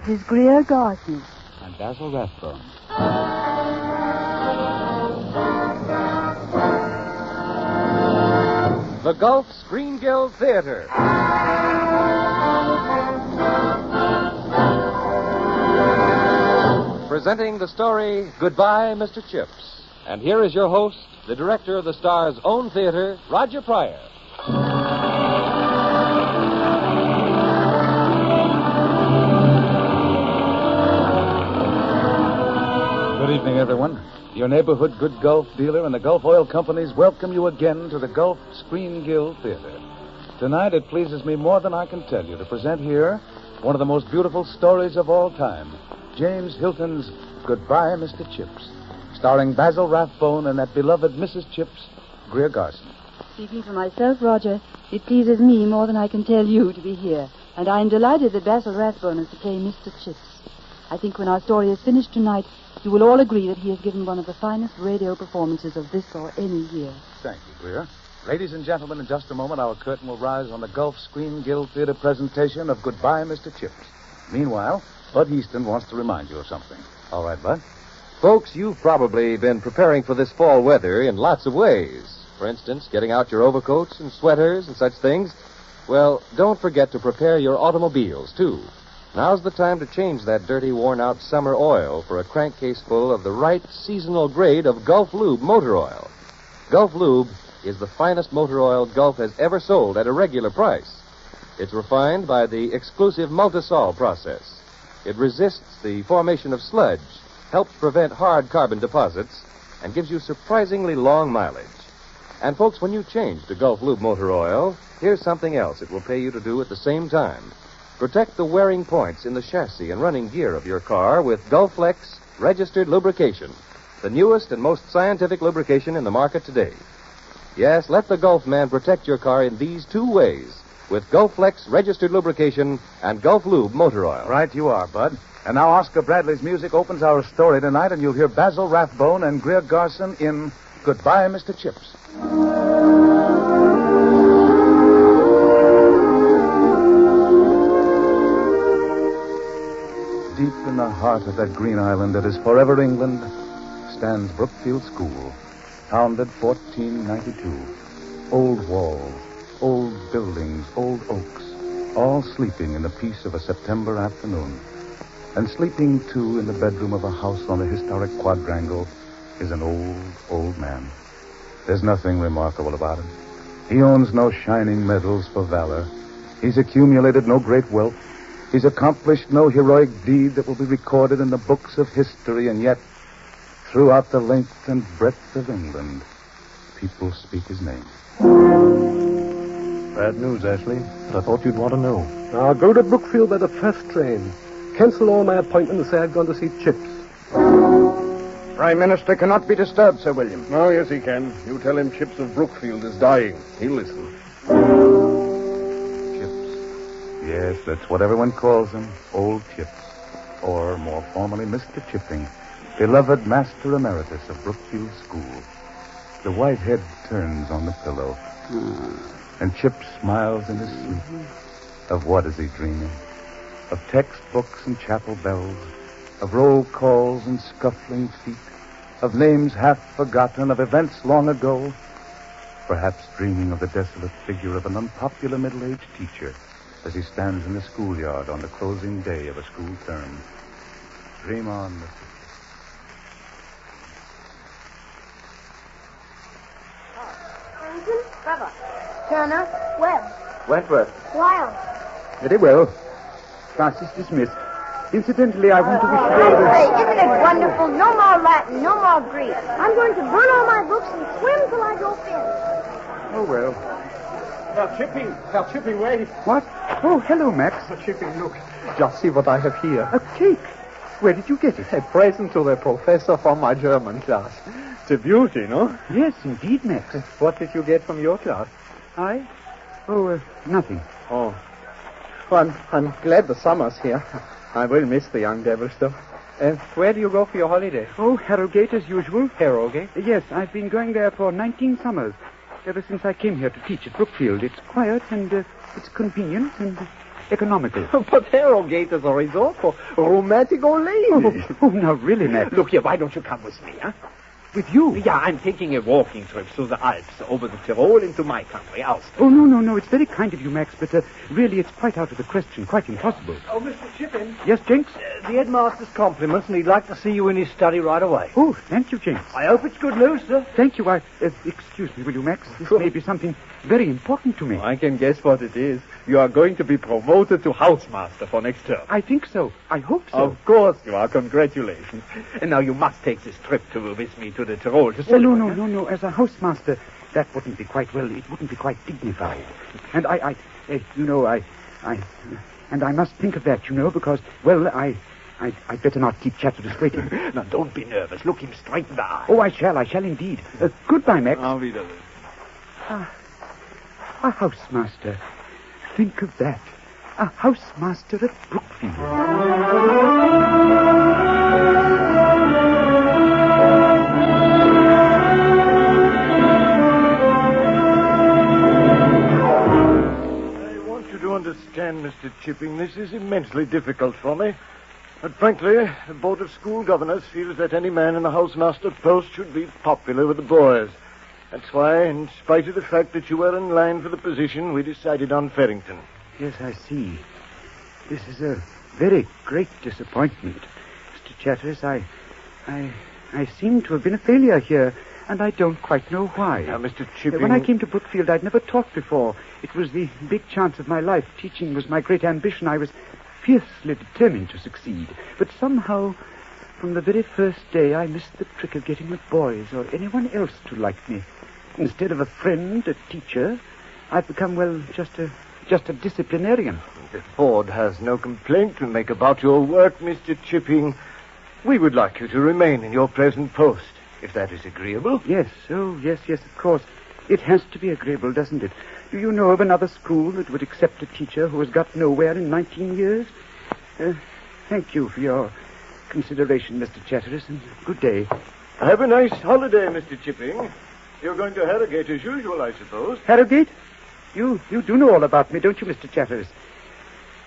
is Greer Garson. And Basil Rathbone. The Gulf Screen Guild Theater. Presenting the story, Goodbye, Mr. Chips. And here is your host, the director of the Star's own theater, Roger Pryor. Good evening, everyone. Your neighborhood Good Gulf dealer and the Gulf Oil Companies welcome you again to the Gulf Screen Guild Theater. Tonight, it pleases me more than I can tell you to present here one of the most beautiful stories of all time, James Hilton's Goodbye, Mr. Chips, starring Basil Rathbone and that beloved Mrs. Chips, Greer Garson. Speaking for myself, Roger, it pleases me more than I can tell you to be here, and I am delighted that Basil Rathbone is to play Mr. Chips. I think when our story is finished tonight, you will all agree that he has given one of the finest radio performances of this or any year. Thank you, Greer. Ladies and gentlemen, in just a moment, our curtain will rise on the Gulf Screen Guild Theater presentation of Goodbye, Mr. Chips. Meanwhile, Bud Heaston wants to remind you of something. All right, Bud? Folks, you've probably been preparing for this fall weather in lots of ways. For instance, getting out your overcoats and sweaters and such things. Well, don't forget to prepare your automobiles, too. Now's the time to change that dirty, worn-out summer oil for a crankcase full of the right seasonal grade of Gulf Lube motor oil. Gulf Lube is the finest motor oil Gulf has ever sold at a regular price. It's refined by the exclusive Multisol process. It resists the formation of sludge, helps prevent hard carbon deposits, and gives you surprisingly long mileage. And, folks, when you change to Gulf Lube motor oil, here's something else it will pay you to do at the same time. Protect the wearing points in the chassis and running gear of your car with Gulflex registered lubrication, the newest and most scientific lubrication in the market today. Yes, let the Gulf man protect your car in these two ways, with Gulflex registered lubrication and Gulf Lube motor oil. Right you are, Bud. And now Oscar Bradley's music opens our story tonight, and you'll hear Basil Rathbone and Greer Garson in Goodbye, Mr. Chips. Deep in the heart of that green island that is forever England stands Brookfield School, founded 1492. Old walls, old buildings, old oaks, all sleeping in the peace of a September afternoon. And sleeping, too, in the bedroom of a house on the historic quadrangle is an old, old man. There's nothing remarkable about him. He owns no shining medals for valor. He's accumulated no great wealth. He's accomplished no heroic deed that will be recorded in the books of history, and yet, throughout the length and breadth of England, people speak his name. Bad news, Ashley, but I thought you'd want to know. I'll go to Brookfield by the first train. Cancel all my appointments and say I've gone to see Chips. Prime Minister cannot be disturbed, Sir William. Oh, yes, he can. You tell him Chips of Brookfield is dying. He'll listen. Yes, that's what everyone calls him, Old Chips. Or, more formally, Mr. Chipping, beloved Master Emeritus of Brookfield School. The white head turns on the pillow, and Chips smiles in his sleep. Of what is he dreaming? Of textbooks and chapel bells, of roll calls and scuffling feet, of names half forgotten, of events long ago. Perhaps dreaming of the desolate figure of an unpopular middle-aged teacher as he stands in the schoolyard on the closing day of a school term. Dream on, Mr. Franklin, Trevor, Turner, Webb, Wentworth. Wild. Very well. Class is dismissed. Incidentally, I want to wish you all the... Say, isn't it wonderful? No more Latin, no more Greek. I'm going to burn all my books and swim till I go thin. Oh, well. Now, Chipping, wait. What? Oh, hello, Max. Chipping, look. Just see what I have here. A cake. Where did you get it? A present to the professor from my German class. It's a beauty, no? Yes, indeed, Max. What did you get from your class? I? Oh, nothing. Oh. Well, I'm glad the summer's here. I will miss the young devil stuff. Where do you go for your holiday? Oh, Harrogate as usual. Harrogate? Yes, I've been going there for 19 summers. Ever since I came here to teach at Brookfield. It's quiet and it's convenient and economical. But Harrogate is a resort for romantic old ladies. Oh, now really, Max. Look here, why don't you come with me, huh? With you? Yeah, I'm taking a walking trip through the Alps, over the Tyrol into my country, Austria. Oh, no. It's very kind of you, Max, but really it's quite out of the question, quite impossible. Oh, Mr. Chipping. Yes, Jenks? The headmaster's compliments, and he'd like to see you in his study right away. Oh, thank you, Jenks. I hope it's good news, sir. Thank you. Excuse me, will you, Max? This may be something very important to me. I can guess what it is. You are going to be promoted to housemaster for next term. I think so. I hope so. Of course you are. Congratulations. And now you must take this trip with me to the Tyrol to celebrate. No. As a housemaster, that wouldn't be quite, well, it wouldn't be quite dignified. And I must think of that, because, well, I'd better not keep Chatteris waiting. Now, don't be nervous. Look him straight in the eye. Oh, I shall indeed. Goodbye, Max. Auf Wiedersehen. A housemaster. Think of that. A housemaster at Brookfield. I want you to understand, Mr. Chipping, this is immensely difficult for me. But frankly, the Board of School Governors feels that any man in the housemaster post should be popular with the boys. That's why, in spite of the fact that you were in line for the position, we decided on Farrington. Yes, I see. This is a very great disappointment. Mr. Chatteris, I seem to have been a failure here, and I don't quite know why. Now, Mr. Chipping... When I came to Brookfield, I'd never taught before. It was the big chance of my life. Teaching was my great ambition. I was fiercely determined to succeed. But somehow, from the very first day, I missed the trick of getting the boys or anyone else to like me. Instead of a friend, a teacher, I've become, well, just a disciplinarian. The board has no complaint to make about your work, Mr. Chipping. We would like you to remain in your present post, if that is agreeable. Yes, yes, of course. It has to be agreeable, doesn't it? Do you know of another school that would accept a teacher who has got nowhere in 19 years? Thank you for your consideration, Mr. Chatteris, and good day. Have a nice holiday, Mr. Chipping. You're going to Harrogate as usual, I suppose. Harrogate? You do know all about me, don't you, Mr. Chatteris?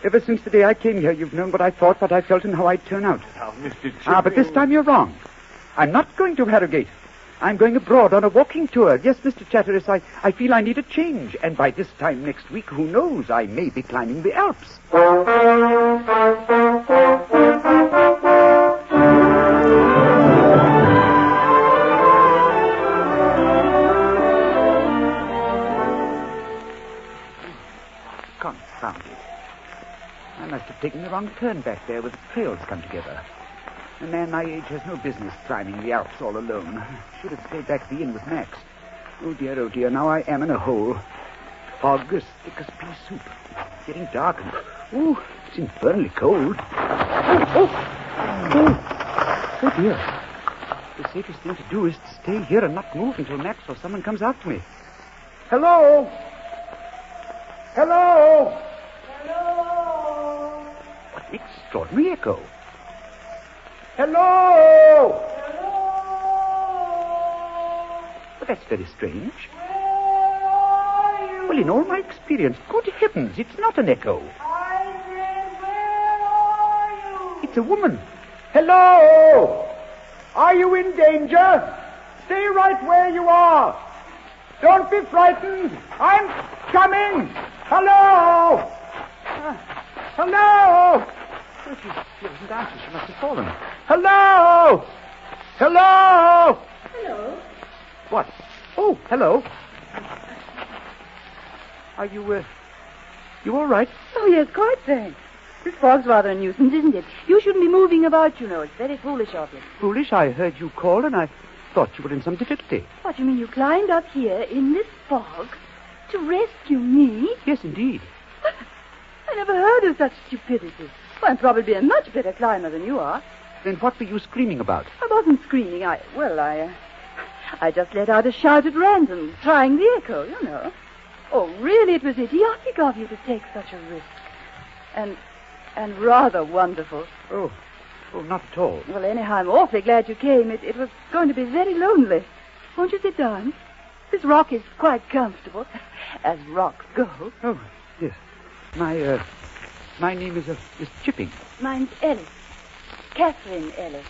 Ever since the day I came here, you've known what I thought, what I felt, and how I'd turn out. Now, Mr. Chipping... but this time you're wrong. I'm not going to Harrogate. I'm going abroad on a walking tour. Yes, Mr. Chatteris, I feel I need a change. And by this time next week, who knows, I may be climbing the Alps. Confound it. I must have taken the wrong turn back there where the trails come together. A man my age has no business climbing the Alps all alone. Should have stayed back at the inn with Max. Oh, dear, now I am in a hole. Fog as thick as pea soup. Getting dark and... Oh, it's infernally cold. Oh, dear. The safest thing to do is to stay here and not move until Max or someone comes out to me. Hello? Hello? Hello? What an extraordinary echo. Hello! Hello! Well, that's very strange. Where are you? Well, in all my experience, good heavens, it's not an echo. I said, where are you? It's a woman. Hello! Are you in danger? Stay right where you are. Don't be frightened. I'm coming. Hello! Hello! Oh, she doesn't answer. She must have fallen. Hello! Hello! Hello. What? Oh, hello. Are you all right? Oh, yes, quite, thanks. This fog's rather a nuisance, isn't it? You shouldn't be moving about, you know. It's very foolish of you. Foolish? I heard you call and I thought you were in some difficulty. What, you mean you climbed up here in this fog to rescue me? Yes, indeed. I never heard of such stupidity. Well, I'm probably a much better climber than you are. Then what were you screaming about? I wasn't screaming. I just let out a shout at random, trying the echo, you know. Oh, really, it was idiotic of you to take such a risk. And rather wonderful. Oh, not at all. Well, anyhow, I'm awfully glad you came. It was going to be very lonely. Won't you sit down? This rock is quite comfortable, as rocks go. Oh, yes. My My name is Chipping. Mine's Ellis. Catherine Ellis.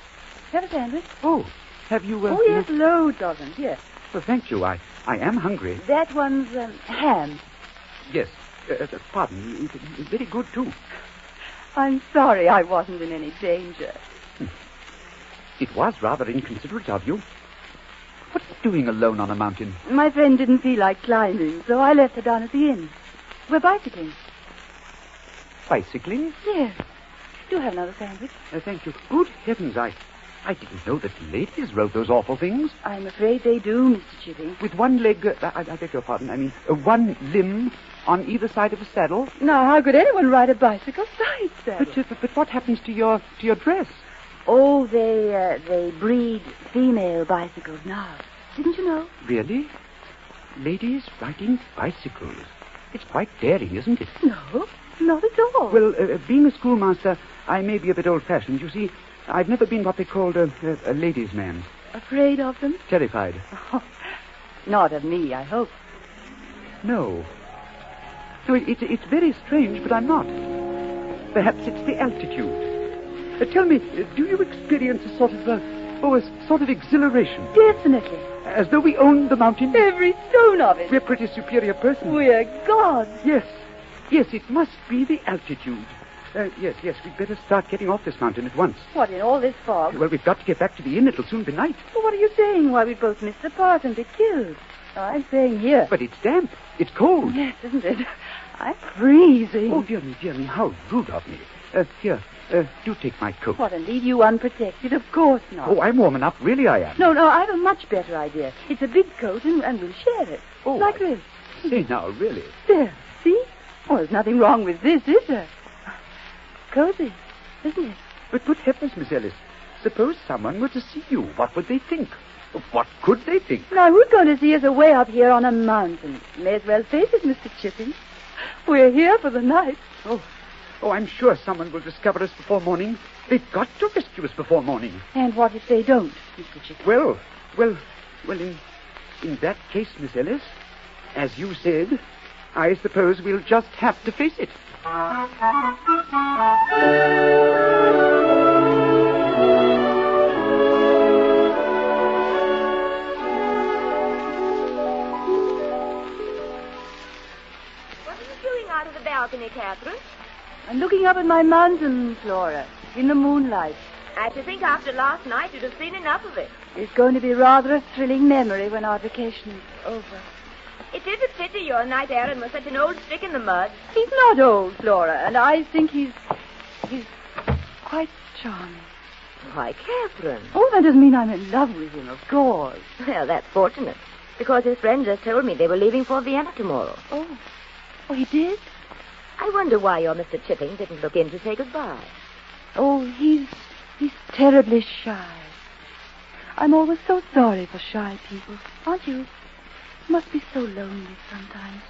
Have a sandwich? Oh, have you... oh, yes, loads of them. Here. Well, thank you. I am hungry. That one's ham. Yes. Pardon. It's very good, too. I'm sorry I wasn't in any danger. It was rather inconsiderate of you. What are you doing alone on a mountain? My friend didn't feel like climbing, so I left her down at the inn. We're bicycling. Bicycling? Yes. Do have another sandwich. Thank you. Good heavens, I didn't know that ladies rode those awful things. I'm afraid they do, Mr. Chipping. With one leg, I beg your pardon, I mean, one limb on either side of a saddle. Now, how could anyone ride a bicycle side saddle? But what happens to your dress? Oh, they breed female bicycles now. Didn't you know? Really? Ladies riding bicycles. It's quite daring, isn't it? No, not at all. Well, being a schoolmaster, I may be a bit old-fashioned. You see, I've never been what they called a ladies' man. Afraid of them? Terrified. Oh, not of me, I hope. No. No, it's very strange, but I'm not. Perhaps it's the altitude. Tell me, do you experience a sort of exhilaration? Definitely. As though we owned the mountain? Every stone of it. We're pretty superior persons. We're gods. Yes, it must be the altitude. Yes, we'd better start getting off this mountain at once. What, in all this fog? Well, we've got to get back to the inn. It'll soon be night. Well, what are you saying? Why, we both miss the path and be killed. Oh, I'm saying here. But it's damp. It's cold. Yes, isn't it? I'm freezing. Oh, dear me, how rude of me. Here, do take my coat. What, and leave you unprotected? Of course not. Oh, I'm warm enough. Really, I am. No, I have a much better idea. It's a big coat, and we'll share it. Oh, like this. Say now, really. There, see? Oh, there's nothing wrong with this, is there? Cozy, isn't it? But good heavens, Miss Ellis, suppose someone were to see you. What would they think? What could they think? Now, who's going to see us away up here on a mountain? May as well face it, Mr. Chipping. We're here for the night. Oh, I'm sure someone will discover us before morning. They've got to rescue us before morning. And what if they don't, Mr. Chipping? Well, in that case, Miss Ellis, as you said, I suppose we'll just have to face it. Balcony, Catherine. I'm looking up at my mountain, Flora, in the moonlight. I should think after last night you'd have seen enough of it. It's going to be rather a thrilling memory when our vacation is over. It is a pity your knight Aaron was such an old stick in the mud. He's not old, Flora, and I think he's quite charming. Why, Catherine. Oh, that doesn't mean I'm in love with him, of course. Well, that's fortunate, because his friend just told me they were leaving for Vienna tomorrow. Oh, he did? I wonder why your Mr. Chipping didn't look in to say goodbye. Oh, he's terribly shy. I'm always so sorry for shy people. Aren't you? Must be so lonely sometimes.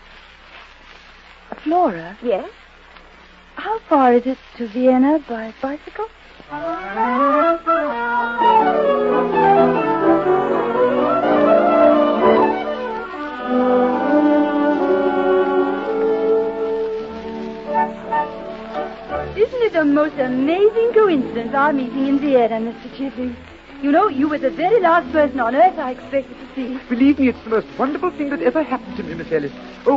Flora? Yes? How far is it to Vienna by bicycle? Isn't it the most amazing coincidence, our meeting in Vienna, Mr. Chipping? You know, you were the very last person on earth I expected to see. Believe me, it's the most wonderful thing that ever happened to me, Miss Ellis. Oh,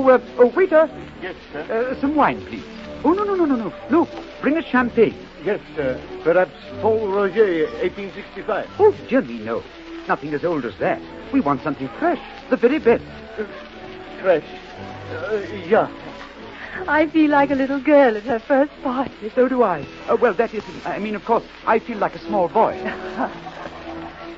waiter. Yes, sir. Some wine, please. Oh, no. Look, bring a champagne. Yes, sir. Perhaps Paul Roger, 1865. Oh, dear me, no. Nothing as old as that. We want something fresh, the very best. Fresh. Yeah. I feel like a little girl at her first party. So do I. Well, that isn't... I mean, of course, I feel like a small boy.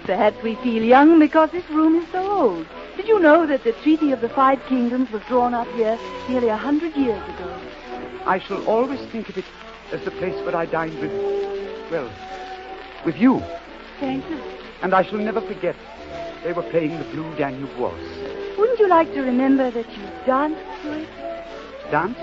Perhaps we feel young because this room is so old. Did you know that the Treaty of the Five Kingdoms was drawn up here nearly 100 years ago? I shall always think of it as the place where I dined with you. Thank you. And I shall never forget. They were playing the Blue Danube Waltz. Wouldn't you like to remember that you danced to it? Dance?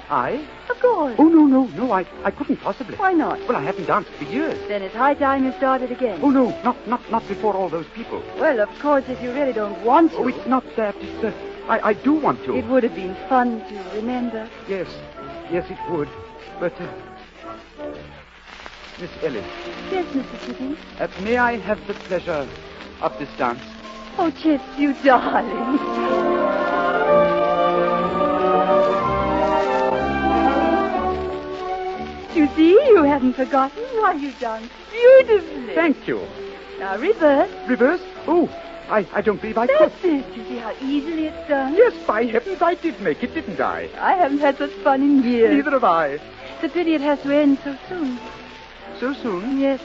I? Of course. Oh, no, I couldn't possibly. Why not? Well, I haven't danced for years. Then it's high time you started again. Oh, no, not before all those people. Well, of course, if you really don't want to. Oh, it's not that. It's, I do want to. It would have been fun to remember. Yes, it would. But, Miss Ellis, Yes, Mr. Chipping. may I have the pleasure of this dance? Oh, Chips, you darling. You see, you haven't forgotten. Why, you've done beautifully. Thank you. Now, reverse. Reverse? Oh, I don't believe I could. That's it. You see how easily it's done? Yes, by heavens, I did make it, didn't I? I haven't had such fun in years. Neither have I. It's a pity it has to end so soon. So soon? Yes.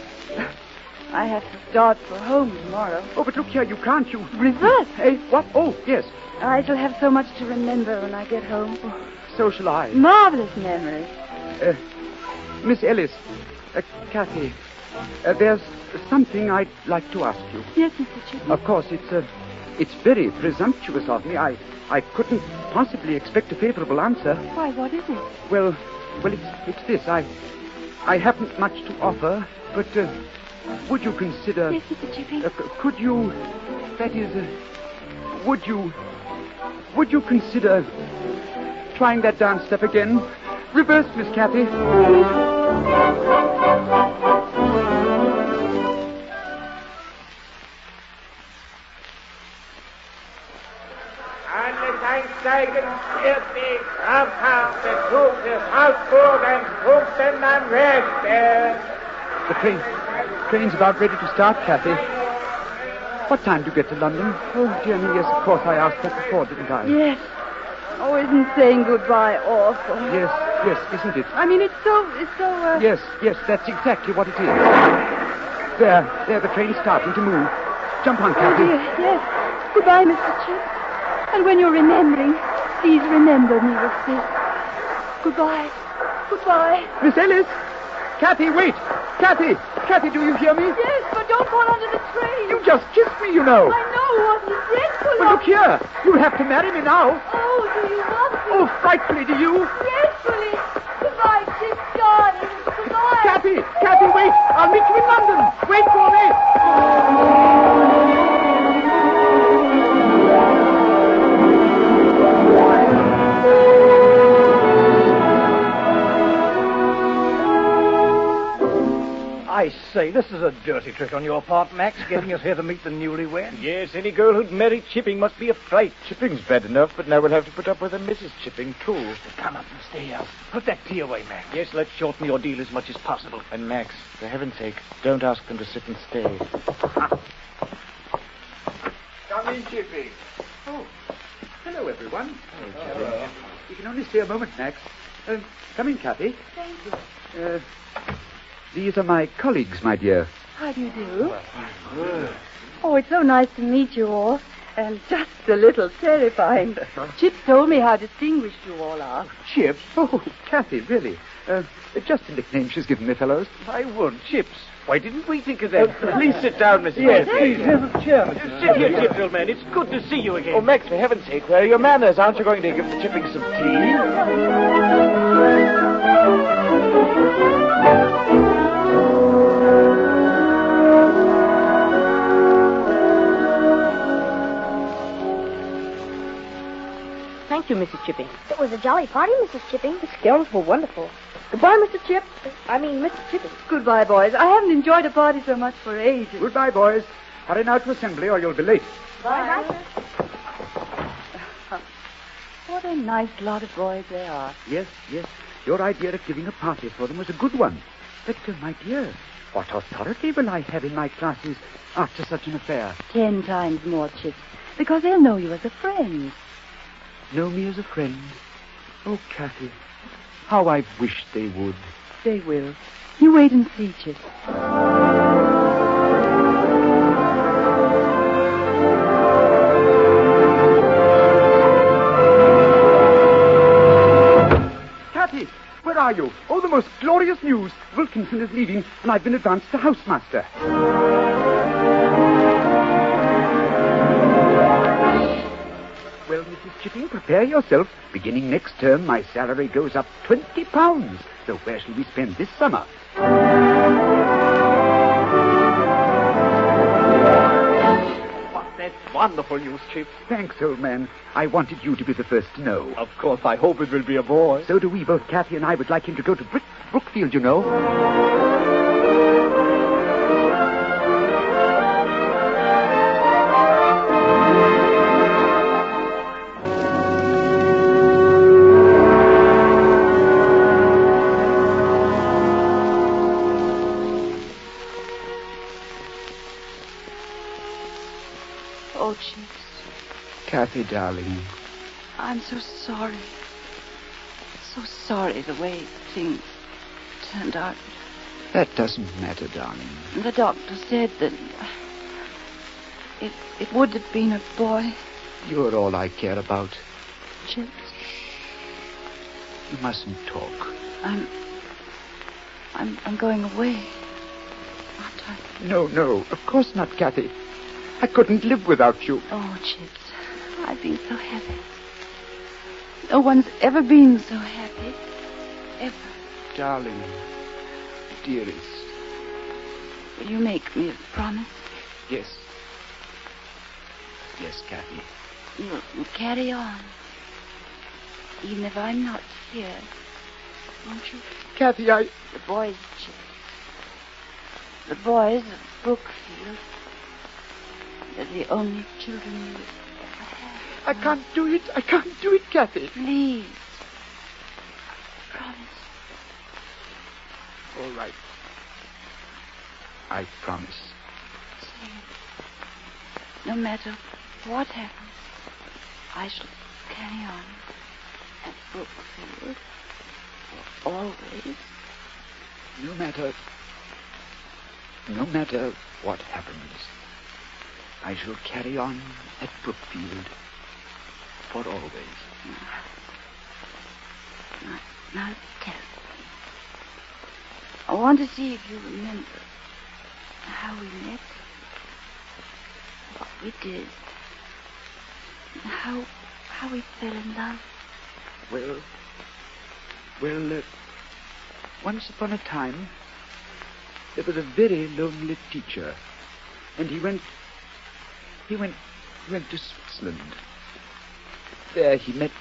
I have to start for home tomorrow. Oh, but look here, you can't, you... Reverse. Hey, what? Oh, yes. I shall have so much to remember when I get home. So shall I. Marvelous memories. Miss Ellis, Kathy, there's something I'd like to ask you. Yes, Mr. Chipping. Of course, it's very presumptuous of me. I couldn't possibly expect a favorable answer. Why, what is it? Well, it's this. I haven't much to offer, but would you consider... Yes, Mr. Chipping. Could you... That is, would you consider trying that dance step again? Reverse, Miss Kathy. Alle einsteigen, fertig, Rampart, der Zug des Hausboden, pumpen am Rechte. The train's about ready to start, Kathy. What time do you get to London? Oh, dear me, yes, of course, I asked that before, didn't I? Yes. Oh, isn't saying goodbye awful? Yes, isn't it? I mean, it's so... Yes, that's exactly what it is. There, the train's starting to move. Jump on, Kathy. Oh, dear, yes. Goodbye, Mr. Chip. And when you're remembering, please remember me with this. Goodbye. Miss Ellis! Kathy, wait! Kathy, do you hear me? Yes, but don't fall under the train. You just kissed me, you know. I know, wasn't it dreadful? But look here, you'll have to marry me now. Oh, do you want to? Oh, frightfully, do you? Dreadfully. Goodbye, Chip, darling. Goodbye. Kathy, wait! I'll meet you in London. Wait for me. I say, this is a dirty trick on your part, Max, getting us here to meet the newlyweds. Yes, any girl who'd marry Chipping must be a fright. Chipping's bad enough, but now we'll have to put up with a Mrs. Chipping, too. Come up and stay out. Put that tea away, Max. Yes, let's shorten the ordeal as much as possible. And Max, for heaven's sake, don't ask them to sit and stay. Come in, Chipping. Oh, hello, everyone. Hello. You can only stay a moment, Max. Come in, Kathy. Thank you. These are my colleagues, my dear. How do you do? Oh, it's so nice to meet you all. And just a little terrifying. Chip told me how distinguished you all are. Chip? Oh, Kathy, really. Just a nickname she's given me, fellows. I would, Chips. Why didn't we think of that? Please sit down, Mrs. Yes, Chipping. please, here's a chair, Mrs. Sit here, Chips, old man. It's good to see you again. Oh, Max, for heaven's sake, where are your manners? Aren't you going to give the Chipping some tea? Thank you, Mrs. Chipping. It was a jolly party, Mrs. Chipping. The scoundrels were wonderful. Goodbye, Mr. Chip. Mr. Chipping. Goodbye, boys. I haven't enjoyed a party so much for ages. Goodbye, boys. Hurry now to assembly or you'll be late. Bye. What a nice lot of boys they are. Yes. Your idea of giving a party for them was a good one. But, my dear, what authority will I have in my classes after such an affair? 10 times more, Chips. Because they'll know you as a friend. Know me as a friend? Oh, Kathy, how I wish they would. They will. You wait and see, Chips. Kathy, where are you? Oh, the most glorious news. Wilkinson is leaving, and I've been advanced to housemaster. Well, Mrs. Chipping, prepare yourself. Beginning next term, my salary goes up £20. So where shall we spend this summer? What? wonderful news, Chips. Thanks, old man. I wanted you to be the first to know. Of course, I hope it will be a boy. So do we. Both Kathy and I would like him to go to Brookfield, you know. Oh, Chips. Kathy, darling. I'm so sorry. So sorry the way things turned out. That doesn't matter, darling. The doctor said that it would have been a boy. You're all I care about. Chips. You mustn't talk. I'm going away. Aren't I? No, of course not, Kathy. I couldn't live without you. Oh, Chips, I've been so happy. No one's ever been so happy. Ever. Darling, dearest. Will you make me a promise? Yes. Yes, Kathy. You'll carry on. Even if I'm not here. Won't you? Kathy, The boys, Chips. The boys of Brookfield. They're the only children you ever had. I can't do it, Kathy. Please. Promise. All right. I promise. Say it. No matter what happens, I shall carry on at Brookfield for always. No matter what happens, I shall carry on at Brookfield for always. Now tell me. I want to see if you remember how we met, what we did, and how we fell in love. Well, once upon a time, there was a very lonely teacher, and he went to Switzerland. There he met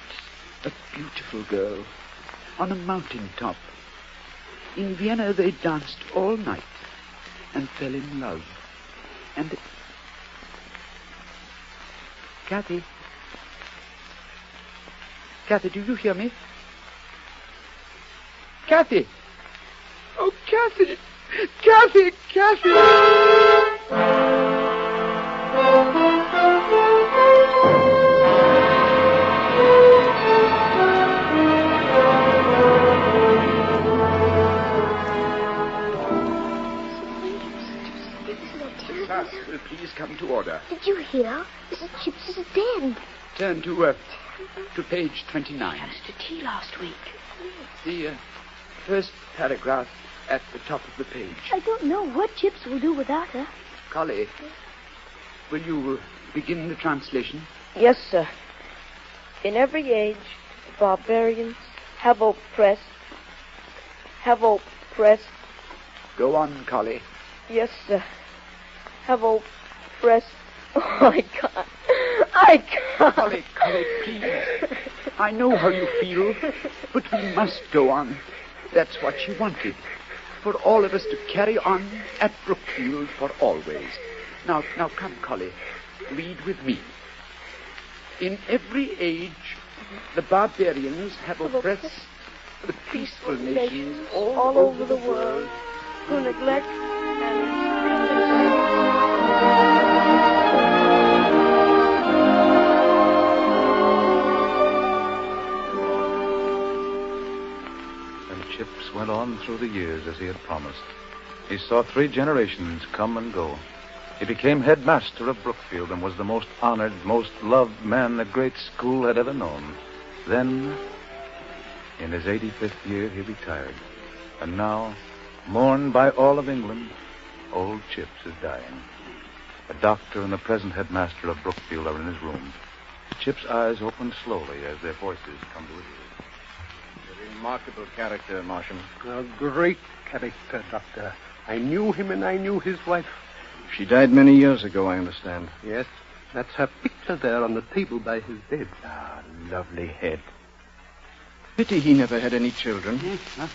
a beautiful girl on a mountain top. In Vienna they danced all night and fell in love. And Kathy, do you hear me? Kathy! Oh, Kathy! Kathy! Sass, will please come to order. Did you hear? Mrs. Chips is dead. Turn to page 29. Had us to tea last week. The first paragraph at the top of the page. I don't know what Chips will do without her. Collie, will you begin the translation? Yes, sir. In every age, the barbarians have oppressed. Go on, Collie. Yes, sir. Have oppressed. Oh, I can't. Collie, please. I know how you feel, but we must go on. That's what she wanted. For all of us to carry on at Brookfield for always. Now come, Collie. Read with me. In every age, the barbarians have oppressed the peaceful nations all over the world who neglect and Chips went on through the years as he had promised. He saw 3 generations come and go. He became headmaster of Brookfield and was the most honored, most loved man the great school had ever known. Then, in his 85th year, he retired. And now, mourned by all of England, old Chips is dying. The doctor and the present headmaster of Brookfield are in his room. Chip's eyes open slowly as their voices come to his ears. Remarkable character, Marsham. A great character, Doctor. I knew him and I knew his wife. She died many years ago, I understand. Yes. That's her picture there on the table by his bed. Ah, lovely head. Pity he never had any children.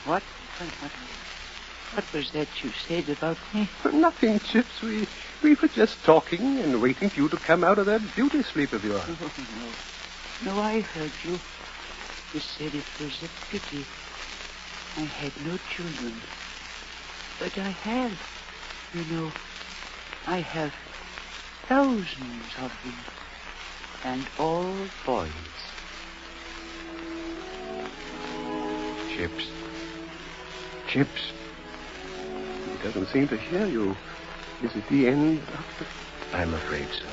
What was that you said about me? Nothing, Chips. We were just talking and waiting for you to come out of that beauty sleep of yours. No, I heard you. You said it was a pity I had no children. But I have. You know, I have thousands of them. And all boys. Chips. Chips. He doesn't seem to hear you. Is it the end, Doctor? I'm afraid so.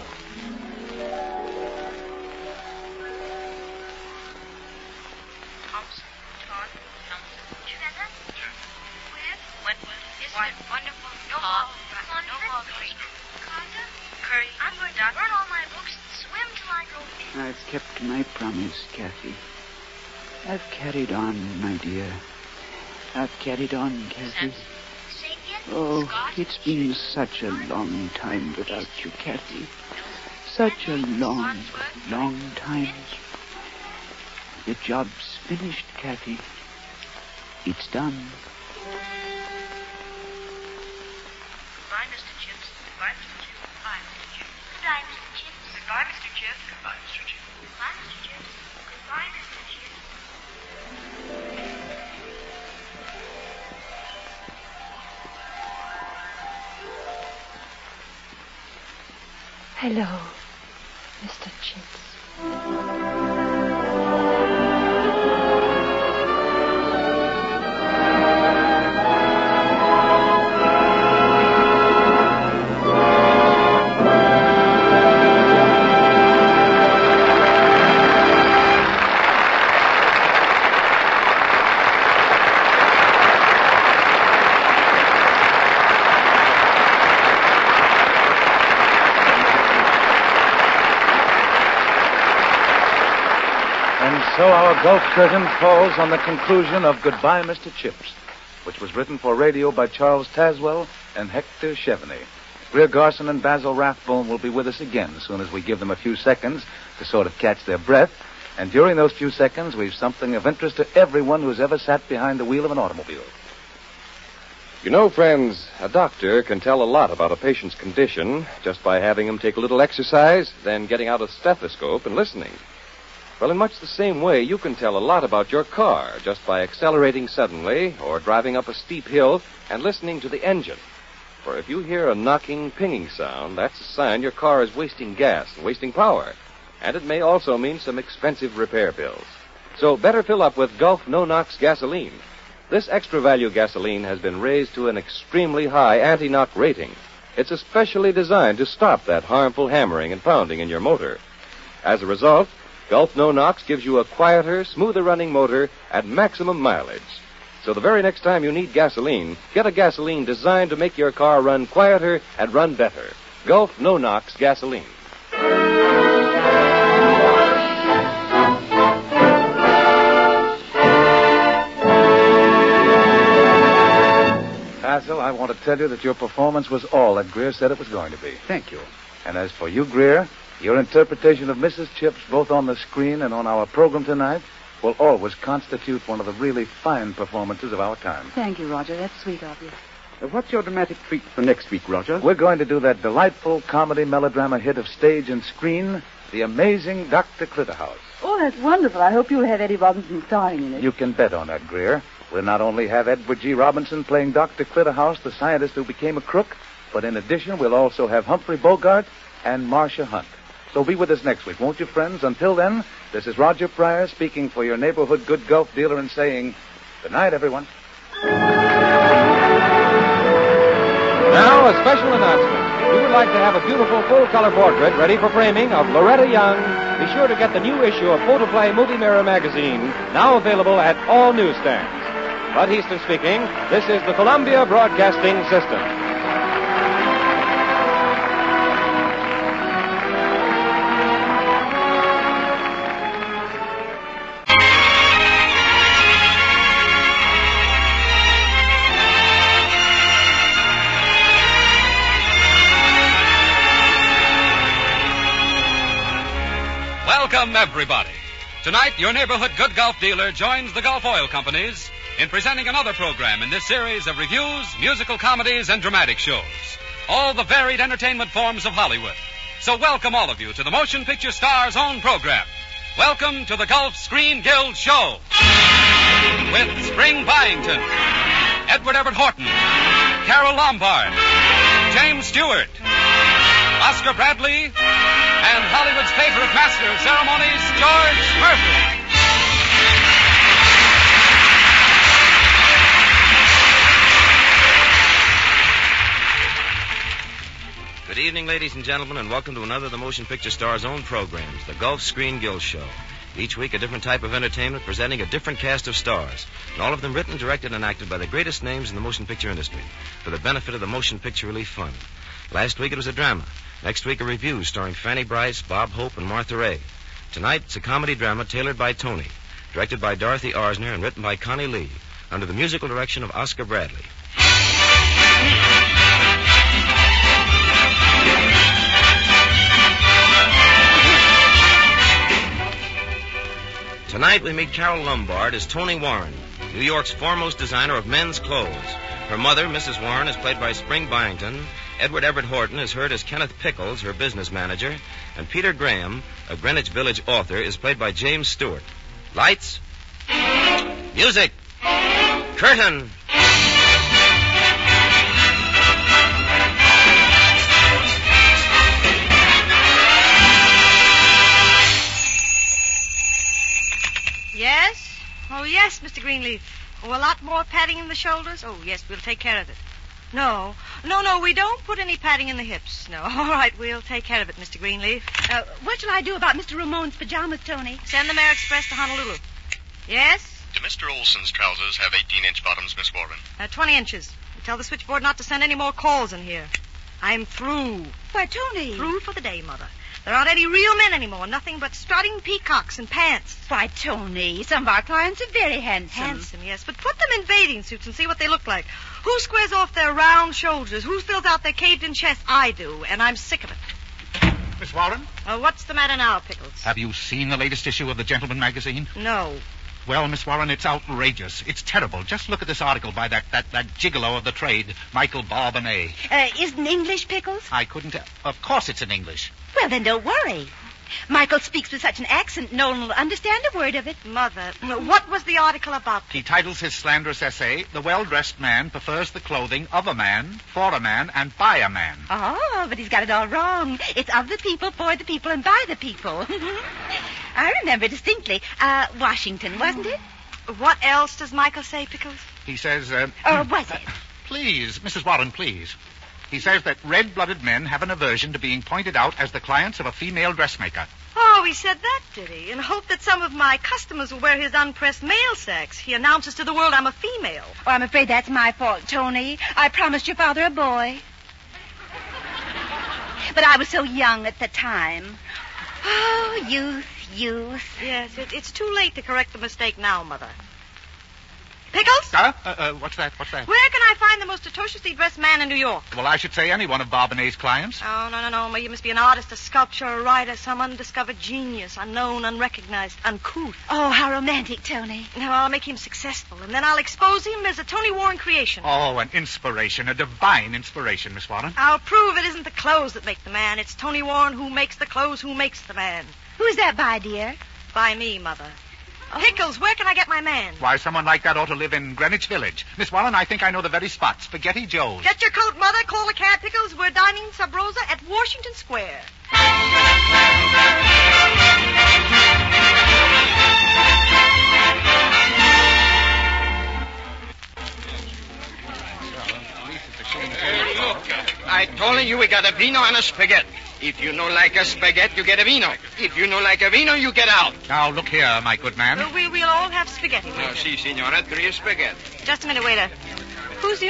I've kept my promise, Kathy. I've carried on, my dear. I've carried on, Kathy. Oh, it's been such a long time without you, Kathy. Such a long, long time. The job's finished, Kathy. It's done. Goodbye, Mr. Chips. Goodbye, Mr. Chips. Goodbye, Mr. Chips. Goodbye, Mr. Chips. Goodbye, Mr. Chips. Goodbye, Mr. Chips. Goodbye, Mr. Chips. Goodbye, Mr. Chips. Hello, Mr. Chips. So our Gulf curtain falls on the conclusion of Goodbye, Mr. Chips, which was written for radio by Charles Tazwell and Hector Chevenix. Greer Garson and Basil Rathbone will be with us again as soon as we give them a few seconds to sort of catch their breath. And during those few seconds, we've something of interest to everyone who's ever sat behind the wheel of an automobile. You know, friends, a doctor can tell a lot about a patient's condition just by having him take a little exercise, then getting out a stethoscope and listening. Well, in much the same way, you can tell a lot about your car just by accelerating suddenly or driving up a steep hill and listening to the engine. For if you hear a knocking, pinging sound, that's a sign your car is wasting gas and wasting power. And it may also mean some expensive repair bills. So better fill up with Gulf No-Knox gasoline. This extra-value gasoline has been raised to an extremely high anti-knock rating. It's especially designed to stop that harmful hammering and pounding in your motor. As a result, Gulf No-Knox gives you a quieter, smoother-running motor at maximum mileage. So the very next time you need gasoline, get a gasoline designed to make your car run quieter and run better. Gulf No-Knox gasoline. Basil, I want to tell you that your performance was all that Greer said it was going to be. Thank you. And as for you, Greer, your interpretation of Mrs. Chips, both on the screen and on our program tonight, will always constitute one of the really fine performances of our time. Thank you, Roger. That's sweet of you. What's your dramatic treat for next week, Roger? We're going to do that delightful comedy melodrama hit of stage and screen, The Amazing Dr. Critterhouse. Oh, that's wonderful. I hope you'll have Eddie Robinson starring in it. You can bet on that, Greer. We'll not only have Edward G. Robinson playing Dr. Critterhouse, the scientist who became a crook, but in addition, we'll also have Humphrey Bogart and Marcia Hunt. So be with us next week, won't you, friends? Until then, this is Roger Pryor speaking for your neighborhood good Gulf dealer and saying, good night, everyone. Now, a special announcement. If you would like to have a beautiful full-color portrait ready for framing of Loretta Young, be sure to get the new issue of Photoplay Movie Mirror magazine, now available at all newsstands. Bud Easton speaking. This is the Columbia Broadcasting System. Welcome, everybody. Tonight, your neighborhood Good Gulf dealer joins the Gulf Oil Companies in presenting another program in this series of reviews, musical comedies, and dramatic shows. All the varied entertainment forms of Hollywood. So welcome all of you to the Motion Picture Star's own program. Welcome to the Gulf Screen Guild Show. With Spring Byington, Edward Everett Horton, Carol Lombard, James Stewart, Oscar Bradley, and Hollywood's favorite master of ceremonies, George Murphy. Good evening, ladies and gentlemen, and welcome to another of the Motion Picture Star's own programs, the Gulf Screen Guild Show. Each week, a different type of entertainment presenting a different cast of stars, and all of them written, directed, and acted by the greatest names in the motion picture industry for the benefit of the Motion Picture Relief Fund. Last week, it was a drama. Next week, a review starring Fanny Brice, Bob Hope, and Martha Ray. Tonight, it's a comedy drama tailored by Toni, directed by Dorothy Arzner, and written by Connie Lee, under the musical direction of Oscar Bradley. Tonight, we meet Carol Lombard as Toni Warren, New York's foremost designer of men's clothes. Her mother, Mrs. Warren, is played by Spring Byington. Edward Everett Horton is heard as Kenneth Pickles, her business manager. And Peter Graham, a Greenwich Village author, is played by James Stewart. Lights. Music. Curtain. Yes? Oh, yes, Mr. Greenleaf. Oh, a lot more padding in the shoulders? Oh, yes, we'll take care of it. No, we don't put any padding in the hips. No, all right, we'll take care of it, Mr. Greenleaf. What shall I do about Mr. Ramon's pajamas, Toni? Send the Air Express to Honolulu. Yes? Do Mr. Olson's trousers have 18-inch bottoms, Miss Warren? 20 inches. Tell the switchboard not to send any more calls in here. I'm through. Why, Toni. Through for the day, Mother. There aren't any real men anymore. Nothing but strutting peacocks and pants. Why, Toni, some of our clients are very handsome. Handsome, yes. But put them in bathing suits and see what they look like. Who squares off their round shoulders? Who fills out their caved-in chest? I do, and I'm sick of it. Miss Warren? What's the matter now, Pickles? Have you seen the latest issue of the Gentleman magazine? No. Well, Miss Warren, it's outrageous. It's terrible. Just look at this article by that gigolo of the trade, Michael Barbonnet. Isn't English, Pickles? I couldn't... Of course it's in English. Well, then don't worry. Michael speaks with such an accent, no one will understand a word of it. Mother, what was the article about? He titles his slanderous essay, The Well-Dressed Man Prefers the Clothing of a Man, For a Man, and By a Man. Oh, but he's got it all wrong. It's of the people, for the people, and by the people. I remember distinctly. Washington, wasn't it? What else does Michael say, Pickles? He says... was it? Please, Mrs. Warren, please. He says that red-blooded men have an aversion to being pointed out as the clients of a female dressmaker. Oh, he said that, did he? In hope that some of my customers will wear his unpressed male sex. He announces to the world I'm a female. Oh, I'm afraid that's my fault, Toni. I promised your father a boy. But I was so young at the time. Oh, youth. Yes, it's too late to correct the mistake now, Mother. Pickles? What's that? Where can I find the most atrociously dressed man in New York? Well, I should say any one of Barbonet's clients. Oh, no. You must be an artist, a sculptor, a writer, some undiscovered genius, unknown, unrecognized, uncouth. Oh, how romantic, Toni. Now, I'll make him successful, and then I'll expose him as a Toni Warren creation. Oh, an inspiration, a divine inspiration, Miss Warren. I'll prove it isn't the clothes that make the man. It's Toni Warren who makes the clothes, who makes the man. Who's that by, dear? By me, Mother. Pickles, where can I get my man? Why, someone like that ought to live in Greenwich Village. Miss Warren, I think I know the very spot. Spaghetti Joe's. Get your coat, Mother. Call a cab, Pickles. We're dining sub rosa at Washington Square. I told you we got a vino and a spaghetti. If you don't like a spaghetti, you get a vino. If you don't like a vino, you get out. Now, look here, my good man. We'll all have spaghetti. Si, signora. 3 spaghetti. Just a minute, waiter. Who's the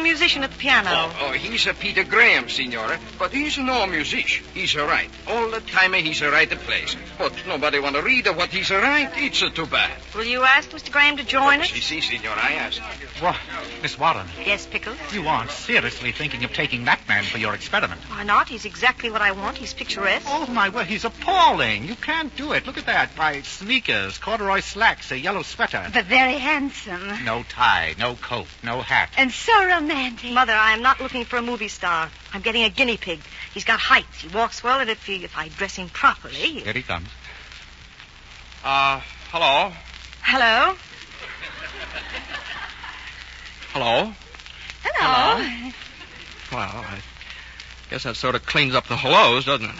musician at the piano? Oh, he's a Peter Graham, Signora. But he's no musician. He's a writer. All the time he's a writer plays. But nobody want to read what he's a write. It's too bad. Will you ask Mr. Graham to join us? Si, Signora, I ask. What? Miss Warren. Yes, Pickles? You aren't seriously thinking of taking that man for your experiment. Why not? He's exactly what I want. He's picturesque. Oh, my word, he's appalling. You can't do it. Look at that. My sneakers, corduroy slacks, a yellow sweater. But very handsome. No tie, no coat, no hat. And so romantic. Mother, I am not looking for a movie star. I'm getting a guinea pig. He's got heights. He walks well, and if I dress him properly... Here he comes. Hello? Hello? Hello? Hello. Well, I guess that sort of cleans up the hellos, doesn't it?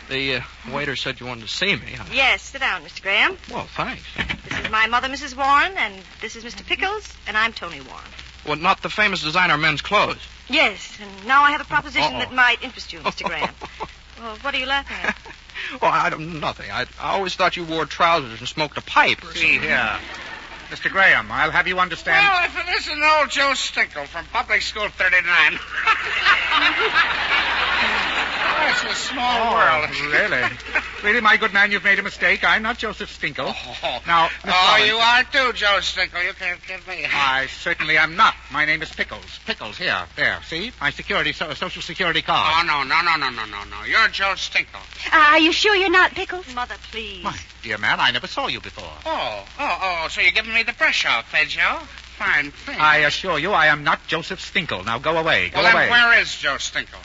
The waiter said you wanted to see me. Yes, sit down, Mr. Graham. Well, thanks. This is my mother, Mrs. Warren, and this is Mr. Pickles, and I'm Toni Warren. Well, not the famous designer of men's clothes. Yes, and now I have a proposition that might interest you, Mr. Graham. Well, what are you laughing at? Well, nothing. I always thought you wore trousers and smoked a pipe or something. See here. Mr. Graham, I'll have you understand... Well, if it isn't old Joe Stinkle from Public School 39. It's a small world. Really? Really, my good man, you've made a mistake. I'm not Joseph Stinkle. Now, Miss Oh, Warren, you are too, Joe Stinkle. You can't kid me. I certainly am not. My name is Pickles. Pickles, here. There, see? My social security card. Oh, no. You're Joe Stinkle. Are you sure you're not Pickles? Mother, please. My dear man, I never saw you before. Oh, so you're giving me the brush off, eh, Joe? Fine thing. I assure you I am not Joseph Stinkle. Now go away. Go Well, away. then where is Joe Stinkle?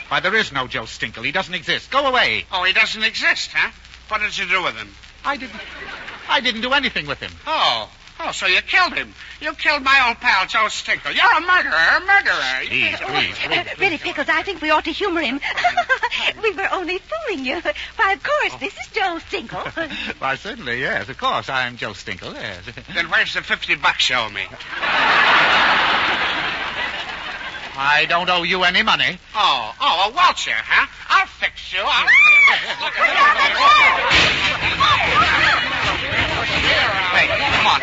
Why, there is no Joe Stinkle. He doesn't exist. Go away. Oh, he doesn't exist, huh? What did you do with him? I didn't do anything with him. Oh, so you killed him. You killed my old pal, Joe Stinkle. You're a murderer. Please. Really, Pickles, I think we ought to humor him. We were only fooling you. Why, of course, this is Joe Stinkle. Why, certainly, yes. Of course, I'm Joe Stinkle, yes. Then where's the $50 you owe me? I don't owe you any money. Oh, a Welcher, huh? I'll fix you. Hey,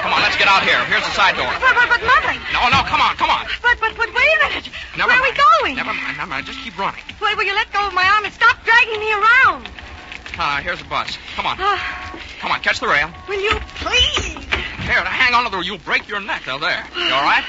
come on, let's get out here. Here's the side door. But Mother. No, come on. But wait a minute. Where are we going? Never mind. Just keep running. Wait, will you let go of my arm and stop dragging me around? Here's the bus. Come on. Come on, catch the rail. Will you please? Here, hang on to the... You'll break your neck. Now, there. You all right?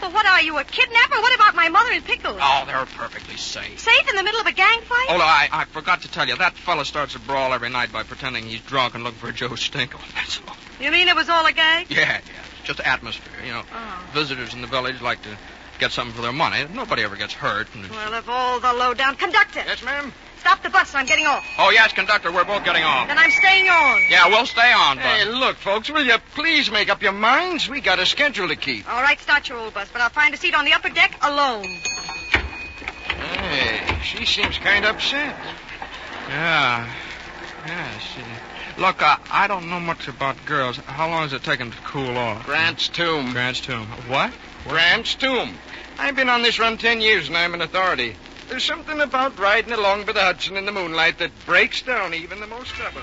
Well, what are you, a kidnapper? What about my mother and Pickles? Oh, they're perfectly safe. Safe in the middle of a gang fight? Oh, no, I forgot to tell you. That fella starts a brawl every night by pretending he's drunk and looking for Joe Stinkle. That's all. You mean it was all a gag? Yeah. It's just atmosphere, Visitors in the village like to get something for their money. Nobody ever gets hurt. Well, of all the low-down... Conductor! Yes, ma'am? Stop the bus. I'm getting off. Oh, yes, conductor. We're both getting off. Then I'm staying on. Yeah, we'll stay on, but... Hey, look, folks, will you please make up your minds? We got a schedule to keep. All right, start your old bus, but I'll find a seat on the upper deck alone. Hey, she seems kind of upset. Yeah, Look, I don't know much about girls. How long has it taken to cool off? Grant's tomb. What? Grant's tomb. I've been on this run 10 years, and I'm an authority. There's something about riding along by the Hudson in the moonlight that breaks down even the most stubborn.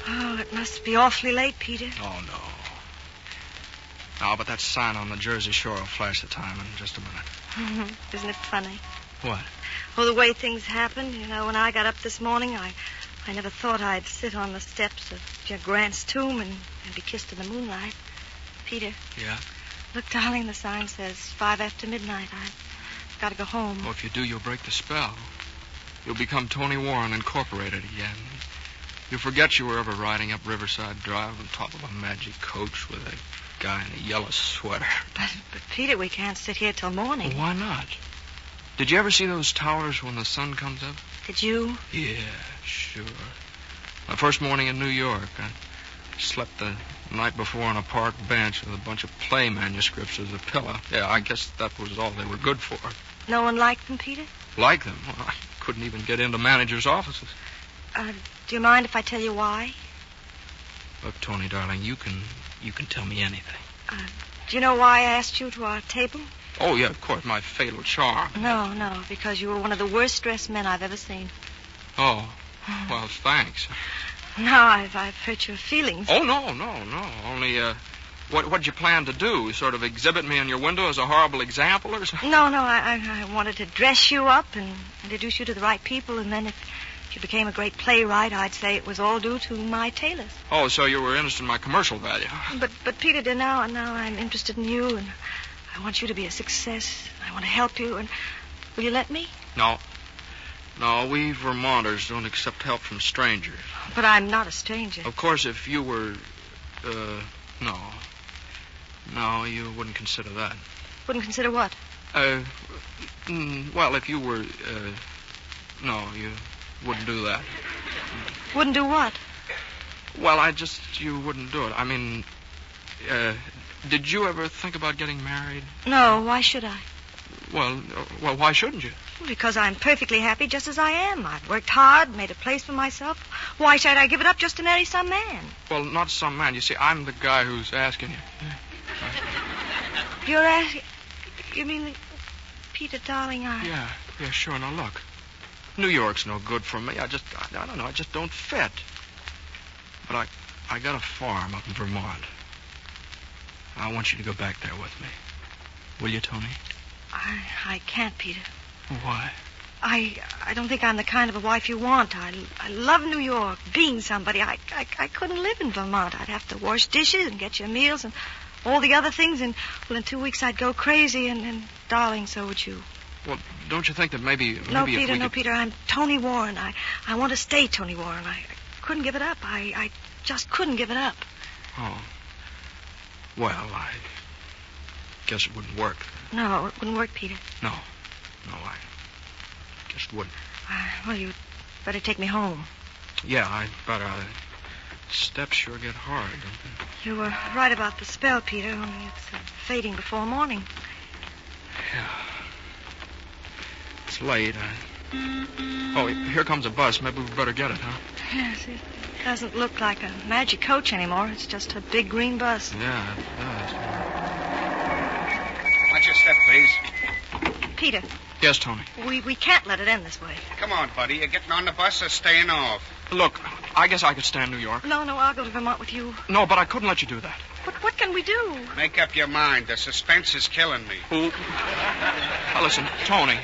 Oh, it must be awfully late, Peter. Oh, no. Oh, but that sign on the Jersey Shore will flash the time in just a minute. Isn't it funny? What? Oh, the way things happened. When I got up this morning, I never thought I'd sit on the steps of Grant's tomb and be kissed in the moonlight. Peter. Yeah? Look, darling, the sign says 5 after midnight. I've got to go home. Well, if you do, you'll break the spell. You'll become Toni Warren Incorporated again. You'll forget you were ever riding up Riverside Drive on top of a magic coach with a guy in a yellow sweater. But Peter, we can't sit here till morning. Well, why not? Did you ever see those towers when the sun comes up? Did you? Yeah, sure. My first morning in New York, I slept the night before on a park bench with a bunch of play manuscripts as a pillow. Yeah, I guess that was all they were good for. No one liked them, Peter? Like them? Well, I couldn't even get into managers' offices. Do you mind if I tell you why? Look, Toni, darling, you can tell me anything. Do you know why I asked you to our table? Oh, yeah, of course, my fatal charm. No, because you were one of the worst-dressed men I've ever seen. Oh, well, thanks. Now I've hurt your feelings. Oh, no. Only, what'd you plan to do? Sort of exhibit me in your window as a horrible example or something? No, I wanted to dress you up and introduce you to the right people, and then if you became a great playwright, I'd say it was all due to my tailors. Oh, so you were interested in my commercial value. But Peter, dear, now I'm interested in you, and I want you to be a success. I want to help you, and will you let me? No, we Vermonters don't accept help from strangers. But I'm not a stranger. Of course, if you were, no, you wouldn't consider that. Wouldn't consider what? Well, if you were, no, you wouldn't do that. Wouldn't do what? Well, you wouldn't do it. I mean, did you ever think about getting married? No, why should I? Well, why shouldn't you? Because I'm perfectly happy just as I am. I've worked hard, made a place for myself. Why should I give it up just to marry some man? Well, not some man. You see, I'm the guy who's asking you. You're asking... You mean... Peter, darling, Yeah, sure. Now, look. New York's no good for me. I don't know. I just don't fit. But I got a farm up in Vermont. I want you to go back there with me. Will you, Toni? I can't, Peter. Why? I don't think I'm the kind of a wife you want. I love New York, being somebody. I couldn't live in Vermont. I'd have to wash dishes and get your meals and all the other things. And, well, in 2 weeks I'd go crazy. And darling, so would you. Well, don't you think that maybe No, if Peter, we could... Peter. I'm Toni Warren. I want to stay Toni Warren. I couldn't give it up. I just couldn't give it up. Oh. Well, I guess it wouldn't work. No, it wouldn't work, Peter. No, I just wouldn't. Well, you'd better take me home. Yeah, I'd better. Steps sure get hard, don't they? You were right about the spell, Peter, only it's fading before morning. Yeah. It's late. Oh, here comes a bus. Maybe we better get it, huh? Yes, it doesn't look like a magic coach anymore. It's just a big green bus. Yeah, it does. Watch your step, please. Peter. Yes, Toni. We can't let it end this way. Come on, buddy. You're getting on the bus or staying off? Look, I guess I could stand New York. No, I'll go to Vermont with you. No, but I couldn't let you do that. But what can we do? Make up your mind. The suspense is killing me. Now, listen, Toni,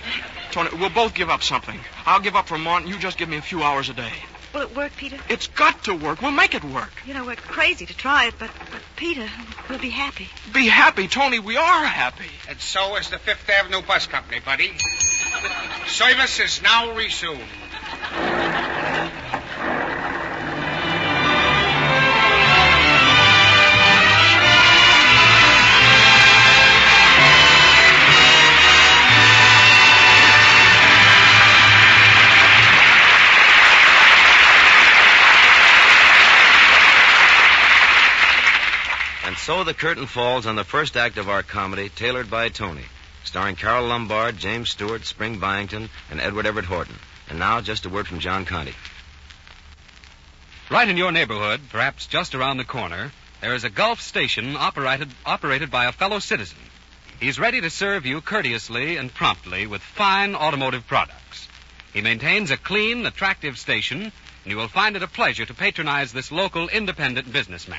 we'll both give up something. I'll give up Vermont, and you just give me a few hours a day. Will it work, Peter? It's got to work. We'll make it work. You know, we're crazy to try it, but Peter, we'll be happy. Be happy, Toni. We are happy. And so is the Fifth Avenue Bus Company, buddy. Service is now resumed. So the curtain falls on the first act of our comedy, Tailored by Toni, starring Carol Lombard, James Stewart, Spring Byington, and Edward Everett Horton. And now, just a word from John Conte. Right in your neighborhood, perhaps just around the corner, there is a Gulf station operated by a fellow citizen. He's ready to serve you courteously and promptly with fine automotive products. He maintains a clean, attractive station, and you will find it a pleasure to patronize this local independent businessman.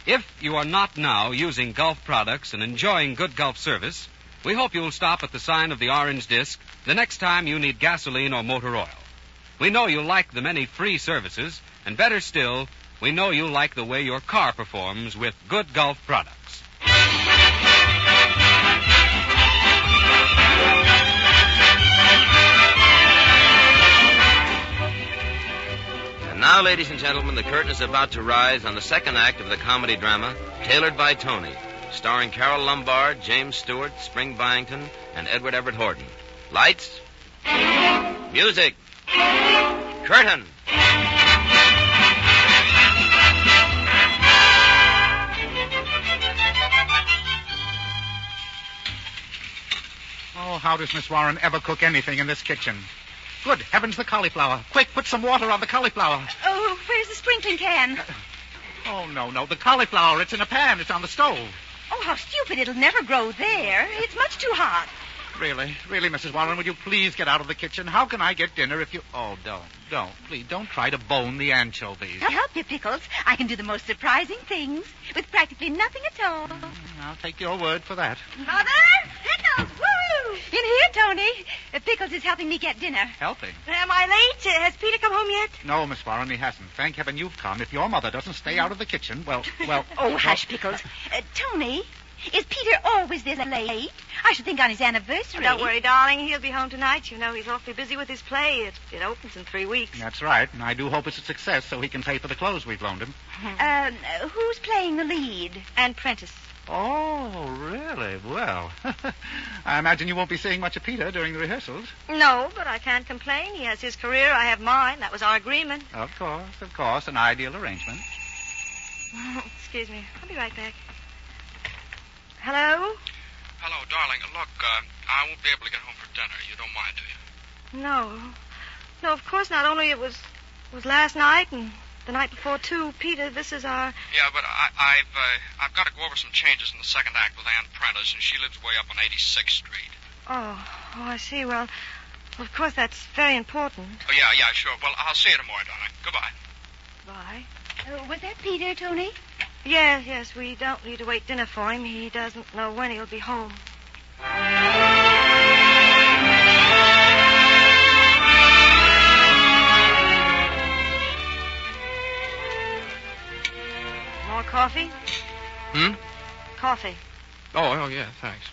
If you are not now using Gulf products and enjoying good Gulf service, we hope you'll stop at the sign of the orange disc the next time you need gasoline or motor oil. We know you like the many free services, and better still, we know you like the way your car performs with good Gulf products. Now, ladies and gentlemen, the curtain is about to rise on the second act of the comedy drama, Tailored by Toni, starring Carol Lombard, James Stewart, Spring Byington, and Edward Everett Horton. Lights, music, curtain. Oh, how does Miss Warren ever cook anything in this kitchen? Good heavens, the cauliflower. Quick, put some water on the cauliflower. Oh, where's the sprinkling can? Oh, no. The cauliflower, it's in a pan. It's on the stove. Oh, how stupid. It'll never grow there. It's much too hot. Really, Mrs. Warren, would you please get out of the kitchen? How can I get dinner if you... Oh, don't. Please, don't try to bone the anchovies. I'll help you, Pickles. I can do the most surprising things with practically nothing at all. I'll take your word for that. Mother! Pickles! Woo! In here, Tony. Pickles is helping me get dinner. Helping? Am I late? Has Peter come home yet? No, Miss Warren, he hasn't. Thank heaven you've come. If your mother doesn't stay out of the kitchen, well... Oh, hush, Pickles. Tony, is Peter always this late? I should think on his anniversary. Oh, don't worry, darling. He'll be home tonight. You know he's awfully busy with his play. It opens in 3 weeks. That's right, and I do hope it's a success so he can pay for the clothes we've loaned him. Who's playing the lead? Ann Prentice. Oh, really? Well, I imagine you won't be seeing much of Peter during the rehearsals. No, but I can't complain. He has his career, I have mine. That was our agreement. Of course, an ideal arrangement. Excuse me. I'll be right back. Hello? Hello, darling. Look, I won't be able to get home for dinner. You don't mind, do you? No, of course not. Only it was last night and the night before, too. Peter, this is our... Yeah, but I've got to go over some changes in the second act with Ann Prentice, and she lives way up on 86th Street. Oh, I see. Well, of course, that's very important. Oh, yeah, sure. Well, I'll see you tomorrow, darling. Goodbye. Bye. Was that Peter, Tony? Yes, we don't need to wait dinner for him. He doesn't know when he'll be home. More coffee? Coffee. Oh, yeah, thanks.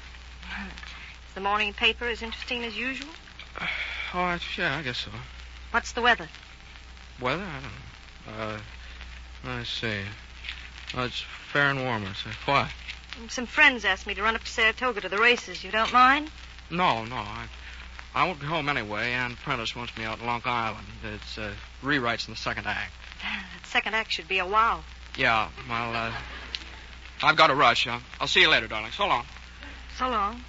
Is the morning paper as interesting as usual? Yeah, I guess so. What's the weather? Weather? I don't know. Let's see. It's fair and warm, I say. Why? Some friends asked me to run up to Saratoga to the races. You don't mind? No. I won't be home anyway. Ann Prentice wants me out in Long Island. It's rewrites in the second act. That second act should be a wow. Yeah, well, I've got to rush. I'll see you later, darling. So long. So long.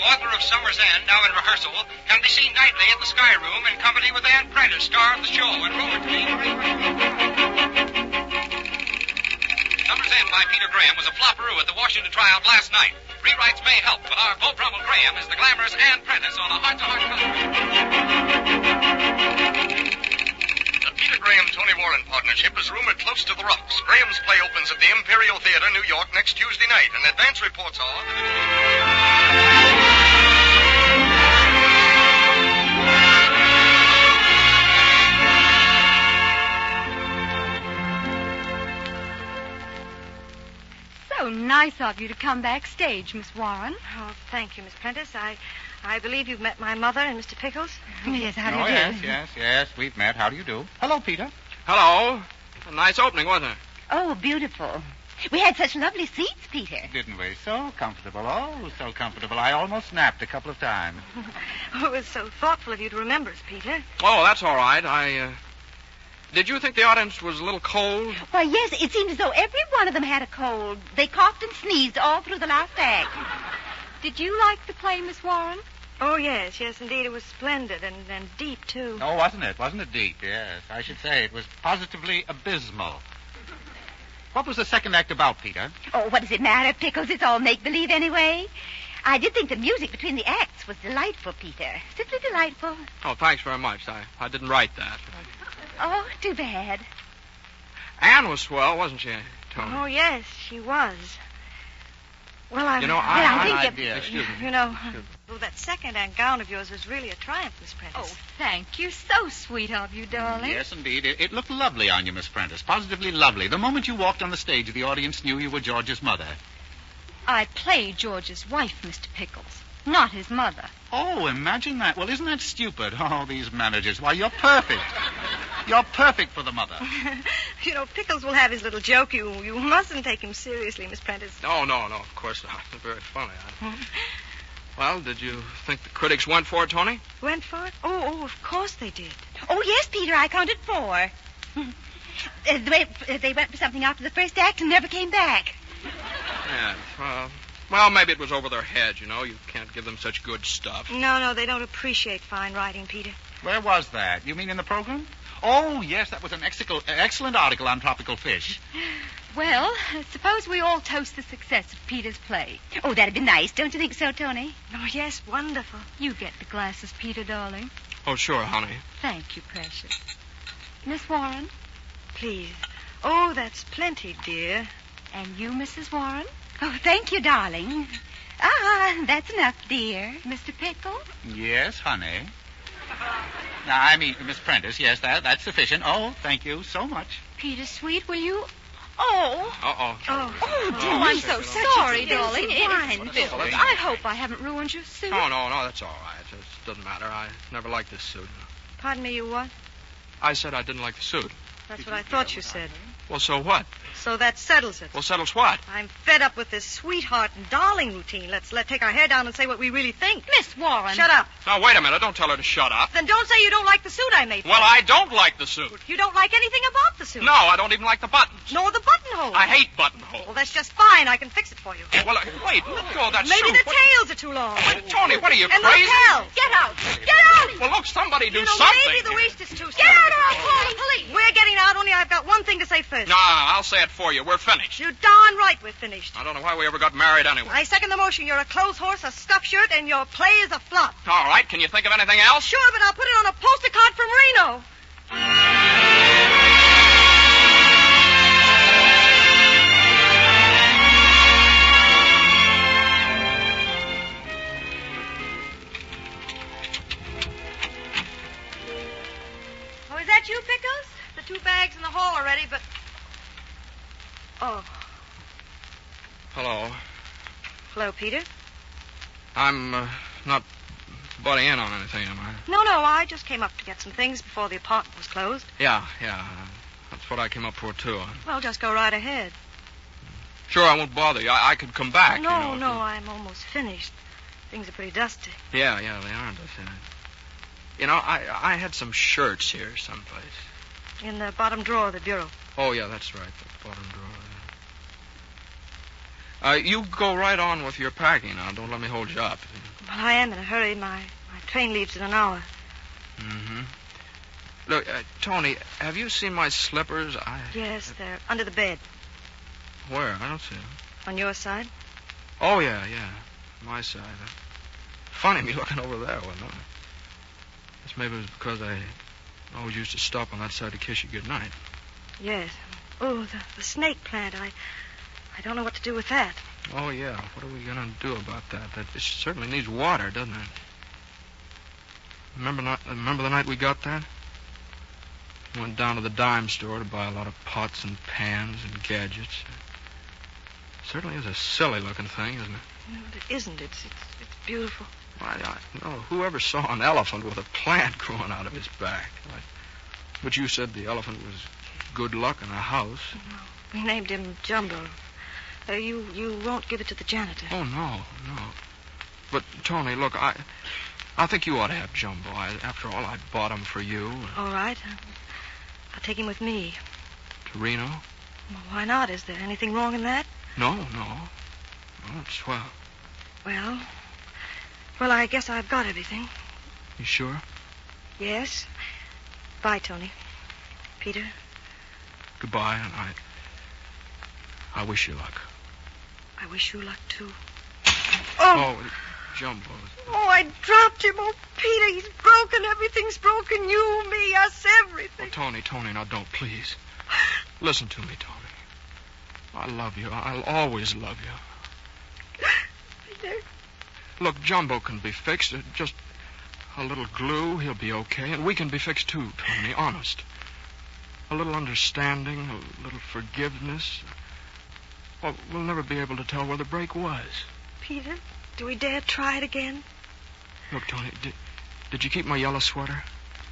Author of Summer's End, now in rehearsal, can be seen nightly at the Sky Room in company with Ann Prentice, star of the show, and rumored to be... Summer's End by Peter Graham was a flopperoo at the Washington tryout last night. Rewrites may help, but our Beau Brummel Graham is the glamorous Ann Prentice on a heart-to-heart television. The Peter Graham-Toni Warren partnership is rumored close to the rocks. Graham's play opens at the Imperial Theater, New York, next Tuesday night, and advance reports are... So nice of you to come backstage, Miss Warren. Oh, thank you, Miss Prentice. I believe you've met my mother and Mr. Pickles. Yes, how do you do? Yes, we've met. How do you do? Hello, Peter. Hello. A nice opening, wasn't it? Oh, beautiful. We had such lovely seats, Peter. Didn't we? So comfortable. Oh, so comfortable. I almost napped a couple of times. Oh, it was so thoughtful of you to remember us, Peter. Oh, that's all right. Did you think the audience was a little cold? Why, yes, it seemed as though every one of them had a cold. They coughed and sneezed all through the last act. Did you like the play, Miss Warren? Oh, yes, indeed. It was splendid and deep, too. Oh, wasn't it? Wasn't it deep? Yes, I should say it was positively abysmal. What was the second act about, Peter? Oh, what does it matter, Pickles? It's all make-believe anyway. I did think the music between the acts was delightful, Peter. Simply delightful. Oh, thanks very much. I didn't write that. Oh, too bad. Ann was swell, wasn't she, Toni? Oh, yes, she was. Well, I think that second act gown of yours was really a triumph, Miss Prentice. Oh, thank you. So sweet of you, darling. Yes, indeed. It looked lovely on you, Miss Prentice. Positively lovely. The moment you walked on the stage, the audience knew you were George's mother. I play George's wife, Mr. Pickles, not his mother. Oh, imagine that. Well, isn't that stupid? Oh, these managers. Why, you're perfect. You're perfect for the mother. You know, Pickles will have his little joke. You mustn't take him seriously, Miss Prentice. Oh, no, of course not. It's very funny. Well, did you think the critics went for it, Toni? Went for it? Oh, of course they did. Oh, yes, Peter, I counted 4. They went for something after the first act and never came back. Yeah, well, maybe it was over their heads, you know. You can't give them such good stuff. No, they don't appreciate fine writing, Peter. Where was that? You mean in the program? Oh, yes, that was an excellent article on tropical fish. Well, suppose we all toast the success of Peter's play. Oh, that'd be nice. Don't you think so, Toni? Oh, yes, wonderful. You get the glasses, Peter, darling. Oh, sure, honey. Thank you, precious. Miss Warren? Please. Oh, that's plenty, dear. And you, Mrs. Warren? Oh, thank you, darling. That's enough, dear. Mr. Pickle? Yes, honey. I mean, Miss Prentice, yes, that's sufficient. Oh, thank you so much. Peter, sweet, will you... Oh. Uh-oh. Oh, dear, Oh, I'm such so a- sorry, darling. Wine, Phyllis, I hope I haven't ruined your suit. Oh, no, that's all right. It doesn't matter. I never liked this suit. Pardon me, you what? I said I didn't like the suit. That's what I thought you said. Well, so what? So that settles it. Well, settles what? I'm fed up with this sweetheart and darling routine. Let's take our hair down and say what we really think. Miss Warren. Shut up. Now, wait a minute. Don't tell her to shut up. Then don't say you don't like the suit I made for Well, you. I don't like the suit. You don't like anything about the suit. No, I don't even like the buttons. Nor the buttonhole. I hate buttonholes. Well, that's just fine. I can fix it for you. Well, wait. Let go of that Maybe suit. the tails are too long. Wait, Toni, what are you, and crazy? the lapel. Get out. Get out. Well, look, somebody do You know, something. maybe the waist is too small. Get out or I'll call the police. We're getting out, only I've got one thing to say first. No, I'll say it for you. We're finished. You're darn right we're finished. I don't know why we ever got married anyway. I second the motion. You're a clothes horse, a stuffed shirt, and your play is a flop. All right. Can you think of anything else? Sure, but I'll put it on a poster card from Reno. Oh, is that you, Pickles? The 2 bags in the hall already, but... Oh. Hello. Hello, Peter. I'm not butting in on anything, am I? No, I just came up to get some things before the apartment was closed. Yeah. That's what I came up for, too. Well, just go right ahead. Sure, I won't bother you. I could come back. No, you know, I'm almost finished. Things are pretty dusty. Yeah, they aren't. You know, I had some shirts here someplace. In the bottom drawer of the bureau. Oh, yeah, that's right. The bottom drawer. You go right on with your packing now. Don't let me hold you up. Well, I am in a hurry. My train leaves in an hour. Mm-hmm. Look, Toni, have you seen my slippers? Yes, they're under the bed. Where? I don't see them. On your side? Oh, yeah. My side. Funny me looking over there, wasn't it? Guess maybe it was because I always used to stop on that side to kiss you goodnight. Yes. Oh, the snake plant. I don't know what to do with that. Oh, yeah. What are we going to do about that? It certainly needs water, doesn't it? Remember the night we got that? We went down to the dime store to buy a lot of pots and pans and gadgets. It certainly is a silly-looking thing, isn't it? No, it isn't. It's beautiful. Why, no, whoever saw an elephant with a plant growing out of his back? But you said the elephant was good luck in a house. No, we named him Jumbo. You won't give it to the janitor. Oh, no. But, Toni, look, I think you ought to have Jumbo. After all, I bought him for you. All right. I'll take him with me. To Reno? Well, why not? Is there anything wrong in that? No. It's swell. Well, I guess I've got everything. You sure? Yes. Bye, Toni. Peter. Goodbye, and I wish you luck. I wish you luck, too. Oh, Jumbo. Oh, I dropped him. Oh, Peter, he's broken. Everything's broken. You, me, us, everything. Oh, Toni, now don't, please. Listen to me, Toni. I love you. I'll always love you. Peter. Look, Jumbo can be fixed. Just a little glue, he'll be okay. And we can be fixed, too, Toni, honest. A little understanding, a little forgiveness. Well, we'll never be able to tell where the break was. Peter, do we dare try it again? Look, Toni, did you keep my yellow sweater?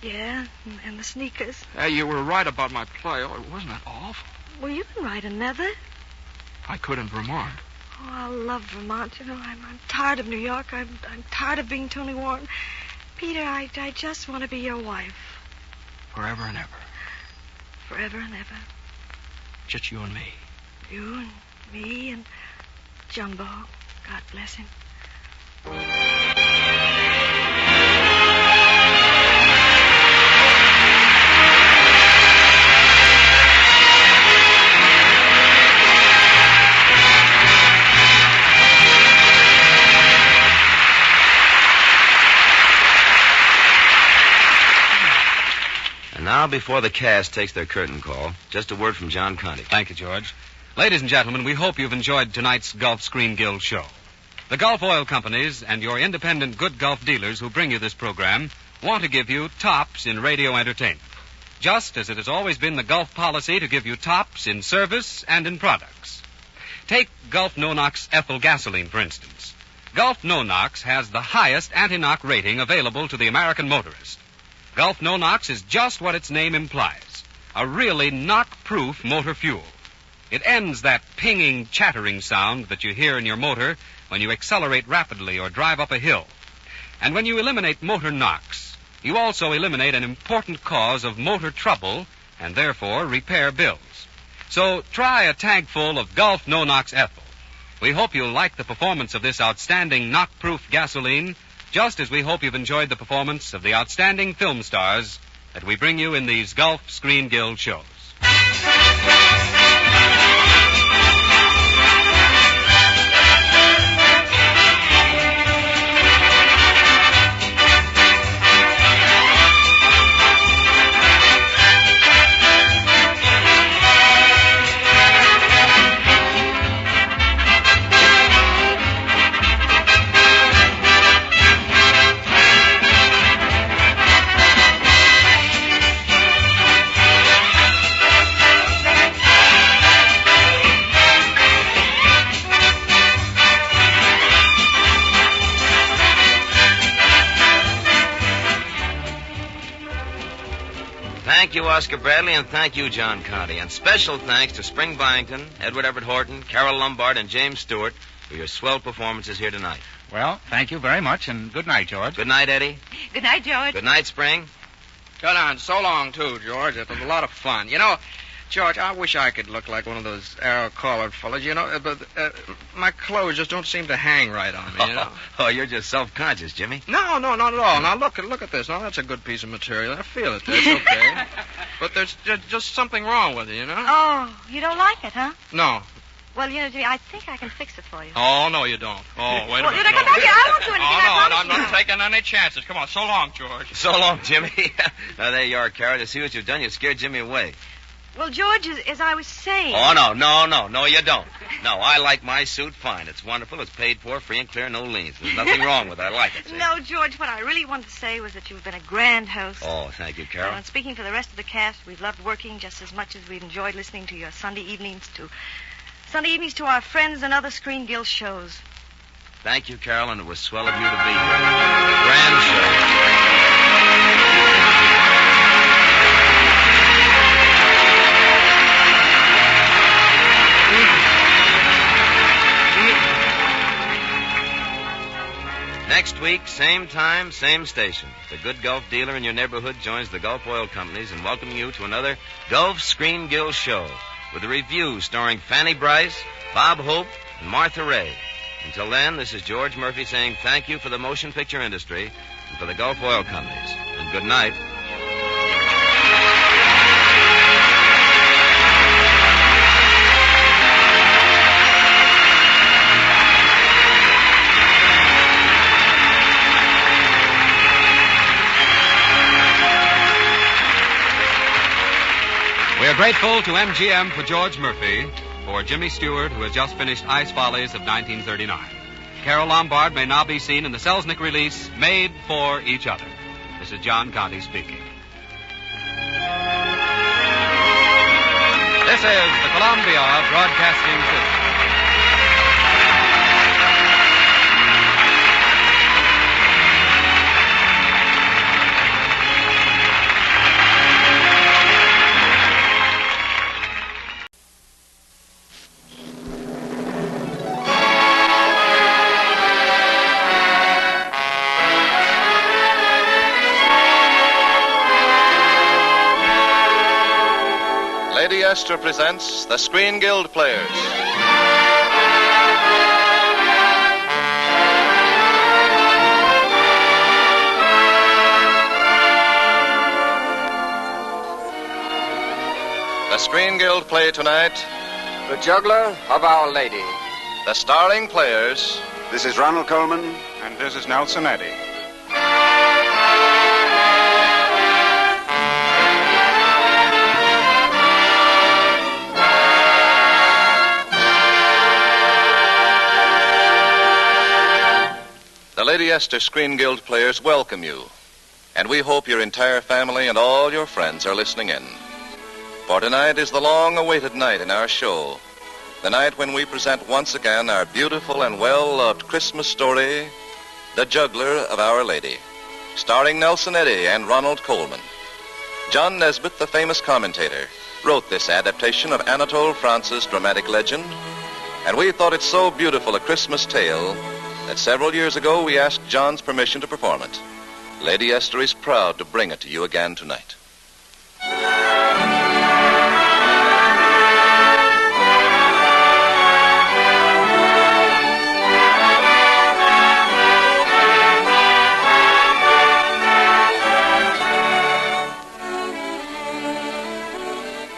Yeah, and the sneakers. Hey, you were right about my play. Oh, wasn't that awful? Well, you can write another. I could in Vermont. Oh, I love Vermont. You know, I'm tired of New York. I'm tired of being Toni Warren. Peter, I just want to be your wife. Forever and ever. Forever and ever. Just you and me. You and me and Jumbo. God bless him. now, before the cast takes their curtain call, just a word from John Conti. Thank you, George. Ladies and gentlemen, we hope you've enjoyed tonight's Gulf Screen Guild show. The Gulf Oil Companies and your independent good Gulf dealers who bring you this program want to give you tops in radio entertainment, just as it has always been the Gulf policy to give you tops in service and in products. Take Gulf No-Nox ethyl gasoline, for instance. Gulf No-Nox has the highest anti-knock rating available to the American motorist. Gulf No-Nox is just what its name implies, a really knock-proof motor fuel. It ends that pinging, chattering sound that you hear in your motor when you accelerate rapidly or drive up a hill. And when you eliminate motor knocks, you also eliminate an important cause of motor trouble and therefore repair bills. So try a tank full of Gulf No-Nox ethyl. We hope you'll like the performance of this outstanding knock-proof gasoline, just as we hope you've enjoyed the performance of the outstanding film stars that we bring you in these Gulf Screen Guild shows. Thank you, Oscar Bradley, and thank you, John Conti. And special thanks to Spring Byington, Edward Everett Horton, Carol Lombard, and James Stewart for your swell performances here tonight. Well, thank you very much, and good night, George. Good night, Eddie. Good night, George. Good night, Spring. Good on. So long, too, George. It was a lot of fun. You know, George, I wish I could look like one of those arrow-collared fellas, you know, but my clothes just don't seem to hang right on me, you know. Oh, you're just self-conscious, Jimmy. No, not at all. Now, look at this. Now, that's a good piece of material. I feel it. It's okay. But there's just something wrong with it, you know? Oh, you don't like it, huh? No. Well, you know, Jimmy, I think I can fix it for you. Oh, no, you don't. Oh, wait a minute. Come back here. I won't do anything. Oh, no, I'm not taking any chances. Come on, so long, George. So long, Jimmy. Now, there you are, Carol. You see what you've done? You scared Jimmy away. Well, George, as I was saying... Oh, no, you don't. No, I like my suit fine. It's wonderful. It's paid for, free and clear, no liens. There's nothing wrong with it. I like it. See? No, George, what I really wanted to say was that you've been a grand host. Oh, thank you, Carol. And speaking for the rest of the cast, we've loved working just as much as we've enjoyed listening to your Sunday evenings to our friends and other Screen Guild shows. Thank you, Carol, and it was swell of you to be here. Grand show. Next week, same time, same station. The good Gulf dealer in your neighborhood joins the Gulf Oil Companies in welcoming you to another Gulf Screen Guild show with a review starring Fanny Bryce, Bob Hope, and Martha Ray. Until then, this is George Murphy saying thank you for the motion picture industry and for the Gulf Oil Companies. And good night. We are grateful to MGM for George Murphy, for Jimmy Stewart, who has just finished Ice Follies of 1939. Carol Lombard may now be seen in the Selznick release, Made for Each Other. This is John Conti speaking. This is the Columbia Broadcasting System. Lady Esther presents the Screen Guild Players. The Screen Guild play tonight, The Juggler of Our Lady. The starring players. This is Ronald Coleman. And this is Nelson Eddy. Lady Esther Screen Guild players welcome you, and we hope your entire family and all your friends are listening in. For tonight is the long-awaited night in our show, the night when we present once again our beautiful and well-loved Christmas story, The Juggler of Our Lady, starring Nelson Eddy and Ronald Colman. John Nesbitt, the famous commentator, wrote this adaptation of Anatole France's dramatic legend, and we thought it so beautiful a Christmas tale that several years ago we asked John's permission to perform it. Lady Esther is proud to bring it to you again tonight.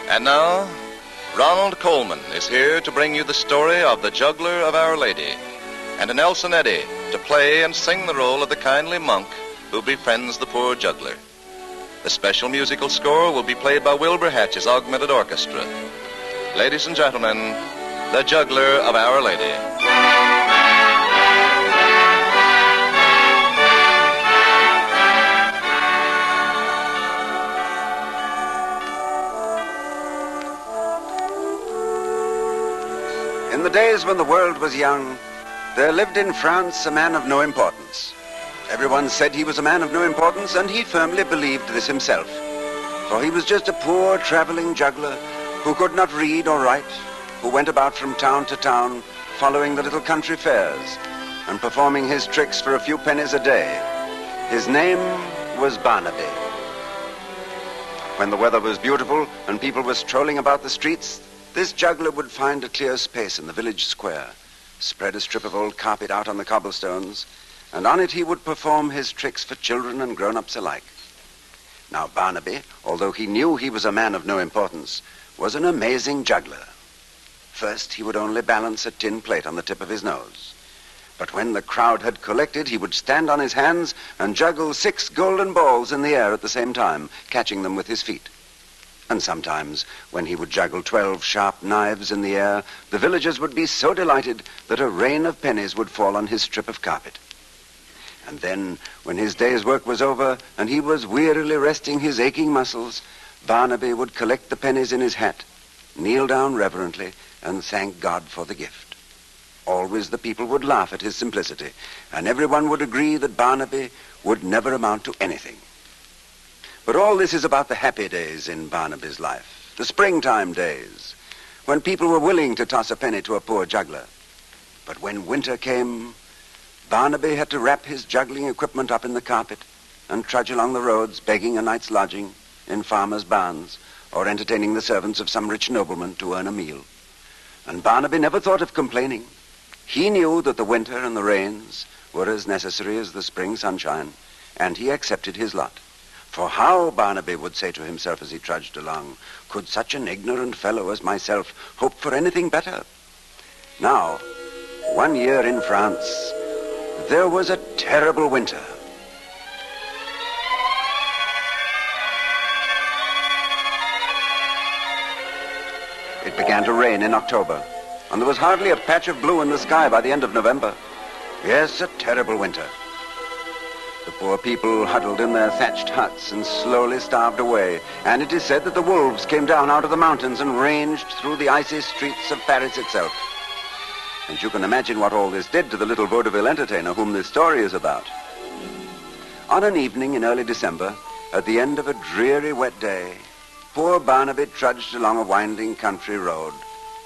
And now, Ronald Colman is here to bring you the story of the Juggler of Our Lady, and Nelson Eddy to play and sing the role of the kindly monk who befriends the poor juggler. The special musical score will be played by Wilbur Hatch's Augmented Orchestra. Ladies and gentlemen, the Juggler of Our Lady. In the days when the world was young, there lived in France a man of no importance. Everyone said he was a man of no importance, and he firmly believed this himself. For he was just a poor traveling juggler who could not read or write, who went about from town to town following the little country fairs and performing his tricks for a few pennies a day. His name was Barnaby. When the weather was beautiful and people were strolling about the streets, this juggler would find a clear space in the village square, spread a strip of old carpet out on the cobblestones, and on it he would perform his tricks for children and grown-ups alike. Now Barnaby, although he knew he was a man of no importance, was an amazing juggler. First, he would only balance a tin plate on the tip of his nose. But when the crowd had collected, he would stand on his hands and juggle 6 golden balls in the air at the same time, catching them with his feet. And sometimes, when he would juggle 12 sharp knives in the air, the villagers would be so delighted that a rain of pennies would fall on his strip of carpet. And then, when his day's work was over and he was wearily resting his aching muscles, Barnaby would collect the pennies in his hat, kneel down reverently, and thank God for the gift. Always the people would laugh at his simplicity, and everyone would agree that Barnaby would never amount to anything. But all this is about the happy days in Barnaby's life, the springtime days, when people were willing to toss a penny to a poor juggler. But when winter came, Barnaby had to wrap his juggling equipment up in the carpet and trudge along the roads begging a night's lodging in farmers' barns or entertaining the servants of some rich nobleman to earn a meal. And Barnaby never thought of complaining. He knew that the winter and the rains were as necessary as the spring sunshine, and he accepted his lot. For how, Barnaby would say to himself as he trudged along, could such an ignorant fellow as myself hope for anything better? Now, one year in France, there was a terrible winter. It began to rain in October, and there was hardly a patch of blue in the sky by the end of November. Yes, a terrible winter. The poor people huddled in their thatched huts and slowly starved away, and it is said that the wolves came down out of the mountains and ranged through the icy streets of Paris itself. And you can imagine what all this did to the little vaudeville entertainer whom this story is about. On an evening in early December, at the end of a dreary wet day, poor Barnaby trudged along a winding country road,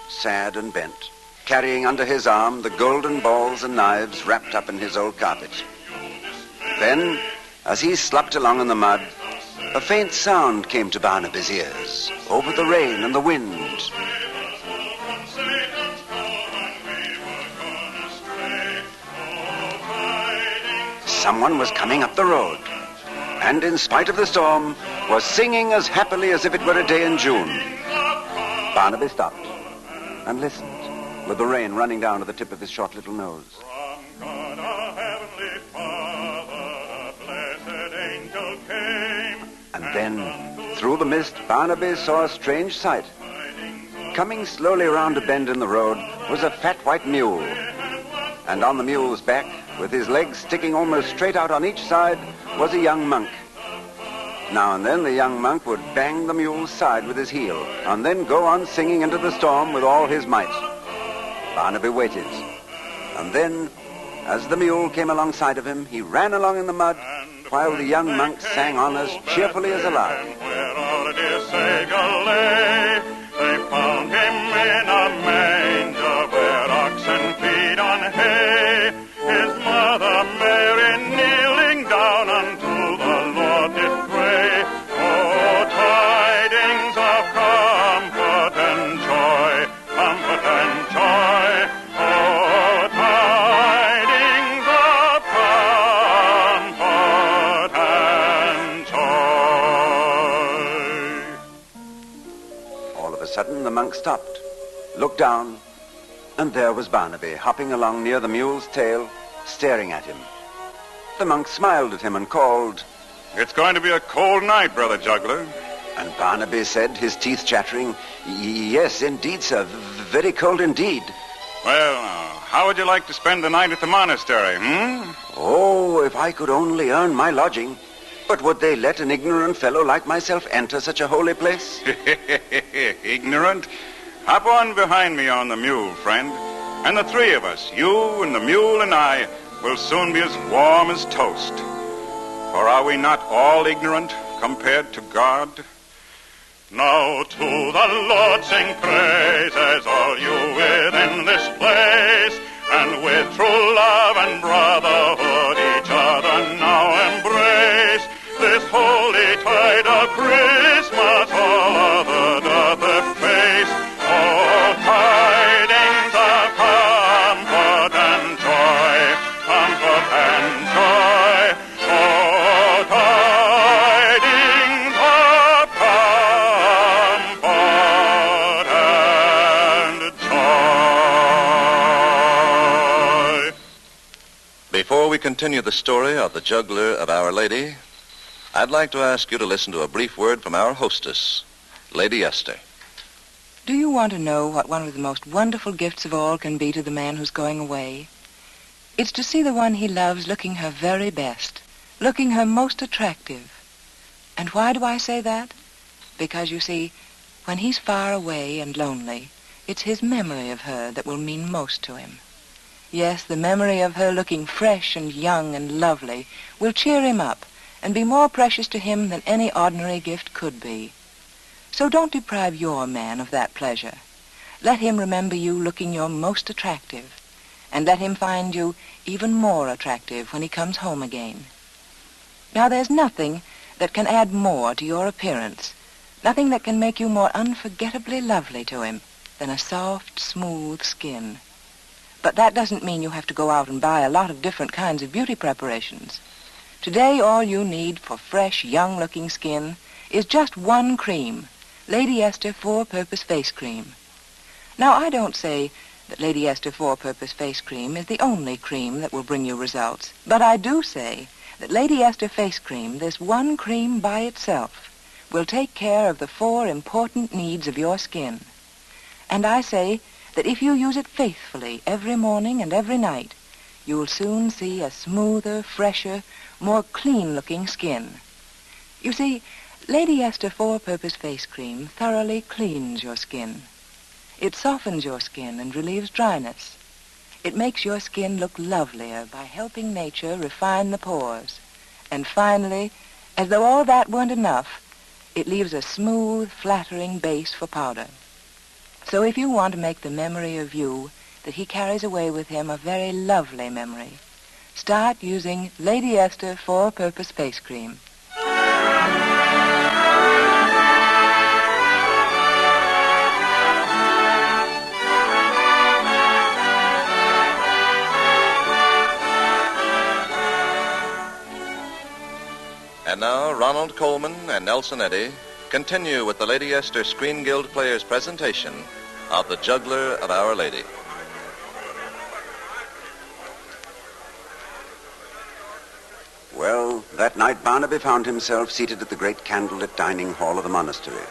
sad and bent, carrying under his arm the golden balls and knives wrapped up in his old carpet. Then, as he slopped along in the mud, a faint sound came to Barnaby's ears, over the rain and the wind. Someone was coming up the road, and in spite of the storm, was singing as happily as if it were a day in June. Barnaby stopped and listened, with the rain running down to the tip of his short little nose. And then, through the mist, Barnaby saw a strange sight. Coming slowly around a bend in the road was a fat white mule, and on the mule's back with his legs sticking almost straight out on each side, was a young monk. Now and then the young monk would bang the mule's side with his heel, and then go on singing into the storm with all his might. Barnaby waited, and then, as the mule came alongside of him, he ran along in the mud, while the young monk sang on as cheerfully as a lark. Where our dear Savior lay, they found him in a manger where oxen feed on hay. His mother Mary kneeling down unto the Lord did pray. Oh, tidings of comfort and joy, comfort and joy. Oh, tidings of comfort and joy. All of a sudden, the monk stopped, looked down, and there was Barnaby, hopping along near the mule's tail, staring at him. The monk smiled at him and called, It's going to be a cold night, Brother Juggler. And Barnaby said, his teeth chattering, Yes, indeed, sir, very cold indeed. Well, how would you like to spend the night at the monastery, Oh, if I could only earn my lodging. But would they let an ignorant fellow like myself enter such a holy place? Ignorant? Hop on behind me on the mule, friend. And the three of us, you and the mule and I, will soon be as warm as toast. For are we not all ignorant compared to God? Now to the Lord sing praises, all you within this place, and with true love and brotherhood each other now embrace. This holy tide of Christmas all other doth efface. Oh, tidings of comfort and joy, comfort and joy. Oh, tidings of comfort and joy. Before we continue the story of the Juggler of Our Lady, I'd like to ask you to listen to a brief word from our hostess, Lady Esther. Do you want to know what one of the most wonderful gifts of all can be to the man who's going away? It's to see the one he loves looking her very best, looking her most attractive. And why do I say that? Because, you see, when he's far away and lonely, it's his memory of her that will mean most to him. Yes, the memory of her looking fresh and young and lovely will cheer him up and be more precious to him than any ordinary gift could be. So don't deprive your man of that pleasure. Let him remember you looking your most attractive, and let him find you even more attractive when he comes home again. Now, there's nothing that can add more to your appearance, nothing that can make you more unforgettably lovely to him than a soft, smooth skin. But that doesn't mean you have to go out and buy a lot of different kinds of beauty preparations. Today, all you need for fresh, young-looking skin is just one cream, Lady Esther 4-Purpose Face Cream. Now, I don't say that Lady Esther 4-Purpose Face Cream is the only cream that will bring you results, but I do say that Lady Esther Face Cream, this one cream by itself, will take care of the 4 important needs of your skin. And I say that if you use it faithfully every morning and every night, you'll soon see a smoother, fresher, more clean-looking skin. You see, Lady Esther 4-Purpose Face Cream thoroughly cleans your skin. It softens your skin and relieves dryness. It makes your skin look lovelier by helping nature refine the pores. And finally, as though all that weren't enough, it leaves a smooth, flattering base for powder. So if you want to make the memory of you that he carries away with him a very lovely memory, start using Lady Esther 4-Purpose Face Cream. And now, Ronald Coleman and Nelson Eddy continue with the Lady Esther Screen Guild Players' presentation of the Juggler of Our Lady. Well, that night Barnaby found himself seated at the great candlelit dining hall of the monastery.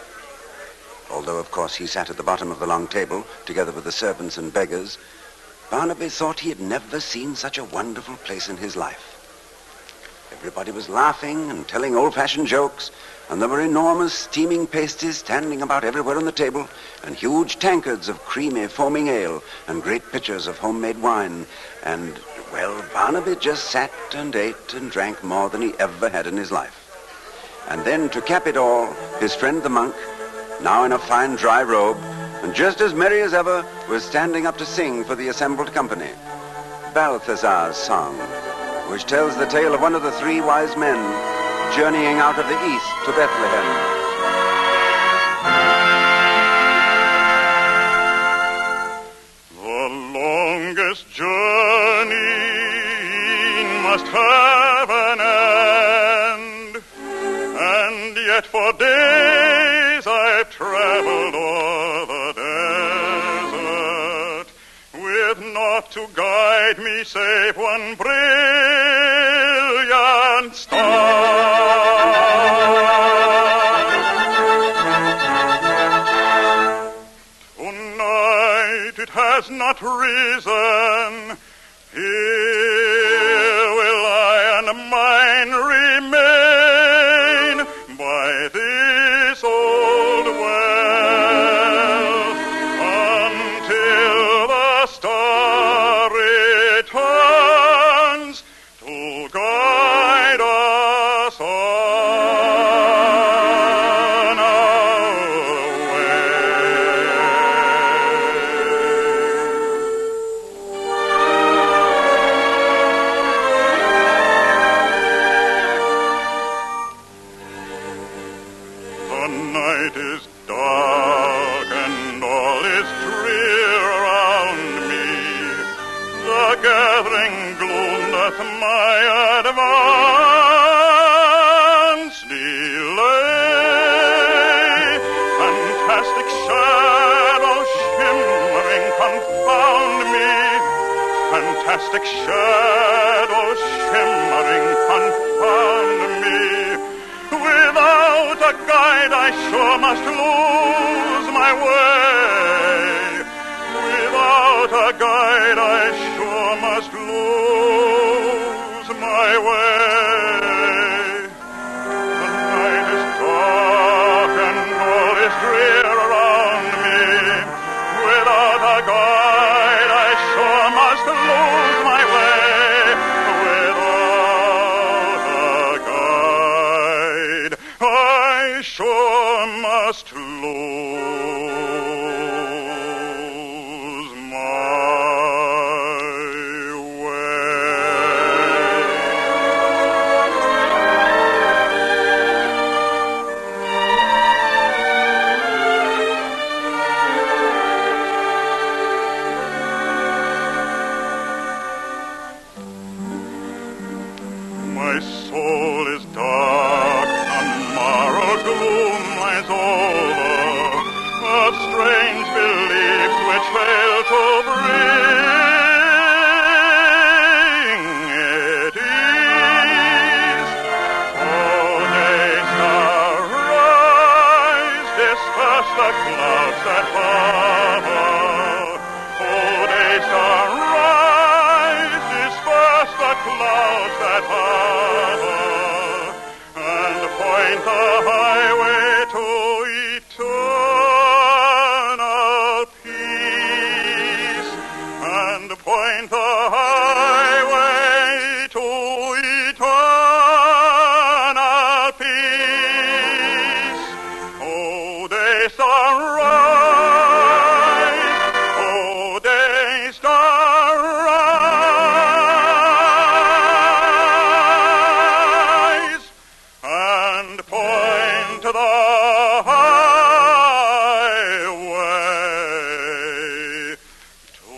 Although, of course, he sat at the bottom of the long table, together with the servants and beggars, Barnaby thought he had never seen such a wonderful place in his life. Everybody was laughing and telling old-fashioned jokes, and there were enormous steaming pasties standing about everywhere on the table, and huge tankards of creamy, foaming ale, and great pitchers of homemade wine. And, well, Barnaby just sat and ate and drank more than he ever had in his life. And then, to cap it all, his friend the monk, now in a fine dry robe, and just as merry as ever, was standing up to sing for the assembled company. Balthazar's song, which tells the tale of one of the three wise men journeying out of the east to Bethlehem. The longest journey must have an end, and yet for days I've traveled o'er the desert, with naught to guide me save one brilliant star. Tonight it has not risen. Here will I and mine remain by this old well until the star returns to guide us on our way. The night is dark and all is drear around me. The gathering gloom doth my advance delay. Fantastic shadows shimmering confound me. Fantastic shadows shimmering confound me. Without a guide I sure must lose my way. Without a guide I sure must lose my way. The night is dark and all is drear around me. Without a guide I sure must lose my way. Without a guide I sure must lose my My soul is dark, tomorrow's gloom lies over, of strange beliefs which fail to bring it ease. Oh, day star, rise, disperse the clouds that hover. Oh, day star, rise, disperse the clouds that hover, and point the highway to eternal peace, and point the highway to eternal peace. Oh, day star, rise, oh, day star, rise, and point to the highway to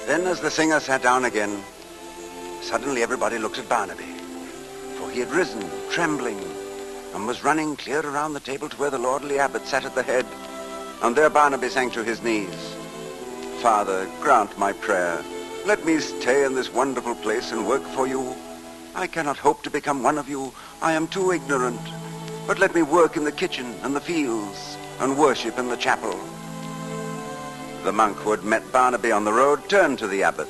Then, as the singer sat down again, suddenly everybody looked at Barnaby, for he had risen, trembling, and was running clear around the table to where the lordly abbot sat at the head, and there Barnaby sank to his knees. Father, grant my prayer. Let me stay in this wonderful place and work for you. I cannot hope to become one of you. I am too ignorant. But let me work in the kitchen and the fields and worship in the chapel. The monk who had met Barnaby on the road turned to the abbot.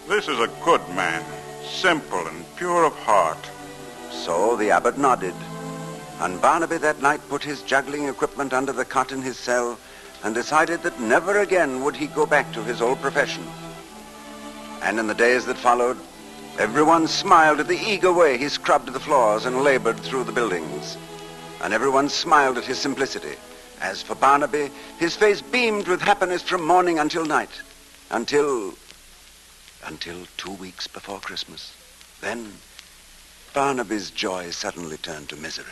This is a good man, simple and pure of heart. So the abbot nodded, and Barnaby that night put his juggling equipment under the cot in his cell and decided that never again would he go back to his old profession. And in the days that followed, everyone smiled at the eager way he scrubbed the floors and labored through the buildings. And everyone smiled at his simplicity. As for Barnaby, his face beamed with happiness from morning until night. Until 2 weeks before Christmas. Then Barnaby's joy suddenly turned to misery.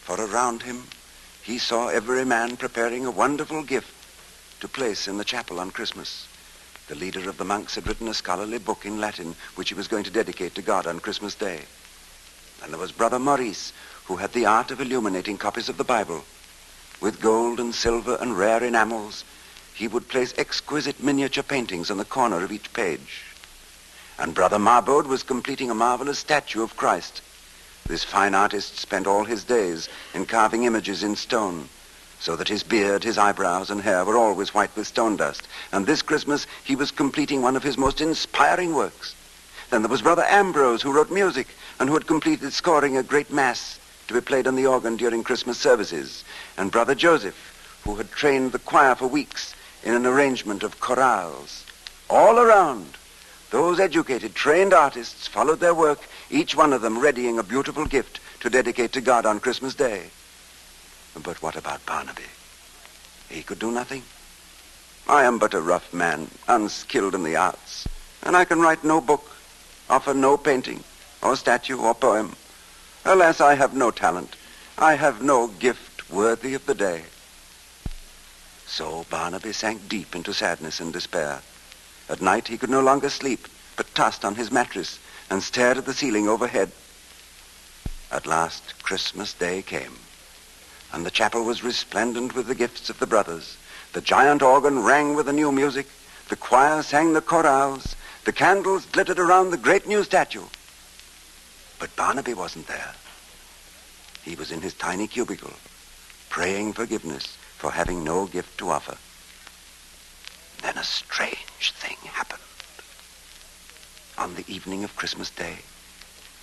For around him, he saw every man preparing a wonderful gift to place in the chapel on Christmas. The leader of the monks had written a scholarly book in Latin, which he was going to dedicate to God on Christmas Day. And there was Brother Maurice, who had the art of illuminating copies of the Bible. With gold and silver and rare enamels, he would place exquisite miniature paintings on the corner of each page. And Brother Marbode was completing a marvelous statue of Christ. This fine artist spent all his days in carving images in stone, so that his beard, his eyebrows, and hair were always white with stone dust. And this Christmas, he was completing one of his most inspiring works. Then there was Brother Ambrose, who wrote music, and who had completed scoring a great mass to be played on the organ during Christmas services. And Brother Joseph, who had trained the choir for weeks in an arrangement of chorales. All around, those educated, trained artists followed their work, each one of them readying a beautiful gift to dedicate to God on Christmas Day. But what about Barnaby? He could do nothing. I am but a rough man, unskilled in the arts, and I can write no book, offer no painting, or statue, or poem. Alas, I have no talent. I have no gift worthy of the day. So Barnaby sank deep into sadness and despair. At night he could no longer sleep, but tossed on his mattress and stared at the ceiling overhead. At last, Christmas Day came, and the chapel was resplendent with the gifts of the brothers. The giant organ rang with the new music. The choir sang the chorales. The candles glittered around the great new statue. But Barnaby wasn't there. He was in his tiny cubicle, praying forgiveness for having no gift to offer. Then a strange thing happened. On the evening of Christmas Day,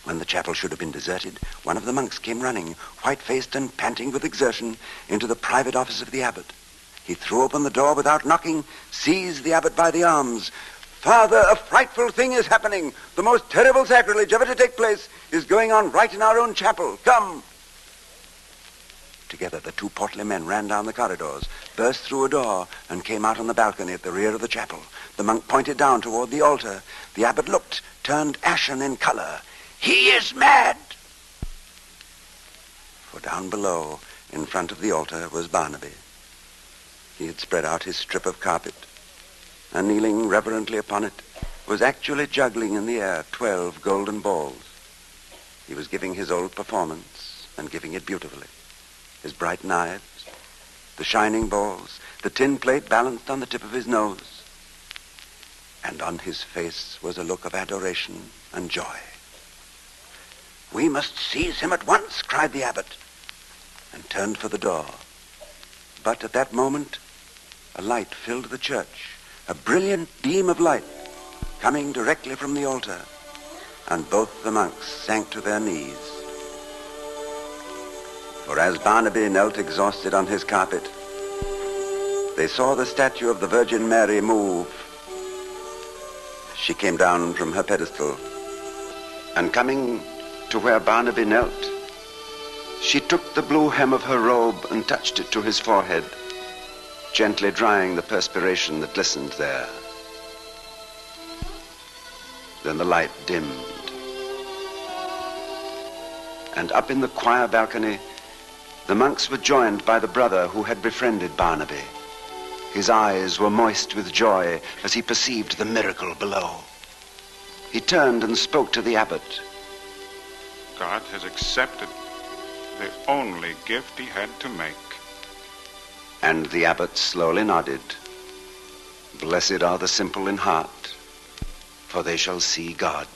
when the chapel should have been deserted, one of the monks came running, white-faced and panting with exertion, into the private office of the abbot. He threw open the door without knocking, seized the abbot by the arms. "Father, a frightful thing is happening. The most terrible sacrilege ever to take place is going on right in our own chapel. Come!" Together, the two portly men ran down the corridors, burst through a door, and came out on the balcony at the rear of the chapel. The monk pointed down toward the altar. The abbot looked, turned ashen in color. "He is mad!" For down below, in front of the altar, was Barnaby. He had spread out his strip of carpet, and kneeling reverently upon it, was actually juggling in the air 12 golden balls. He was giving his old performance, and giving it beautifully. His bright knives, the shining balls, the tin plate balanced on the tip of his nose. And on his face was a look of adoration and joy. "We must seize him at once," cried the abbot, and turned for the door. But at that moment, a light filled the church, a brilliant beam of light coming directly from the altar, and both the monks sank to their knees. For as Barnaby knelt exhausted on his carpet, they saw the statue of the Virgin Mary move. She came down from her pedestal, and coming to where Barnaby knelt, she took the blue hem of her robe and touched it to his forehead, gently drying the perspiration that glistened there. Then the light dimmed, and up in the choir balcony, the monks were joined by the brother who had befriended Barnaby. His eyes were moist with joy as he perceived the miracle below. He turned and spoke to the abbot. God has accepted the only gift he had to make. And the abbot slowly nodded. Blessed are the simple in heart, for they shall see God.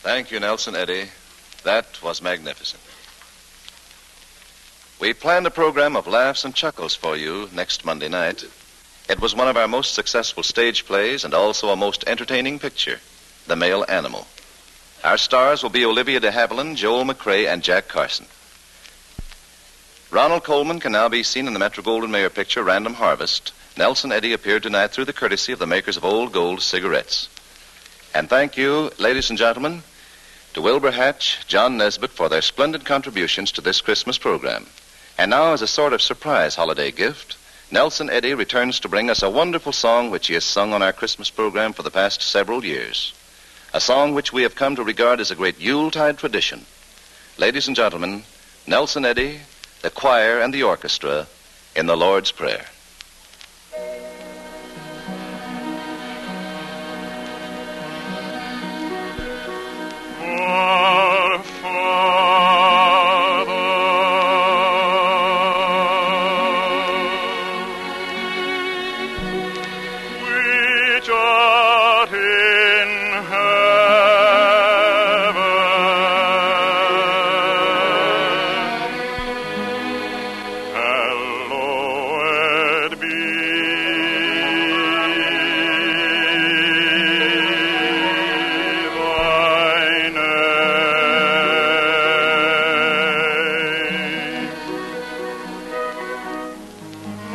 Thank you, Nelson Eddy. That was magnificent. We planned a program of laughs and chuckles for you next Monday night. It was one of our most successful stage plays and also a most entertaining picture, The Male Animal. Our stars will be Olivia de Havilland, Joel McCrae, and Jack Carson. Ronald Coleman can now be seen in the Metro-Goldwyn-Mayer picture Random Harvest. Nelson Eddy appeared tonight through the courtesy of the makers of Old Gold cigarettes. And thank you, ladies and gentlemen, to Wilbur Hatch, John Nesbitt for their splendid contributions to this Christmas program. And now, as a sort of surprise holiday gift, Nelson Eddy returns to bring us a wonderful song which he has sung on our Christmas program for the past several years. A song which we have come to regard as a great Yuletide tradition. Ladies and gentlemen, Nelson Eddy, the choir, and the orchestra in the Lord's Prayer. Our Father, which art in heaven, hallowed be thy name.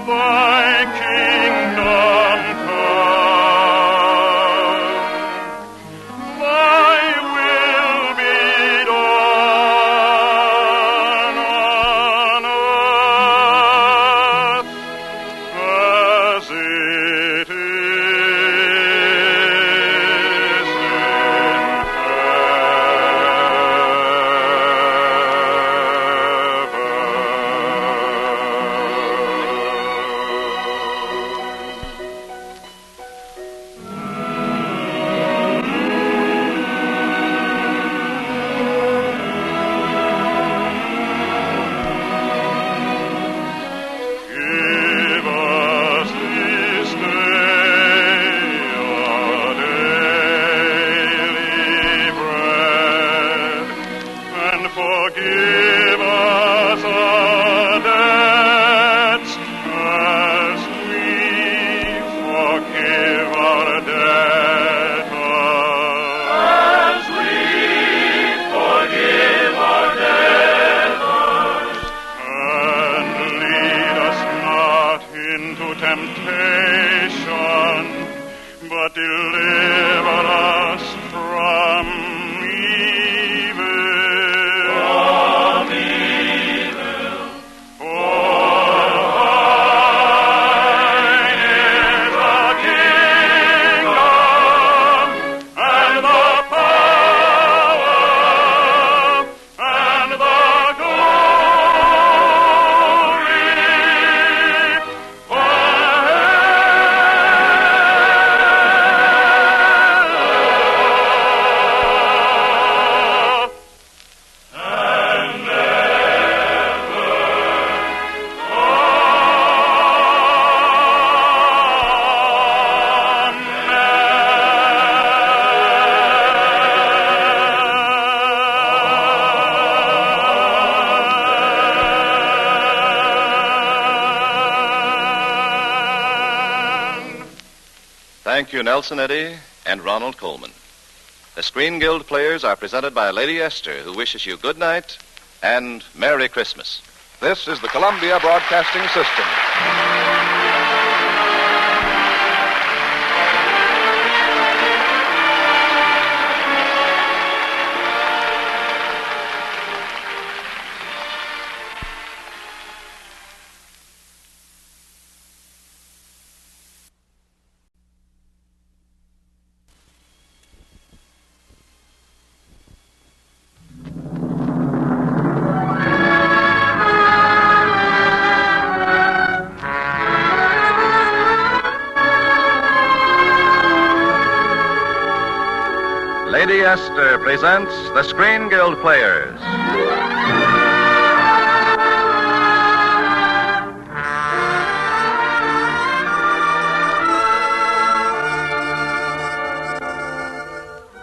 Thy kingdom come, thy will be done on earth as it is Give us this day our daily bread, and forgive us our debts as we forgive our debtors. As we forgive our debtors. And lead us not into temptation, but deliver us from evil. From evil. For thine is the kingdom, and the power, and the Thank you, Nelson Eddy and Ronald Coleman. The Screen Guild players are presented by Lady Esther, who wishes you good night and Merry Christmas. This is the Columbia Broadcasting System. Lady Esther presents the Screen Guild Players.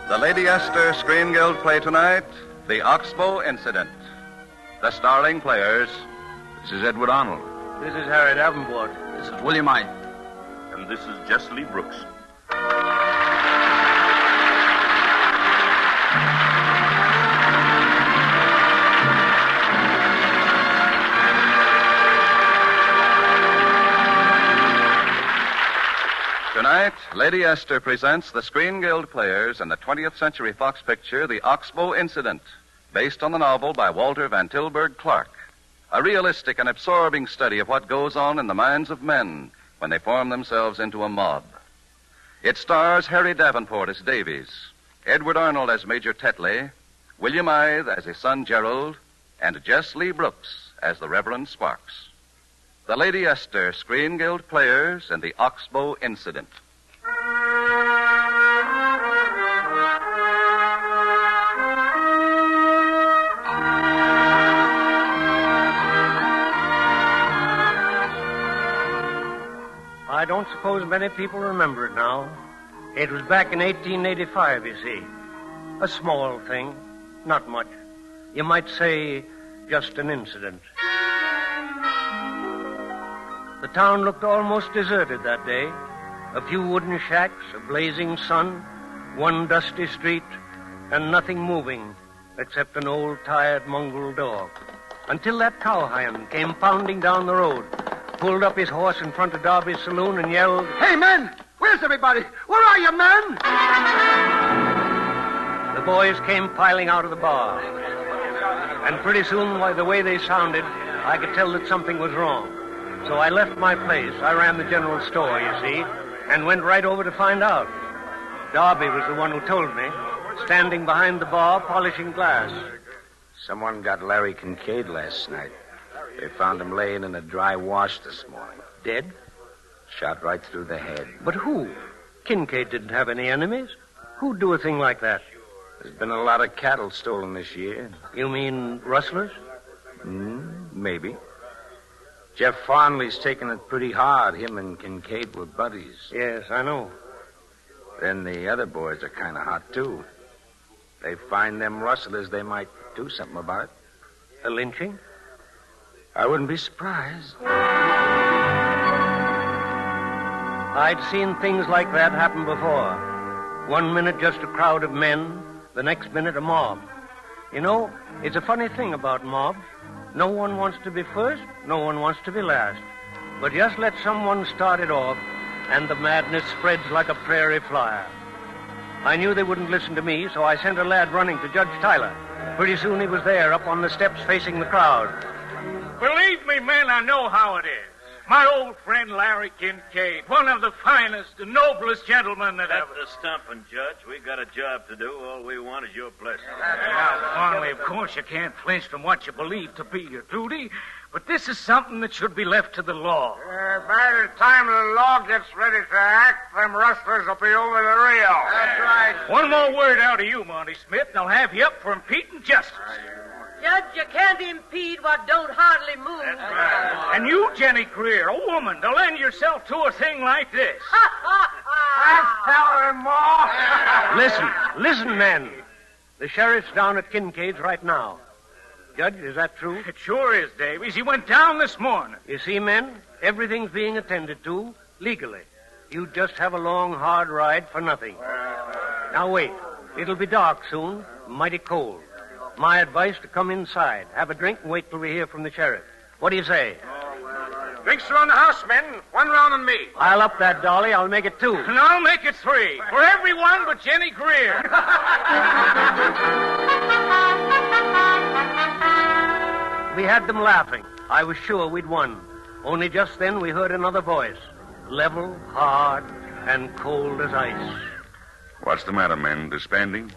The Lady Esther Screen Guild play tonight, The Oxbow Incident. The starring players. This is Edward Arnold. This is Harry Davenport. This is William Ide. And this is Jess Lee Brooks. Tonight, Lady Esther presents the Screen Guild players in the 20th Century Fox picture, The Oxbow Incident, based on the novel by Walter Van Tilburg Clark. A realistic and absorbing study of what goes on in the minds of men when they form themselves into a mob. It stars Harry Davenport as Davies, Edward Arnold as Major Tetley, William Ide as his son Gerald, and Jess Lee Brooks as the Reverend Sparks. The Lady Esther Screen Guild players in The Oxbow Incident. I don't suppose many people remember it now. It was back in 1885, you see. A small thing, not much. You might say just an incident. The town looked almost deserted that day. A few wooden shacks, a blazing sun, one dusty street, and nothing moving except an old, tired mongrel dog. Until that cowhand came pounding down the road, pulled up his horse in front of Darby's saloon and yelled, "Hey, men! Where's everybody? Where are you, men?" The boys came piling out of the bar. And pretty soon, by the way they sounded, I could tell that something was wrong. So I left my place. I ran the general store, you see, and went right over to find out. Darby was the one who told me, standing behind the bar, polishing glass. Someone got Larry Kincaid last night. They found him laying in a dry wash this morning. Dead? Shot right through the head. But who? Kincaid didn't have any enemies. Who'd do a thing like that? There's been a lot of cattle stolen this year. You mean rustlers? Maybe. Jeff Farnley's taking it pretty hard. Him and Kincaid were buddies. Yes, I know. Then the other boys are kind of hot, too. They find them rustlers, they might do something about it. A lynching? I wouldn't be surprised. I'd seen things like that happen before. 1 minute just a crowd of men, the next minute a mob. You know, it's a funny thing about mobs. No one wants to be first, no one wants to be last. But just let someone start it off, and the madness spreads like a prairie flyer. I knew they wouldn't listen to me, so I sent a lad running to Judge Tyler. Pretty soon he was there, up on the steps facing the crowd. Believe me, men, I know how it is. My old friend Larry Kincaid, one of the finest and noblest gentlemen that ever... That's the stumping, Judge. We got a job to do. All we want is your blessing. Now, Farnley, of course you can't flinch from what you believe to be your duty, but this is something that should be left to the law. By the time the law gets ready to act, them rustlers will be over the rail. That's right. One more word out of you, Monty Smith, and I'll have you up for impeding justice. Judge, you can't impede what don't hardly move. And you, Jenny Greer, a woman, to lend yourself to a thing like this. Listen, men. The sheriff's down at Kincaid's right now. Judge, is that true? It sure is, Davies. He went down this morning. You see, men, everything's being attended to legally. You just have a long, hard ride for nothing. Now, wait. It'll be dark soon, mighty cold. My advice to come inside, have a drink, and wait till we hear from the sheriff. What do you say? Drinks around the house, men. One round on me. I'll up that, Dolly. I'll make it 2. And I'll make it 3. For everyone but Jenny Greer. We had them laughing. I was sure we'd won. Only just then we heard another voice. Level, hard, and cold as ice. What's the matter, men? Disbanding?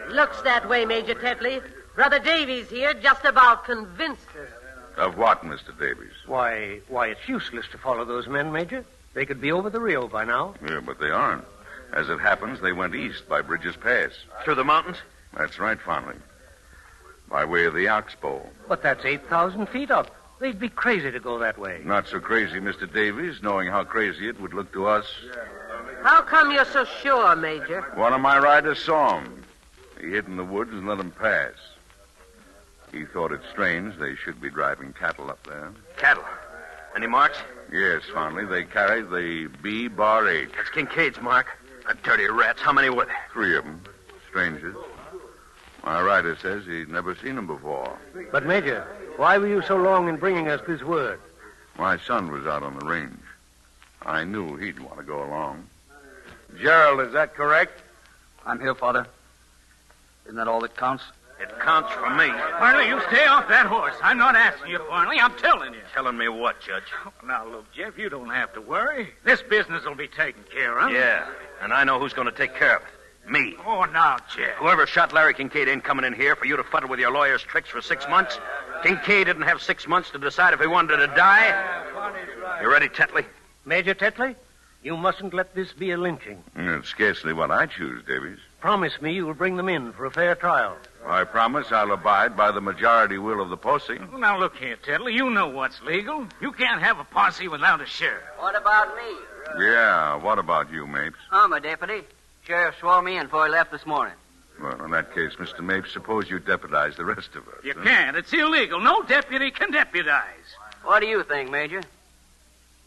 Looks that way, Major Tetley. Brother Davies here just about convinced us. Of what, Mr. Davies? Why, it's useless to follow those men, Major. They could be over the Rio by now. Yeah, but they aren't. As it happens, they went east by Bridges Pass. Through the mountains? That's right, Farnley. By way of the Oxbow. But that's 8,000 feet up. They'd be crazy to go that way. Not so crazy, Mr. Davies, knowing how crazy it would look to us. How come you're so sure, Major? One of my riders saw him. He hid in the woods and let them pass. He thought it strange they should be driving cattle up there. Cattle? Any marks? Yes, Fondly. They carried the B-bar-H. That's Kincaid's mark. The dirty rats. How many were there? 3 of them. Strangers. My writer says he'd never seen them before. But, Major, why were you so long in bringing us this word? My son was out on the range. I knew he'd want to go along. Gerald, is that correct? I'm here, Father. Isn't that all that counts? It counts for me. Farley, you stay off that horse. I'm not asking you, Farley. I'm telling you. Telling me what, Judge? Oh, now, look, Jeff, you don't have to worry. This business will be taken care of. Yeah, and I know who's going to take care of it. Me. Oh, now, Jeff. Whoever shot Larry Kincaid ain't coming in here for you to fuddle with your lawyer's tricks for 6 months. Kincaid didn't have 6 months to decide if he wanted to die. You ready, Tetley? Major Tetley, you mustn't let this be a lynching. It's scarcely what I choose, Davies. Promise me you'll bring them in for a fair trial. I promise I'll abide by the majority will of the posse. Now, look here, Tetley. You know what's legal. You can't have a posse without a sheriff. What about me? Yeah, what about you, Mapes? I'm a deputy. Sheriff swore me in before he left this morning. Well, in that case, Mr. Mapes, suppose you deputize the rest of us. You can't. It's illegal. No deputy can deputize. What do you think, Major?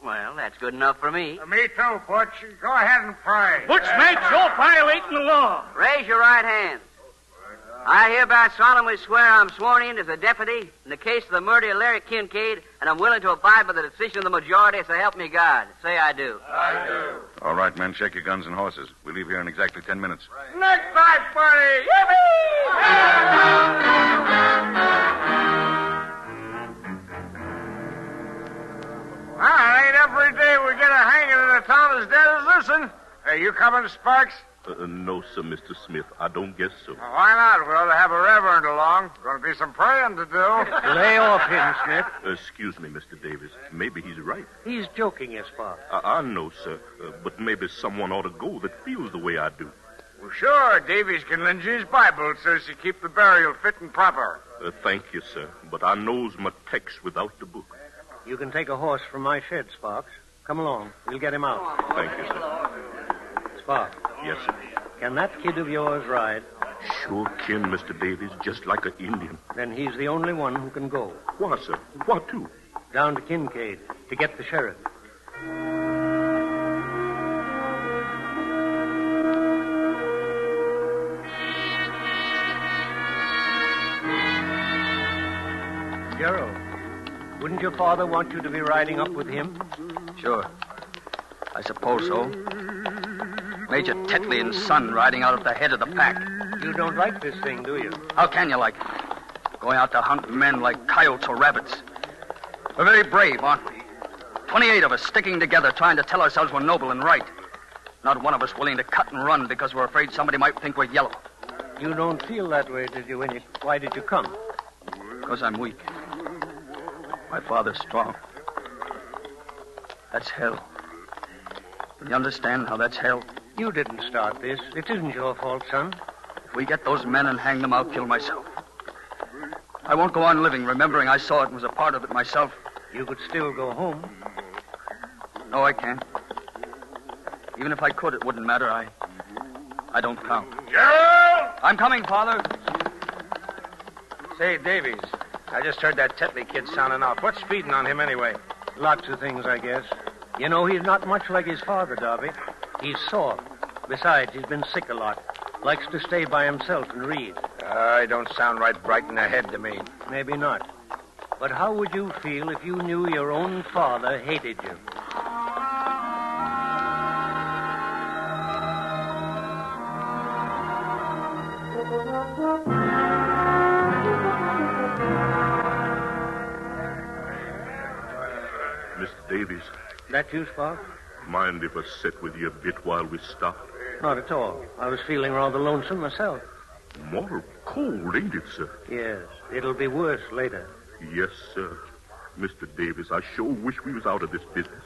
Well, that's good enough for me. Me too, Butch. Go ahead and pray. Butch Mapes, you're violating the law. Raise your right hand. I hereby solemnly swear I'm sworn in as a deputy in the case of the murder of Larry Kincaid, and I'm willing to abide by the decision of the majority, so help me God. Say I do. I do. All right, men, check your guns and horses. We leave here in exactly 10 minutes. Next night, buddy. Ain't every day we get a hanging in a town as dead as this one. Hey, you coming, Sparks? No, sir, Mr. Smith. I don't guess so. Why not? We ought to have a reverend along. Going to be some praying to do. Lay off him, Smith. Excuse me, Mr. Davis. Maybe he's right. He's joking, yes, Bob. I know, sir. But maybe someone ought to go that feels the way I do. Well, sure. Davies can lend you his Bible. It says you keep the burial fit and proper. Thank you, sir. But I knows my text without the book. You can take a horse from my shed, Sparks. Come along. We'll get him out. Thank you, sir. Sparks. Yes, sir. Can that kid of yours ride? Sure can, Mr. Davies, just like an Indian. Then he's the only one who can go. Why, sir? What to? Down to Kincaid to get the sheriff. Gerald, wouldn't your father want you to be riding up with him? Sure. I suppose so. Major Tetley and son riding out at the head of the pack. You don't like this thing, do you? How can you like it? Going out to hunt men like coyotes or rabbits. We're very brave, aren't we? 28 of us sticking together trying to tell ourselves we're noble and right. Not one of us willing to cut and run because we're afraid somebody might think we're yellow. You don't feel that way, did you? Why did you come? Because I'm weak. My father's strong. That's hell. You understand how that's hell? You didn't start this. It isn't your fault, son. If we get those men and hang them, I'll kill myself. I won't go on living remembering I saw it and was a part of it myself. You could still go home. No, I can't. Even if I could, it wouldn't matter. I don't count. Gerald! I'm coming, Father. Say, Davies, I just heard that Tetley kid sounding off. What's feeding on him anyway? Lots of things, I guess. You know, he's not much like his father, Darby. He's soft. Besides, he's been sick a lot. Likes to stay by himself and read. It don't sound right bright in the head to me. Maybe not. But how would you feel if you knew your own father hated you? Mr. Davies. That you, Spark? Mind if I sit with you a bit while we stop? Not at all. I was feeling rather lonesome myself. More cold, ain't it, sir? Yes. It'll be worse later. Yes, sir. Mr. Davis, I sure wish we was out of this business.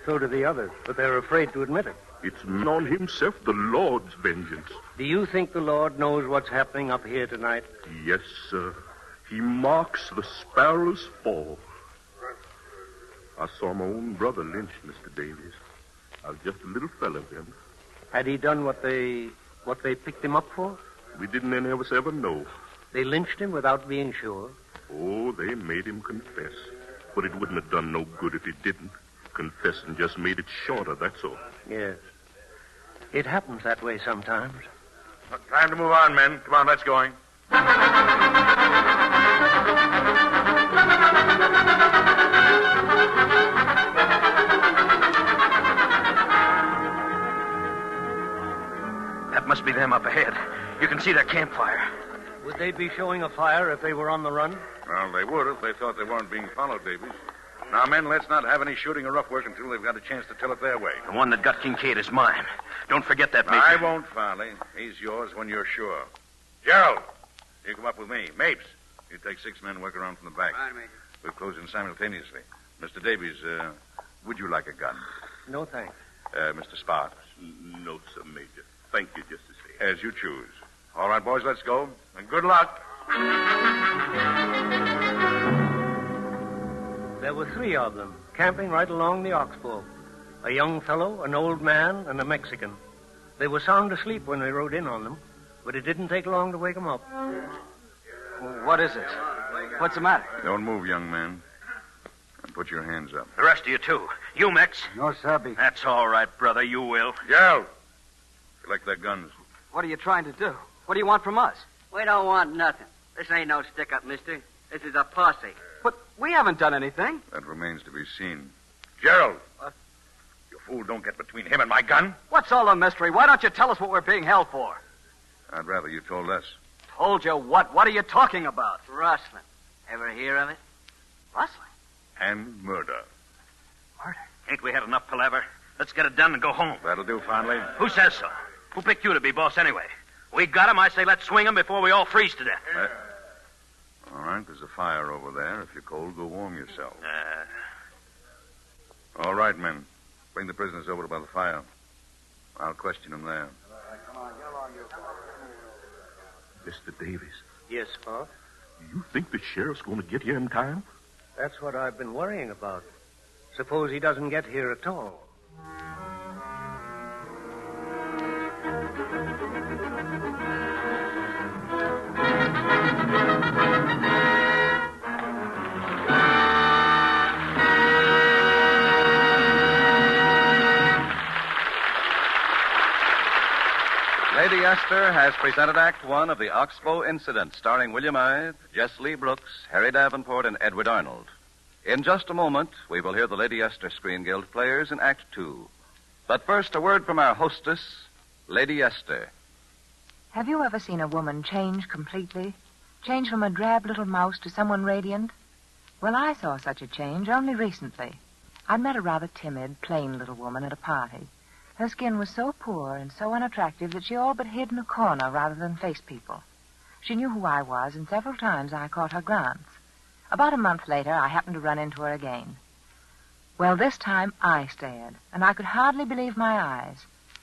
So do the others, but they're afraid to admit it. It's on himself, the Lord's vengeance. Do you think the Lord knows what's happening up here tonight? Yes, sir. He marks the sparrow's fall. I saw my own brother lynched, Mr. Davies. I was just a little fellow then. Had he done what they picked him up for? We didn't any of us ever know. They lynched him without being sure. Oh, they made him confess. But it wouldn't have done no good if he didn't. Confessing just made it shorter, that's all. Yes. It happens that way sometimes. Time to move on, men. Come on, let's going. That must be them up ahead. You can see their campfire. Would they be showing a fire if they were on the run? Well, they would if they thought they weren't being followed, Davies. Now, men, let's not have any shooting or rough work until they've got a chance to tell it their way. The one that got Kincaid is mine. Don't forget that, Major. I won't, Farley. He's yours when you're sure. Gerald, you come up with me. Mapes, you take 6 men, work around from the back. Fine, Major. We'll close in simultaneously. Mr. Davies, would you like a gun? No, thanks. Mr. Sparks? No, sir, Major. Thank you just the same. As you choose. All right, boys, let's go. And good luck. There were 3 of them, camping right along the oxbow. A young fellow, an old man, and a Mexican. They were sound asleep when we rode in on them, but it didn't take long to wake them up. What is it? What's the matter? Don't move, young man. And put your hands up. The rest of you, too. You, Mex. No, Sabby. That's all right, brother. You will. Gerald, collect their guns. What are you trying to do? What do you want from us? We don't want nothing. This ain't no stick-up, mister. This is a posse. But we haven't done anything. That remains to be seen. Gerald! What? You fool, don't get between him and my gun. What's all the mystery? Why don't you tell us what we're being held for? I'd rather you told us. Told you what? What are you talking about? Rustling. Ever hear of it? Rustling? And murder. Murder? Ain't we had enough palaver? Let's get it done and go home. That'll do, Farley. Who says so? Who picked you to be boss anyway? We got him. I say let's swing him before we all freeze to death. All right, there's a fire over there. If you're cold, go warm yourself. All right, men. Bring the prisoners over by the fire. I'll question them there. Mr. Davies, Yes, Pop? you think the sheriff's going to get here in time? That's what I've been worrying about. Suppose he doesn't get here at all. Lady Esther has presented Act One of the Oxbow Incident, starring William Ide, Jess Lee Brooks, Harry Davenport, and Edward Arnold. In just a moment, we will hear the Lady Esther Screen Guild players in Act Two. But first, a word from our hostess, Lady Esther. Have you ever seen a woman change completely? Change from a drab little mouse to someone radiant? Well, I saw such a change only recently. I'd met a rather timid, plain little woman at a party. Her skin was so poor and so unattractive that she all but hid in a corner rather than face people. She knew who I was, and several times I caught her glance. About a month later, I happened to run into her again. Well, this time I stared, and I could hardly believe my eyes.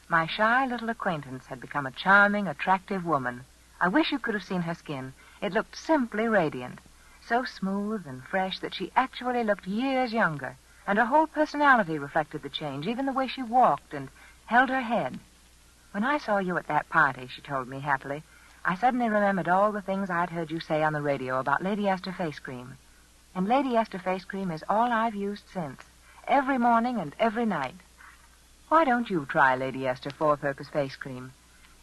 My shy little acquaintance had become a charming, attractive woman. I wish you could have seen her skin. It looked simply radiant, so smooth and fresh that she actually looked years younger, and her whole personality reflected the change, even the way she walked and held her head. When I saw you at that party, she told me happily, I suddenly remembered all the things I'd heard you say on the radio about Lady Esther face cream. And Lady Esther face cream is all I've used since, every morning and every night. Why don't you try Lady Esther four-purpose face cream?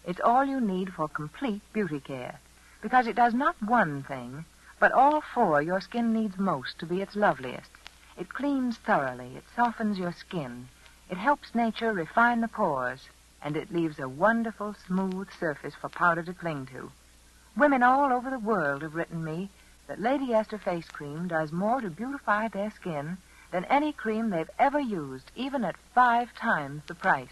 It's all you need for complete beauty care, because it does not one thing, but all 4 your skin needs most to be its loveliest. It cleans thoroughly, it softens your skin, it helps nature refine the pores, and it leaves a wonderful, smooth surface for powder to cling to. Women all over the world have written me that Lady Esther face cream does more to beautify their skin than any cream they've ever used, even at 5 times the price.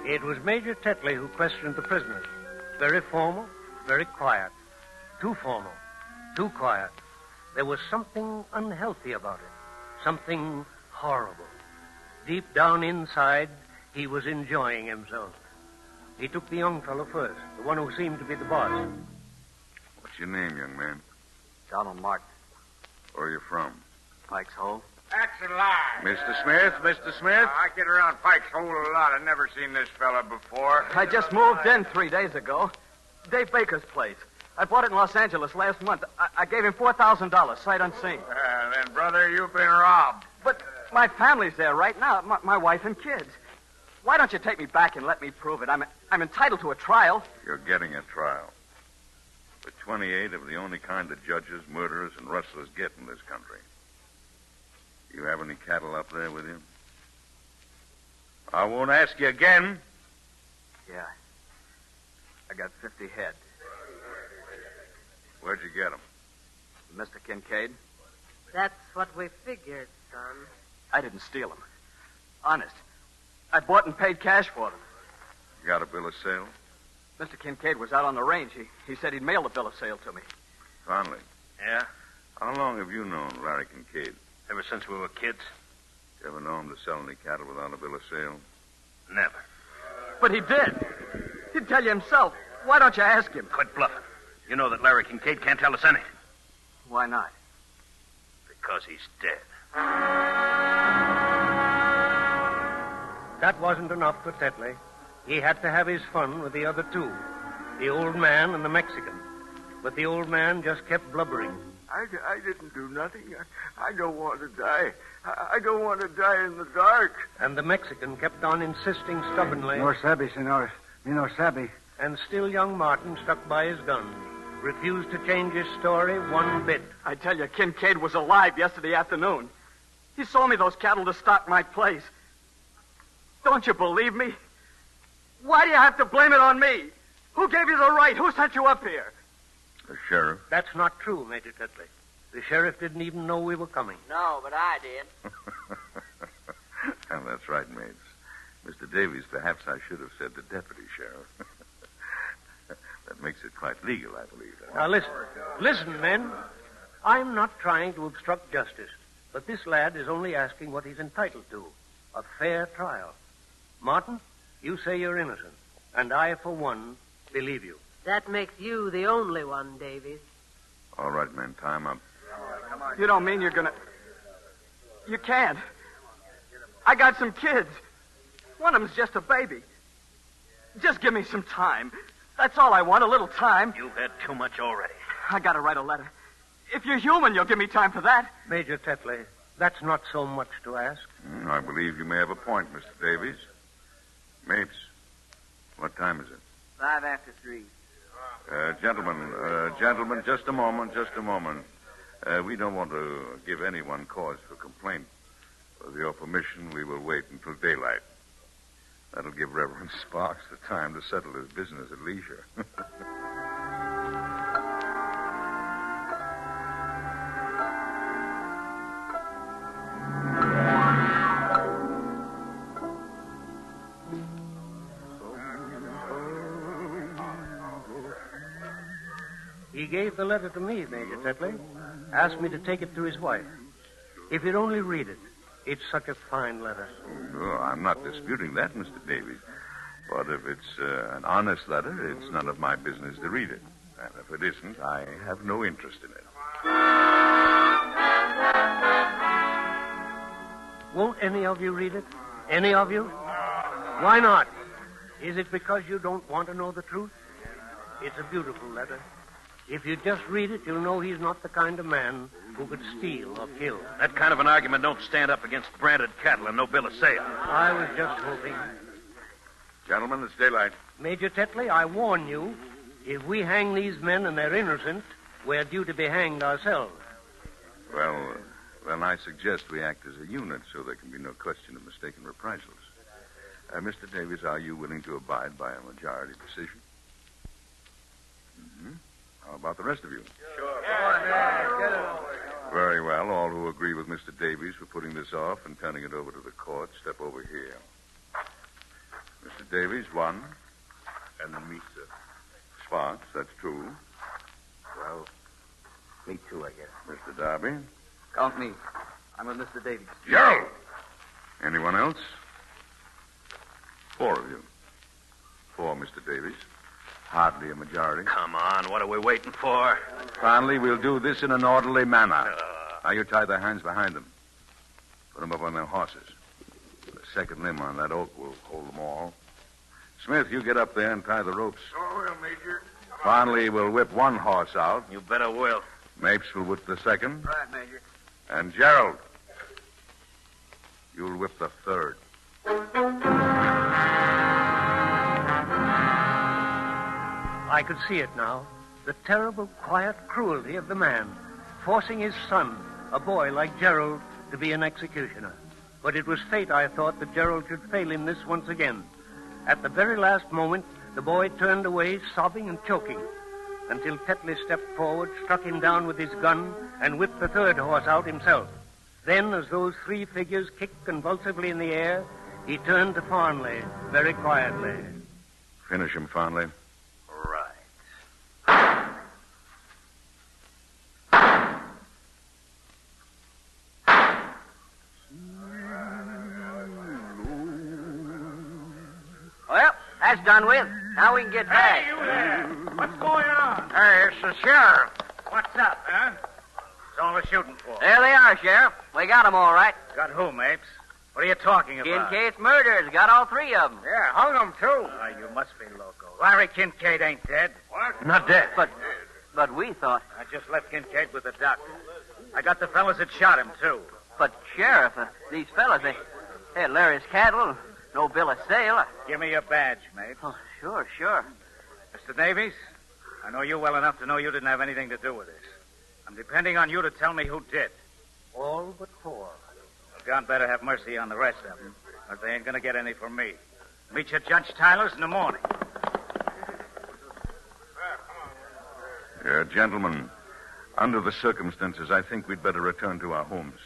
It was Major Tetley who questioned the prisoners. Very formal, very quiet. Too formal, too quiet. There was something unhealthy about it. Something horrible. Deep down inside, he was enjoying himself. He took the young fellow first, the one who seemed to be the boss. What What's your name, young man? Donald Martin. Where are you from? Pike's Hole. That's a lie. Mr. Smith? Mr. Smith? I get around Pike's Hole a lot. I've never seen this fella before. I just moved in 3 days ago. Dave Baker's place. I bought it in Los Angeles last month. I gave him $4,000, sight unseen. Then, brother, you've been robbed. But my family's there right now, my wife and kids. Why don't you take me back and let me prove it? I'm entitled to a trial. You're getting a trial. For 28 of the only kind of judges, murderers, and rustlers get in this country. You have any cattle up there with you? I won't ask you again. Yeah. I got 50 head. Where'd you get them? Mr. Kincaid? That's what we figured, son. I didn't steal them. Honest. I bought and paid cash for them. You got a bill of sale? Mr. Kincaid was out on the range. He said he'd mail the bill of sale to me. Conley. Yeah? How long have you known Larry Kincaid? Ever since we were kids? You ever know him to sell any cattle without a bill of sale? Never. But he did. He'd tell you himself. Why don't you ask him? Quit bluffing. You know that Larry Kincaid can't tell us anything. Why not? Because he's dead. That wasn't enough for Tetley. He had to have his fun with the other two, the old man and the Mexican. But the old man just kept blubbering. I didn't do nothing. I don't want to die. I don't want to die in the dark. And the Mexican kept on insisting stubbornly. No sabe, senor. Me no sabe. And still young Martin stuck by his gun, refused to change his story one bit. I tell you, Kincaid was alive yesterday afternoon. He sold me those cattle to stock my place. Don't you believe me? Why do you have to blame it on me? Who gave you the right? Who sent you up here? The sheriff. That's not true, Major Tetley. The sheriff didn't even know we were coming. No, but I did. Oh, that's right, mates. Mr. Davies, perhaps I should have said the deputy sheriff. That makes it quite legal, I believe. Now, listen, men. I'm not trying to obstruct justice, but this lad is only asking what he's entitled to, a fair trial. Martin, you say you're innocent, and I, for one, believe you. That makes you the only one, Davies. All right, men, time up. You don't mean you're gonna... You can't. I got some kids. One of them's just a baby. Just give me some time. That's all I want, a little time. You've had too much already. I gotta write a letter. If you're human, you'll give me time for that. Major Tetley, that's not so much to ask. I believe you may have a point, Mr. Davies. Mapes, what time is it? 5 after 3. Gentlemen, just a moment. We don't want to give anyone cause for complaint. With your permission, we will wait until daylight. That'll give Reverend Sparks the time to settle his business at leisure. He gave the letter to me, Major Tetley. Asked me to take it to his wife. If you'd only read it. It's such a fine letter. Oh, I'm not disputing that, Mr. Davies. But if it's an honest letter, it's none of my business to read it. And if it isn't, I have no interest in it. Won't any of you read it? Any of you? Why not? Is it because you don't want to know the truth? It's a beautiful letter. If you just read it, you'll know he's not the kind of man who could steal or kill. That kind of an argument don't stand up against branded cattle and no bill of sale. I was just hoping. Gentlemen, it's daylight. Major Tetley, I warn you, if we hang these men and they're innocent, we're due to be hanged ourselves. Well, then I suggest we act as a unit so there can be no question of mistaken reprisals. Mr. Davies, are you willing to abide by a majority decision? Mm-hmm. How about the rest of you? Sure. Very well. All who agree with Mr. Davies for putting this off and turning it over to the court, step over here. Mr. Davies, one. And then me, sir. Sparks, that's two. Well, me too, I guess. Mr. Darby. Count me. I'm with Mr. Davies. Gerald! Anyone else? 4 of you. 4, Mr. Davies. Hardly a majority. Come on, what are we waiting for? Finally, we'll do this in an orderly manner. Now, you tie their hands behind them. Put them up on their horses. The second limb on that oak will hold them all. Smith, you get up there and tie the ropes. Oh, well, Major. Finally, we'll whip one horse out. You better will. Mapes will whip the second. Right, Major. And Gerald, you'll whip the third. I could see it now. The terrible, quiet cruelty of the man, forcing his son, a boy like Gerald, to be an executioner. But it was fate, I thought, that Gerald should fail in this once again. At the very last moment, the boy turned away, sobbing and choking, until Tetley stepped forward, struck him down with his gun, and whipped the third horse out himself. Then, as those three figures kicked convulsively in the air, he turned to Farnley, very quietly. Finish him, Farnley. Well, that's done with. Now we can get back. Hey, you there. What's going on? Hey, it's the sheriff. What's up, huh? What's all the shooting for? There they are, Sheriff. We got 'em all right. Got who, Mapes? What are you talking about? Kincaid's murderers got all three of them. Yeah, hung them, too. You must be loco. Larry Kincaid ain't dead. What? Not dead. But we thought... I just left Kincaid with the doctor. I got the fellas that shot him, too. But, Sheriff, these fellas, they had Larry's cattle, no bill of sale. Give me your badge, Mapes. Oh, sure. Mr. Davies, I know you well enough to know you didn't have anything to do with this. I'm depending on you to tell me who did. All but four. God better have mercy on the rest of them, or they ain't going to get any from me. Meet you at Judge Tyler's in the morning. Gentlemen, under the circumstances, I think we'd better return to our homes.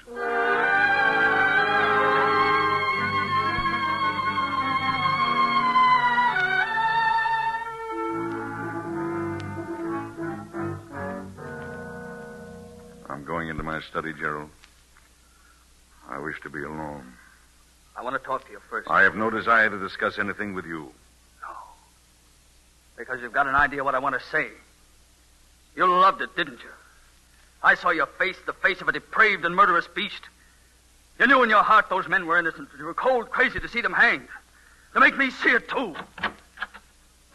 I'm going into my study, Gerald. I wish to be alone. I want to talk to you first. I have no desire to discuss anything with you. No. Because you've got an idea what I want to say. You loved it, didn't you? I saw your face, the face of a depraved and murderous beast. You knew in your heart those men were innocent. You were cold crazy to see them hanged. To make me see it, too.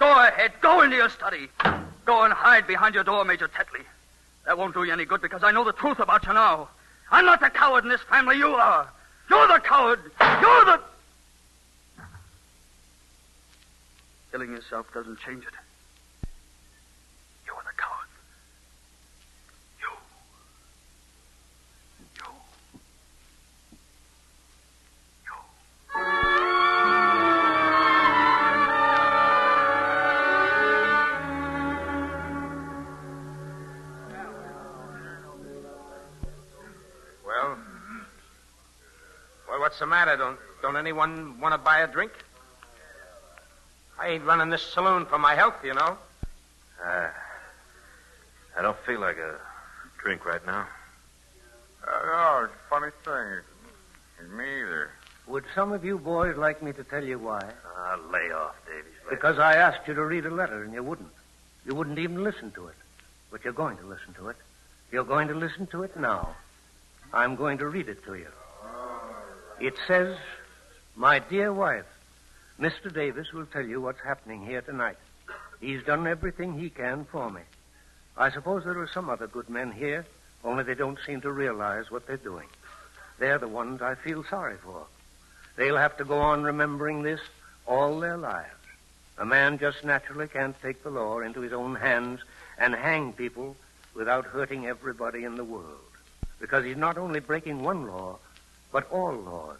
Go ahead. Go into your study. Go and hide behind your door, Major Tetley. That won't do you any good because I know the truth about you now. I'm not the coward in this family. You are. You're the coward. You're the... Killing yourself doesn't change it. You're the coward. Well, what's the matter? Don't anyone want to buy a drink? I ain't running this saloon for my health, you know. I don't feel like a drink right now. No, it's a funny thing. Me either. Would some of you boys like me to tell you why? Lay off, Davies. Because I asked you to read a letter, and you wouldn't. You wouldn't even listen to it. But you're going to listen to it. You're going to listen to it now. I'm going to read it to you. It says, "My dear wife, Mr. Davis will tell you what's happening here tonight. He's done everything he can for me. I suppose there are some other good men here, only they don't seem to realize what they're doing. They're the ones I feel sorry for. They'll have to go on remembering this all their lives. A man just naturally can't take the law into his own hands and hang people without hurting everybody in the world. Because he's not only breaking one law, but all laws.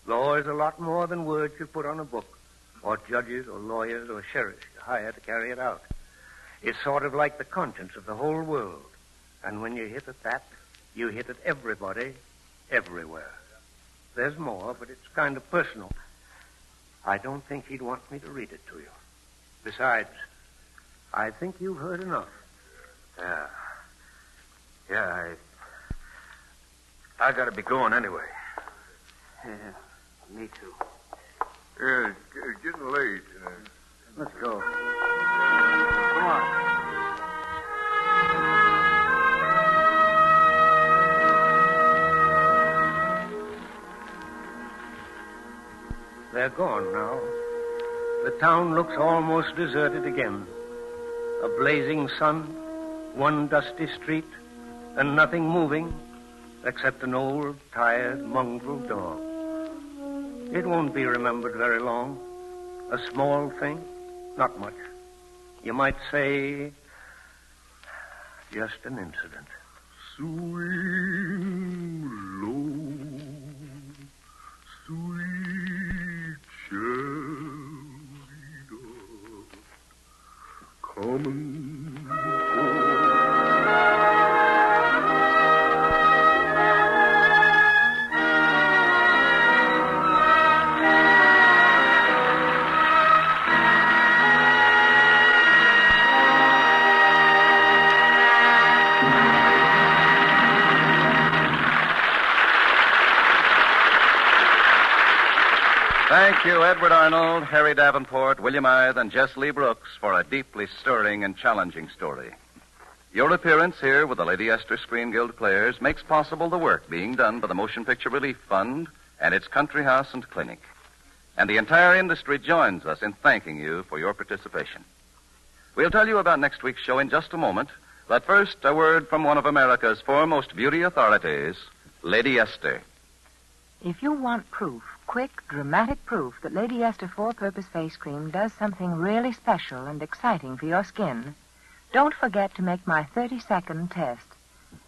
Law is a lot more than words you put on a book, or judges or lawyers or sheriffs you hire to carry it out. It's sort of like the conscience of the whole world. And when you hit at that, you hit at everybody, everywhere. There's more, but it's kind of personal. I don't think he'd want me to read it to you. Besides, I think you've heard enough. Yeah, I gotta be going anyway. Yeah, me too. Yeah, it's getting late. Let's go. Go on. They're gone now. The town looks almost deserted again. A blazing sun, one dusty street, and nothing moving except an old, tired, mongrel dog. It won't be remembered very long. A small thing, not much. You might say, just an incident. Swing low, sweet cherry dove, come and go. Thank you, Edward Arnold, Harry Davenport, William Ide, and Jess Lee Brooks for a deeply stirring and challenging story. Your appearance here with the Lady Esther Screen Guild Players makes possible the work being done by the Motion Picture Relief Fund and its country house and clinic. And the entire industry joins us in thanking you for your participation. We'll tell you about next week's show in just a moment, but first, a word from one of America's foremost beauty authorities, Lady Esther. If you want proof, quick, dramatic proof that Lady Esther Four-Purpose Face Cream does something really special and exciting for your skin, don't forget to make my 30-second test.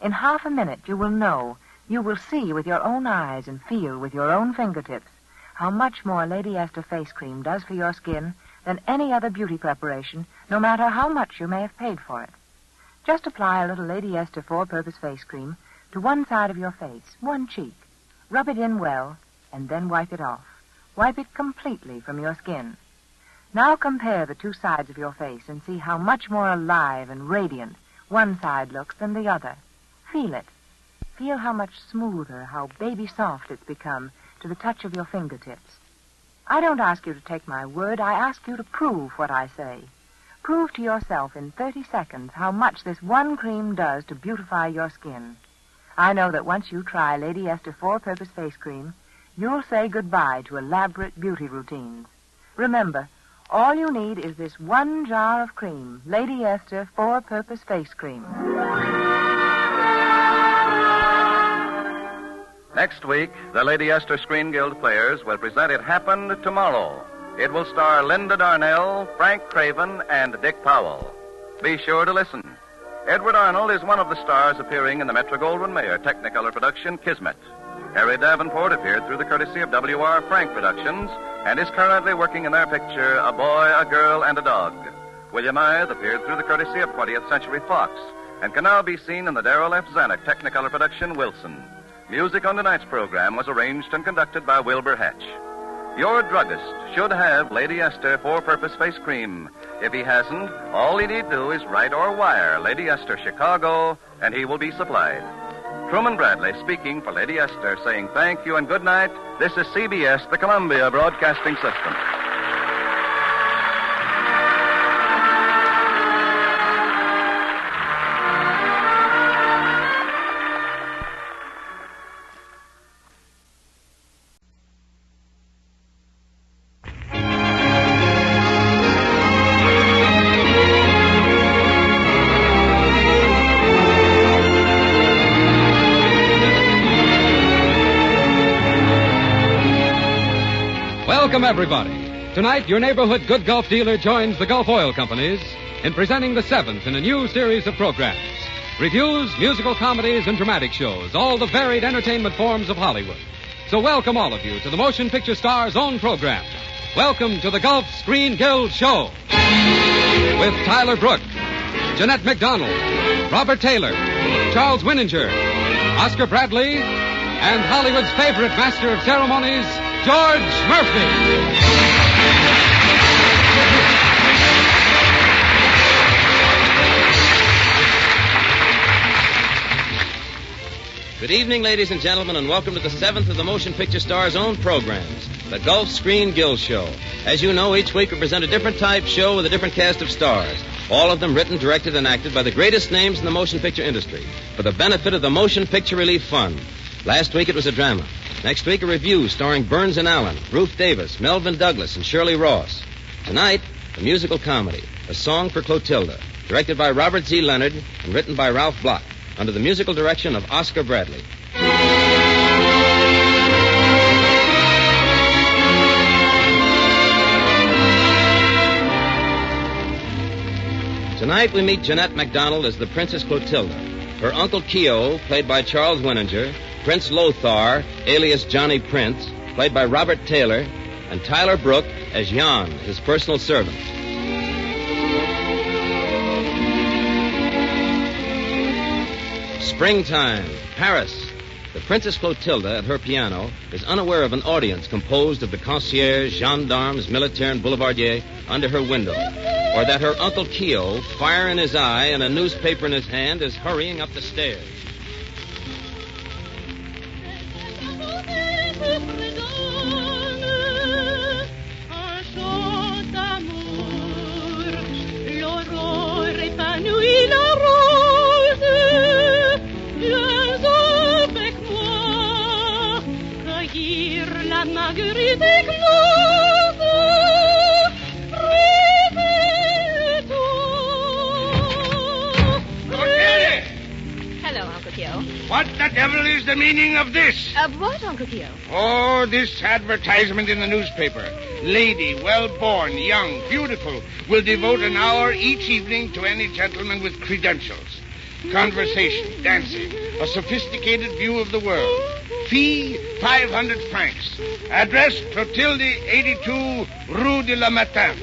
In half a minute, you will know, you will see with your own eyes and feel with your own fingertips how much more Lady Esther Face Cream does for your skin than any other beauty preparation, no matter how much you may have paid for it. Just apply a little Lady Esther Four-Purpose Face Cream to one side of your face, one cheek. Rub it in well, and then wipe it off. Wipe it completely from your skin. Now compare the two sides of your face and see how much more alive and radiant one side looks than the other. Feel it. Feel how much smoother, how baby soft it's become to the touch of your fingertips. I don't ask you to take my word. I ask you to prove what I say. Prove to yourself in 30 seconds how much this one cream does to beautify your skin. I know that once you try Lady Esther Four-Purpose Face Cream, you'll say goodbye to elaborate beauty routines. Remember, all you need is this one jar of cream, Lady Esther Four-Purpose Face Cream. Next week, the Lady Esther Screen Guild Players will present It Happened Tomorrow. It will star Linda Darnell, Frank Craven, and Dick Powell. Be sure to listen. Edward Arnold is one of the stars appearing in the Metro-Goldwyn-Mayer Technicolor production, Kismet. Harry Davenport appeared through the courtesy of W.R. Frank Productions and is currently working in their picture, A Boy, a Girl, and a Dog. William Ide appeared through the courtesy of 20th Century Fox and can now be seen in the Darrell F. Zanuck Technicolor production, Wilson. Music on tonight's program was arranged and conducted by Wilbur Hatch. Your druggist should have Lady Esther Four-Purpose Face Cream. If he hasn't, all he need do is write or wire Lady Esther Chicago, and he will be supplied. Truman Bradley speaking for Lady Esther, saying thank you and good night. This is CBS, the Columbia Broadcasting System. Welcome, everybody. Tonight, your neighborhood good Gulf dealer joins the Gulf Oil Companies in presenting the seventh in a new series of programs. Reviews, musical comedies, and dramatic shows, all the varied entertainment forms of Hollywood. So welcome all of you to the Motion Picture Star's own program. Welcome to the Gulf Screen Guild Show. With Tyler Brooke, Jeanette MacDonald, Robert Taylor, Charles Winninger, Oscar Bradley, and Hollywood's favorite master of ceremonies, George Murphy. Good evening, ladies and gentlemen, and welcome to the seventh of the Motion Picture Star's own programs, the Gulf Screen Guild Show. As you know, each week we present a different type show with a different cast of stars. All of them written, directed, and acted by the greatest names in the motion picture industry for the benefit of the Motion Picture Relief Fund. Last week it was a drama. Next week a review starring Burns and Allen, Ruth Davis, Melvin Douglas, and Shirley Ross. Tonight, a musical comedy, A Song for Clotilde, directed by Robert Z. Leonard and written by Ralph Bloch, under the musical direction of Oscar Bradley. Tonight we meet Jeanette MacDonald as the Princess Clotilde. Her uncle Keo, played by Charles Winninger, Prince Lothar, alias Johnny Prince, played by Robert Taylor, and Tyler Brooke as Jan, his personal servant. Springtime, Paris. The Princess Clotilde, at her piano, is unaware of an audience composed of the concierge, gendarmes, militaire, and boulevardier under her window, or that her Uncle Keo, fire in his eye and a newspaper in his hand, is hurrying up the stairs. Hello, Uncle Keo. What the devil is the meaning of this? Of what, Uncle Keo? Oh, this advertisement in the newspaper. Lady, well-born, young, beautiful, will devote an hour each evening to any gentleman with credentials. Conversation, dancing, a sophisticated view of the world. Fee, 500 francs. Address, Clotilde, 82, Rue de la Matin.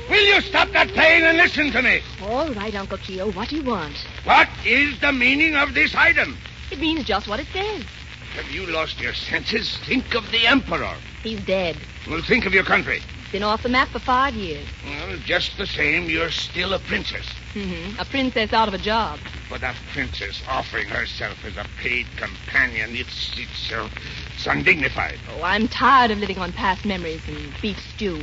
Will you stop that playing and listen to me? All right, Uncle Keo. What do you want? What is the meaning of this item? It means just what it says. Have you lost your senses? Think of the Emperor. He's dead. Well, think of your country. Been off the map for 5 years. Well, just the same, you're still a princess. Mm-hmm. A princess out of a job. But a princess offering herself as a paid companion, it's undignified. Oh, I'm tired of living on past memories and beef stew.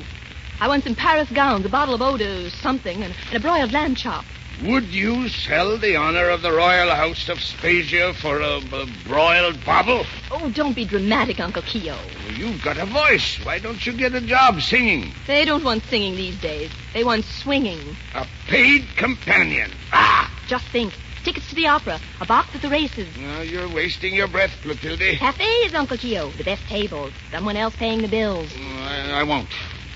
I want some Paris gowns, a bottle of eau de something, and a broiled lamb chop. Would you sell the honor of the royal house of Spasia for a broiled bobble? Oh, don't be dramatic, Uncle Keo. Well, you've got a voice. Why don't you get a job singing? They don't want singing these days. They want swinging. A paid companion. Ah! Just think. Tickets to the opera, a box at the races. Now you're wasting your breath, Clotilde. Cafes, Uncle Keo. The best tables. Someone else paying the bills. I won't.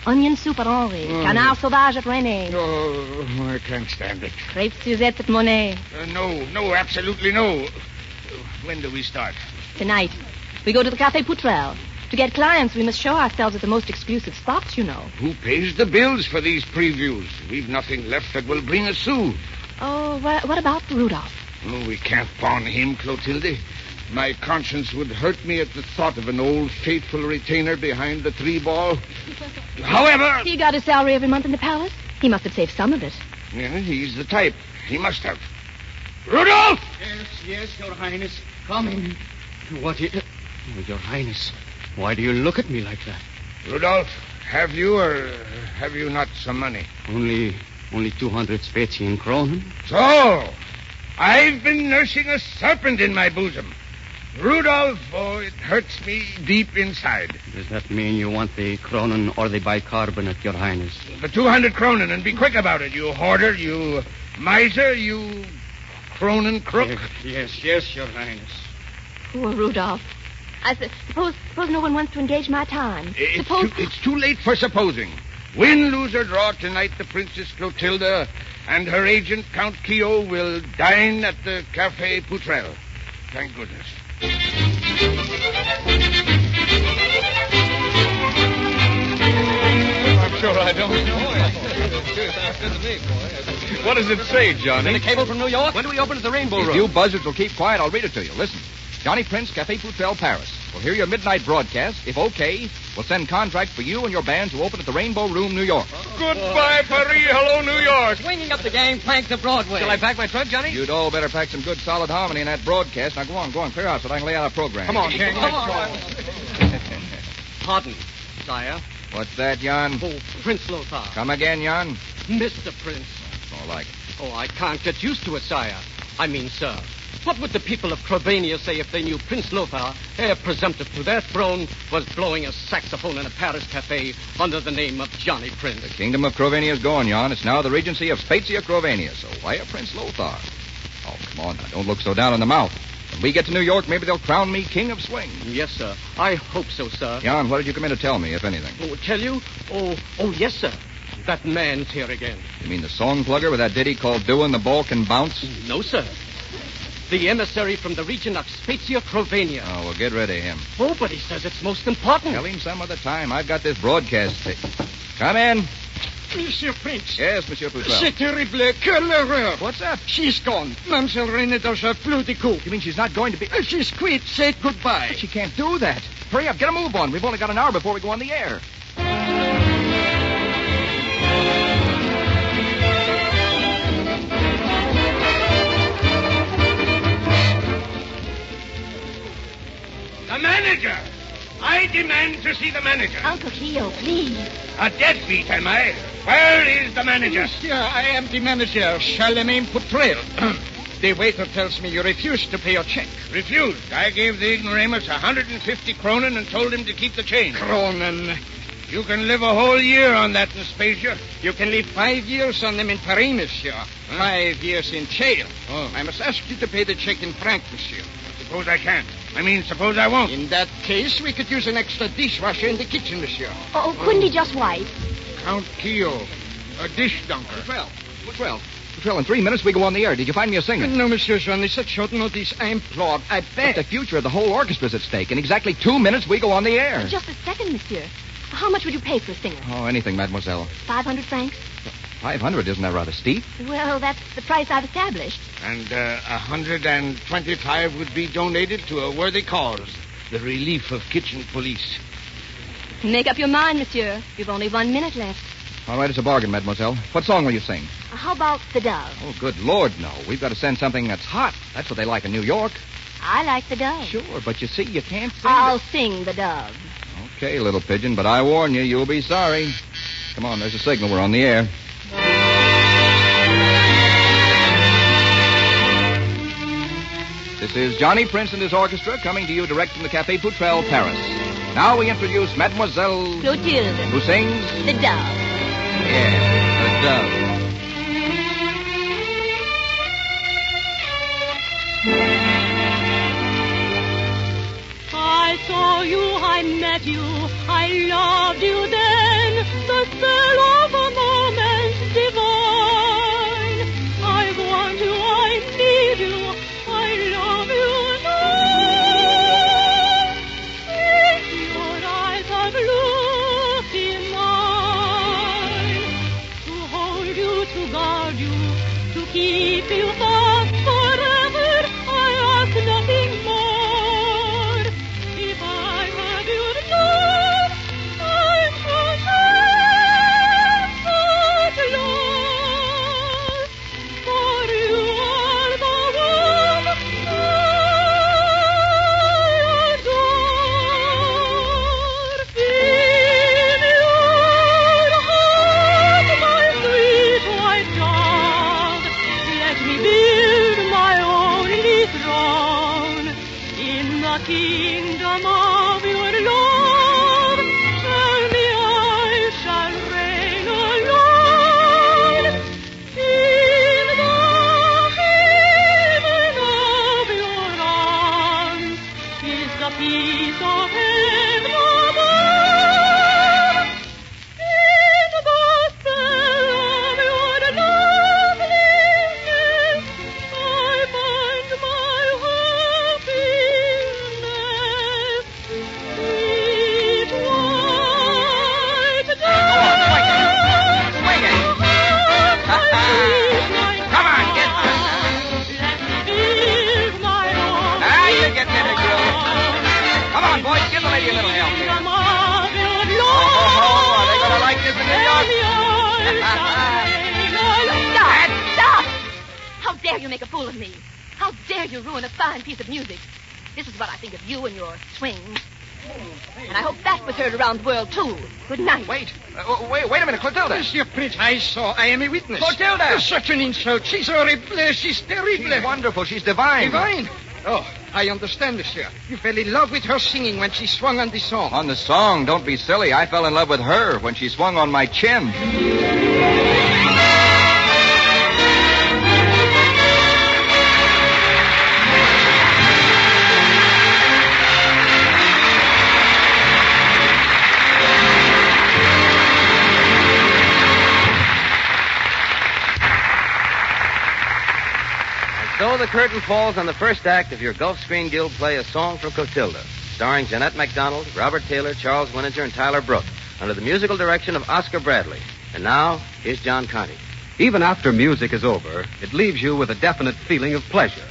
Onion soup at Henri. Canard sauvage at René. Oh, I can't stand it. Crepes Suzette at Monet. No, absolutely no. When do we start? Tonight. We go to the Café Poutrelle. To get clients, we must show ourselves at the most exclusive spots, you know. Who pays the bills for these previews? We've nothing left that will bring a sou. Oh, what about Rudolph? Oh, we can't pawn him, Clotilde. My conscience would hurt me at the thought of an old faithful retainer behind the 3-ball. However... He got his salary every month in the palace. He must have saved some of it. Yeah, he's the type. He must have. Rudolph! Yes, Your Highness. Come in. What is... Oh, Your Highness, why do you look at me like that? Rudolph, have you or have you not some money? Only 200 Spezien kronen. So, I've been nursing a serpent in my bosom. Rudolph, oh, it hurts me deep inside. Does that mean you want the kronen or the bicarbonate, Your Highness? The 200 kronen, and be quick about it, you hoarder, you miser, you kronen crook. Yes, Your Highness. Poor Rudolph. I suppose no one wants to engage my time. It's too late for supposing. Win, lose, or draw tonight, the Princess Clotilde and her agent, Count Keo, will dine at the Café Poutrelle. Thank goodness. I'm sure I don't know. What does it say, Johnny? Is it a cable from New York? When do we open at the Rainbow Room? If you buzzards will keep quiet, I'll read it to you. Listen. Johnny Prince, Café Poutrelle, Paris. We'll hear your midnight broadcast. If okay, we'll send contracts for you and your band to open at the Rainbow Room, New York. Goodbye, Paris. Hello, New York. Swinging up the gangplank to Broadway. Shall I pack my trunk, Johnny? You'd all better pack some good, solid harmony in that broadcast. Now, go on, clear out so that I can lay out a program. Come on, Come on. Pardon, sire. What's that, Jan? Oh, Prince Lothar. Come again, Jan? Mr. Prince. All don't like it. Oh, I can't get used to it, sire. I mean, sir, what would the people of Crovania say if they knew Prince Lothar, heir presumptive to their throne, was blowing a saxophone in a Paris cafe under the name of Johnny Prince? The kingdom of Crovania is gone, Jan. It's now the regency of Spezia Crovania, so why a Prince Lothar? Oh, come on now, don't look so down in the mouth. When we get to New York, maybe they'll crown me king of swing. Yes, sir. I hope so, sir. Jan, what did you come in to tell me, if anything? Oh, tell you? Oh, yes, sir. That man's here again. You mean the song plugger with that ditty called Doin' the Ball Can Bounce? No, sir. The emissary from the region of Spezia Crovania. Oh, well, get rid of him. Oh, but he says it's most important. Tell him some other time. I've got this broadcast tape. Come in. Monsieur Prince. Yes, Monsieur Poutrelle. C'est terrible. Quelle erreur. What's up? She's gone. Mademoiselle Reine doesn't plus du coup. You mean she's not going to be... She's quit. Said goodbye. But she can't do that. Hurry up. Get a move on. We've only got an hour before we go on the air. The manager! I demand to see the manager. Uncle Cleo, please. A deadbeat, am I? Where is the manager? Monsieur, I am the manager, Charlemagne Poutrelle. The waiter tells me you refused to pay your check. Refused. I gave the ignoramus 150 kronen and told him to keep the change. Kronen. You can live a whole year on that in Spezia. You can live 5 years on them in Paris, monsieur. 5 years in jail. Oh. I must ask you to pay the check in franc, monsieur. Suppose I can't. Suppose I won't. In that case, we could use an extra dishwasher in the kitchen, monsieur. Oh, couldn't he just wipe? Count Keo, a dish dunker. Poutrelle, in 3 minutes we go on the air. Did you find me a singer? No, monsieur Jean, it's such short notice. I implore, I beg. But the future of the whole orchestra's at stake. In exactly 2 minutes we go on the air. Just a second, monsieur. How much would you pay for a singer? Oh, anything, mademoiselle. 500 francs? 500, isn't that rather steep? Well, that's the price I've established. And 125 would be donated to a worthy cause. The relief of kitchen police. Make up your mind, monsieur. You've only 1 minute left. All right, it's a bargain, mademoiselle. What song will you sing? How about The Dove? Oh, good Lord, no. We've got to send something that's hot. That's what they like in New York. I like The Dove. Sure, but you see, you can't sing I'll sing The Dove. Okay, little pigeon, but I warn you, you'll be sorry. Come on, there's a signal. We're on the air. This is Johnny Prince and his orchestra coming to you direct from the Café Poutrelle, Paris. Now we introduce Mademoiselle... Clotilde. Who sings... The Dove. Yeah, The Dove. I saw you, I met you, I loved you then, the spell of a moment divine. I want you, I need you, I love you now. If your eyes have looked in mine, to hold you, to guard you, to keep you fast forever, I ask nothing more. Kingdom of your love, tell me I shall reign alone in the haven of your arms. Is the peace of heaven above, in the spell of your loveliness, I find my happiness. Sweet white Swing it. Come on, get this. Live my own. Ah, you're getting in a groove. Come on, boys, give the lady a little help here. Oh, are they going to like this in New York? Stop! How dare you make a fool of me? How dare you ruin a fine piece of music? This is what I think of you and your swing. And I hope that was heard around the world, too. Good night. Wait a minute, Clotilde. Monsieur Prince, I am a witness. Clotilde! Such an insult. She's horrible. She's terrible. She's wonderful. She's divine. Divine? Oh, I understand, monsieur. You fell in love with her singing when she swung on the song. On the song? Don't be silly. I fell in love with her when she swung on my chin. So the curtain falls on the first act of your Gulf Screen Guild play, A Song for Clotilde, starring Jeanette MacDonald, Robert Taylor, Charles Winninger, and Tyler Brooke, under the musical direction of Oscar Bradley. And now, here's John Conte. Even after music is over, it leaves you with a definite feeling of pleasure.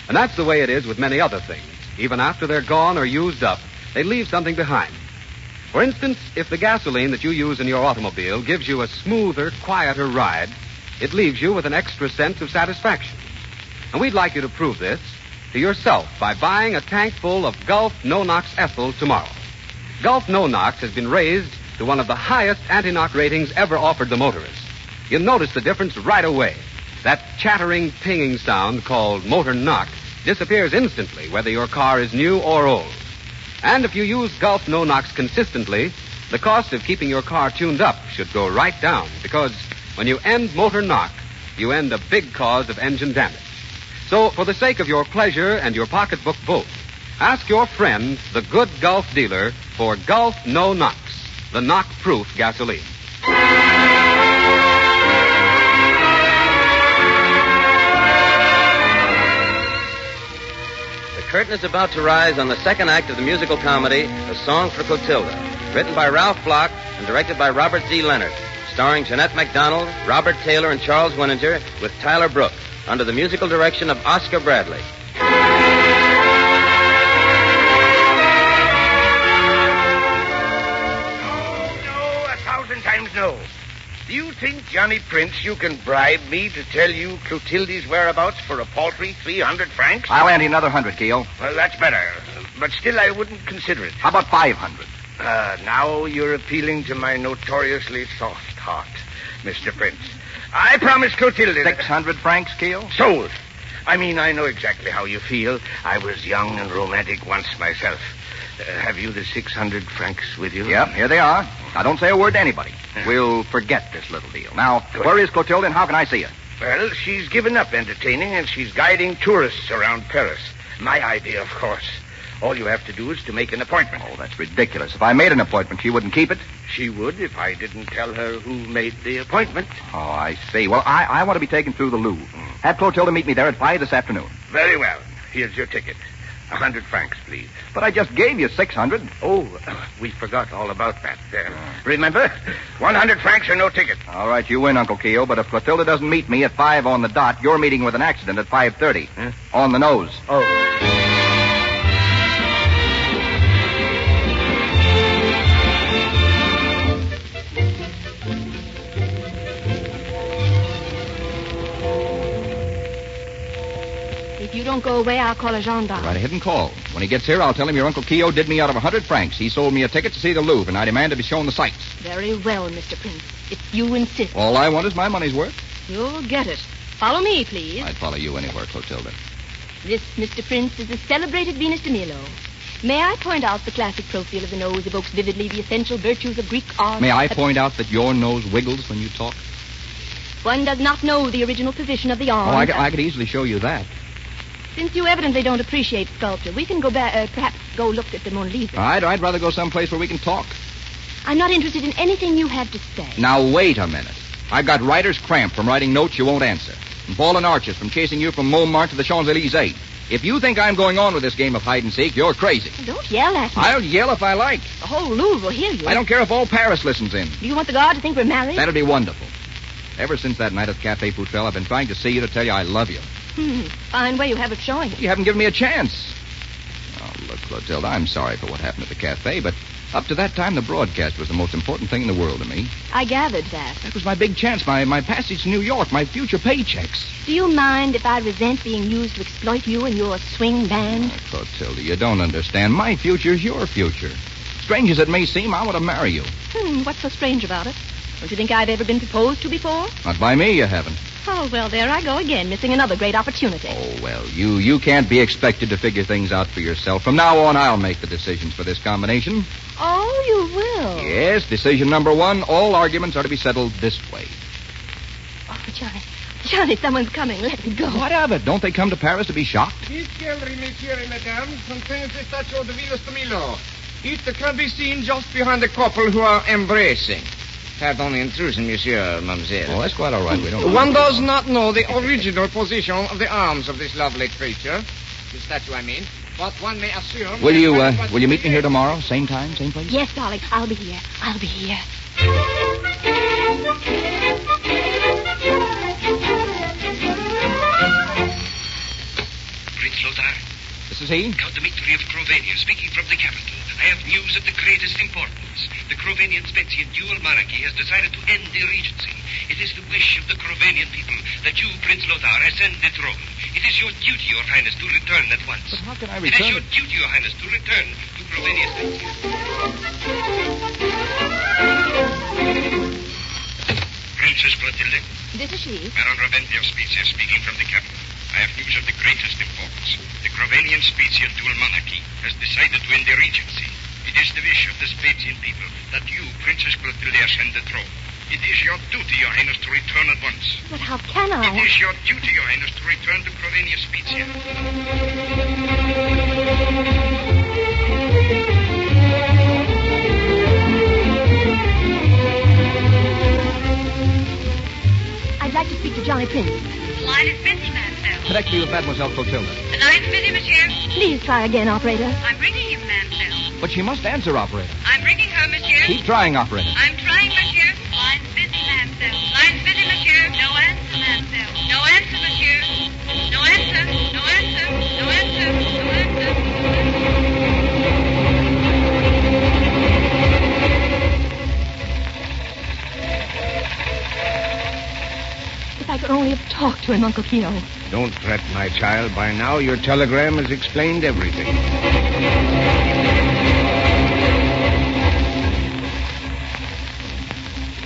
And that's the way it is with many other things. Even after they're gone or used up, they leave something behind. For instance, if the gasoline that you use in your automobile gives you a smoother, quieter ride, it leaves you with an extra sense of satisfaction. And we'd like you to prove this to yourself by buying a tank full of Gulf No-Nox Ethyl tomorrow. Gulf No-Nox has been raised to one of the highest anti-knock ratings ever offered the motorist. You'll notice the difference right away. That chattering, pinging sound called motor knock disappears instantly whether your car is new or old. And if you use Gulf No-Nox consistently, the cost of keeping your car tuned up should go right down, because when you end motor knock, you end a big cause of engine damage. So, for the sake of your pleasure and your pocketbook both, ask your friend, the good Gulf dealer, for Gulf No-Nox, the knock-proof gasoline. The curtain is about to rise on the second act of the musical comedy, A Song for Clotilde, written by Ralph Bloch and directed by Robert Z. Leonard, starring Jeanette MacDonald, Robert Taylor, and Charles Winninger, with Tyler Brooke, under the musical direction of Oscar Bradley. No, 1,000 times no. Do you think, Johnny Prince, you can bribe me to tell you Clotilde's whereabouts for a paltry 300 francs? I'll ante another 100, Keel. Well, that's better. But still, I wouldn't consider it. How about 500? Now you're appealing to my notoriously soft heart, Mr. Prince. I promise Clotilde... 600 francs, Keel? Sold. I mean, I know exactly how you feel. I was young and romantic once myself. Have you the 600 francs with you? Yep, here they are. Now, don't say a word to anybody. We'll forget this little deal. Now, where is Clotilde and how can I see her? Well, she's given up entertaining and she's guiding tourists around Paris. My idea, of course. All you have to do is to make an appointment. Oh, that's ridiculous. If I made an appointment, she wouldn't keep it? She would if I didn't tell her who made the appointment. Oh, I see. Well, I want to be taken through the Louvre. Have Clotilde meet me there at 5 this afternoon. Very well. Here's your ticket. 100 francs, please. But I just gave you 600. Oh, we forgot all about that. Remember? 100 francs or no ticket. All right, you win, Uncle Keo, but if Clotilde doesn't meet me at 5 on the dot, you're meeting with an accident at 5:30. Huh? On the nose. Oh. If you don't go away, I'll call a gendarme. Right ahead and call. When he gets here, I'll tell him your Uncle Keo did me out of 100 francs. He sold me a ticket to see the Louvre, and I demand to be shown the sights. Very well, Mr. Prince. If you insist. All I want is my money's worth. You'll get it. Follow me, please. I'd follow you anywhere, Clotilde. This, Mr. Prince, is the celebrated Venus de Milo. May I point out the classic profile of the nose evokes vividly the essential virtues of Greek art? May I point out that your nose wiggles when you talk? One does not know the original position of the arm. Oh, I could easily show you that. Since you evidently don't appreciate sculpture, we can go back, perhaps go look at the Mona Lisa. I'd rather go someplace where we can talk. I'm not interested in anything you have to say. Now, wait a minute. I've got writer's cramp from writing notes you won't answer. And ball and arches from chasing you from Montmartre to the Champs-Élysées. If you think I'm going on with this game of hide-and-seek, you're crazy. Don't yell at me. I'll yell if I like. The whole Louvre will hear you. I don't care if all Paris listens in. Do you want the guard to think we're married? That'd be wonderful. Ever since that night at Café Poutrelle, I've been trying to see you to tell you I love you. Fine way you have of showing it. You haven't given me a chance. Oh, look, Clotilde, I'm sorry for what happened at the cafe, but Up to that time, the broadcast was the most important thing in the world to me. I gathered that. That was my big chance, my passage to New York, my future paychecks. Do you mind if I resent being used to exploit you and your swing band? Oh, Clotilde, you don't understand. My future's your future. Strange as it may seem, I want to marry you. What's so strange about it? Don't you think I've ever been proposed to before? Not by me, you haven't. Oh, well, there I go again, missing another great opportunity. Oh, well, you can't be expected to figure things out for yourself. From now on, I'll make the decisions for this combination. Oh, you will? Yes, decision number 1, all arguments are to be settled this way. Oh, Johnny, someone's coming. Let me go. What of it? Don't they come to Paris to be shocked? This gallery, monsieur et madame, contains the statue of the Venus de Milo. It can be seen just behind the couple who are embracing. Pardon the intrusion, monsieur, mademoiselle. Oh, that's quite all right. We don't. One does not know the original position of the arms of this lovely creature. The statue, I mean. But one may assume... Will you meet me here tomorrow? Same time, same place? Yes, darling. I'll be here. Prince Lothar. This is he? Count Dmitri of Crovania, speaking from the capital. I have news of the greatest importance. The Crovanian Spezian dual monarchy has decided to end the regency. It is the wish of the Crovanian people that you, Prince Lothar, ascend the throne. It is your duty, Your Highness, to return at once. But how can I It return? is your duty, Your Highness, to return to Crovania Spezian. Princess Clotilde. This is she. Baron Raventi of Spezia, speaking from the capital. I have news of the greatest importance. The Crovanian Spezian dual monarchy has decided to end the regency. It is the wish of the Spezian people that you, Princess Clotilde, ascend the throne. It is your duty, Your Highness, to return at once. But how can I? It is your duty, Your Highness, to return to Crovania Spezia. I'd like to speak to Johnny Prince. The line is busy, mademoiselle. Connect me with Mademoiselle Clotilde. The line's busy, monsieur. Please try again, operator. I'm ringing him, mademoiselle. But she must answer, operator. I'm ringing her, monsieur. Keep trying, operator. I'm trying, monsieur. Line's busy, mademoiselle. Line's busy, monsieur. No answer, mademoiselle. No answer, monsieur. No answer. No answer. No answer. No answer. If I could only have talked to him, Uncle Keo. Don't fret, my child. By now, your telegram has explained everything.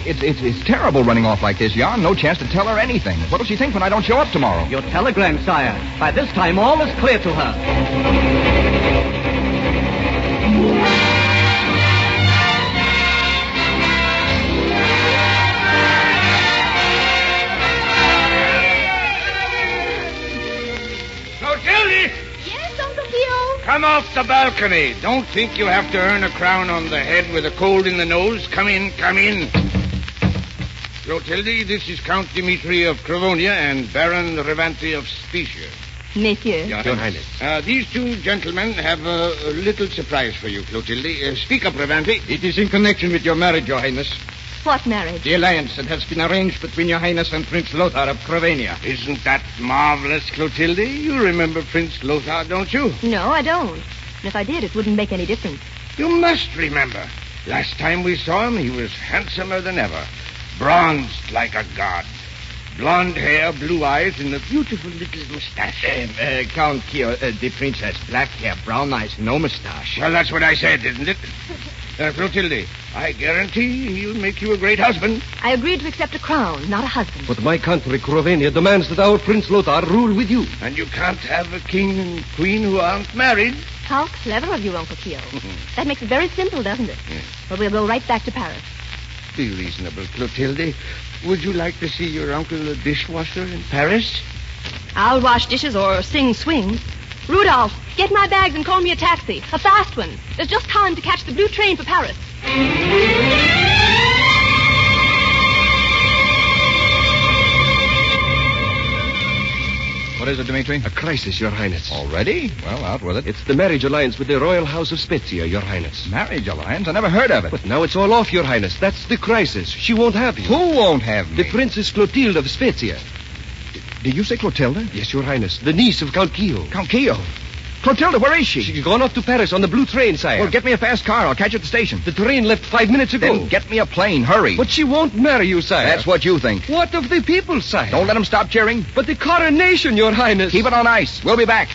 It's terrible running off like this, Jan. No chance to tell her anything. What'll she think when I don't show up tomorrow? Your telegram, sire. By this time, all is clear to her. Clotilde! Yes, Uncle Keo? Come off the balcony. Don't think you have to earn a crown on the head with a cold in the nose. Come in, come in. Clotilde, this is Count Dmitri of Cravonia and Baron Revanti of Specia. Messieurs. Your Highness. These two gentlemen have a little surprise for you, Clotilde. Speak up, Revanti. It is in connection with your marriage, Your Highness. What marriage? The alliance that has been arranged between Your Highness and Prince Lothar of Crovania. Isn't that marvelous, Clotilde? You remember Prince Lothar, don't you? No, I don't. And if I did, it wouldn't make any difference. You must remember. Last time we saw him, he was handsomer than ever. Bronzed like a god. Blonde hair, blue eyes, and a beautiful little mustache. Count Keo, the prince has black hair, brown eyes, no mustache. Well, that's what I said, isn't it? Clotilde, I guarantee he'll make you a great husband. I agreed to accept a crown, not a husband. But my country, Crovania, demands that our Prince Lothar rule with you. And you can't have a king and queen who aren't married. How clever of you, Uncle Keo. That makes it very simple, doesn't it? Yes. Well, we'll go right back to Paris. Be reasonable, Clotilde. Would you like to see your uncle the dishwasher in Paris? I'll wash dishes or sing swings. Rudolph, get my bags and call me a taxi. A fast one. There's just time to catch the blue train for Paris. What is it, Dmitri? A crisis, Your Highness. Already? Well, out with it. It's the marriage alliance with the Royal House of Spezia, Your Highness. Marriage alliance? I never heard of it. But now it's all off, Your Highness. That's the crisis. She won't have you. Who won't have me? The Princess Clotilde of Spezia. Did you say Clotilde? Yes, Your Highness. The niece of Count Keo. Count Keo? Clotilde, where is she? She's gone off to Paris on the blue train, sire. Well, get me a fast car. I'll catch her at the station. The train left 5 minutes ago. Then get me a plane. Hurry. But she won't marry you, sire. That's what you think. What of the people, sire? Don't let them stop cheering. But the coronation, Your Highness. Keep it on ice. We'll be back.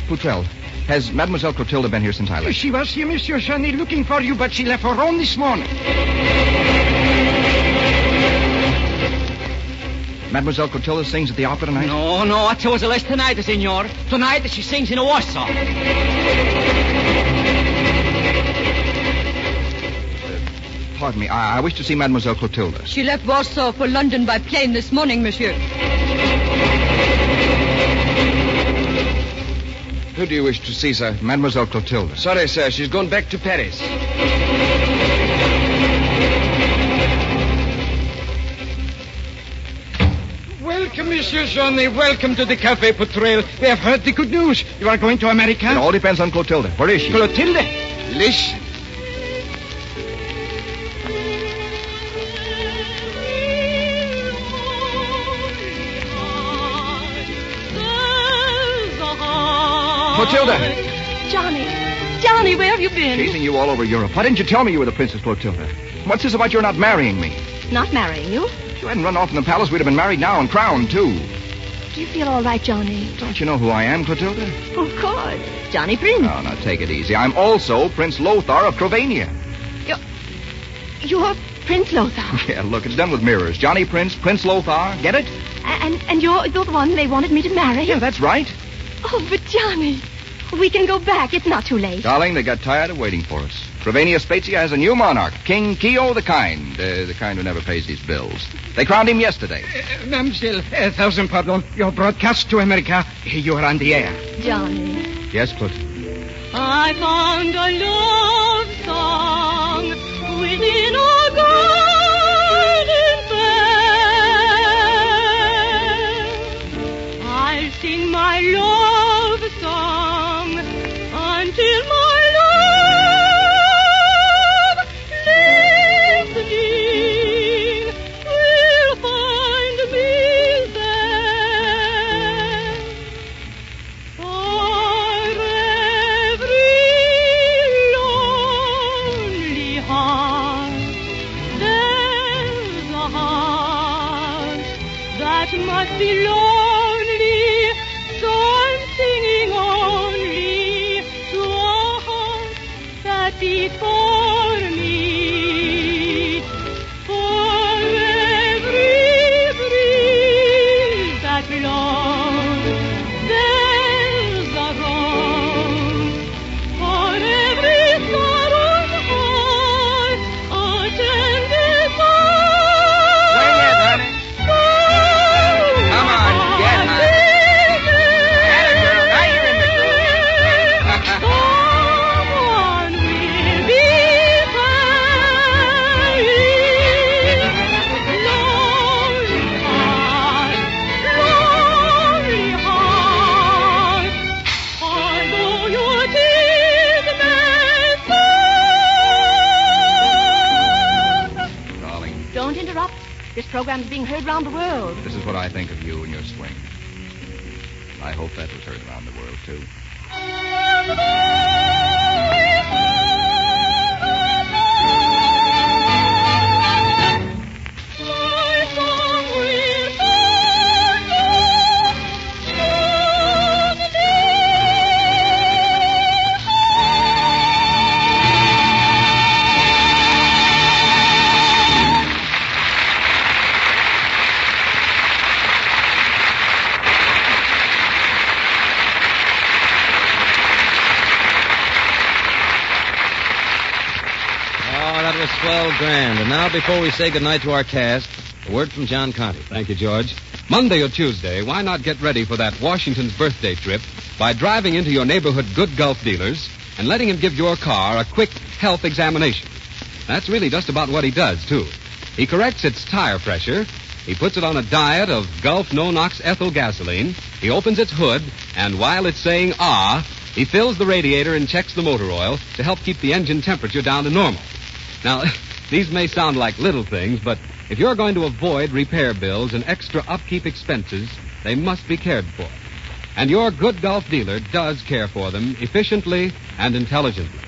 Clotilde, has Mademoiselle Clotilde been here since I left? She was here, Monsieur Johnny, looking for you, but she left for Rome this morning. Mademoiselle Clotilde sings at the opera tonight? No, it was last tonight, senor. Tonight she sings in a wash song. Pardon me, I wish to see Mademoiselle Clotilde. She left Warsaw for London by plane this morning, monsieur. Who do you wish to see, sir? Mademoiselle Clotilde. Sorry, sir. She's gone back to Paris. Welcome, Monsieur Johnny. Welcome to the Café Potrel. We have heard the good news. You are going to America? It all depends on Clotilde. Where is she? Clotilde? Listen. Clotilde! Johnny, where have you been? Chasing you all over Europe. Why didn't you tell me you were the Princess Clotilde? What's this about your not marrying me? Not marrying you? If you hadn't run off in the palace, we'd have been married now and crowned, too. Do you feel all right, Johnny? Don't you know who I am, Clotilde? Of course. Johnny Prince. No, now take it easy. I'm also Prince Lothar of Trovania. You're Prince Lothar. Yeah, look, it's done with mirrors. Johnny Prince, Prince Lothar. Get it? And you're the one they wanted me to marry? Yeah, that's right. Oh, but Johnny, we can go back. It's not too late. Darling, they got tired of waiting for us. Trovania Spezia has a new monarch, King Kio the Kind who never pays his bills. They crowned him yesterday. Mademoiselle, 1,000 pardon. Your broadcast to America, you are on the air. Johnny. Yes, Clotilde. I found a love song within a garden fair. I'll sing my love song until my love listening will find me there. For every lonely heart, there's a heart that must be lonely, so I'm singing only to a heart that beats for me. For every breeze that blows, there's a rose. For every sorrow's heart, a tender song. Wait yet, honey. Come on, get her. Now you're in the Someone will be lonely heart, although your tears may fall. Darling, Don't interrupt. This program is being heard round the world. this is what I think of you and your swing. I hope that was heard around the world, too. That was swell grand. And now, before we say goodnight to our cast, a word from John Conte. Thank you, George. Monday or Tuesday, why not get ready for that Washington's birthday trip by driving into your neighborhood Good Gulf dealers and letting him give your car a quick health examination. That's really just about what he does, too. He corrects its tire pressure. He puts it on a diet of Gulf no-nox ethyl gasoline. He opens its hood, and while it's saying ah, he fills the radiator and checks the motor oil to help keep the engine temperature down to normal. Now, these may sound like little things, but If you're going to avoid repair bills and extra upkeep expenses, they must be cared for. And your good golf dealer does care for them efficiently and intelligently.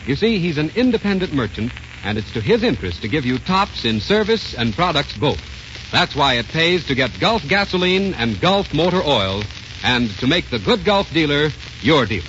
You see, he's an independent merchant, and it's to his interest to give you tops in service and products both. That's why it pays to get Gulf gasoline and Gulf motor oil, and to make the good golf dealer your dealer.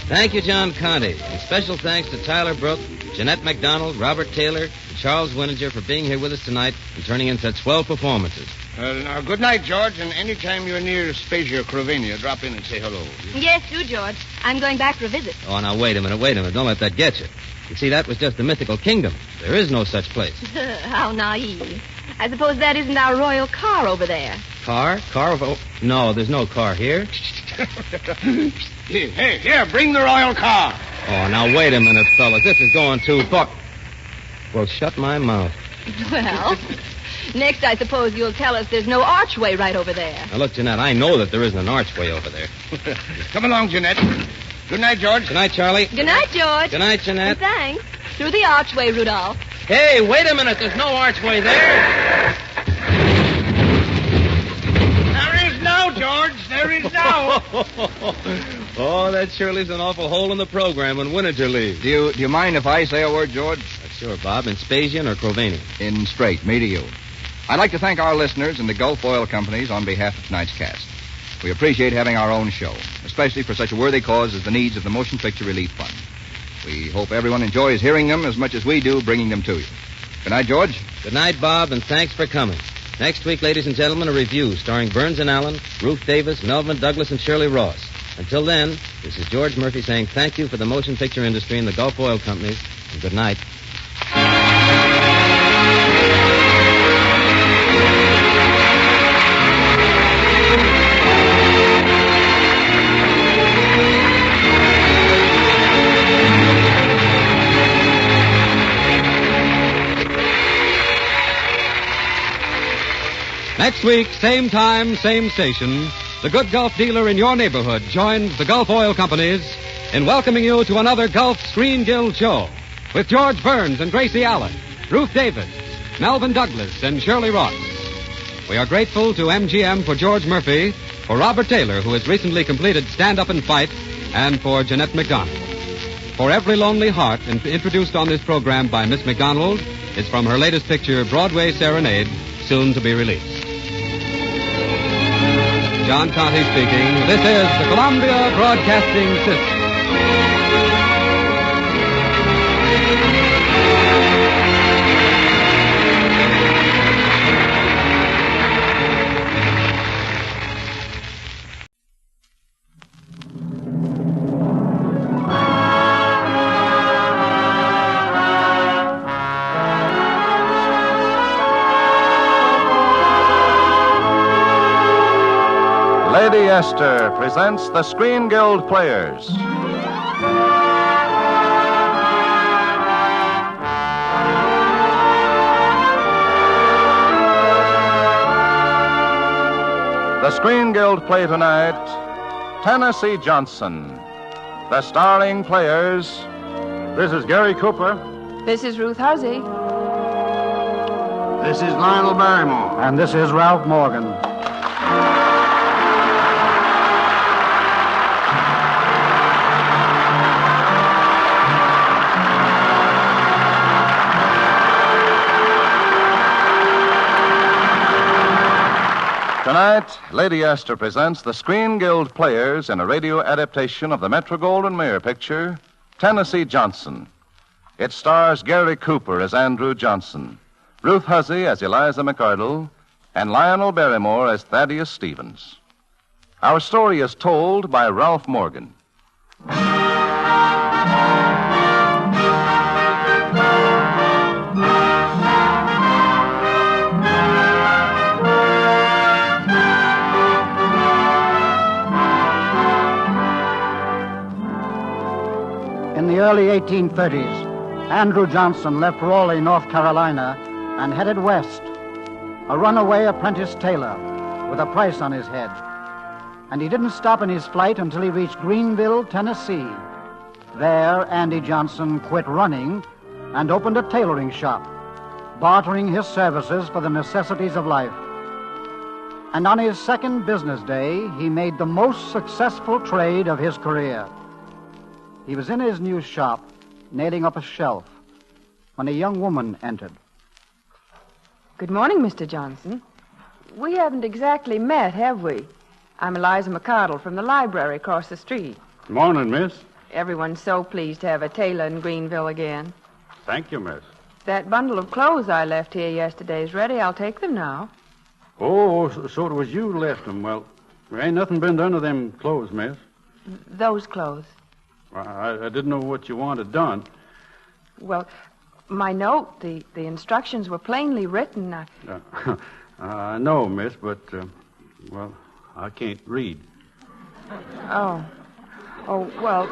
Thank you, John Conte. And special thanks to Tyler Brooke, Jeanette MacDonald, Robert Taylor, and Charles Wininger for being here with us tonight and turning in such swell performances. Now, good night, George, and any time you're near Spezia, Crovania, drop in and say hello. Yes, do, George. I'm going back for a visit. Oh, now, wait a minute. Don't let that get you. You see, that was just a mythical kingdom. There is no such place. How naive. I suppose that isn't our royal car over there. Car? No, there's no car here. Here, bring the royal car. Oh, now, wait a minute, fellas. This is going too far. Well, shut my mouth. Well, next I suppose you'll tell us there's no archway right over there. Now, look, Jeanette, I know that there isn't an archway over there. Come along, Jeanette. Good night, George. Good night, Charlie. Good night, George. Good night, Jeanette. And thanks. Through the archway, Rudolph. Hey, wait a minute. There's no archway there. There is now, George. There is now. Oh, that sure leaves an awful hole in the program when Wininger leaves. Do you mind if I say a word, George? Sure, Bob. In Spasian or Crovania? In straight, me to you. I'd like to thank our listeners and the Gulf Oil Companies on behalf of tonight's cast. We appreciate having our own show, especially for such a worthy cause as the needs of the Motion Picture Relief Fund. We hope everyone enjoys hearing them as much as we do bringing them to you. Good night, George. Good night, Bob, and thanks for coming. Next week, ladies and gentlemen, a review starring Burns and Allen, Ruth Davis, Melvin Douglas, and Shirley Ross. Until then, this is George Murphy saying thank you for the motion picture industry and the Gulf Oil Companies, and good night. Next week, same time, same station, the good Gulf dealer in your neighborhood joins the Gulf Oil Companies in welcoming you to another Gulf Screen Guild show with George Burns and Gracie Allen, Ruth Davis, Melvin Douglas, and Shirley Ross. We are grateful to MGM for George Murphy, for Robert Taylor, who has recently completed Stand Up and Fight, and for Jeanette MacDonald. For Every Lonely Heart, introduced on this program by Miss MacDonald, is from her latest picture, Broadway Serenade, soon to be released. John Conte speaking. This is the Columbia Broadcasting System. Lady Esther presents the Screen Guild Players. The Screen Guild play tonight, Tennessee Johnson. The starring players, this is Gary Cooper. This is Ruth Harsey. This is Lionel Barrymore. And this is Ralph Morgan. Tonight, Lady Esther presents the Screen Guild Players in a radio adaptation of the Metro-Goldwyn-Mayer picture, Tennessee Johnson. It stars Gary Cooper as Andrew Johnson, Ruth Hussey as Eliza McArdle, and Lionel Barrymore as Thaddeus Stevens. Our story is told by Ralph Morgan. 1830s, Andrew Johnson left Raleigh, North Carolina, and headed west, a runaway apprentice tailor with a price on his head. And he didn't stop in his flight until he reached Greenville, Tennessee. There, Andy Johnson quit running and opened a tailoring shop, bartering his services for the necessities of life. And on his second business day, he made the most successful trade of his career. He was in his new shop, nailing up a shelf, when a young woman entered. Good morning, Mr. Johnson. We haven't exactly met, have we? I'm Eliza McCardle from the library across the street. Morning, miss. Everyone's so pleased to have a tailor in Greenville again. Thank you, miss. That bundle of clothes I left here yesterday is ready. I'll take them now. Oh, so it was you left them. Well, there ain't nothing been done to them clothes, miss. Those clothes. I didn't know what you wanted done. Well, my note, the instructions were plainly written. I know, miss, but, well, I can't read. Oh, well,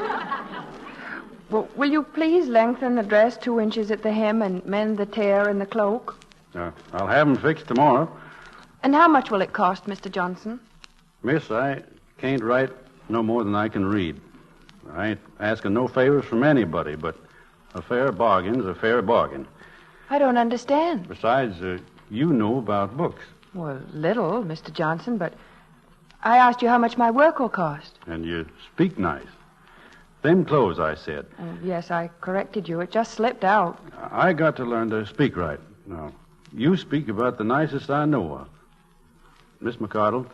will you please lengthen the dress 2 inches at the hem and mend the tear in the cloak? I'll have them fixed tomorrow. And how much will it cost, Mr. Johnson? Miss, I can't write no more than I can read. I ain't asking no favors from anybody, but a fair bargain's a fair bargain. I don't understand. Besides, you know about books. Well, little, Mr. Johnson, but I asked you how much my work will cost. And you speak nice. Them clothes, I said. Yes, I corrected you. It just slipped out. I got to learn to speak right. Now, you speak about the nicest I know of. Miss McCardle,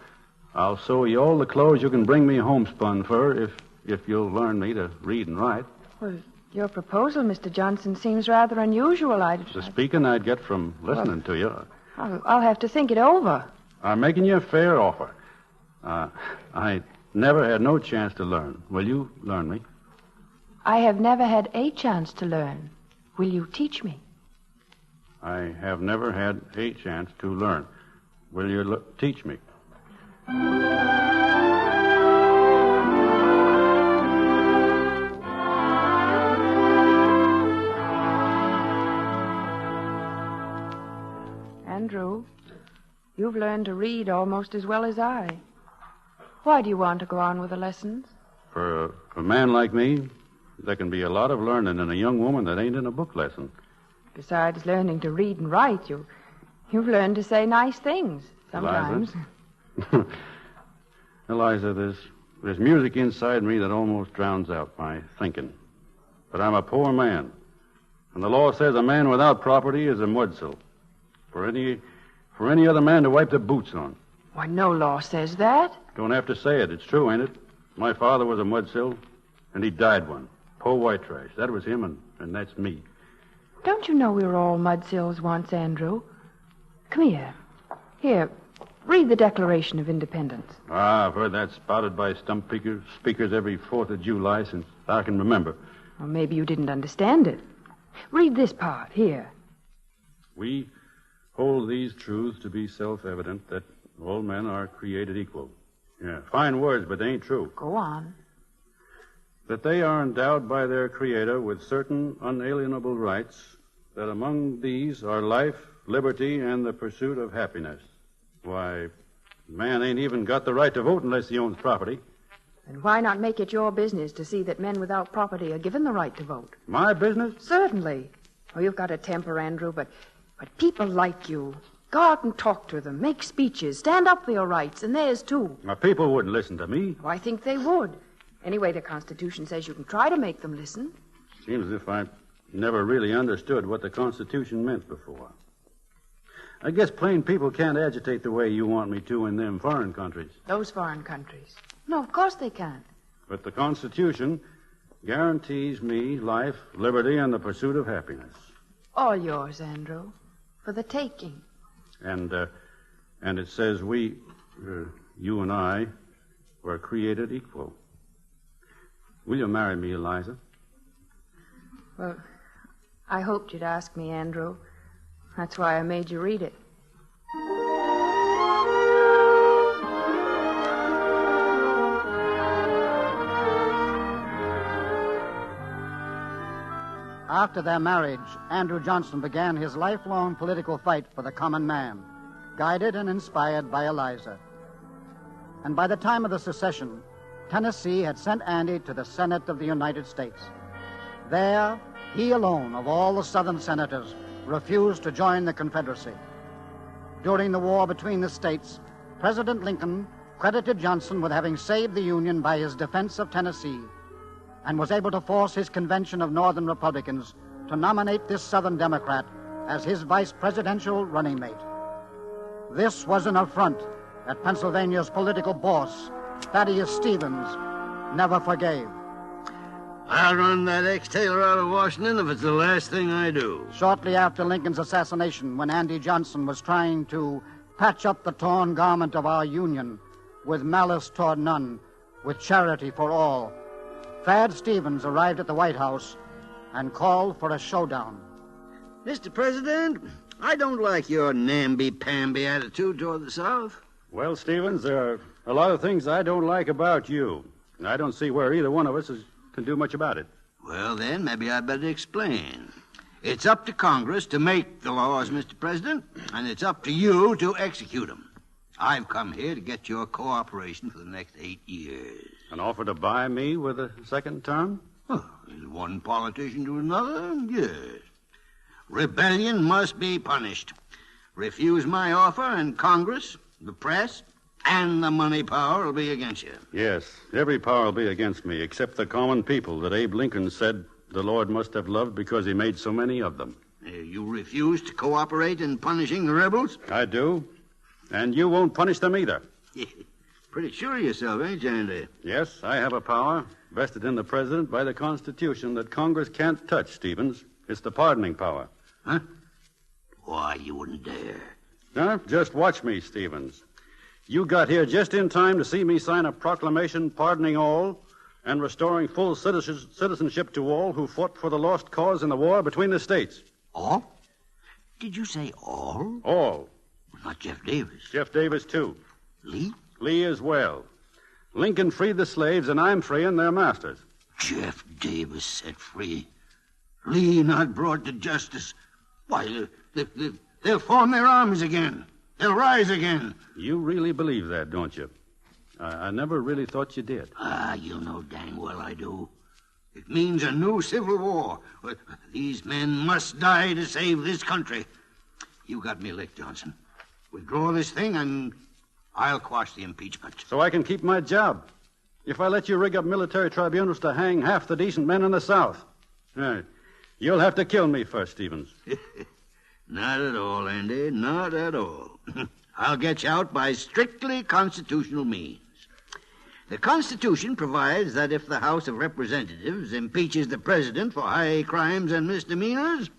I'll sew you all the clothes you can bring me homespun fur if you'll learn me to read and write. Well, your proposal, Mr. Johnson, seems rather unusual. The speaking I'd get from listening to you. I'll have to think it over. I'm making you a fair offer. I never had no chance to learn. Will you learn me? I have never had a chance to learn. Will you teach me? I have never had a chance to learn. Will you teach me? Andrew, you've learned to read almost as well as I. Why do you want to go on with the lessons? For a man like me, there can be a lot of learning in a young woman that ain't in a book lesson. Besides learning to read and write, you've learned to say nice things sometimes. Eliza, there's music inside me that almost drowns out my thinking. But I'm a poor man, and the law says a man without property is a mudsill. For any other man to wipe their boots on. Why, no law says that. Don't have to say it. It's true, ain't it? My father was a mudsill, and he died one. Poor white trash. That was him, and that's me. Don't you know we were all mudsills once, Andrew? Come here. Here, read the Declaration of Independence. I've heard that spouted by stump speakers every 4th of July since I can remember. Well, maybe you didn't understand it. Read this part, here. We hold these truths to be self-evident, that all men are created equal. Yeah, fine words, but they ain't true. Go on. That they are endowed by their Creator with certain unalienable rights, that among these are life, liberty, and the pursuit of happiness. Why, man ain't even got the right to vote unless he owns property. Then why not make it your business to see that men without property are given the right to vote? My business? Certainly. Oh, you've got a temper, Andrew, but people like you. Go out and talk to them, make speeches, stand up for your rights, and theirs, too. My people wouldn't listen to me. Oh, I think they would. Anyway, the Constitution says you can try to make them listen. Seems as if I never really understood what the Constitution meant before. I guess plain people can't agitate the way you want me to in them foreign countries. Those foreign countries? No, of course they can't. But the Constitution guarantees me life, liberty, and the pursuit of happiness. All yours, Andrew. For the taking. And it says we, you and I, were created equal. Will you marry me, Eliza? Well, I hoped you'd ask me, Andrew. That's why I made you read it. After their marriage, Andrew Johnson began his lifelong political fight for the common man, guided and inspired by Eliza. And by the time of the secession, Tennessee had sent Andy to the Senate of the United States. There, he alone, of all the Southern senators, refused to join the Confederacy. During the war between the states, President Lincoln credited Johnson with having saved the Union by his defense of Tennessee, and was able to force his convention of Northern Republicans to nominate this Southern Democrat as his vice presidential running mate. This was an affront that Pennsylvania's political boss, Thaddeus Stevens, never forgave. I'll run that ex-tailor out of Washington if it's the last thing I do. Shortly after Lincoln's assassination, when Andy Johnson was trying to patch up the torn garment of our Union with malice toward none, with charity for all, Thad Stevens arrived at the White House and called for a showdown. Mr. President, I don't like your namby-pamby attitude toward the South. Well, Stevens, there are a lot of things I don't like about you. And I don't see where either one of us can do much about it. Well, then, maybe I'd better explain. It's up to Congress to make the laws, Mr. President, and it's up to you to execute them. I've come here to get your cooperation for the next 8 years. An offer to buy me with a second term? Oh, one politician to another? Yes. Rebellion must be punished. Refuse my offer, and Congress, the press, and the money power will be against you. Yes, every power will be against me, except the common people that Abe Lincoln said the Lord must have loved because he made so many of them. You refuse to cooperate in punishing the rebels? I do. And you won't punish them either. Pretty sure of yourself, ain't you, Andy? Yes, I have a power vested in the President by the Constitution that Congress can't touch, Stevens. It's the pardoning power. Huh? Why, you wouldn't dare. Now, just watch me, Stevens. You got here just in time to see me sign a proclamation pardoning all and restoring full citizenship to all who fought for the lost cause in the war between the states. All? Did you say all? All. Not Jeff Davis. Jeff Davis, too. Lee? Lee as well. Lincoln freed the slaves, and I'm freeing their masters. Jeff Davis set free. Lee not brought to justice. Why, they'll form their armies again. They'll rise again. You really believe that, don't you? I never really thought you did. You know dang well I do. It means a new civil war. These men must die to save this country. You got me licked, Johnson. Withdraw this thing, and I'll quash the impeachment. So I can keep my job. If I let you rig up military tribunals to hang half the decent men in the South. You'll have to kill me first, Stevens. Not at all, Andy. Not at all. I'll get you out by strictly constitutional means. The Constitution provides that if the House of Representatives impeaches the President for high crimes and misdemeanors,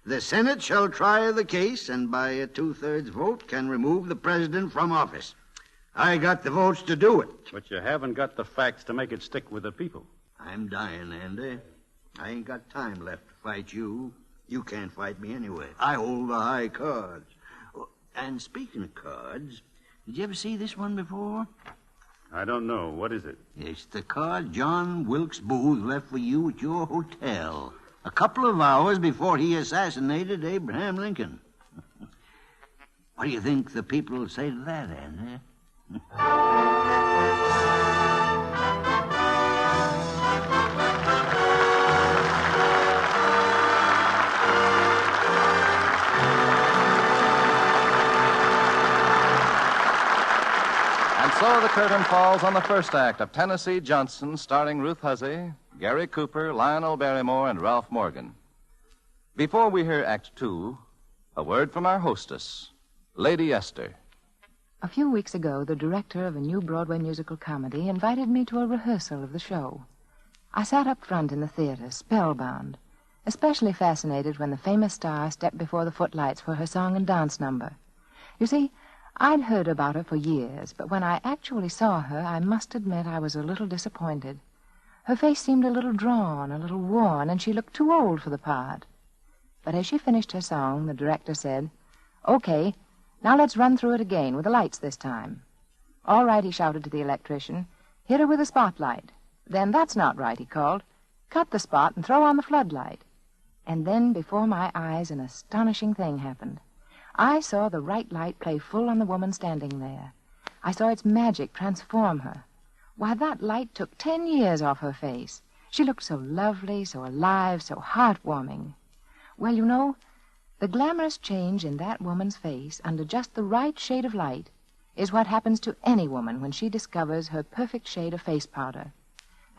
the Senate shall try the case and by a 2/3 vote can remove the President from office. I got the votes to do it. But you haven't got the facts to make it stick with the people. I'm dying, Andy. I ain't got time left to fight you. You can't fight me anyway. I hold the high cards. And speaking of cards, did you ever see this one before? I don't know. What is it? It's the card John Wilkes Booth left for you at your hotel a couple of hours before he assassinated Abraham Lincoln. What do you think the people will say to that, Andy? So the curtain falls on the first act of Tennessee Johnson, starring Ruth Huzzy, Gary Cooper, Lionel Barrymore, and Ralph Morgan. Before we hear Act 2, a word from our hostess, Lady Esther. A few weeks ago, the director of a new Broadway musical comedy invited me to a rehearsal of the show. I sat up front in the theater, spellbound, especially fascinated when the famous star stepped before the footlights for her song and dance number. You see, I'd heard about her for years, but when I actually saw her, I must admit I was a little disappointed. Her face seemed a little drawn, a little worn, and she looked too old for the part. But as she finished her song, the director said, "Okay, now let's run through it again, with the lights this time." "All right," he shouted to the electrician. "Hit her with a spotlight." Then, "That's not right," he called. "Cut the spot and throw on the floodlight." And then, before my eyes, an astonishing thing happened. I saw the right light play full on the woman standing there. I saw its magic transform her. Why, that light took 10 years off her face. She looked so lovely, so alive, so heartwarming. Well, you know, the glamorous change in that woman's face under just the right shade of light is what happens to any woman when she discovers her perfect shade of face powder.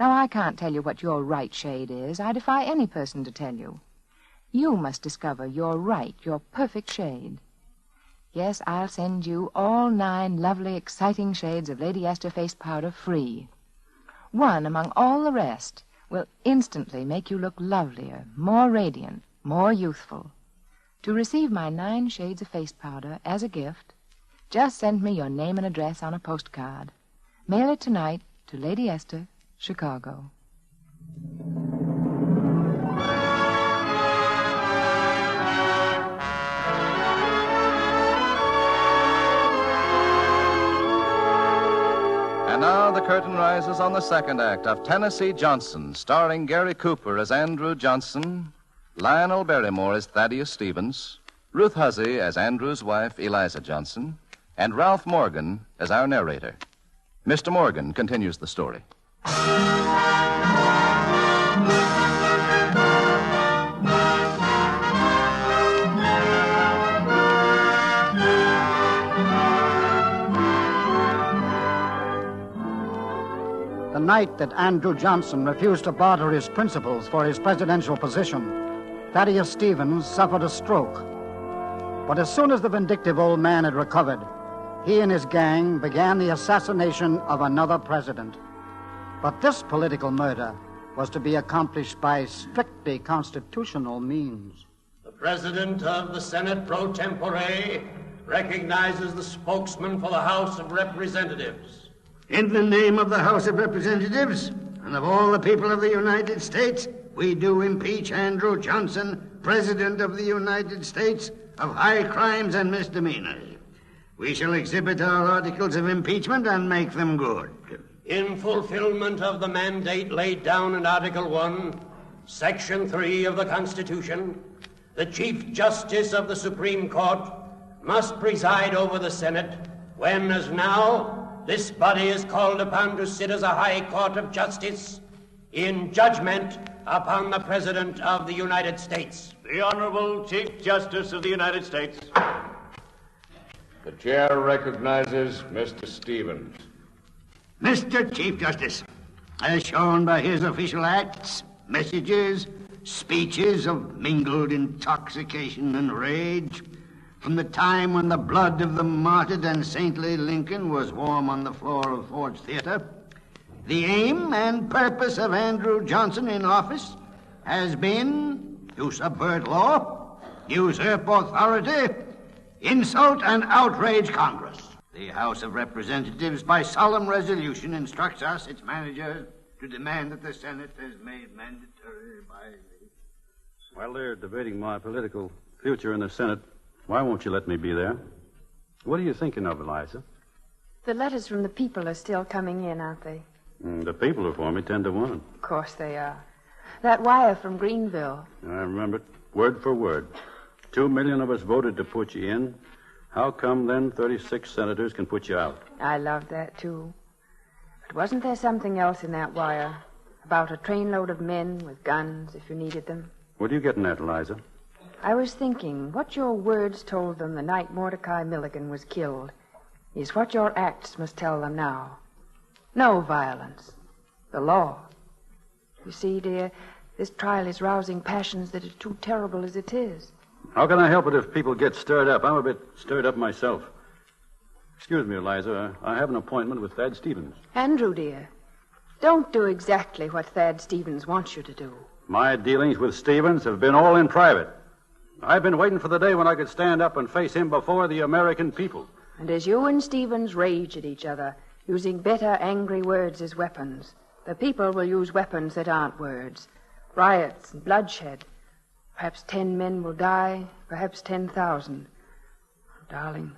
Now, I can't tell you what your right shade is. I defy any person to tell you. You must discover your right, your perfect shade. Yes, I'll send you all 9 lovely, exciting shades of Lady Esther face powder free. One among all the rest will instantly make you look lovelier, more radiant, more youthful. To receive my 9 shades of face powder as a gift, just send me your name and address on a postcard. Mail it tonight to Lady Esther, Chicago. And now the curtain rises on the second act of Tennessee Johnson, starring Gary Cooper as Andrew Johnson, Lionel Barrymore as Thaddeus Stevens, Ruth Huzzy as Andrew's wife, Eliza Johnson, and Ralph Morgan as our narrator. Mr. Morgan continues the story. The night that Andrew Johnson refused to barter his principles for his presidential position, Thaddeus Stevens suffered a stroke. But as soon as the vindictive old man had recovered, he and his gang began the assassination of another president. But this political murder was to be accomplished by strictly constitutional means. The President of the Senate pro tempore recognizes the spokesman for the House of Representatives. In the name of the House of Representatives and of all the people of the United States, we do impeach Andrew Johnson, President of the United States, of high crimes and misdemeanors. We shall exhibit our articles of impeachment and make them good. In fulfillment of the mandate laid down in Article 1, Section 3 of the Constitution, the Chief Justice of the Supreme Court must preside over the Senate when, as now, this body is called upon to sit as a high court of justice in judgment upon the President of the United States. The Honorable Chief Justice of the United States. The chair recognizes Mr. Stevens. Mr. Chief Justice, as shown by his official acts, messages, speeches of mingled intoxication and rage, from the time when the blood of the martyred and saintly Lincoln was warm on the floor of Ford's Theater, the aim and purpose of Andrew Johnson in office has been to subvert law, usurp authority, insult and outrage Congress. The House of Representatives, by solemn resolution, instructs us, its managers, to demand that the Senate is made mandatory by the... While they're debating my political future in the Senate, why won't you let me be there? What are you thinking of, Eliza? The letters from the people are still coming in, aren't they? The people are for me 10 to 1. Of course they are. That wire from Greenville. I remember it, word for word. 2 million of us voted to put you in. How come then 36 senators can put you out? I love that, too. But wasn't there something else in that wire? About a trainload of men with guns, if you needed them? What are you getting at, Eliza? I was thinking, what your words told them the night Mordecai Milligan was killed is what your acts must tell them now. No violence. The law. You see, dear, this trial is rousing passions that are too terrible as it is. How can I help it if people get stirred up? I'm a bit stirred up myself. Excuse me, Eliza. I have an appointment with Thad Stevens. Andrew, dear, don't do exactly what Thad Stevens wants you to do. My dealings with Stevens have been all in private. I've been waiting for the day when I could stand up and face him before the American people. And as you and Stevens rage at each other, using bitter, angry words as weapons, the people will use weapons that aren't words. Riots and bloodshed. Perhaps 10 men will die, perhaps 10,000. Darling,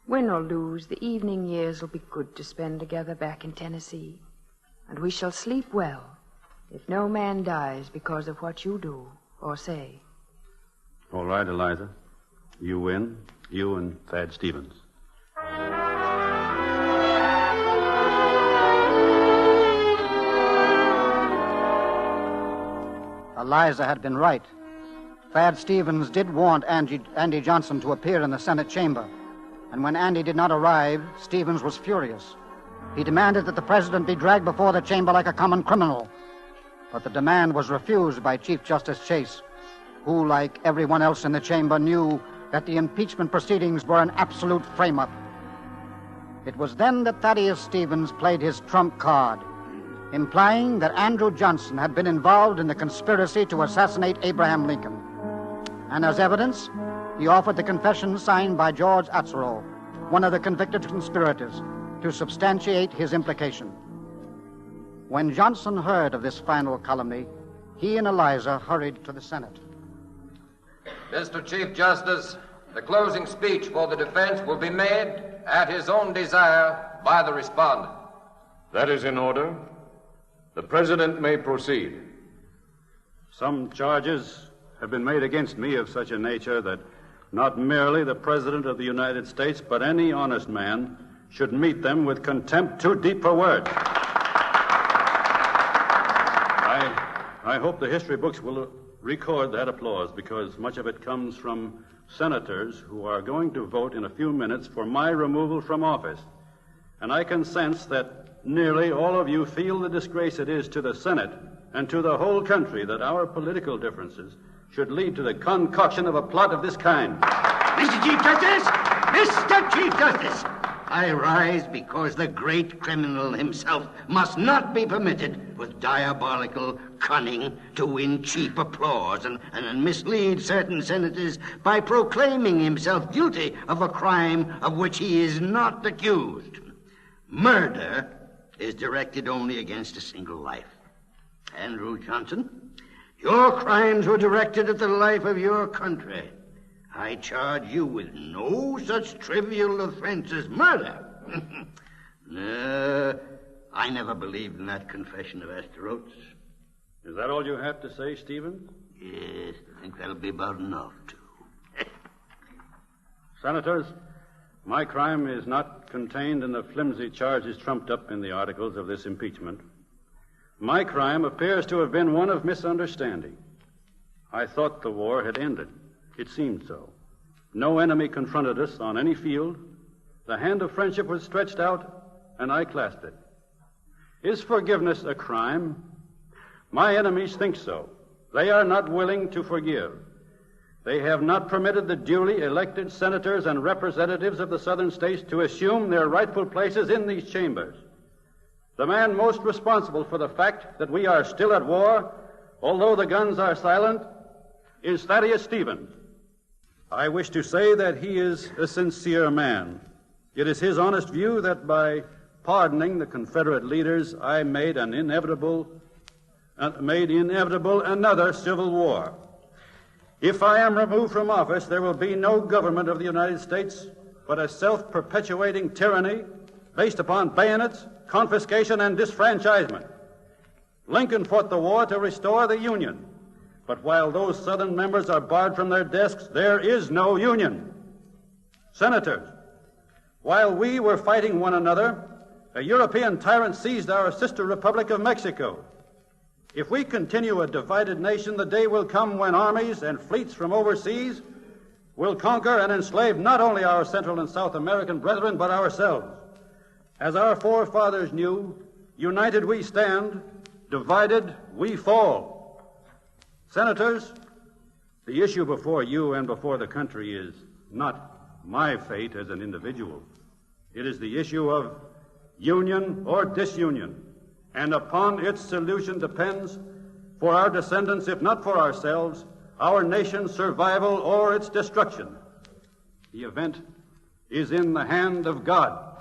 win or lose, the evening years will be good to spend together back in Tennessee. And we shall sleep well if no man dies because of what you do. or say. All right, Eliza. You win. You and Thad Stevens. Eliza had been right. Thad Stevens did want Andy Johnson to appear in the Senate chamber. And when Andy did not arrive, Stevens was furious. He demanded that the president be dragged before the chamber like a common criminal. But the demand was refused by Chief Justice Chase, who, like everyone else in the chamber, knew that the impeachment proceedings were an absolute frame-up. It was then that Thaddeus Stevens played his trump card, implying that Andrew Johnson had been involved in the conspiracy to assassinate Abraham Lincoln. And as evidence, he offered the confession signed by George Atzerow, one of the convicted conspirators, to substantiate his implication. When Johnson heard of this final calumny, he and Eliza hurried to the Senate. Mr. Chief Justice, the closing speech for the defense will be made at his own desire by the respondent. That is in order. The President may proceed. Some charges have been made against me of such a nature that not merely the President of the United States, but any honest man should meet them with contempt too deep for words. I hope the history books will record that applause, because much of it comes from senators who are going to vote in a few minutes for my removal from office. And I can sense that nearly all of you feel the disgrace it is to the Senate and to the whole country that our political differences should lead to the concoction of a plot of this kind. Mr. Chief Justice! Mr. Chief Justice! I rise because the great criminal himself must not be permitted with diabolical cunning to win cheap applause and mislead certain senators by proclaiming himself guilty of a crime of which he is not accused. Murder is directed only against a single life. Andrew Johnson, your crimes were directed at the life of your country. I charge you with no such trivial offense as murder. No, I never believed in that confession of Asterotes. Is that all you have to say, Stevens? Yes, I think that'll be about enough, too. Senators, my crime is not contained in the flimsy charges trumped up in the articles of this impeachment. My crime appears to have been one of misunderstanding. I thought the war had ended. It seemed so. No enemy confronted us on any field. The hand of friendship was stretched out, and I clasped it. Is forgiveness a crime? My enemies think so. They are not willing to forgive. They have not permitted the duly elected senators and representatives of the southern states to assume their rightful places in these chambers. The man most responsible for the fact that we are still at war, although the guns are silent, is Thaddeus Stevens. I wish to say that he is a sincere man. It is his honest view that by pardoning the Confederate leaders, I made inevitable another civil war. If I am removed from office, there will be no government of the United States but a self-perpetuating tyranny based upon bayonets, confiscation, and disfranchisement. Lincoln fought the war to restore the Union. But while those Southern members are barred from their desks, there is no Union. Senators, while we were fighting one another, a European tyrant seized our sister republic of Mexico. If we continue a divided nation, the day will come when armies and fleets from overseas will conquer and enslave not only our Central and South American brethren, but ourselves. As our forefathers knew, united we stand, divided we fall. Senators, the issue before you and before the country is not my fate as an individual. It is the issue of union or disunion, and upon its solution depends, for our descendants, if not for ourselves, our nation's survival or its destruction. The event is in the hand of God.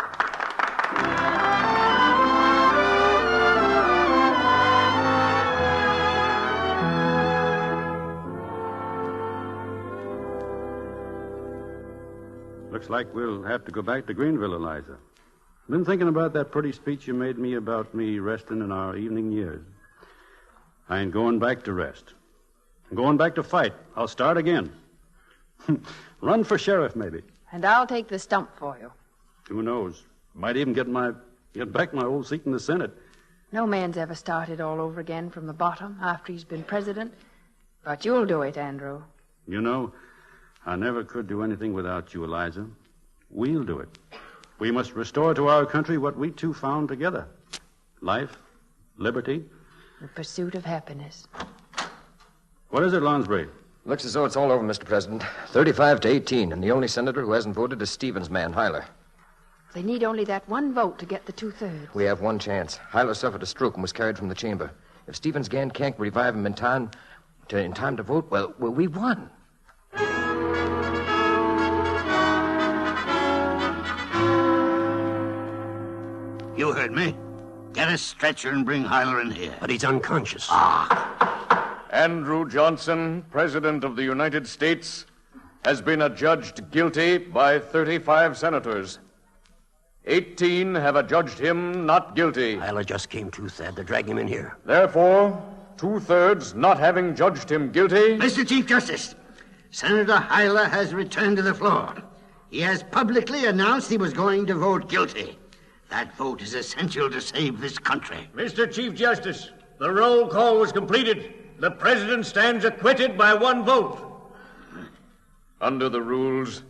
Looks like we'll have to go back to Greenville, Eliza. Been thinking about that pretty speech you made me about me resting in our evening years. I ain't going back to rest. I'm going back to fight. I'll start again. Run for sheriff, maybe. And I'll take the stump for you. Who knows? Might even get back my old seat in the Senate. No man's ever started all over again from the bottom after he's been president. But you'll do it, Andrew. You know, I never could do anything without you, Eliza. We'll do it. We must restore to our country what we two found together. Life, liberty. The pursuit of happiness. What is it, Lonsbury? Looks as though it's all over, Mr. President. 35-18, and the only senator who hasn't voted is Stevens' man, Hyler. They need only that one vote to get the 2/3. We have one chance. Hyler suffered a stroke and was carried from the chamber. If Stevens' gang can't revive him in time to vote, well, we won. You heard me. Get a stretcher and bring Hyler in here. But he's unconscious. Andrew Johnson, President of the United States, has been adjudged guilty by 35 senators. 18 have adjudged him not guilty. Hyler just came to, Thad. They're dragging him in here. Therefore, 2/3 not having judged him guilty... Mr. Chief Justice, Senator Hyler has returned to the floor. He has publicly announced he was going to vote guilty. That vote is essential to save this country. Mr. Chief Justice, the roll call was completed. The president stands acquitted by one vote. Under the rules,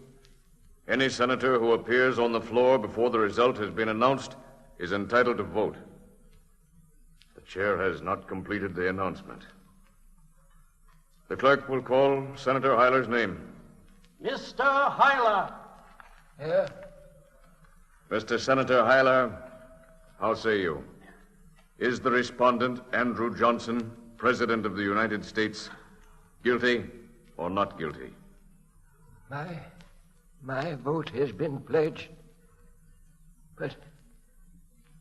any senator who appears on the floor before the result has been announced is entitled to vote. The chair has not completed the announcement. The clerk will call Senator Hyler's name. Mr. Hyler. Yeah? Mr. Senator Hyler, how say you? Is the respondent, Andrew Johnson, President of the United States, guilty or not guilty? My vote has been pledged, but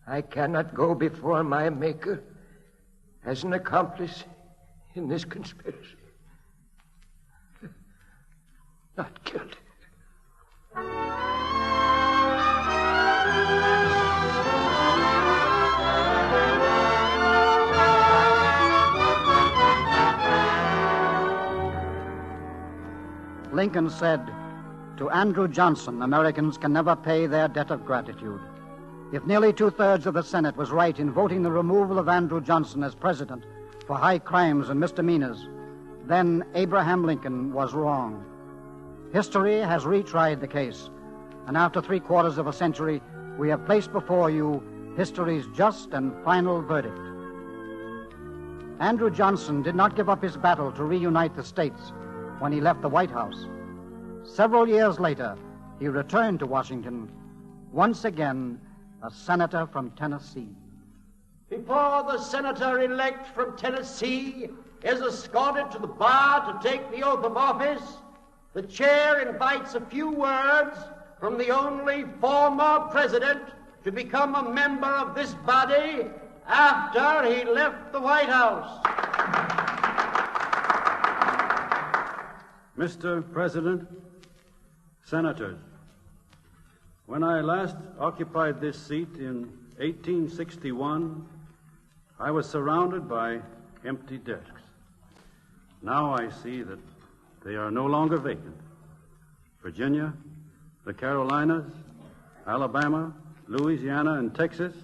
I cannot go before my Maker as an accomplice in this conspiracy. Not guilty. Lincoln said, "To Andrew Johnson, Americans can never pay their debt of gratitude." If nearly 2/3 of the Senate was right in voting the removal of Andrew Johnson as president for high crimes and misdemeanors, then Abraham Lincoln was wrong. History has retried the case, and after 3/4 of a century, we have placed before you history's just and final verdict. Andrew Johnson did not give up his battle to reunite the states when he left the White House. Several years later, he returned to Washington, once again a senator from Tennessee. Before the senator-elect from Tennessee is escorted to the bar to take the oath of office, the chair invites a few words from the only former president to become a member of this body after he left the White House. Mr. President, Senators, when I last occupied this seat in 1861, I was surrounded by empty desks. Now I see that they are no longer vacant. Virginia, the Carolinas, Alabama, Louisiana, and Texas,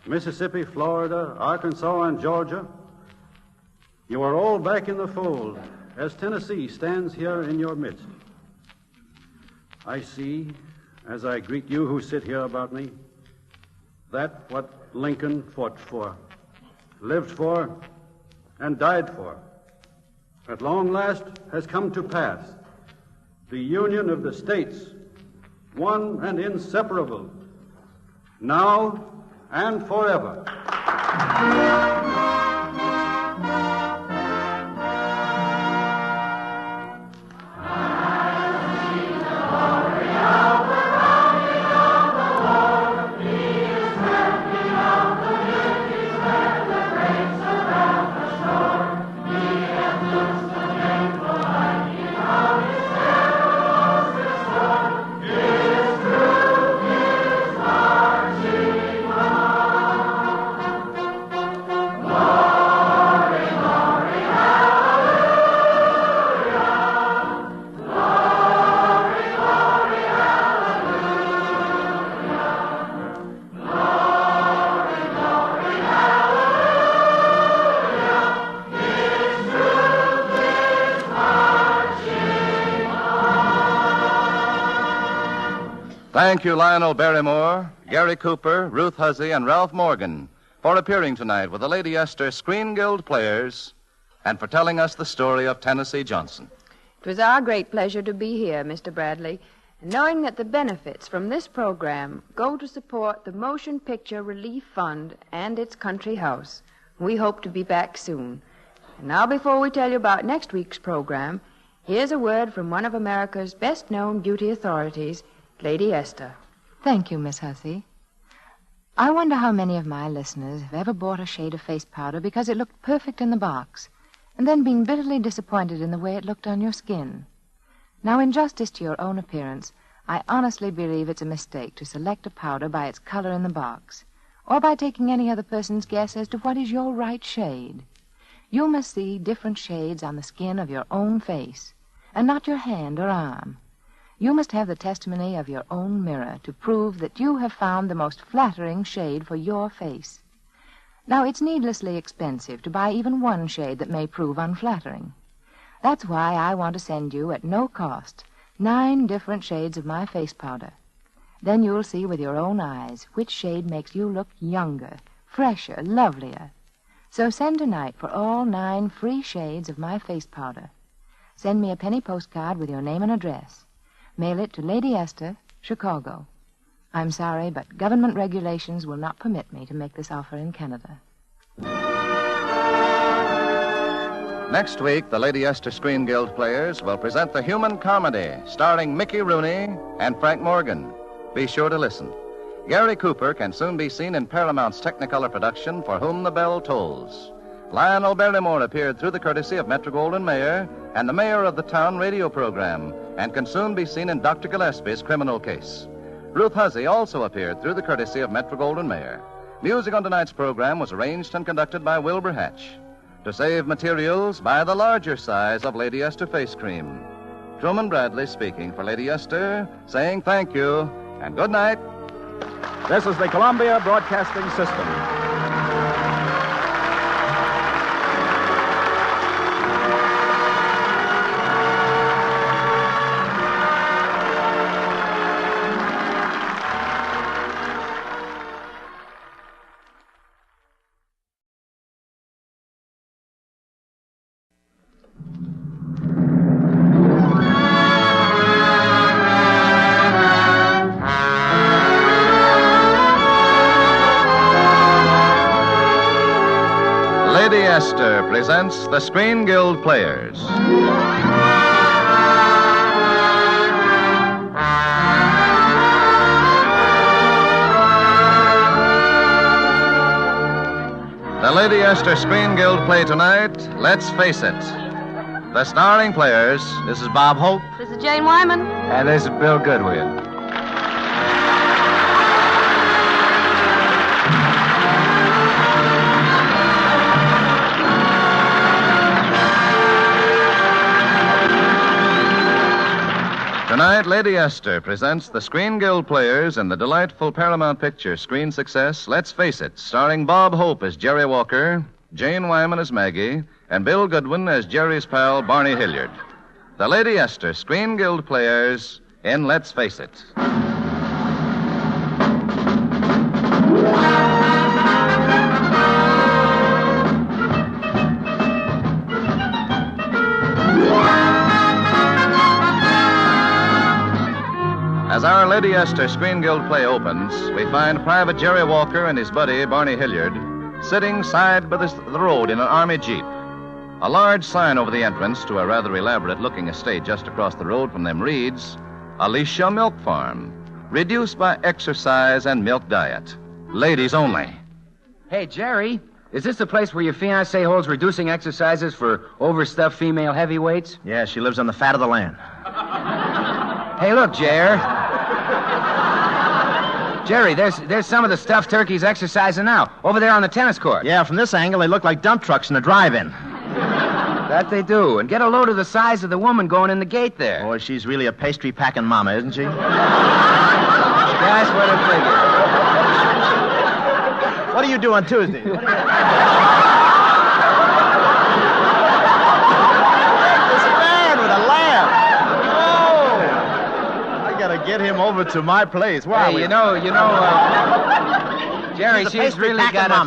Mississippi, Florida, Arkansas, and Georgia, you are all back in the fold as Tennessee stands here in your midst. I see, as I greet you who sit here about me, that what Lincoln fought for, lived for, and died for, at long last has come to pass. The union of the states, one and inseparable, now and forever. Thank you, Lionel Barrymore, Gary Cooper, Ruth Huzzy, and Ralph Morgan for appearing tonight with the Lady Esther Screen Guild Players and for telling us the story of Tennessee Johnson. It was our great pleasure to be here, Mr. Bradley, and knowing that the benefits from this program go to support the Motion Picture Relief Fund and its country house. We hope to be back soon. And now, before we tell you about next week's program, here's a word from one of America's best-known beauty authorities, Lady Esther. Thank you, Miss Hussey. I wonder how many of my listeners have ever bought a shade of face powder because it looked perfect in the box, and then been bitterly disappointed in the way it looked on your skin. Now, in justice to your own appearance, I honestly believe it's a mistake to select a powder by its color in the box, or by taking any other person's guess as to what is your right shade. You must see different shades on the skin of your own face, and not your hand or arm. You must have the testimony of your own mirror to prove that you have found the most flattering shade for your face. Now, it's needlessly expensive to buy even one shade that may prove unflattering. That's why I want to send you, at no cost, 9 different shades of my face powder. Then you'll see with your own eyes which shade makes you look younger, fresher, lovelier. So send tonight for all 9 free shades of my face powder. Send me a penny postcard with your name and address. Mail it to Lady Esther, Chicago. I'm sorry, but government regulations will not permit me to make this offer in Canada. Next week, the Lady Esther Screen Guild Players will present the Human Comedy, starring Mickey Rooney and Frank Morgan. Be sure to listen. Gary Cooper can soon be seen in Paramount's Technicolor production, For Whom the Bell Tolls. Lionel Barrymore appeared through the courtesy of Metro-Goldwyn-Mayer and the Mayor of the Town radio program, and can soon be seen in Dr. Gillespie's criminal case. Ruth Huzzy also appeared through the courtesy of Metro-Goldwyn-Mayer. Music on tonight's program was arranged and conducted by Wilbur Hatch. To save materials, buy the larger size of Lady Esther face cream. Truman Bradley speaking for Lady Esther, saying thank you and good night. This is the Columbia Broadcasting System. Lady Esther presents the Screen Guild Players. The Lady Esther Screen Guild play tonight, Let's Face It. The starring players, this is Bob Hope. This is Jane Wyman. And this is Bill Goodwin. Tonight, Lady Esther presents the Screen Guild Players in the delightful Paramount Picture screen success, Let's Face It, starring Bob Hope as Jerry Walker, Jane Wyman as Maggie, and Bill Goodwin as Jerry's pal, Barney Hilliard. The Lady Esther Screen Guild Players in Let's Face It. As our Lady Esther Screen Guild play opens, we find Private Jerry Walker and his buddy, Barney Hilliard, sitting side by the road in an army jeep. A large sign over the entrance to a rather elaborate-looking estate just across the road from them reads, Alicia Milk Farm, reduced by exercise and milk diet. Ladies only. Hey, Jerry, is this the place where your fiancée holds reducing exercises for overstuffed female heavyweights? Yeah, she lives on the fat of the land. Hey, look, Jerry, there's some of the stuffed turkeys exercising now, over there on the tennis court. Yeah, from this angle, they look like dump trucks in a drive-in. That they do. And get a load of the size of the woman going in the gate there. Boy, she's really a pastry-packing mama, isn't she? That's what I figured. What do you do on Tuesday? This man with a lamp. Oh! I gotta get him him over to my place. Why? Hey, Jerry, she's really got a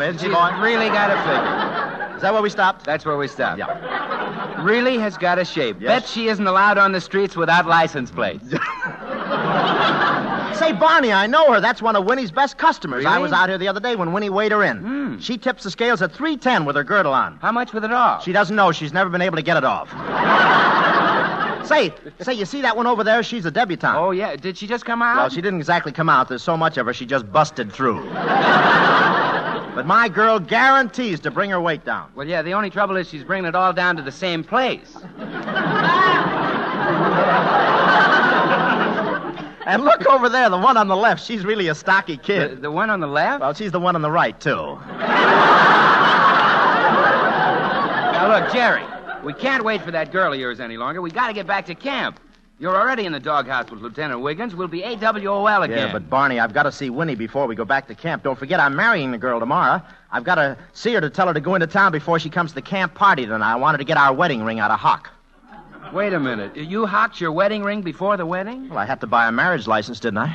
figure. Is that where we stopped? That's where we stopped. Yeah. Really has got a shape. Yes. Bet she isn't allowed on the streets without license plates. Say, Barney, I know her. That's one of Winnie's best customers. Really? I was out here the other day when Winnie weighed her in. She tips the scales at 310 with her girdle on. How much with it off? She doesn't know. She's never been able to get it off. Say, you see that one over there? She's a debutante. Oh, yeah. Did she just come out? Well, she didn't exactly come out. There's so much of her, she just busted through. But my girl guarantees to bring her weight down. Well, yeah, the only trouble is she's bringing it all down to the same place. And look over there, the one on the left. She's really a stocky kid. The one on the left? Well, she's the one on the right, too. Now, look, Jerry, we can't wait for that girl of yours any longer. We got to get back to camp. You're already in the doghouse with Lieutenant Wiggins. We'll be AWOL again. Yeah, but Barney, I've got to see Winnie before we go back to camp. Don't forget, I'm marrying the girl tomorrow. I've got to see her to tell her to go into town before she comes to the camp party tonight. I wanted to get our wedding ring out of hock. Wait a minute. You hocked your wedding ring before the wedding? Well, I had to buy a marriage license, didn't I?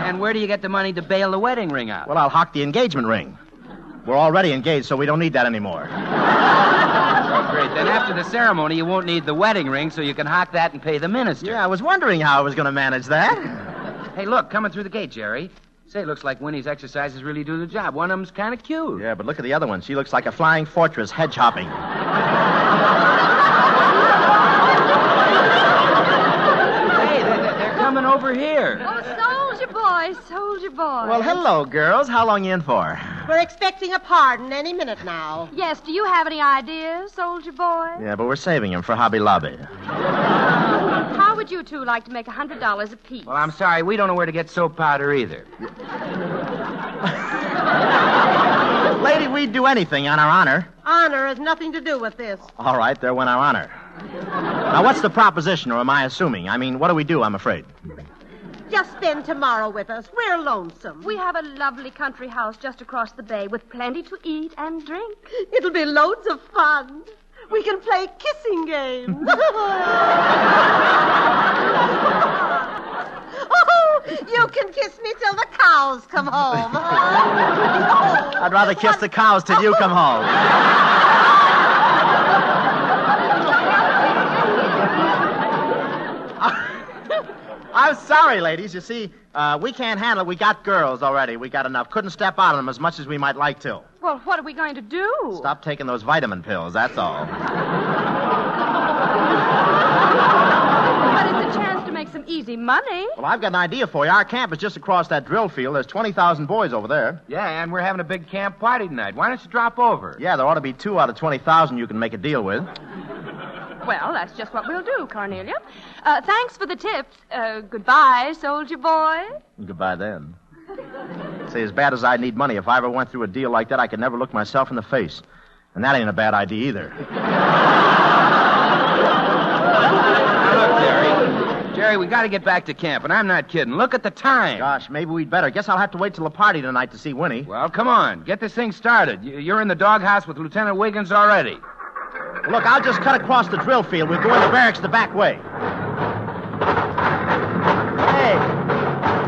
And where do you get the money to bail the wedding ring out? Well, I'll hock the engagement ring. We're already engaged, so we don't need that anymore. Oh, great. Then after the ceremony, you won't need the wedding ring, so you can hock that and pay the minister. Yeah, I was wondering how I was going to manage that. Hey, look, coming through the gate, Jerry. Say, it looks like Winnie's exercises really do the job. One of them's kind of cute. Yeah, but look at the other one. She looks like a flying fortress hedge hopping. They're coming over here. Oh, soldier boy. Well, hello, girls. How long you in for? We're expecting a pardon any minute now. Yes, do you have any ideas, soldier boy? Yeah, but we're saving him for Hobby Lobby. How would you two like to make $100 apiece? Well, I'm sorry. We don't know where to get soap powder either. Lady, we'd do anything on our honor. Honor has nothing to do with this. All right, there went our honor. Now, what's the proposition, or am I assuming? I mean, what do we do, I'm afraid? Just spend tomorrow with us. We're lonesome. We have a lovely country house just across the bay with plenty to eat and drink. It'll be loads of fun. We can play kissing games. Oh, you can kiss me till the cows come home. I'd rather kiss the cows till you come home. I'm sorry, ladies. You see, we can't handle it. We got girls already. We got enough. Couldn't step out on them as much as we might like to. Well, what are we going to do? Stop taking those vitamin pills, that's all. But it's a chance to make some easy money. Well, I've got an idea for you. Our camp is just across that drill field. There's 20,000 boys over there. Yeah, and we're having a big camp party tonight. Why don't you drop over? Yeah, there ought to be 2 out of 20,000 you can make a deal with. Well, that's just what we'll do, Cornelia. Thanks for the tips. Goodbye, soldier boy. Goodbye, then. Say, as bad as I need money, if I ever went through a deal like that, I could never look myself in the face. And that ain't a bad idea either. Now, look, Jerry, we got to get back to camp, and I'm not kidding. Look at the time. Gosh, maybe we'd better. Guess I'll have to wait till the party tonight to see Winnie. Well, come on. Get this thing started. You're in the doghouse with Lieutenant Wiggins already. Look, I'll just cut across the drill field. We'll go in the barracks the back way.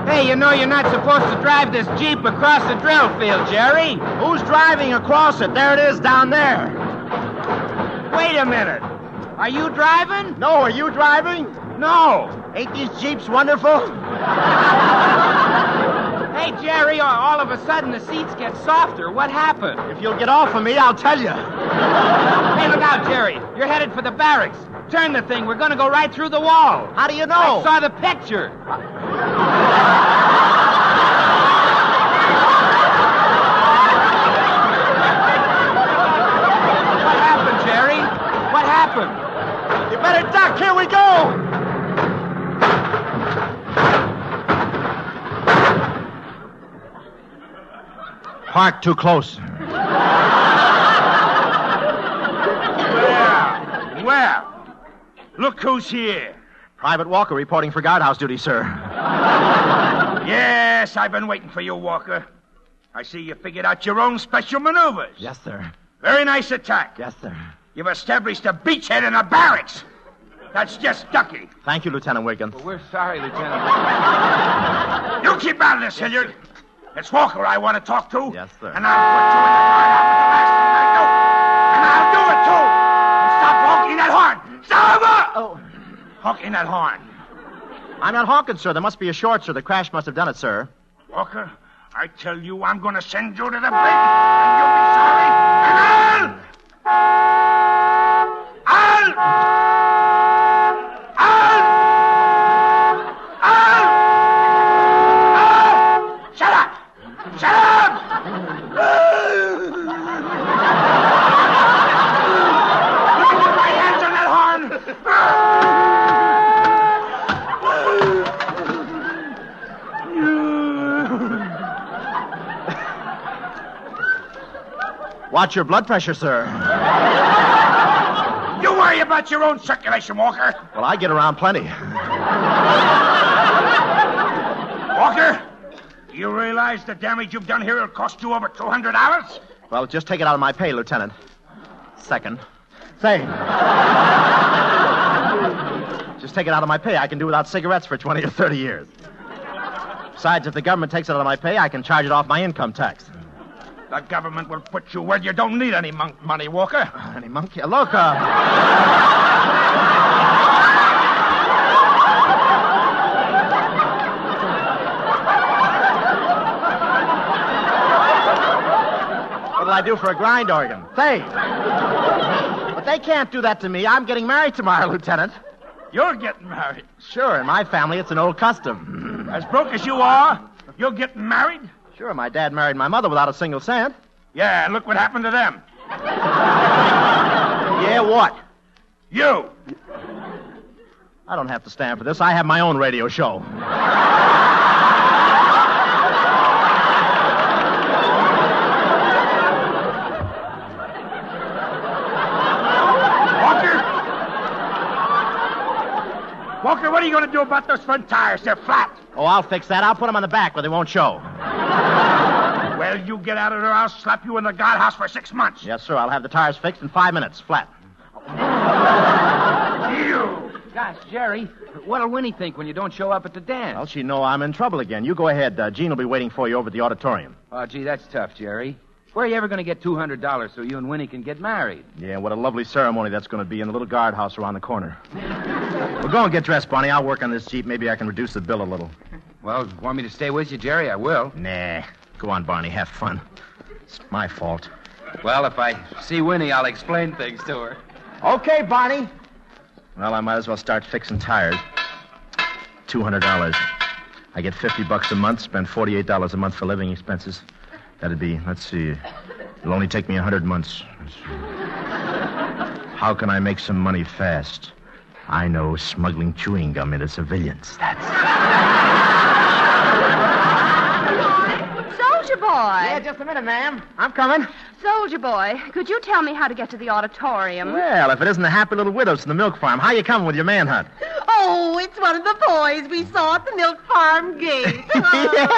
Hey, you know you're not supposed to drive this Jeep across the drill field, Jerry. Who's driving across it? There it is down there. Wait a minute. Are you driving? No, are you driving? No. Ain't these Jeeps wonderful? Hey, Jerry, all of a sudden the seats get softer. What happened? If you'll get off of me, I'll tell you. Hey, look out, Jerry. You're headed for the barracks. Turn the thing. We're going to go right through the wall. How do you know? I saw the picture. What happened, Jerry? What happened? You better duck. Here we go. Park too close. Well, look who's here. Private Walker reporting for guardhouse duty, sir. Yes, I've been waiting for you, Walker. I see you figured out your own special maneuvers. Yes, sir. Very nice attack. Yes, sir. You've established a beachhead in a barracks. That's just ducky. Thank you, Lieutenant Wiggins. Well, we're sorry, Lieutenant. You keep out of this, Hilliard. It's Walker I want to talk to. Yes, sir. And I'll put you in the guardhouse with the last thing I do. And I'll do it, too. And stop honking that horn. Stop! Oh. Honking that horn. I'm not honking, sir. There must be a short, sir. The crash must have done it, sir. Walker, I tell you, I'm going to send you to the brig. And you'll be sorry. And Shut up! Shut up! Put my hands on that horn! Watch your blood pressure, sir. You worry about your own circulation, Walker. Well, I get around plenty. Walker, you realize the damage you've done here will cost you over $200? Well, just take it out of my pay, Lieutenant. Second. Say. Just take it out of my pay. I can do without cigarettes for 20 or 30 years. Besides, if the government takes it out of my pay, I can charge it off my income tax. The government will put you where you don't need any money, Walker. Any monkey? Look, What'll I do for a grind organ? Say. But they can't do that to me. I'm getting married tomorrow, Lieutenant. You're getting married? Sure, in my family, it's an old custom. As broke as you are, you're getting married? Sure, my dad married my mother without a single cent. Yeah, and look what happened to them. Yeah, what? You. I don't have to stand for this. I have my own radio show. Walker, what are you going to do about those front tires? They're flat. Oh, I'll fix that. I'll put them on the back where they won't show. Well, you get out of there, I'll slap you in the guardhouse for 6 months. Yes, sir. I'll have the tires fixed in 5 minutes, flat. You. Gosh, Jerry, what'll Winnie think when you don't show up at the dance? Well, she'll know I'm in trouble again. You go ahead. Gene will be waiting for you over at the auditorium. Oh, gee, that's tough, Jerry. Where are you ever going to get $200 so you and Winnie can get married? Yeah, what a lovely ceremony that's going to be in the little guardhouse around the corner. Well, go and get dressed, Barney. I'll work on this Jeep. Maybe I can reduce the bill a little. Well, want me to stay with you, Jerry? I will. Nah. Go on, Barney. Have fun. It's my fault. Well, if I see Winnie, I'll explain things to her. Okay, Barney. Well, I might as well start fixing tires. $200. I get $50 a month, spend $48 a month for living expenses. That'd be, let's see, it'll only take me 100 months. How can I make some money fast? I know, smuggling chewing gum into civilians. Soldier boy. Yeah, just a minute, ma'am. I'm coming. Soldier boy, could you tell me how to get to the auditorium? Well, if it isn't the happy little widows from the milk farm, how you coming with your manhunt? Oh, it's one of the boys we saw at the milk farm gate.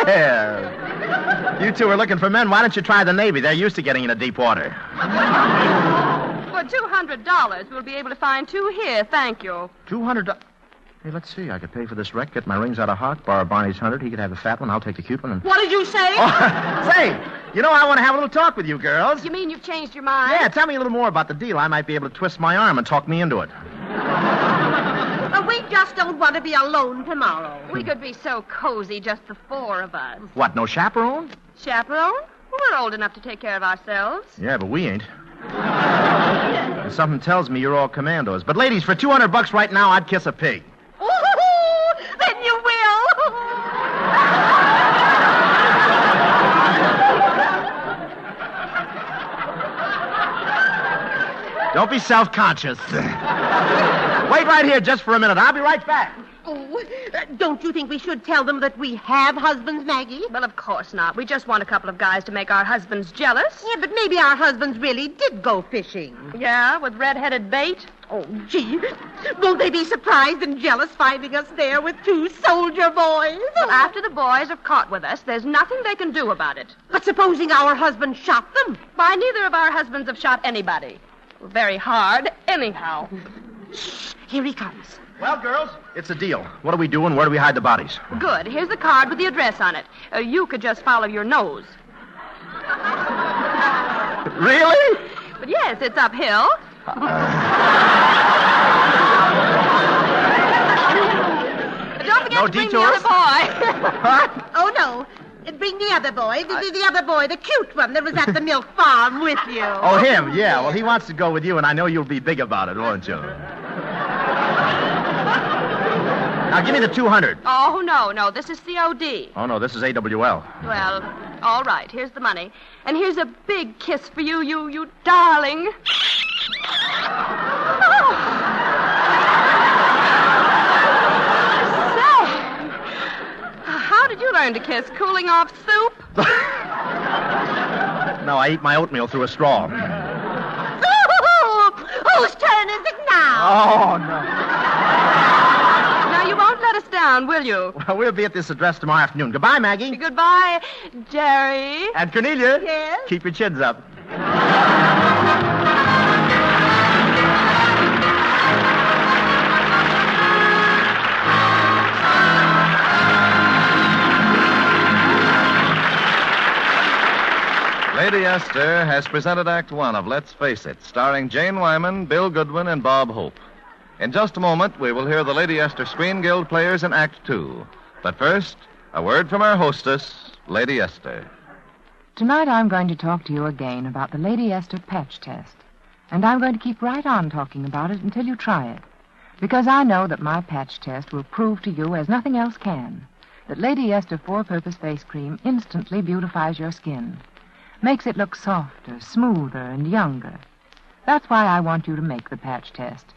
Yeah. You two are looking for men. Why don't you try the Navy? They're used to getting into deep water. For $200, we'll be able to find two here, thank you. $200? Hey, let's see. I could pay for this wreck, get my rings out of Hawk, borrow Barney's 100. He could have the fat one. I'll take the cute one. And... What did you say? Oh, say, you know, I want to have a little talk with you girls. You mean you've changed your mind? Yeah, tell me a little more about the deal. I might be able to twist my arm and talk me into it. We just don't want to be alone tomorrow. We could be so cozy, just the four of us. What, no chaperone? Chaperone? We're old enough to take care of ourselves. Yeah, but we ain't. And something tells me you're all commandos. But ladies, for $200 right now, I'd kiss a pig. Ooh, then you will. Don't be self-conscious. Wait right here just for a minute. I'll be right back. Oh, don't you think we should tell them that we have husbands, Maggie? Well, of course not. We just want a couple of guys to make our husbands jealous. Yeah, but maybe our husbands really did go fishing. Yeah, with red-headed bait? Oh, gee. Won't they be surprised and jealous finding us there with two soldier boys? Well, after the boys have caught with us, there's nothing they can do about it. But supposing our husbands shot them? Why, neither of our husbands have shot anybody. Very hard, anyhow. Here he comes. Well, girls, it's a deal. What do we do and where do we hide the bodies? Good. Here's the card with the address on it. You could just follow your nose. Really? But yes, it's uphill. Don't forget to bring the other boy. Oh, no. Bring the other boy. The other boy, the cute one that was at the milk farm with you. Oh, him, yeah. Well, he wants to go with you, and I know you'll be big about it, won't you? Now, give me the 200. Oh, no. This is COD. Oh, no, this is AWL. Well, all right. Here's the money. And here's a big kiss for you, you darling. How did you learn to kiss? Cooling off soup? No, I eat my oatmeal through a straw. Whose turn is it now? Oh, no. Now, you won't let us down, will you? Well, we'll be at this address tomorrow afternoon. Goodbye, Maggie. Goodbye, Jerry. And Cornelia. Yes? Keep your chins up. Lady Esther has presented Act One of Let's Face It, starring Jane Wyman, Bill Goodwin, and Bob Hope. In just a moment, we will hear the Lady Esther Screen Guild players in Act Two. But first, a word from our hostess, Lady Esther. Tonight I'm going to talk to you again about the Lady Esther patch test. And I'm going to keep right on talking about it until you try it. Because I know that my patch test will prove to you, as nothing else can, that Lady Esther Four-Purpose Face Cream instantly beautifies your skin. Makes it look softer, smoother, and younger. That's why I want you to make the patch test,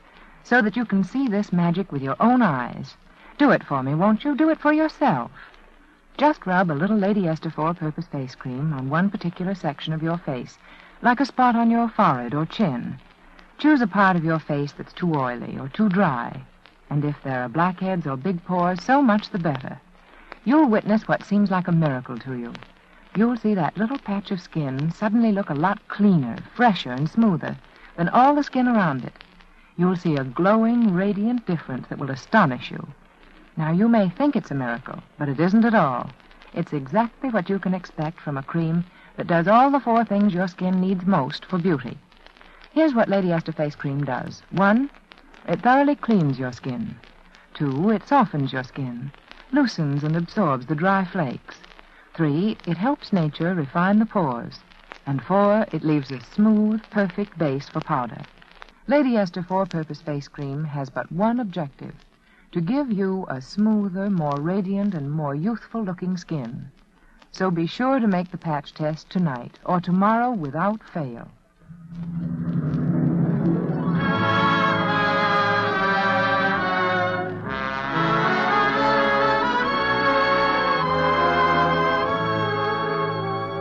so that you can see this magic with your own eyes. Do it for me, won't you? Do it for yourself. Just rub a little Lady Esther Four-Purpose Face Cream on one particular section of your face, like a spot on your forehead or chin. Choose a part of your face that's too oily or too dry. And if there are blackheads or big pores, so much the better. You'll witness what seems like a miracle to you. You'll see that little patch of skin suddenly look a lot cleaner, fresher, and smoother than all the skin around it. You'll see a glowing, radiant difference that will astonish you. Now, you may think it's a miracle, but it isn't at all. It's exactly what you can expect from a cream that does all the four things your skin needs most for beauty. Here's what Lady Esther Face Cream does. 1, it thoroughly cleans your skin. 2, it softens your skin, loosens and absorbs the dry flakes. 3, it helps nature refine the pores. And 4, it leaves a smooth, perfect base for powder. Lady Esther Four-Purpose Face Cream has but one objective, to give you a smoother, more radiant, and more youthful-looking skin. So be sure to make the patch test tonight or tomorrow without fail.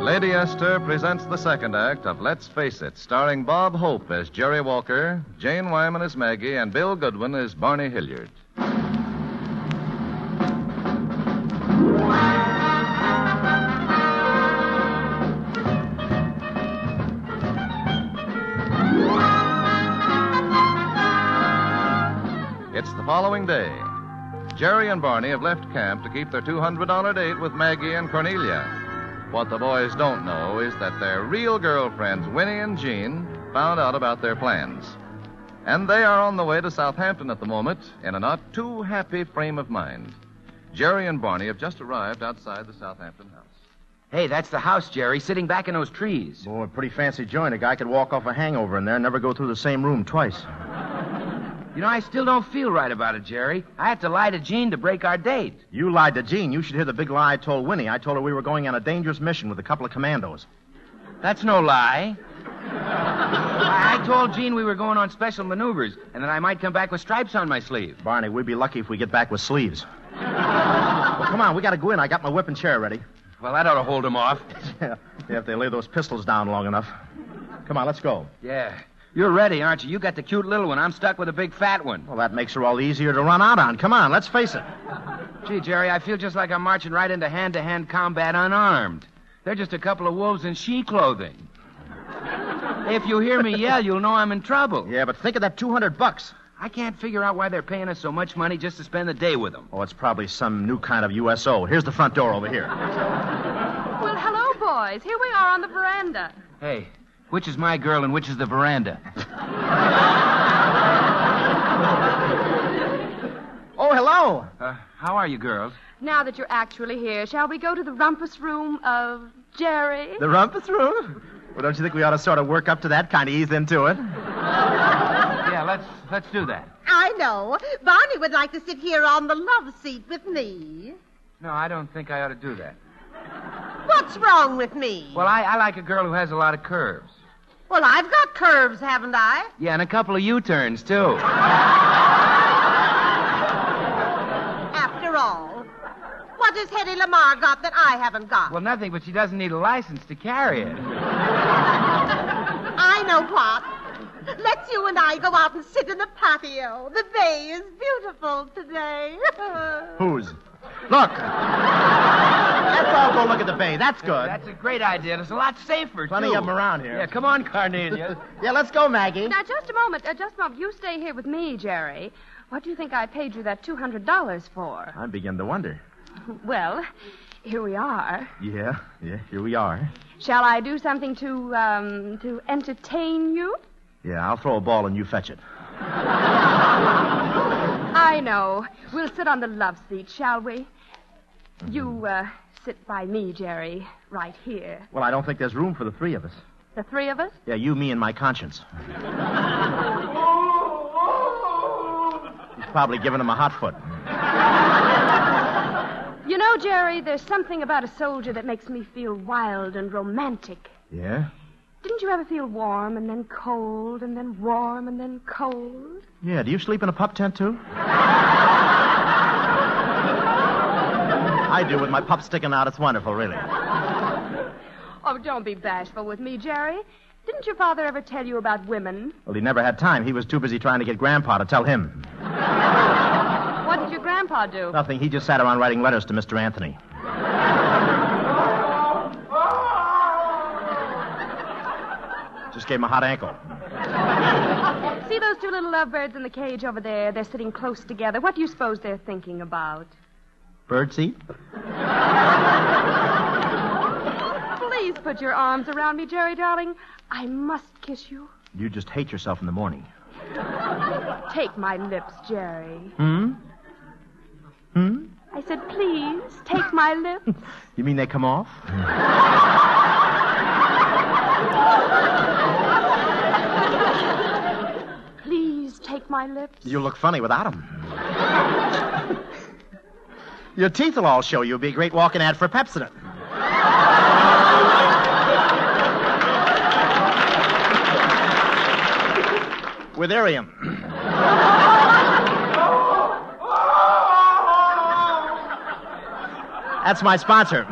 Lady Esther presents the second act of Let's Face It, starring Bob Hope as Jerry Walker, Jane Wyman as Maggie, and Bill Goodwin as Barney Hilliard. It's the following day. Jerry and Barney have left camp to keep their $200 date with Maggie and Cornelia. What the boys don't know is that their real girlfriends, Winnie and Jean, found out about their plans. And they are on the way to Southampton at the moment in a not too happy frame of mind. Jerry and Barney have just arrived outside the Southampton house. Hey, that's the house, Jerry, sitting back in those trees. Boy, a pretty fancy joint. A guy could walk off a hangover in there and never go through the same room twice. You know, I still don't feel right about it, Jerry. I had to lie to Jean to break our date. You lied to Jean. You should hear the big lie I told Winnie. I told her we were going on a dangerous mission with a couple of commandos. That's no lie. I told Jean we were going on special maneuvers and that I might come back with stripes on my sleeve. Barney, we'd be lucky if we get back with sleeves. Well, come on, we got to go in. I got my whip and chair ready. Well, that ought to hold them off. Yeah, if they lay those pistols down long enough. Come on, let's go. Yeah. You're ready, aren't you? You got the cute little one. I'm stuck with a big fat one. Well, that makes her all the easier to run out on. Come on, let's face it. Gee, Jerry, I feel just like I'm marching right into hand-to-hand combat unarmed. They're just a couple of wolves in she clothing. If you hear me yell, you'll know I'm in trouble. Yeah, but think of that $200. I can't figure out why they're paying us so much money just to spend the day with them. Oh, it's probably some new kind of USO. Here's the front door over here. Well, hello, boys. Here we are on the veranda. Hey, which is my girl and which is the veranda? Oh, hello. How are you, girls? Now that you're actually here, shall we go to the rumpus room of Jerry? The rumpus room? Well, don't you think we ought to sort of work up to that, kind of ease into it? Yeah, let's do that. I know. Barney would like to sit here on the love seat with me. No, I don't think I ought to do that. What's wrong with me? Well, I like a girl who has a lot of curves. Well, I've got curves, haven't I? Yeah, and a couple of U-turns, too. After all, what has Hedy Lamarr got that I haven't got? Well, nothing, but she doesn't need a license to carry it. I know what. Let's you and I go out and sit in the patio. The bay is beautiful today. Whose? Look. Let's all go look at the bay. That's good. That's a great idea. It's a lot safer, Plenty too. of them around here. Yeah, come on, Carnelia. Yeah, let's go, Maggie. Now, just a moment. You stay here with me, Jerry. What do you think I paid you that $200 for? I begin to wonder. Well, here we are. Yeah, here we are. Shall I do something to entertain you? Yeah, I'll throw a ball and you fetch it. I know. We'll sit on the love seat, shall we? You, sit by me, Jerry, right here. Well, I don't think there's room for the three of us. The three of us? Yeah, you, me, and my conscience. He's probably giving him a hot foot. You know, Jerry, there's something about a soldier that makes me feel wild and romantic. Yeah? Didn't you ever feel warm and then cold and then warm and then cold? Yeah, do you sleep in a pup tent, too? I do, with my pup sticking out. It's wonderful, really. Oh, don't be bashful with me, Jerry. Didn't your father ever tell you about women? Well, he never had time. He was too busy trying to get Grandpa to tell him. What did your grandpa do? Nothing. He just sat around writing letters to Mr. Anthony. Just gave him a hot ankle. See those two little lovebirds in the cage over there? They're sitting close together. What do you suppose they're thinking about? Birdseed? Please put your arms around me, Jerry, darling. I must kiss you. You just hate yourself in the morning. Take my lips, Jerry. Hmm? I said, please, take my lips. You mean they come off? Please take my lips. You look funny without them. Your teeth will all show. You'll be a great walking ad for Pepsodent. With Irium. That's my sponsor.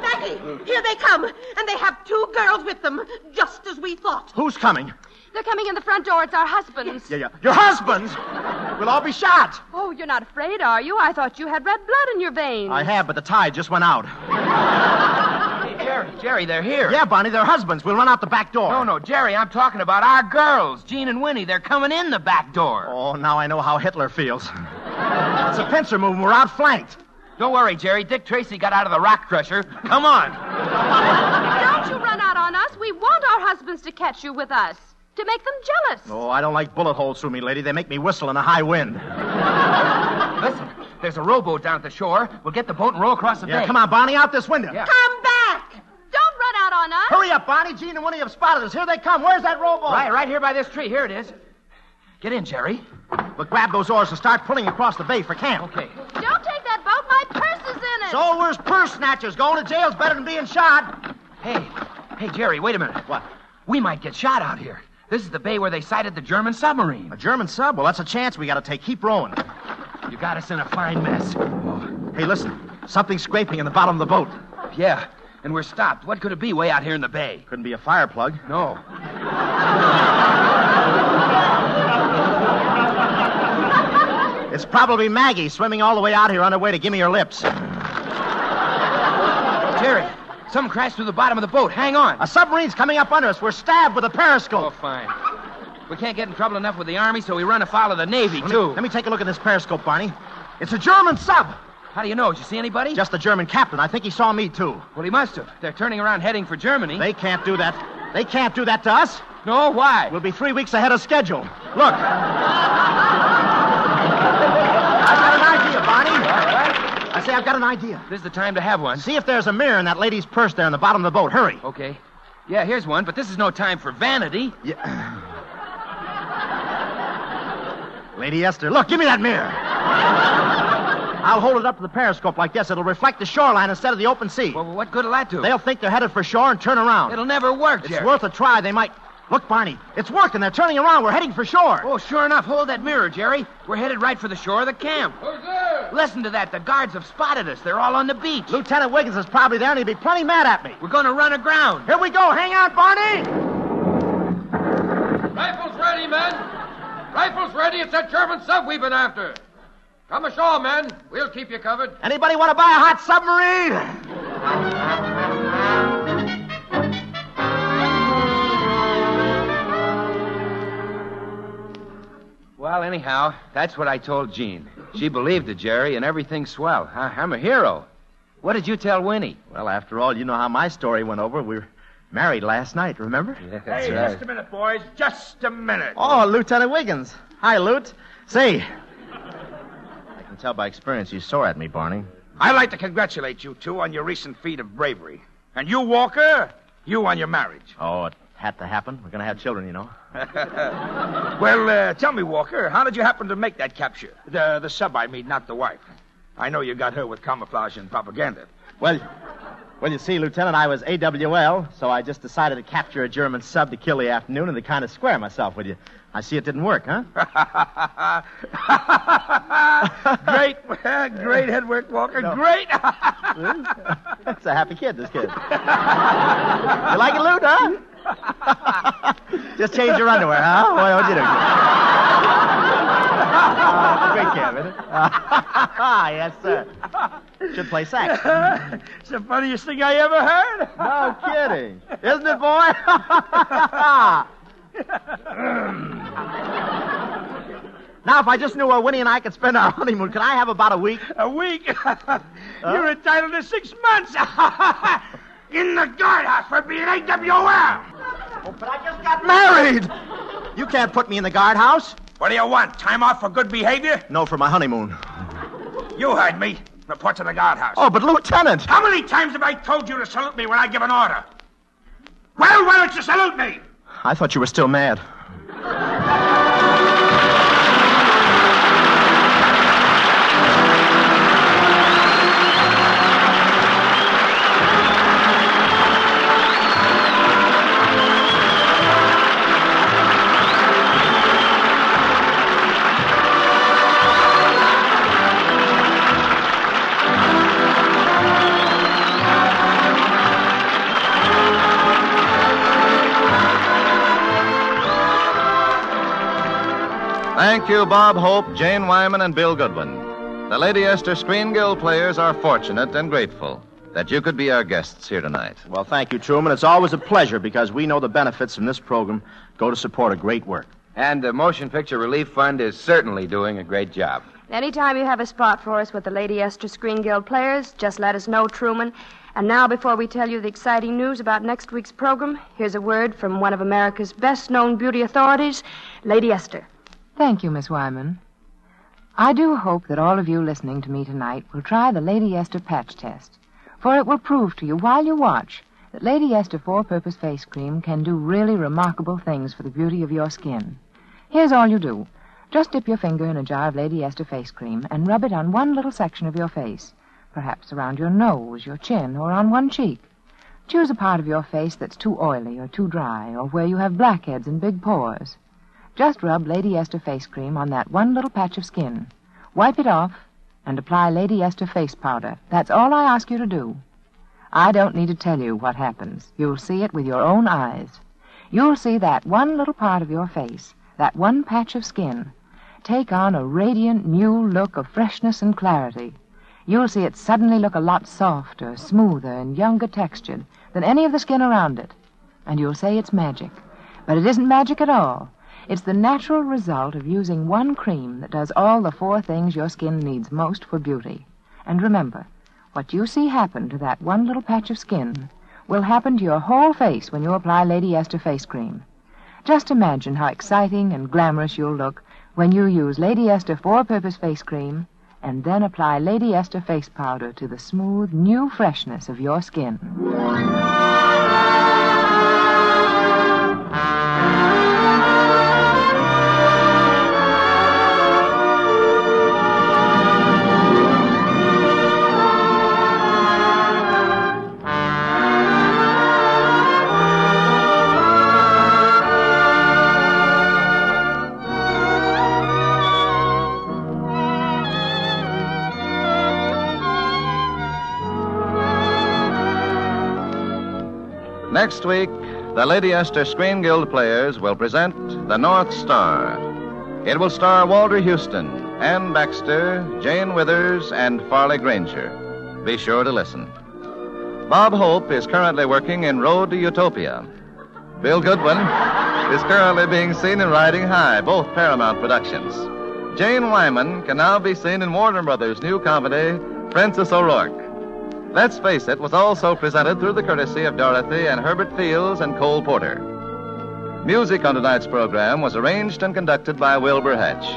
Maggie, here they come. And they have two girls with them, just as we thought. Who's coming? They're coming in the front door. It's our husbands. Yeah. Your husbands? We'll all be shot. Oh, you're not afraid, are you? I thought you had red blood in your veins. I have, but the tide just went out. Jerry, they're here. Yeah, Bonnie, they're husbands. We'll run out the back door. No, Jerry, I'm talking about our girls, Jean and Winnie. They're coming in the back door. Oh, now I know how Hitler feels. It's a pincer move, and we're outflanked. Don't worry, Jerry. Dick Tracy got out of the rock crusher. Come on. Don't you run out on us. We want our husbands to catch you with us, to make them jealous. Oh, I don't like bullet holes through me, lady. They make me whistle in a high wind. Listen, there's a rowboat down at the shore. We'll get the boat and row across the bay. Yeah, come on, Bonnie, out this window. Yeah. Come back! Don't run out on us. Hurry up, Bonnie. Jean and Winnie have spotted us. Here they come. Where's that rowboat? Right here by this tree. Here it is. Get in, Jerry. But grab those oars and start pulling across the bay for camp. Okay. Don't take that boat. My purse is in it. So where's purse snatchers? Going to jail's better than being shot. Hey, Jerry, wait a minute. What? We might get shot out here. This is the bay where they sighted the German submarine. A German sub? Well, that's a chance we got to take. Keep rowing. You got us in a fine mess. Hey, listen. Something's scraping in the bottom of the boat. Yeah, and we're stopped. What could it be way out here in the bay? Couldn't be a fire plug. No. It's probably Maggie swimming all the way out here on her way to give me her lips. Something crashed through the bottom of the boat. Hang on. A submarine's coming up under us. We're stabbed with a periscope. Oh, fine. We can't get in trouble enough with the Army, so we run afoul of the Navy, too. Let me take a look at this periscope, Barney. It's a German sub. How do you know? Did you see anybody? Just the German captain. I think he saw me, too. Well, he must have. They're turning around heading for Germany. They can't do that. They can't do that to us. No, why? We'll be 3 weeks ahead of schedule. Look. I've got an idea, Barney. I say I've got an idea. This is the time to have one. See if there's a mirror in that lady's purse there in the bottom of the boat. Hurry. Okay. Yeah, here's one, but this is no time for vanity. Yeah. Lady Esther, look, give me that mirror. I'll hold it up to the periscope like this. It'll reflect the shoreline instead of the open sea. Well, what good will that do? They'll think they're headed for shore and turn around. It'll never work, Jerry. It's worth a try. They might... Look, Barney, it's working. They're turning around. We're heading for shore. Oh, sure enough. Hold that mirror, Jerry. We're headed right for the shore of the camp. Who's there? Listen to that. The guards have spotted us. They're all on the beach. Lieutenant Wiggins is probably there, and he'll be plenty mad at me. We're going to run aground. Here we go. Hang on, Barney. Rifles ready, men. Rifles ready. It's that German sub we've been after. Come ashore, men. We'll keep you covered. Anybody want to buy a hot submarine? Well, anyhow, that's what I told Jean. She believed it, Jerry, and everything's swell. I'm a hero. What did you tell Winnie? Well, after all, you know how my story went over. We were married last night, remember? Yeah, that's Hey, right. just a minute, boys. Just a minute. Oh, Lieutenant Wiggins. Hi, Lieutenant. Say, I can tell by experience you sore at me, Barney. I'd like to congratulate you two on your recent feat of bravery. And you, Walker, you on your marriage. Oh, it had to happen. We're going to have children, you know. Well, tell me, Walker, how did you happen to make that capture? The sub, I mean, not the wife. I know you got her with camouflage and propaganda. Well, you see, Lieutenant, I was AWL, so I just decided to capture a German sub to kill the afternoon and to kind of square myself with you. I see it didn't work, huh? Great head work, Walker. No. Great. That's a happy kid, this kid. You like it, Lute, huh? Just change your underwear, huh? Boy, what'd you do? Great kid, isn't it? Yes, sir. Should play sax. It's the funniest thing I ever heard. No kidding. Isn't it, boy? Now, if I just knew where Winnie and I could spend our honeymoon, could I have about a week? A week? You're entitled to 6 months. In the guardhouse for being AWL. Oh, but I just got married. You can't put me in the guardhouse. What do you want? Time off for good behavior? No, for my honeymoon. You heard me. Report to the guardhouse. Oh, but Lieutenant. How many times have I told you to salute me when I give an order? Well, why don't you salute me? I thought you were still mad. Thank you, Bob Hope, Jane Wyman, and Bill Goodwin. The Lady Esther Screen Guild players are fortunate and grateful that you could be our guests here tonight. Well, thank you, Truman. It's always a pleasure because we know the benefits from this program go to support a great work. And the Motion Picture Relief Fund is certainly doing a great job. Anytime you have a spot for us with the Lady Esther Screen Guild players, just let us know, Truman. And now, before we tell you the exciting news about next week's program, here's a word from one of America's best-known beauty authorities, Lady Esther. Thank you, Miss Wyman. I do hope that all of you listening to me tonight will try the Lady Esther patch test, for it will prove to you while you watch that Lady Esther four-purpose face cream can do really remarkable things for the beauty of your skin. Here's all you do. Just dip your finger in a jar of Lady Esther face cream and rub it on one little section of your face, perhaps around your nose, your chin, or on one cheek. Choose a part of your face that's too oily or too dry, or where you have blackheads and big pores. Just rub Lady Esther face cream on that one little patch of skin. Wipe it off and apply Lady Esther face powder. That's all I ask you to do. I don't need to tell you what happens. You'll see it with your own eyes. You'll see that one little part of your face, that one patch of skin, take on a radiant new look of freshness and clarity. you'll see it suddenly look a lot softer, smoother, and younger textured than any of the skin around it. And you'll say it's magic. But it isn't magic at all. It's the natural result of using one cream that does all the 4 things your skin needs most for beauty. And remember, what you see happen to that one little patch of skin will happen to your whole face when you apply Lady Esther face cream. Just imagine how exciting and glamorous you'll look when you use Lady Esther 4-purpose face cream and then apply Lady Esther face powder to the smooth, new freshness of your skin. Next week, the Lady Esther Screen Guild Players will present The North Star. It will star Walter Houston, Ann Baxter, Jane Withers, and Farley Granger. Be sure to listen. Bob Hope is currently working in Road to Utopia. Bill Goodwin is currently being seen in Riding High, both Paramount productions. Jane Wyman can now be seen in Warner Brothers' new comedy, Princess O'Rourke. Let's Face It was also presented through the courtesy of Dorothy and Herbert Fields and Cole Porter. Music on tonight's program was arranged and conducted by Wilbur Hatch.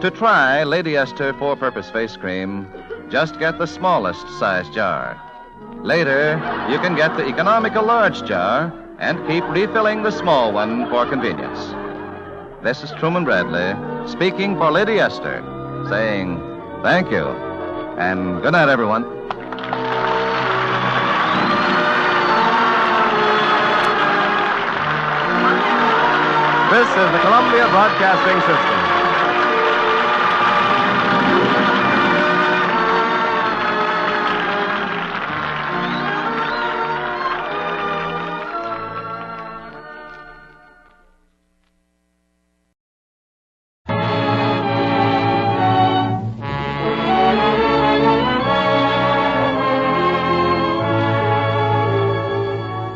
To try Lady Esther 4-purpose face cream, just get the smallest size jar. Later, you can get the economical large jar and keep refilling the small one for convenience. This is Truman Bradley speaking for Lady Esther, saying thank you and good night, everyone. This is the Columbia Broadcasting System.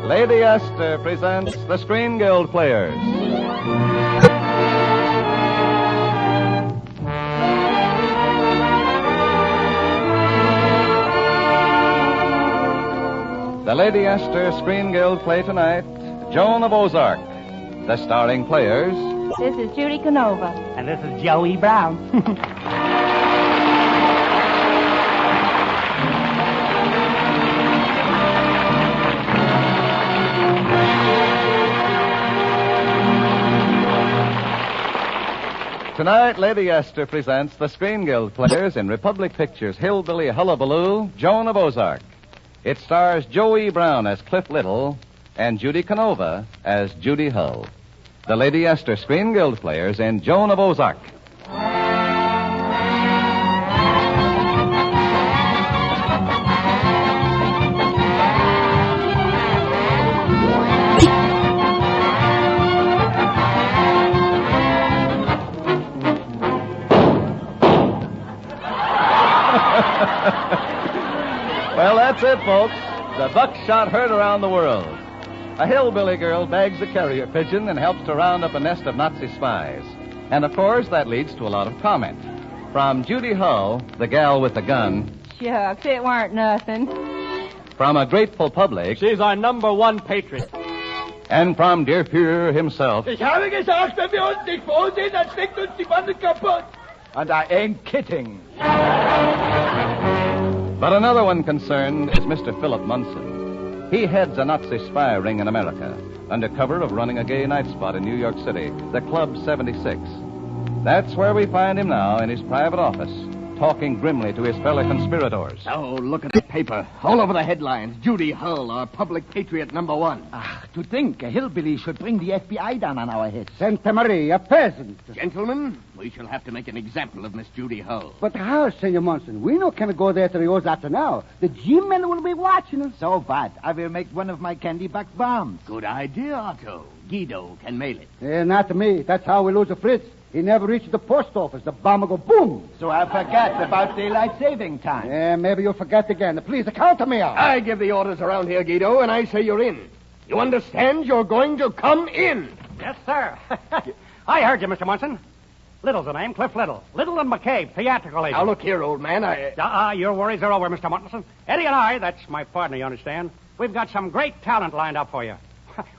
Lady Esther presents the Screen Guild Players. The Lady Esther Screen Guild play tonight, Joan of Ozarks. The starring players. This is Judy Canova. And this is Joey Brown. Tonight, Lady Esther presents the Screen Guild Players in Republic Pictures' Hillbilly Hullabaloo, Joan of Ozarks. It stars Joey Brown as Cliff Little and Judy Canova as Judy Hull. The Lady Esther Screen Guild Players in Joan of Ozarks. Well, that's it, folks. The buckshot heard around the world. A hillbilly girl bags a carrier pigeon and helps to round up a nest of Nazi spies. And, of course, that leads to a lot of comment. From Judy Hull, the gal with the gun. Shucks, it weren't nothing. From a grateful public. She's our #1 patriot. And from dear Fuhrer himself. Ich habe gesagt, wenn wir uns nicht vorsehen, dann steckt uns die Bande kaputt. And I ain't kidding. But another one concerned is Mr. Philip Munson. He heads a Nazi spy ring in America, under cover of running a gay night spot in New York City, the Club 76. That's where we find him now in his private office, talking grimly to his fellow conspirators. Oh, look at the paper. All over the headlines. Judy Hull, our public patriot #1. To think a hillbilly should bring the FBI down on our heads. Santa Maria, a peasant. Gentlemen, we shall have to make an example of Miss Judy Hull. But how, Senor Monson? We no can go there to the Ozarks now. The G-men will be watching us. So bad. I will make one of my candy box bombs. Good idea, Otto. Guido can mail it. Not me. That's how we lose a Fritz. He never reached the post office. The bomb will go boom. So I forgot about daylight saving time. Yeah, maybe you'll forget again. Please, counter me out. I give the orders around here, Guido, and I say you're in. You understand? You're going to come in. Yes, sir. I heard you, Mr. Munson. Little's the name, Cliff Little. Little and McCabe, theatrical agent. Now, look here, old man, your worries are over, Mr. Munson. Eddie and I, that's my partner, you understand, we've got some great talent lined up for you.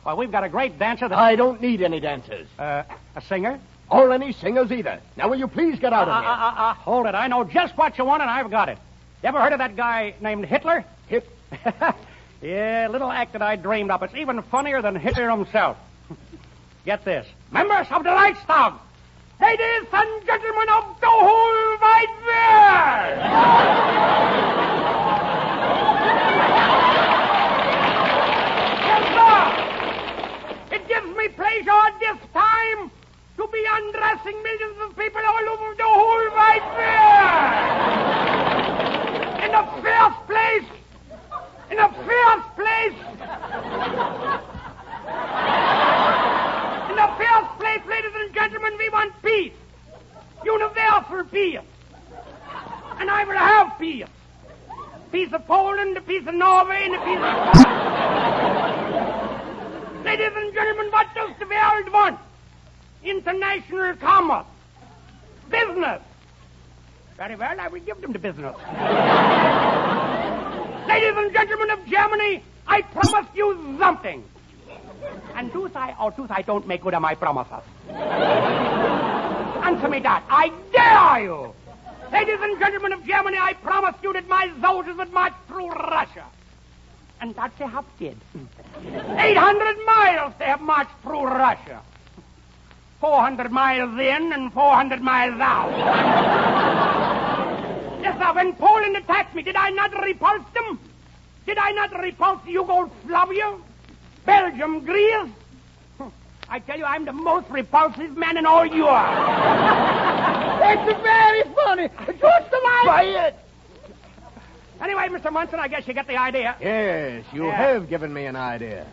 Well, we've got a great dancer that... I don't need any dancers. A singer? Or any singers either. Now, will you please get out of here? Hold it. I know just what you want, and I've got it. You ever heard of that guy named Hitler? Yeah, little act that I dreamed up. It's even funnier than Hitler himself. Get this. Members of the Reichstag, ladies and gentlemen of the whole wide world! Yes, sir! It gives me pleasure this time to be undressing millions of people all over the whole wide world. In the first place, ladies and gentlemen, we want peace. Universal peace. And I will have peace. Peace of Poland, the peace of Norway, and the peace of... Ladies and gentlemen, what does the world want? International commerce. Business. Very well, I will give them the business. Ladies and gentlemen of Germany, I promise you something. And tooth I don't make good on my promises. Answer me that. I dare you. Ladies and gentlemen of Germany, I promise you that my soldiers would march through Russia. And that they have did. 800 miles they have marched through Russia. 400 miles in and 400 miles out. Yes, sir, when Poland attacked me, did I not repulse them? Did I not repulse Yugoslavia? Belgium, Greece? I tell you, I'm the most repulsive man in all Europe. It's very funny. Just the line. Quiet. Anyway, Mr. Munson, I guess you get the idea. Yes, you have given me an idea.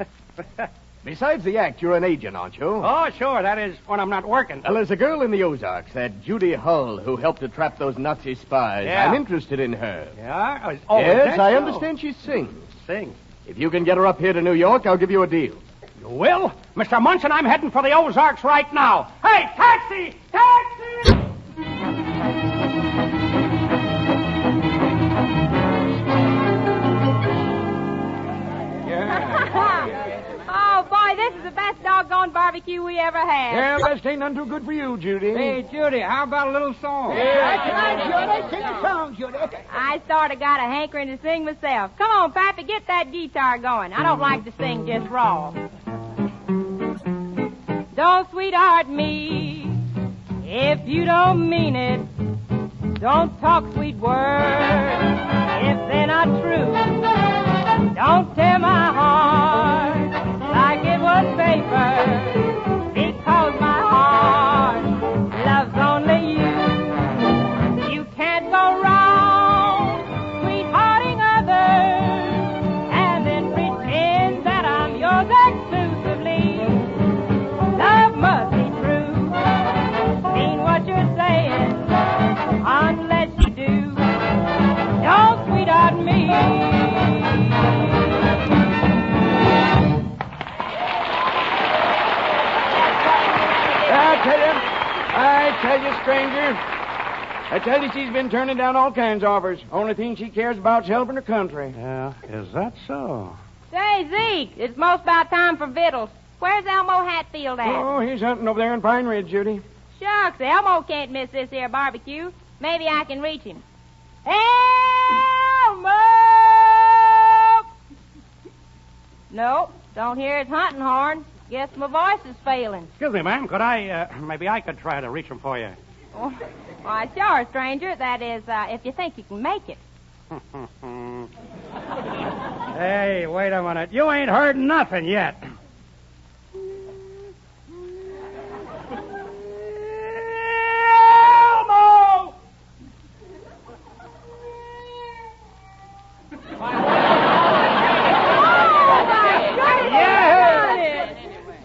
Besides the act, you're an agent, aren't you? Oh, sure. That is when I'm not working. Well, there's a girl in the Ozarks, that Judy Hull, who helped to trap those Nazi spies. Yeah. I'm interested in her. Yeah? Yes, I understand she sings. Sings? If you can get her up here to New York, I'll give you a deal. You will? Mr. Munson, I'm heading for the Ozarks right now. Hey, taxi! Taxi! Oh, boy, this is the best doggone barbecue we ever had. Yeah, best ain't none too good for you, Judy. Hey, Judy, how about a little song? That's right, Judy. Sing a song, Judy. I sort of got a hankering to sing myself. Come on, Pappy, get that guitar going. I don't like to sing just raw. Don't sweetheart me if you don't mean it. Don't talk sweet words if they're not true. Don't tear my heart like it was paper, because my heart loves only you. You can't go wrong sweethearting others and then pretend that I'm yours exclusively. Love must be true. Mean what you're saying unless you do. Don't sweetheart me. I tell you, stranger, I tell you she's been turning down all kinds of offers. Only thing she cares about is helping her country. Yeah, is that so? Say, Zeke, it's most about time for victuals. Where's Elmo Hatfield at? Oh, he's hunting over there in Pine Ridge, Judy. Shucks, Elmo can't miss this here barbecue. Maybe I can reach him. Elmo! Nope, don't hear his hunting horn. Guess my voice is failing. Excuse me, ma'am. Could maybe I could try to reach him for you. Oh, why, sure, stranger. That is, if you think you can make it. Hey, wait a minute. You ain't heard nothing yet. Elmo!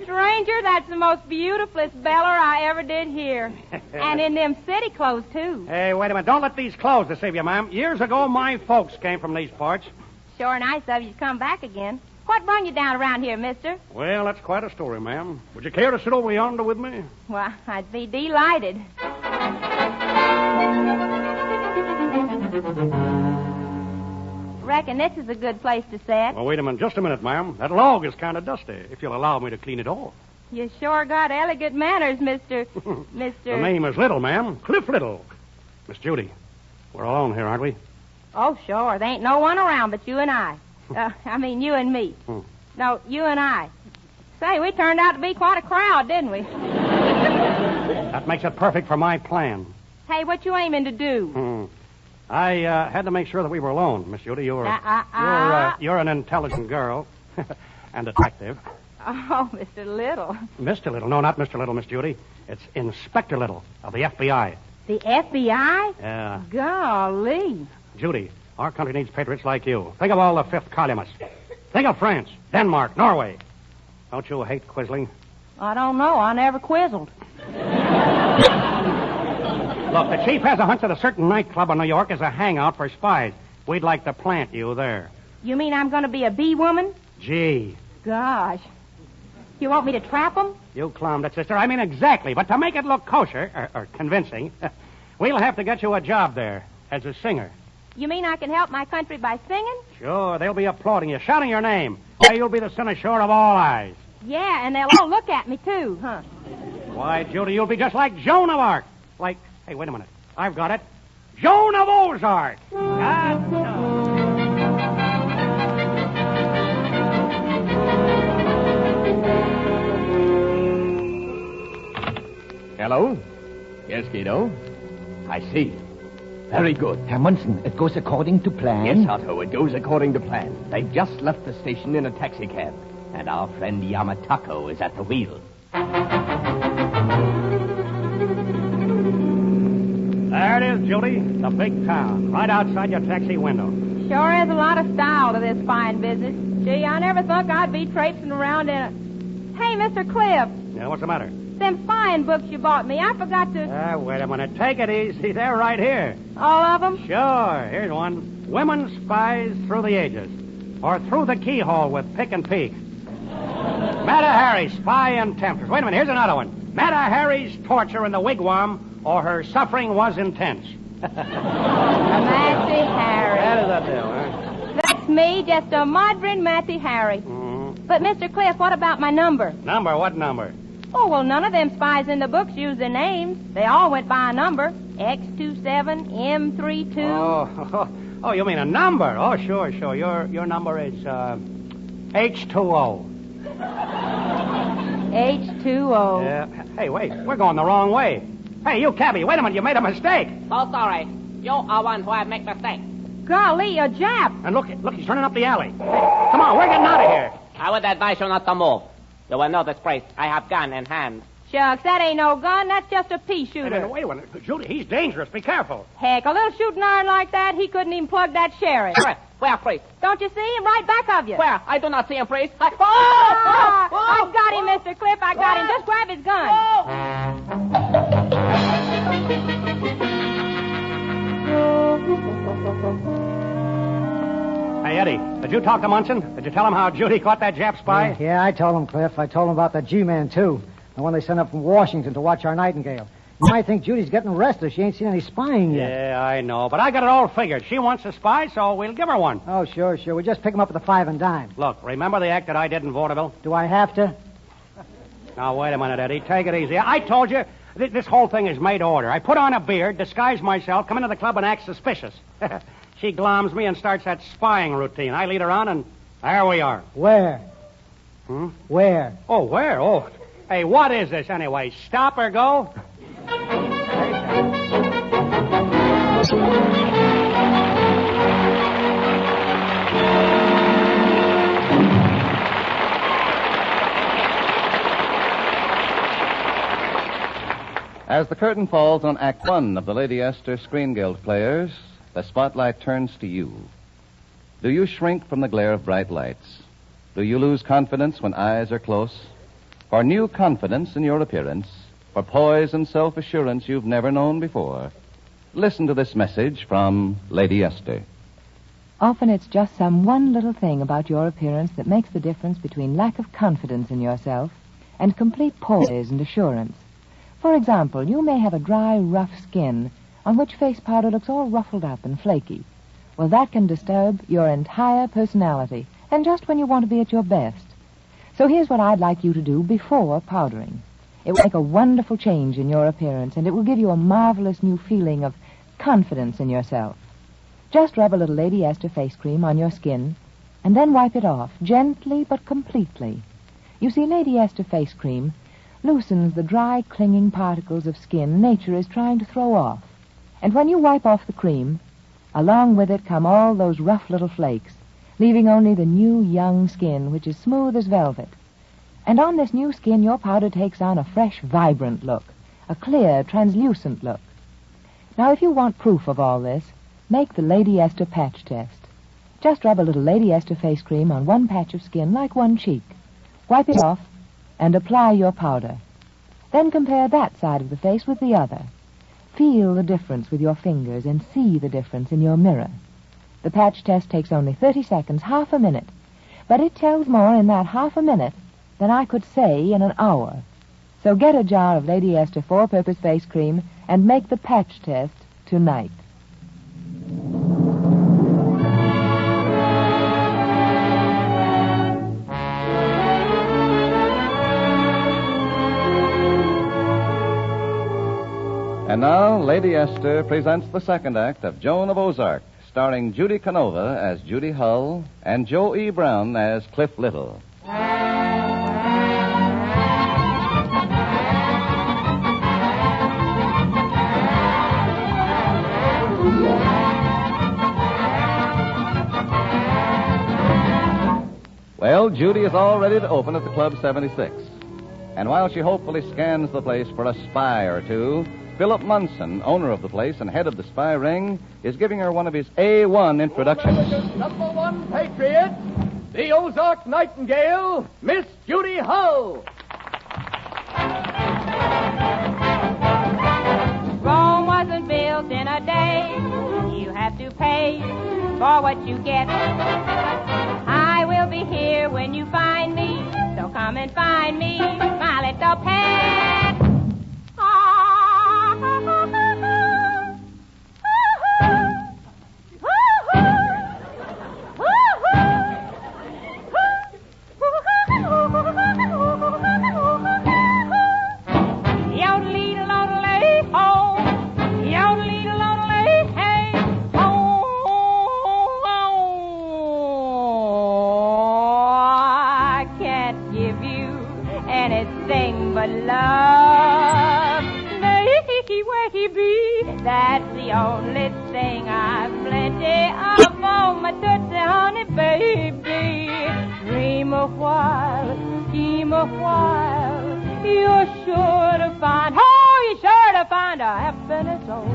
Stranger, that's the most most beautifulest beller I ever did hear. And in them city clothes, too. Hey, wait a minute. Don't let these clothes deceive you, ma'am. Years ago, my folks came from these parts. Sure nice of you to come back again. What brung you down around here, mister? Well, that's quite a story, ma'am. Would you care to sit over yonder with me? Well, I'd be delighted. Reckon this is a good place to sit. Well, wait a minute. Just a minute, ma'am. That log is kind of dusty, if you'll allow me to clean it off. You sure got elegant manners, Mr. The name is Little, ma'am. Cliff Little. Miss Judy, we're alone here, aren't we? Oh, sure. There ain't no one around but you and I. You and me. No, you and I. Say, we turned out to be quite a crowd, didn't we? That makes it perfect for my plan. Hey, what you aiming to do? I had to make sure that we were alone, Miss Judy. You're an intelligent girl and attractive. Oh, Mr. Little. Mr. Little. No, not Mr. Little, Miss Judy. It's Inspector Little of the FBI. The FBI? Yeah. Golly. Judy, our country needs patriots like you. Think of all the fifth columnists. Think of France, Denmark, Norway. Don't you hate quizzling? I don't know. I never quizzled. Look, the chief has a hunch that a certain nightclub in New York is a hangout for spies. We'd like to plant you there. You mean I'm going to be a bee woman? Gee. Gosh. You want me to trap them? You clowned it, sister. I mean exactly. But to make it look kosher, or convincing, we'll have to get you a job there as a singer. You mean I can help my country by singing? Sure. They'll be applauding you, shouting your name. Why, you'll be the cynosure of all eyes. Yeah, and they'll all look at me, too, huh? Why, Judy, you'll be just like Joan of Arc. Like, hey, wait a minute. I've got it. Joan of Ozarks. Hello? Yes, Guido? I see. Very good. Herr Munson, it goes according to plan? Yes, Otto, it goes according to plan. They've just left the station in a taxicab, and our friend Yamatako is at the wheel. There it is, Judy. The big town, right outside your taxi window. Sure is a lot of style to this fine business. Gee, I never thought I'd be traipsing around in a... Hey, Mr. Cliff. Yeah, what's the matter? Them fine books you bought me, I forgot to... Wait a minute. Take it easy. They're right here. All of them? Sure. Here's one. Women Spies Through the Ages. Or Through the Keyhole with Pick and Peek. Mata Harry, Spy and Temptress. Wait a minute. Here's another one. Mata Harry's Torture in the Wigwam, or Her Suffering Was Intense. Matty Harry. That is a deal, huh? That's me, just a modern Matty Harry. Mm-hmm. But, Mr. Cliff, what about my number? Number? What number? Oh, well, none of them spies in the books used their names. They all went by a number. X27, M32. Oh, you mean a number? Oh, sure. Your number is, H2O. H2O. Yeah. Hey, wait. We're going the wrong way. Hey, you cabbie, wait a minute. You made a mistake. So sorry. You are one who have make mistake. Golly, a Jap. And look, he's turning up the alley. Hey, come on, we're getting out of here. I would advise you not to move. You will know disgrace. I have gun in hand. Shucks, that ain't no gun. That's just a pea shooter. Hey, wait a minute. Judy, he's dangerous. Be careful. Heck, a little shooting iron like that, he couldn't even plug that sheriff. Where, priest? Don't you see him right back of you? Where? I do not see him, priest. I got him, Mr. Cliff. I got him. Just grab his gun. Hey, Eddie, did you talk to Munson? Did you tell him how Judy caught that Jap spy? Yeah, I told him, Cliff. I told him about that G-Man, too. The one they sent up from Washington to watch our Nightingale. You might think Judy's getting restless. She ain't seen any spying yet. Yeah, I know. But I got it all figured. She wants a spy, so we'll give her one. Oh, sure. We'll just pick him up at the 5 and dime. Look, remember the act that I did in vaudeville? Do I have to? Now, wait a minute, Eddie. Take it easy. I told you this whole thing is made to order. I put on a beard, disguise myself, come into the club and act suspicious. She gloms me and starts that spying routine. I lead her on, and there we are. Where? Where? Oh, where? Oh, hey, what is this anyway? Stop or go? As the curtain falls on Act 1 of the Lady Esther Screen Guild Players, the spotlight turns to you. Do you shrink from the glare of bright lights? Do you lose confidence when eyes are close? for new confidence in your appearance, for poise and self-assurance you've never known before. Listen to this message from Lady Esther. Often it's just some one little thing about your appearance that makes the difference between lack of confidence in yourself and complete poise and assurance. For example, you may have a dry, rough skin on which face powder looks all ruffled up and flaky. Well, that can disturb your entire personality, and just when you want to be at your best. So here's what I'd like you to do before powdering. It will make a wonderful change in your appearance, and it will give you a marvelous new feeling of confidence in yourself. Just rub a little Lady Esther face cream on your skin, and then wipe it off, gently but completely. You see, Lady Esther face cream loosens the dry, clinging particles of skin nature is trying to throw off. And when you wipe off the cream, along with it come all those rough little flakes, leaving only the new, young skin, which is smooth as velvet. And on this new skin, your powder takes on a fresh, vibrant look, a clear, translucent look. Now, if you want proof of all this, make the Lady Esther patch test. Just rub a little Lady Esther face cream on one patch of skin, like one cheek. Wipe it off, and apply your powder. Then compare that side of the face with the other. Feel the difference with your fingers and see the difference in your mirror. The patch test takes only 30 seconds, half a minute. But it tells more in that half a minute than I could say in an hour. So get a jar of Lady Esther four-purpose face cream and make the patch test tonight. And now, Lady Esther presents the second act of Joan of Ozarks, starring Judy Canova as Judy Hull and Joe E. Brown as Cliff Little. Well, Judy is all ready to open at the Club 76. And while she hopefully scans the place for a spy or two, Philip Munson, owner of the place and head of the spy ring, is giving her one of his A1 introductions. Number one patriot, the Ozark Nightingale, Miss Judy Hull. Rome wasn't built in a day. You have to pay for what you get. I will be here when you find me, so come and find me, my little pet. That's the only thing I've plenty of on my tootsie, honey, baby. Dream a while, scheme a while, you're sure to find a happiness, oh.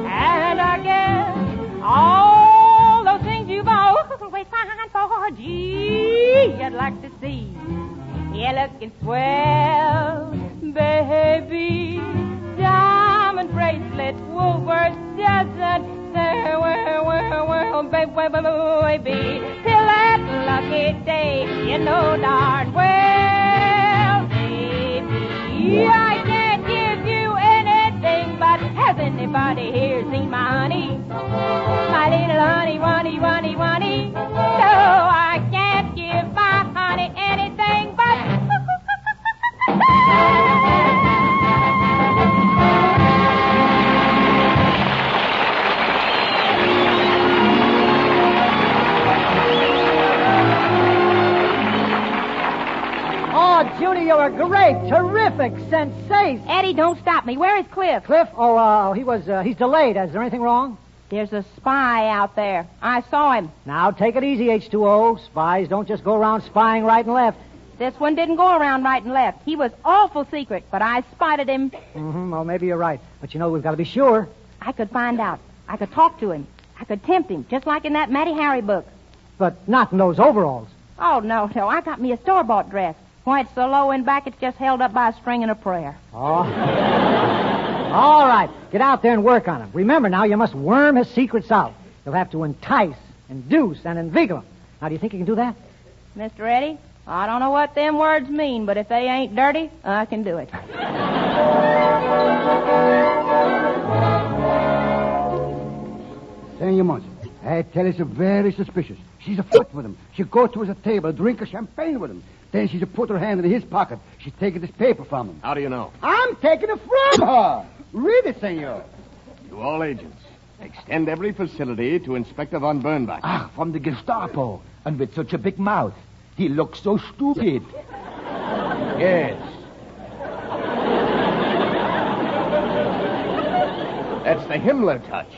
And I guess all those things you've always signed for, gee, I'd like to see you looking swell, baby. Diamond bracelet, Woolworth doesn't say, well, baby, till that lucky day, you know darn well, baby, I can't give you anything, but has anybody here seen my honey? My little honey, honey, no, I can't give my honey anything but... Judy, you're a great, terrific sensation. Eddie, don't stop me. Where is Cliff? Cliff? Oh, he's delayed. Is there anything wrong? There's a spy out there. I saw him. Now, take it easy, H2O. Spies don't just go around spying right and left. This one didn't go around right and left. He was awful secret, but I spotted him. Mm-hmm. Well, maybe you're right. But, we've got to be sure. I could find out. I could talk to him. I could tempt him, just like in that Matty Harry book. But not in those overalls. Oh, no. I got me a store-bought dress. Point's so low in back, it's just held up by a string and a prayer. Oh. All right. Get out there and work on him. Remember now, you must worm his secrets out. You'll have to entice, induce, and inveigle him. Now, do you think you can do that? Mr. Eddie, I don't know what them words mean, but if they ain't dirty, I can do it. Senor Munson, I tell you, she's very suspicious. She's afoot with him. She'll go to his table, drink a champagne with him. Then she'll put her hand in his pocket. She's taking this paper from him. How do you know? I'm taking it from her. Read it, senor. To all agents, extend every facility to Inspector von Bernbach. Ah, from the Gestapo. And with such a big mouth. He looks so stupid. Yes. That's the Himmler touch.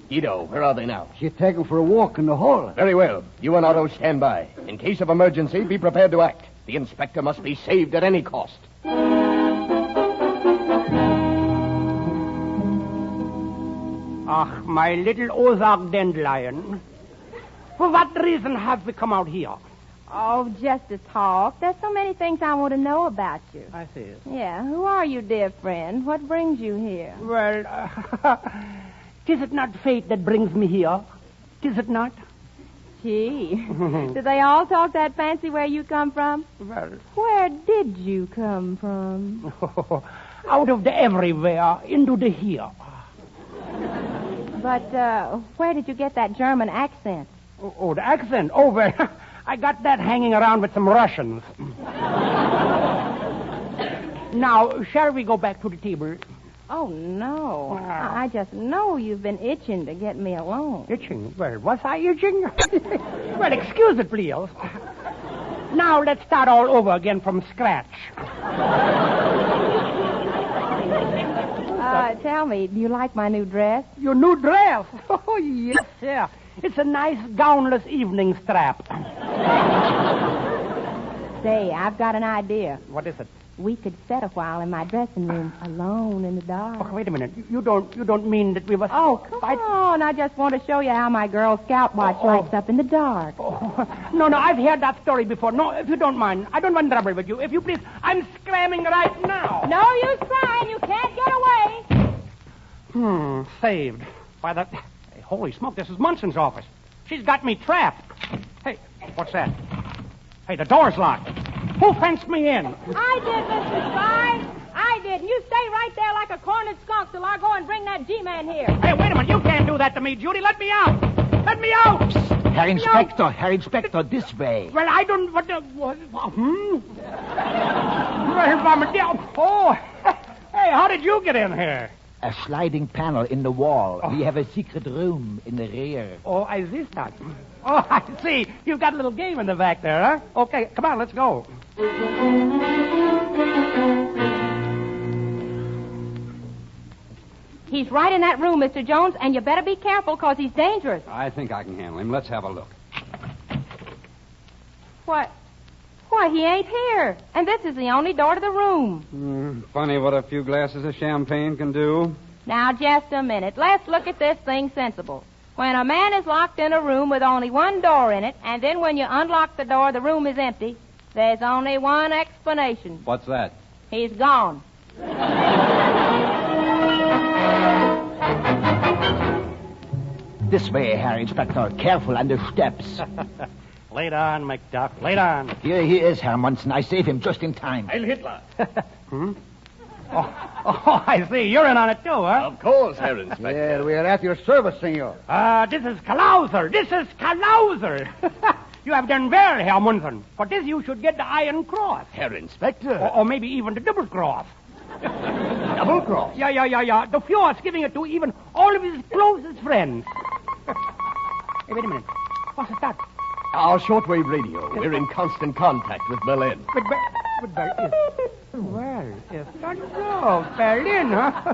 Guido, where are they now? She's taken for a walk in the hall. Very well. You and Otto stand by. In case of emergency, be prepared to act. The inspector must be saved at any cost. Ah, my little Ozark dandelion. For what reason have we come out here? Oh, just to talk. There's so many things I want to know about you. I see. Yeah, who are you, dear friend? What brings you here? Well, 'tis it not fate that brings me here? 'Tis it not? Gee, do they all talk that fancy where you come from? Well, where did you come from? Out of the everywhere into the here. But where did you get that German accent? Oh, the accent? Oh, well, I got that hanging around with some Russians. Now, shall we go back to the table? Oh, no. I just know you've been itching to get me alone. Itching? Well, was I itching? Well, excuse it, please. Now, let's start all over again from scratch. Tell me, do you like my new dress? Your new dress? Oh, yes, yeah. It's a nice gownless evening strap. Say, I've got an idea. What is it? We could sit a while in my dressing room, alone in the dark. Oh, wait a minute. You don't mean that we must... Oh, come on. I just want to show you how my Girl Scout watch lights up in the dark. Oh. No, I've heard that story before. No, if you don't mind. I don't want trouble with you. If you please, I'm scramming right now. No use trying. You can't get away. Saved. By the... Hey, holy smoke, this is Munson's office. She's got me trapped. Hey, what's that? Hey, the door's locked. Who fenced me in? I did, Mr. Spy. I did. You stay right there like a cornered skunk till I go and bring that G-man here. Hey, wait a minute. You can't do that to me, Judy. Let me out. Let me out. Psst. Herr Inspector, this way. Well, I don't... Well, oh, hey, how did you get in here? A sliding panel in the wall. Oh. We have a secret room in the rear. Oh, I see that. Oh, I see. You've got a little game in the back there, huh? Okay, come on, let's go. He's right in that room, Mr. Jones, and you better be careful, because he's dangerous. I think I can handle him. Let's have a look. What? Why, he ain't here. And this is the only door to the room. Funny what a few glasses of champagne can do. Now, just a minute. Let's look at this thing sensible. When a man is locked in a room with only one door in it, and then when you unlock the door, the room is empty, there's only one explanation. What's that? He's gone. This way, Herr Inspector. Careful on the steps. Lay down, McDuck. Lay down. Here he is, Herr Munson. I saved him just in time. Heil Hitler. Oh, I see. You're in on it, too, huh? Of course, Herr Inspector. Yeah, we are at your service, senor. This is Klauser. This is Klauser. You have done well, Herr Munson. For this, you should get the Iron Cross. Herr Inspector. Or maybe even the Double Cross. Double Cross? Yeah. The Fuhrer's giving it to even all of his closest friends. Hey, wait a minute. What's that? Our shortwave radio. We're in constant contact with Berlin. With Berlin? Well, yes, that's so. Berlin, huh?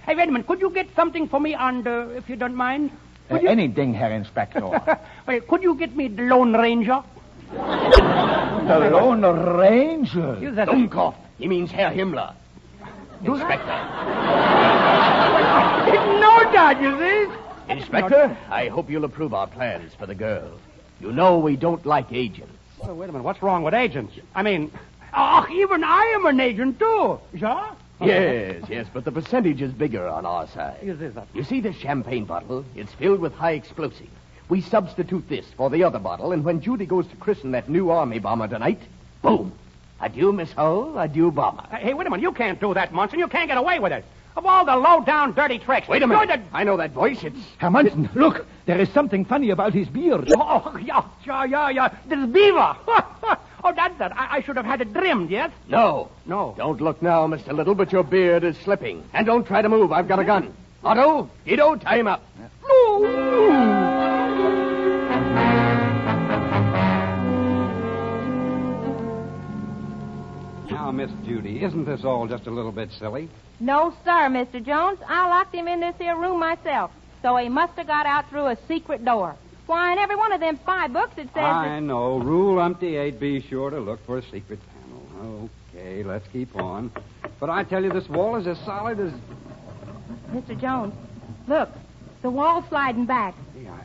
Hey, wait a minute. Could you get something for me on the, if you don't mind? Anything, Herr Inspector. Well, could you get me the Lone Ranger? The Lone Ranger? Dummkopf. He means Herr Himmler. Inspector. I didn't know that, you see? Inspector, I hope you'll approve our plans for the girl. You know we don't like agents. Well, wait a minute. What's wrong with agents? I mean, Oh, even I am an agent, too. Yeah? Yes, but the percentage is bigger on our side. Is that? You see this champagne bottle? It's filled with high explosive. We substitute this for the other bottle, and when Judy goes to christen that new army bomber tonight, boom. Adieu, Miss Hull. Adieu, bomber. Hey, wait a minute. You can't do that, Munson. You can't get away with it. Of all the low-down, dirty tricks. Wait a minute. I know that voice. It's... Herr Munson, look. There is something funny about his beard. Oh, yeah. This beaver. Oh, that's that. I should have had it trimmed, yes? No. Don't look now, Mr. Little, but your beard is slipping. And don't try to move. I've got a gun. Otto, Guido, tie him up. Now, Miss Judy, isn't this all just a little bit silly? No, sir, Mr. Jones. I locked him in this here room myself, so he must have got out through a secret door. Why, in every one of them 5 books it says I know. Rule umpty 8, be sure to look for a secret panel. Okay, let's keep on. But I tell you, this wall is as solid as... Mr. Jones, look. The wall's sliding back. Yeah,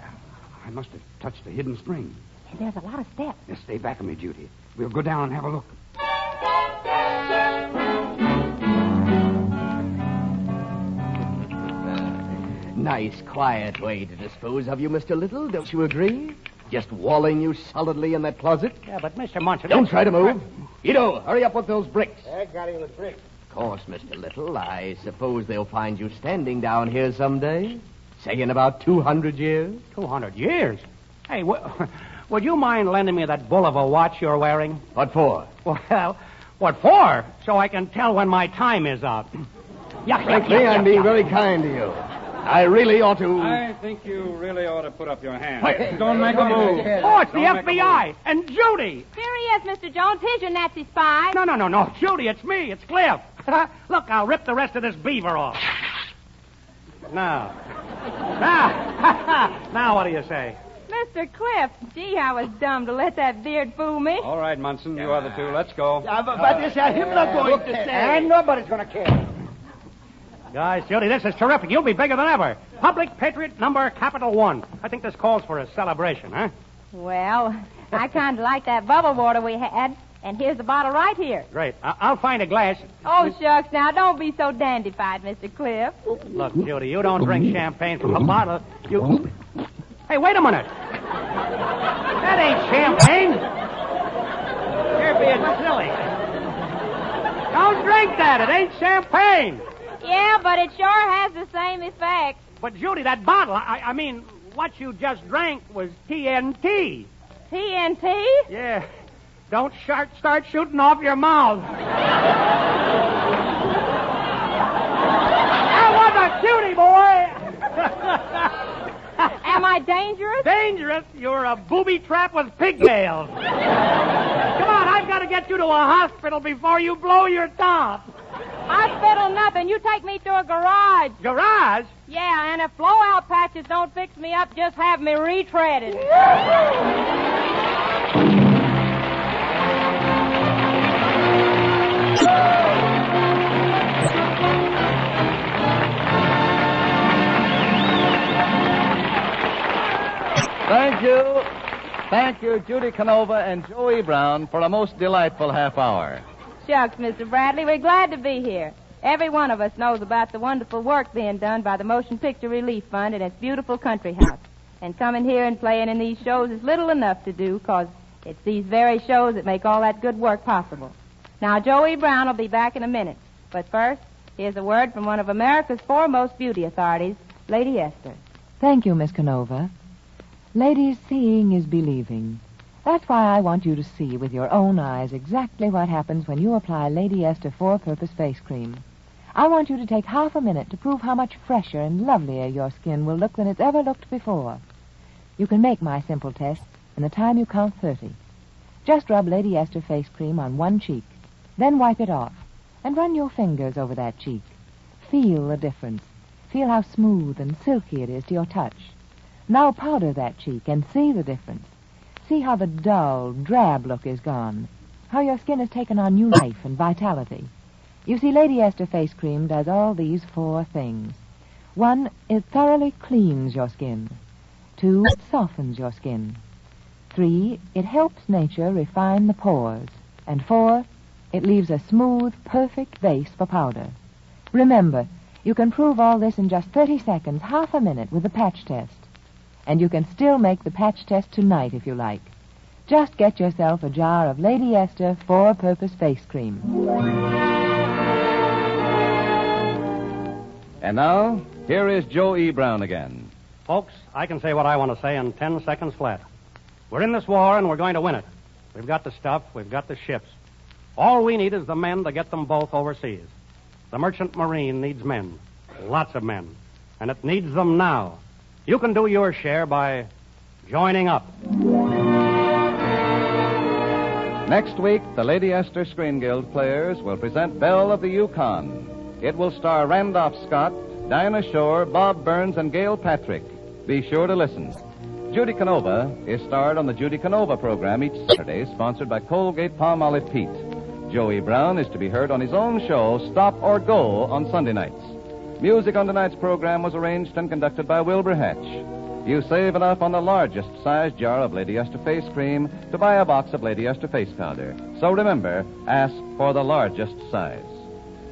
I must have touched the hidden spring. And there's a lot of steps. Just stay back of me, Judy. We'll go down and have a look. Nice, quiet way to dispose of you, Mr. Little. Don't you agree? Just walling you solidly in that closet. Yeah, but Mr. Munson... Don't try to move. Guido, hurry up with those bricks. I got him with bricks. Of course, Mr. Little. I suppose they'll find you standing down here someday. Say in about 200 years. 200 years? Hey, would you mind lending me that bull of a watch you're wearing? What for? Well, what for? So I can tell when my time is up. Frankly, I'm being very kind to you. I really ought to... I think you really ought to put up your hand. Don't make a move. Oh, it's the FBI. And Judy. Here he is, Mr. Jones. Here's your Nazi spy. No. Judy, it's me. It's Cliff. Look, I'll rip the rest of this beaver off. Now, what do you say? Mr. Cliff, gee, I was dumb to let that beard fool me. All right, Munson, you other two, let's go. But this him not going to say. And nobody's going to care. Guys, Judy, this is terrific. You'll be bigger than ever. Public Patriot number capital 1. I think this calls for a celebration, huh? Well, I kind of like that bubble water we had. And here's the bottle right here. Great. I'll find a glass. Oh, shucks, now, don't be so dandified, Mr. Cliff. Look, Judy, you don't drink champagne from a bottle. You... Hey, wait a minute. That ain't champagne. You're being silly. Don't drink that. It ain't champagne. Yeah, but it sure has the same effect. But, Judy, that bottle, I mean, what you just drank was TNT. TNT? Yeah. Don't start shooting off your mouth. That was a cutie, boy. Am I dangerous? Dangerous? You're a booby trap with pigtails. Come on, I've got to get you to a hospital before you blow your top. Hospital nothing. You take me to a garage. Garage? Yeah, and if blowout patches don't fix me up, just have me retreaded. Thank you, Judy Canova and Joey Brown, for a most delightful half hour. Shucks, Mr. Bradley, we're glad to be here. Every one of us knows about the wonderful work being done by the Motion Picture Relief Fund and its beautiful country house. And coming here and playing in these shows is little enough to do, because it's these very shows that make all that good work possible. Now, Joey Brown will be back in a minute. But first, here's a word from one of America's foremost beauty authorities, Lady Esther. Thank you, Miss Canova. Ladies, seeing is believing. That's why I want you to see with your own eyes exactly what happens when you apply Lady Esther Four-Purpose Face Cream. I want you to take half a minute to prove how much fresher and lovelier your skin will look than it's ever looked before. You can make my simple test in the time you count 30. Just rub Lady Esther Face Cream on one cheek, then wipe it off, and run your fingers over that cheek. Feel the difference. Feel how smooth and silky it is to your touch. Now powder that cheek and see the difference. See how the dull, drab look is gone. How your skin has taken on new life and vitality. You see, Lady Esther Face Cream does all these 4 things. 1, it thoroughly cleans your skin. 2, it softens your skin. 3, it helps nature refine the pores. And 4, It leaves a smooth, perfect base for powder. Remember, you can prove all this in just 30 seconds, half a minute, with the patch test. And you can still make the patch test tonight if you like. Just get yourself a jar of Lady Esther four-purpose face cream. And now, here is Joe E. Brown again. Folks, I can say what I want to say in 10 seconds flat. We're in this war, and we're going to win it. We've got the stuff. We've got the ships. All we need is the men to get them both overseas. The merchant marine needs men. Lots of men. And it needs them now. You can do your share by joining up. Next week, the Lady Esther Screen Guild players will present Belle of the Yukon. It will star Randolph Scott, Dinah Shore, Bob Burns, and Gail Patrick. Be sure to listen. Judy Canova is starred on the Judy Canova program each Saturday, sponsored by Colgate Palmolive Pete. Joey Brown is to be heard on his own show, Stop or Go, on Sunday nights. Music on tonight's program was arranged and conducted by Wilbur Hatch. You save enough on the largest size jar of Lady Esther face cream to buy a box of Lady Esther face powder. So remember, ask for the largest size.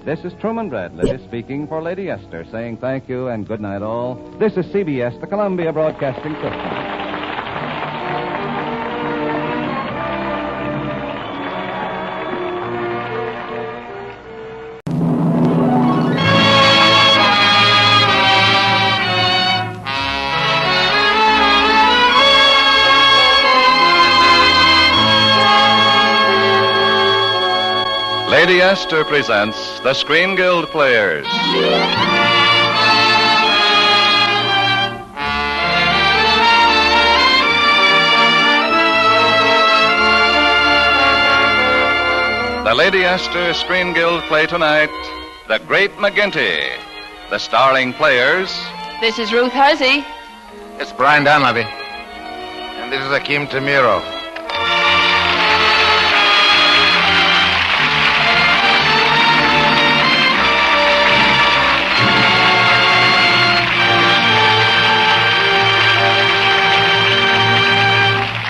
This is Truman Bradley speaking for Lady Esther, saying thank you and good night all. This is CBS, the Columbia Broadcasting System. Lady Esther presents the Screen Guild Players. The Lady Esther Screen Guild play tonight, The Great McGinty. The starring players... This is Ruth Hussey. It's Brian Donlevy. And this is Akim Tamirov.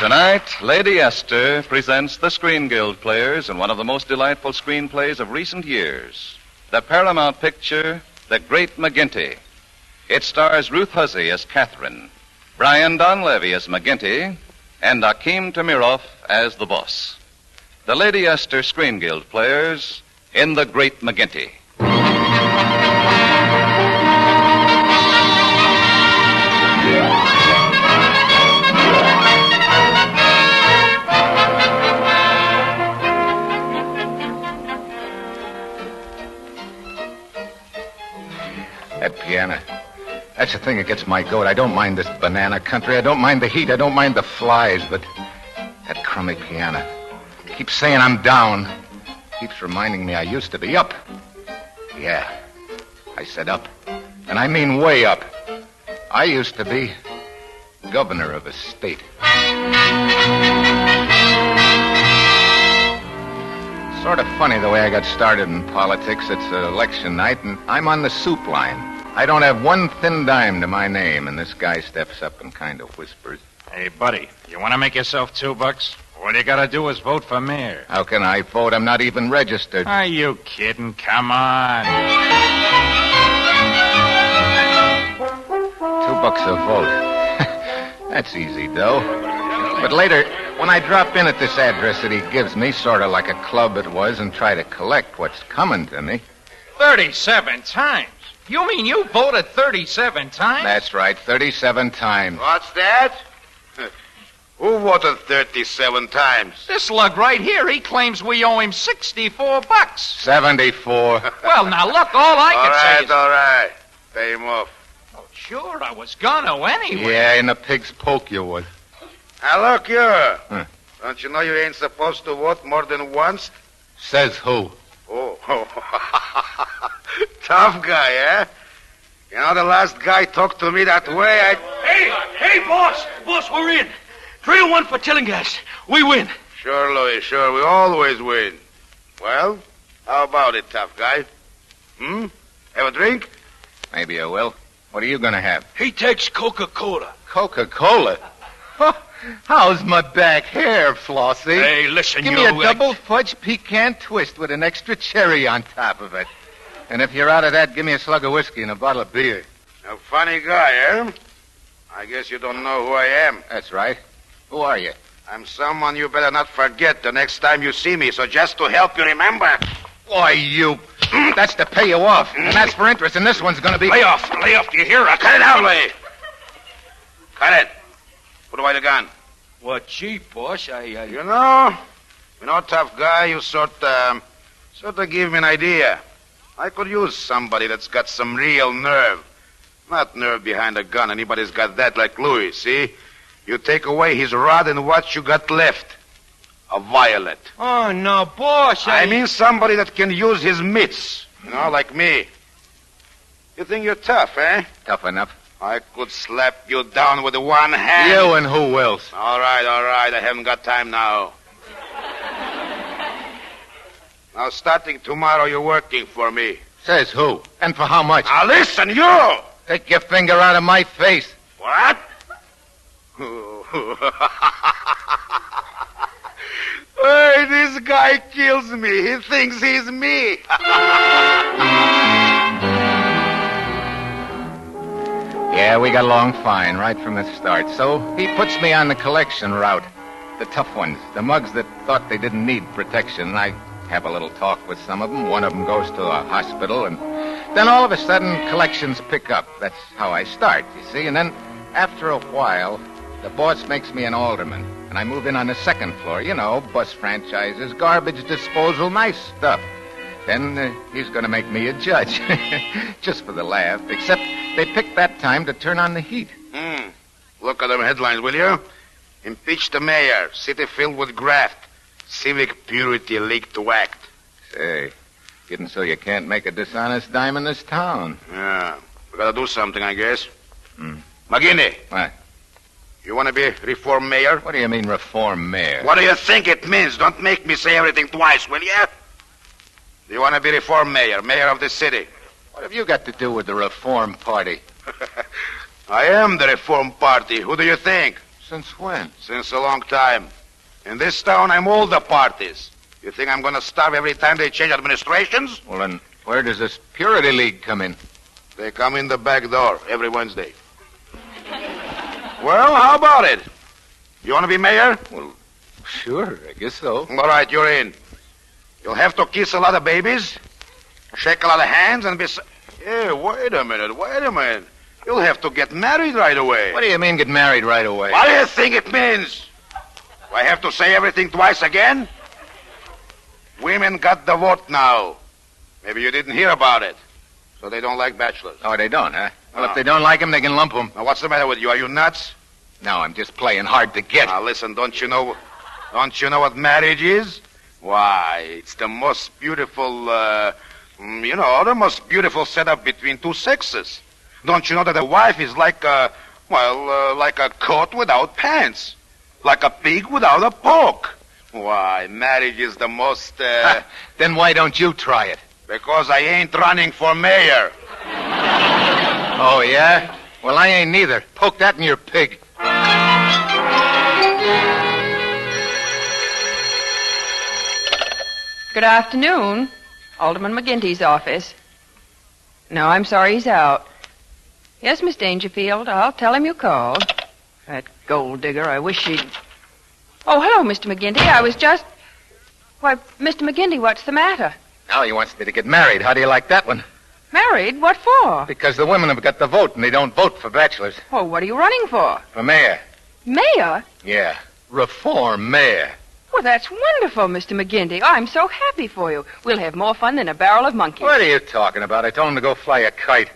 Tonight, Lady Esther presents the Screen Guild players in one of the most delightful screenplays of recent years. The Paramount picture, The Great McGinty. It stars Ruth Hussey as Catherine, Brian Donlevy as McGinty, and Akim Tamirov as the boss. The Lady Esther Screen Guild players in The Great McGinty. That piano. That's the thing that gets my goat. I don't mind this banana country. I don't mind the heat. I don't mind the flies. But that crummy piano keeps saying I'm down. Keeps reminding me I used to be up. Yeah, I said up. And I mean way up. I used to be governor of a state. Sort of funny the way I got started in politics. It's election night, and I'm on the soup line. I don't have one thin dime to my name, and this guy steps up and kind of whispers. Hey, buddy, you want to make yourself $2? All you got to do is vote for mayor. How can I vote? I'm not even registered. Are you kidding? Come on. $2 a vote. That's easy, though. But later, when I drop in at this address that he gives me, sort of like a club it was, and try to collect what's coming to me. 37 times? You mean you voted 37 times? That's right, 37 times. What's that? Who voted 37 times? This lug right here, he claims we owe him $64. 74. Well, now, look, all I can say is... All right. Pay him off. Oh, sure, I was gonna anyway. Yeah, in the pig's poke you would. Now, look here. Don't you know you ain't supposed to vote more than once? Says who? Oh. Tough guy, eh? You know, the last guy talked to me that way, Hey, boss! Boss, we're in. 3-1 for Tillinghast. We win. Sure, Louis, sure. We always win. Well, how about it, tough guy? Have a drink? Maybe I will. What are you going to have? He takes Coca-Cola. Coca-Cola? How's my back hair, Flossie? Hey, listen, Give me a double fudge pecan twist with an extra cherry on top of it. And if you're out of that, give me a slug of whiskey and a bottle of beer. A funny guy, eh? I guess you don't know who I am. That's right. Who are you? I'm someone you better not forget the next time you see me, so just to help you remember. Why, you... That's to pay you off. And that's for interest, and this one's going to be... Lay off, do you hear? Cut it out, Lay. Cut it. Put away the gun. What, gee, boss, You know, tough guy, you sort of give me an idea. I could use somebody that's got some real nerve. Not nerve behind a gun. Anybody's got that like Louis, see? You take away his rod and what you got left? A violet. Oh, no, boss, I mean somebody that can use his mitts. Like me. You think you're tough, eh? Tough enough. I could slap you down with one hand. You and who else? All right. I haven't got time now. Now, starting tomorrow, you're working for me. Says who? And for how much? Now, listen, you! Take your finger out of my face. What? Hey, this guy kills me. He thinks he's me. Yeah, we got along fine right from the start. So he puts me on the collection route. The tough ones, the mugs that thought they didn't need protection. I have a little talk with some of them. One of them goes to a hospital, and then all of a sudden, collections pick up. That's how I start, you see. And then, after a while, the boss makes me an alderman, and I move in on the second floor. Bus franchises, garbage disposal, nice stuff. Then he's going to make me a judge, just for the laugh, except they picked that time to turn on the heat. Look at them headlines, will you? Impeach the mayor, city filled with graft, civic purity leaked to act. Say, getting so you can't make a dishonest dime in this town. Yeah, we got to do something, I guess. McGinty. What? You want to be reform mayor? What do you mean, reform mayor? What do you think it means? Don't make me say everything twice, will you? Do you want to be reform mayor, mayor of the city? What have you got to do with the Reform Party? I am the Reform Party. Who do you think? Since when? Since a long time. In this town, I'm all the parties. You think I'm going to starve every time they change administrations? Well, then, where does this Purity League come in? They come in the back door every Wednesday. Well, how about it? You want to be mayor? Well, sure, I guess so. All right, you're in. You'll have to kiss a lot of babies, shake a lot of hands, and be... Hey, wait a minute. You'll have to get married right away. What do you mean, get married right away? What do you think it means? Do I have to say everything twice again? Women got the vote now. Maybe you didn't hear about it. So they don't like bachelors. Oh, they don't, huh? Well, if they don't like them, they can lump them. Now, what's the matter with you? Are you nuts? No, I'm just playing hard to get. Now, listen, don't you know what marriage is? Why, it's the most beautiful, the most beautiful setup between two sexes. Don't you know that a wife is like a coat without pants? Like a pig without a poke. Why, marriage is the most, Then why don't you try it? Because I ain't running for mayor. Oh, yeah? Well, I ain't neither. Poke that in your pig. Good afternoon. Alderman McGinty's office. No, I'm sorry he's out. Yes, Miss Dangerfield, I'll tell him you called. That gold digger, I wish she'd... Oh, hello, Mr. McGinty. I was just... Why, Mr. McGinty, what's the matter? Now he wants me to get married. How do you like that one? Married? What for? Because the women have got the vote, and they don't vote for bachelors. Oh, what are you running for? For mayor. Mayor? Yeah, reform mayor. Well, that's wonderful, Mr. McGinty. Oh, I'm so happy for you. We'll have more fun than a barrel of monkeys. What are you talking about? I told him to go fly a kite.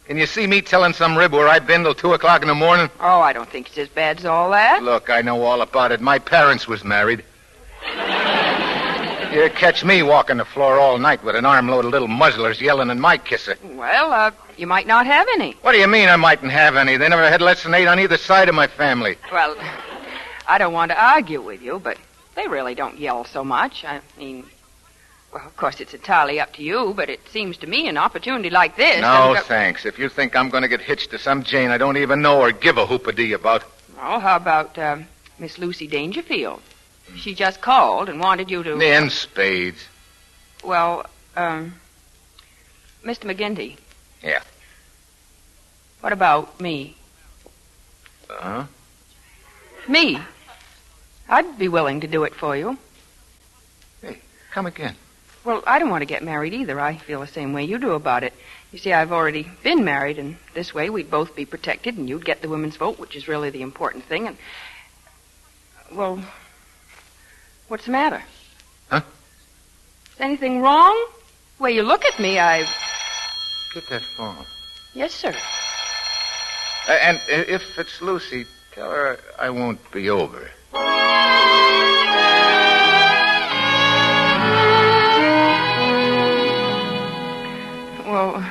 Can you see me telling some rib where I've been till 2 o'clock in the morning? Oh, I don't think it's as bad as all that. Look, I know all about it. My parents was married. You catch me walking the floor all night with an armload of little muzzlers yelling at my kisser. Well, you might not have any. What do you mean I mightn't have any? They never had less than 8 on either side of my family. Well, I don't want to argue with you, but they really don't yell so much. I mean, well, of course, it's entirely up to you, but it seems to me an opportunity like this... No, thanks. If you think I'm going to get hitched to some Jane I don't even know or give a whoop-a-dee about. Oh, how about Miss Lucy Dangerfield. She just called and wanted you to... In spades. Well, Mr. McGinty. Yeah. What about me? Uh-huh. Me? I'd be willing to do it for you. Hey, come again. Well, I don't want to get married either. I feel the same way you do about it. You see, I've already been married, and this way we'd both be protected, and you'd get the women's vote, which is really the important thing, and... Well, what's the matter? Huh? Is anything wrong? The way you look at me, I've... Get that phone. Yes, sir. And if it's Lucy, tell her I won't be over. Well,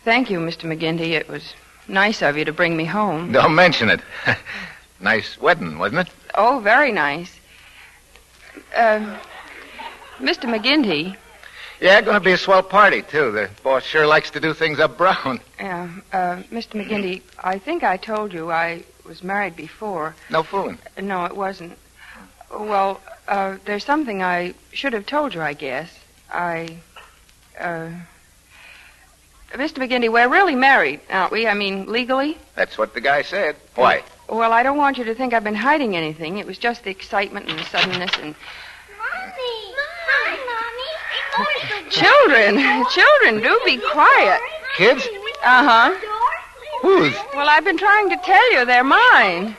thank you, Mr. McGinty. It was nice of you to bring me home. Don't mention it. Nice wedding, wasn't it? Oh, very nice. Mr. McGinty. Yeah, going to be a swell party, too. The boss sure likes to do things up brown. Yeah, Mr. McGinty, I think I told you I was married before. No fooling. No, it wasn't. Well, there's something I should have told you, I guess. Mr. McGinty, we're really married, aren't we? I mean, legally? That's what the guy said. Why? Well, I don't want you to think I've been hiding anything. It was just the excitement and the suddenness and... Children, do be quiet. Kids? Uh-huh. Whose? Well, I've been trying to tell you they're mine.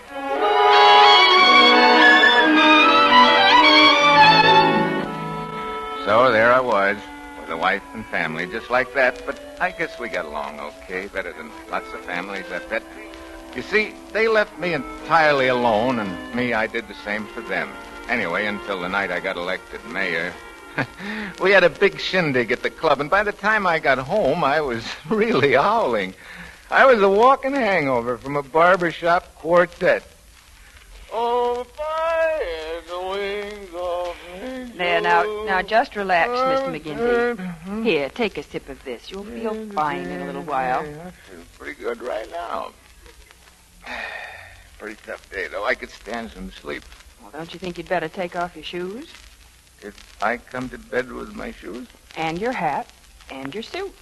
So there I was, with a wife and family, just like that. But I guess we got along okay, better than lots of families, I bet. You see, they left me entirely alone, and me, I did the same for them. Anyway, until the night I got elected mayor. We had a big shindig at the club, and by the time I got home, I was really howling. I was a walking hangover from a barbershop quartet. Oh, by the wings of angels. There, now, just relax, Mr. McGinty. Here, take a sip of this. You'll feel fine in a little while. I feel pretty good right now. Pretty tough day, though. I could stand some sleep. Well, don't you think you'd better take off your shoes? If I come to bed with my shoes? And your hat. And your suit.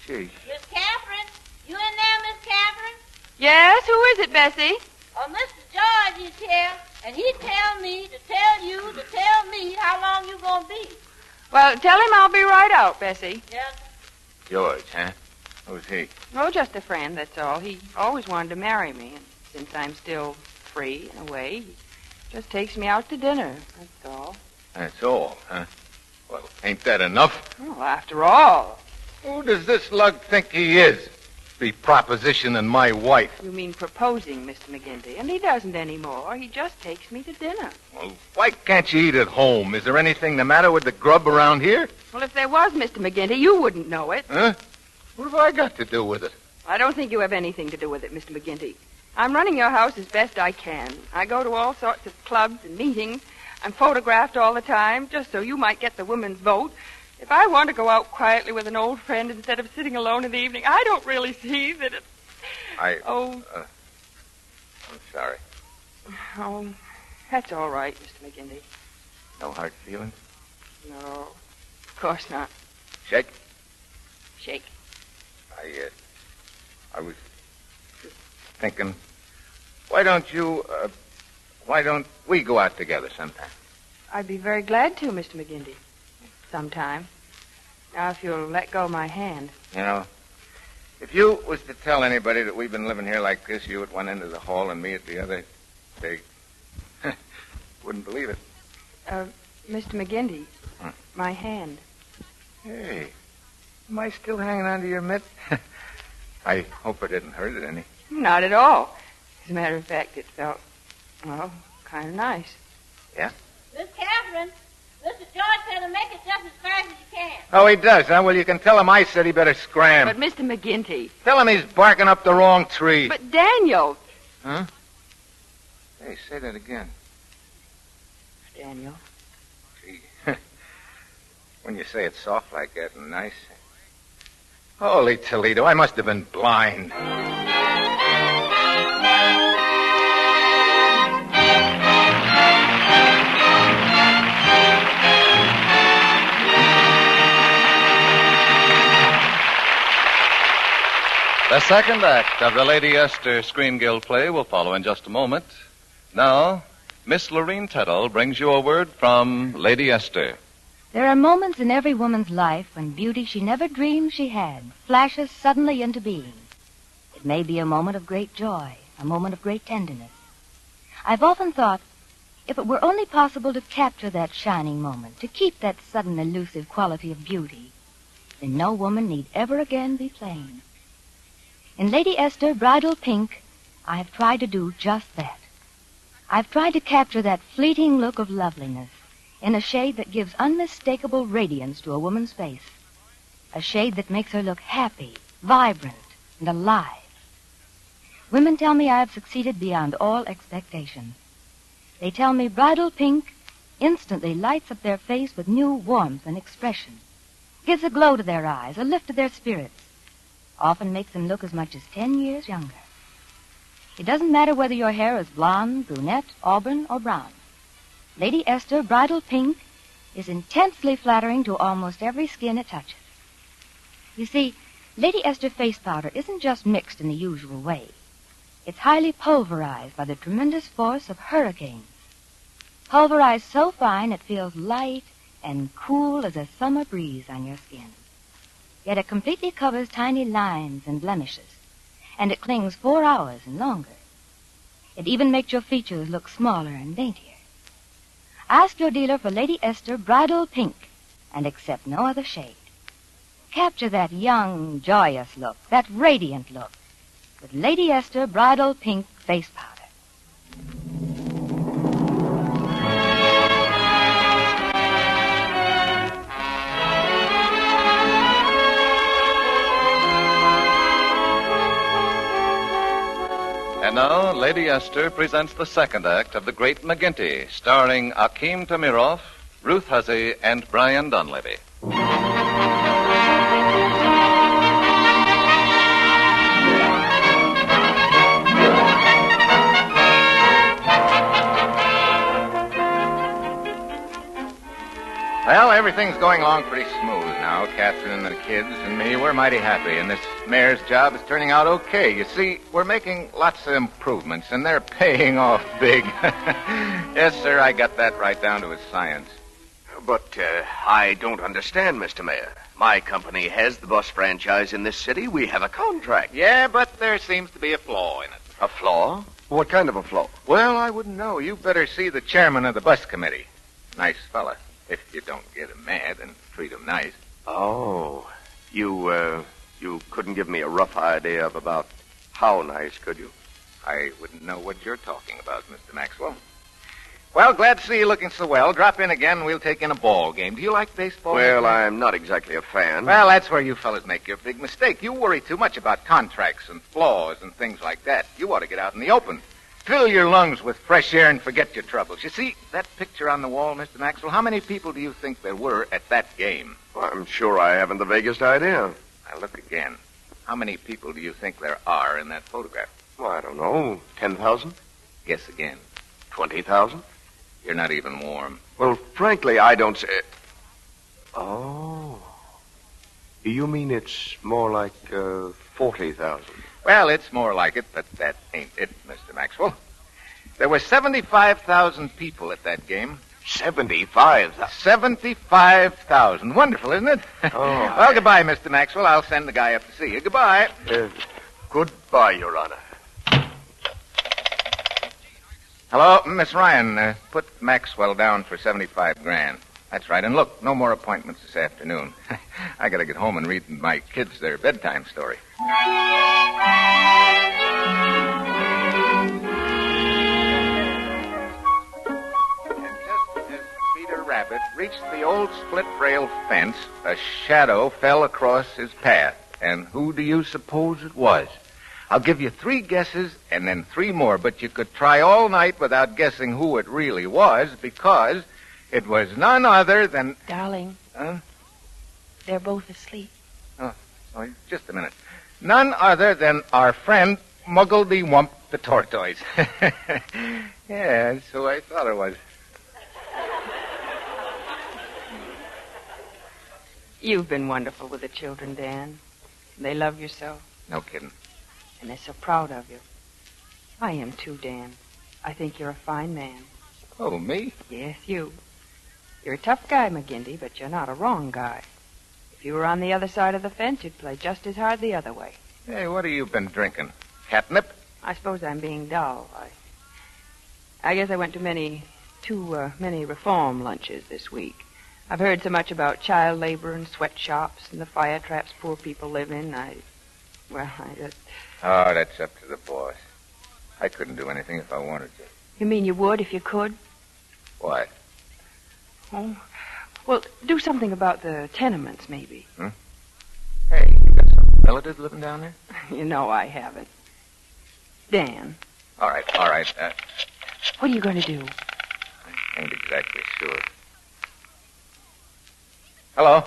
Gee. Miss Catherine? You in there, Miss Catherine? Yes? Who is it, Bessie? Oh, Mr. George is here, and he tell me to tell you to tell me how long you gonna be. Well, tell him I'll be right out, Bessie. Yes. George, huh? Who's he? Oh, just a friend, that's all. He always wanted to marry me, and since I'm still free in a way, he just takes me out to dinner, that's all. That's all, huh? Well, ain't that enough? Well, after all. Who does this lug think he is? Be propositioning my wife. You mean proposing, Mr. McGinty, and he doesn't anymore. He just takes me to dinner. Well, why can't you eat at home? Is there anything the matter with the grub around here? Well, if there was, Mr. McGinty, you wouldn't know it. Huh? What have I got to do with it? I don't think you have anything to do with it, Mr. McGinty. I'm running your house as best I can. I go to all sorts of clubs and meetings. I'm photographed all the time, just so you might get the women's vote. If I want to go out quietly with an old friend instead of sitting alone in the evening, I don't really see that it... I'm sorry. Oh, that's all right, Mr. McGinty. No hard feelings? No, of course not. Shake? Shake. I was just thinking, why don't we go out together sometime? I'd be very glad to, Mr. McGinty. Sometime. Now, if you'll let go of my hand. You know, if you was to tell anybody that we've been living here like this, you at one end of the hall and me at the other, they wouldn't believe it. Mr. McGinty, my hand. Hey, am I still hanging on to your mitt? I hope I didn't hurt it any. Not at all. As a matter of fact, it felt, well, kind of nice. Yeah? Miss Catherine, Mr. George said to make it just as fast as you can. Oh, he does, huh? Well, you can tell him I said he better scram. But, Mr. McGinty... Tell him he's barking up the wrong tree. But, Daniel... Huh? Hey, say that again. Daniel. Gee. When you say it soft like that and nice... Holy Toledo, I must have been blind. The second act of the Lady Esther Screen Guild play will follow in just a moment. Now, Miss Lorene Tuttle brings you a word from Lady Esther. There are moments in every woman's life when beauty she never dreamed she had flashes suddenly into being. It may be a moment of great joy, a moment of great tenderness. I've often thought, if it were only possible to capture that shining moment, to keep that sudden elusive quality of beauty, then no woman need ever again be plain. In Lady Esther Bridal Pink, I have tried to do just that. I've tried to capture that fleeting look of loveliness in a shade that gives unmistakable radiance to a woman's face, a shade that makes her look happy, vibrant, and alive. Women tell me I have succeeded beyond all expectation. They tell me Bridal Pink instantly lights up their face with new warmth and expression, gives a glow to their eyes, a lift to their spirits, often makes them look as much as 10 years younger. It doesn't matter whether your hair is blonde, brunette, auburn, or brown. Lady Esther Bridal Pink is intensely flattering to almost every skin it touches. You see, Lady Esther face powder isn't just mixed in the usual way. It's highly pulverized by the tremendous force of hurricanes. Pulverized so fine it feels light and cool as a summer breeze on your skin. Yet it completely covers tiny lines and blemishes, and it clings 4 hours and longer. It even makes your features look smaller and daintier. Ask your dealer for Lady Esther Bridal Pink and accept no other shade. Capture that young, joyous look, that radiant look, with Lady Esther Bridal Pink face powder. And now, Lady Esther presents the second act of The Great McGinty, starring Akim Tamirov, Ruth Hussey, and Brian Donlevy. Well, everything's going along pretty smooth now. Catherine and the kids and me, we're mighty happy, and this mayor's job is turning out okay. You see, we're making lots of improvements, and they're paying off big. Yes, sir, I got that right down to a science. But I don't understand, Mr. Mayor. My company has the bus franchise in this city. We have a contract. Yeah, but there seems to be a flaw in it. A flaw? What kind of a flaw? Well, I wouldn't know. You better see the chairman of the bus committee. Nice fella. If you don't get him mad and treat him nice. Oh, you couldn't give me a rough idea of about how nice, could you? I wouldn't know what you're talking about, Mr. Maxwell. Well, glad to see you looking so well. Drop in again and we'll take in a ball game. Do you like baseball? Well, I'm not exactly a fan. Well, that's where you fellas make your big mistake. You worry too much about contracts and flaws and things like that. You ought to get out in the open. Fill your lungs with fresh air and forget your troubles. You see, that picture on the wall, Mr. Maxwell, how many people do you think there were at that game? Well, I'm sure I haven't the vaguest idea. Now, look again. How many people do you think there are in that photograph? Well, I don't know. 10,000? Guess again. 20,000? You're not even warm. Well, frankly, I don't say... Oh. You mean it's more like 40,000? Well, it's more like it, but that ain't it, Mr. Maxwell. There were 75,000 people at that game. 75,000? 75,000. Wonderful, isn't it? Oh. Well, goodbye, Mr. Maxwell. I'll send the guy up to see you. Goodbye. Goodbye, Your Honor. Hello, Miss Ryan. Put Maxwell down for 75 grand. That's right. And look, no more appointments this afternoon. I gotta get home and read my kids their bedtime story. And just as Peter Rabbit reached the old split-rail fence, a shadow fell across his path. And who do you suppose it was? I'll give you 3 guesses and then 3 more, but you could try all night without guessing who it really was, because it was none other than... Darling. Huh? They're both asleep. Oh, just a minute. None other than our friend Muggledy-Wump the tortoise. Yeah, that's who I thought it was. You've been wonderful with the children, Dan. They love you so. No kidding. And they're so proud of you. I am too, Dan. I think you're a fine man. Oh, me? Yes, you. You're a tough guy, McGinty, but you're not a wrong guy. If you were on the other side of the fence, you'd play just as hard the other way. Hey, what have you been drinking? Catnip? I suppose I'm being dull. I guess I went to too many reform lunches this week. I've heard so much about child labor and sweatshops and the fire traps poor people live in. I just... Oh, that's up to the boss. I couldn't do anything if I wanted to. You mean you would if you could? Why? Oh, well, do something about the tenements, maybe. Hmm? Hey, you got some relatives living down there? You know I haven't. Dan. All right. What are you going to do? I ain't exactly sure. Hello?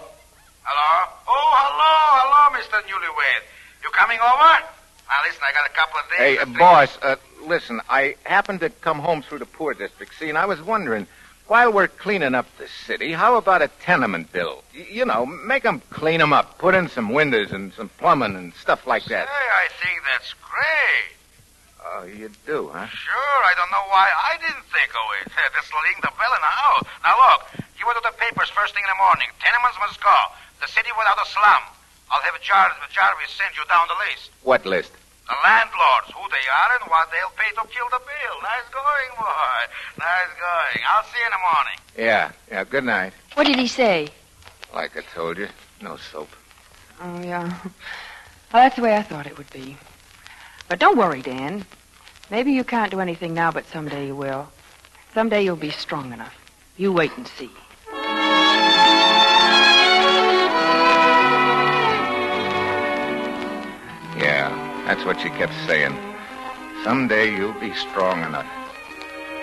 Hello? Oh, hello, Mr. Newlywed. You coming over? Now, listen, I got a couple of days... Hey, boss, listen, I happened to come home through the poor district, see, and I was wondering, while we're cleaning up the city, how about a tenement bill? You know, make them clean them up, put in some windows and some plumbing and stuff like that. Hey, I think that's great. Oh, you do, huh? Sure, I don't know why I didn't think of it. This will ring the bell in the house. Now, look, give it to the papers first thing in the morning. Tenements must go. The city without a slum. I'll have Jarvis send you down the list. What list? The landlords, who they are and what they'll pay to kill the bill. Nice going, boy. Nice going. I'll see you in the morning. Yeah, good night. What did he say? Like I told you, no soap. Oh, yeah. Well, that's the way I thought it would be. But don't worry, Dan. Maybe you can't do anything now, but someday you will. Someday you'll be strong enough. You wait and see. Yeah, that's what she kept saying. Someday you'll be strong enough.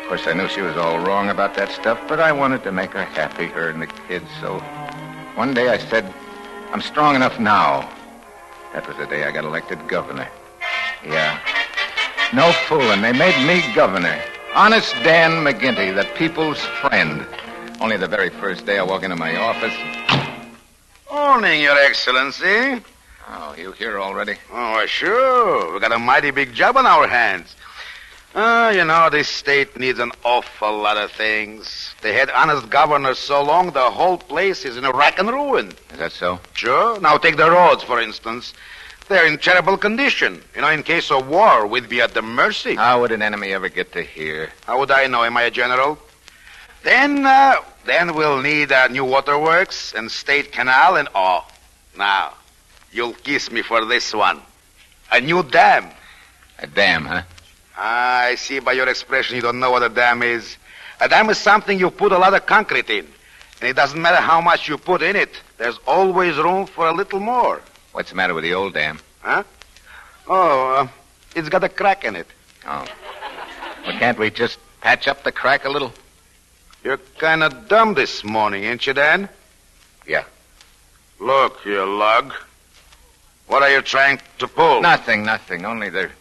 Of course, I knew she was all wrong about that stuff, but I wanted to make her happy, her and the kids, so one day I said, I'm strong enough now. That was the day I got elected governor. Yeah. No fooling. They made me governor. Honest Dan McGinty, the people's friend. Only the very first day I walk into my office. Morning, Your Excellency. Oh, you here already? Oh, sure. We got a mighty big job on our hands. This state needs an awful lot of things. They had honest governors so long, the whole place is in a rack and ruin. Is that so? Sure. Now take the roads, for instance. They're in terrible condition. In case of war, we'd be at their mercy. How would an enemy ever get to here? How would I know? Am I a general? Then we'll need new waterworks and state canal and all. Now, you'll kiss me for this one. A new dam. A dam, huh? I see by your expression you don't know what a dam is. A dam is something you put a lot of concrete in. And it doesn't matter how much you put in it. There's always room for a little more. What's the matter with the old dam? Huh? Oh, it's got a crack in it. Oh. Well, can't we just patch up the crack a little? You're kind of dumb this morning, ain't you, Dan? Yeah. Look, you lug. What are you trying to pull? Nothing. Only there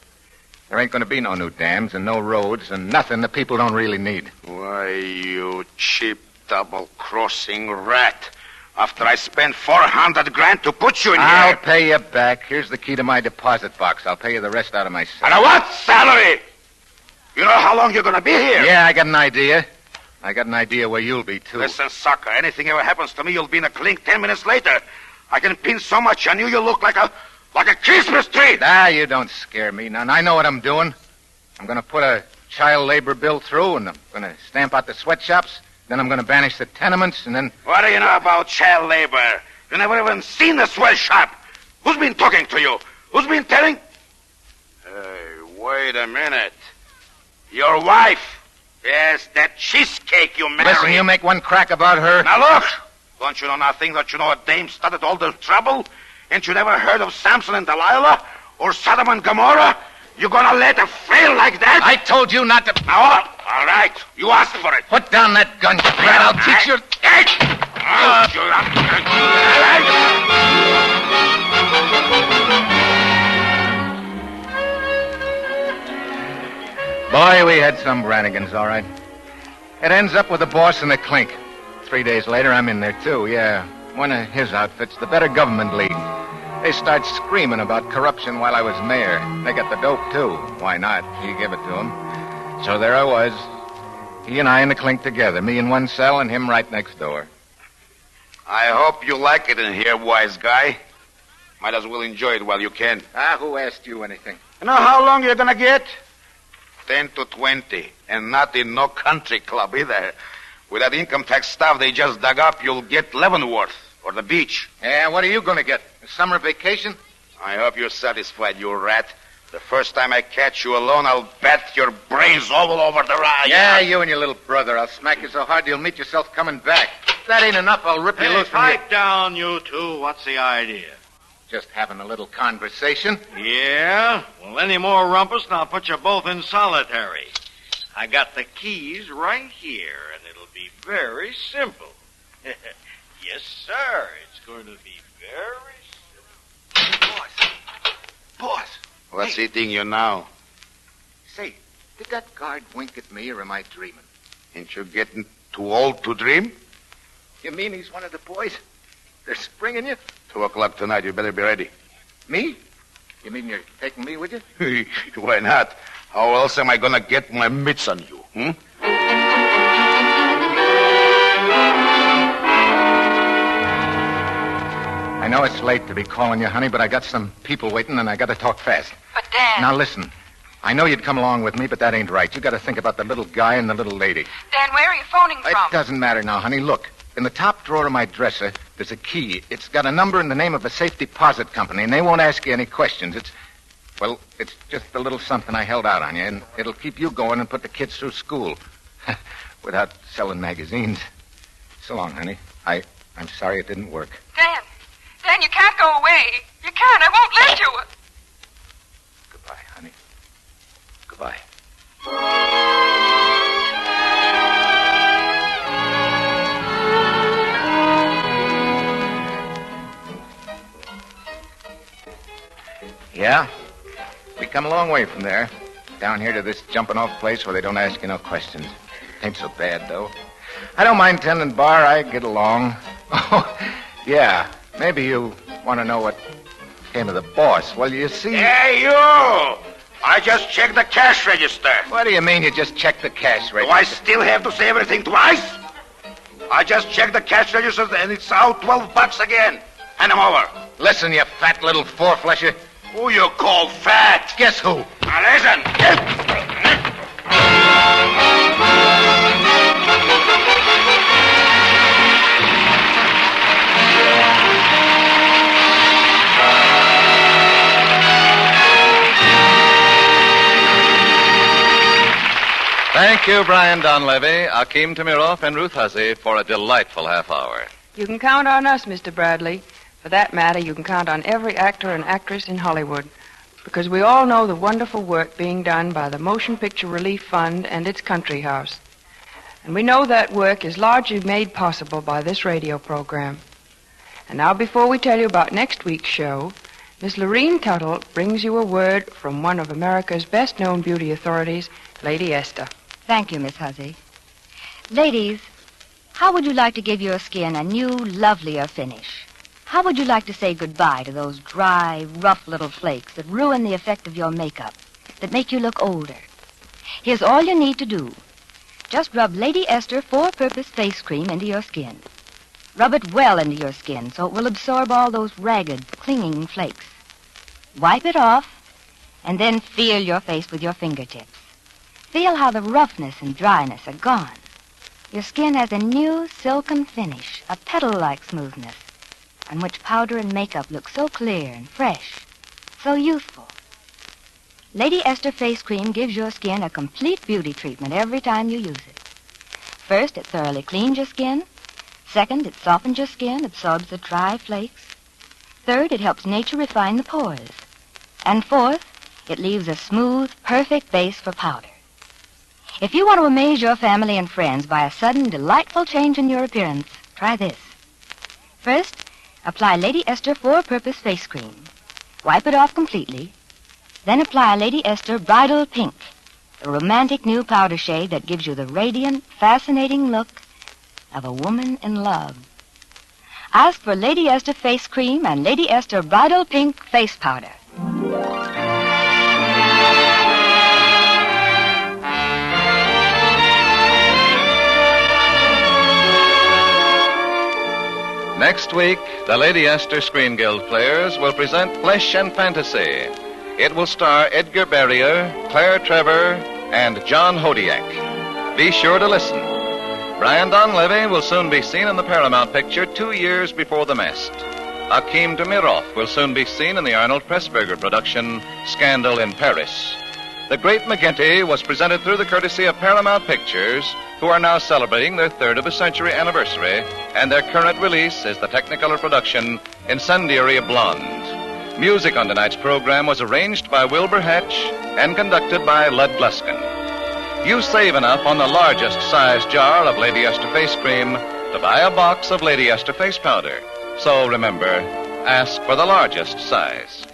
ain't going to be no new dams and no roads and nothing the people don't really need. Why, you cheap double-crossing rat. After I spent $400,000 to put you in here... I'll pay you back. Here's the key to my deposit box. I'll pay you the rest out of my salary. And a what salary? You know how long you're going to be here? Yeah, I got an idea. I got an idea where you'll be, too. Listen, sucker, anything ever happens to me, you'll be in a clink 10 minutes later. I can pin so much on you, you'll look like a Christmas tree. You don't scare me none. I know what I'm doing. I'm going to put a child labor bill through, and I'm going to stamp out the sweatshops. Then I'm going to banish the tenements, and then... What do you know about child labor? You never even seen the sweatshop. Who's been talking to you? Who's been telling? Hey, wait a minute. Your wife. Yes, that cheesecake you married. Listen, you make one crack about her. Now look. Don't you know nothing? Don't you know a dame started all the trouble? Ain't you never heard of Samson and Delilah? Or Sodom and Gomorrah? You gonna let her fail like that? I told you not to... Now, all right. You asked for it. Put down that gun, you brat. I'll teach you... Boy, we had some Brannigans, all right. It ends up with the boss and the clink. 3 days later, I'm in there, too, yeah. One of his outfits, the Better Government League. They start screaming about corruption while I was mayor. They got the dope, too. Why not? He gave it to them. So there I was. He and I in the clink together. Me in one cell and him right next door. I hope you like it in here, wise guy. Might as well enjoy it while you can. Who asked you anything? You know how long you're gonna get? 10 to 20. And not in no country club either. With that income tax stuff they just dug up, you'll get Leavenworth or the beach. Yeah, what are you gonna get? A summer vacation? I hope you're satisfied, you rat. The first time I catch you alone, I'll bat your brains all over the ride. Yeah, you and your little brother. I'll smack you so hard you'll meet yourself coming back. If that ain't enough, I'll rip you loose from you. Pipe down, you two. What's the idea? Just having a little conversation. Yeah? Well, any more rumpus, and I'll put you both in solitary. I got the keys right here, and it'll be very simple. Yes, sir. It's going to be very simple. Boss. What's eating you now? Say, did that guard wink at me, or am I dreaming? Ain't you getting too old to dream? You mean he's one of the boys? They're springing you? 2 o'clock tonight. You better be ready. Me? You mean you're taking me with you? Why not? How else am I gonna get my mitts on you, I know it's late to be calling you, honey, but I got some people waiting, and I got to talk fast. But, Dad... Now, listen. I know you'd come along with me, but that ain't right. You got to think about the little guy and the little lady. Dan, where are you phoning from? It doesn't matter now, honey. Look, in the top drawer of my dresser, there's a key. It's got a number and the name of a safe deposit company, and they won't ask you any questions. It's just a little something I held out on you, and it'll keep you going and put the kids through school without selling magazines. So long, honey. I'm sorry it didn't work. Dan, you can't go away. You can't. I won't let you. Goodbye, honey. Goodbye. Yeah? We come a long way from there. Down here to this jumping-off place where they don't ask you no questions. Ain't so bad, though. I don't mind tending bar. I get along. Oh, yeah. Maybe you want to know what came of the boss. Well, you see... Hey, you! I just checked the cash register. What do you mean you just checked the cash register? Do I still have to say everything twice? I just checked the cash register, and it's out $12 again. Hand them over. Listen, you fat little four-flesher. Who you call fat? Guess who? Now listen. Thank you, Brian Donlevy, Akeem Tamirov, and Ruth Hussey for a delightful half hour. You can count on us, Mr. Bradley. For that matter, you can count on every actor and actress in Hollywood, because we all know the wonderful work being done by the Motion Picture Relief Fund and its Country House. And we know that work is largely made possible by this radio program. And now, before we tell you about next week's show, Miss Lorene Tuttle brings you a word from one of America's best-known beauty authorities, Lady Esther. Thank you, Miss Hussey. Ladies, how would you like to give your skin a new, lovelier finish? How would you like to say goodbye to those dry, rough little flakes that ruin the effect of your makeup, that make you look older? Here's all you need to do. Just rub Lady Esther 4-Purpose Face Cream into your skin. Rub it well into your skin so it will absorb all those ragged, clinging flakes. Wipe it off, and then feel your face with your fingertips. Feel how the roughness and dryness are gone. Your skin has a new, silken finish, a petal-like smoothness, on which powder and makeup look so clear and fresh, so youthful. Lady Esther Face Cream gives your skin a complete beauty treatment every time you use it. First, it thoroughly cleans your skin. Second, it softens your skin, absorbs the dry flakes. Third, it helps nature refine the pores. And fourth, it leaves a smooth, perfect base for powder. If you want to amaze your family and friends by a sudden, delightful change in your appearance, try this. First, apply Lady Esther 4-Purpose Face Cream. Wipe it off completely. Then apply Lady Esther Bridal Pink, the romantic new powder shade that gives you the radiant, fascinating look of a woman in love. Ask for Lady Esther face cream and Lady Esther bridal pink face powder. Next week, the Lady Esther Screen Guild players will present Flesh and Fantasy. It will star Edgar Barrier, Claire Trevor, and John Hodiak. Be sure to listen. Brian Donlevy will soon be seen in the Paramount picture 2 years before the mast. Akim Demirov will soon be seen in the Arnold Pressburger production, Scandal in Paris. The Great McGinty was presented through the courtesy of Paramount Pictures, who are now celebrating their third of a century anniversary, and their current release is the Technicolor production Incendiary Blonde. Music on tonight's program was arranged by Wilbur Hatch and conducted by Lud Gluskin. You save enough on the largest size jar of Lady Esther face cream to buy a box of Lady Esther face powder. So remember, ask for the largest size.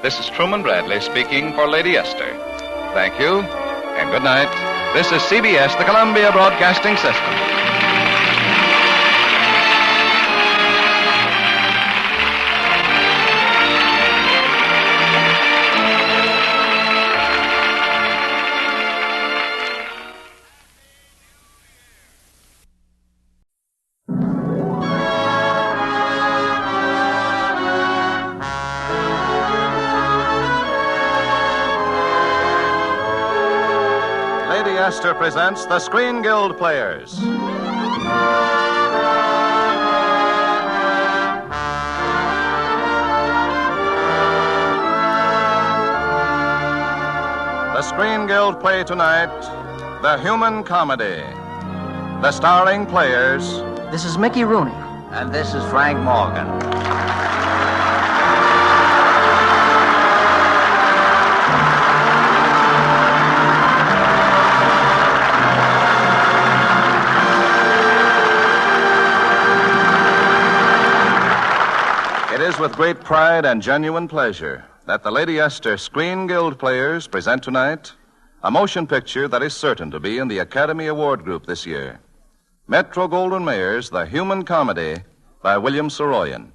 This is Truman Bradley speaking for Lady Esther. Thank you, and good night. This is CBS, the Columbia Broadcasting System. Esther presents the Screen Guild Players. The Screen Guild play tonight, The Human Comedy. The starring players. This is Mickey Rooney. And this is Frank Morgan. It is with great pride and genuine pleasure that the Lady Esther Screen Guild players present tonight a motion picture that is certain to be in the Academy Award group this year. Metro-Goldwyn-Mayer's The Human Comedy by William Saroyan.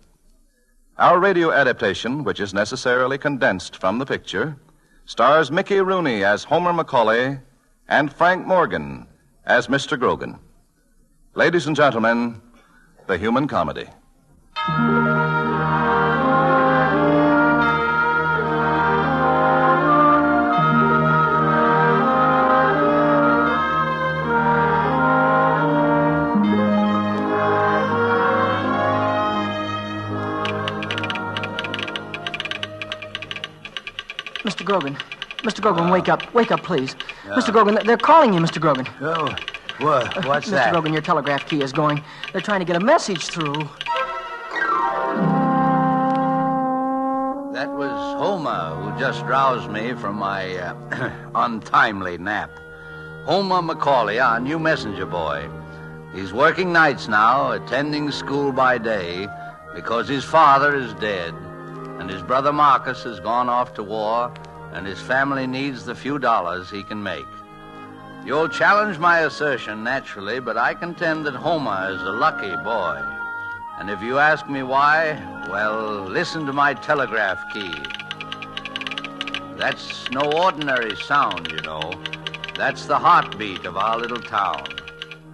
Our radio adaptation, which is necessarily condensed from the picture, stars Mickey Rooney as Homer Macaulay and Frank Morgan as Mr. Grogan. Ladies and gentlemen, The Human Comedy. Mr. Grogan. Mr. Grogan, wake up. Wake up, please. Mr. Grogan, they're calling you, Mr. Grogan. Oh, what? What's that? Mr. Grogan, your telegraph key is going. They're trying to get a message through. That was Homer who just roused me from my untimely nap. Homer Macaulay, our new messenger boy. He's working nights now, attending school by day, because his father is dead, and his brother Marcus has gone off to war, and his family needs the few dollars he can make. You'll challenge my assertion, naturally, but I contend that Homer is a lucky boy. And if you ask me why, well, listen to my telegraph key. That's no ordinary sound, you know. That's the heartbeat of our little town.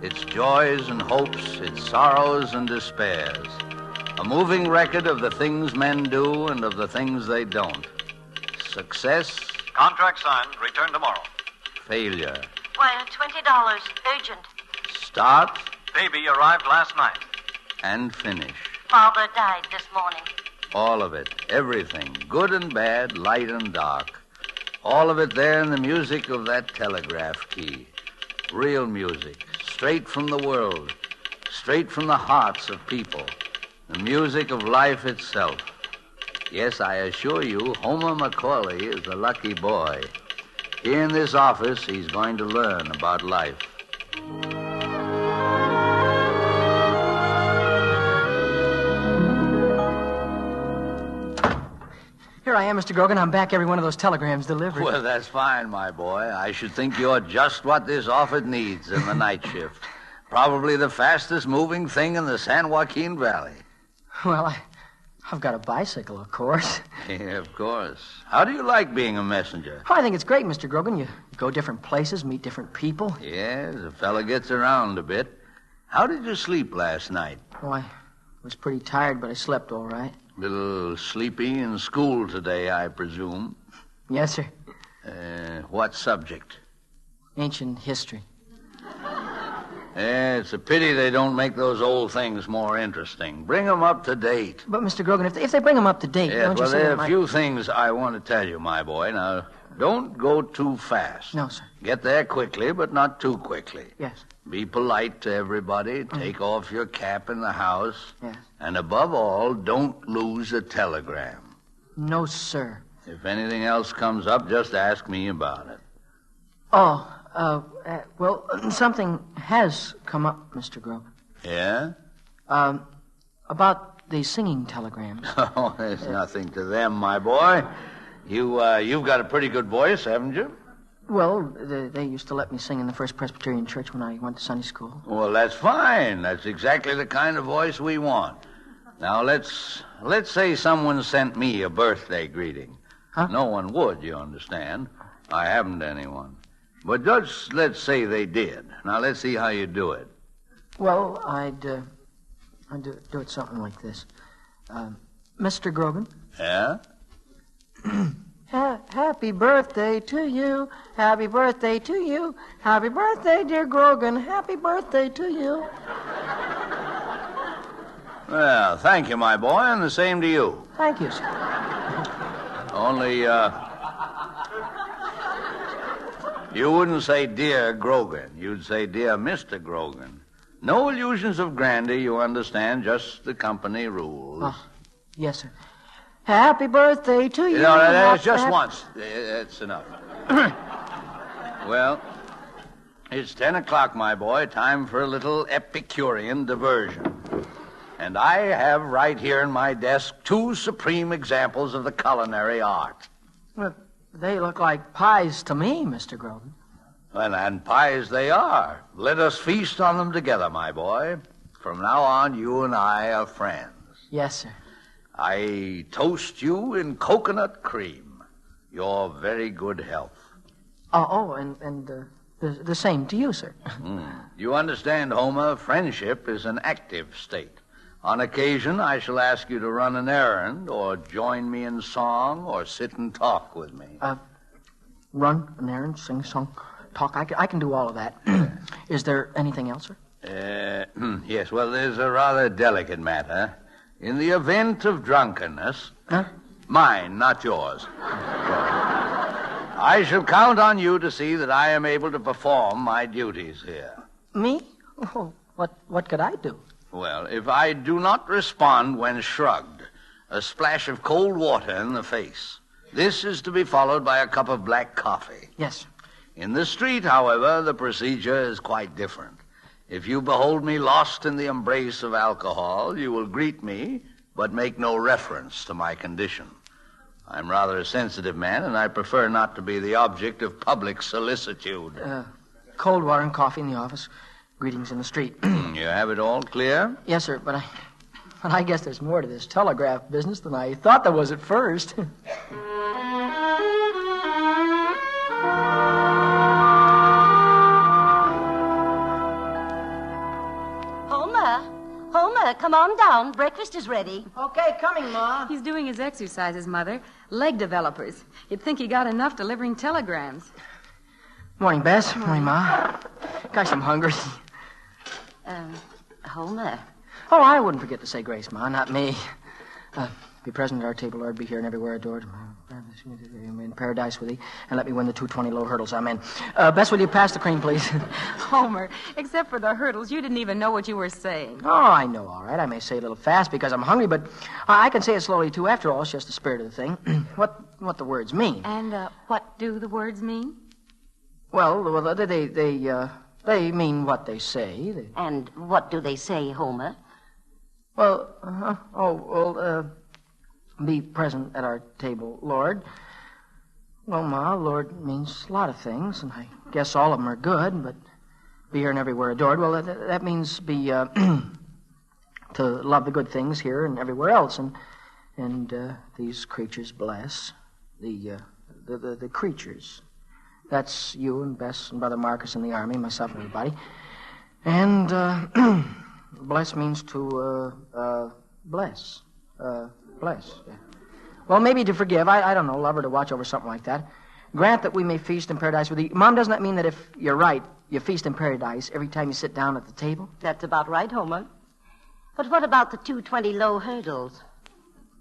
Its joys and hopes, its sorrows and despairs. A moving record of the things men do and of the things they don't. Success. Contract signed. Return tomorrow. Failure. Wire $20. Urgent. Start. Baby arrived last night. And finish. Father died this morning. All of it. Everything. Good and bad, light and dark. All of it there in the music of that telegraph key. Real music. Straight from the world. Straight from the hearts of people. The music of life itself. Yes, I assure you, Homer Macaulay is a lucky boy. Here in this office, he's going to learn about life. Here I am, Mr. Grogan. I'm back every one of those telegrams delivered. Well, that's fine, my boy. I should think you're just what this office needs in the night shift. Probably the fastest moving thing in the San Joaquin Valley. Well, I've got a bicycle, of course. Yeah, of course. How do you like being a messenger? Oh, I think it's great, Mr. Grogan. You go different places, meet different people. Yes, a fella gets around a bit. How did you sleep last night? Oh, I was pretty tired, but I slept all right. Little sleepy in school today, I presume. Yes, sir. What subject? Ancient history. It's a pity they don't make those old things more interesting. Bring them up to date. But, Mr. Grogan, if they bring them up to date, Yes, don't you well, say there are that a few things I want to tell you, my boy. Now, don't go too fast. No, sir. Get there quickly, but not too quickly. Yes. Be polite to everybody. Take off your cap in the house. Yes. And above all, don't lose a telegram. No, sir. If anything else comes up, just ask me about it. Oh, well, something has come up, Mr. Grogan. Yeah? About the singing telegrams. Oh, there's nothing to them, my boy. You've got a pretty good voice, haven't you? Well, they used to let me sing in the First Presbyterian Church when I went to Sunday school. Well, that's fine. That's exactly the kind of voice we want. Now, let's say someone sent me a birthday greeting. Huh? No one would, you understand. I haven't anyone. But just let's say they did. Now, let's see how you do it. Well, I'd do it something like this. Mr. Grogan? Yeah? Happy birthday to you. Happy birthday to you. Happy birthday, dear Grogan. Happy birthday to you. Well, thank you, my boy, and the same to you. Thank you, sir. Only, you wouldn't say dear Grogan. You'd say dear Mr. Grogan. No illusions of grandeur, you understand, just the company rules. Oh, yes, sir. Happy birthday to you. No, that's just once. That's enough. Well, it's 10 o'clock, my boy. Time for a little Epicurean diversion. And I have right here in my desk 2 supreme examples of the culinary art. Well, they look like pies to me, Mr. Grogan. Well, and pies they are. Let us feast on them together, my boy. From now on, you and I are friends. Yes, sir. I toast you in coconut cream. Your very good health. And the same to you, sir. You understand, Homer, friendship is an active state. On occasion, I shall ask you to run an errand, or join me in song, or sit and talk with me. Run an errand, sing, song, talk. I can do all of that. Is there anything else, sir? Yes, well, there's a rather delicate matter. In the event of drunkenness... Huh? Mine, not yours. I shall count on you to see that I am able to perform my duties here. Me? Oh, what could I do? Well, if I do not respond when shrugged, a splash of cold water in the face. This is to be followed by a cup of black coffee. Yes. In the street, however, the procedure is quite different. If you behold me lost in the embrace of alcohol, you will greet me, but make no reference to my condition. I'm rather a sensitive man, and I prefer not to be the object of public solicitude. Cold water and coffee in the office. Greetings in the street. You have it all clear? Yes, sir, but I guess there's more to this telegraph business than I thought there was at first. Homer, come on down. Breakfast is ready. Okay, coming, Ma. He's doing his exercises, Mother. Leg developers. You'd think he got enough delivering telegrams. Morning, Bess. Morning, Ma. Gosh, I'm hungry. Homer. Oh, I wouldn't forget to say grace, Ma, not me. Be present at our table, Lord, be here and everywhere adored. In paradise with thee, and let me win the 220 low hurdles. Amen. Bess, will you pass the cream, please? Homer, except for the hurdles, you didn't even know what you were saying. Oh, I know, all right. I may say a little fast because I'm hungry, but I can say it slowly, too. After all, it's just the spirit of the thing. What the words mean. And what do the words mean? Well, they mean what they say. And what do they say, Homer? Well, be present at our table, Lord. Well, Ma, Lord means a lot of things, and I guess all of them are good, but be here and everywhere adored. Well, that means be to to love the good things here and everywhere else, and these creatures bless the creatures. That's you and Bess and Brother Marcus in the army, myself and everybody. And bless means to bless. Bless. Yeah. Well, maybe to forgive. I don't know, love or to watch over, something like that. Grant that we may feast in paradise with thee. Mom, doesn't that mean that if you're right, you feast in paradise every time you sit down at the table? That's about right, Homer. But what about the 220 low hurdles?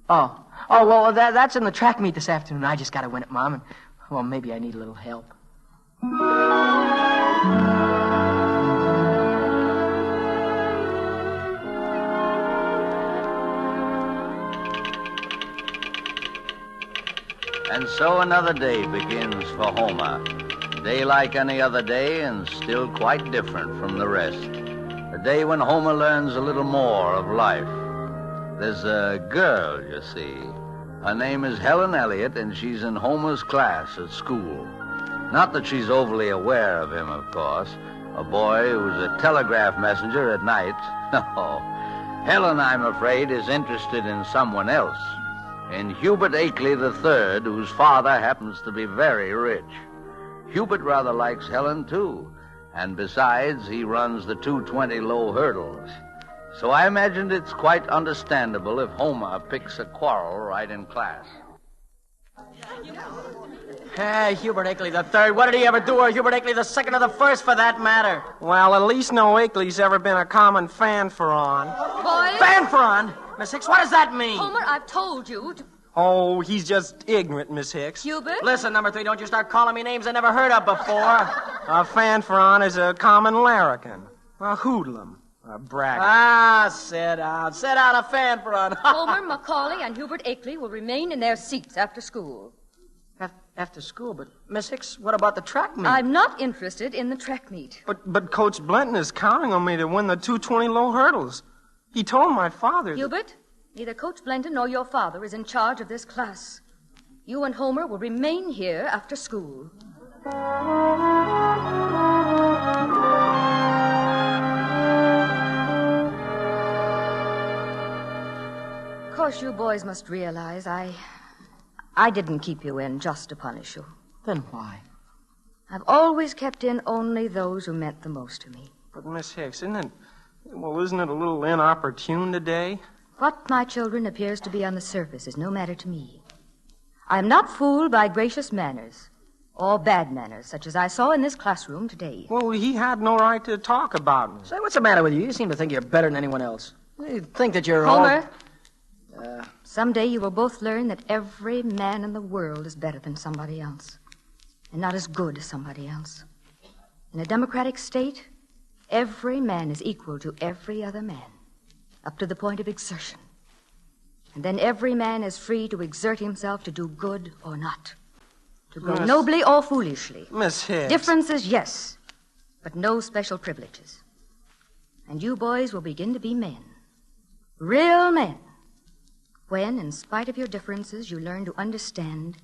Oh, well, that's in the track meet this afternoon. I just got to win it, Mom, and, well, maybe I need a little help. And so another day begins for Homer. A day like any other day and still quite different from the rest. A day when Homer learns a little more of life. There's a girl, you see. Her name is Helen Elliott, and she's in Homer's class at school. Not that she's overly aware of him, of course. A boy who's a telegraph messenger at night. No. Helen, I'm afraid, is interested in someone else. In Hubert Akeley III, whose father happens to be very rich. Hubert rather likes Helen, too. And besides, he runs the 220 low hurdles. So I imagined it's quite understandable if Homer picks a quarrel right in class. Hey, Hubert Akeley III. What did he ever do? Or Hubert Akeley II or the first, for that matter? Well, at least no Akeley's ever been a common fanfaron. Boys? Fanfaron? Miss Hicks, what does that mean? Homer, I've told you to... Oh, he's just ignorant, Miss Hicks. Hubert? Listen, number 3, don't you start calling me names I never heard of before. A fanfaron is a common larrikin, a hoodlum, a braggart. Ah, sit down, a fanfaron. Homer, Macaulay, and Hubert Akeley will remain in their seats after school. After school, but Miss Hicks, what about the track meet? I'm not interested in the track meet. But Coach Blenton is counting on me to win the 220 low hurdles. He told my father... Hubert, neither Coach Blenton nor your father is in charge of this class. You and Homer will remain here after school. Of course, you boys must realize I didn't keep you in just to punish you. Then why? I've always kept in only those who meant the most to me. But, Miss Hicks, isn't it a little inopportune today? What, my children, appears to be on the surface is no matter to me. I am not fooled by gracious manners or bad manners, such as I saw in this classroom today. Well, he had no right to talk about me. Say, what's the matter with you? You seem to think you're better than anyone else. You think that you're Homer, someday you will both learn that every man in the world is better than somebody else, and not as good as somebody else. In a democratic state, every man is equal to every other man, up to the point of exertion. And then every man is free to exert himself to do good or not, to go nobly or foolishly. Miss Hicks. Differences, yes, but no special privileges. And you boys will begin to be men, real men, when, in spite of your differences, you learn to understand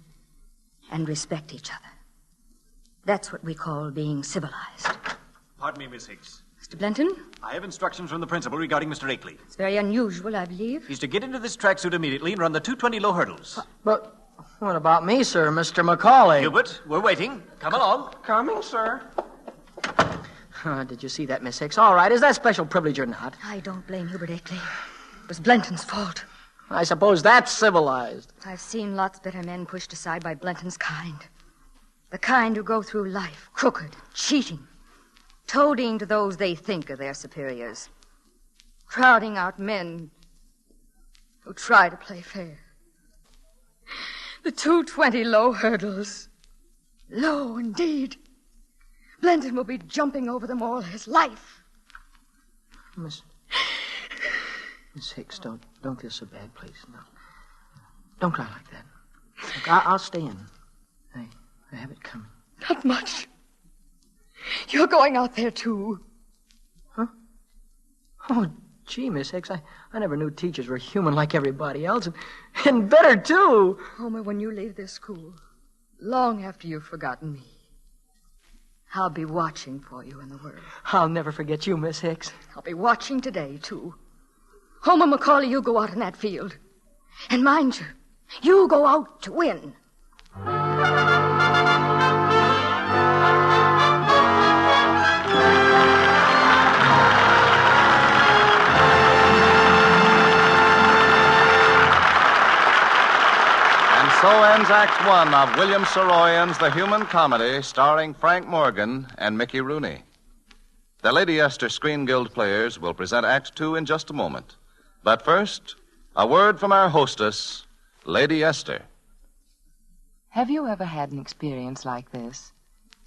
and respect each other. That's what we call being civilized. Pardon me, Miss Hicks. Mr. Blenton? I have instructions from the principal regarding Mr. Akeley. It's very unusual, I believe. He's to get into this tracksuit immediately and run the 220 low hurdles. But what about me, sir, Mr. Macaulay? Hubert, we're waiting. Come along. Coming, sir. Did you see that, Miss Hicks? All right, is that special privilege or not? I don't blame Hubert Akeley. It was Blenton's fault. I suppose that's civilized. I've seen lots better men pushed aside by Blenton's kind. The kind who go through life crooked, cheating, toadying to those they think are their superiors, crowding out men who try to play fair. The 220 low hurdles. Low, indeed. Blenton will be jumping over them all his life. Miss Hicks, don't feel so bad, please. No. Don't cry like that. Look, I'll stay in. I have it coming. Not much. You're going out there, too. Huh? Oh, gee, Miss Hicks, I never knew teachers were human like everybody else. And better, too. Homer, when you leave this school, long after you've forgotten me, I'll be watching for you in the world. I'll never forget you, Miss Hicks. I'll be watching today, too. Homer McCauley, you go out in that field. And mind you go out to win. So ends Act One of William Saroyan's The Human Comedy, starring Frank Morgan and Mickey Rooney. The Lady Esther Screen Guild Players will present Act Two in just a moment. But first, a word from our hostess, Lady Esther. Have you ever had an experience like this?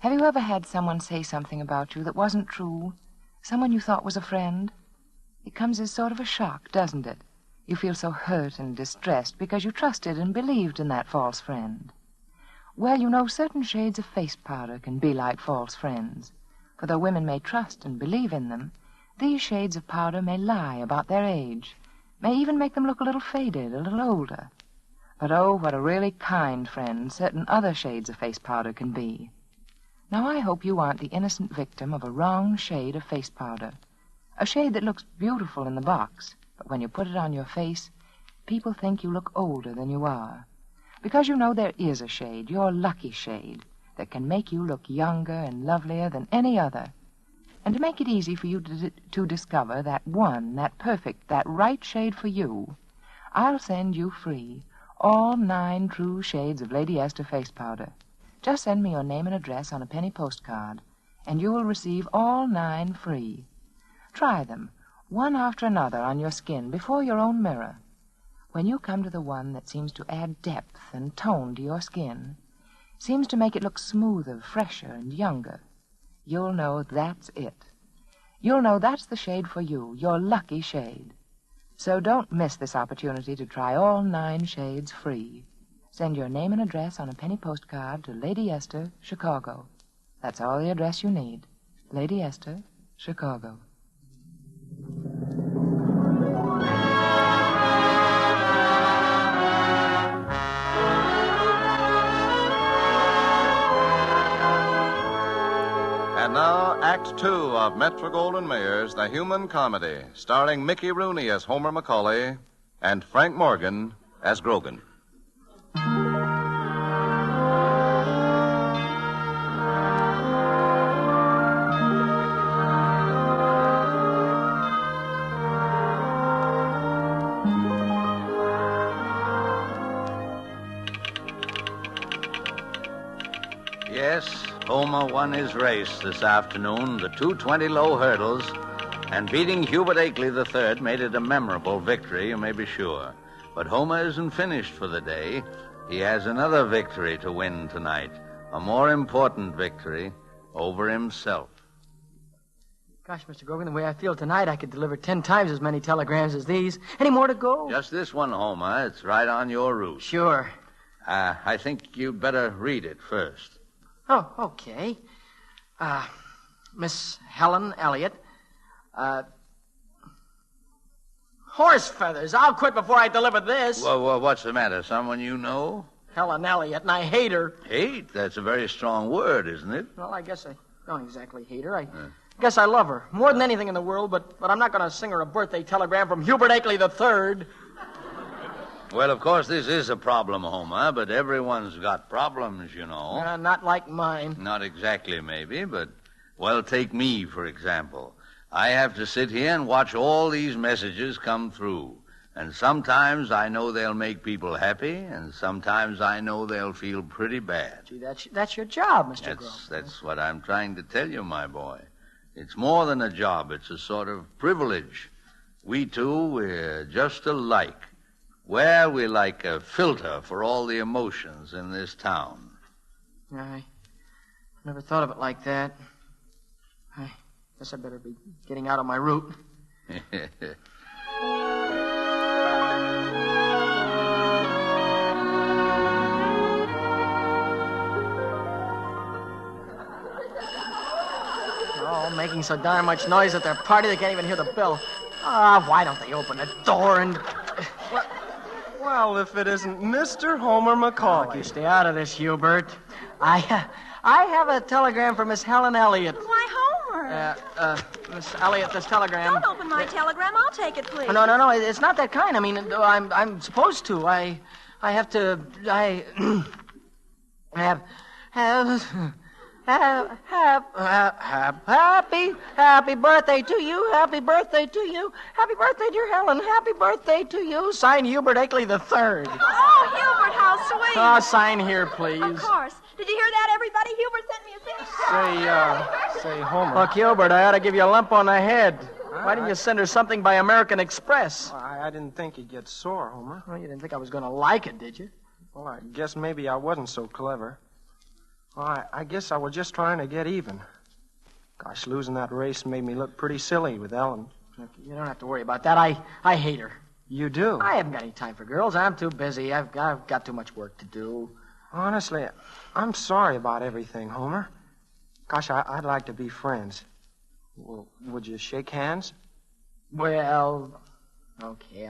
Have you ever had someone say something about you that wasn't true? Someone you thought was a friend? It comes as sort of a shock, doesn't it? You feel so hurt and distressed because you trusted and believed in that false friend. Well, you know, certain shades of face powder can be like false friends. For though women may trust and believe in them, these shades of powder may lie about their age, may even make them look a little faded, a little older. But oh, what a really kind friend certain other shades of face powder can be. Now, I hope you aren't the innocent victim of a wrong shade of face powder. A shade that looks beautiful in the box, but when you put it on your face, people think you look older than you are. Because you know there is a shade, your lucky shade, that can make you look younger and lovelier than any other. And to make it easy for you to discover that one, that perfect, that right shade for you, I'll send you free all 9 true shades of Lady Esther face powder. Just send me your name and address on a penny postcard, and you will receive all 9 free. Try them, one after another on your skin before your own mirror. When you come to the one that seems to add depth and tone to your skin, seems to make it look smoother, fresher, and younger, you'll know that's it. You'll know that's the shade for you, your lucky shade. So don't miss this opportunity to try all 9 shades free. Send your name and address on a penny postcard to Lady Esther, Chicago. That's all the address you need. Lady Esther, Chicago. And now, Act Two of Metro-Goldwyn-Mayer's The Human Comedy, starring Mickey Rooney as Homer McCauley and Frank Morgan as Grogan. Yes, Homer won his race this afternoon, the 220 low hurdles, and beating Hubert Akeley III made it a memorable victory, you may be sure. But Homer isn't finished for the day. He has another victory to win tonight, a more important victory over himself. Gosh, Mr. Grogan, the way I feel tonight, I could deliver 10 times as many telegrams as these. Any more to go? Just this one, Homer. It's right on your route. Sure. I think you'd better read it first. Oh, okay. Miss Helen Elliott. Horse feathers. I'll quit before I deliver this. Well, what's the matter? Someone you know? Helen Elliott, and I hate her. Hate? That's a very strong word, isn't it? Well, I guess I don't exactly hate her. I guess I love her. More than anything in the world, but I'm not going to sing her a birthday telegram from Hubert Akeley III. Well, of course, this is a problem, Homer, but everyone's got problems, you know. Not like mine. Not exactly, maybe, but, well, take me, for example. I have to sit here and watch all these messages come through. And sometimes I know they'll make people happy, and sometimes I know they'll feel pretty bad. Gee, that's your job, Mr. Grogan. That's what I'm trying to tell you, my boy. It's more than a job. It's a sort of privilege. We two, we're just alike. Well, we're like a filter for all the emotions in this town. I never thought of it like that. I guess I better be getting out of my route. Oh, making so darn much noise at their party they can't even hear the bell. Why don't they open the door and... Well, if it isn't Mr. Homer McCauley. You stay out of this, Hubert. I have a telegram for Miss Helen Elliott. Why, Homer, Homer. Miss Elliot, this telegram. Don't open my telegram. I'll take it, please. No. It's not that kind. I mean, I'm supposed to. I have to. Happy birthday to you. Happy birthday to you. Happy birthday, dear Helen. Happy birthday to you. Signed Hubert Akeley III. Oh, Hubert, how sweet. Oh, sign here, please. Of course. Did you hear that, everybody? Hubert sent me a thing. Say, Homer. Look, Hubert, I ought to give you a lump on the head. Why didn't you send her something by American Express? I didn't think you'd get sore, Homer. Well, you didn't think I was going to like it, did you? Well, I guess maybe I wasn't so clever. Well, I guess I was just trying to get even. Gosh, losing that race made me look pretty silly with Ellen. Look, you don't have to worry about that. I hate her. You do? I haven't got any time for girls. I'm too busy. I've got too much work to do. Honestly, I'm sorry about everything, Homer. Gosh, I'd like to be friends. Well, would you shake hands? Well, okay,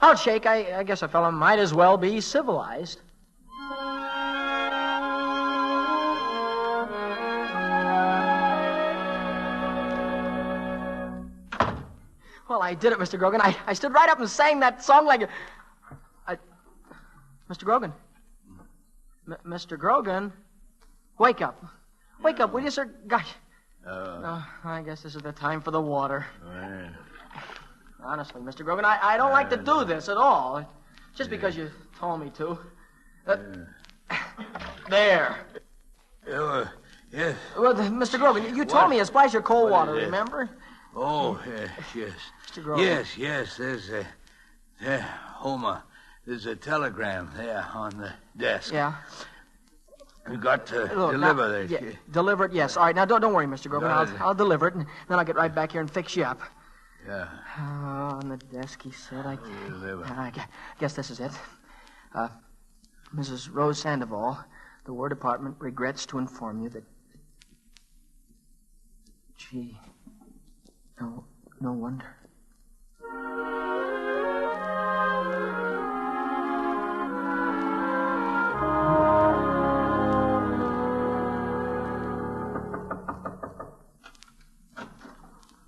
I'll shake. I guess a fellow might as well be civilized. Well, I did it, Mr. Grogan. I stood right up and sang that song like Mr. Grogan. Mr. Grogan. Wake up. Wake up, will you, sir? Gosh. I guess this is the time for the water. Honestly, Mr. Grogan, I don't like to do this at all. Just because you told me to. There. Yes. Well, Mr. Grogan, you told me to splash your cold water, remember? Oh, yes. Mr. Grogan. Yes. There's Homer. There's a telegram there on the desk. Yeah. We got to deliver this. Yeah, deliver it, yes. All right, now don't worry, Mr. Grogan. I'll deliver it, and then I'll get right back here and fix you up. Yeah. On the desk, he said. I guess this is it. Mrs. Rose Sandoval, the War Department regrets to inform you that... Gee, no wonder.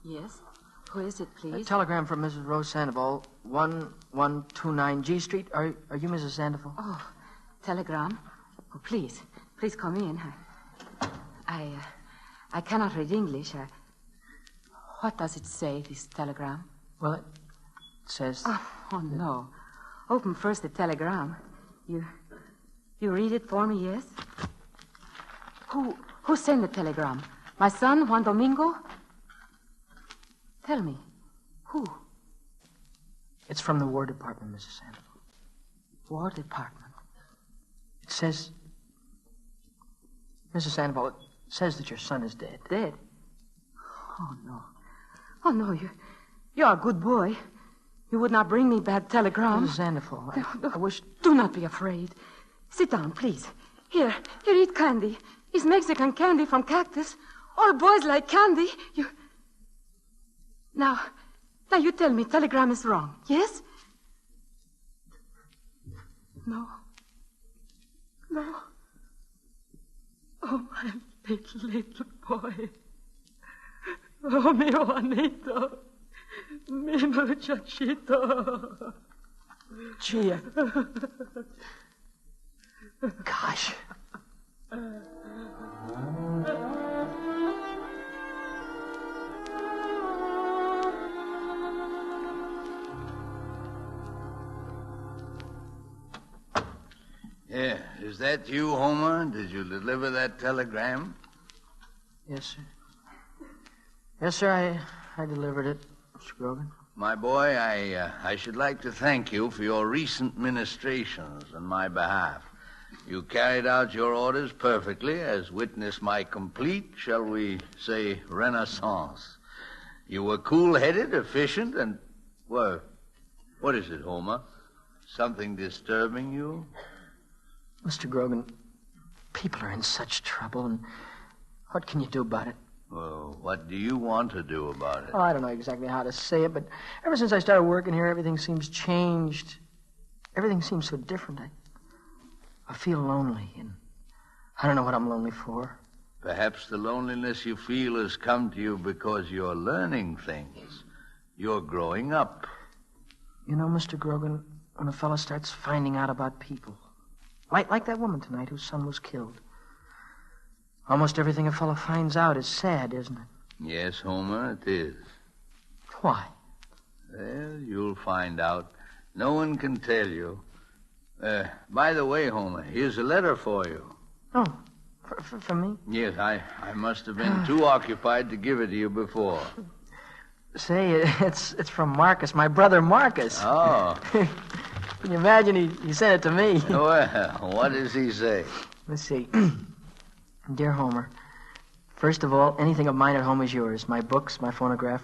Yes? Who is it, please? A telegram from Mrs. Rose Sandoval, 1129 G Street. Are you Mrs. Sandoval? Oh, telegram? Oh, please come in. I cannot read English. What does it say, this telegram? Well, it says... Oh, no. Open first the telegram. You read it for me, yes? Who sent the telegram? My son, Juan Domingo? Tell me, who? It's from the War Department, Mrs. Sandoval. War Department? It says... Mrs. Sandoval, it says that your son is dead. Dead? Oh, no. Oh, no, you're a good boy. You would not bring me bad telegram. Mrs. Sandoval, I wish... Do not be afraid. Sit down, please. Here, eat candy. It's Mexican candy from Cactus. All boys like candy. Now you tell me telegram is wrong, yes? No. Oh, my little boy. Oh, mi Juanito. Mi muchachito. Gee, gosh. Yeah, is that you, Homer? Did you deliver that telegram? Yes, sir. Yes, sir, I delivered it, Mr. Grogan. My boy, I should like to thank you for your recent ministrations on my behalf. You carried out your orders perfectly, as witness my complete, shall we say, renaissance. You were cool-headed, efficient, and... Well, what is it, Homer? Something disturbing you? Mr. Grogan, people are in such trouble, and what can you do about it? Well, what do you want to do about it? Oh, I don't know exactly how to say it, but ever since I started working here, everything seems changed. Everything seems so different. I feel lonely, and I don't know what I'm lonely for. Perhaps the loneliness you feel has come to you because you're learning things. You're growing up. You know, Mr. Grogan, when a fellow starts finding out about people, like that woman tonight whose son was killed, almost everything a fellow finds out is sad, isn't it? Yes, Homer, it is. Why? Well, you'll find out. No one can tell you. By the way, Homer, here's a letter for you. Oh, for me? Yes, I must have been too occupied to give it to you before. Say, it's from Marcus, my brother Marcus. Oh. Can you imagine he sent it to me? Well, what does he say? Let's see. Dear Homer, first of all, anything of mine at home is yours. My books, my phonograph,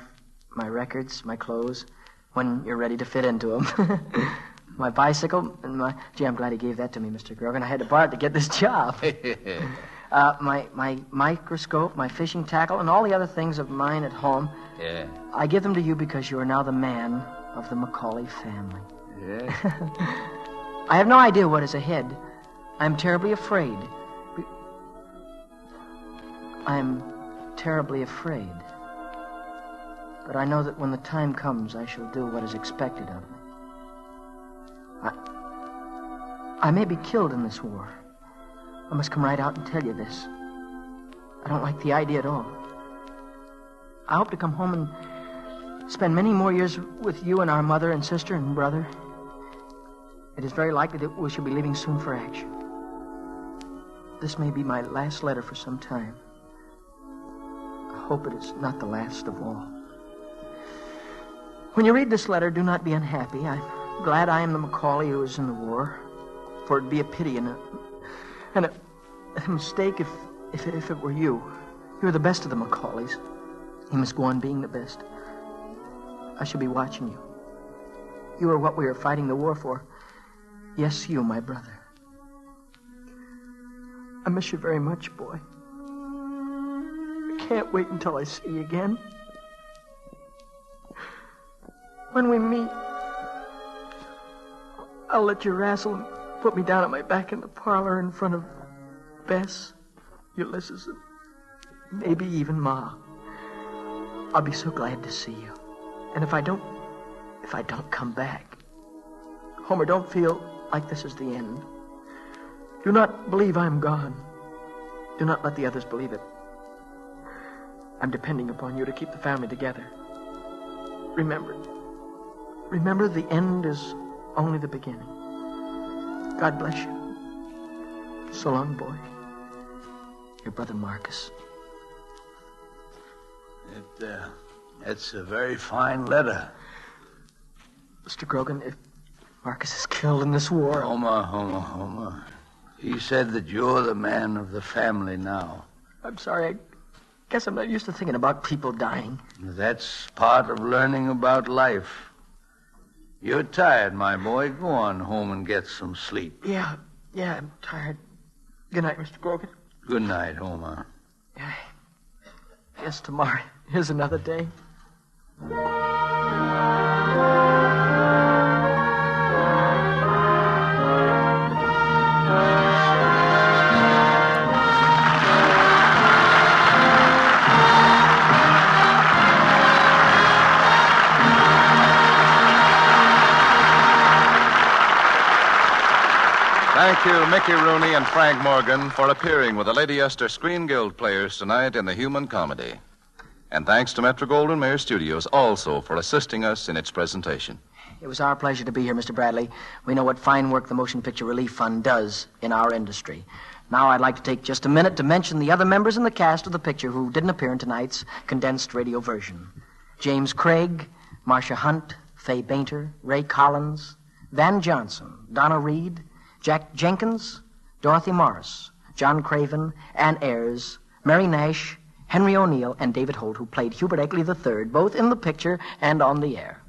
my records, my clothes, when you're ready to fit into them. My bicycle, and my... Gee, I'm glad he gave that to me, Mr. Grogan. I had to borrow it to get this job. My microscope, my fishing tackle, and all the other things of mine at home. Yeah. I give them to you because you are now the man of the Macaulay family. Yeah. I have no idea what is ahead. I'm terribly afraid. I'm terribly afraid. But I know that when the time comes, I shall do what is expected of me. I may be killed in this war. I must come right out and tell you this. I don't like the idea at all. I hope to come home and spend many more years with you and our mother and sister and brother. It is very likely that we shall be leaving soon for action. This may be my last letter for some time. I hope it is not the last of all. When you read this letter, do not be unhappy. I'm glad I am the Macaulay who is in the war, for it'd be a pity and a mistake if it were you. You're the best of the Macaulays. You must go on being the best. I shall be watching you. You are what we are fighting the war for. Yes, you, my brother. I miss you very much, boy. I can't wait until I see you again. When we meet, I'll let you wrestle and put me down on my back in the parlor in front of Bess, Ulysses, and maybe even Ma. I'll be so glad to see you. And if I don't come back, Homer, don't feel like this is the end. Do not believe I'm gone. Do not let the others believe it. I'm depending upon you to keep the family together. Remember, the end is only the beginning. God bless you. So long, boy. Your brother Marcus. It's a very fine letter. Mr. Grogan, if Marcus is killed in this war... Homer. He said that you're the man of the family now. I'm sorry. I guess I'm not used to thinking about people dying. That's part of learning about life. You're tired, my boy. Go on home and get some sleep. Yeah, I'm tired. Good night, Mr. Grogan. Good night, Homer. Yes, tomorrow is another day. Thank you, Mickey Rooney and Frank Morgan, for appearing with the Lady Esther Screen Guild players tonight in the Human Comedy. And thanks to Metro-Goldwyn-Mayer Studios also for assisting us in its presentation. It was our pleasure to be here, Mr. Bradley. We know what fine work the Motion Picture Relief Fund does in our industry. Now I'd like to take just a minute to mention the other members in the cast of the picture who didn't appear in tonight's condensed radio version. James Craig, Marcia Hunt, Fay Bainter, Ray Collins, Van Johnson, Donna Reed, Jack Jenkins, Dorothy Morris, John Craven, Ann Ayres, Mary Nash, Henry O'Neill, and David Holt, who played Hubert Egley III, both in the picture and on the air.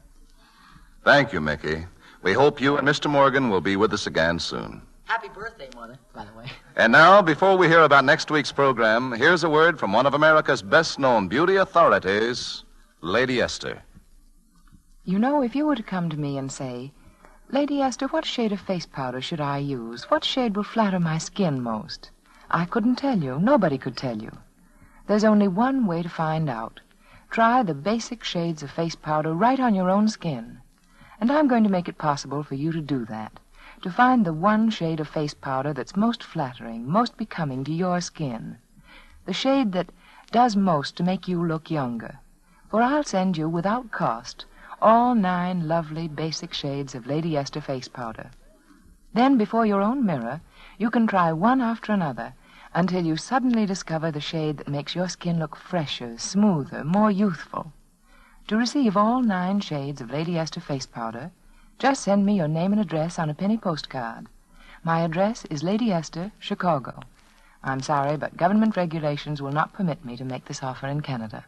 Thank you, Mickey. We hope you and Mr. Morgan will be with us again soon. Happy birthday, Mother, by the way. And now, before we hear about next week's program, here's a word from one of America's best-known beauty authorities, Lady Esther. You know, if you were to come to me and say, Lady Esther, what shade of face powder should I use? What shade will flatter my skin most? I couldn't tell you. Nobody could tell you. There's only one way to find out. Try the basic shades of face powder right on your own skin. And I'm going to make it possible for you to do that. To find the one shade of face powder that's most flattering, most becoming to your skin. The shade that does most to make you look younger. For I'll send you, without cost, all 9 lovely basic shades of Lady Esther face powder. Then, before your own mirror, you can try one after another until you suddenly discover the shade that makes your skin look fresher, smoother, more youthful. To receive all 9 shades of Lady Esther face powder, just send me your name and address on a penny postcard. My address is Lady Esther, Chicago. I'm sorry, but government regulations will not permit me to make this offer in Canada.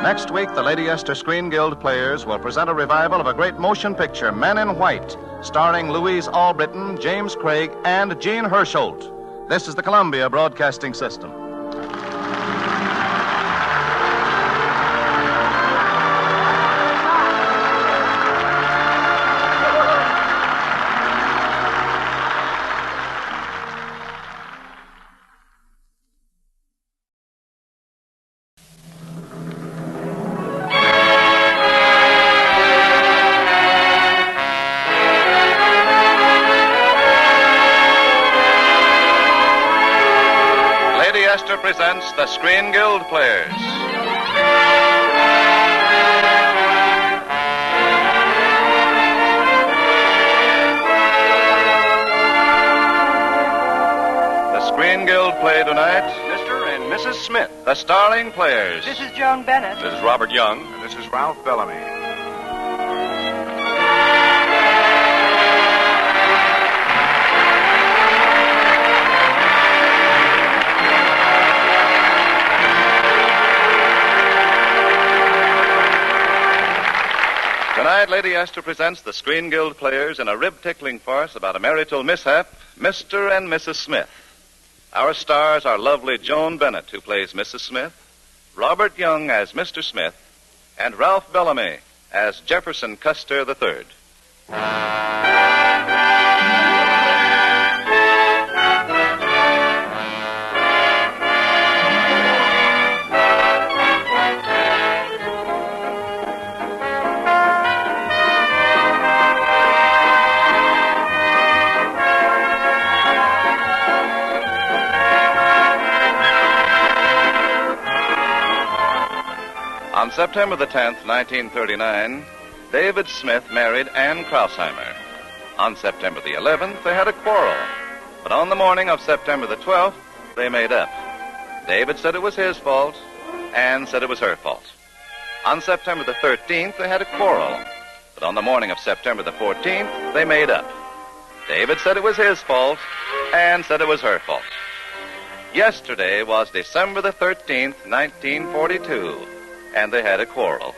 Next week, the Lady Esther Screen Guild Players will present a revival of a great motion picture, Men in White, starring Louise Albritton, James Craig, and Jean Hersholt. This is the Columbia Broadcasting System. Presents the Screen Guild Players. The Screen Guild play tonight, Mr. and Mrs. Smith. The starring players. This is Joan Bennett. This is Robert Young. And this is Ralph Bellamy. Tonight, Lady Esther presents the Screen Guild Players in a rib-tickling farce about a marital mishap, Mr. and Mrs. Smith. Our stars are lovely Joan Bennett, who plays Mrs. Smith, Robert Young as Mr. Smith, and Ralph Bellamy as Jefferson Custer III. On September the 10th, 1939, David Smith married Ann Krausheimer. On September the 11th, they had a quarrel. But on the morning of September the 12th, they made up. David said it was his fault. Ann said it was her fault. On September the 13th, they had a quarrel. But on the morning of September the 14th, they made up. David said it was his fault. Ann said it was her fault. Yesterday was December the 13th, 1942. And they had a quarrel.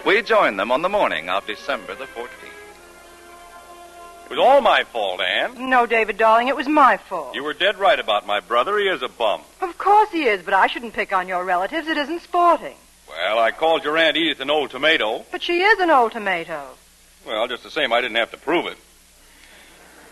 We joined them on the morning of December the 14th. It was all my fault, Ann. No, David, darling, it was my fault. You were dead right about my brother. He is a bum. Of course he is, but I shouldn't pick on your relatives. It isn't sporting. Well, I called your Aunt Edith an old tomato. But she is an old tomato. Well, just the same, I didn't have to prove it.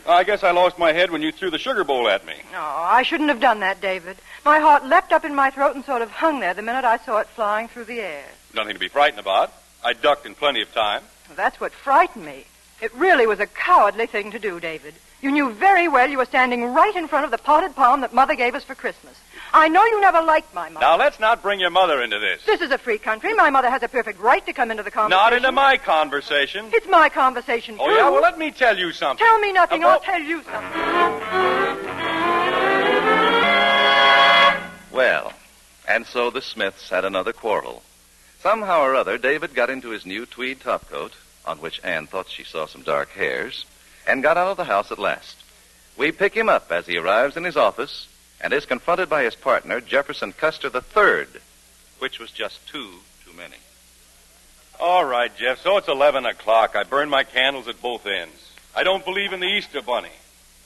I guess I lost my head when you threw the sugar bowl at me. No, I shouldn't have done that, David. My heart leapt up in my throat and sort of hung there the minute I saw it flying through the air. Nothing to be frightened about. I ducked in plenty of time. Well, that's what frightened me. It really was a cowardly thing to do, David. You knew very well you were standing right in front of the potted palm that Mother gave us for Christmas. I know you never liked my mother. Now, let's not bring your mother into this. This is a free country. My mother has a perfect right to come into the conversation. Not into my conversation. It's my conversation, too. Oh, yeah? Well, let me tell you something. Tell me nothing. I'll tell you something. Well, and so the Smiths had another quarrel. Somehow or other, David got into his new tweed topcoat, on which Ann thought she saw some dark hairs, and got out of the house at last. We pick him up as he arrives in his office and is confronted by his partner, Jefferson Custer III, which was just too many. All right, Jeff, so it's 11 o'clock. I burned my candles at both ends. I don't believe in the Easter Bunny.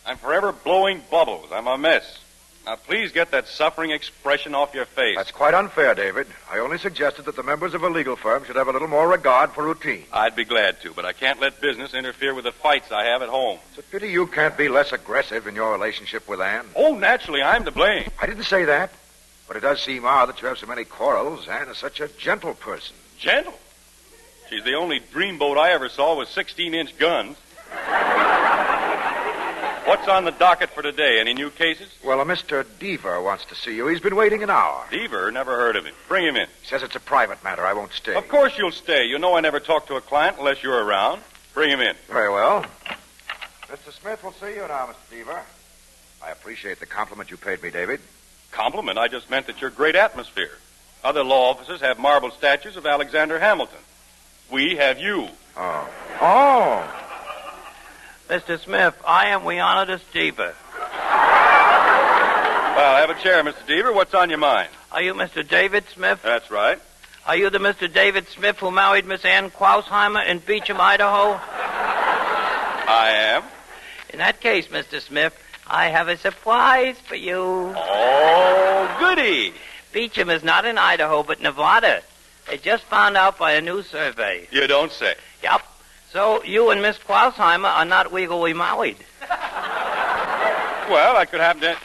I'm forever blowing bubbles. I'm a mess. Now, please get that suffering expression off your face. That's quite unfair, David. I only suggested that the members of a legal firm should have a little more regard for routine. I'd be glad to, but I can't let business interfere with the fights I have at home. It's a pity you can't be less aggressive in your relationship with Anne. Oh, naturally, I'm to blame. I didn't say that, but it does seem odd that you have so many quarrels. Anne is such a gentle person. Gentle? She's the only dreamboat I ever saw with 16-inch guns. What's on the docket for today? Any new cases? Well, a Mr. Deaver wants to see you. He's been waiting an hour. Deaver? Never heard of him. Bring him in. He says it's a private matter. I won't stay. Of course you'll stay. You know I never talk to a client unless you're around. Bring him in. Very well. Mr. Smith will see you now, Mr. Deaver. I appreciate the compliment you paid me, David. Compliment? I just meant that you're great atmosphere. Other law offices have marble statues of Alexander Hamilton. We have you. Oh. Oh. Mr. Smith, I am Wiana Deaver. Well, have a chair, Mr. Deaver. What's on your mind? Are you Mr. David Smith? That's right. Are you the Mr. David Smith who married Miss Ann Krausheimer in Beecham, Idaho? I am. In that case, Mr. Smith, I have a surprise for you. Oh, goody. Beecham is not in Idaho, but Nevada. They just found out by a new survey. You don't say. Yep. So you and Miss Krausheimer are not legally married. Well, that could happen to...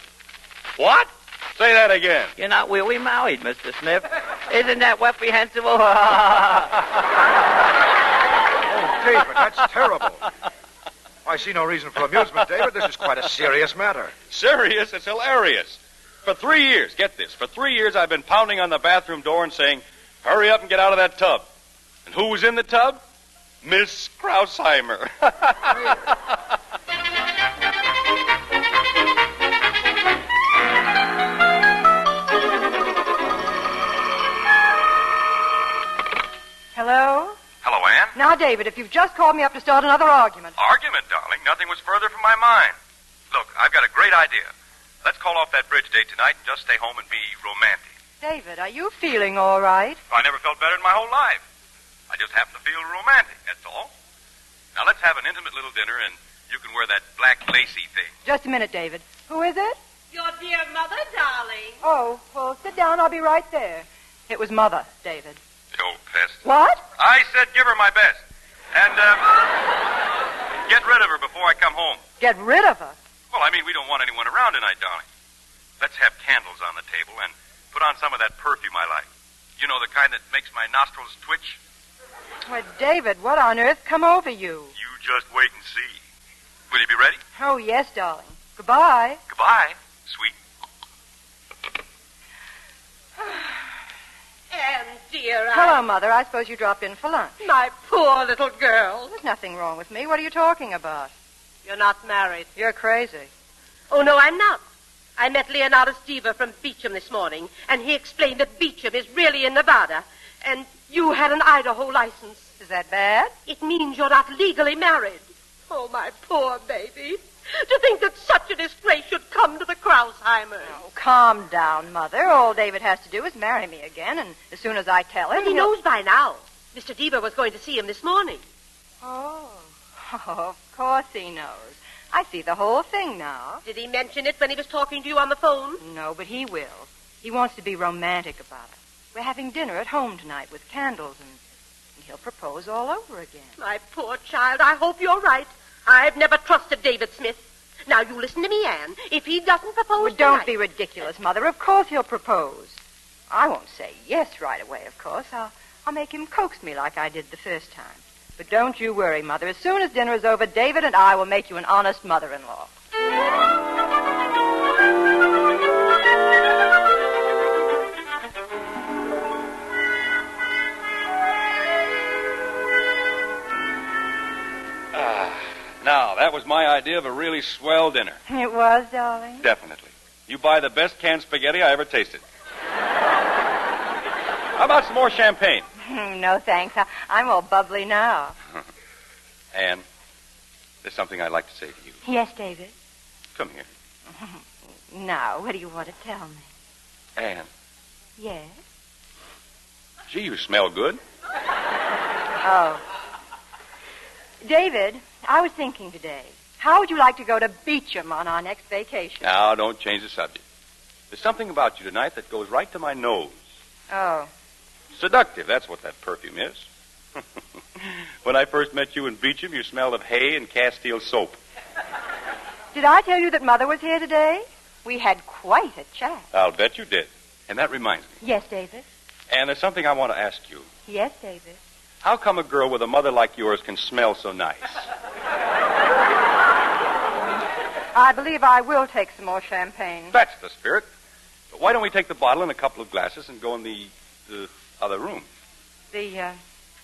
What? Say that again. You're not really married, Mr. Smith. Isn't that reprehensible? Oh, David, that's terrible. I see no reason for amusement, David. This is quite a serious matter. Serious? It's hilarious. For 3 years, get this, for 3 years I've been pounding on the bathroom door and saying, hurry up and get out of that tub. And who was in the tub? Miss Krausheimer. Hello? Hello, Ann. Now, David, if you've just called me up to start another argument. Argument, darling. Nothing was further from my mind. Look, I've got a great idea. Let's call off that bridge date tonight and just stay home and be romantic. David, are you feeling all right? I never felt better in my whole life. I just happen to feel romantic, that's all. Now, let's have an intimate little dinner, and you can wear that black lacy thing. Just a minute, David. Who is it? Your dear mother, darling. Oh, well, sit down. I'll be right there. It was Mother, David. The old pest. What? I said give her my best. And, get rid of her before I come home. Get rid of her? Well, I mean, we don't want anyone around tonight, darling. Let's have candles on the table and put on some of that perfume I like. You know, the kind that makes my nostrils twitch? Why, David, what on earth come over you? You just wait and see. Will you be ready? Oh, yes, darling. Goodbye. Goodbye, sweet. Anne, dear, Hello, Mother. I suppose you dropped in for lunch. My poor little girl. There's nothing wrong with me. What are you talking about? You're not married. You're crazy. Oh, no, I'm not. I met Leonardo Stever from Beecham this morning, and he explained that Beecham is really in Nevada, and you had an Idaho license. Is that bad? It means you're not legally married. Oh, my poor baby. To think that such a disgrace should come to the Krausheimers. Oh, calm down, Mother. All David has to do is marry me again, and as soon as I tell him... Well, he knows by now. Mr. Deaver was going to see him this morning. Oh, of course he knows. I see the whole thing now. Did he mention it when he was talking to you on the phone? No, but he will. He wants to be romantic about it. We're having dinner at home tonight with candles, and he'll propose all over again. My poor child, I hope you're right. I've never trusted David Smith. Now, you listen to me, Anne. If he doesn't propose Well, don't be ridiculous, Mother. Of course he'll propose. I won't say yes right away, of course. I'll make him coax me like I did the first time. But don't you worry, Mother. As soon as dinner is over, David and I will make you an honest mother-in-law. Now, that was my idea of a really swell dinner. It was, darling? Definitely. You buy the best canned spaghetti I ever tasted. How about some more champagne? No, thanks. I'm all bubbly now. Anne, there's something I'd like to say to you. Yes, David? Come here. Now, what do you want to tell me? Anne. Yes? Gee, you smell good. Oh. David, I was thinking today, how would you like to go to Beecham on our next vacation? Now, don't change the subject. There's something about you tonight that goes right to my nose. Oh. Seductive, that's what that perfume is. When I first met you in Beecham, you smelled of hay and Castile soap. Did I tell you that Mother was here today? We had quite a chat. I'll bet you did. And that reminds me. Yes, David. And there's something I want to ask you. Yes, David. How come a girl with a mother like yours can smell so nice? I believe I will take some more champagne. That's the spirit. But why don't we take the bottle and a couple of glasses and go in the other room? The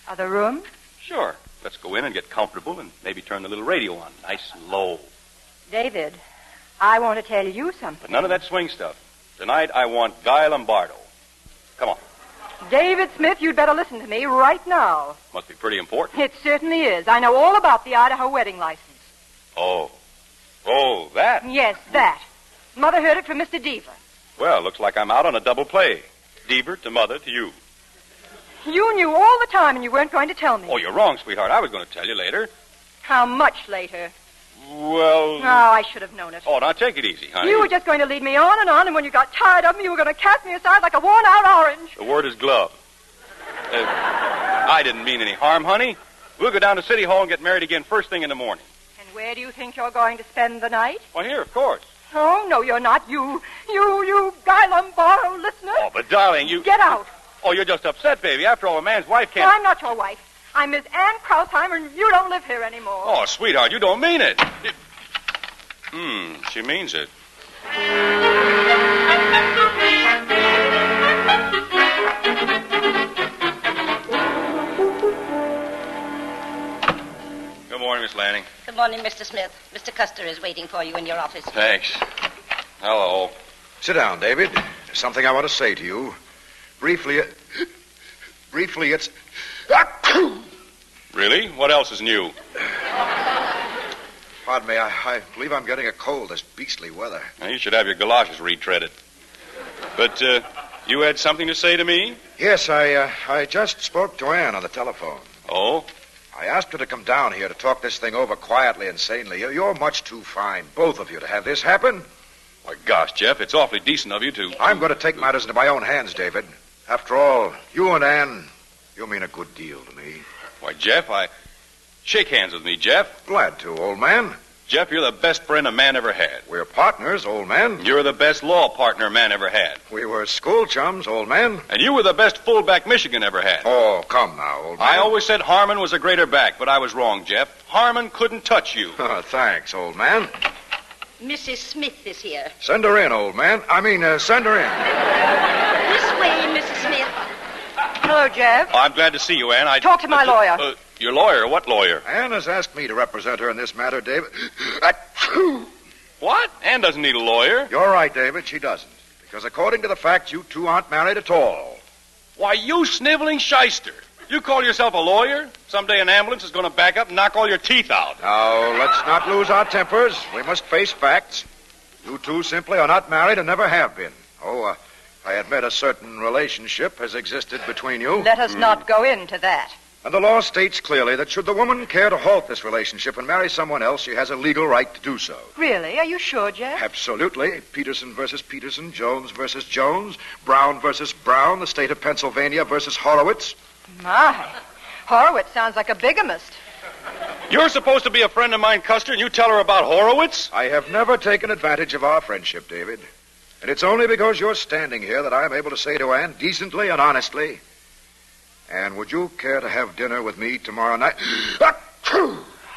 other room? Sure. Let's go in and get comfortable and maybe turn the little radio on, nice and low. David, I want to tell you something. But none of that swing stuff. Tonight I want Guy Lombardo. Come on. David Smith, you'd better listen to me right now. Must be pretty important. It certainly is. I know all about the Idaho wedding license. Oh, that? Yes, that. Mother heard it from Mr. Deaver. Well, looks like I'm out on a double play. Deaver to Mother to you. You knew all the time and you weren't going to tell me. Oh, you're wrong, sweetheart. I was going to tell you later. How much later? Well... Oh, I should have known it. Oh, now take it easy, honey. You were just going to lead me on, and when you got tired of me, you were going to cast me aside like a worn-out orange. The word is glove. I didn't mean any harm, honey. We'll go down to City Hall and get married again first thing in the morning. And where do you think you're going to spend the night? Well, here, of course. Oh, no, you're not. You Guy Lombardo listener. Oh, but darling, you... Get out. Oh, you're just upset, baby. After all, a man's wife can't... No, I'm not your wife. I'm Miss Ann Krausheimer, and you don't live here anymore. Oh, sweetheart, you don't mean it. She means it. Good morning, Miss Lanning. Good morning, Mr. Smith. Mr. Custer is waiting for you in your office. Thanks. Hello. Sit down, David. There's something I want to say to you. Briefly, it's... Really? What else is new? Pardon me, I believe I'm getting a cold this beastly weather. Now, you should have your galoshes retreaded. But, you had something to say to me? Yes, I just spoke to Ann on the telephone. Oh? I asked her to come down here to talk this thing over quietly and sanely. You're much too fine, both of you, to have this happen. Why, gosh, Jeff, it's awfully decent of you to... I'm going to take matters into my own hands, David. After all, you and Ann, you mean a good deal to me. Why, Jeff, Shake hands with me, Jeff. Glad to, old man. Jeff, you're the best friend a man ever had. We're partners, old man. You're the best law partner a man ever had. We were school chums, old man. And you were the best fullback Michigan ever had. Oh, come now, old man. I always said Harmon was a greater back, but I was wrong, Jeff. Harmon couldn't touch you. Thanks, old man. Mrs. Smith is here. Send her in, old man. Send her in. This way, Mrs. Smith. Hello, Jeff. Oh, I'm glad to see you, Ann. Talk to my lawyer. Your lawyer? What lawyer? Ann has asked me to represent her in this matter, David. What? Ann doesn't need a lawyer. You're right, David. She doesn't. Because according to the facts, you two aren't married at all. Why, you sniveling shyster. You call yourself a lawyer? Someday an ambulance is going to back up and knock all your teeth out. Now, let's not lose our tempers. We must face facts. You two simply are not married and never have been. I admit a certain relationship has existed between you. Let us not go into that. And the law states clearly that should the woman care to halt this relationship and marry someone else, she has a legal right to do so. Really? Are you sure, Jeff? Absolutely. Peterson versus Peterson, Jones versus Jones, Brown versus Brown, the state of Pennsylvania versus Horowitz. My. Horowitz sounds like a bigamist. You're supposed to be a friend of mine, Custer, and you tell her about Horowitz? I have never taken advantage of our friendship, David. And it's only because you're standing here that I'm able to say to Ann decently and honestly, Ann, would you care to have dinner with me tomorrow night?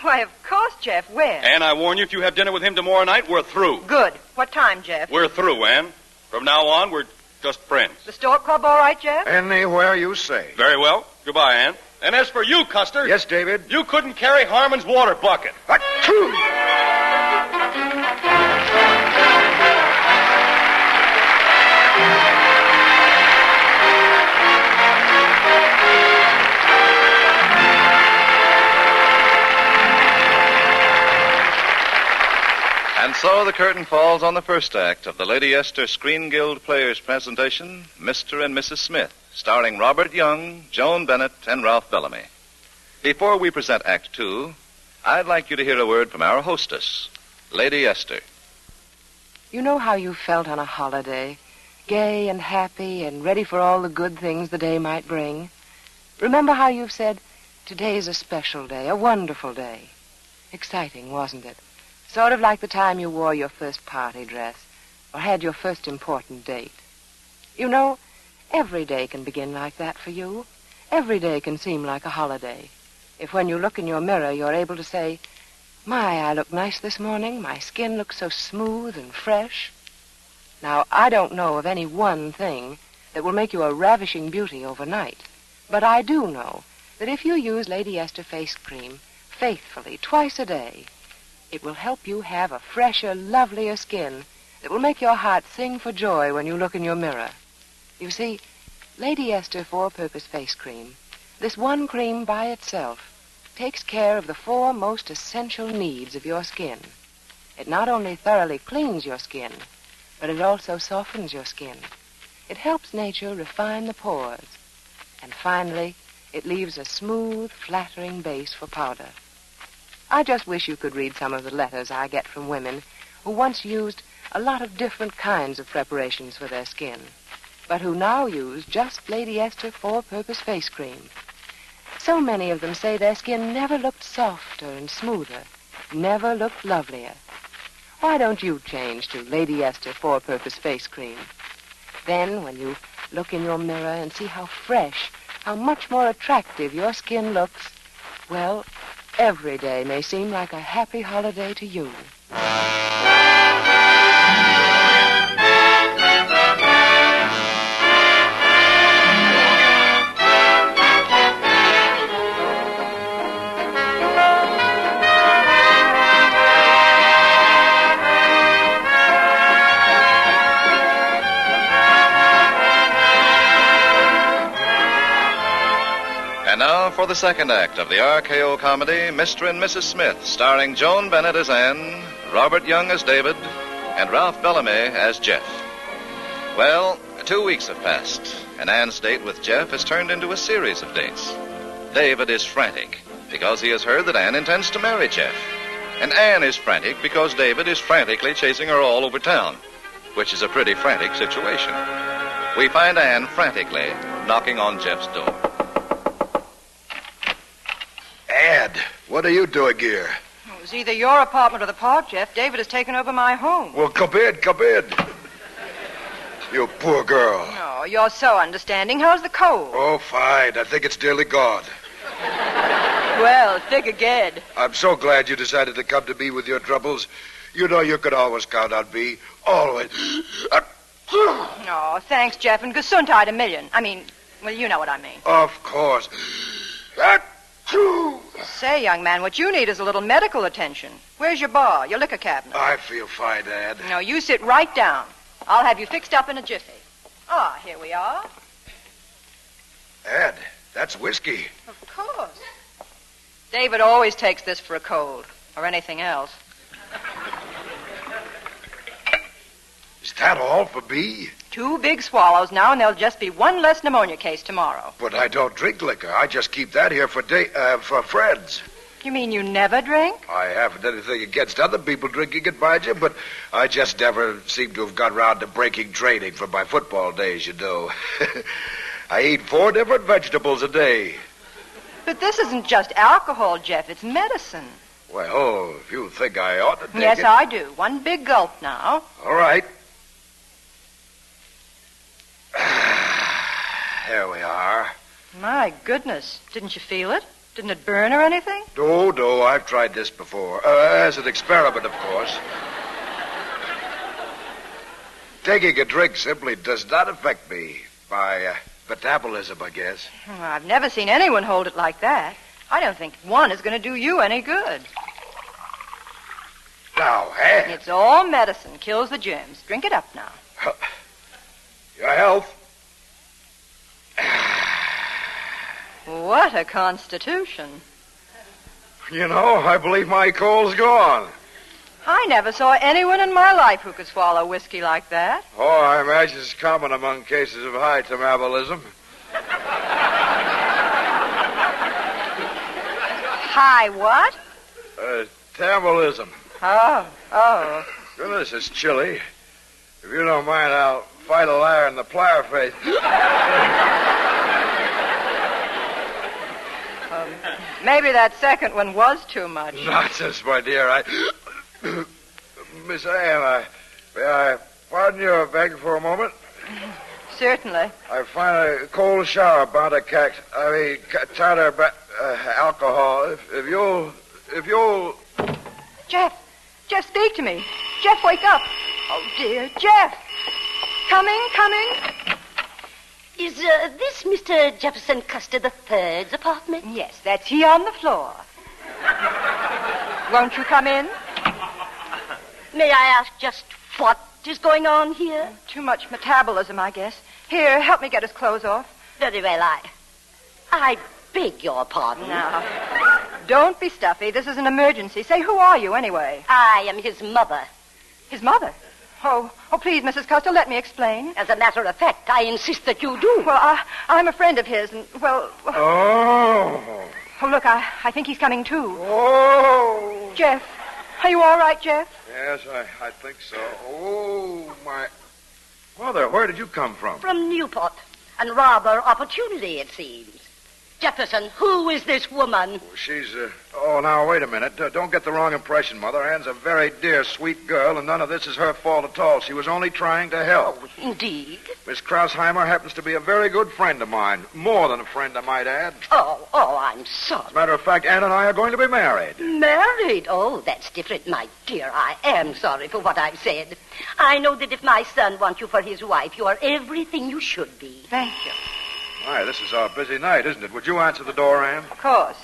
Why, of course, Jeff. When? Ann, I warn you, if you have dinner with him tomorrow night, we're through. Good. What time, Jeff? We're through, Ann. From now on, we're just friends. The Stork Club all right, Jeff? Anywhere you say. Very well. Goodbye, Ann. And as for you, Custer... Yes, David? You couldn't carry Harmon's water bucket. And so the curtain falls on the first act of the Lady Esther Screen Guild Players presentation, Mr. and Mrs. Smith, starring Robert Young, Joan Bennett, and Ralph Bellamy. Before we present Act Two, I'd like you to hear a word from our hostess, Lady Esther. You know how you felt on a holiday, gay and happy and ready for all the good things the day might bring. Remember how you've said, today's a special day, a wonderful day. Exciting, wasn't it? Sort of like the time you wore your first party dress or had your first important date. You know, every day can begin like that for you. Every day can seem like a holiday. If when you look in your mirror, you're able to say, my, I look nice this morning. My skin looks so smooth and fresh. Now, I don't know of any one thing that will make you a ravishing beauty overnight. But I do know that if you use Lady Esther face cream faithfully twice a day, it will help you have a fresher, lovelier skin that will make your heart sing for joy when you look in your mirror. You see, Lady Esther four-purpose face cream, this one cream by itself, takes care of the four most essential needs of your skin. It not only thoroughly cleans your skin, but it also softens your skin. It helps nature refine the pores. And finally, it leaves a smooth, flattering base for powder. I just wish you could read some of the letters I get from women who once used a lot of different kinds of preparations for their skin, but who now use just Lady Esther four-purpose face cream. So many of them say their skin never looked softer and smoother, never looked lovelier. Why don't you change to Lady Esther four-purpose face cream? Then, when you look in your mirror and see how fresh, how much more attractive your skin looks, well, every day may seem like a happy holiday to you. And now for the second act of the RKO comedy, Mr. and Mrs. Smith, starring Joan Bennett as Anne, Robert Young as David, and Ralph Bellamy as Jeff. Well, 2 weeks have passed, and Anne's date with Jeff has turned into a series of dates. David is frantic because he has heard that Anne intends to marry Jeff. And Anne is frantic because David is frantically chasing her all over town, which is a pretty frantic situation. We find Anne frantically knocking on Jeff's door. Ed, what are you doing here? It was either your apartment or the park, Jeff. David has taken over my home. Well, come in, come in. You poor girl. Oh, you're so understanding. How's the cold? Oh, fine. I think it's nearly gone. Well, think again. I'm so glad you decided to come to me with your troubles. You know you could always count on me. Always. Oh, thanks, Jeff, and gesundheit a million. I mean, well, you know what I mean. Of course. Say, young man, what you need is a little medical attention. Where's your bar, your liquor cabinet? I feel fine, Ed. No, you sit right down. I'll have you fixed up in a jiffy. Ah, here we are. Ed, that's whiskey. Of course. David always takes this for a cold, or anything else. Is that all for me? 2 big swallows now, and there'll just be 1 less pneumonia case tomorrow. But I don't drink liquor. I just keep that here for friends. You mean you never drink? I haven't anything against other people drinking it, mind you, but I just never seem to have got round to breaking training from my football days, you know. I eat 4 different vegetables a day. But this isn't just alcohol, Jeff. It's medicine. Well, if you think I ought to take Yes, it... I do. 1 big gulp now. All right. There we are. My goodness. Didn't you feel it? Didn't it burn or anything? No, I've tried this before. As an experiment, of course. Taking a drink simply does not affect me. My metabolism, I guess. Oh, I've never seen anyone hold it like that. I don't think 1 is going to do you any good. Now, Anne. It's all medicine. Kills the germs. Drink it up now. Your health. What a constitution. You know, I believe my cold's gone. I never saw anyone in my life who could swallow whiskey like that. Oh, I imagine it's common among cases of high metabolism. High what? Metabolism. Oh. Goodness, it's chilly. If you don't mind, I'll fight a liar in the plier face. Maybe that second one was too much. Nonsense, my dear. Miss Anne, may I pardon you begging for a moment? Certainly. I find a cold shower bound to tartar alcohol. If you'll... Jeff, speak to me. Jeff, wake up. Oh, dear, Jeff. Coming. Is this Mr. Jefferson Custer III's apartment? Yes, that's he on the floor. Won't you come in? May I ask just what is going on here? Too much metabolism, I guess. Here, help me get his clothes off. Very well, I beg your pardon. Now, don't be stuffy. This is an emergency. Say, who are you, anyway? I am his mother. His mother? Oh, please, Mrs. Custer, let me explain. As a matter of fact, I insist that you do. Well, I'm a friend of his, and, well... Oh, look, I think he's coming, too. Oh! Jeff, are you all right, Jeff? Yes, I think so. Oh, my... Mother, where did you come from? From Newport, and rather opportunity, it seems. Jefferson, who is this woman? She's, now, wait a minute. Don't get the wrong impression, Mother. Anne's a very dear, sweet girl, and none of this is her fault at all. She was only trying to help. Oh, indeed? Miss Krausheimer happens to be a very good friend of mine. More than a friend, I might add. Oh, I'm sorry. As a matter of fact, Anne and I are going to be married. Married? Oh, that's different, my dear. I am sorry for what I've said. I know that if my son wants you for his wife, you are everything you should be. Thank you. My, this is our busy night, isn't it? Would you answer the door, Anne? Of course.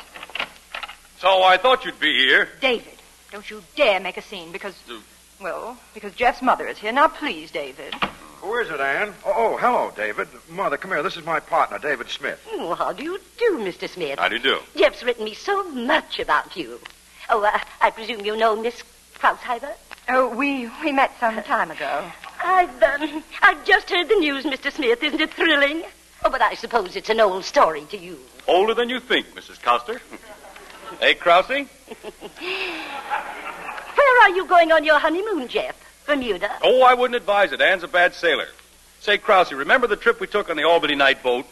So I thought you'd be here. David, don't you dare make a scene because Jeff's mother is here. Now, please, David. Who is it, Anne? Oh, hello, David. Mother, come here. This is my partner, David Smith. Oh, how do you do, Mr. Smith? How do you do? Jeff's written me so much about you. Oh, I presume you know Miss Krausheimer? Oh, we met some time ago. I've just heard the news, Mr. Smith. Isn't it thrilling? Oh, but I suppose it's an old story to you. Older than you think, Mrs. Custer. Hey, Krausie? Where are you going on your honeymoon, Jeff? Bermuda? Oh, I wouldn't advise it. Anne's a bad sailor. Say, Krausie, remember the trip we took on the Albany night boat?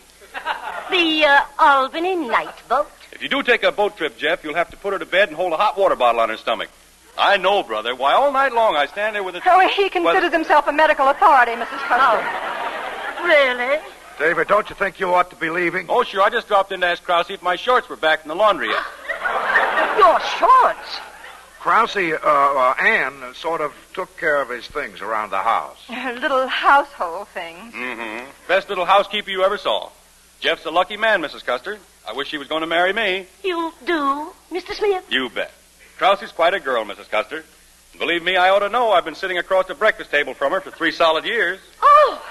The Albany night boat? If you do take a boat trip, Jeff, you'll have to put her to bed and hold a hot water bottle on her stomach. I know, brother. Why, all night long I stand there with a... Oh, he considers himself a medical authority, Mrs. Custer. Oh, really? David, don't you think you ought to be leaving? Oh, sure. I just dropped in to ask Krausie if my shorts were back in the laundry yet. Your shorts? Krausie, Anne sort of took care of his things around the house. Little household things. Mm-hmm. Best little housekeeper you ever saw. Jeff's a lucky man, Mrs. Custer. I wish he was going to marry me. You do, Mr. Smith? You bet. Krausie's quite a girl, Mrs. Custer. Believe me, I ought to know. I've been sitting across the breakfast table from her for 3 solid years. Oh,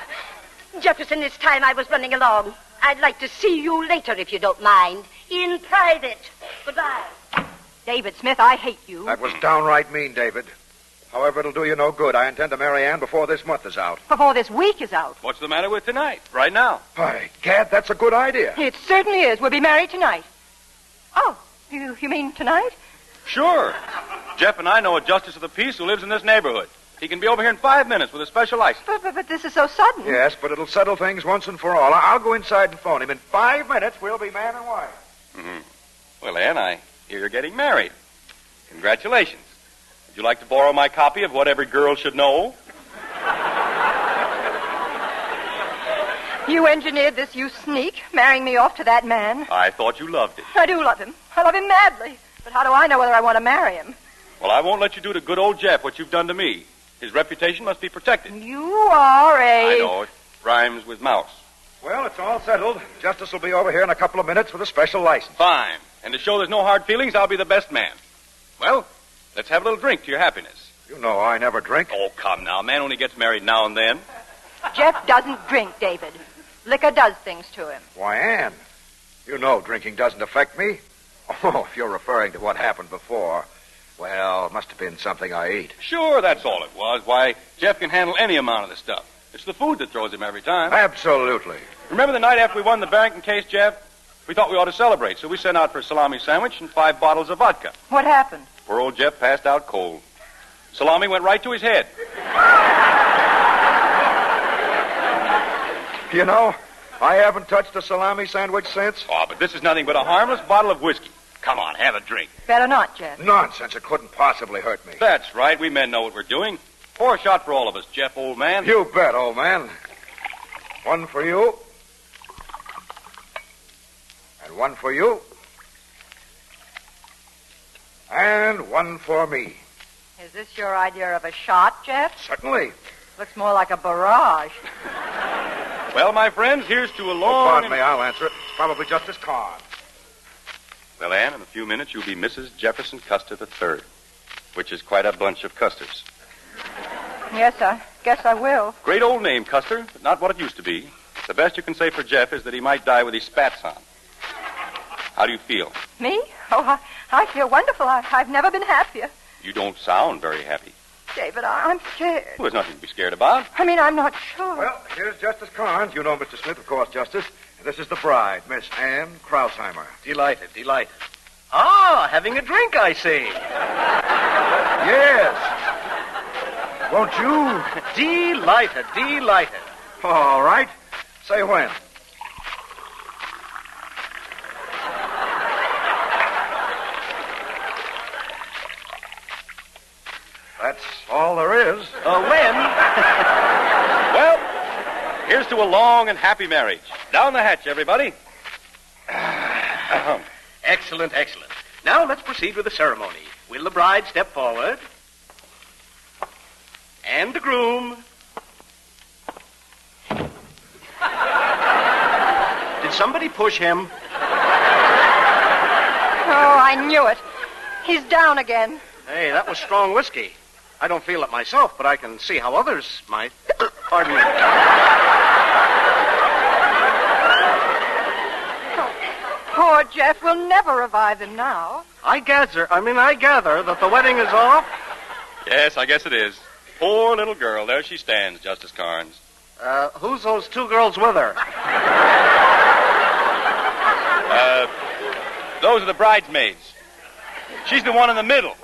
Jefferson, it's time I was running along. I'd like to see you later, if you don't mind. In private. Goodbye. David Smith, I hate you. That was downright mean, David. However, it'll do you no good. I intend to marry Anne before this month is out. Before this week is out. What's the matter with tonight? Right now. By gad, that's a good idea. It certainly is. We'll be married tonight. Oh, you mean tonight? Sure. Jeff and I know a justice of the peace who lives in this neighborhood. He can be over here in 5 minutes with a special license. But this is so sudden. Yes, but it'll settle things once and for all. I'll go inside and phone him. In 5 minutes, we'll be man and wife. Mm-hmm. Well, Anne, I hear you're getting married. Congratulations. Would you like to borrow my copy of What Every Girl Should Know? You engineered this, you sneak, marrying me off to that man. I thought you loved it. I do love him. I love him madly. But how do I know whether I want to marry him? Well, I won't let you do to good old Jeff what you've done to me. His reputation must be protected. You are I know. It rhymes with mouse. Well, it's all settled. Justice will be over here in a couple of minutes with a special license. Fine. And to show there's no hard feelings, I'll be the best man. Well, let's have a little drink to your happiness. You know I never drink. Oh, come now. Man only gets married now and then. Jeff doesn't drink, David. Liquor does things to him. Why, Anne, you know drinking doesn't affect me. Oh, if you're referring to what happened before, well, it must have been something I ate. Sure, that's all it was. Why, Jeff can handle any amount of the stuff. It's the food that throws him every time. Absolutely. Remember the night after we won the Barrington case, Jeff? We thought we ought to celebrate, so we sent out for a salami sandwich and 5 bottles of vodka. What happened? Poor old Jeff passed out cold. Salami went right to his head. You know, I haven't touched a salami sandwich since. Oh, but this is nothing but a harmless bottle of whiskey. Come on, have a drink. Better not, Jeff. Nonsense. It couldn't possibly hurt me. That's right. We men know what we're doing. Pour a shot for all of us, Jeff, old man. You bet, old man. One for you. And one for you. And one for me. Is this your idea of a shot, Jeff? Certainly. Looks more like a barrage. Well, my friends, here's to a long... Pardon me, I'll answer it. It's probably Justice Carnes. Well, Ann, in a few minutes you'll be Mrs. Jefferson Custer III, which is quite a bunch of Custers. Yes, I guess I will. Great old name, Custer, but not what it used to be. The best you can say for Jeff is that he might die with his spats on. How do you feel? Me? Oh, I feel wonderful. I've never been happier. You don't sound very happy. David, I'm scared. Well, there's nothing to be scared about. I mean, I'm not sure. Well, here's Justice Carnes. You know Mr. Smith, of course, Justice. And this is the bride, Miss Ann Krausheimer. Delighted. Ah, having a drink, I see. Yes. Won't you? Delighted. All right. Say when. That's all there is. When? Well, here's to a long and happy marriage. Down the hatch, everybody. Excellent. Now let's proceed with the ceremony. Will the bride step forward? And the groom. Did somebody push him? Oh, I knew it. He's down again. Hey, that was strong whiskey. I don't feel it myself, but I can see how others might. Pardon me. Poor Jeff. We'll never revive him now. I gather that the wedding is off. Yes, I guess it is. Poor little girl. There she stands, Justice Carnes. Who's those two girls with her? Those are the bridesmaids. She's the one in the middle.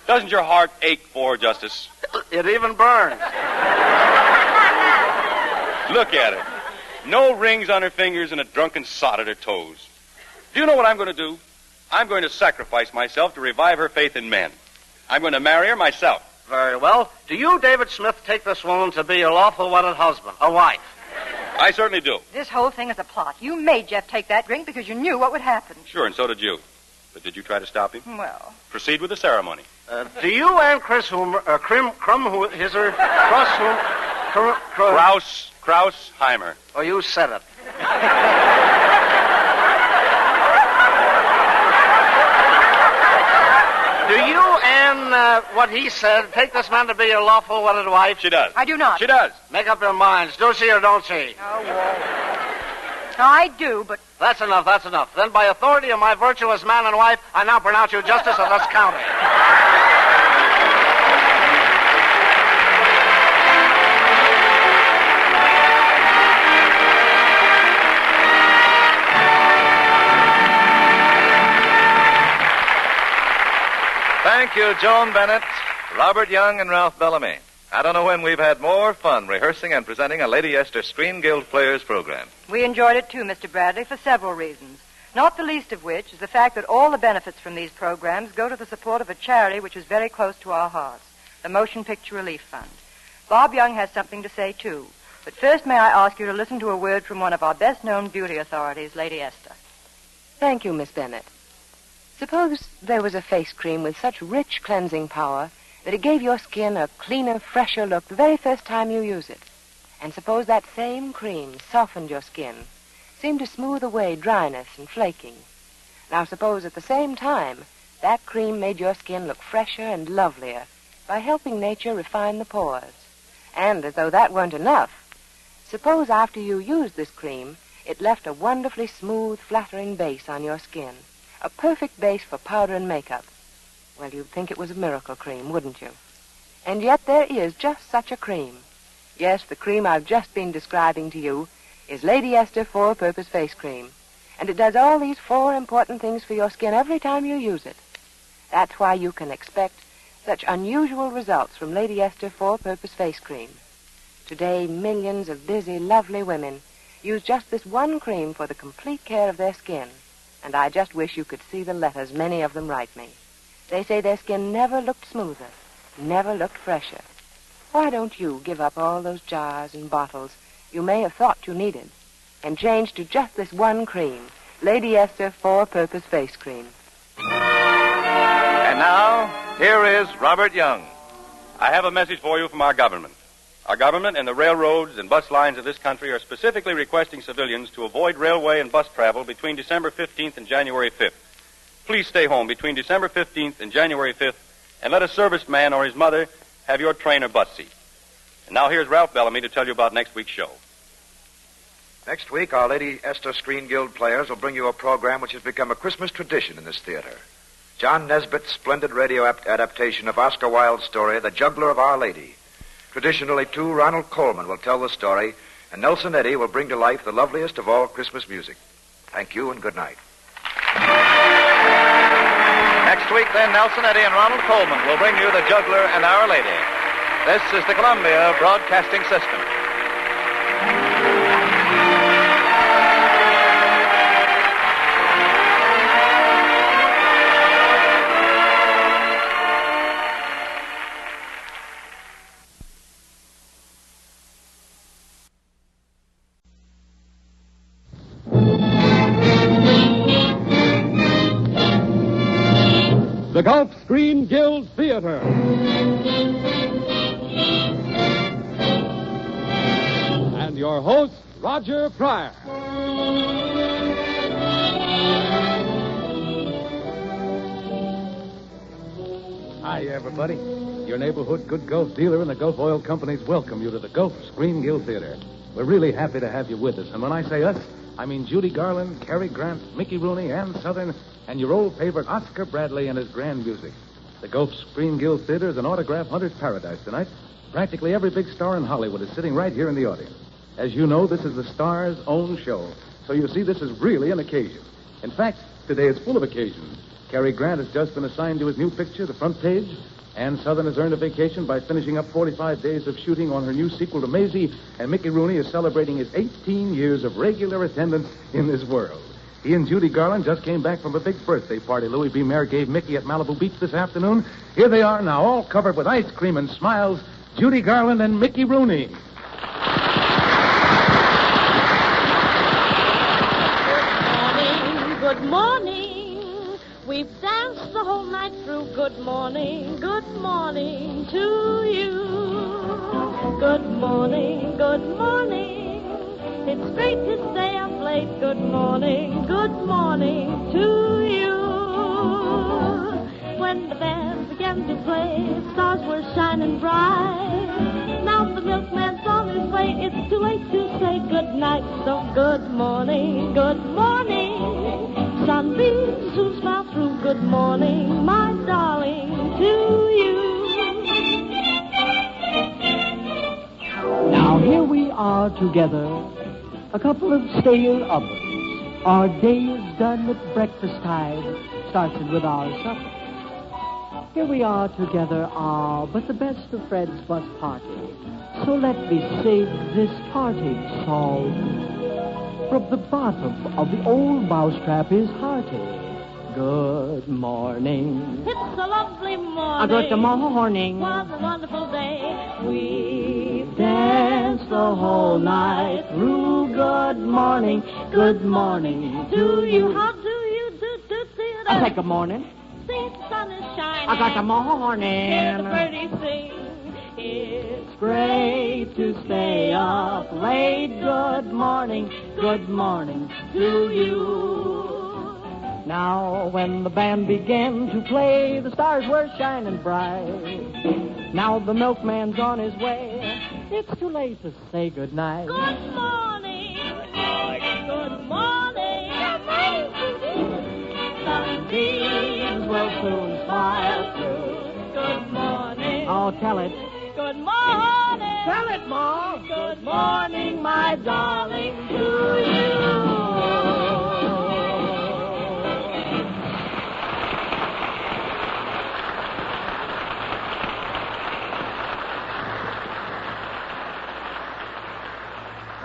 Doesn't your heart ache for her, Justice? It even burns. Look at her. No rings on her fingers and a drunken sot at her toes. Do you know what I'm going to do? I'm going to sacrifice myself to revive her faith in men. I'm going to marry her myself. Very well. Do you, David Smith, take this woman to be your lawful wedded husband, a wife? I certainly do. This whole thing is a plot. You made Jeff take that drink because you knew what would happen. Sure, and so did you. But did you try to stop him? Well. Proceed with the ceremony. Do you and Chris, Krausheimer. Oh, you said it. Do you and what he said take this man to be your lawful wedded wife? She does. I do not. She does. Make up your minds. Do she or don't she? Oh, well. I do, but... That's enough. Then by authority of my virtuous man and wife, I now pronounce you justice of this county. Thank you, Joan Bennett, Robert Young, and Ralph Bellamy. I don't know when we've had more fun rehearsing and presenting a Lady Esther Screen Guild Players program. We enjoyed it too, Mr. Bradley, for several reasons. Not the least of which is the fact that all the benefits from these programs go to the support of a charity which is very close to our hearts, the Motion Picture Relief Fund. Bob Young has something to say, too. But first, may I ask you to listen to a word from one of our best-known beauty authorities, Lady Esther. Thank you, Miss Bennett. Suppose there was a face cream with such rich cleansing power that it gave your skin a cleaner, fresher look the very first time you use it. And suppose that same cream softened your skin, seemed to smooth away dryness and flaking. Now suppose at the same time that cream made your skin look fresher and lovelier by helping nature refine the pores. And as though that weren't enough, suppose after you used this cream, it left a wonderfully smooth, flattering base on your skin. A perfect base for powder and makeup. Well, you'd think it was a miracle cream, wouldn't you? And yet there is just such a cream. Yes, the cream I've just been describing to you is Lady Esther Four-Purpose Face Cream. And it does all these 4 important things for your skin every time you use it. That's why you can expect such unusual results from Lady Esther Four-Purpose Face Cream. Today, millions of busy, lovely women use just this one cream for the complete care of their skin. And I just wish you could see the letters many of them write me. They say their skin never looked smoother, never looked fresher. Why don't you give up all those jars and bottles you may have thought you needed and change to just this one cream, Lady Esther 4-Purpose Face Cream? And now, here is Robert Young. I have a message for you from our government. Our government and the railroads and bus lines of this country are specifically requesting civilians to avoid railway and bus travel between December 15th and January 5th. Please stay home between December 15th and January 5th and let a serviceman or his mother have your train or bus seat. And now here's Ralph Bellamy to tell you about next week's show. Next week, our Lady Esther Screen Guild players will bring you a program which has become a Christmas tradition in this theater. John Nesbitt's splendid radio adaptation of Oscar Wilde's story, The Juggler of Our Lady. Traditionally, too, Ronald Coleman will tell the story, and Nelson Eddy will bring to life the loveliest of all Christmas music. Thank you and good night. Next week, then, Nelson Eddy and Ronald Coleman will bring you The Juggler and Our Lady. This is the Columbia Broadcasting System. The Gulf Screen Guild Theater. And your host, Roger Pryor. Hi, everybody. Your neighborhood good Gulf dealer and the Gulf Oil Companies welcome you to the Gulf Screen Guild Theater. We're really happy to have you with us. And when I say us, I mean Judy Garland, Cary Grant, Mickey Rooney, Ann Southern, and your old favorite Oscar Bradley and his grand music. The Gulf Screen Guild Theater is an autograph hunter's paradise tonight. Practically every big star in Hollywood is sitting right here in the audience. As you know, this is the star's own show. So you see, this is really an occasion. In fact, today is full of occasions. Cary Grant has just been assigned to his new picture, The Front Page. Ann Southern has earned a vacation by finishing up 45 days of shooting on her new sequel to Maisie. And Mickey Rooney is celebrating his 18 years of regular attendance in this world. He and Judy Garland just came back from a big birthday party Louis B. Mayer gave Mickey at Malibu Beach this afternoon. Here they are now, all covered with ice cream and smiles, Judy Garland and Mickey Rooney. Good morning. We've danced the whole night through. Good morning to you. Good morning, good morning. It's great to stay up late. Good morning to you. When the band began to play, stars were shining bright. Now the milkman's on his way. It's too late to say good night. So good morning, good morning. Sunbeams who smile through. Good morning, my darling, to you. Now here we are together, a couple of stale others. Our day is done at breakfast time, started with our supper. Here we are together, but the best of friends must party. So let me sing this parting song. From the bottom of the old mousetrap is hearty. Good morning. It's a lovely morning. A good morning. Was a wonderful day. We've danced the whole night through. Good morning to you. How do you do? I say good morning. See, the sun is shining. I got the morning. Hear the birdies sing. It's great to stay up late. Good morning to you. Now, when the band began to play, the stars were shining bright. Now the milkman's on his way. It's too late to say good night. Good morning. Good morning. Sunbeams will soon smile through. Good morning. Oh, tell it. Good morning. Tell it, Ma. Good morning, my darling, to you.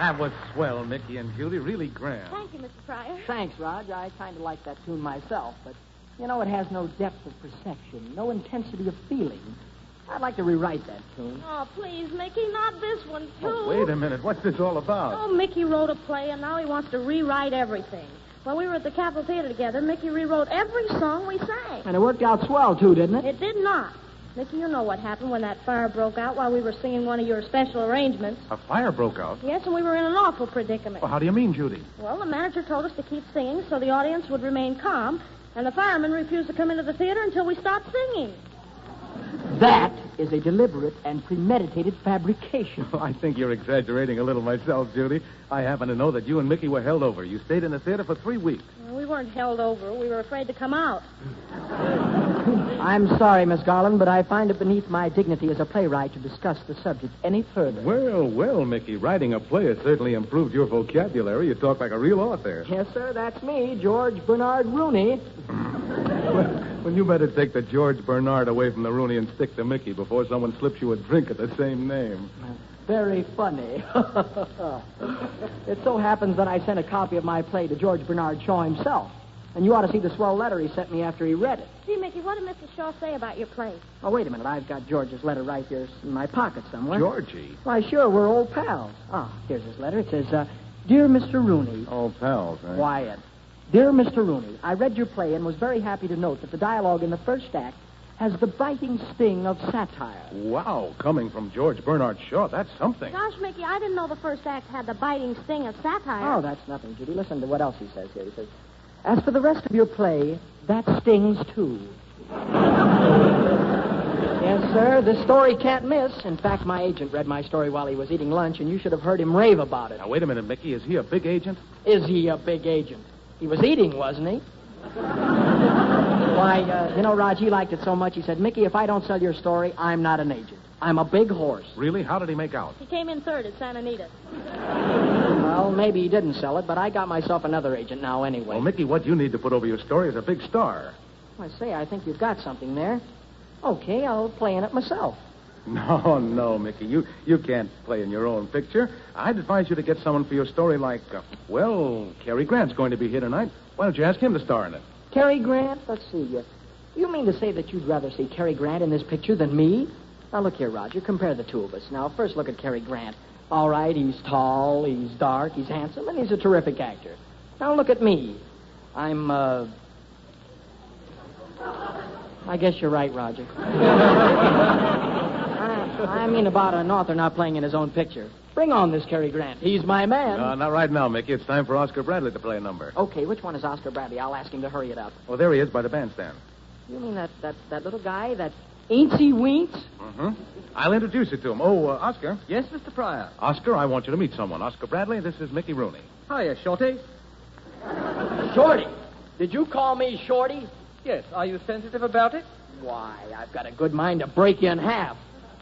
That was swell, Mickey and Judy. Really grand. Thank you, Mr. Pryor. Thanks, Raj. I kind of like that tune myself, but, it has no depth of perception, no intensity of feeling. I'd like to rewrite that tune. Oh, please, Mickey, not this one, too. Oh, wait a minute. What's this all about? Oh, Mickey wrote a play, and now he wants to rewrite everything. When we were at the Capitol Theater together, Mickey rewrote every song we sang. And it worked out swell, too, didn't it? It did not. Mickey, you know what happened when that fire broke out while we were singing one of your special arrangements. A fire broke out? Yes, and we were in an awful predicament. Well, how do you mean, Judy? Well, the manager told us to keep singing so the audience would remain calm, and the firemen refused to come into the theater until we stopped singing. That is a deliberate and premeditated fabrication. Well, I think you're exaggerating a little myself, Judy. I happen to know that you and Mickey were held over. You stayed in the theater for 3 weeks. Well, we weren't held over. We were afraid to come out. I'm sorry, Miss Garland, but I find it beneath my dignity as a playwright to discuss the subject any further. Well, Mickey, writing a play has certainly improved your vocabulary. You talk like a real author. Yes, sir, that's me, George Bernard Rooney. Well, you better take the George Bernard away from the Rooney and stick to Mickey before someone slips you a drink at the same name. Very funny. It so happens that I sent a copy of my play to George Bernard Shaw himself. And you ought to see the swell letter he sent me after he read it. Gee, Mickey, what did Mr. Shaw say about your play? Oh, wait a minute. I've got George's letter right here in my pocket somewhere. Georgie? Why, sure, we're old pals. Here's his letter. It says, Dear Mr. Rooney. Old pals, eh? Quiet. Dear Mr. Rooney, I read your play and was very happy to note that the dialogue in the first act has the biting sting of satire. Wow, coming from George Bernard Shaw, that's something. Gosh, Mickey, I didn't know the first act had the biting sting of satire. Oh, that's nothing, Judy. Listen to what else he says here. He says, as for the rest of your play, that stings too. Yes, sir, this story can't miss. In fact, my agent read my story while he was eating lunch, and you should have heard him rave about it. Now, wait a minute, Mickey. Is he a big agent? Is he a big agent? He was eating, wasn't he? Why, Raj, he liked it so much, he said, Mickey, if I don't sell your story, I'm not an agent. I'm a big horse. Really? How did he make out? He came in third at Santa Anita. Well, maybe he didn't sell it, but I got myself another agent now anyway. Well, Mickey, what you need to put over your story is a big star. I say, I think you've got something there. Okay, I'll play in it myself. No, Mickey. You can't play in your own picture. I'd advise you to get someone for your story like, Cary Grant's going to be here tonight. Why don't you ask him to star in it? Cary Grant? Let's see. You mean to say that you'd rather see Cary Grant in this picture than me? Now, look here, Roger. Compare the two of us. Now, first look at Cary Grant. All right, he's tall, he's dark, he's handsome, and he's a terrific actor. Now, look at me. I'm, I guess you're right, Roger. I mean about an author not playing in his own picture. Bring on this Cary Grant. He's my man. Not right now, Mickey. It's time for Oscar Bradley to play a number. Okay, which one is Oscar Bradley? I'll ask him to hurry it up. Oh, there he is by the bandstand. You mean that little guy, that Aintsy Weents? Mm-hmm. I'll introduce you to him. Oh, Oscar. Yes, Mr. Pryor. Oscar, I want you to meet someone. Oscar Bradley, this is Mickey Rooney. Hiya, Shorty. Shorty? Did you call me Shorty? Yes. Are you sensitive about it? Why, I've got a good mind to break you in half.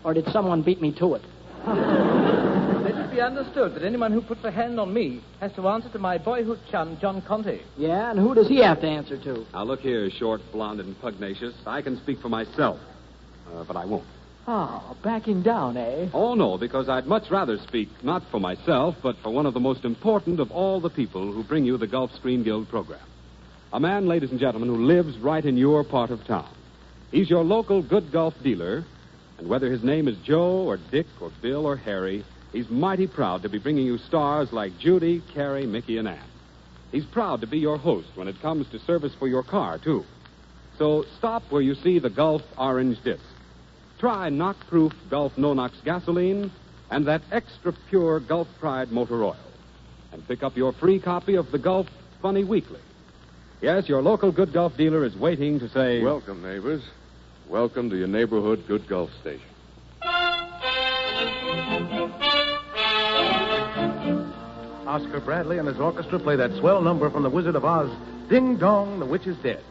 Or did someone beat me to it? Let it be understood that anyone who puts a hand on me has to answer to my boyhood chum, John Conte. Yeah, and who does he have to answer to? Now, look here, short, blonde, and pugnacious. I can speak for myself, but I won't. Oh, backing down, eh? Oh, no, because I'd much rather speak not for myself, but for one of the most important of all the people who bring you the Gulf Screen Guild program. A man, ladies and gentlemen, who lives right in your part of town. He's your local good golf dealer, and whether his name is Joe or Dick or Bill or Harry, he's mighty proud to be bringing you stars like Judy, Carrie, Mickey, and Ann. He's proud to be your host when it comes to service for your car, too. So stop where you see the Gulf Orange Disc. Try knock-proof Gulf No-Nox gasoline and that extra pure Gulf Pride motor oil. And pick up your free copy of the Gulf Funny Weekly. Yes, your local good golf dealer is waiting to say... Welcome, neighbors. Welcome to your neighborhood good golf station. Oscar Bradley and his orchestra play that swell number from The Wizard of Oz, Ding Dong, the Witch is Dead.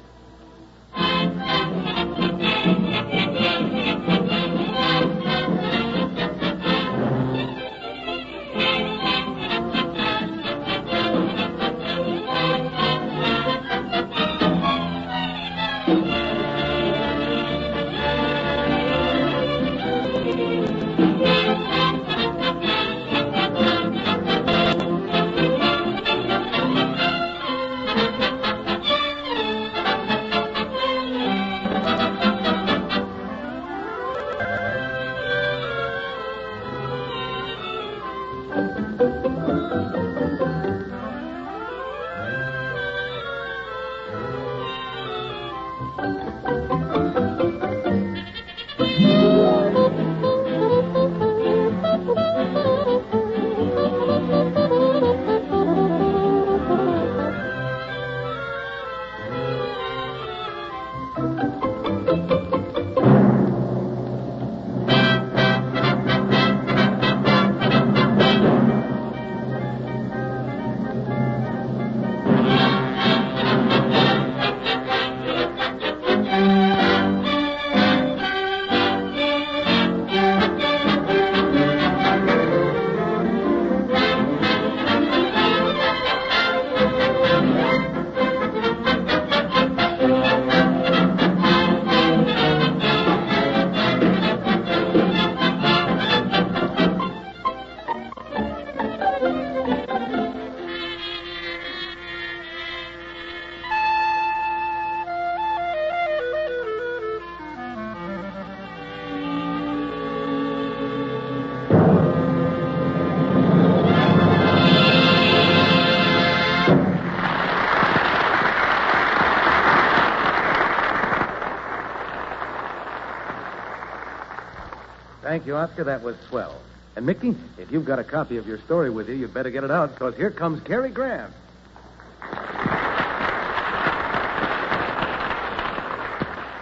Thank you, Oscar. That was swell. And, Mickey, if you've got a copy of your story with you, you'd better get it out, because here comes Cary Grant.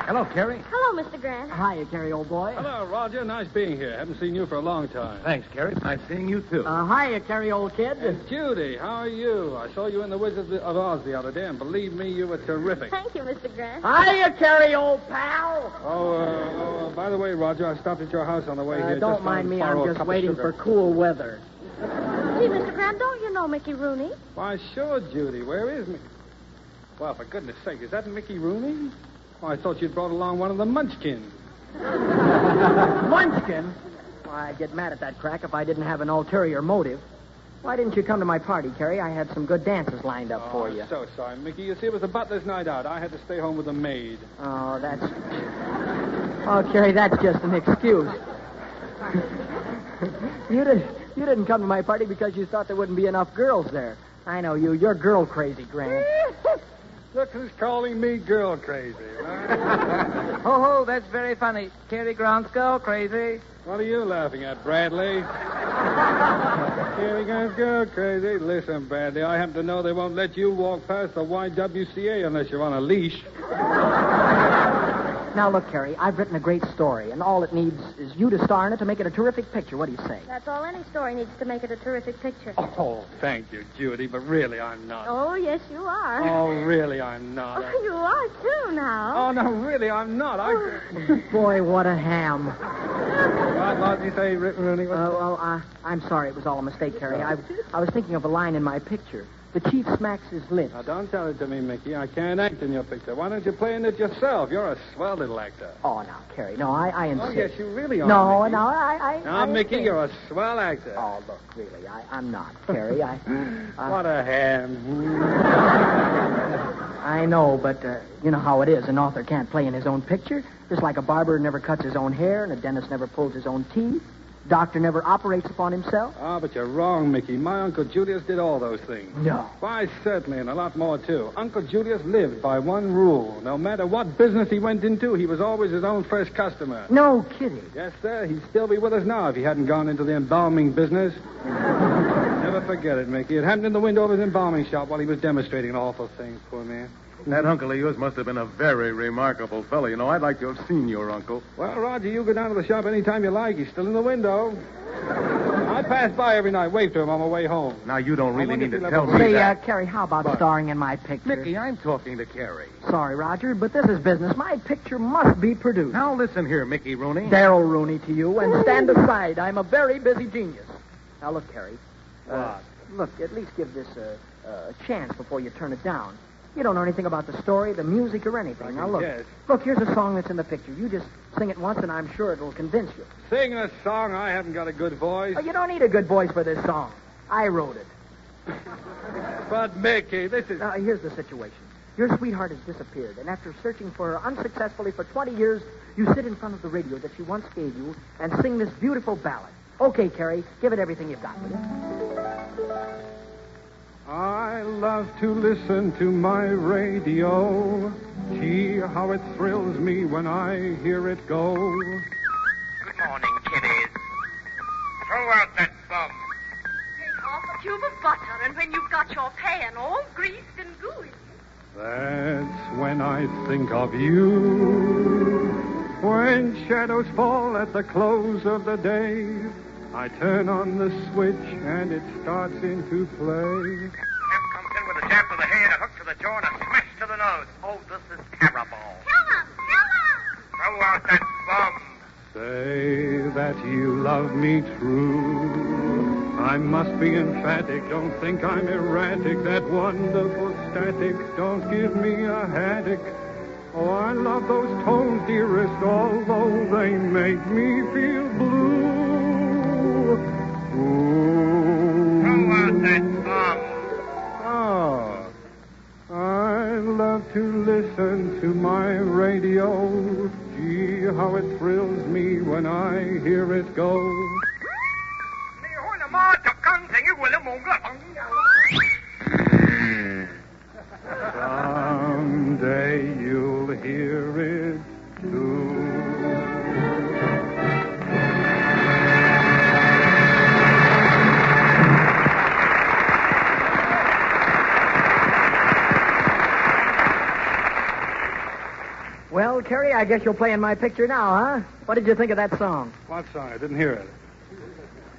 Hello, Cary. Hello, Mr. Grant. Hiya, Cary, old boy. Hello, Roger. Nice being here. Haven't seen you for a long time. Thanks, Cary. Nice seeing you, too. Hiya, Cary, old kid. And Judy, how are you? I saw you in The Wizard of Oz the other day, and believe me, you were terrific. Thank you, Mr. Grant. Hiya, Cary, old pal. By the way, Roger, I stopped at your house on the way here. Don't mind me. I'm just waiting for cool weather. Gee, Mr. Grant, don't you know Mickey Rooney? Why, sure, Judy. Where is Mickey? Well, for goodness sake, is that Mickey Rooney? Oh, I thought you'd brought along one of the Munchkins. Munchkin? Why, I'd get mad at that crack if I didn't have an ulterior motive. Why didn't you come to my party, Cary? I had some good dances lined up for you. I'm so sorry, Mickey. You see, it was the butler's night out. I had to stay home with the maid. Oh, Cary, that's just an excuse. You didn't come to my party because you thought there wouldn't be enough girls there. I know you. You're girl crazy, Grant. Look who's calling me girl crazy. Ho, that's very funny. Cary Grant's girl crazy. What are you laughing at, Bradley? Cary Grant's girl crazy. Listen, Bradley, I happen to know they won't let you walk past the YWCA unless you're on a leash. Now, look, Cary, I've written a great story, and all it needs is you to star in it to make it a terrific picture. What do you say? That's all any story needs to make it a terrific picture. Oh, thank you, Judy, but really I'm not. Oh, yes, you are. Oh, really I'm not. Oh, you are, too, now. Oh, no, really I'm not. Boy, what a ham. What did you say, Rooney? I'm sorry. It was all a mistake, Cary. I was thinking of a line in my picture. The chief smacks his lips. Now, don't tell it to me, Mickey. I can't act in your picture. Why don't you play in it yourself? You're a swell little actor. Oh, now, Cary, no, I insist. Oh, yes, you really are, No, Mickey. no, I Now, Mickey, insist. you're a swell actor. Oh, look, really, I'm not, Cary. What a ham. I know, but you know how it is. An author can't play in his own picture. Just like a barber never cuts his own hair and a dentist never pulls his own teeth. Doctor never operates upon himself. Ah, but you're wrong, Mickey. My Uncle Julius did all those things. No. Why, certainly, and a lot more, too. Uncle Julius lived by one rule. No matter what business he went into, he was always his own first customer. No kidding. Yes, sir. He'd still be with us now if he hadn't gone into the embalming business. Never forget it, Mickey. It happened in the window of his embalming shop while he was demonstrating an awful thing, poor man. That uncle of yours must have been a very remarkable fellow. You know, I'd like to have seen your uncle. Well, Roger, you go down to the shop any time you like. He's still in the window. I pass by every night, wave to him on my way home. Now, you don't really need to tell me Say, that. Cary, how about starring in my picture? Mickey, I'm talking to Cary. Sorry, Roger, but this is business. My picture must be produced. Now, listen here, Mickey Rooney. Daryl Rooney to you, and stand aside. I'm a very busy genius. Now, look, Cary. Look, at least give this a chance before you turn it down. You don't know anything about the story, the music, or anything. Now, look. Look, here's a song that's in the picture. You just sing it once, and I'm sure it'll convince you. Sing a song? I haven't got a good voice. Oh, you don't need a good voice for this song. I wrote it. But, Mickey, this is... Here's the situation. Your sweetheart has disappeared, and after searching for her unsuccessfully for 20 years, you sit in front of the radio that she once gave you and sing this beautiful ballad. Okay, Carrie, give it everything you've got, will you? I love to listen to my radio. Gee, how it thrills me when I hear it go. Good morning, kiddies. Throw out that thumb. Take off a tube of butter, and when you've got your pan all greased and gooey. That's when I think of you. When shadows fall at the close of the day, I turn on the switch and it starts into play. Chap comes in with a jab to the head, a hook to the jaw, and a smash to the nose. Oh, this is terrible. Kill him! Throw out that thumb. Say that you love me true. I must be emphatic. Don't think I'm erratic. That wonderful static. Don't give me a headache. Oh, I love those tones, dearest, although they make me feel blue. Ooh. Throw out that thumb. Ah, I love to listen to my radio. Gee, how it thrills me when I hear it go. Someday you'll hear it too. Well, Carrie, I guess you'll play in my picture now, huh? What did you think of that song? What song? I didn't hear it.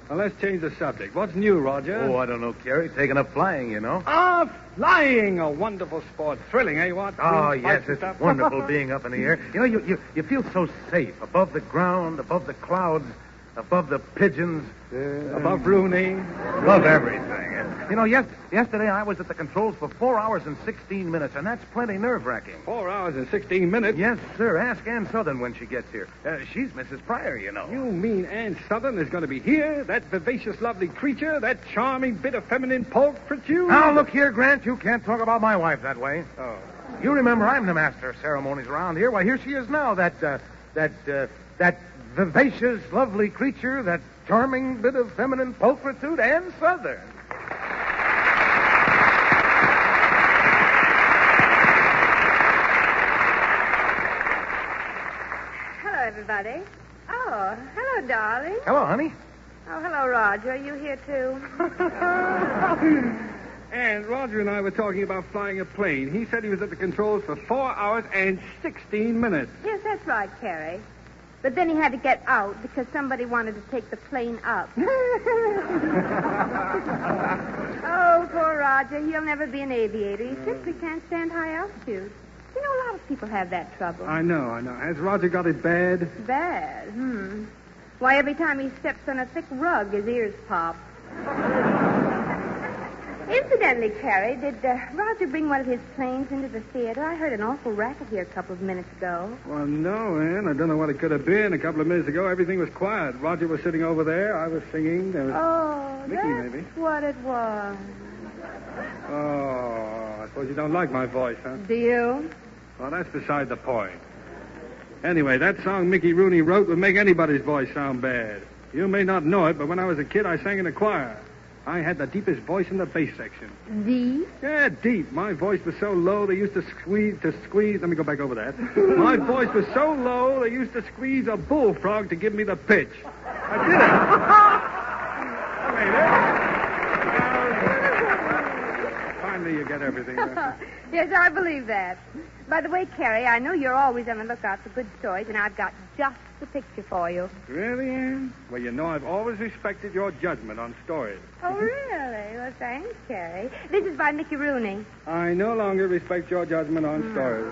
Well, let's change the subject. What's new, Roger? Oh, I don't know, Carrie. Taking up flying, you know. Ah, flying! A wonderful sport. Thrilling, eh, what? Oh, Green yes, spikes and it's stuff. wonderful being up in the air. You know, you feel so safe above the ground, above the clouds, above the pigeons. Above Rooney. Above everything. And, you know, yesterday I was at the controls for 4 hours and 16 minutes, and that's plenty nerve-wracking. 4 hours and 16 minutes? Yes, sir. Ask Ann Southern when she gets here. She's Mrs. Pryor, you know. You mean Ann Southern is going to be here? That vivacious, lovely creature? That charming bit of feminine pulp for you? Now, look here, Grant. You can't talk about my wife that way. Oh. You remember I'm the master of ceremonies around here. Why, here she is now, that vivacious, lovely creature, that charming bit of feminine pulchritude, Ann Southern. Hello, everybody. Oh, hello, darling. Hello, honey. Oh, hello, Roger. Are you here, too? And Roger and I were talking about flying a plane. He said he was at the controls for 4 hours and 16 minutes. Yes, that's right, Carrie. But then he had to get out because somebody wanted to take the plane up. Oh, poor Roger. He'll never be an aviator. He simply can't stand high altitude. You know, a lot of people have that trouble. I know. Has Roger got it bad? Bad? Why, every time he steps on a thick rug, his ears pop. Incidentally, Carrie, did Roger bring one of his planes into the theater? I heard an awful racket here a couple of minutes ago. Well, no, Ann. I don't know what it could have been. A couple of minutes ago, everything was quiet. Roger was sitting over there. I was singing. There was Mickey, that's maybe. what it was. Oh, I suppose you don't like my voice, huh? Do you? Well, that's beside the point. Anyway, that song Mickey Rooney wrote would make anybody's voice sound bad. You may not know it, but when I was a kid, I sang in a choir. I had the deepest voice in the bass section. Deep? Yeah, deep. My voice was so low they used to squeeze. Let me go back over that. My voice was so low they used to squeeze a bullfrog to give me the pitch. I did it. Finally, you get everything. Yes, I believe that. By the way, Carrie, I know you're always on the lookout for good stories, and I've got just the picture for you. Really, Ann? Well, you know I've always respected your judgment on stories. Oh, really? Well, thanks, Carrie. This is by Mickey Rooney. I no longer respect your judgment on stories.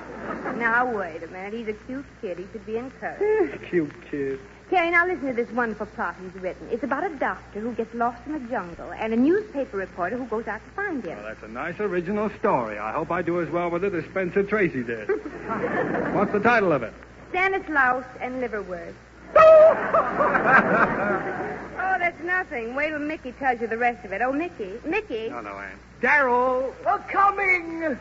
Now, wait a minute. He's a cute kid. He should be encouraged. Cute kid. Carrie, now listen to this wonderful plot he's written. It's about a doctor who gets lost in the jungle and a newspaper reporter who goes out to find him. Well, that's a nice original story. I hope I do as well with it as Spencer Tracy did. What's the title of it? Stanislaus and Liverwurst. Oh, that's nothing. Wait till Mickey tells you the rest of it. Oh, Mickey. Mickey. No, Aunt. Darryl. We're coming.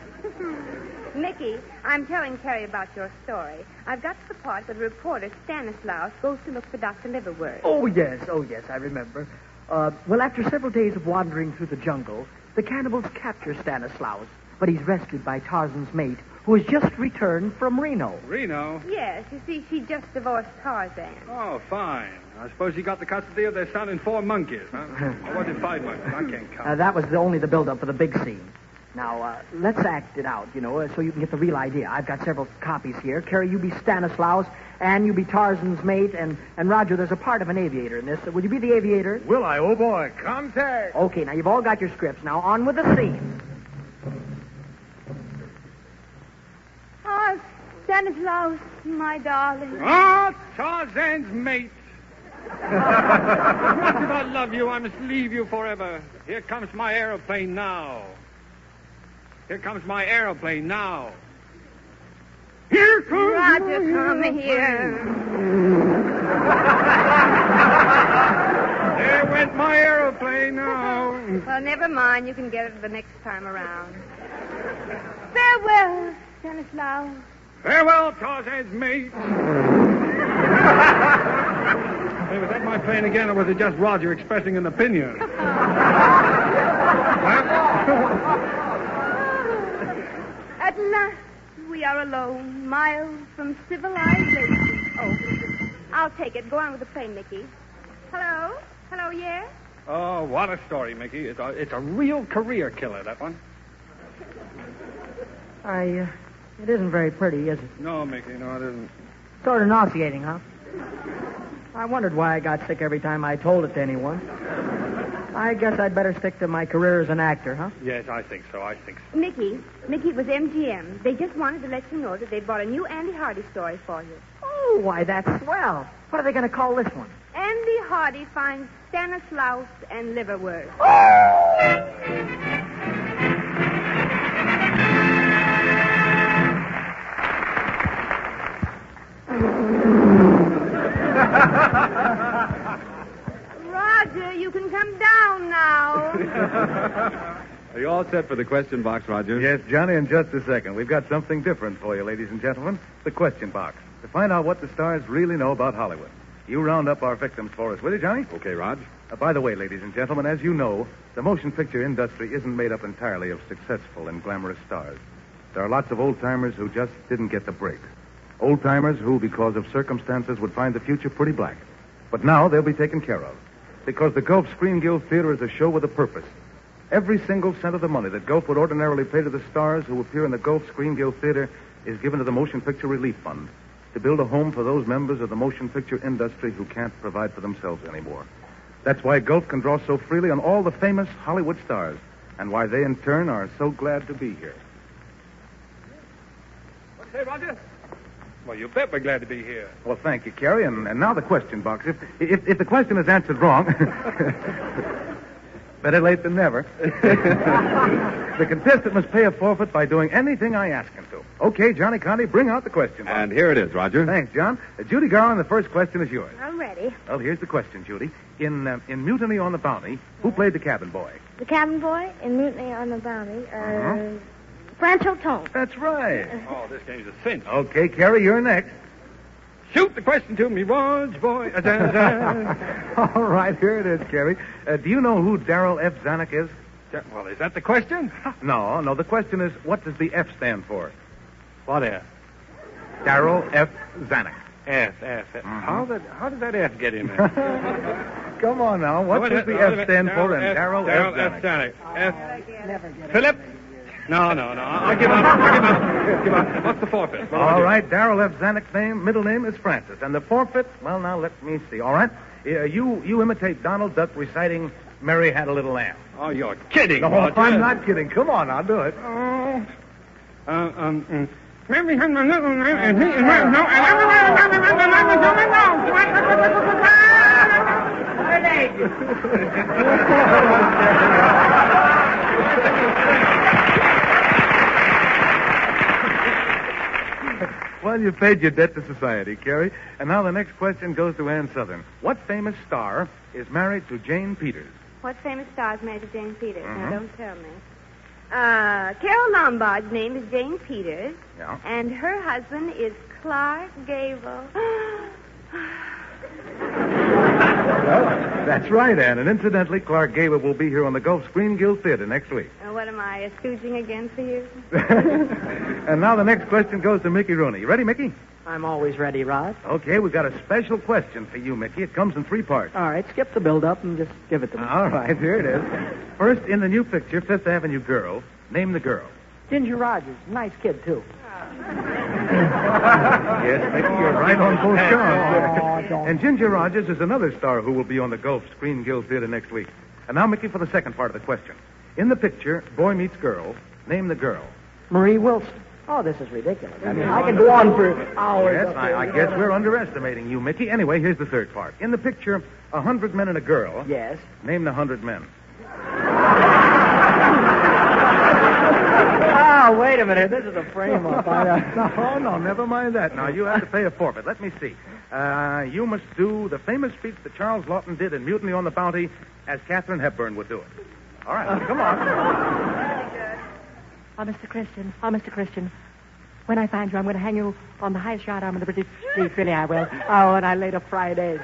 Mickey, I'm telling Carrie about your story. I've got to the part where the reporter, Stanislaus, goes to look for Dr. Liverwort. Oh, yes, I remember. Well, after several days of wandering through the jungle, the cannibals capture Stanislaus, but he's rescued by Tarzan's mate, who has just returned from Reno. Reno? Yes, you see, she just divorced Tarzan. Oh, fine. I suppose you got the custody of their son and 4 monkeys, huh? Or was it 5 monkeys? I can't count. That was only the build-up for the big scene. Now, let's act it out, so you can get the real idea. I've got several copies here. Carrie, you be Stanislaus, and you be Tarzan's mate, and Roger, there's a part of an aviator in this. Would you be the aviator? Will I? Oh, boy. Contact. Okay, now you've all got your scripts. Now, on with the scene. Oh, Stanislaus, my darling. Oh, Tarzan's mate. Much as I love you, I must leave you forever. Here comes my aeroplane now. Here comes my aeroplane now. Here comes Roger, come here. There went my aeroplane now. Well, never mind. You can get it the next time around. Farewell, Stanislaus. Farewell, Tarzan's mate. Hey, was that my plane again, or was it just Roger expressing an opinion? At last, we are alone, miles from civilization. Oh, I'll take it. Go on with the plane, Mickey. Hello? Hello, yes? Oh, what a story, Mickey. It's a real career killer, that one. It isn't very pretty, is it? No, Mickey, no, it isn't. Sort of nauseating, huh? I wondered why I got sick every time I told it to anyone. I guess I'd better stick to my career as an actor, huh? Yes, I think so. Mickey, it was MGM. They just wanted to let you know that they bought a new Andy Hardy story for you. Oh, why, that's swell. What are they going to call this one? Andy Hardy finds Stanislaus and Liverwort. Roger, you can come down now. Are you all set for the question box, Roger? Yes, Johnny, in just a second. We've got something different for you, ladies and gentlemen. The question box. To find out what the stars really know about Hollywood. You round up our victims for us, will you, Johnny? Okay, Rog. By the way, ladies and gentlemen, as you know, the motion picture industry isn't made up entirely of successful and glamorous stars. There are lots of old-timers who just didn't get the break. Old-timers who, because of circumstances, would find the future pretty black. But now they'll be taken care of. Because the Gulf Screen Guild Theater is a show with a purpose. Every single cent of the money that Gulf would ordinarily pay to the stars who appear in the Gulf Screen Guild Theater is given to the Motion Picture Relief Fund to build a home for those members of the motion picture industry who can't provide for themselves anymore. That's why Gulf can draw so freely on all the famous Hollywood stars, and why they, in turn, are so glad to be here. What say, Roger? Well, you bet we're glad to be here. Well, thank you, Carrie. And now the question box. If the question is answered wrong, better late than never. The contestant must pay a forfeit by doing anything I ask him to. Okay, Johnny Conti, bring out the question box. And here it is, Roger. Thanks, John. Judy Garland, the first question is yours. I'm ready. Well, here's the question, Judy. In Mutiny on the Bounty, who played the cabin boy? The cabin boy in Mutiny on the Bounty. Franco Tone. That's right. Oh, this game's a cinch. Okay, Carrie, you're next. Shoot the question to me, Rog, boy. All right, here it is, Carrie. Do you know who Darryl F. Zanuck is? Well, is that the question? No. The question is, what does the F stand for? What F? Darryl F. Zanuck. F. How did that F get in there? Come on now. What does the F stand for in Darryl F. Zanuck? F. Philip? No. I'll give up. What's the forfeit? All right, Darryl F. Zanuck's middle name is Francis. And the forfeit, well, now, let me see. All right? You imitate Donald Duck reciting Mary Had a Little Lamb. Oh, you're kidding. No, I'm not kidding. Come on, I'll do it. Mary had a little lamb, and he Well, you paid your debt to society, Carrie. And now the next question goes to Ann Southern. What famous star is married to Jane Peters? What famous star is married to Jane Peters? Mhm. Now, don't tell me. Carol Lombard's name is Jane Peters. Yeah. And her husband is Clark Gable. That's right, Ann. And incidentally, Clark Gable will be here on the Gulf Screen Guild Theater next week. What am I, stooging again for you? And now the next question goes to Mickey Rooney. You ready, Mickey? I'm always ready, Rod. Okay, we've got a special question for you, Mickey. It comes in 3 parts. All right, skip the build-up and just give it to me. All right, here it is. First, in the new picture, Fifth Avenue Girl, name the girl. Ginger Rogers. Nice kid, too. Yes, Mickey, you're right on both counts. Oh, don't. And Ginger Rogers is another star who will be on the Gulf Screen Guild Theater next week. And now, Mickey, for the second part of the question. In the picture, boy meets girl, name the girl. Marie Wilson. Oh, this is ridiculous. I mean, I can go on for hours. Yes, I guess we're underestimating you, Mickey. Anyway, here's the third part. In the picture, 100 men and a girl. Yes. Name the 100 men. Oh, wait a minute. This is a frame-up. No, never mind that. Now, you have to pay a forfeit. Let me see. You must do the famous speech that Charles Lawton did in Mutiny on the Bounty as Katharine Hepburn would do it. All right, come on. Oh, Mr. Christian, when I find you, I'm going to hang you on the highest yard arm of the British fleet. Really, I will. Oh, and I laid a fried egg.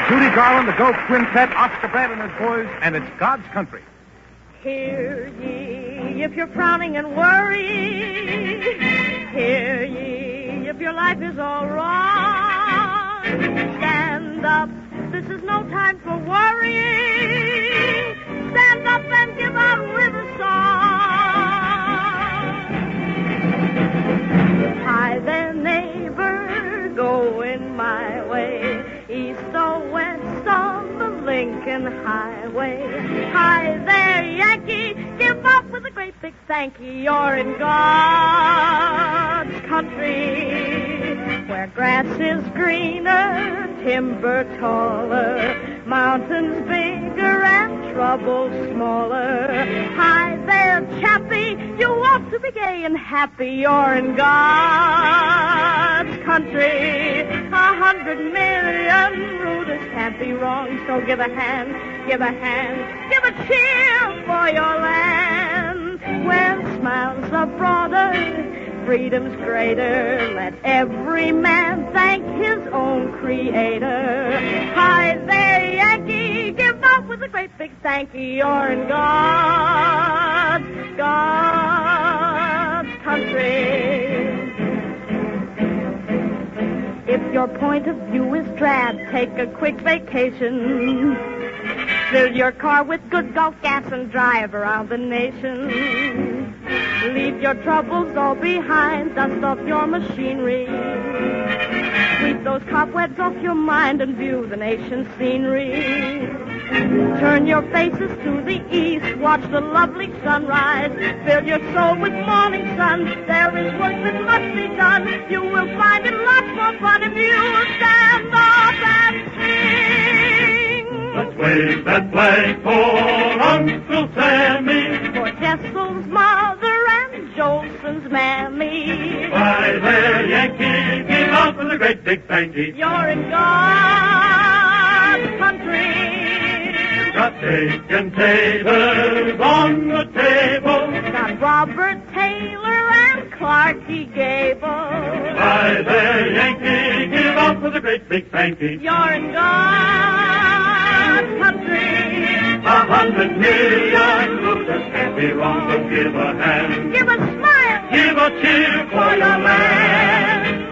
Judy Garland, the Gulf Quintet, Oscar Brandt and his boys, and it's God's Country. Hear ye if you're frowning and worried. Hear ye if your life is all wrong. Stand up, this is no time for worrying. Stand up and give out with a song. Hi there, neighbor, going my way. East or west on the Lincoln Highway. Hi there, Yankee, give up with a great big thank you. You're in God's country, where grass is greener, timber taller, mountains bigger and trouble smaller. Hi there, chappie, you ought to be gay and happy. You're in God's country. 100 million rooters can't be wrong, so give a hand, give a hand, give a cheer for your land. Where smiles are broader, freedom's greater. Let every man thank his own creator. Hi there, Yankee, give up with a great big thank you. You're in God's country. If your point of view is drab, take a quick vacation. Fill your car with good Gulf gas and drive around the nation. Leave your troubles all behind, dust off your machinery. Sweep those cobwebs off your mind and view the nation's scenery. Turn your faces to the east, watch the lovely sunrise. Fill your soul with morning sun, there is work that must be done. You will find it lots more fun if you stand up and sing. Let's wave that flag for Uncle Sammy, For Jessel's mother and Jolson's mammy. Hi there, Yankee, give out with a great big thank you. You're in God's country. Got steak and taters on the table. Got Robert Taylor and Clarky Gable. Hi there, Yankee, give out with a great big thank you. You're in God's country. 100 million rooters can't be wrong, so give a hand. Give a smile. Give a cheer for your land.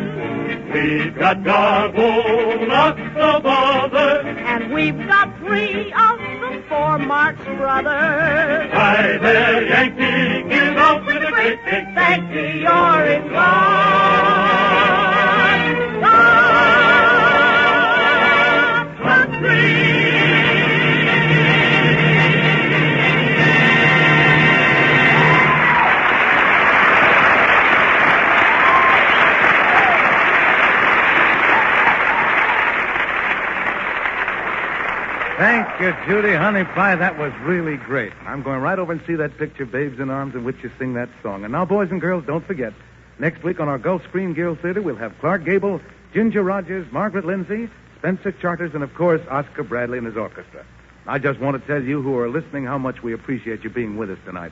We've got garble, lots of others. And we've got 3 of the 4 Marx brothers. Hi there, Yankee, give out with a great big thank you. You're in God's country. Thank you, Judy. Honey pie, that was really great. I'm going right over and see that picture, Babes in Arms, in which you sing that song. And now, boys and girls, don't forget, next week on our Gulf Screen Guild Theater, we'll have Clark Gable, Ginger Rogers, Margaret Lindsay, Spencer Charters, and, of course, Oscar Bradley and his orchestra. I just want to tell you who are listening how much we appreciate you being with us tonight.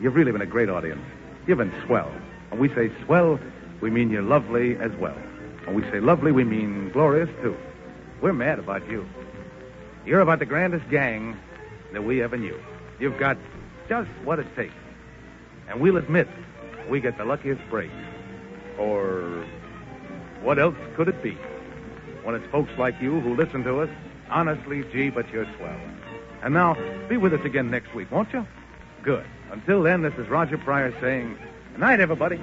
You've really been a great audience. You've been swell. When we say swell, we mean you're lovely as well. When we say lovely, we mean glorious, too. We're mad about you. You're about the grandest gang that we ever knew. You've got just what it takes. And we'll admit, we get the luckiest break. Or what else could it be? When it's folks like you who listen to us, honestly, gee, but you're swell. And now, be with us again next week, won't you? Good. Until then, this is Roger Pryor saying, good night, everybody.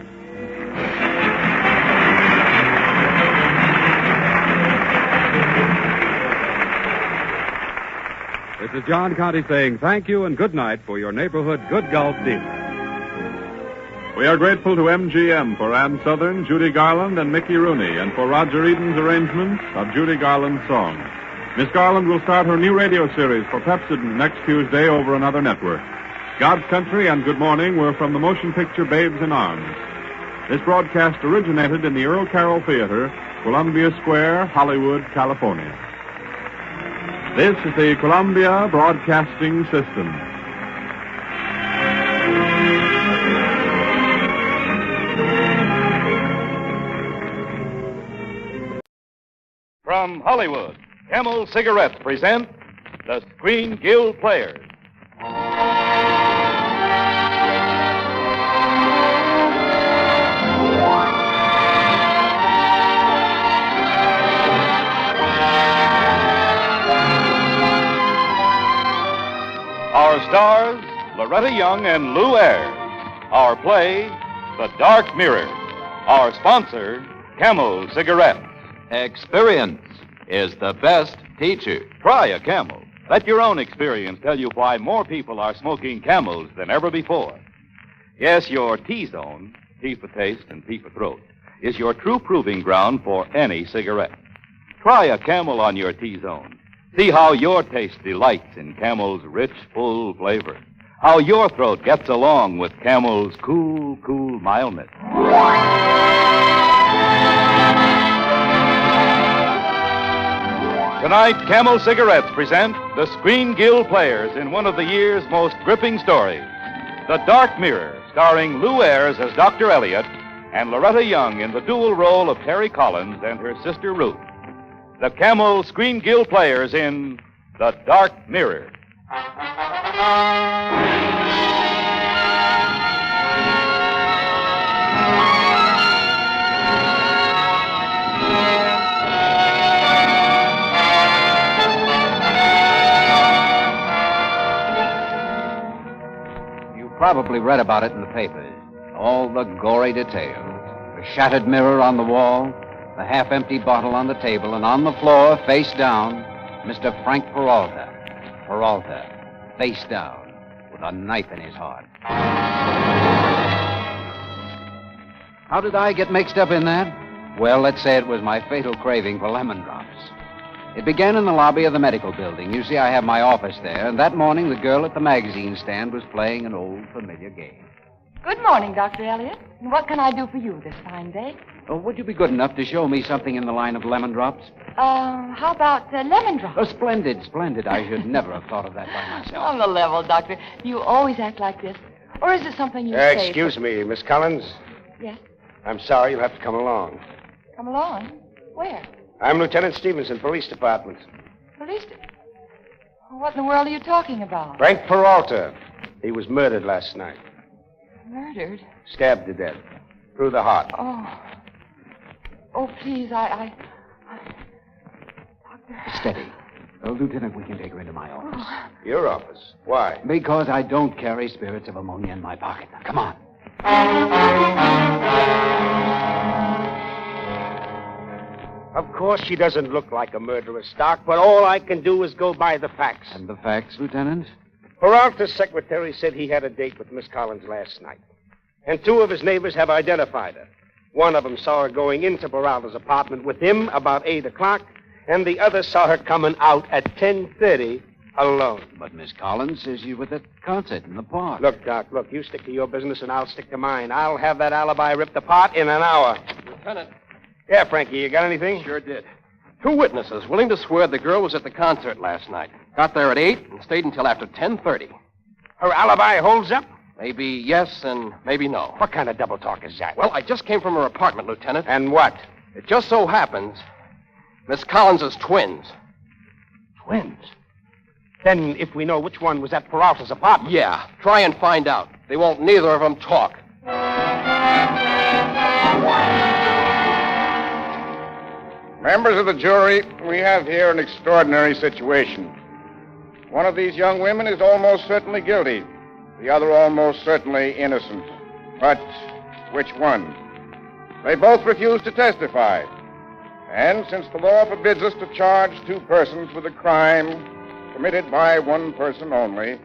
This is John Conte saying thank you and good night for your neighborhood Good Gulf dealer. We are grateful to MGM for Ann Southern, Judy Garland, and Mickey Rooney, and for Roger Eden's arrangements of Judy Garland's songs. Miss Garland will start her new radio series for Pepsodent next Tuesday over another network. God's Country and Good Morning were from the motion picture Babes in Arms. This broadcast originated in the Earl Carroll Theater, Columbia Square, Hollywood, California. This is the Columbia Broadcasting System. From Hollywood, Camel Cigarettes present the Screen Guild Players. Our stars, Loretta Young and Lou Ayres. Our play, The Dark Mirror. Our sponsor, Camel Cigarettes. Experience is the best teacher. Try a Camel. Let your own experience tell you why more people are smoking Camels than ever before. Yes, your T-zone, T for taste and P for throat, is your true proving ground for any cigarette. Try a Camel on your T-zone. See how your taste delights in Camel's rich, full flavor. How your throat gets along with Camel's cool, mildness. Tonight, Camel Cigarettes present the Screen Guild Players in one of the year's most gripping stories, The Dark Mirror, starring Lou Ayres as Dr. Elliot and Loretta Young in the dual role of Terry Collins and her sister Ruth. The Camel Screen Guild Players in The Dark Mirror. You probably read about it in the papers. All the gory details. The shattered mirror on the wall, the half-empty bottle on the table, and on the floor, face down, Mr. Frank Peralta. Peralta, face down, with a knife in his heart. How did I get mixed up in that? Well, let's say it was my fatal craving for lemon drops. It began in the lobby of the medical building. You see, I have my office there, and that morning the girl at the magazine stand was playing an old familiar game. Good morning, Dr. Elliot. And what can I do for you this fine day? Oh, would you be good enough to show me something in the line of lemon drops? How about lemon drops? Oh, splendid, splendid. I should never have thought of that by myself. On the level, Doctor. You always act like this. Or is it something you say? Excuse me, Miss Collins. Yes? I'm sorry, you'll have to come along. Come along? Where? I'm Lieutenant Stevenson, Police Department. Police? What in the world are you talking about? Frank Peralta. He was murdered last night. Murdered? Stabbed to death. Through the heart. Oh, please, I... Steady. Oh, Lieutenant, we can take her into my office. Your office? Why? Because I don't carry spirits of ammonia in my pocket. Now, come on. Of course, she doesn't look like a murderess, Doc, but all I can do is go by the facts. And the facts, Lieutenant? Peralta's secretary said he had a date with Miss Collins last night. And two of his neighbors have identified her. One of them saw her going into Peralta's apartment with him about 8 o'clock, and the other saw her coming out at 10:30 Alone. But Miss Collins says you were at the concert in the park. Look, Doc, look, you stick to your business and I'll stick to mine. I'll have that alibi ripped apart in an hour. Lieutenant. Yeah, Frankie, you got anything? Sure did. 2 witnesses willing to swear the girl was at the concert last night. Got there at 8 and stayed until after 10:30. Her alibi holds up? Maybe yes and maybe no. What kind of double talk is that? Well, I just came from her apartment, Lieutenant. And what? It just so happens Miss Collins is twins. Twins? Then if we know which one was at Peralta's apartment... Yeah, try and find out. They won't neither of them talk. Members of the jury, we have here an extraordinary situation. One of these young women is almost certainly guilty. The other almost certainly innocent. But which one? They both refuse to testify. And since the law forbids us to charge 2 persons with a crime committed by 1 person only,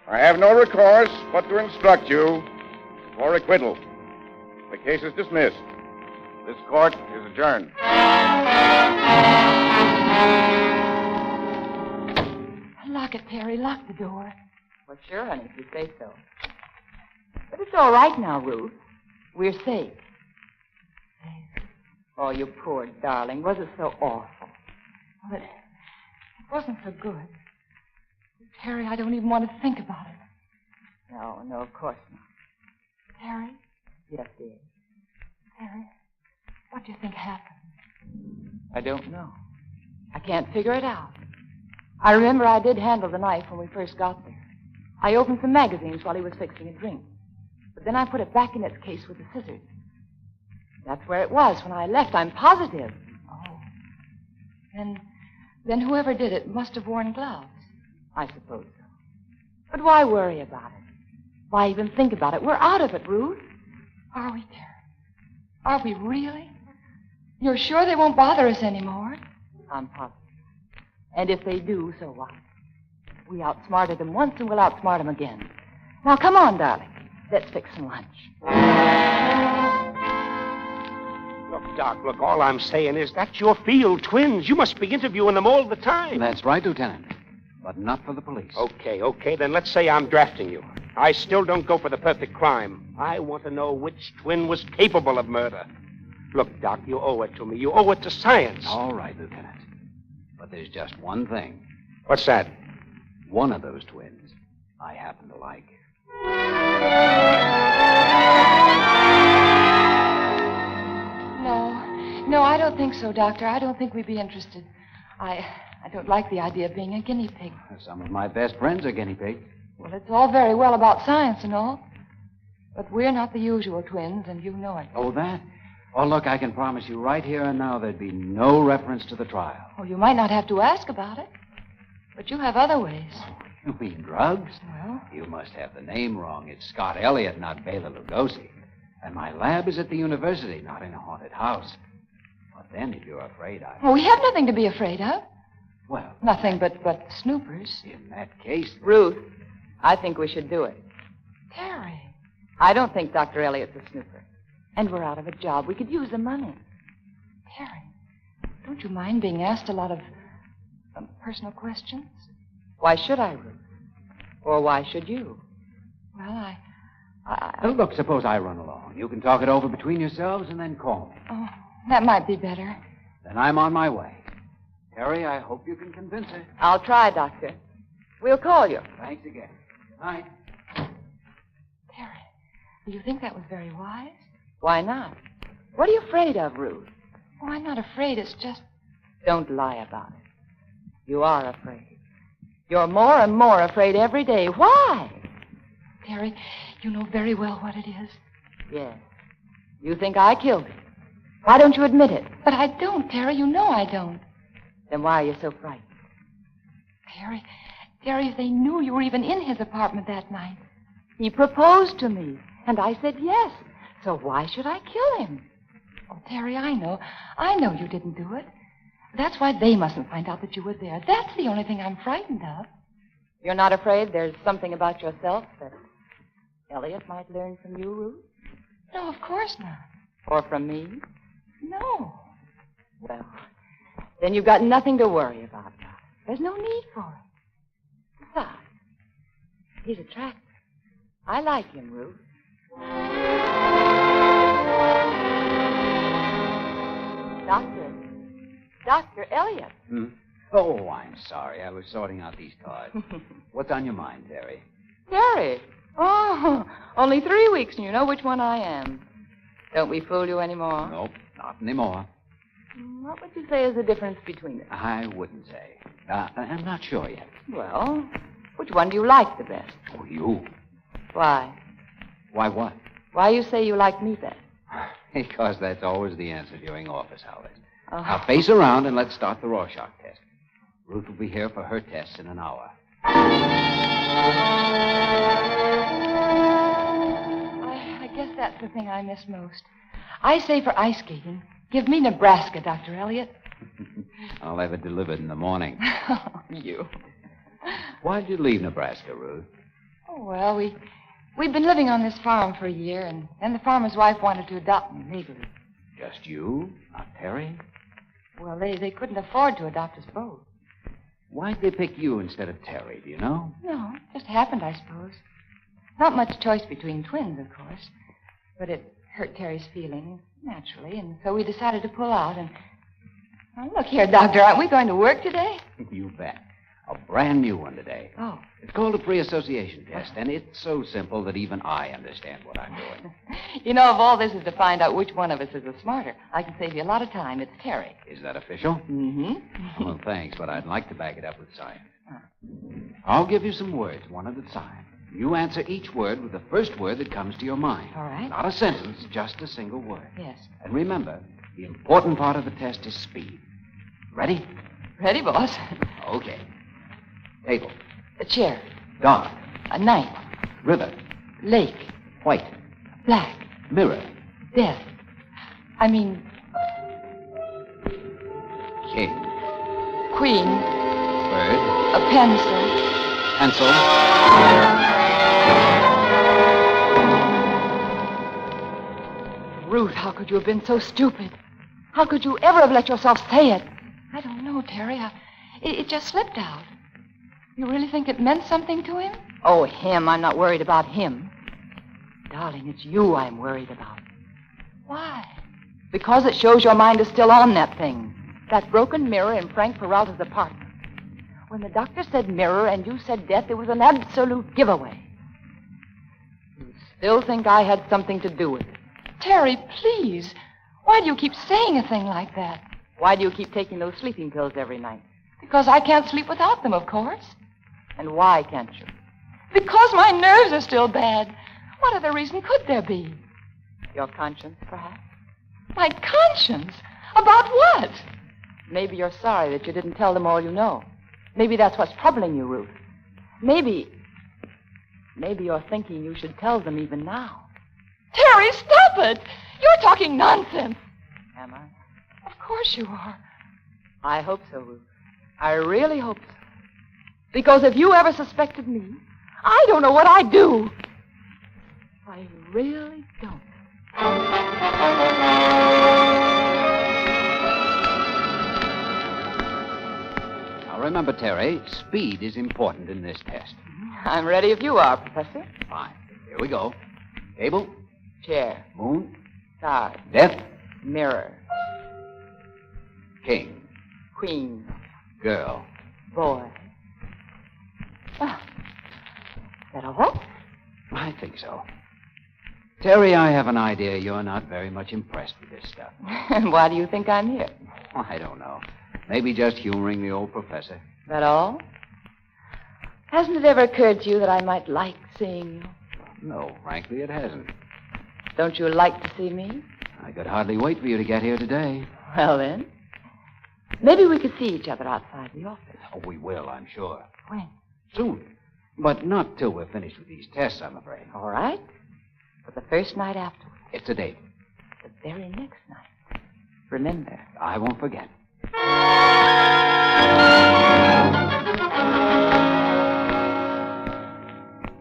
I have no recourse but to instruct you for acquittal. The case is dismissed. This court is adjourned. Lock it, Terry. Lock the door. Well, sure, honey, if you say so. But it's all right now, Ruth. We're safe. Oh, you poor darling. Was it so awful? But it wasn't so good. Terry, I don't even want to think about it. No, of course not. Terry? Yes, dear. Terry, what do you think happened? I don't know. I can't figure it out. I remember I did handle the knife when we first got there. I opened some magazines while he was fixing a drink. But then I put it back in its case with the scissors. That's where it was when I left, I'm positive. Oh. Then whoever did it must have worn gloves. I suppose so. But why worry about it? Why even think about it? We're out of it, Ruth. Are we, Terry? Are we really? You're sure they won't bother us anymore? I'm positive. And if they do, so what? We outsmarted them once and we'll outsmart them again. Now, come on, darling. Let's fix some lunch. Look, Doc, look, all I'm saying is that's your field, twins. You must be interviewing them all the time. That's right, Lieutenant. But not for the police. Okay, then let's say I'm drafting you. I still don't go for the perfect crime. I want to know which twin was capable of murder. Look, Doc, you owe it to me. You owe it to science. All right, Lieutenant. But there's just one thing. What's that? One of those twins I happen to like. No, I don't think so, Doctor. I don't think we'd be interested. I don't like the idea of being a guinea pig. Some of my best friends are guinea pigs. Well, it's all very well about science and all. But we're not the usual twins, and you know it. Oh, that? Oh, look, I can promise you right here and now there'd be no reference to the trial. Oh, you might not have to ask about it. But you have other ways. You mean drugs? Well? You must have the name wrong. It's Scott Elliott, not Bela Lugosi. And my lab is at the university, not in a haunted house. But then, if you're afraid, Well, we have nothing to be afraid of. Well... Nothing but snoopers. In that case... Ruth, I think we should do it. Terry. I don't think Dr. Elliott's a snooper. And we're out of a job. We could use the money. Terry, don't you mind being asked a lot of personal questions? Why should I, Ruth? Or why should you? Well, I... Look, suppose I run along. You can talk it over between yourselves and then call me. Oh, that might be better. Then I'm on my way. Terry, I hope you can convince her. I'll try, Doctor. We'll call you. Thanks again. Night. Terry, do you think that was very wise? Why not? What are you afraid of, Ruth? Oh, I'm not afraid. It's just... Don't lie about it. You are afraid. You're more and more afraid every day. Why? Terry, you know very well what it is. Yes. You think I killed him. Why don't you admit it? But I don't, Terry. You know I don't. Then why are you so frightened? Terry, if they knew you were even in his apartment that night. He proposed to me, and I said yes. So why should I kill him? Oh, Terry, I know. I know you didn't do it. That's why they mustn't find out that you were there. That's the only thing I'm frightened of. You're not afraid there's something about yourself that Elliot might learn from you, Ruth? No, of course not. Or from me? No. Well, then you've got nothing to worry about. There's no need for it. He's attractive. I like him, Ruth. Dr. Elliot. Oh, I'm sorry. I was sorting out these cards. What's on your mind, Terry? Terry? Oh, only 3 weeks and you know which one I am. Don't we fool you anymore? Nope, not anymore. What would you say is the difference between us? I wouldn't say. I'm not sure yet. Well, which one do you like the best? Oh, you. Why? Why what? Why you say you like me best? Because that's always the answer during office hours. Oh. Now face around and let's start the Rorschach test. Ruth will be here for her tests in an hour. I guess that's the thing I miss most. I say for ice skating, give me Nebraska, Dr. Elliot. I'll have it delivered in the morning. You. Why'd you leave Nebraska, Ruth? Oh, well, we've been living on this farm for a year, and then the farmer's wife wanted to adopt me legally. Just you? Not Terry? Well, they couldn't afford to adopt us both. Why'd they pick you instead of Terry, do you know? No, just happened, I suppose. Not much choice between twins, of course. But it hurt Terry's feelings, naturally, and so we decided to pull out and... Now, look here, Doctor, aren't we going to work today? You bet. A brand new one today. Oh. It's called a pre-association test, and it's so simple that even I understand what I'm doing. You know, if all this is to find out which one of us is the smarter, I can save you a lot of time. It's Terry. Is that official? Mm-hmm. Well, thanks, but I'd like to back it up with science. I'll give you some words, one at a time. You answer each word with the first word that comes to your mind. All right. Not a sentence, just a single word. Yes. And remember, the important part of the test is speed. Ready? Ready, boss. Okay. Table. A chair. Dog. A knife. River. Lake. White. Black. Mirror. Death. I mean... King. Queen. Bird. A pencil. Pencil. Ruth, how could you have been so stupid? How could you ever have let yourself say it? I don't know, Terry. It just slipped out. You really think it meant something to him? Oh, him. I'm not worried about him. Darling, it's you I'm worried about. Why? Because it shows your mind is still on that thing. That broken mirror in Frank Peralta's apartment. When the doctor said mirror and you said death, it was an absolute giveaway. You still think I had something to do with it. Terry, please. Why do you keep saying a thing like that? Why do you keep taking those sleeping pills every night? Because I can't sleep without them, of course. And why can't you? Because my nerves are still bad. What other reason could there be? Your conscience, perhaps? My conscience? About what? Maybe you're sorry that you didn't tell them all you know. Maybe that's what's troubling you, Ruth. Maybe you're thinking you should tell them even now. Terry, stop it! You're talking nonsense. Am I? Of course you are. I hope so, Ruth. I really hope so. Because if you ever suspected me, I don't know what I'd do. I really don't. Now remember, Terry, speed is important in this test. I'm ready if you are, Professor. Fine. Here we go. Table. Chair. Moon. Stars. Death. Mirror. King. Queen. Girl. Boy. Ah. Is that all? I think so. Terry, I have an idea you're not very much impressed with this stuff. Why do you think I'm here? I don't know. Maybe just humoring the old professor. That all? Hasn't it ever occurred to you that I might like seeing you? No, frankly, it hasn't. Don't you like to see me? I could hardly wait for you to get here today. Well, then, maybe we could see each other outside the office. Oh, we will, I'm sure. When? Soon. But not till we're finished with these tests, I'm afraid. All right. But the first night afterwards. It's a date. The very next night. Remember. I won't forget.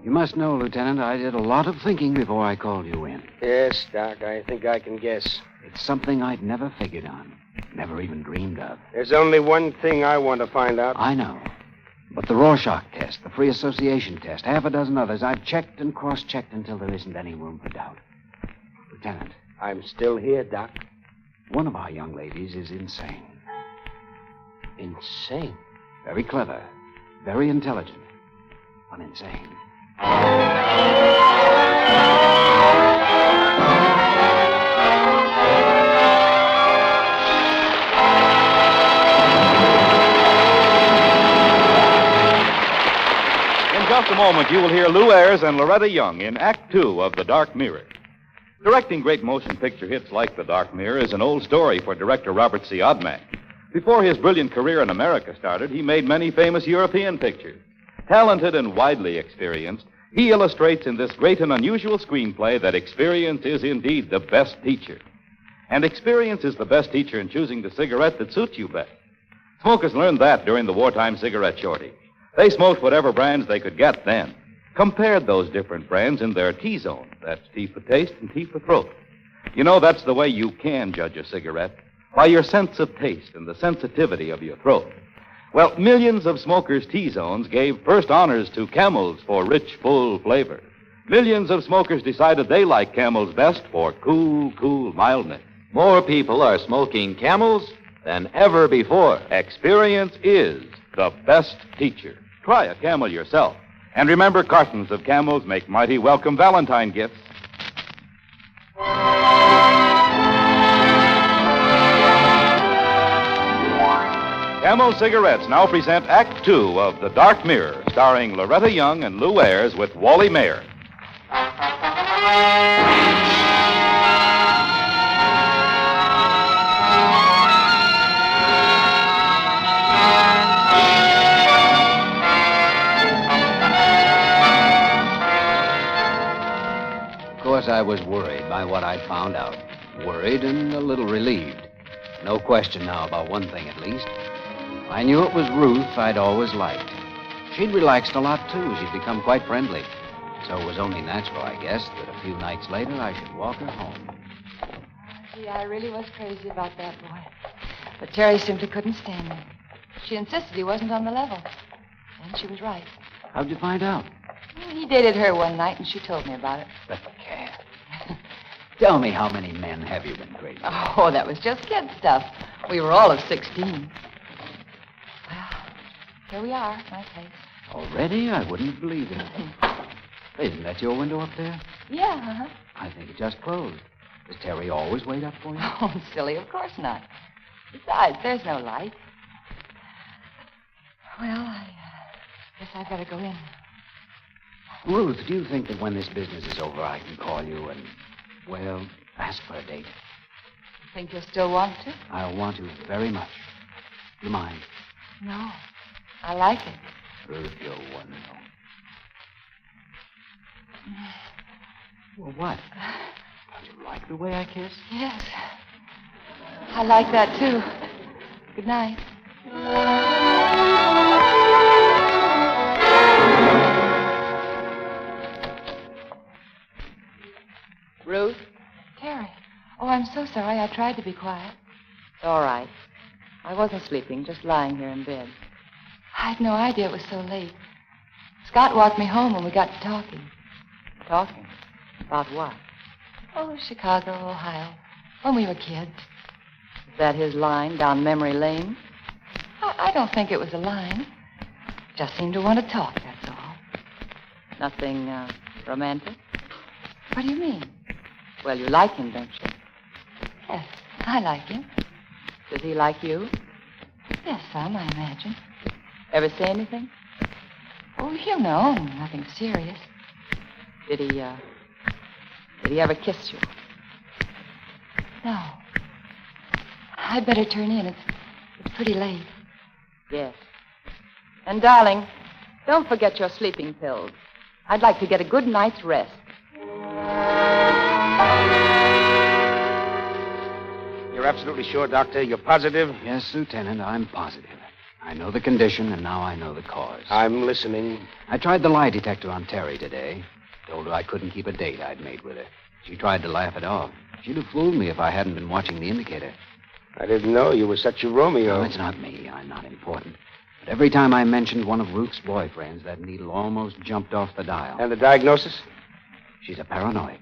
You must know, Lieutenant, I did a lot of thinking before I called you in. Yes, Doc, I think I can guess. It's something I'd never figured on. Never even dreamed of. There's only one thing I want to find out. I know. But the Rorschach test, the free association test, half a dozen others, I've checked and cross-checked until there isn't any room for doubt. Lieutenant. I'm still here, Doc. One of our young ladies is insane. Insane? Very clever, very intelligent, but insane. In just a moment, you will hear Lou Ayres and Loretta Young in Act Two of The Dark Mirror. Directing great motion picture hits like The Dark Mirror is an old story for director Robert C. Odmack. Before his brilliant career in America started, he made many famous European pictures. Talented and widely experienced, he illustrates in this great and unusual screenplay that experience is indeed the best teacher. And experience is the best teacher in choosing the cigarette that suits you best. Smokers learned that during the wartime cigarette shortage. They smoked whatever brands they could get then. Compared those different brands in their T-zone. That's T for taste and T for throat. You know, that's the way you can judge a cigarette. By your sense of taste and the sensitivity of your throat. Well, millions of smokers' T-zones gave first honors to Camels for rich, full flavor. Millions of smokers decided they liked Camels best for cool mildness. More people are smoking Camels than ever before. Experience is the best teacher. Try a Camel yourself. And remember, cartons of Camels make mighty welcome Valentine gifts. Camel Cigarettes now present Act Two of The Dark Mirror, starring Loretta Young and Lou Ayres with Wally Mayer. Of course, I was worried by what I'd found out. Worried and a little relieved. No question now about one thing, at least. I knew it was Ruth I'd always liked. She'd relaxed a lot, too. She'd become quite friendly. So it was only natural, I guess, that a few nights later I should walk her home. Gee, I really was crazy about that boy. But Terry simply couldn't stand him. She insisted he wasn't on the level. And she was right. How'd you find out? He dated her one night, and she told me about it. The cat. Tell me, how many men have you been crazy? Oh, that was just kid stuff. We were all of 16. Well, here we are, my place. Already? I wouldn't have believed it. Isn't that your window up there? Yeah, uh-huh. I think it just closed. Does Terry always wait up for you? Oh, silly, of course not. Besides, there's no light. Well, I guess I'd better go in. Ruth, do you think that when this business is over, I can call you and, well, ask for a date? Think you'll still want to? I'll want to very much. Do you mind? No. I like it. Ruth, you're wonderful. Well, what? Don't you like the way I kiss? Yes. I like that, too. Good night. Ruth? Terry. Oh, I'm so sorry. I tried to be quiet. It's all right. I wasn't sleeping, just lying here in bed. I'd no idea it was so late. Scott walked me home and we got to talking. Talking? About what? Oh, Chicago, Ohio. When we were kids. Is that his line down memory lane? I don't think it was a line. Just seemed to want to talk, that's all. Nothing romantic? What do you mean? Well, you like him, don't you? Yes, I like him. Does he like you? Yes, some, I imagine. Ever say anything? Oh, you know, nothing serious. Did he ever kiss you? No. I'd better turn in. It's pretty late. Yes. And, darling, don't forget your sleeping pills. I'd like to get a good night's rest. You're absolutely sure, Doctor? You're positive? Yes, Lieutenant, I'm positive. I know the condition, and now I know the cause. I'm listening. I tried the lie detector on Terry today. Told her I couldn't keep a date I'd made with her. She tried to laugh it off. She'd have fooled me if I hadn't been watching the indicator. I didn't know you were such a Romeo. No, it's not me. I'm not important. But every time I mentioned one of Ruth's boyfriends, that needle almost jumped off the dial. And the diagnosis? She's a paranoiac.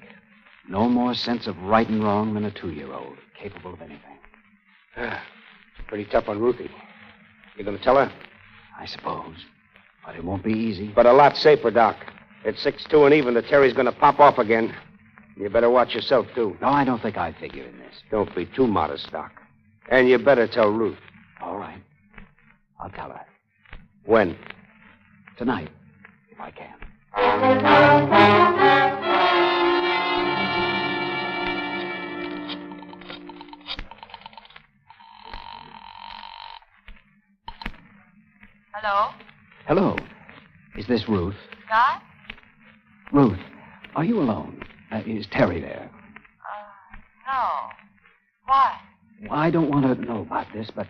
No more sense of right and wrong than a 2-year-old, capable of anything. It's pretty tough on Ruthie. You going to tell her? I suppose. But it won't be easy. But a lot safer, Doc. At 6-2 and even, the Terry's going to pop off again. You better watch yourself, too. No, I don't think I figure in this. Don't be too modest, Doc. And you better tell Ruth. All right. I'll tell her. When? Tonight, if I can. Hello? Hello. Is this Ruth? Scott? Ruth, are you alone? Is Terry there? No. Why? Well, I don't want to know about this, but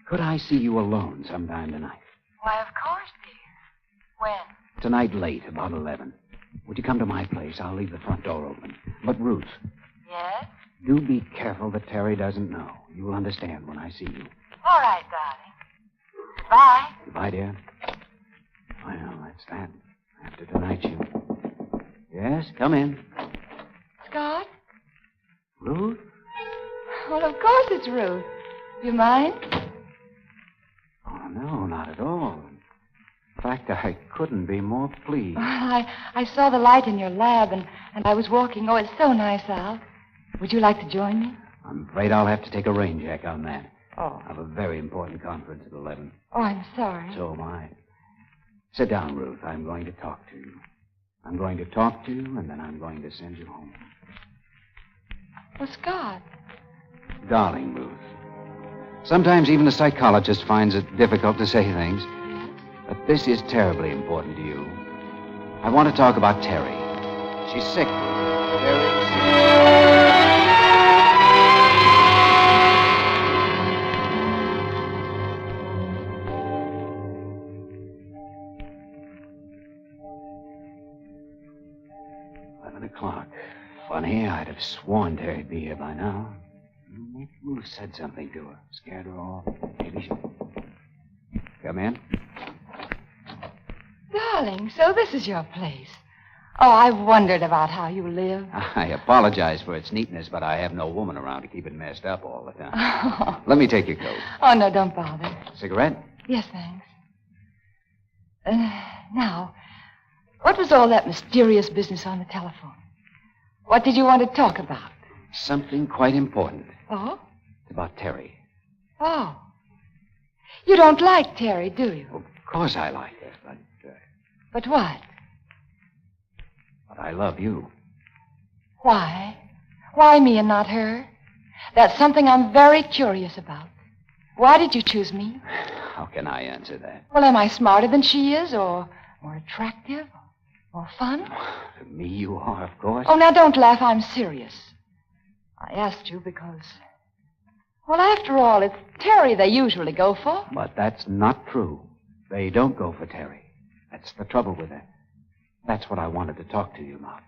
could I see you alone sometime tonight? Why, of course, dear. When? Tonight late, about 11. Would you come to my place? I'll leave the front door open. But, Ruth. Yes? Do be careful that Terry doesn't know. You will understand when I see you. All right, darling. Goodbye. Goodbye, dear. Well, that's that. After tonight's you. Yes, come in. Scott? Ruth? Well, of course it's Ruth. Do you mind? Oh, no, not at all. In fact, I couldn't be more pleased. I saw the light in your lab, and I was walking. Oh, it's so nice out. Would you like to join me? I'm afraid I'll have to take a rain check on that. Oh. I have a very important conference at 11. Oh, I'm sorry. So am I. Sit down, Ruth. I'm going to talk to you. I'm going to talk to you, and then I'm going to send you home. Well, Scott. Darling, Ruth. Sometimes even a psychologist finds it difficult to say things. But this is terribly important to you. I want to talk about Terry. She's sick. Very sick. 11 o'clock. Funny, I'd have sworn Terry'd be here by now. Maybe Ruth said something to her. Scared her off. Maybe she... Come in. Darling, so this is your place. Oh, I wondered about how you live. I apologize for its neatness, but I have no woman around to keep it messed up all the time. Oh. Let me take your coat. Oh, no, don't bother. Cigarette? Yes, thanks. Now, what was all that mysterious business on the telephone? What did you want to talk about? Something quite important. Oh? It's about Terry. Oh. You don't like Terry, do you? Of course I like her, but... But what? But I love you. Why? Why me and not her? That's something I'm very curious about. Why did you choose me? How can I answer that? Well, am I smarter than she is, or more attractive, or more fun? To me, you are, of course. Oh, now don't laugh. I'm serious. I asked you because... Well, after all, it's Terry they usually go for. But that's not true. They don't go for Terry. That's the trouble with her. That's what I wanted to talk to you about.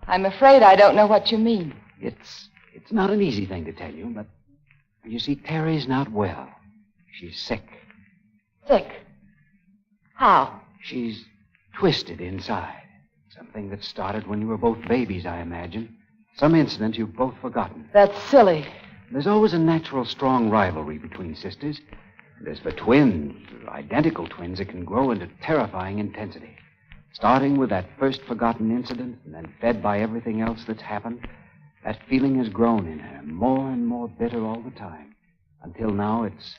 I'm afraid I don't know what you mean. It's not an easy thing to tell you, but you see, Terry's not well. She's sick. Sick? How? She's twisted inside. Something that started when you were both babies, I imagine. Some incident you've both forgotten. That's silly. There's always a natural, strong rivalry between sisters. And as for twins, identical twins, it can grow into terrifying intensity. Starting with that first forgotten incident and then fed by everything else that's happened, that feeling has grown in her, more and more bitter all the time. Until now, it's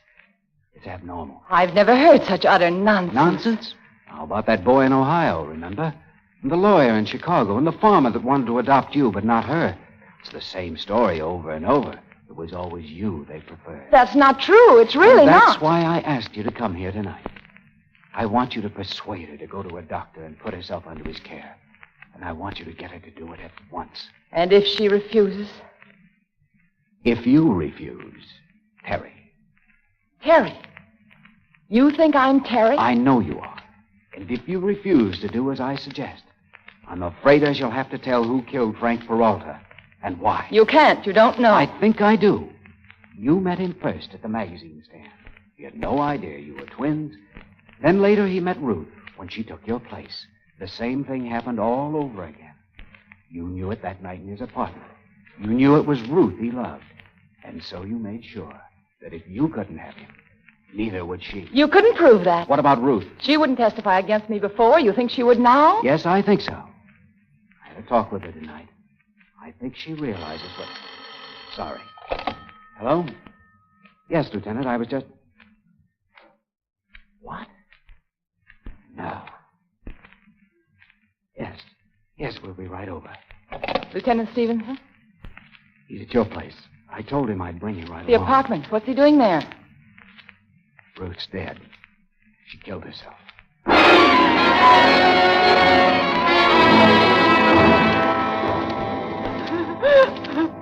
abnormal. I've never heard such utter nonsense. Nonsense? How about that boy in Ohio, remember? And the lawyer in Chicago, and the farmer that wanted to adopt you, but not her. It's the same story over and over. It was always you they preferred. That's not true. It's really not. That's why I asked you to come here tonight. I want you to persuade her to go to a doctor and put herself under his care. And I want you to get her to do it at once. And if she refuses? If you refuse, Terry. Terry? You think I'm Terry? I know you are. And if you refuse to do as I suggest, I'm afraid I shall have to tell who killed Frank Peralta and why. You can't. You don't know. I think I do. You met him first at the magazine stand. He had no idea you were twins. Then later he met Ruth when she took your place. The same thing happened all over again. You knew it that night in his apartment. You knew it was Ruth he loved. And so you made sure that if you couldn't have him, neither would she. You couldn't prove that. What about Ruth? She wouldn't testify against me before. You think she would now? Yes, I think so. I had a talk with her tonight. I think she realizes what... Sorry. Hello? Yes, Lieutenant, I was just... What? No. Yes. Yes, we'll be right over. Lieutenant Stevenson? He's at your place. I told him I'd bring you right The along. apartment. What's he doing there? Ruth's dead. She killed herself.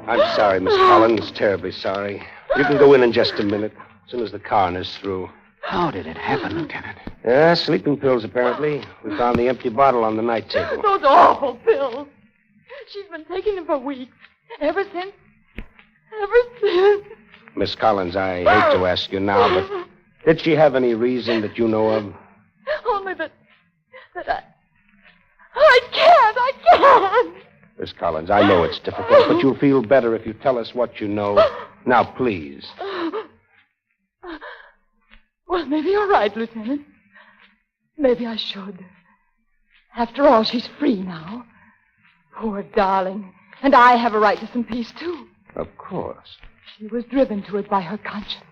I'm sorry, Miss Collins. Terribly sorry. You can go in just a minute, as soon as the coroner's through. How did it happen, Lieutenant? Sleeping pills, apparently. We found the empty bottle on the night table. Those awful pills. She's been taking them for weeks. Ever since. Miss Collins, I hate to ask you now, but did she have any reason that you know of? Only that I can't. Miss Collins, I know it's difficult, but you'll feel better if you tell us what you know. Now, please. Well, maybe you're right, Lieutenant. Maybe I should. After all, she's free now. Poor darling. And I have a right to some peace, too. Of course. She was driven to it by her conscience.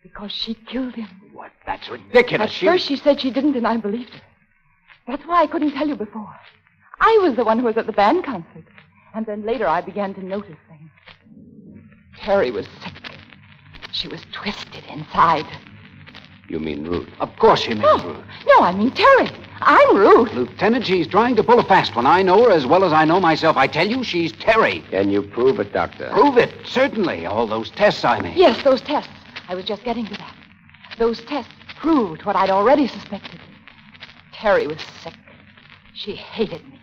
Because she killed him. What? That's ridiculous. At first she said she didn't, and I believed her. That's why I couldn't tell you before. I was the one who was at the band concert. And then later I began to notice things. Terry was sick. She was twisted inside. You mean Ruth? Of course you mean Ruth. No, I mean Terry. I'm Ruth. Lieutenant, she's trying to pull a fast one. I know her as well as I know myself. I tell you, she's Terry. Can you prove it, Doctor? Prove it, certainly. All those tests I made. Yes, those tests. I was just getting to that. Those tests proved what I'd already suspected. Terry was sick. She hated me.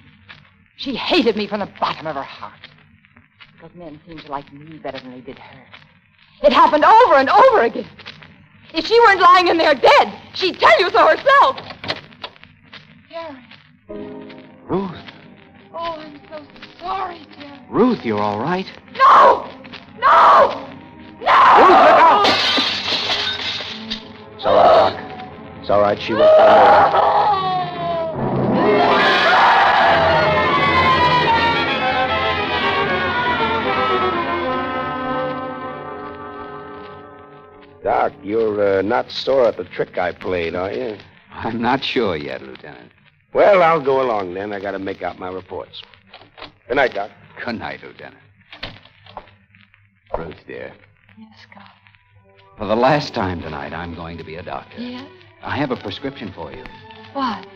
She hated me from the bottom of her heart. Because men seemed to like me better than they did her. It happened over and over again. If she weren't lying in there dead, she'd tell you so herself. Terry. Ruth. Oh, I'm so sorry, Terry. Ruth, you're all right? No! No! No! Ruth, look out! It's all right, Doc. It's all right. She went down Doc, you're not sore at the trick I played, are you? I'm not sure yet, Lieutenant. Well, I'll go along then. I got to make out my reports. Good night, Doc. Good night, Lieutenant. Ruth, dear. Yes, Scott. For the last time tonight, I'm going to be a doctor. Yes? I have a prescription for you. What?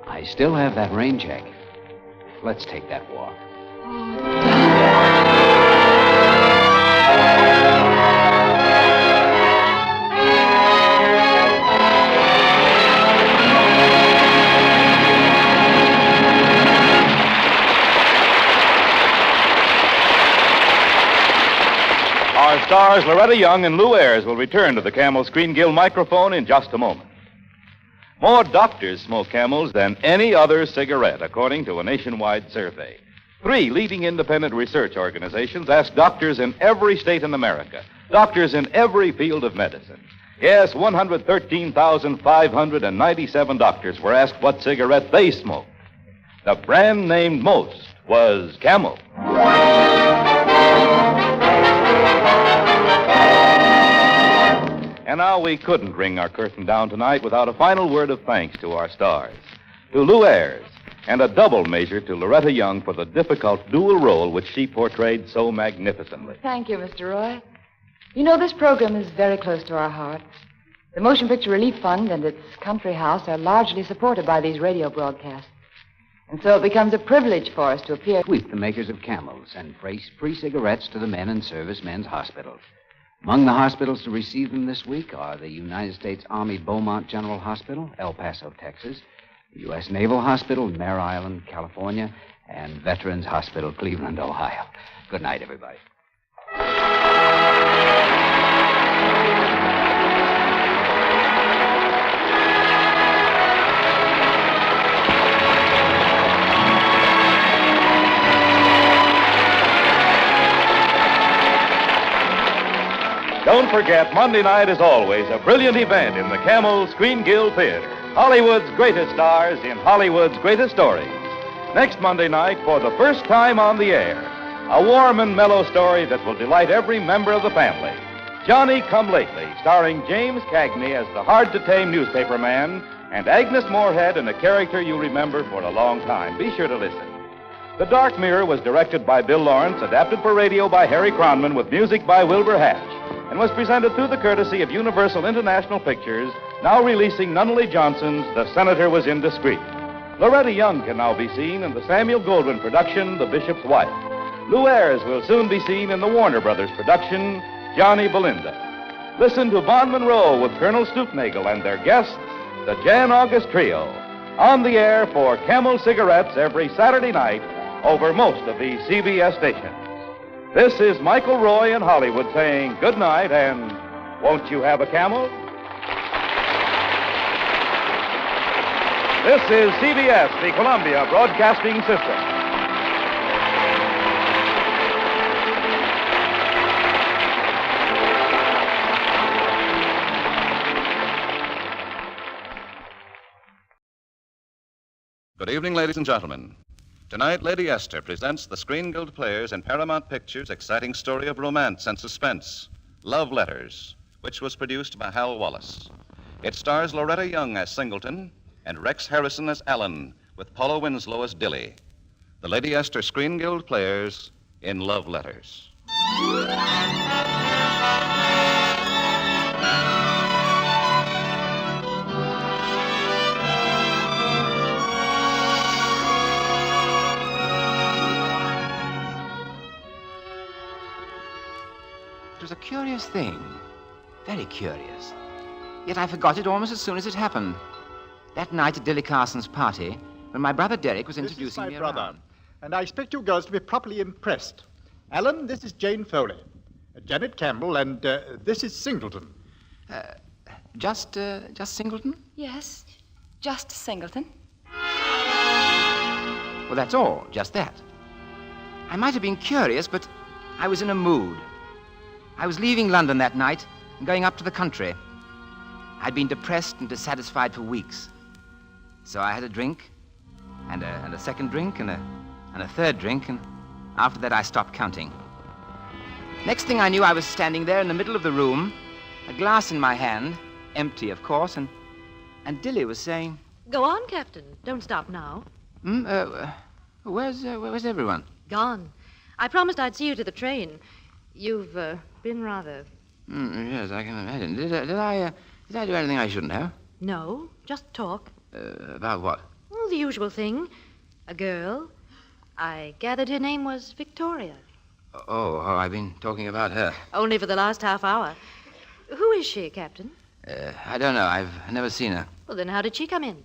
I still have that rain check. Let's take that walk. Our stars Loretta Young and Lou Ayres will return to the Camel Screen Guild microphone in just a moment. More doctors smoke Camels than any other cigarette, according to a nationwide survey. 3 leading independent research organizations asked doctors in every state in America, doctors in every field of medicine. Yes, 113,597 doctors were asked what cigarette they smoked. The brand named most was Camel. And now we couldn't ring our curtain down tonight without a final word of thanks to our stars. To Lou Ayres, and a double measure to Loretta Young for the difficult dual role which she portrayed so magnificently. Thank you, Mr. Roy. You know, this program is very close to our hearts. The Motion Picture Relief Fund and its country house are largely supported by these radio broadcasts. And so it becomes a privilege for us to appear. Tweet the makers of Camels and free cigarettes to the men and servicemen's hospitals. Among the hospitals to receive them this week are the United States Army Beaumont General Hospital, El Paso, Texas, the U.S. Naval Hospital, Mare Island, California, and Veterans Hospital, Cleveland, Ohio. Good night, everybody. Don't forget, Monday night is always a brilliant event in the Camel Screen Guild Theater. Hollywood's greatest stars in Hollywood's greatest stories. Next Monday night, for the first time on the air, a warm and mellow story that will delight every member of the family. Johnny Come Lately, starring James Cagney as the hard-to-tame newspaper man, and Agnes Moorehead in a character you'll remember for a long time. Be sure to listen. The Dark Mirror was directed by Bill Lawrence, adapted for radio by Harry Cronman, with music by Wilbur Hatch, and was presented through the courtesy of Universal International Pictures, now releasing Nunnally Johnson's The Senator Was Indiscreet. Loretta Young can now be seen in the Samuel Goldwyn production, The Bishop's Wife. Lou Ayres will soon be seen in the Warner Brothers production, Johnny Belinda. Listen to Von Monroe with Colonel Stoopnagel and their guests, the Jan August Trio, on the air for Camel Cigarettes every Saturday night over most of these CBS stations. This is Michael Roy in Hollywood saying good night, and won't you have a Camel? This is CBS, the Columbia Broadcasting System. Good evening, ladies and gentlemen. Tonight, Lady Esther presents the Screen Guild Players and Paramount Pictures' exciting story of romance and suspense, Love Letters, which was produced by Hal Wallace. It stars Loretta Young as Singleton and Rex Harrison as Allen, with Paula Winslow as Dilly. The Lady Esther Screen Guild Players in Love Letters. It was a curious thing. Very curious. Yet I forgot it almost as soon as it happened. That night at Dilly Carson's party, when my brother Derek was introducing me This is my brother, around. and I expect you girls to be properly impressed. Alan, this is Jane Foley. Janet Campbell, and this is Singleton. Just Singleton? Yes, just Singleton. Well, that's all. Just that. I might have been curious, but I was in a mood. I was leaving London that night and going up to the country. I'd been depressed and dissatisfied for weeks. So I had a drink, and a second drink, and a third drink, and after that I stopped counting. Next thing I knew, I was standing there in the middle of the room, a glass in my hand, empty, of course, and Dilly was saying... Go on, Captain. Don't stop now. Where's everyone? Gone. I promised I'd see you to the train. You've been rather... Yes, I can imagine. Did I do anything I shouldn't have? No, just talk. About what? Well, the usual thing. A girl. I gathered her name was Victoria. Oh, I've been talking about her. Only for the last half hour. Who is she, Captain? I don't know. I've never seen her. Well, then how did she come in?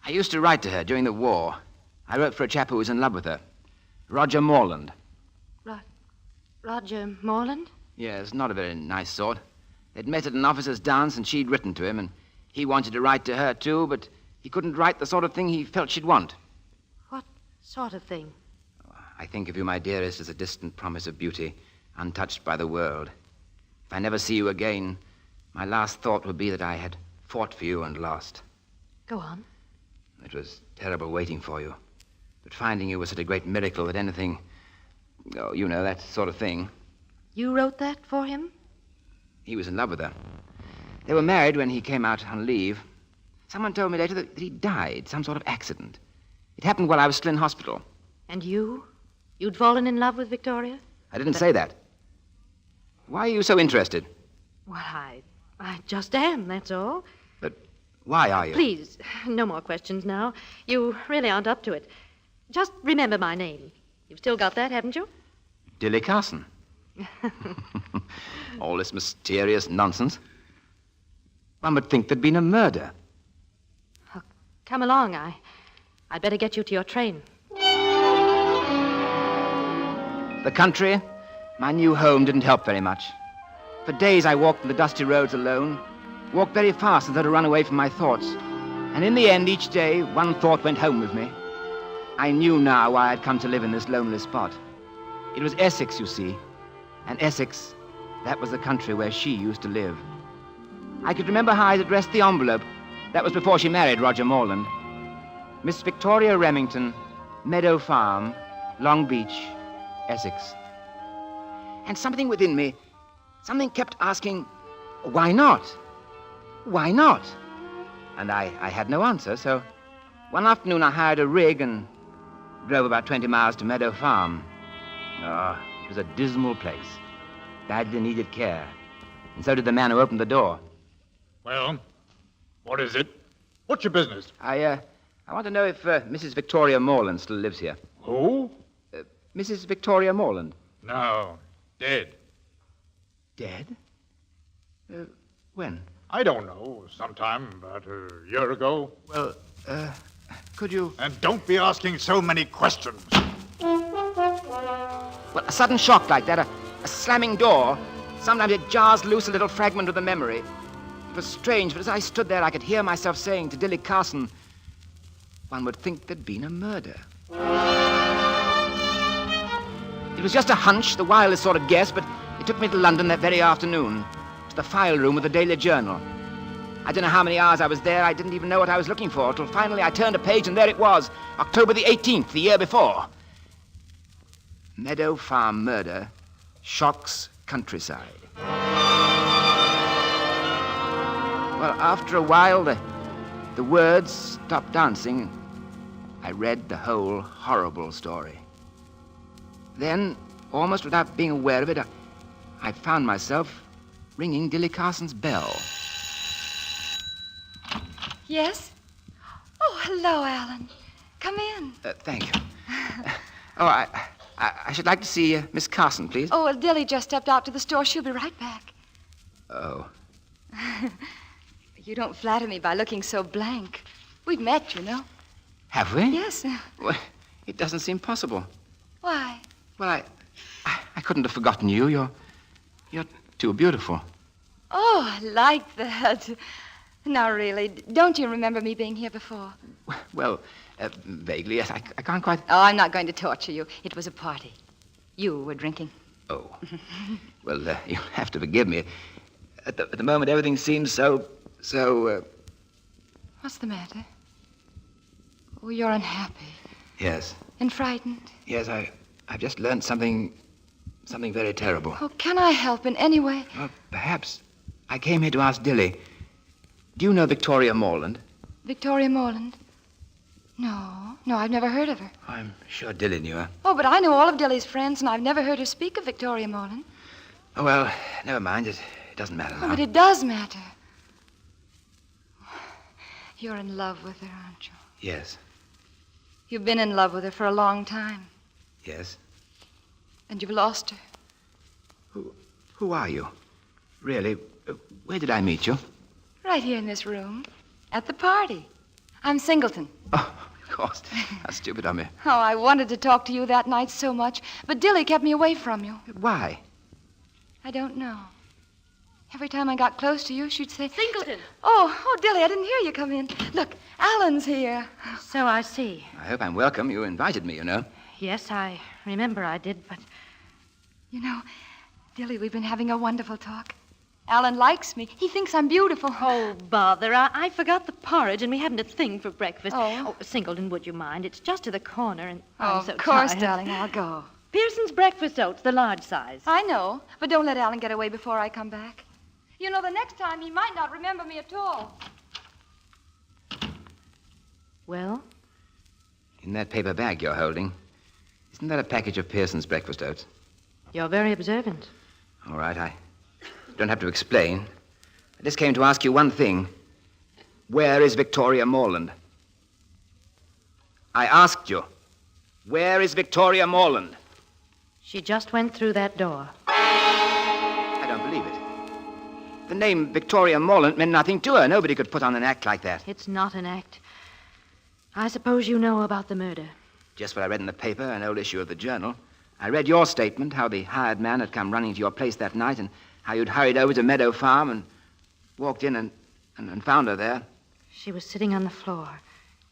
I used to write to her during the war. I wrote for a chap who was in love with her. Roger Morland. Roger Morland? Yes, not a very nice sort. They'd met at an officers' dance, and she'd written to him, and he wanted to write to her, too, but he couldn't write the sort of thing he felt she'd want. What sort of thing? I think of you, my dearest, as a distant promise of beauty, untouched by the world. If I never see you again, my last thought would be that I had fought for you and lost. Go on. It was terrible waiting for you. But finding you was such a great miracle that anything... Oh, you know, that sort of thing. You wrote that for him? He was in love with her. They were married when he came out on leave. Someone told me later that he died, some sort of accident. It happened while I was still in hospital. And you? You'd fallen in love with Victoria? I didn't say that. Why are you so interested? Well, I just am, that's all. But why are you? Please, no more questions now. You really aren't up to it. Just remember my name. You've still got that, haven't you? Dilly Carson. All this mysterious nonsense. One would think there'd been a murder. Oh, come along. I'd better get you to your train. The country, my new home, didn't help very much. For days I walked on the dusty roads alone, walked very fast as though to run away from my thoughts. And in the end, each day, one thought went home with me. I knew now why I'd come to live in this lonely spot. It was Essex, you see. And Essex That was the country where she used to live. I could remember how I'd addressed the envelope. That was before she married Roger Morland. Miss Victoria Remington, Meadow Farm, Long Beach, Essex. And something within me, something kept asking, why not? Why not? And I had no answer, so one afternoon I hired a rig and drove about 20 miles to Meadow Farm. Oh, it was a dismal place. Badly needed care. And so did the man who opened the door. Well, what is it? What's your business? I want to know if Mrs. Victoria Morland still lives here. Who? Mrs. Victoria Morland. No, dead. Dead? When? I don't know. Sometime about a year ago. Well, could you... And don't be asking so many questions. Well, a sudden shock like that, a slamming door, sometimes it jars loose a little fragment of the memory. It was strange, but as I stood there, I could hear myself saying to Dilly Carson, one would think there'd been a murder. It was just a hunch, the wildest sort of guess, but it took me to London that very afternoon, to the file room of the Daily Journal. I don't know how many hours I was there. I didn't even know what I was looking for, till finally I turned a page, and there it was, October the 18th, the year before. Meadow Farm murder shocks countryside. Well, after a while, the words stopped dancing. I read the whole horrible story. Then, almost without being aware of it, I found myself ringing Dilly Carson's bell. Yes? Oh, hello, Alan. Come in. Thank you. I should like to see Miss Carson, please. Oh, well, Dilly just stepped out to the store. She'll be right back. Oh. You don't flatter me by looking so blank. We've met, you know. Have we? Yes. Well, it doesn't seem possible. Why? Well, I couldn't have forgotten you. You're too beautiful. Oh, I like that. Now, really, don't you remember me being here before? Well, vaguely, yes. I can't quite... Oh, I'm not going to torture you. It was a party. You were drinking. Oh. Well, you'll have to forgive me. At the moment, everything seems so... What's the matter? Oh, you're unhappy. Yes. And frightened. Yes, I've just learned something very terrible. Oh, can I help in any way? Well, perhaps. I came here to ask Dilly. Do you know Victoria Morland? Victoria Morland? No, I've never heard of her. I'm sure Dilly knew her. Oh, but I know all of Dilly's friends, and I've never heard her speak of Victoria Morland. Oh, well, never mind. It doesn't matter now. Oh, but it does matter. You're in love with her, aren't you? Yes. You've been in love with her for a long time. Yes. And you've lost her. Who are you? Really? Where did I meet you? Right here in this room. At the party. I'm Singleton. Oh, of course. How stupid of me. Oh, I wanted to talk to you that night so much, but Dilly kept me away from you. Why? I don't know. Every time I got close to you, she'd say... Singleton! Oh, Dilly, I didn't hear you come in. Look, Alan's here. So I see. I hope I'm welcome. You invited me, you know. Yes, I remember I did, but... You know, Dilly, we've been having a wonderful talk. Alan likes me. He thinks I'm beautiful. Oh, bother. I forgot the porridge, and we haven't a thing for breakfast. Oh, Singleton, would you mind? It's just to the corner, and I'm so of course, tired. darling, I'll go. Pearson's breakfast oats, the large size. I know, but don't let Alan get away before I come back. You know, the next time he might not remember me at all. Well? In that paper bag you're holding, isn't that a package of Pearson's breakfast oats? You're very observant. All right, I don't have to explain. I just came to ask you one thing. Where is Victoria Morland? I asked you. Where is Victoria Morland? She just went through that door. I don't believe it. The name Victoria Morland meant nothing to her. Nobody could put on an act like that. It's not an act. I suppose you know about the murder. Just what I read in the paper, an old issue of the Journal. I read your statement, how the hired man had come running to your place that night, and how you'd hurried over to Meadow Farm and walked in and found her there. She was sitting on the floor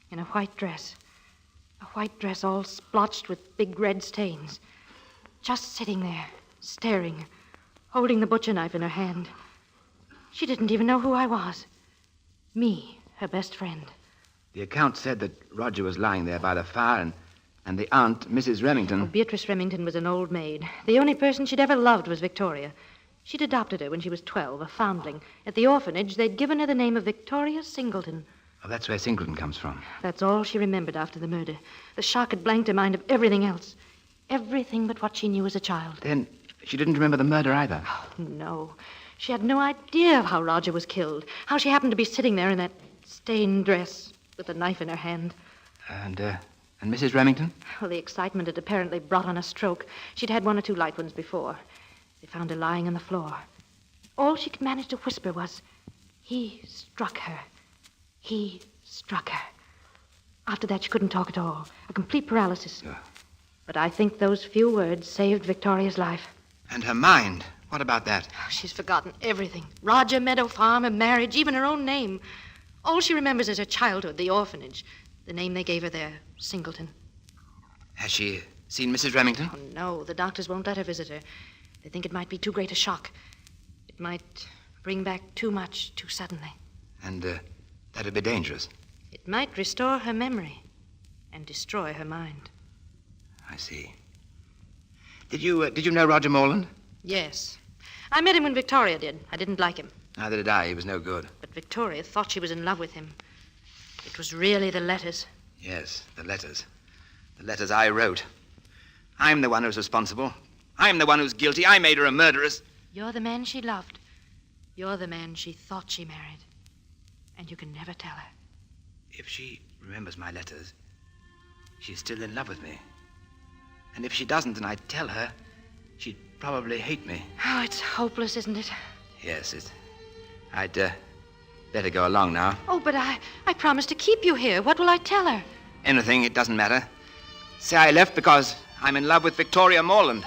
in a white dress. A white dress all splotched with big red stains. Just sitting there, staring, holding the butcher knife in her hand. She didn't even know who I was. Me, her best friend. The account said that Roger was lying there by the fire, and the aunt, Mrs. Remington... Beatrice Remington was an old maid. The only person she'd ever loved was Victoria. She'd adopted her when she was 12, a foundling. At the orphanage, they'd given her the name of Victoria Singleton. Oh, that's where Singleton comes from. That's all she remembered after the murder. The shock had blanked her mind of everything else. Everything but what she knew as a child. Then she didn't remember the murder either. Oh, no. She had no idea of how Roger was killed, how she happened to be sitting there in that stained dress with a knife in her hand. And Mrs. Remington? Well, the excitement had apparently brought on a stroke. She'd had one or two light ones before. They found her lying on the floor. All she could manage to whisper was, "He struck her. He struck her." After that, she couldn't talk at all. A complete paralysis. But I think those few words saved Victoria's life. And her mind? What about that? She's forgotten everything. Roger, Meadow Farm, her marriage, even her own name. All she remembers is her childhood, the orphanage. The name they gave her there, Singleton. Has she seen Mrs. Remington? Oh, no. The doctors won't let her visit her. They think it might be too great a shock. It might bring back too much too suddenly. And that'd be dangerous. It might restore her memory and destroy her mind. I see. Did you know Roger Morland? Yes. I met him when Victoria did. I didn't like him. Neither did I. He was no good. But Victoria thought she was in love with him. It was really the letters. Yes, the letters. The letters I wrote. I'm the one who's responsible. I'm the one who's guilty. I made her a murderess. You're the man she loved. You're the man she thought she married. And you can never tell her. If she remembers my letters, she's still in love with me. And if she doesn't and I tell her, she'd probably hate me. Oh, it's hopeless, isn't it? Yes, I'd better go along now. Oh, but I promised to keep you here. What will I tell her? Anything, it doesn't matter. Say I left because I'm in love with Victoria Morland.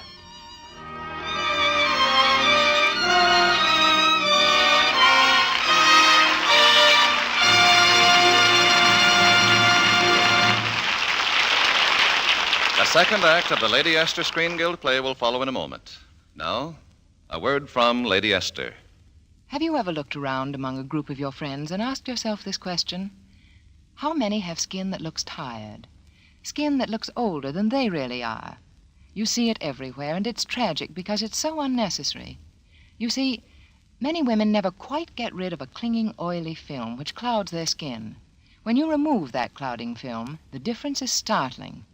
The second act of the Lady Esther Screen Guild play will follow in a moment. Now, a word from Lady Esther. Have you ever looked around among a group of your friends and asked yourself this question? How many have skin that looks tired? Skin that looks older than they really are? You see it everywhere, and it's tragic because it's so unnecessary. You see, many women never quite get rid of a clinging, oily film which clouds their skin. When you remove that clouding film, the difference is startling.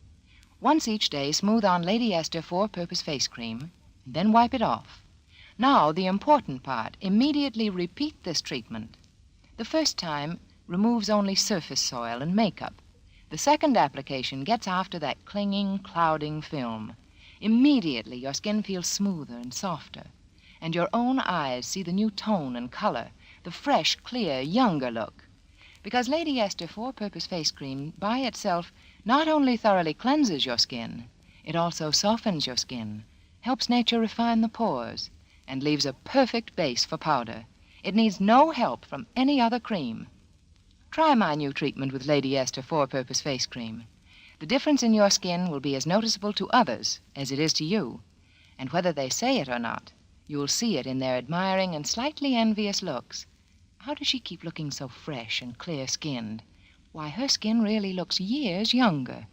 Once each day, smooth on Lady Esther 4-Purpose Face Cream, and then wipe it off. Now, the important part, immediately repeat this treatment. The first time removes only surface soil and makeup. The second application gets after that clinging, clouding film. Immediately, your skin feels smoother and softer, and your own eyes see the new tone and color, the fresh, clear, younger look. Because Lady Esther 4-Purpose Face Cream, by itself, not only thoroughly cleanses your skin, it also softens your skin, helps nature refine the pores, and leaves a perfect base for powder. It needs no help from any other cream. Try my new treatment with Lady Esther 4-Purpose Face Cream. The difference in your skin will be as noticeable to others as it is to you. And whether they say it or not, you'll see it in their admiring and slightly envious looks. How does she keep looking so fresh and clear-skinned? Why, her skin really looks years younger.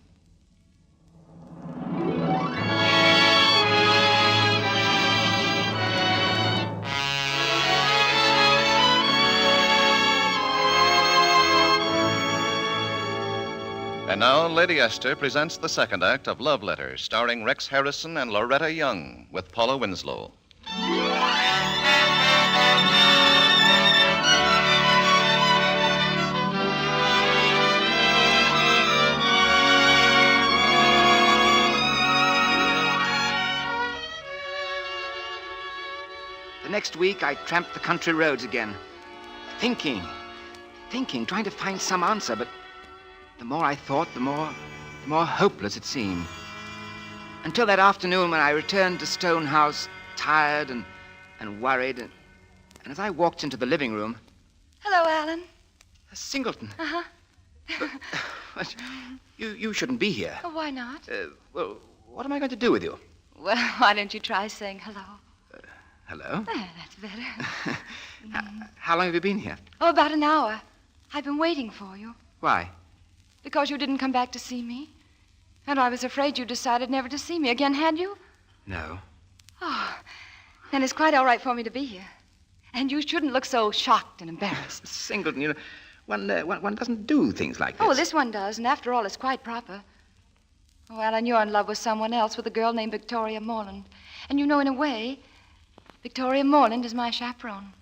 And now, Lady Esther presents the second act of Love Letters, starring Rex Harrison and Loretta Young, with Paula Winslow. The next week, I tramped the country roads again, thinking, trying to find some answer, but the more I thought, the more hopeless it seemed. Until that afternoon when I returned to Stonehouse, tired and worried, and as I walked into the living room... Hello, Alan. Singleton. Uh-huh. But you shouldn't be here. Oh, why not? Well, what am I going to do with you? Well, why don't you try saying hello? Hello. There, that's better. How long have you been here? Oh, about an hour. I've been waiting for you. Why? Because you didn't come back to see me. And I was afraid you decided never to see me again, had you? No. Oh, then it's quite all right for me to be here. And you shouldn't look so shocked and embarrassed. Singleton, you know, one doesn't do things like this. Oh, this one does, and after all, it's quite proper. Oh, Alan, you're in love with someone else, with a girl named Victoria Morland. And you know, in a way, Victoria Morland is my chaperone.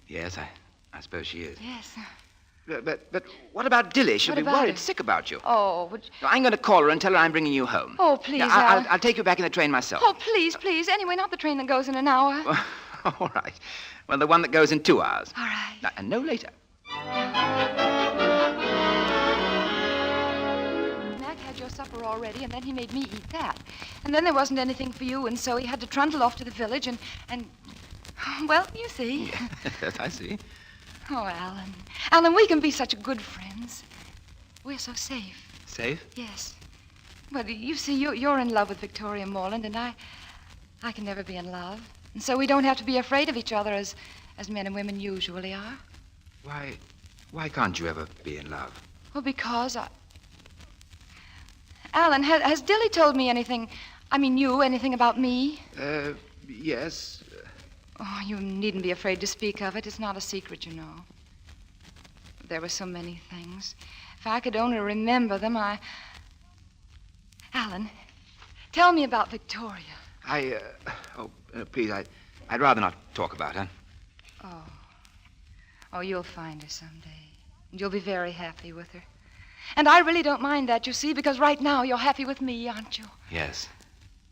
Yes, I suppose she is. Yes. But what about Dilly? She'll be worried sick about you. Oh, No, I'm going to call her and tell her I'm bringing you home. Oh, please, Now, Alan. I'll take you back in the train myself. Oh, please, please. Anyway, not the train that goes in an hour. All right. Well, the one that goes in 2 hours. All right. And no later. Mac had your supper already, and then he made me eat that. And then there wasn't anything for you, and so he had to trundle off to the village and well, you see. Yes, I see. Oh, Alan. Alan, we can be such good friends. We're so safe. Safe? Yes. Well, you see, you're in love with Victoria Morland, and I can never be in love. And so we don't have to be afraid of each other as men and women usually are. Why can't you ever be in love? Well, because Alan, has Dilly told me anything, anything about me? Yes. Oh, you needn't be afraid to speak of it. It's not a secret, you know. There were so many things. If I could only remember them, Alan, tell me about Victoria. Please, I'd rather not talk about her. Oh, you'll find her someday. And you'll be very happy with her. And I really don't mind that, you see, because right now you're happy with me, aren't you? Yes.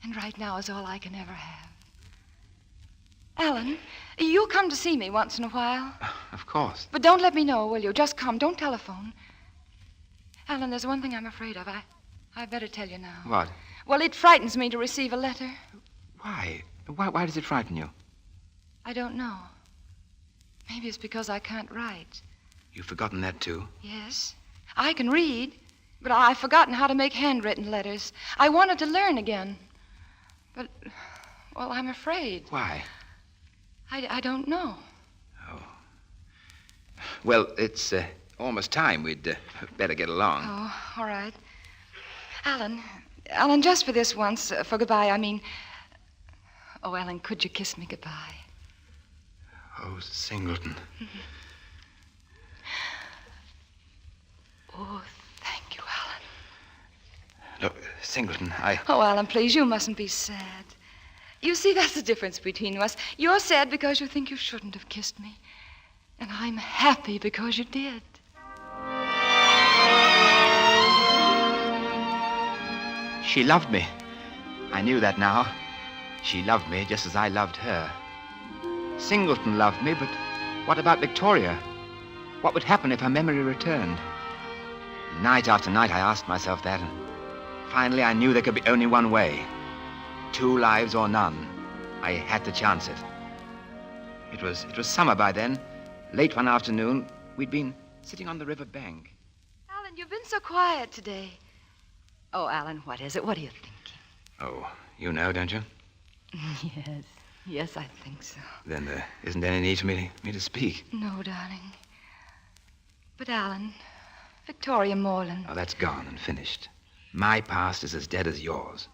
And right now is all I can ever have. Alan, you'll come to see me once in a while. Of course. But don't let me know, will you? Just come. Don't telephone. Alan, there's one thing I'm afraid of. I better tell you now. What? Well, it frightens me to receive a letter. Why? Why does it frighten you? I don't know. Maybe it's because I can't write. You've forgotten that, too? Yes. I can read, but I've forgotten how to make handwritten letters. I wanted to learn again. But, well, I'm afraid. Why? I don't know. Oh. Well, it's almost time. We'd better get along. Oh, all right. Alan, just for this once, for goodbye, Oh, Alan, could you kiss me goodbye? Oh, Singleton. Oh, thank you, Alan. Look, Singleton, Oh, Alan, please, you mustn't be sad. You see, that's the difference between us. You're sad because you think you shouldn't have kissed me. And I'm happy because you did. She loved me. I knew that now. She loved me just as I loved her. Singleton loved me, but what about Victoria? What would happen if her memory returned? Night after night, I asked myself that, and finally I knew there could be only one way. 2 lives or none. I had to chance it. It was summer by then. Late one afternoon, we'd been sitting on the river bank. Alan, you've been so quiet today. Oh, Alan, what is it? What are you thinking? Oh, you know, don't you? Yes, I think so. Then there isn't any need for me to speak. No, darling. But, Alan, Victoria Morland. Oh, that's gone and finished. My past is as dead as yours.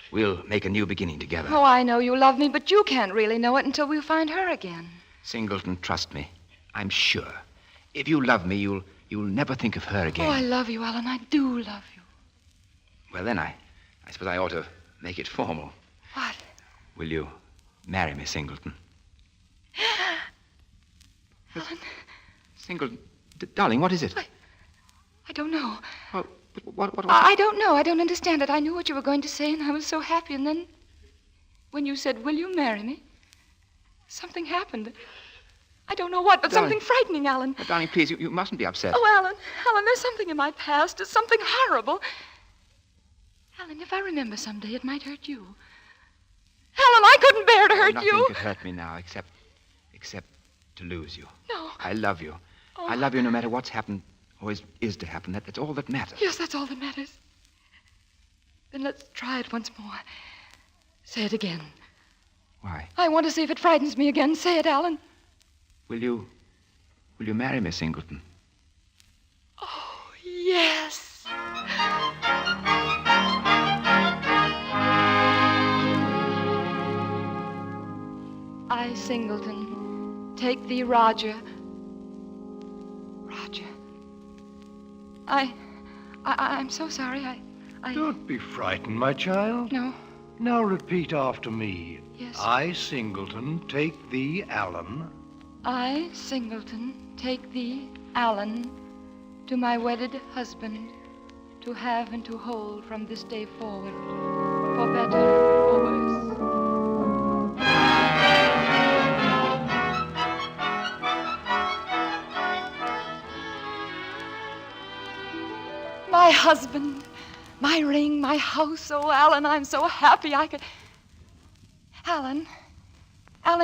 We'll make a new beginning together. Oh, I know you love me, but you can't really know it until we find her again. Singleton, trust me. I'm sure. If you love me, you'll never think of her again. Oh, I love you, Alan. I do love you. Well, then I suppose I ought to make it formal. What? Will you marry me, Singleton? Alan? Singleton, darling, what is it? I don't know. Oh, what? I don't know. I don't understand it. I knew what you were going to say, and I was so happy. And then, when you said, will you marry me, something happened. I don't know what, but Darling. something frightening, Alan. Oh, darling, please, you mustn't be upset. Oh, Alan, there's something in my past. It's something horrible. Alan, if I remember someday, it might hurt you. Alan, I couldn't bear to hurt Nothing you. could hurt me now except to lose you. No. I love you. Oh. I love you no matter what's happened or is to happen. That's all that matters. Yes, that's all that matters. Then let's try it once more. Say it again. Why? I want to see if it frightens me again. Say it, Alan. Will you marry me, Singleton? Oh, yes. I, Singleton, take thee, Roger. Roger. I'm so sorry. I... Don't be frightened, my child. No. Now repeat after me. Yes. I, Singleton, take thee, Alan. I, Singleton, take thee, Alan, to my wedded husband, to have and to hold from this day forward, for better or worse. My husband, my ring, my house. Oh, Alan, I'm so happy I could... Alan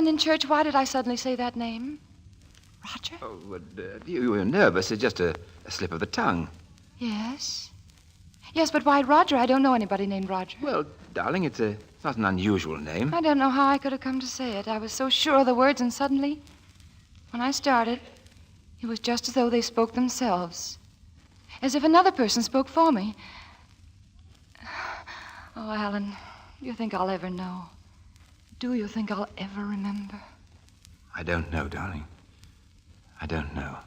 in church, why did I suddenly say that name? Roger? Oh, but you were nervous. It's just a slip of the tongue. Yes. Yes, but why Roger? I don't know anybody named Roger. Well, darling, it's not an unusual name. I don't know how I could have come to say it. I was so sure of the words, and suddenly, when I started, it was just as though they spoke themselves. As if another person spoke for me. Oh, Alan, do you think I'll ever know? Do you think I'll ever remember? I don't know, darling. I don't know.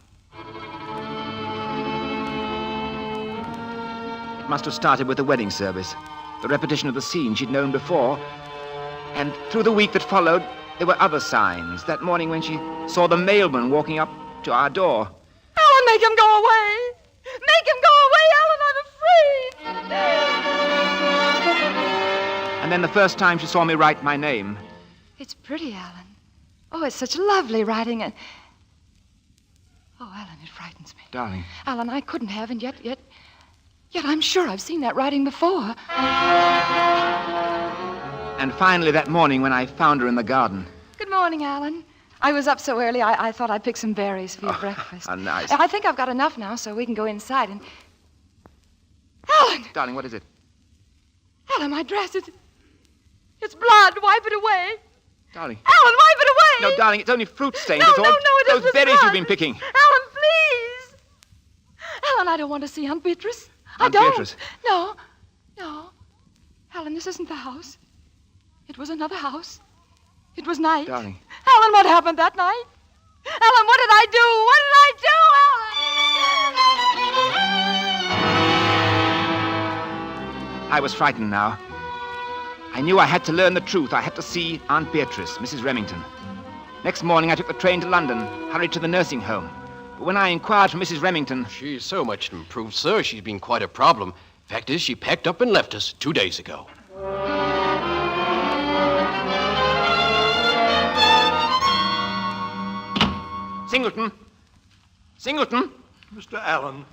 It must have started with the wedding service, the repetition of the scene she'd known before. And through the week that followed, there were other signs. That morning when she saw the mailman walking up to our door. Alan, make him go away! Make him go away, Alan! I'm afraid! And then the first time she saw me write my name. It's pretty, Alan. Oh, it's such lovely writing, and... Oh, Alan, it frightens me. Darling. Alan, I couldn't have, and yet I'm sure I've seen that writing before. And finally, that morning when I found her in the garden. Good morning, Alan. I was up so early, I thought I'd pick some berries for your breakfast. How nice. I think I've got enough now, so we can go inside and... Alan! Darling, what is it? Alan, my dress, it's blood. Wipe it away. Darling. Alan, wipe it away! No, darling, it's only fruit stains. No, it's all it those isn't berries blood. you've been picking. Alan, please! Alan, I don't want to see Aunt Beatrice. Aunt I don't. Beatrice? No. Alan, this isn't the house. It was another house. It was night. Darling. Alan, what happened that night? Alan, what did I do? What did I do, Alan? I was frightened now. I knew I had to learn the truth. I had to see Aunt Beatrice, Mrs. Remington. Next morning, I took the train to London, hurried to the nursing home. But when I inquired for Mrs. Remington... She's so much improved, sir. She's been quite a problem. Fact is, she packed up and left us 2 days ago. Singleton! Singleton! Mr. Allen,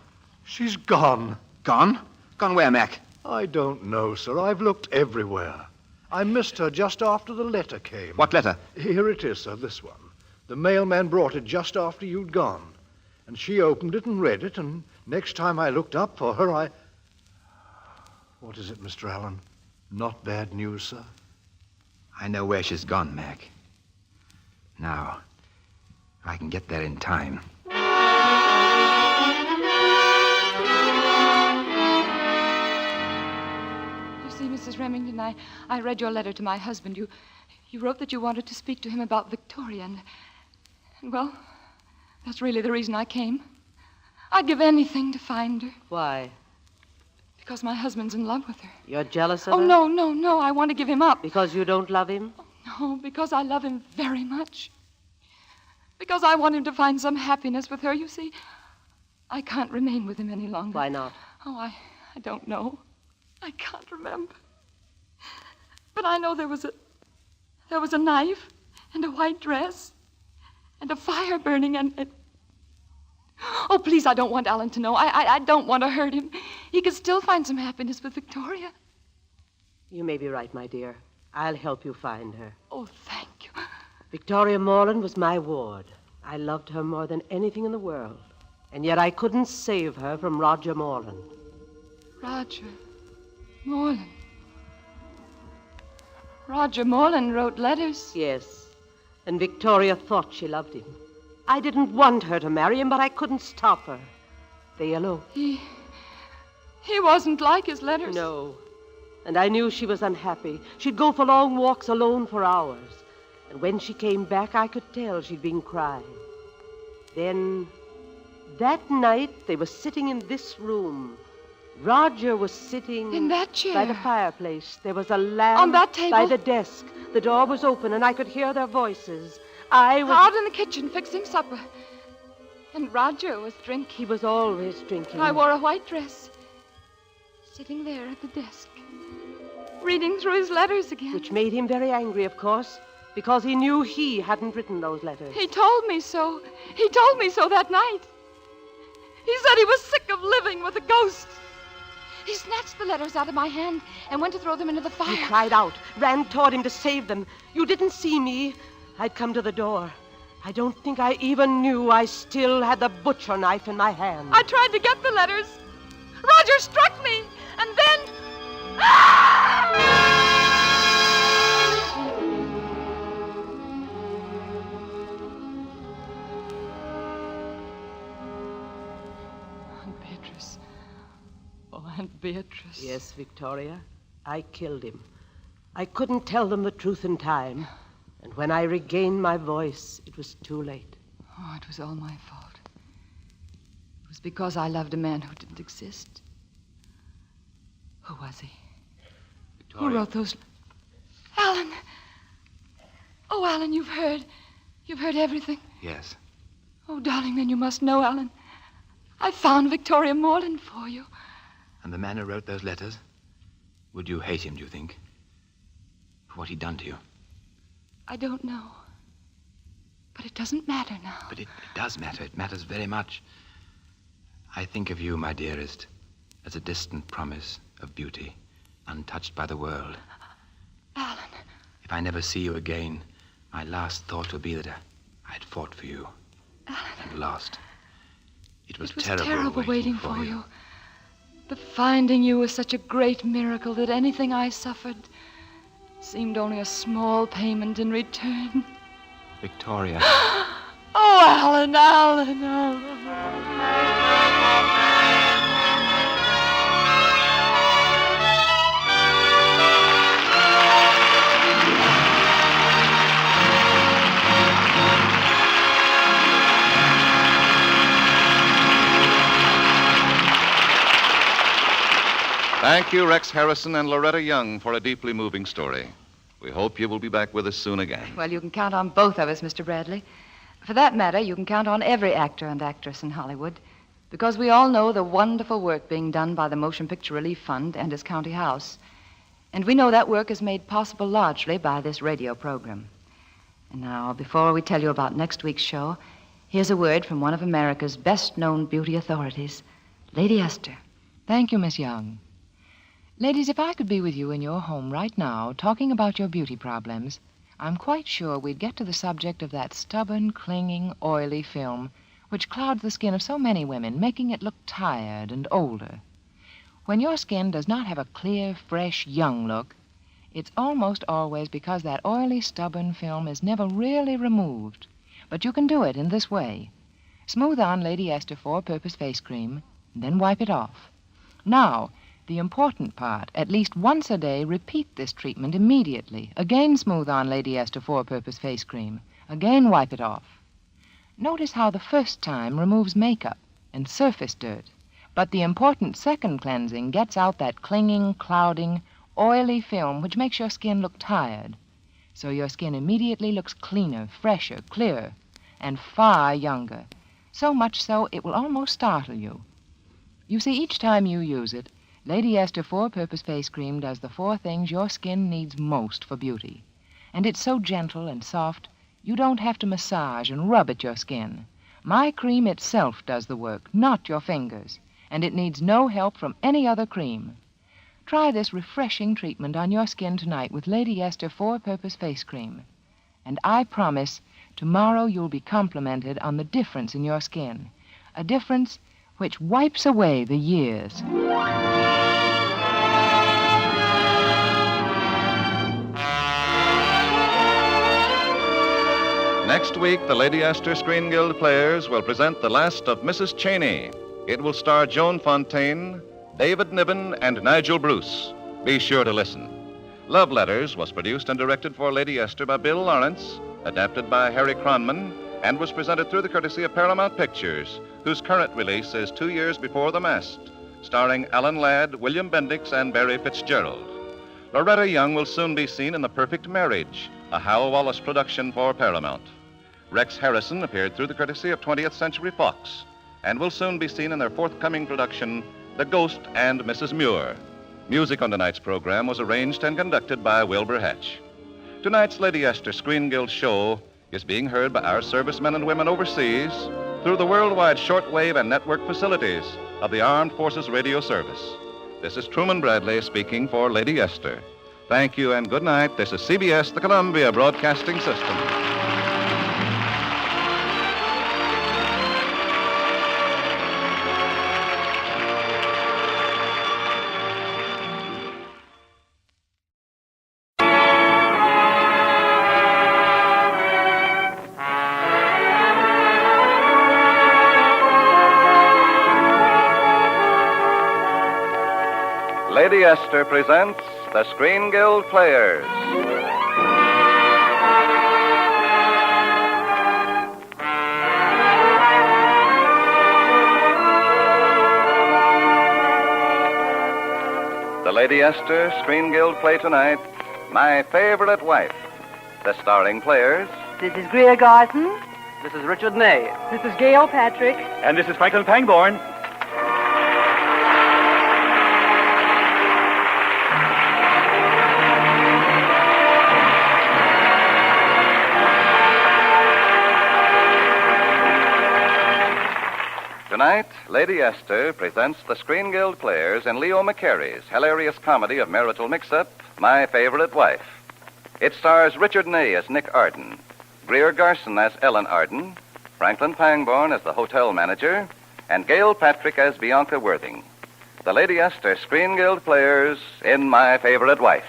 she's gone. Gone? Gone where, Mac? I don't know, sir. I've looked everywhere. I missed her just after the letter came. What letter? Here it is, sir, this one. The mailman brought it just after you'd gone. And she opened it and read it, and next time I looked up for her, I... What is it, Mr. Allen? Not bad news, sir? I know where she's gone, Mac. Now, if I can get there in time. You see, Mrs. Remington, I read your letter to my husband. You wrote that you wanted to speak to him about Victoria, and well, that's really the reason I came. I'd give anything to find her. Why? Because my husband's in love with her. You're jealous of Oh, her? no, I want to give him up. Because you don't love him? No, because I love him very much. Because I want him to find some happiness with her. You see, I can't remain with him any longer. Why not? Oh, I don't know. I can't remember. But I know there was a knife and a white dress and a fire burning and... Oh, please, I don't want Alan to know. I don't want to hurt him. He could still find some happiness with Victoria. You may be right, my dear. I'll help you find her. Oh, thank you. Victoria Morland was my ward. I loved her more than anything in the world. And yet I couldn't save her from Roger Morland. Roger Morland. Roger Morland wrote letters. Yes, and Victoria thought she loved him. I didn't want her to marry him, but I couldn't stop her. They eloped. He wasn't like his letters. No. And I knew she was unhappy. She'd go for long walks alone for hours. And when she came back, I could tell she'd been crying. Then, that night, they were sitting in this room. Roger was sitting... In that chair? By the fireplace. There was a lamp... On that table? By the desk. The door was open, and I could hear their voices. I was... Out in the kitchen, fixing supper. And Roger was drinking. He was always drinking. I wore a white dress. Sitting there at the desk. Reading through his letters again. Which made him very angry, of course, because he knew he hadn't written those letters. He told me so. He told me so that night. He said he was sick of living with a ghost. He snatched the letters out of my hand and went to throw them into the fire. You cried out, ran toward him to save them. You didn't see me. I'd come to the door. I don't think I even knew I still had the butcher knife in my hand. I tried to get the letters. Roger struck me, and then... Aunt Beatrice. Oh, Aunt Beatrice. Yes, Victoria. I killed him. I couldn't tell them the truth in time. And when I regained my voice, it was too late. Oh, it was all my fault. It was because I loved a man who didn't exist. Who was he? Victoria. Who wrote those... Alan! Oh, Alan, you've heard. You've heard everything. Yes. Oh, darling, then you must know, Alan. I found Victoria Morland for you. And the man who wrote those letters? Would you hate him, do you think? For what he'd done to you? I don't know. But it doesn't matter now. But it does matter. It matters very much. I think of you, my dearest, as a distant promise of beauty, untouched by the world. Alan. If I never see you again, my last thought will be that I'd fought for you. Alan. And lost. It was terrible waiting for you. But finding you was such a great miracle that anything I suffered seemed only a small payment in return. Victoria. Oh, Alan, Alan, Alan. Thank you, Rex Harrison and Loretta Young, for a deeply moving story. We hope you will be back with us soon again. Well, you can count on both of us, Mr. Bradley. For that matter, you can count on every actor and actress in Hollywood, because we all know the wonderful work being done by the Motion Picture Relief Fund and its county house. And we know that work is made possible largely by this radio program. And now, before we tell you about next week's show, here's a word from one of America's best-known beauty authorities, Lady Esther. Thank you, Miss Young. Ladies, if I could be with you in your home right now, talking about your beauty problems, I'm quite sure we'd get to the subject of that stubborn, clinging, oily film which clouds the skin of so many women, making it look tired and older. When your skin does not have a clear, fresh, young look, it's almost always because that oily, stubborn film is never really removed. But you can do it in this way. Smooth on Lady Esther 4-Purpose Face Cream, and then wipe it off. Now, the important part, at least once a day, repeat this treatment immediately. Again smooth on Lady Esther 4-Purpose Face Cream. Again wipe it off. Notice how the first time removes makeup and surface dirt, but the important second cleansing gets out that clinging, clouding, oily film which makes your skin look tired. So your skin immediately looks cleaner, fresher, clearer, and far younger. So much so it will almost startle you. You see, each time you use it, Lady Esther 4-Purpose Face Cream does the 4 things your skin needs most for beauty. And it's so gentle and soft, you don't have to massage and rub at your skin. My cream itself does the work, not your fingers, and it needs no help from any other cream. Try this refreshing treatment on your skin tonight with Lady Esther 4-Purpose Face Cream. And I promise, tomorrow you'll be complimented on the difference in your skin, a difference which wipes away the years. Next week, the Lady Esther Screen Guild Players will present The Last of Mrs. Cheney. It will star Joan Fontaine, David Niven, and Nigel Bruce. Be sure to listen. Love Letters was produced and directed for Lady Esther by Bill Lawrence, adapted by Harry Cronman, and was presented through the courtesy of Paramount Pictures, whose current release is 2 years before The Mast, starring Alan Ladd, William Bendix, and Barry Fitzgerald. Loretta Young will soon be seen in The Perfect Marriage, a Hal Wallace production for Paramount. Rex Harrison appeared through the courtesy of 20th Century Fox and will soon be seen in their forthcoming production, The Ghost and Mrs. Muir. Music on tonight's program was arranged and conducted by Wilbur Hatch. Tonight's Lady Esther Screen Guild show is being heard by our servicemen and women overseas through the worldwide shortwave and network facilities of the Armed Forces Radio Service. This is Truman Bradley speaking for Lady Esther. Thank you and good night. This is CBS, the Columbia Broadcasting System. Lady Esther presents the Screen Guild Players. The Lady Esther Screen Guild play tonight, My Favorite Wife. The starring players. This is Greer Garson. This is Richard Ney. This is Gail Patrick. And this is Franklin Pangborn. Tonight, Lady Esther presents the Screen Guild Players in Leo McCary's hilarious comedy of marital mix-up, My Favorite Wife. It stars Richard Ney as Nick Arden, Greer Garson as Ellen Arden, Franklin Pangborn as the hotel manager, and Gail Patrick as Bianca Worthing. The Lady Esther Screen Guild Players in My Favorite Wife.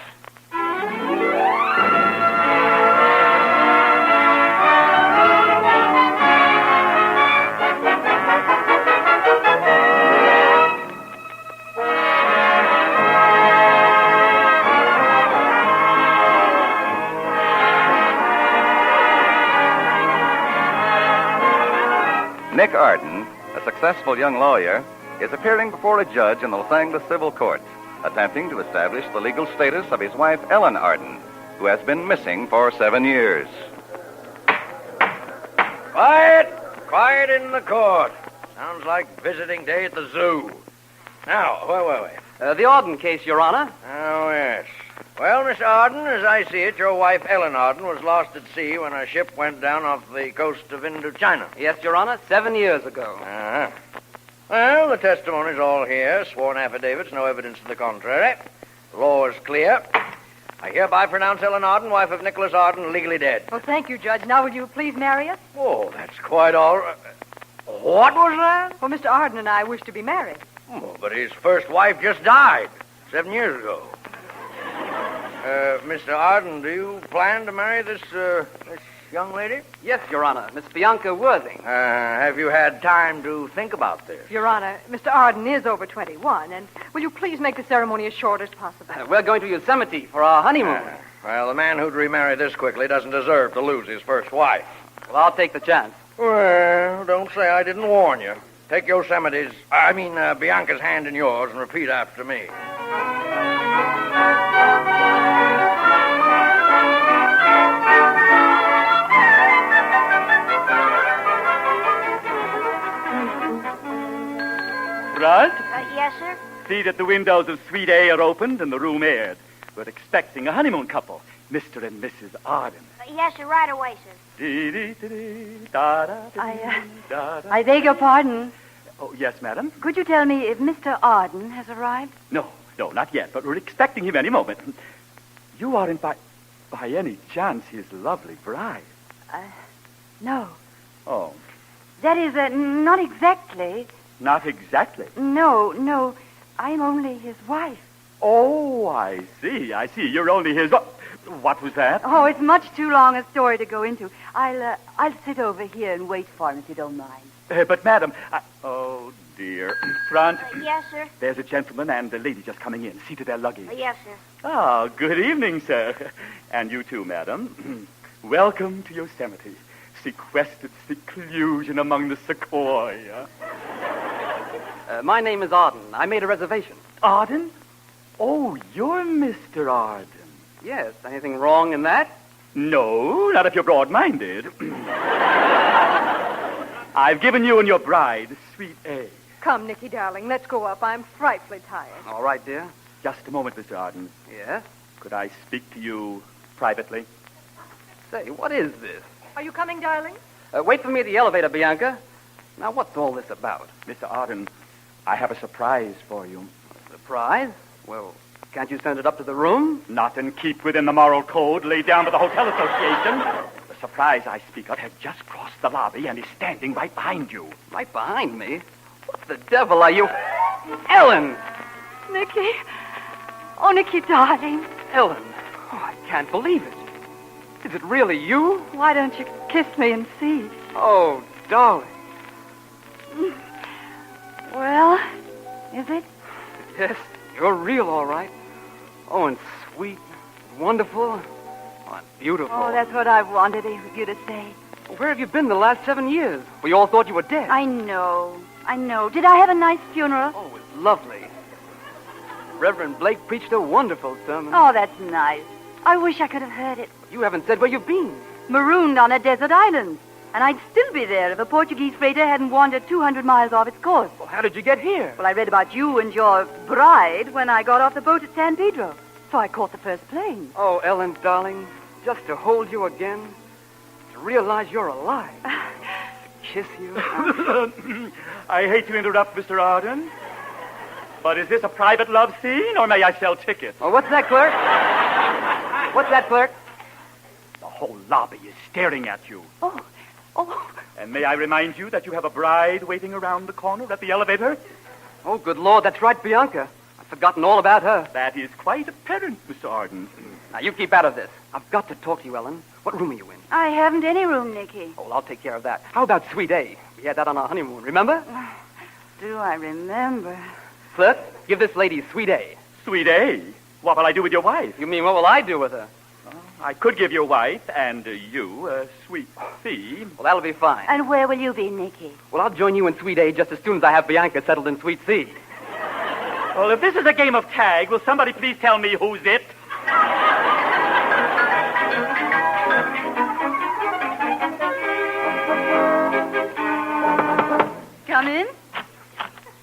Nick Arden, a successful young lawyer, is appearing before a judge in the Los Angeles Civil Court, attempting to establish the legal status of his wife, Ellen Arden, who has been missing for 7 years. Quiet! Quiet in the court. Sounds like visiting day at the zoo. Now, wait. The Arden case, Your Honor. Oh, yes. Well, Miss Arden, as I see it, your wife, Ellen Arden, was lost at sea when a ship went down off the coast of Indochina. Yes, Your Honor, 7 years ago. Uh-huh. Well, the testimony's all here, sworn affidavits, no evidence to the contrary. The law is clear. I hereby pronounce Ellen Arden, wife of Nicholas Arden, legally dead. Oh, thank you, Judge. Now will you please marry us? Oh, that's quite all right. What was that? Well, Mr. Arden and I wish to be married. Oh, but his first wife just died 7 years ago. Mr. Arden, do you plan to marry this young lady? Yes, Your Honor, Miss Bianca Worthing. Have you had time to think about this? Your Honor, Mr. Arden is over 21, and will you please make the ceremony as short as possible? We're going to Yosemite for our honeymoon. Well, the man who'd remarry this quickly doesn't deserve to lose his first wife. Well, I'll take the chance. Well, don't say I didn't warn you. Take Bianca's hand in yours and repeat after me. Rod? Yes, sir? See that the windows of Suite A are opened and the room aired. We're expecting a honeymoon couple, Mr. and Mrs. Arden. Yes, sir, right away, sir. I beg your pardon. Oh, yes, madam? Could you tell me if Mr. Arden has arrived? No, not yet, but we're expecting him any moment. You aren't by any chance his lovely bride? No. Oh. That is, not exactly. Not exactly? No. I'm only his wife. Oh, I see. You're only his... What was that? Oh, it's much too long a story to go into. I'll sit over here and wait for him if you don't mind. But, madam, oh, dear. Front. Yes, sir. There's a gentleman and a lady just coming in. See to their luggage. Yes, sir. Ah, good evening, sir. And you too, madam. Welcome to Yosemite. Sequestered seclusion among the sequoia. My name is Arden. I made a reservation. Arden? Oh, you're Mr. Arden. Yes. Anything wrong in that? No, not if you're broad-minded. I've given you and your bride sweet A. Come, Nicky, darling, let's go up. I'm frightfully tired. All right, dear. Just a moment, Mr. Arden. Yes? Could I speak to you privately? Say, what is this? Are you coming, darling? Wait for me at the elevator, Bianca. Now, what's all this about? Mr. Arden, I have a surprise for you. A surprise? Well, can't you send it up to the room? Not in keep within the moral code laid down by the Hotel Association. The surprise I speak of has just crossed the lobby and is standing right behind you. Right behind me? What the devil are you... Ellen! Nicky. Oh, Nicky, darling. Ellen. Oh, I can't believe it. Is it really you? Why don't you kiss me and see? Oh, darling. Well, is it? Yes, you're real, all right. Oh, and sweet, and wonderful, and beautiful. Oh, that's what I wanted you to say. Where have you been the last 7 years? We all thought you were dead. I know. Did I have a nice funeral? Oh, it was lovely. Reverend Blake preached a wonderful sermon. Oh, that's nice. I wish I could have heard it. You haven't said where you've been. Marooned on a desert island. And I'd still be there if a Portuguese freighter hadn't wandered 200 miles off its course. Well, how did you get here? Well, I read about you and your bride when I got off the boat at San Pedro. So I caught the first plane. Oh, Ellen, darling, just to hold you again, to realize you're alive, to kiss you. I hate to interrupt, Mr. Arden, but is this a private love scene, or may I sell tickets? Oh, what's that, clerk? What's that, clerk? The whole lobby is staring at you. Oh. And may I remind you that you have a bride waiting around the corner at the elevator? Oh, good Lord, that's right, Bianca. I've forgotten all about her. That is quite apparent, Mr. Arden. Now, you keep out of this. I've got to talk to you, Ellen. What room are you in? I haven't any room, Nicky. Oh, well, I'll take care of that. How about Suite A? We had that on our honeymoon, remember? Do I remember? Clerk, give this lady Suite A. Suite A? What will I do with your wife? You mean what will I do with her? I could give your wife and you Suite C. Well, that'll be fine. And where will you be, Nicky? Well, I'll join you in Suite A just as soon as I have Bianca settled in Suite C. Well, if this is a game of tag, will somebody please tell me who's it? Come in.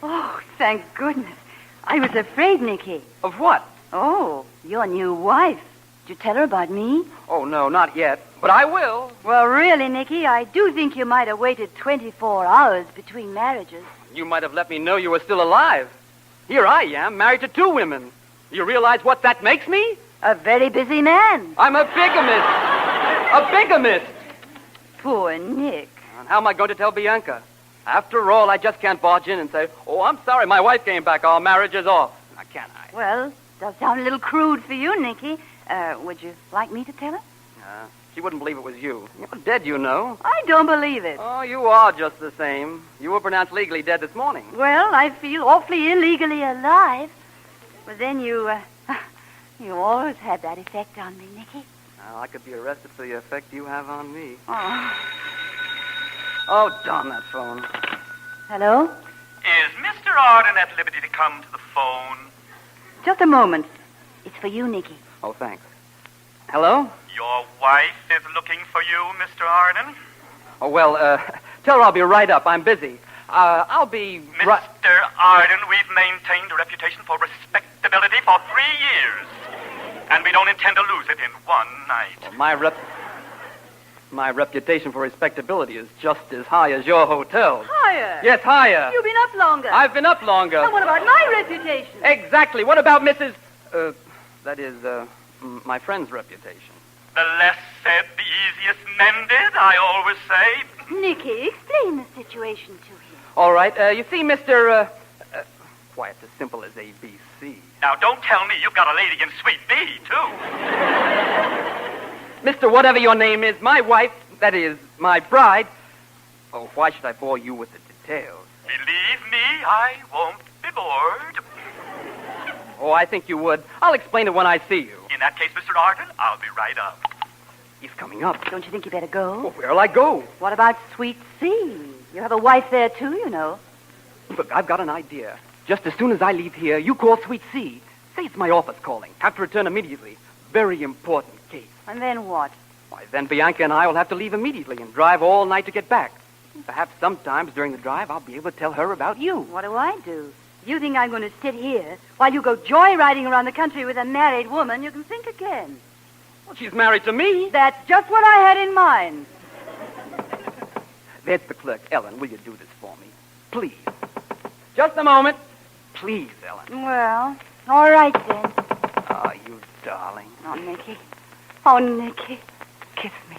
Oh, thank goodness. I was afraid, Nicky. Of what? Oh, your new wife. Did you tell her about me? Oh, no, not yet. But I will. Well, really, Nicky, I do think you might have waited 24 hours between marriages. You might have let me know you were still alive. Here I am, married to 2 women. You realize what that makes me? A very busy man. I'm a bigamist. A bigamist. Poor Nick. And how am I going to tell Bianca? After all, I just can't barge in and say, oh, I'm sorry, my wife came back. Our marriage is off. Now, can I? Well, does sound a little crude for you, Nicky. Would you like me to tell her? She wouldn't believe it was you. You're dead, you know. I don't believe it. Oh, you are just the same. You were pronounced legally dead this morning. Well, I feel awfully illegally alive. But then you always had that effect on me, Nicky. Well, I could be arrested for the effect you have on me. Oh, darn that phone. Hello? Is Mr. Arden at liberty to come to the phone? Just a moment. It's for you, Nicky. Oh, thanks. Hello? Your wife is looking for you, Mr. Arden. Oh, well, tell her I'll be right up. I'm busy. I'll be... Mr. Arden, we've maintained a reputation for respectability for 3 years. And we don't intend to lose it in one night. Well, my reputation for respectability is just as high as your hotel. Higher? Yes, higher. You've been up longer. I've been up longer. And what about my reputation? Exactly. What about Mrs... my friend's reputation? The less said, the easiest mended, I always say. Nicky, explain the situation to him. All right. You see, Mr. Why, it's as simple as ABC. Now, don't tell me you've got a lady in Suite B, too. Mr. Whatever your name is, my wife, that is, my bride. Oh, why should I bore you with the details? Believe me, I won't be bored. Oh, I think you would. I'll explain it when I see you. In that case, Mr. Arden, I'll be right up. He's coming up. Don't you think you better go? Well, where'll I go? What about Suite C? You have a wife there, too, you know. Look, I've got an idea. Just as soon as I leave here, you call Suite C. Say it's my office calling. Have to return immediately. Very important case. And then what? Why, then Bianca and I will have to leave immediately and drive all night to get back. Perhaps sometimes during the drive I'll be able to tell her about you. What do I do? You think I'm going to sit here while you go joyriding around the country with a married woman? You can think again. Well, she's married to me. That's just what I had in mind. There's the clerk. Ellen, will you do this for me? Please. Just a moment. Please, Ellen. Well, all right then. Oh, you darling. Oh, Nicky. Oh, Nicky. Kiss me.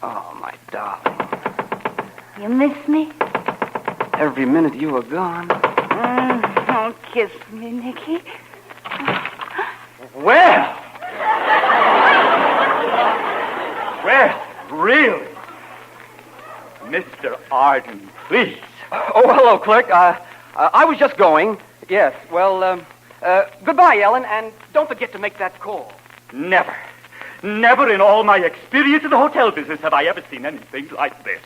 Oh, my darling. You miss me? Every minute you were gone. Oh, kiss me, Nicky. Well, really? Mr. Arden, please. Oh, hello, clerk. I was just going. Yes, well, goodbye, Ellen, and don't forget to make that call. Never in all my experience in the hotel business have I ever seen anything like this.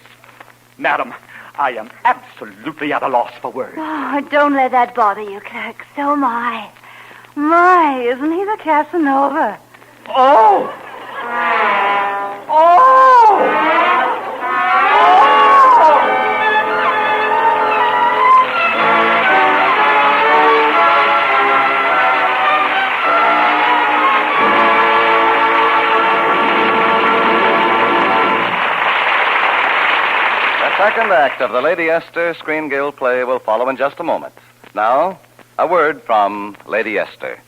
Madam, I am absolutely at a loss for words. Oh, don't let that bother you, clerk. So am I. My, isn't he the Casanova? Oh! Oh! The second act of the Lady Esther Screen Guild play will follow in just a moment. Now, a word from Lady Esther.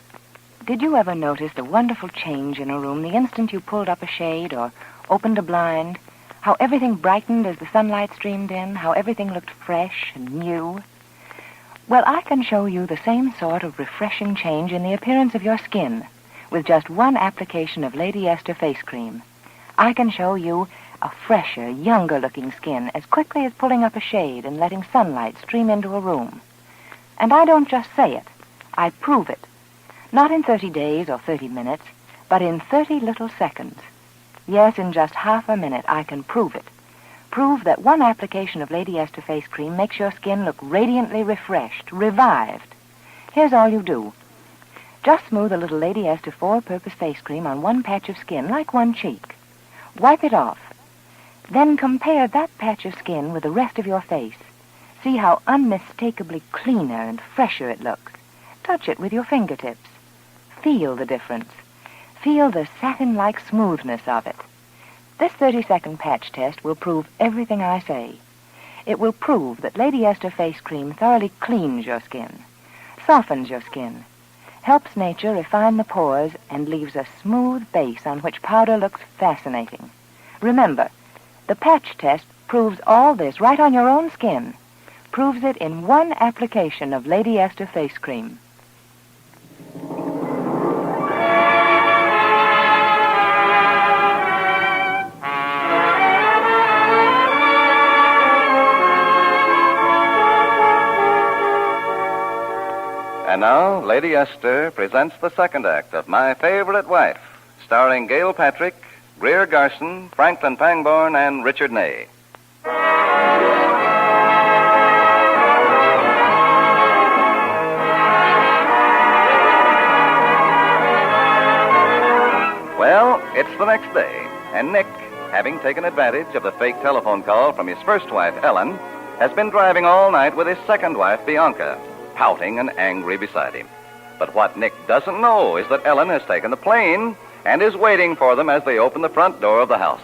Did you ever notice the wonderful change in a room the instant you pulled up a shade or opened a blind? How everything brightened as the sunlight streamed in? How everything looked fresh and new? Well, I can show you the same sort of refreshing change in the appearance of your skin with just one application of Lady Esther face cream. I can show you a fresher, younger-looking skin as quickly as pulling up a shade and letting sunlight stream into a room. And I don't just say it. I prove it. Not in 30 days or 30 minutes, but in 30 little seconds. Yes, in just half a minute, I can prove it. Prove that one application of Lady Esther face cream makes your skin look radiantly refreshed, revived. Here's all you do. Just smooth a little Lady Esther four-purpose face cream on one patch of skin, like one cheek. Wipe it off. Then compare that patch of skin with the rest of your face. See how unmistakably cleaner and fresher it looks. Touch it with your fingertips. Feel the difference. Feel the satin-like smoothness of it. This 30-second patch test will prove everything I say. It will prove that Lady Esther face cream thoroughly cleans your skin, softens your skin, helps nature refine the pores, and leaves a smooth base on which powder looks fascinating. Remember, the patch test proves all this right on your own skin. Proves it in one application of Lady Esther face cream. And now, Lady Esther presents the second act of My Favorite Wife, starring Gail Patrick, Greer Garson, Franklin Pangborn, and Richard Ney. Well, it's the next day, and Nick, having taken advantage of the fake telephone call from his first wife, Ellen, has been driving all night with his second wife, Bianca, pouting and angry beside him. But what Nick doesn't know is that Ellen has taken the plane and is waiting for them as they open the front door of the house.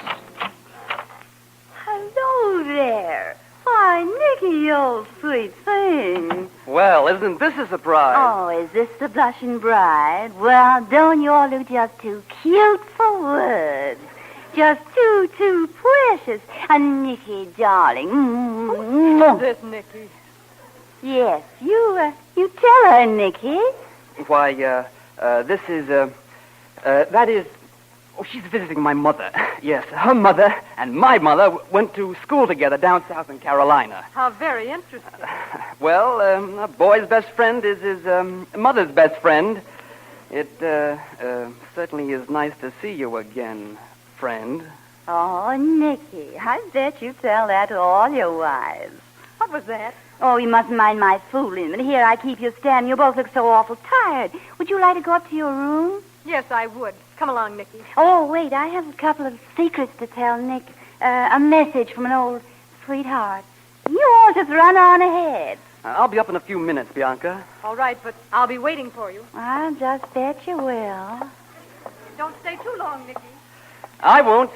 Hello there. Why, Nicky, you old sweet thing. Well, isn't this a surprise? Oh, is this the blushing bride? Well, don't you all look just too cute for words? Just too precious. And Nicky, darling. Who's this, Nicky? Yes, you tell her, Nicky. Why, this is, that is... Oh, she's visiting my mother. Yes, her mother and my mother went to school together down south in Carolina. How very interesting. Well, a boy's best friend is his mother's best friend. It certainly is nice to see you again, friend. Oh, Nicky, I bet you tell that to all your wives. What was that? Oh, you mustn't mind my fooling, but here I keep you standing. You both look so awful tired. Would you like to go up to your room? Yes, I would. Come along, Nicky. Oh, wait, I have a couple of secrets to tell Nick. A message from an old sweetheart. You all just run on ahead. I'll be up in a few minutes, Bianca. All right, but I'll be waiting for you. I'll just bet you will. Don't stay too long, Nicky. I won't.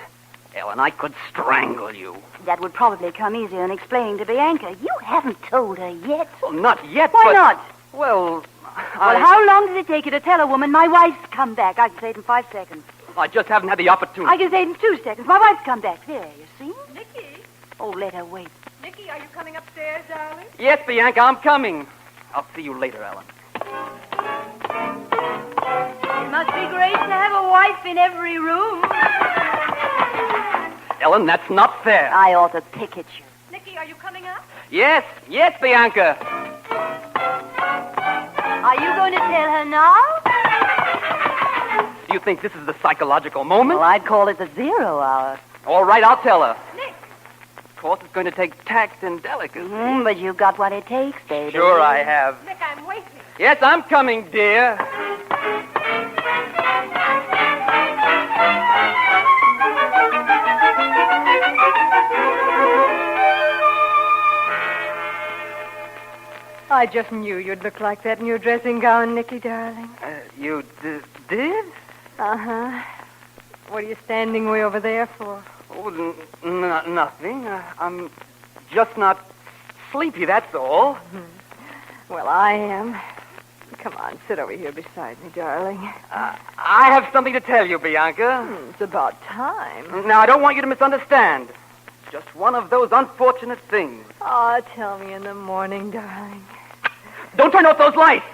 Ellen, I could strangle you. That would probably come easier than explaining to Bianca. You haven't told her yet. Well, not yet, Why but... not? Well, Well, how long does it take you to tell a woman, my wife's come back? I can say it in 5 seconds. I just haven't had the opportunity. I can say it in 2 seconds. My wife's come back. There, you see? Nicky? Oh, let her wait. Nicky, are you coming upstairs, darling? Yes, Bianca, I'm coming. I'll see you later, Ellen. It must be great to have a wife in every room. Ellen, that's not fair. I ought to pick at you. Nicky, are you coming up? Yes, Bianca. Are you going to tell her now? Do you think this is the psychological moment? Well, I'd call it the 0 hour. All right, I'll tell her. Nick! Of course, it's going to take tact and delicacy. But you've got what it takes, baby. Sure I have. Nick, I'm waiting. Yes, I'm coming, dear. I just knew you'd look like that in your dressing gown, Nicky, darling. You did? Uh-huh. What are you standing way over there for? Oh, nothing. I'm just not sleepy, that's all. Well, I am. Come on, sit over here beside me, darling. I have something to tell you, Bianca. It's about time. Now, I don't want you to misunderstand. It's just one of those unfortunate things. Oh, tell me in the morning, darling. Don't turn off those lights!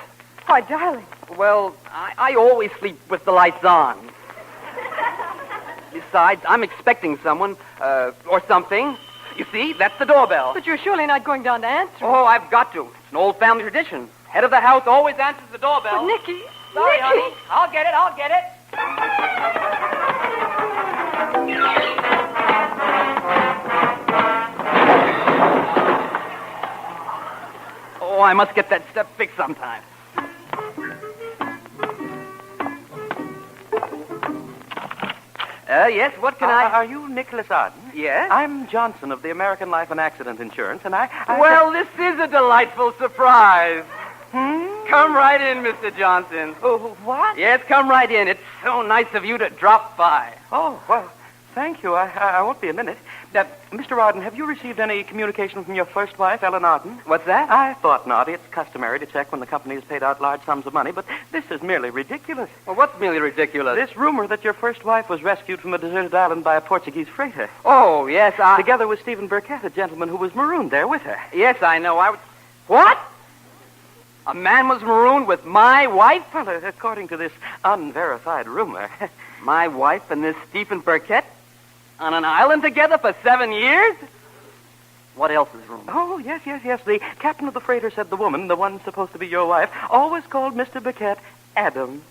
Why, darling. Well, I always sleep with the lights on. Besides, I'm expecting someone, or something. You see, that's the doorbell. But you're surely not going down to answer. Oh, I've got to. It's an old family tradition. Head of the house always answers the doorbell. But, Nicky. Sorry, Nicky. honey. I'll get it. Oh, I must get that step fixed sometime. Yes, what can I... Are you Nicholas Arden? Yes? I'm Johnson of the American Life and Accident Insurance, and I... Well, this is a delightful surprise. Come right in, Mr. Johnson. Oh, what? Yes, come right in. It's so nice of you to drop by. Oh, well, thank you. I won't be a minute. Mr. Arden, have you received any communication from your first wife, Ellen Arden? What's that? I thought not. It's customary to check when the company has paid out large sums of money, but this is merely ridiculous. Well, what's merely ridiculous? This rumor that your first wife was rescued from a deserted island by a Portuguese freighter. Oh, yes, Together with Stephen Burkett, a gentleman who was marooned there with her. Yes, I know. What? A man was marooned with my wife? Well, according to this unverified rumor. My wife and this Stephen Burkett? On an island together for 7 years? What else is rumor? Oh, yes. The captain of the freighter said the woman, the one supposed to be your wife, always called Mr. Burkett Adam.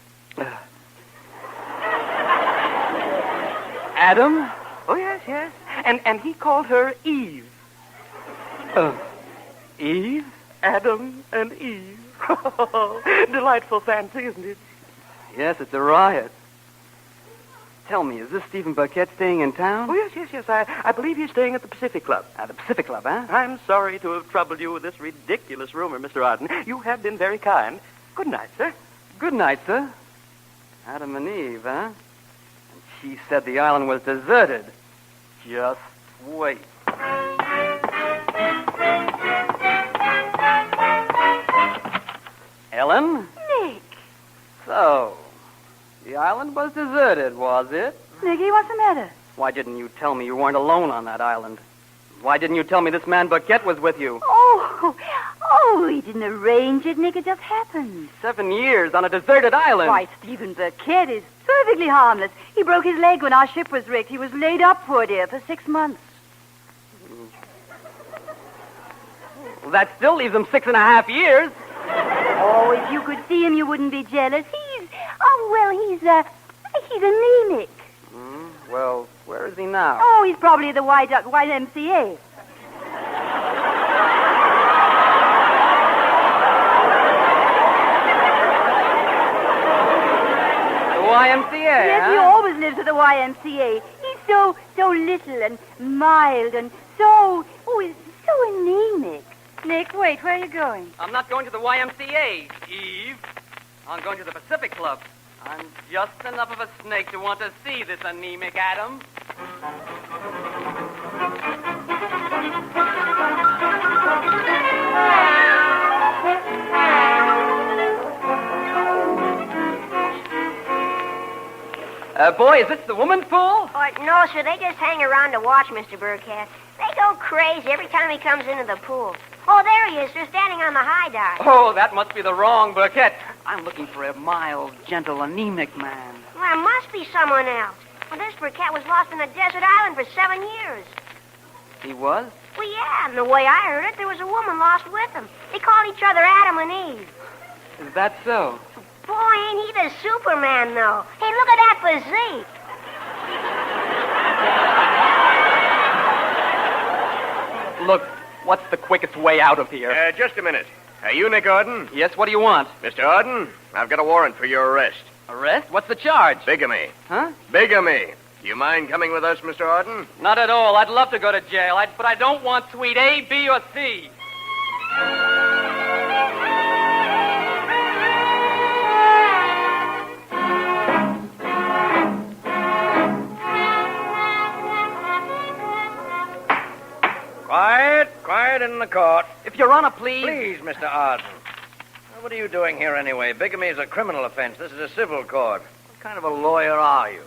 Adam? Oh, yes. And he called her Eve. Eve? Adam and Eve. Delightful fancy, isn't it? Yes, it's a riot. Tell me, is this Stephen Burkett staying in town? Oh, yes. I believe he's staying at the Pacific Club. The Pacific Club, huh? I'm sorry to have troubled you with this ridiculous rumor, Mr. Arden. You have been very kind. Good night, sir. Good night, sir. Adam and Eve, huh? And she said the island was deserted. Just wait. Ellen? Nick. So, the island was deserted, was it? Nicky, what's the matter? Why didn't you tell me you weren't alone on that island? Why didn't you tell me this man Burkett was with you? Oh, Oh, he didn't arrange it, Nick. It just happened. 7 years on a deserted island. Why, Stephen Burkett is perfectly harmless. He broke his leg when our ship was wrecked. He was laid up, poor dear, for 6 months. Well, that still leaves him 6.5 years. Oh, if you could see him, you wouldn't be jealous. He's anemic. Well, where is he now? Oh, he's probably at the YMCA. YMCA, Yes, he always lives at the YMCA. He's so little and mild and he's so anemic. Nick, wait, where are you going? I'm not going to the YMCA, Eve. I'm going to the Pacific Club. I'm just enough of a snake to want to see this anemic Adam. Boy, is this the woman's pool? No, sir. They just hang around to watch Mr. Burkett. They go crazy every time he comes into the pool. Oh, there he is. They're standing on the high dive. Oh, that must be the wrong Burkett. I'm looking for a mild, gentle, anemic man. Well, there must be someone else. Well, this Burkett was lost on a desert island for 7 years. He was? Well, yeah, and the way I heard it, there was a woman lost with him. They called each other Adam and Eve. Is that so? Boy, ain't he the Superman, though. Hey, look at that physique. Look, what's the quickest way out of here? Just a minute. Are you Nick Arden? Yes, what do you want? Mr. Arden, I've got a warrant for your arrest. Arrest? What's the charge? Bigamy. Huh? Bigamy. Do you mind coming with us, Mr. Arden? Not at all. I'd love to go to jail, but I don't want suite A, B, or C. Quiet in the court. If Your Honor, please. Please, Mr. Arden. What are you doing here anyway? Bigamy is a criminal offense. This is a civil court. What kind of a lawyer are you?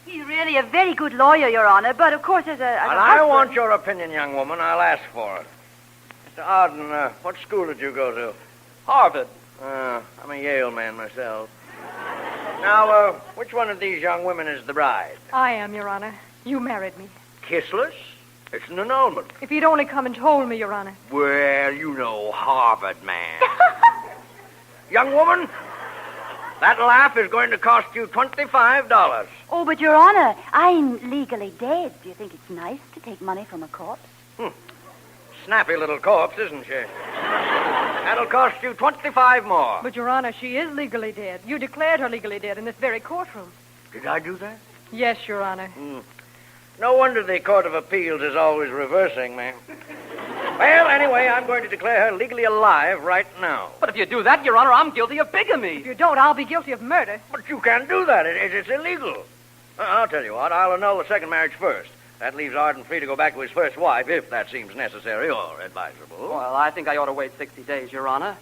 He's really a very good lawyer, Your Honor, but of course as a I want your opinion, young woman. I'll ask for it. Mr. Arden, what school did you go to? Harvard. I'm a Yale man myself. Now, which one of these young women is the bride? I am, Your Honor. You married me. Kissless? It's an annulment. If you'd only come and told me, Your Honor. Well, you know, Harvard man. Young woman, that laugh is going to cost you $25. Oh, but Your Honor, I'm legally dead. Do you think it's nice to take money from a corpse? Snappy little corpse, isn't she? That'll cost you $25 more. But, Your Honor, she is legally dead. You declared her legally dead in this very courtroom. Did I do that? Yes, Your Honor. No wonder the Court of Appeals is always reversing me. Well, anyway, I'm going to declare her legally alive right now. But if you do that, Your Honor, I'm guilty of bigamy. If you don't, I'll be guilty of murder. But you can't do that. It's illegal. I'll tell you what. I'll annul the second marriage first. That leaves Arden free to go back to his first wife, if that seems necessary or advisable. Well, I think I ought to wait 60 days, Your Honor.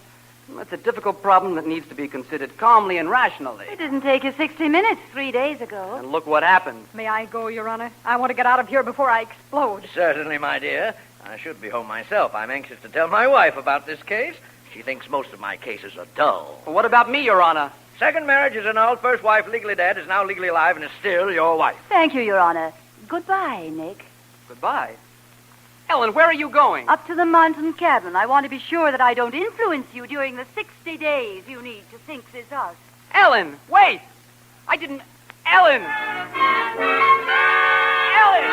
It's a difficult problem that needs to be considered calmly and rationally. It didn't take you 60 minutes 3 days ago. And look what happened. May I go, Your Honor? I want to get out of here before I explode. Certainly, my dear. I should be home myself. I'm anxious to tell my wife about this case. She thinks most of my cases are dull. Well, what about me, Your Honor? Second marriage is annulled. First wife, legally dead, is now legally alive and is still your wife. Thank you, Your Honor. Goodbye, Nick. Goodbye. Ellen, where are you going? Up to the mountain cabin. I want to be sure that I don't influence you during the 60 days you need to think this out. Ellen, wait! I didn't... Ellen! Ellen!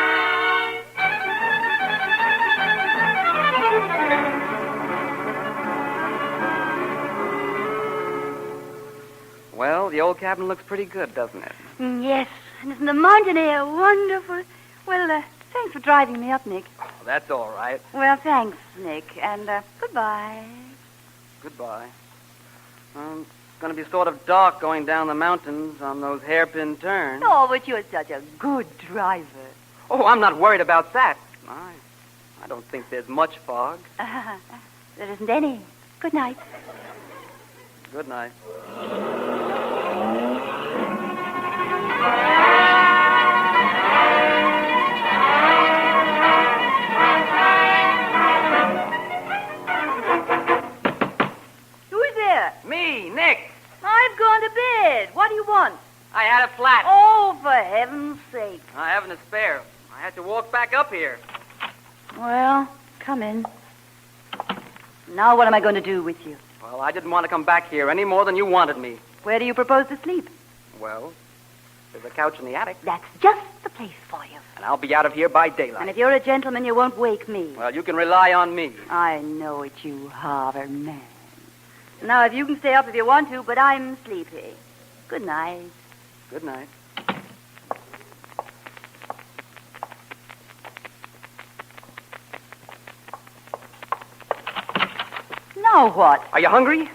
Well, the old cabin looks pretty good, doesn't it? Yes, and isn't the mountain air wonderful? Well, thanks for driving me up, Nick. Oh, that's all right. Well, thanks, Nick, and goodbye. Goodbye. It's going to be sort of dark going down the mountains on those hairpin turns. Oh, but you're such a good driver. Oh, I'm not worried about that. I don't think there's much fog. There isn't any. Good night. Good night. up here. Well, come in. Now what am I going to do with you? Well, I didn't want to come back here any more than you wanted me. Where do you propose to sleep? Well, there's a couch in the attic. That's just the place for you. And I'll be out of here by daylight. And if you're a gentleman, you won't wake me. Well, you can rely on me. I know it, you Harvard man. Now, if you can stay up if you want to, but I'm sleepy. Good night. Good night. Now what? Are you hungry?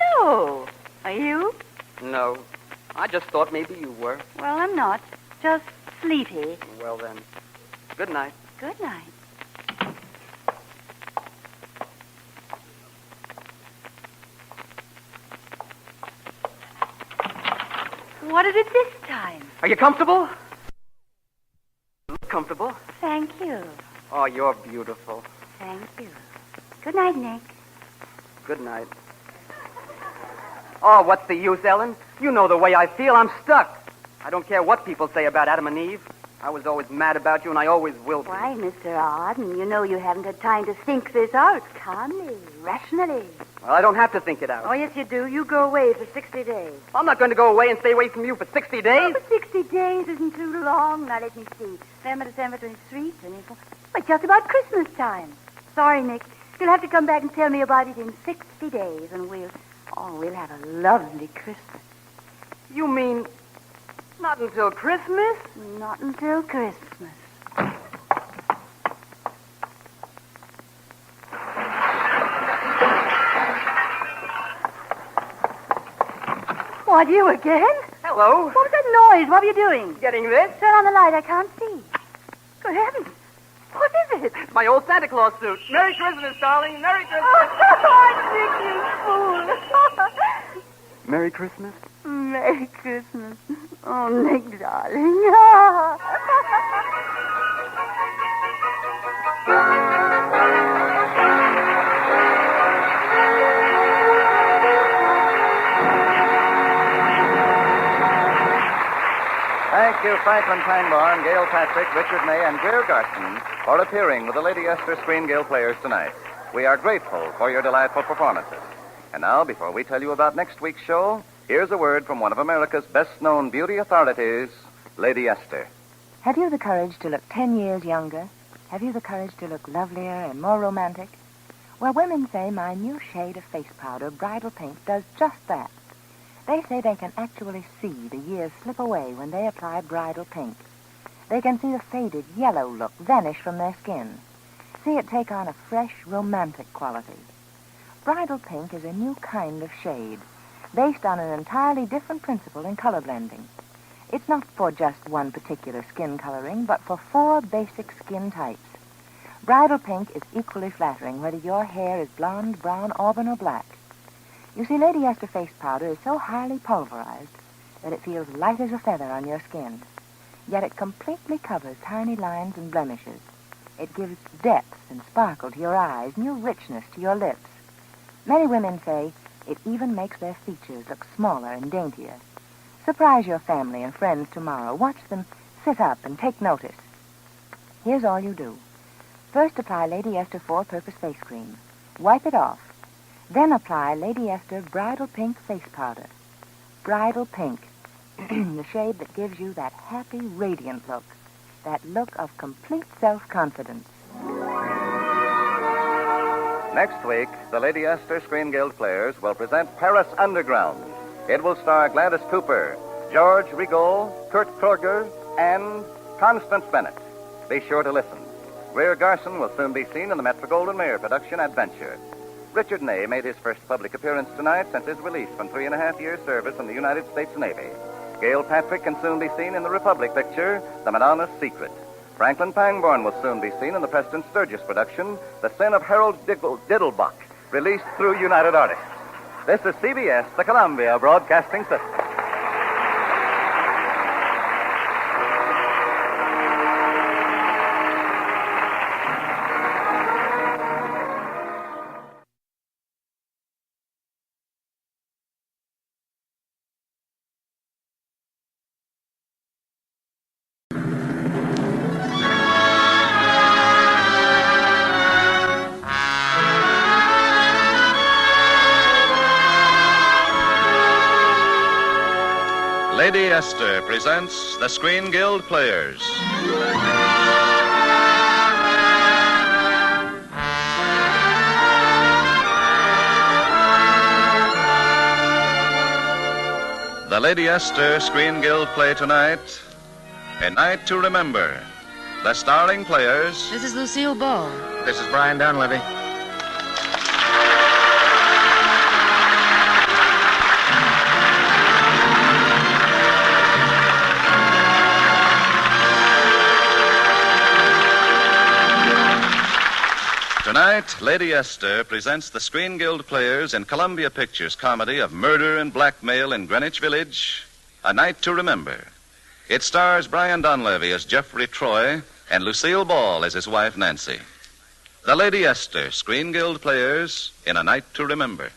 No. Are you? No. I just thought maybe you were. Well, I'm not. Just sleepy. Well, then, good night. Good night. What is it this time? Are you comfortable? Comfortable? Thank you. Oh, you're beautiful. Thank you. Good night, Nick. Good night. Oh, what's the use, Ellen? You know the way I feel. I'm stuck. I don't care what people say about Adam and Eve. I was always mad about you, and I always will be. Why, Mr. Arden, you know you haven't had time to think this out calmly, rationally. Well, I don't have to think it out. Oh, yes, you do. You go away for 60 days. I'm not going to go away and stay away from you for 60 days. Oh, but 60 days isn't too long. Now, let me see. November, December, 23, 24. It's just about Christmas time. Sorry, Nick. You'll have to come back and tell me about it in 60 days, and we'll have a lovely Christmas. You mean not until Christmas? Not until Christmas. What, you again? Hello. What was that noise? What were you doing? Getting this? Turn on the light. I can't see. Good heavens. What is it? My old Santa Claus suit. Merry Christmas, darling. Merry Christmas. Oh, Nick, you fool. Merry Christmas? Merry Christmas. Oh, Nick, darling. Thank you, Franklin Pangborn, Gail Patrick, Richard May, and Greer Garson for appearing with the Lady Esther Screen Guild players tonight. We are grateful for your delightful performances. And now, before we tell you about next week's show, here's a word from one of America's best-known beauty authorities, Lady Esther. Have you the courage to look 10 years younger? Have you the courage to look lovelier and more romantic? Well, women say my new shade of face powder, Bridal Pink, does just that. They say they can actually see the years slip away when they apply Bridal Pink. They can see the faded yellow look vanish from their skin. See it take on a fresh, romantic quality. Bridal Pink is a new kind of shade, based on an entirely different principle in color blending. It's not for just one particular skin coloring, but for 4 basic skin types. Bridal Pink is equally flattering whether your hair is blonde, brown, auburn, or black. You see, Lady Esther face powder is so highly pulverized that it feels light as a feather on your skin. Yet it completely covers tiny lines and blemishes. It gives depth and sparkle to your eyes, new richness to your lips. Many women say it even makes their features look smaller and daintier. Surprise your family and friends tomorrow. Watch them sit up and take notice. Here's all you do. First apply Lady Esther 4-Purpose Face Cream. Wipe it off. Then apply Lady Esther Bridal Pink Face Powder. Bridal Pink, the shade that gives you that happy, radiant look. That look of complete self-confidence. Next week, the Lady Esther Screen Guild players will present Paris Underground. It will star Gladys Cooper, George Rigaud, Kurt Kroger, and Constance Bennett. Be sure to listen. Greer Garson will soon be seen in the Metro-Goldwyn-Mayer production Adventure. Richard Ney made his first public appearance tonight since his release from 3.5 years' service in the United States Navy. Gail Patrick can soon be seen in the Republic picture, The Madonna's Secret. Franklin Pangborn will soon be seen in the Preston Sturgis production, The Sin of Harold Diddlebach, released through United Artists. This is CBS, the Columbia Broadcasting System. Lady Esther presents the Screen Guild Players. The Lady Esther Screen Guild play tonight, A Night to Remember. The starring players... This is Lucille Ball. This is Brian Dunleavy. Tonight, Lady Esther presents the Screen Guild Players in Columbia Pictures' comedy of murder and blackmail in Greenwich Village, A Night to Remember. It stars Brian Donlevy as Jeffrey Troy and Lucille Ball as his wife, Nancy. The Lady Esther Screen Guild Players in A Night to Remember.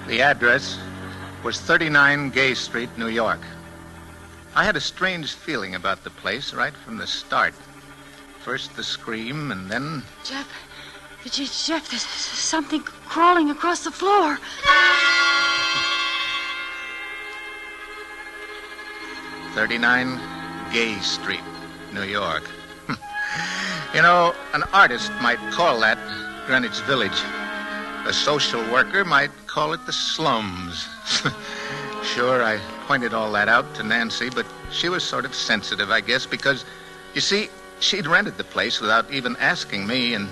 The address was 39 Gay Street, New York. I had a strange feeling about the place right from the start. First the scream, and then... Jeff, there's something crawling across the floor. 39 Gay Street, New York. You know, an artist might call that Greenwich Village. A social worker might call it the slums. Sure, I pointed all that out to Nancy, but she was sort of sensitive, I guess, because, you see, she'd rented the place without even asking me, and,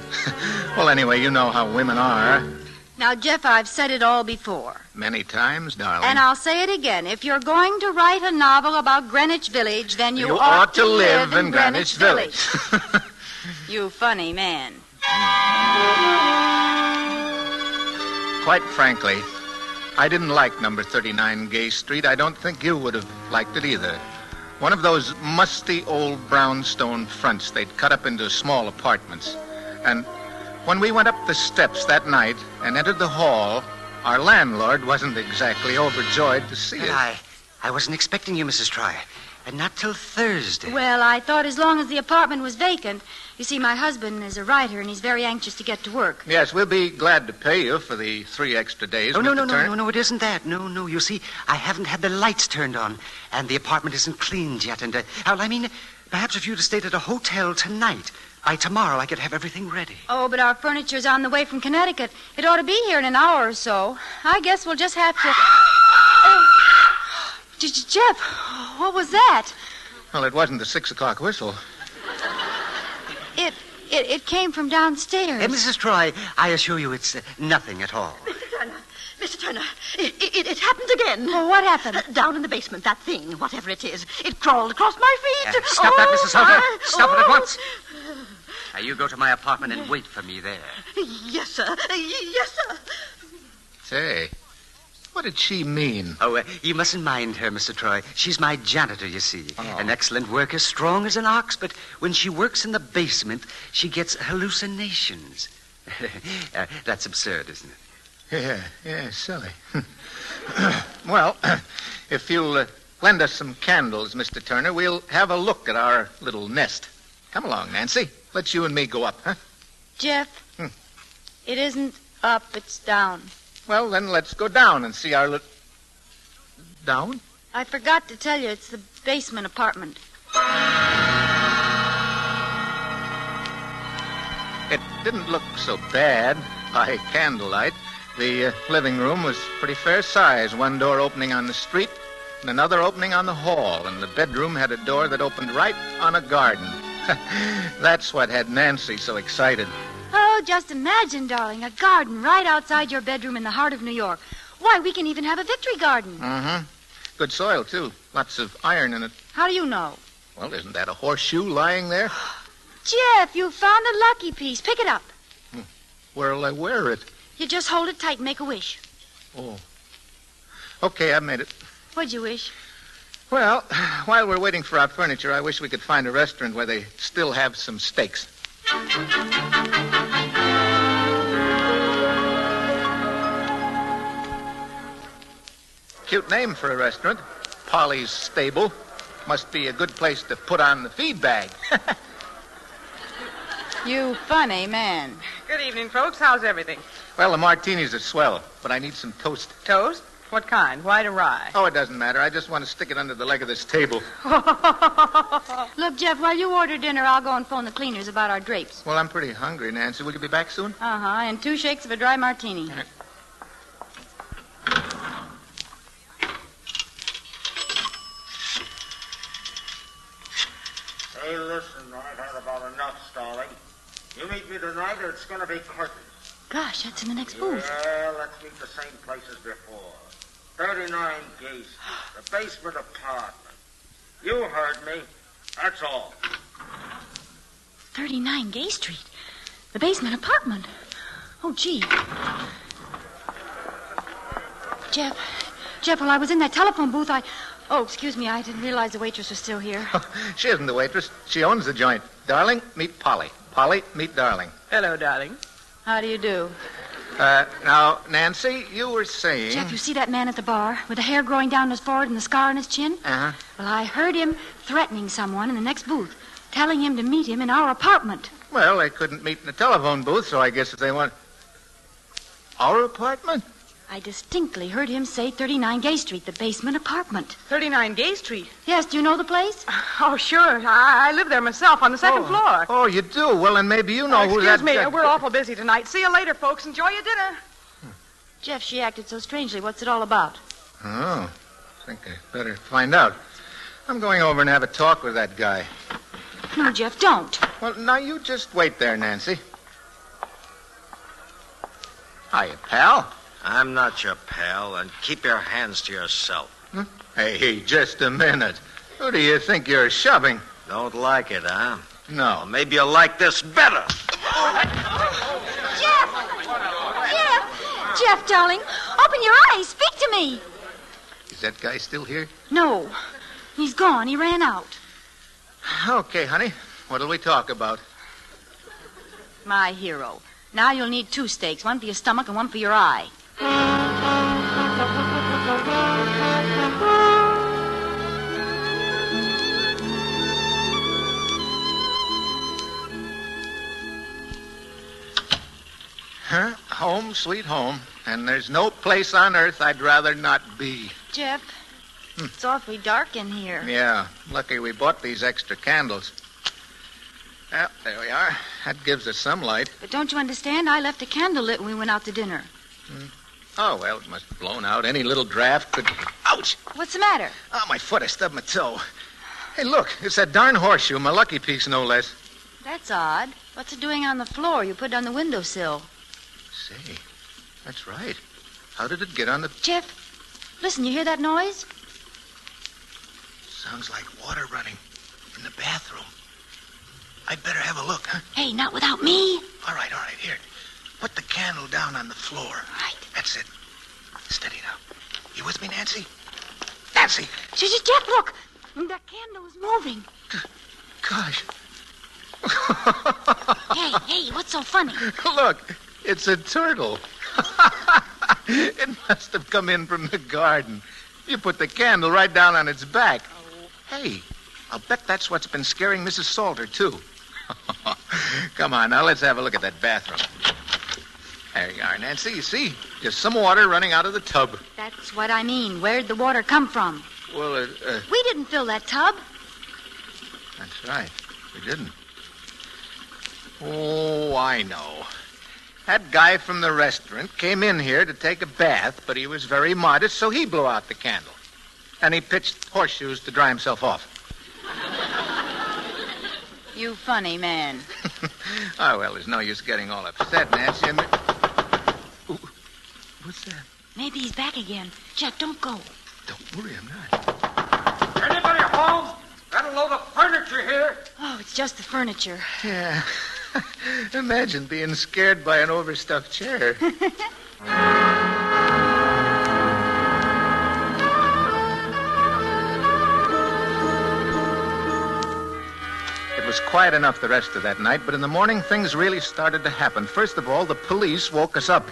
well, anyway, you know how women are. Now, Jeff, I've said it all before. Many times, darling. And I'll say it again. If you're going to write a novel about Greenwich Village, then you ought to live in Greenwich Village. You funny man. Quite frankly, I didn't like number 39 Gay Street. I don't think you would have liked it either. One of those musty old brownstone fronts they'd cut up into small apartments. And when we went up the steps that night and entered the hall, our landlord wasn't exactly overjoyed to see us. I wasn't expecting you, Mrs. Troy. And not till Thursday. Well, I thought as long as the apartment was vacant. You see, my husband is a writer, and he's very anxious to get to work. Yes, we'll be glad to pay you for the 3 extra days. Oh, no, it isn't that. No, you see, I haven't had the lights turned on, and the apartment isn't cleaned yet, and, perhaps if you'd have stayed at a hotel tonight, by tomorrow I could have everything ready. Oh, but our furniture's on the way from Connecticut. It ought to be here in an hour or so. I guess we'll just have to... Jeff, what was that? Well, it wasn't the 6 o'clock whistle. It came from downstairs. Mrs. Troy, I assure you it's nothing at all. Mr. Turner, it happened again. Oh, what happened? Down in the basement, that thing, whatever it is, it crawled across my feet. Stop that, Mrs. Salter. Stop it at once. Now, you go to my apartment and wait for me there. Yes, sir. Yes, sir. Say, what did she mean? Oh, you mustn't mind her, Mr. Troy. She's my janitor, you see. An excellent worker, strong as an ox, but when she works in the basement, she gets hallucinations. That's absurd, isn't it? Yeah, silly. Well, if you'll lend us some candles, Mr. Turner, we'll have a look at our little nest. Come along, Nancy. Let's you and me go up, huh? Jeff, It isn't up, it's down. Well, then let's go down and see our little... Down? I forgot to tell you, it's the basement apartment. It didn't look so bad by candlelight. The living room was pretty fair size. One door opening on the street and another opening on the hall. And the bedroom had a door that opened right on a garden. That's what had Nancy so excited. Oh, just imagine, darling, a garden right outside your bedroom in the heart of New York. Why, we can even have a victory garden. Mm-hmm. Good soil, too. Lots of iron in it. How do you know? Well, isn't that a horseshoe lying there? Jeff, you found a lucky piece. Pick it up. Where'll I wear it? You just hold it tight and make a wish. Oh. Okay, I've made it. What'd you wish? Well, while we're waiting for our furniture, I wish we could find a restaurant where they still have some steaks. Cute name for a restaurant. Polly's Stable. Must be a good place to put on the feed bag. You funny man. Good evening, folks. How's everything? Well, the martinis are swell, but I need some toast. Toast? What kind? White or rye? Oh, it doesn't matter. I just want to stick it under the leg of this table. Look, Jeff, while you order dinner, I'll go and phone the cleaners about our drapes. Well, I'm pretty hungry, Nancy. Will you be back soon? Uh-huh, and 2 shakes of a dry martini. Hey, listen, I've had about enough, darling. You meet me tonight, or it's going to be curtains. Gosh, that's in the next booth. Yeah, let's meet the same place as before. 39 Gay Street, the basement apartment. You heard me. That's all. 39 Gay Street. The basement apartment. Oh, gee. Jeff, while I was in that telephone booth, Oh, excuse me, I didn't realize the waitress was still here. She isn't the waitress. She owns the joint. Darling, meet Polly. Polly, meet Darling. Hello, darling. How do you do? Now, Nancy, you were saying... Jeff, you see that man at the bar with the hair growing down his forehead and the scar on his chin? Uh-huh. Well, I heard him threatening someone in the next booth, telling him to meet him in our apartment. Well, they couldn't meet in the telephone booth, so I guess if they want... Our apartment? I distinctly heard him say 39 Gay Street, the basement apartment. 39 Gay Street? Yes, do you know the place? Oh, sure. I live there myself on the second floor. Oh, you do? Well, then maybe you know who that... Excuse me, we're awful busy tonight. See you later, folks. Enjoy your dinner. Jeff, she acted so strangely. What's it all about? Oh, I think I better find out. I'm going over and have a talk with that guy. No, Jeff, don't. Well, now you just wait there, Nancy. Hiya, pal. I'm not your pal, and keep your hands to yourself. Hey, just a minute. Who do you think you're shoving? Don't like it, huh? No. Well, maybe you'll like this better. Jeff, darling, open your eyes. Speak to me. Is that guy still here? No. He's gone. He ran out. Okay, honey. What'll we talk about? My hero. Now you'll need 2 steaks, one for your stomach and one for your eye. Huh? Home, sweet home. And there's no place on earth I'd rather not be. Jeff, it's awfully dark in here. Yeah, lucky we bought these extra candles. Well, there we are. That gives us some light. But don't you understand? I left a candle lit when we went out to dinner. Oh, well, it must have blown out. Any little draft could... Ouch! What's the matter? Oh, my foot. I stubbed my toe. Hey, look. It's that darn horseshoe. My lucky piece, no less. That's odd. What's it doing on the floor? You put it on the windowsill. Say, that's right. How did it get on the... Jeff, listen, you hear that noise? Sounds like water running in the bathroom. I'd better have a look, huh? Hey, not without me. All right, here. Put the candle down on the floor. Right. That's it. Steady now. You with me, Nancy? Nancy! Jeff, look. That candle is moving. Gosh. Hey, what's so funny? Look, it's a turtle. It must have come in from the garden. You put the candle right down on its back. Hey, I'll bet that's what's been scaring Mrs. Salter, too. Come on, now let's have a look at that bathroom. There you are, Nancy. You see? Just some water running out of the tub. That's what I mean. Where'd the water come from? Well, We didn't fill that tub. That's right. We didn't. Oh, I know. That guy from the restaurant came in here to take a bath, but he was very modest, so he blew out the candle. And he pitched horseshoes to dry himself off. You funny man. Oh, well, there's no use getting all upset, Nancy. Ooh, what's that? Maybe he's back again. Jeff, don't go. Don't worry, I'm not. Anybody home? Got a load of furniture here. Oh, it's just the furniture. Yeah. Imagine being scared by an overstuffed chair. It was quiet enough the rest of that night, but in the morning things really started to happen. First of all, the police woke us up.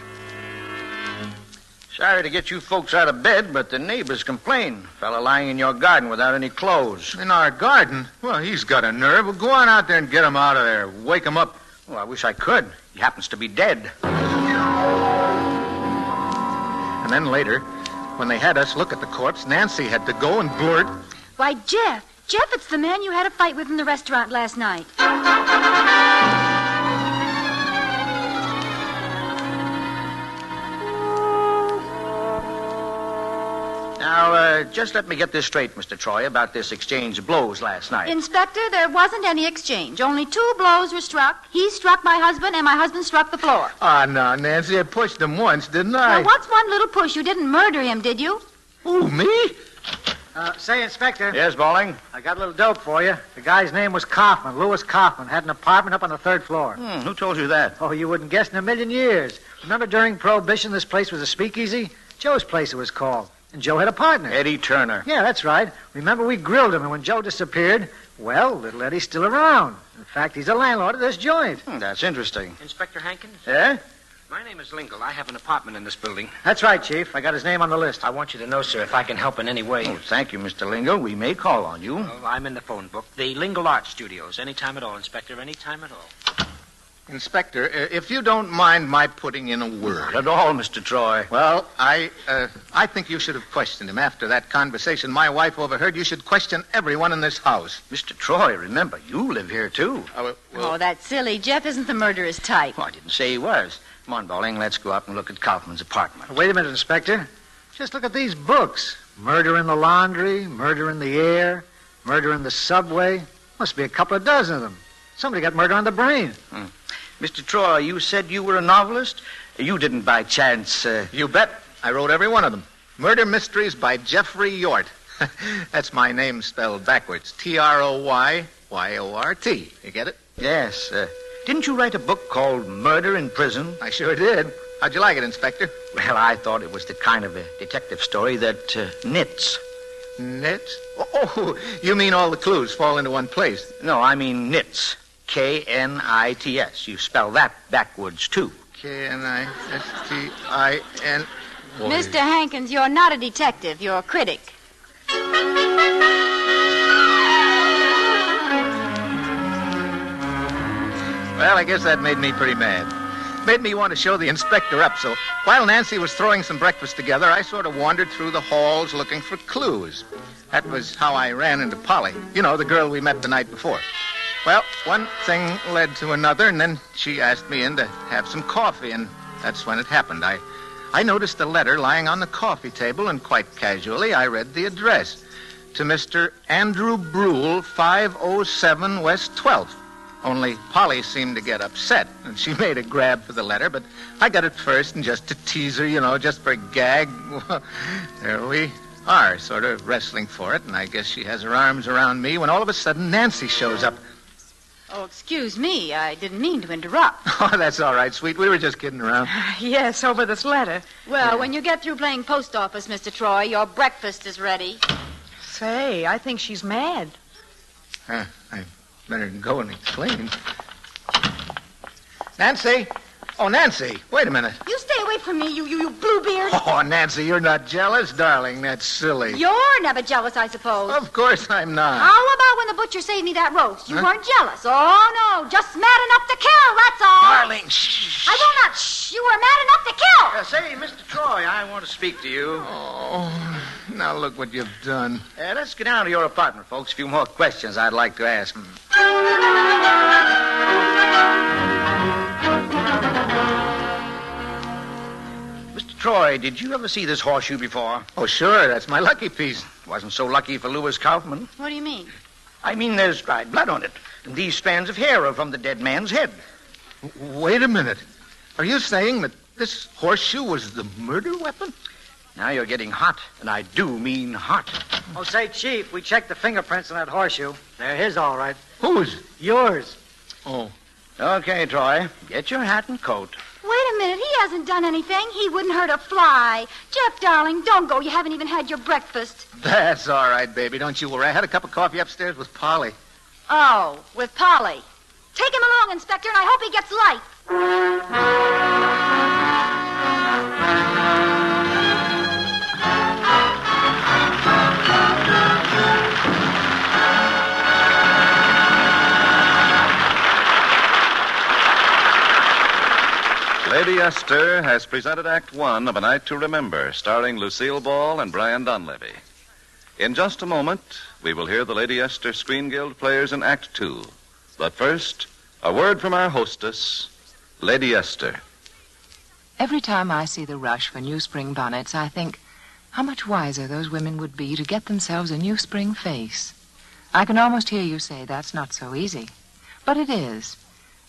Sorry to get you folks out of bed, but the neighbors complain. Fella lying in your garden without any clothes. In our garden? Well, he's got a nerve. Well, go on out there and get him out of there. Wake him up. Well, I wish I could. He happens to be dead. And then later, when they had us look at the corpse, Nancy had to go and blurt. Why, Jeff, it's the man you had a fight with in the restaurant last night. Now, just let me get this straight, Mr. Troy, about this exchange of blows last night. Inspector, there wasn't any exchange. Only 2 blows were struck. He struck my husband, and my husband struck the floor. Ah, no, Nancy, I pushed him once, didn't I? Now, what's one little push? You didn't murder him, did you? Who, me? Say, Inspector. Yes, Balling? I got a little dope for you. The guy's name was Kaufman, Louis Kaufman. Had an apartment up on the 3rd floor. Who told you that? Oh, you wouldn't guess in a million years. Remember during Prohibition this place was a speakeasy? Joe's place it was called. And Joe had a partner. Eddie Turner. Yeah, that's right. Remember we grilled him, and when Joe disappeared, well, little Eddie's still around. In fact, he's a landlord of this joint. That's interesting. Inspector Hankins? Yeah? My name is Lingle. I have an apartment in this building. That's right, Chief. I got his name on the list. I want you to know, sir, if I can help in any way. Oh, thank you, Mr. Lingle. We may call on you. Well, I'm in the phone book. The Lingle Art Studios. Anytime at all, Inspector. Anytime at all. Inspector, if you don't mind my putting in a word. Not at all, Mr. Troy. Well, I think you should have questioned him. After that conversation my wife overheard, you should question everyone in this house. Mr. Troy, remember, you live here, too. Oh, that's silly. Jeff isn't the murderer's type. Well, I didn't say he was. Come on, Balling, let's go up and look at Kaufman's apartment. Wait a minute, Inspector. Just look at these books. Murder in the laundry, murder in the air, murder in the subway. Must be a couple of dozen of them. Somebody got murder on the brain. Mr. Troy, you said you were a novelist? You didn't by chance... You bet. I wrote every one of them. Murder Mysteries by Jeffrey Yort. That's my name spelled backwards. TroyYort. You get it? Yes. Didn't you write a book called Murder in Prison? I sure did. How'd you like it, Inspector? Well, I thought it was the kind of a detective story that knits. Knits? Oh, you mean all the clues fall into one place? No, I mean knits. Knits. You spell that backwards, too. Knitstin. Mr. Hankins, you're not a detective. You're a critic. Well, I guess that made me pretty mad. Made me want to show the inspector up, so while Nancy was throwing some breakfast together, I sort of wandered through the halls looking for clues. That was how I ran into Polly. You know, the girl we met the night before. Well, one thing led to another, and then she asked me in to have some coffee, and that's when it happened. I noticed a letter lying on the coffee table, and quite casually I read the address. To Mr. Andrew Brule, 507 West 12th. Only Polly seemed to get upset, and she made a grab for the letter, but I got it first, and just to tease her, you know, just for a gag, there we are, sort of wrestling for it, and I guess she has her arms around me when all of a sudden Nancy shows up. Oh, excuse me. I didn't mean to interrupt. Oh, that's all right, sweet. We were just kidding around. Yes, over this letter. Well, when you get through playing post office, Mr. Troy, your breakfast is ready. Say, I think she's mad. I better go and explain. Nancy! Oh, Nancy, wait a minute. You stay away from me, you bluebeard. Oh, Nancy, you're not jealous? Darling, that's silly. You're never jealous, I suppose. Of course I'm not. How about when the butcher saved me that roast? You weren't jealous. Oh, no, just mad enough to kill, that's all. Darling, shh. I will not shh. You were mad enough to kill. Say, Mr. Troy, I want to speak to you. Oh, now look what you've done. Let's get down to your apartment, folks. A few more questions I'd like to ask. Mr. Troy, did you ever see this horseshoe before? Oh, sure. That's my lucky piece. Wasn't so lucky for Louis Kaufman. What do you mean? I mean, there's dried blood on it. And these strands of hair are from the dead man's head. Wait a minute. Are you saying that this horseshoe was the murder weapon? Now you're getting hot, and I do mean hot. Oh, say, Chief, we checked the fingerprints on that horseshoe. They're his, all right. Whose? Yours. Oh. Okay, Troy. Get your hat and coat. Wait a minute. He hasn't done anything. He wouldn't hurt a fly. Jeff, darling, don't go. You haven't even had your breakfast. That's all right, baby. Don't you worry. I had a cup of coffee upstairs with Polly. Oh, with Polly. Take him along, Inspector, and I hope he gets light. Lady Esther has presented Act One of A Night to Remember, starring Lucille Ball and Brian Donlevy. In just a moment, we will hear the Lady Esther Screen Guild players in Act Two. But first, a word from our hostess, Lady Esther. Every time I see the rush for new spring bonnets, I think how much wiser those women would be to get themselves a new spring face. I can almost hear you say that's not so easy. But it is.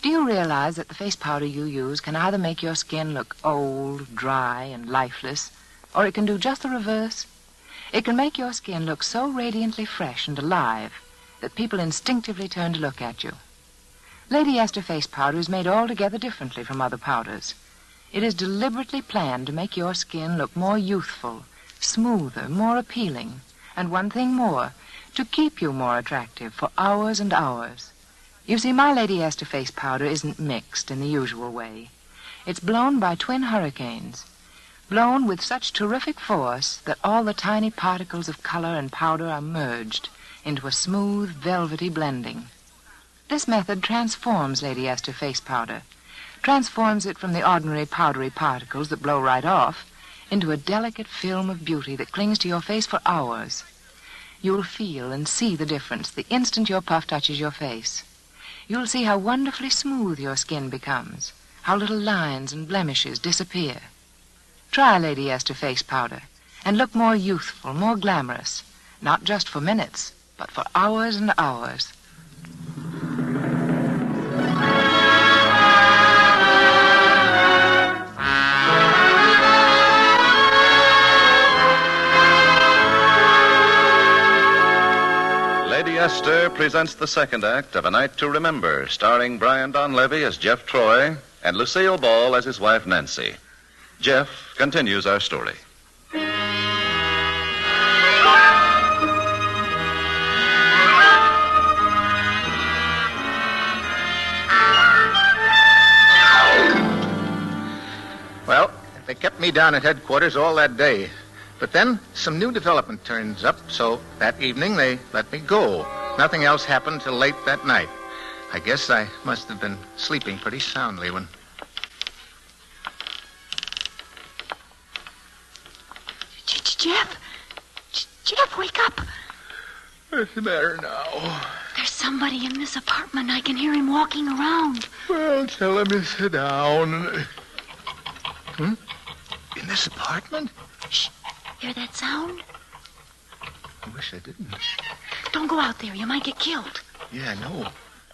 Do you realize that the face powder you use can either make your skin look old, dry, and lifeless, or it can do just the reverse? It can make your skin look so radiantly fresh and alive that people instinctively turn to look at you. Lady Esther face powder is made altogether differently from other powders. It is deliberately planned to make your skin look more youthful, smoother, more appealing, and one thing more, to keep you more attractive for hours and hours. You see, my Lady Esther face powder isn't mixed in the usual way. It's blown by twin hurricanes, blown with such terrific force that all the tiny particles of color and powder are merged into a smooth, velvety blending. This method transforms Lady Esther face powder, transforms it from the ordinary powdery particles that blow right off into a delicate film of beauty that clings to your face for hours. You'll feel and see the difference the instant your puff touches your face. You'll see how wonderfully smooth your skin becomes, how little lines and blemishes disappear. Try Lady Esther face powder and look more youthful, more glamorous, not just for minutes, but for hours and hours. Lady Esther presents the second act of A Night to Remember, starring Brian Donlevy as Jeff Troy and Lucille Ball as his wife Nancy. Jeff continues our story. Well, they kept me down at headquarters all that day. But then some new development turns up, so that evening they let me go. Nothing else happened till late that night. I guess I must have been sleeping pretty soundly when... Jeff! Jeff, wake up! What's the matter now? There's somebody in this apartment. I can hear him walking around. Well, tell him to sit down. In this apartment? Shh. Hear that sound? I wish I didn't. Don't go out there. You might get killed. Yeah, I know.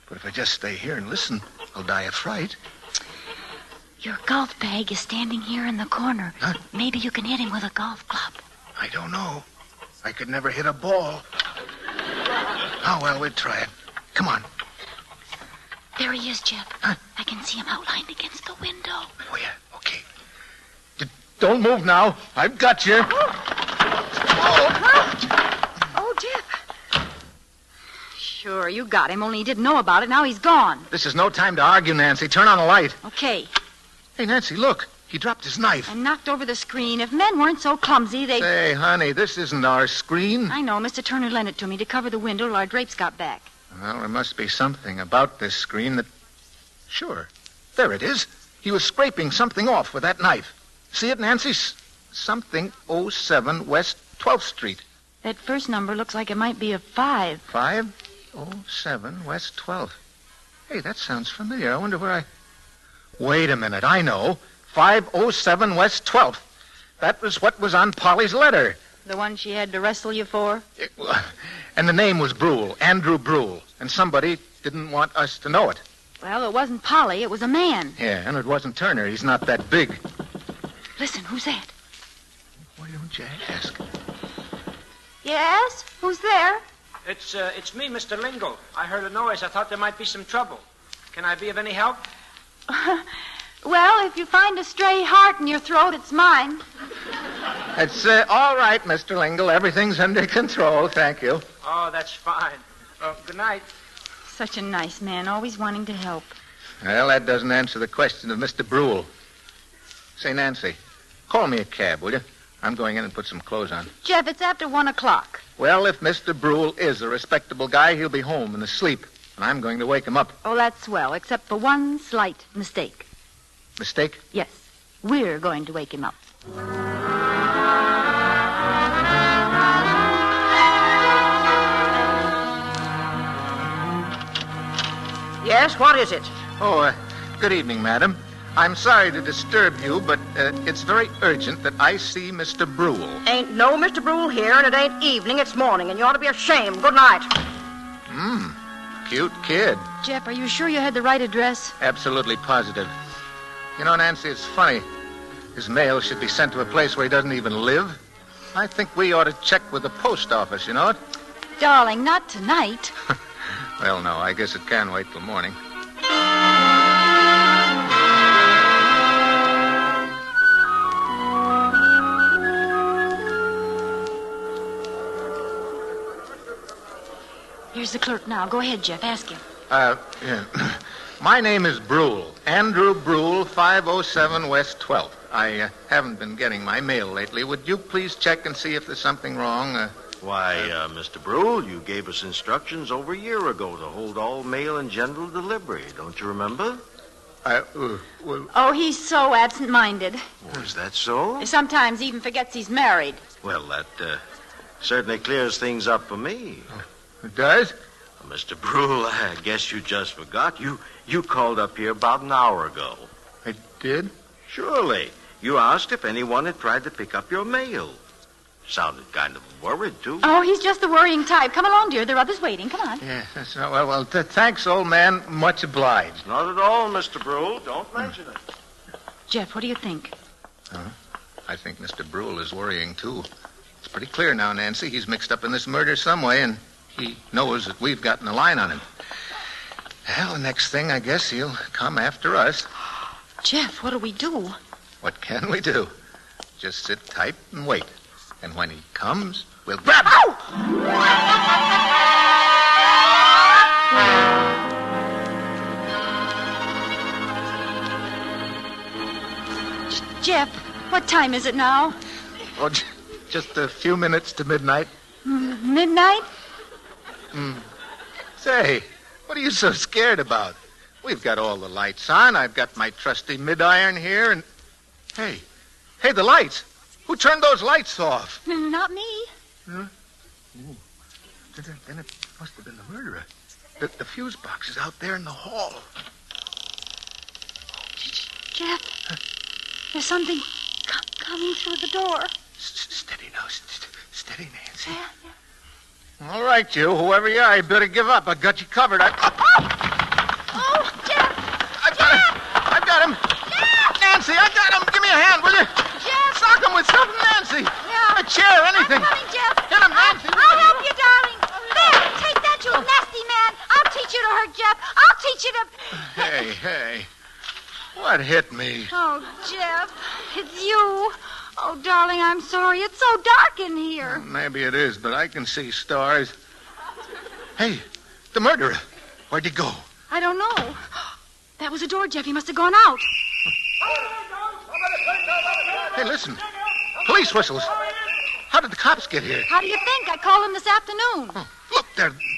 But if I just stay here and listen, I'll die of fright. Your golf bag is standing here in the corner. Huh? Maybe you can hit him with a golf club. I don't know. I could never hit a ball. Oh, well, we'll try it. Come on. There he is, Jeff. Huh? I can see him outlined against the window. Oh, yeah. Okay. Don't move now. I've got you. Oh, Jeff. Sure, you got him, only he didn't know about it. Now he's gone. This is no time to argue, Nancy. Turn on the light. Okay. Hey, Nancy, look. He dropped his knife. And knocked over the screen. If men weren't so clumsy, they'd... Say, honey, this isn't our screen. I know. Mr. Turner lent it to me to cover the window till our drapes got back. Well, there must be something about this screen that... Sure. There it is. He was scraping something off with that knife. See it, Nancy? Something 07 West 12th Street. That first number looks like it might be a 5. 507 West 12th. Hey, that sounds familiar. I wonder where I... Wait a minute. I know. 507 West 12th. That was what was on Polly's letter. The one she had to wrestle you for? And the name was Brule, Andrew Brule. And somebody didn't want us to know it. Well, it wasn't Polly. It was a man. Yeah, and it wasn't Turner. He's not that big. Listen, who's that? Why don't you ask? Yes? Who's there? It's me, Mr. Lingle. I heard a noise. I thought there might be some trouble. Can I be of any help? Well, if you find a stray heart in your throat, it's mine. It's all right, Mr. Lingle. Everything's under control, thank you. Oh, that's fine. Good night. Such a nice man, always wanting to help. Well, that doesn't answer the question of Mr. Brule. Say, Nancy, call me a cab, will you? I'm going in and put some clothes on. Jeff, it's after 1 o'clock. Well, if Mr. Brule is a respectable guy, he'll be home and asleep. And I'm going to wake him up. Oh, that's swell, except for one slight mistake. Mistake? Yes. We're going to wake him up. Yes, what is it? Oh, good evening, madam. I'm sorry to disturb you, but it's very urgent that I see Mr. Brule. Ain't no Mr. Brule here, and it ain't evening, it's morning, and you ought to be ashamed. Good night. Cute kid. Jeff, are you sure you had the right address? Absolutely positive. You know, Nancy, it's funny. His mail should be sent to a place where he doesn't even live. I think we ought to check with the post office, you know it? Darling, not tonight. Well, no, I guess it can wait till morning. Here's the clerk now. Go ahead, Jeff. Ask him. Yeah. My name is Brule. Andrew Brule, 507 West 12th. I haven't been getting my mail lately. Would you please check and see if there's something wrong? Why, Mr. Brule, you gave us instructions over a year ago to hold all mail and general delivery. Don't you remember? Well... Oh, he's so absent-minded. Oh, is that so? He sometimes even forgets he's married. Well, that certainly clears things up for me. It does? Mr. Brule, I guess you just forgot. You called up here about an hour ago. I did? Surely. You asked if anyone had tried to pick up your mail. Sounded kind of worried, too. Oh, he's just the worrying type. Come along, dear. There are others waiting. Come on. Yeah, that's not... Well, thanks, old man. Much obliged. Not at all, Mr. Brule. Don't mention it. Jeff, what do you think? I think Mr. Brule is worrying, too. It's pretty clear now, Nancy. He's mixed up in this murder some way, and he knows that we've gotten a line on him. Well, the next thing, I guess he'll come after us. Jeff, what do we do? What can we do? Just sit tight and wait. And when he comes, we'll grab him. Ow! Jeff, what time is it now? Oh, just a few minutes to midnight. Midnight? Say, what are you so scared about? We've got all the lights on. I've got my trusty mid-iron here, and... Hey, the lights. Who turned those lights off? Not me. Huh? Ooh. Then it must have been the murderer. The fuse box is out there in the hall. Jeff, there's something coming through the door. Steady now. Steady, Nancy. Yeah. All right, you. Whoever you are, you better give up. I got you covered. Oh, Jeff! I've got him. Jeff! Nancy, I got him. Give me a hand, will you? Jeff! Sock him with something, Nancy. Yeah. A chair, anything. I'm coming, Jeff. Hit him, Nancy. I'll help you, darling. There, take that, you nasty man. I'll teach you to hurt Jeff. I'll teach you to... Hey. What hit me? Oh, Jeff, it's you. Oh, darling, I'm sorry. It's so dark in here. Maybe it is, but I can see stars. Hey, the murderer. Where'd he go? I don't know. That was a door, Jeff. He must have gone out. Hey, listen. Police whistles. How did the cops get here? How do you think? I called them this afternoon. Oh, look,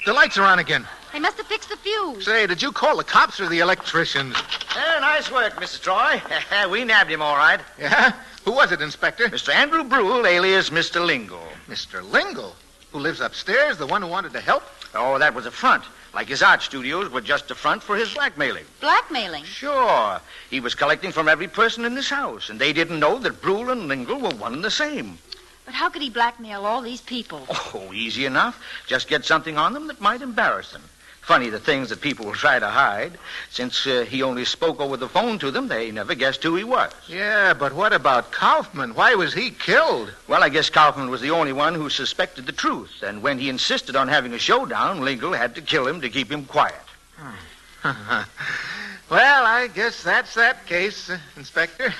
the lights are on again. They must have fixed the fuse. Say, did you call the cops or the electricians? Nice work, Mr. Troy. We nabbed him all right. Yeah? Who was it, Inspector? Mr. Andrew Brule, alias Mr. Lingle. Mr. Lingle? Who lives upstairs, the one who wanted to help? Oh, that was a front. Like his art studios were just a front for his blackmailing. Blackmailing? Sure. He was collecting from every person in this house, and they didn't know that Brule and Lingle were one and the same. But how could he blackmail all these people? Oh, easy enough. Just get something on them that might embarrass them. Funny the things that people will try to hide. Since he only spoke over the phone to them, they never guessed who he was. Yeah, but what about Kaufman? Why was he killed? Well, I guess Kaufman was the only one who suspected the truth. And when he insisted on having a showdown, Lingle had to kill him to keep him quiet. Well, I guess that's that case, Inspector.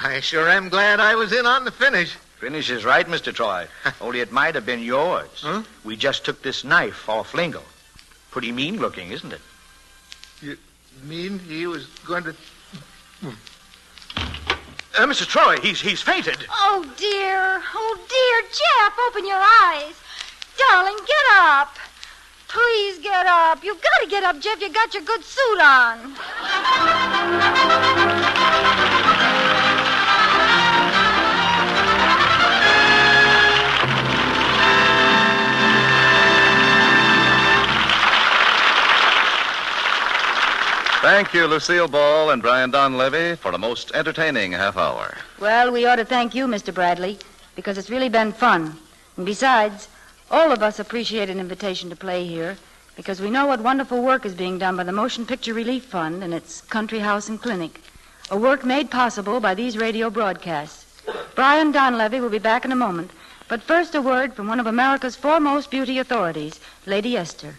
I sure am glad I was in on the finish. Finish is right, Mr. Troy. Only it might have been yours. Huh? We just took this knife off Lingle. Pretty mean looking, isn't it? You mean he was going to... Mr. Troy, he's fainted. Oh, dear. Jeff, open your eyes. Darling, get up. Please get up. You've got to get up, Jeff. You got your good suit on. Thank you, Lucille Ball and Brian Donlevy, for a most entertaining half hour. Well, we ought to thank you, Mr. Bradley, because it's really been fun. And besides, all of us appreciate an invitation to play here because we know what wonderful work is being done by the Motion Picture Relief Fund and its country house and clinic, a work made possible by these radio broadcasts. Brian Donlevy will be back in a moment, but first a word from one of America's foremost beauty authorities, Lady Esther.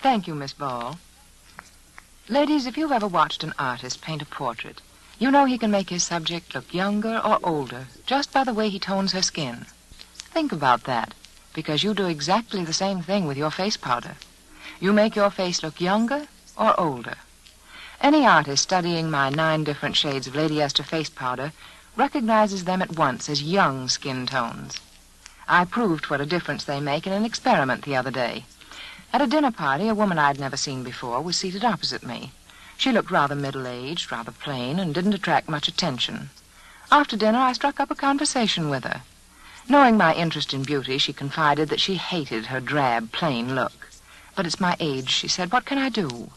Thank you, Miss Ball. Ladies, if you've ever watched an artist paint a portrait, you know he can make his subject look younger or older just by the way he tones her skin. Think about that, because you do exactly the same thing with your face powder. You make your face look younger or older. Any artist studying my 9 different shades of Lady Esther face powder recognizes them at once as young skin tones. I proved what a difference they make in an experiment the other day. At a dinner party, a woman I'd never seen before was seated opposite me. She looked rather middle-aged, rather plain, and didn't attract much attention. After dinner, I struck up a conversation with her. Knowing my interest in beauty, she confided that she hated her drab, plain look. But it's my age, she said. What can I do?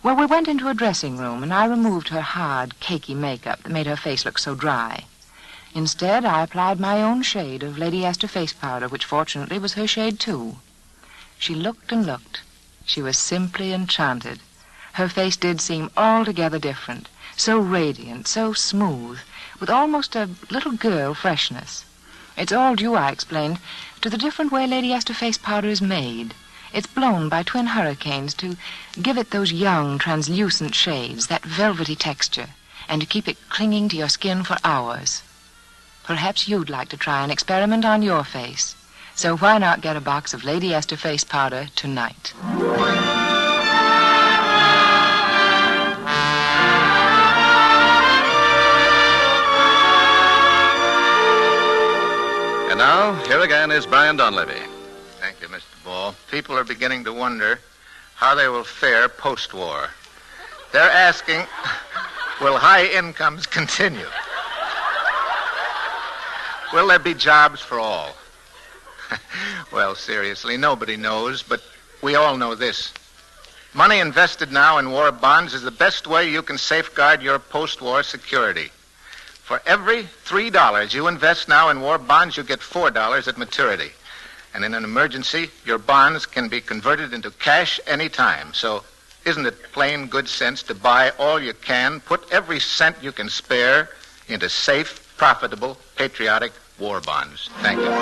Well, we went into a dressing room, and I removed her hard, cakey makeup that made her face look so dry. Instead, I applied my own shade of Lady Esther face powder, which fortunately was her shade, too. She looked and looked. She was simply enchanted. Her face did seem altogether different, so radiant, so smooth, with almost a little girl freshness. It's all due, I explained, to the different way Lady Esther face powder is made. It's blown by twin hurricanes to give it those young, translucent shades, that velvety texture, and to keep it clinging to your skin for hours. Perhaps you'd like to try an experiment on your face. So why not get a box of Lady Esther face powder tonight? And now, here again is Brian Donlevy. Thank you, Mr. Ball. People are beginning to wonder how they will fare post-war. They're asking, will high incomes continue? Will there be jobs for all? Well, seriously, nobody knows, but we all know this. Money invested now in war bonds is the best way you can safeguard your post-war security. For every $3 you invest now in war bonds, you get $4 at maturity. And in an emergency, your bonds can be converted into cash any time. So isn't it plain good sense to buy all you can, put every cent you can spare into safe, profitable, patriotic war bonds? Thank you.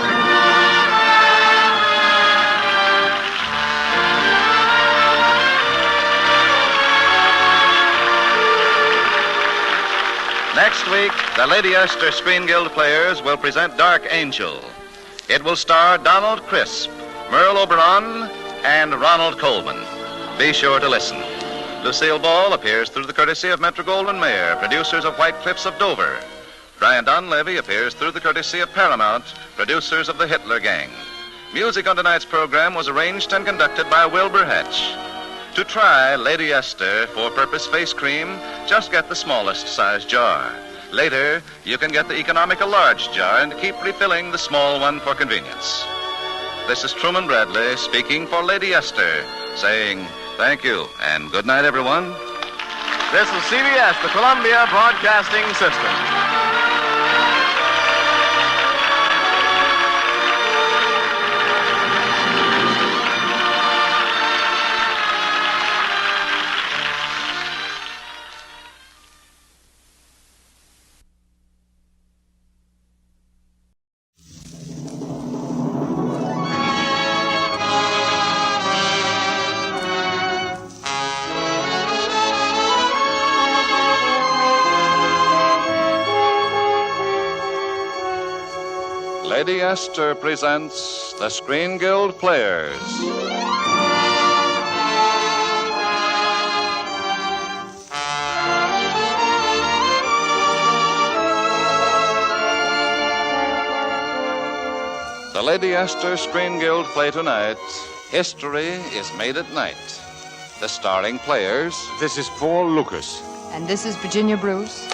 Next week, the Lady Esther Screen Guild Players will present Dark Angel. It will star Donald Crisp, Merle Oberon, and Ronald Coleman. Be sure to listen. Lucille Ball appears through the courtesy of Metro-Goldwyn-Mayer, producers of White Cliffs of Dover. Brian Donlevy appears through the courtesy of Paramount, producers of the Hitler Gang. Music on tonight's program was arranged and conducted by Wilbur Hatch. To try Lady Esther four-purpose face cream, just get the smallest size jar. Later, you can get the economical large jar and keep refilling the small one for convenience. This is Truman Bradley speaking for Lady Esther, saying thank you and good night, everyone. This is CBS, the Columbia Broadcasting System. Lady Esther presents the Screen Guild Players. The Lady Esther Screen Guild play tonight, History is Made at Night. The starring players. This is Paul Lucas. And this is Virginia Bruce.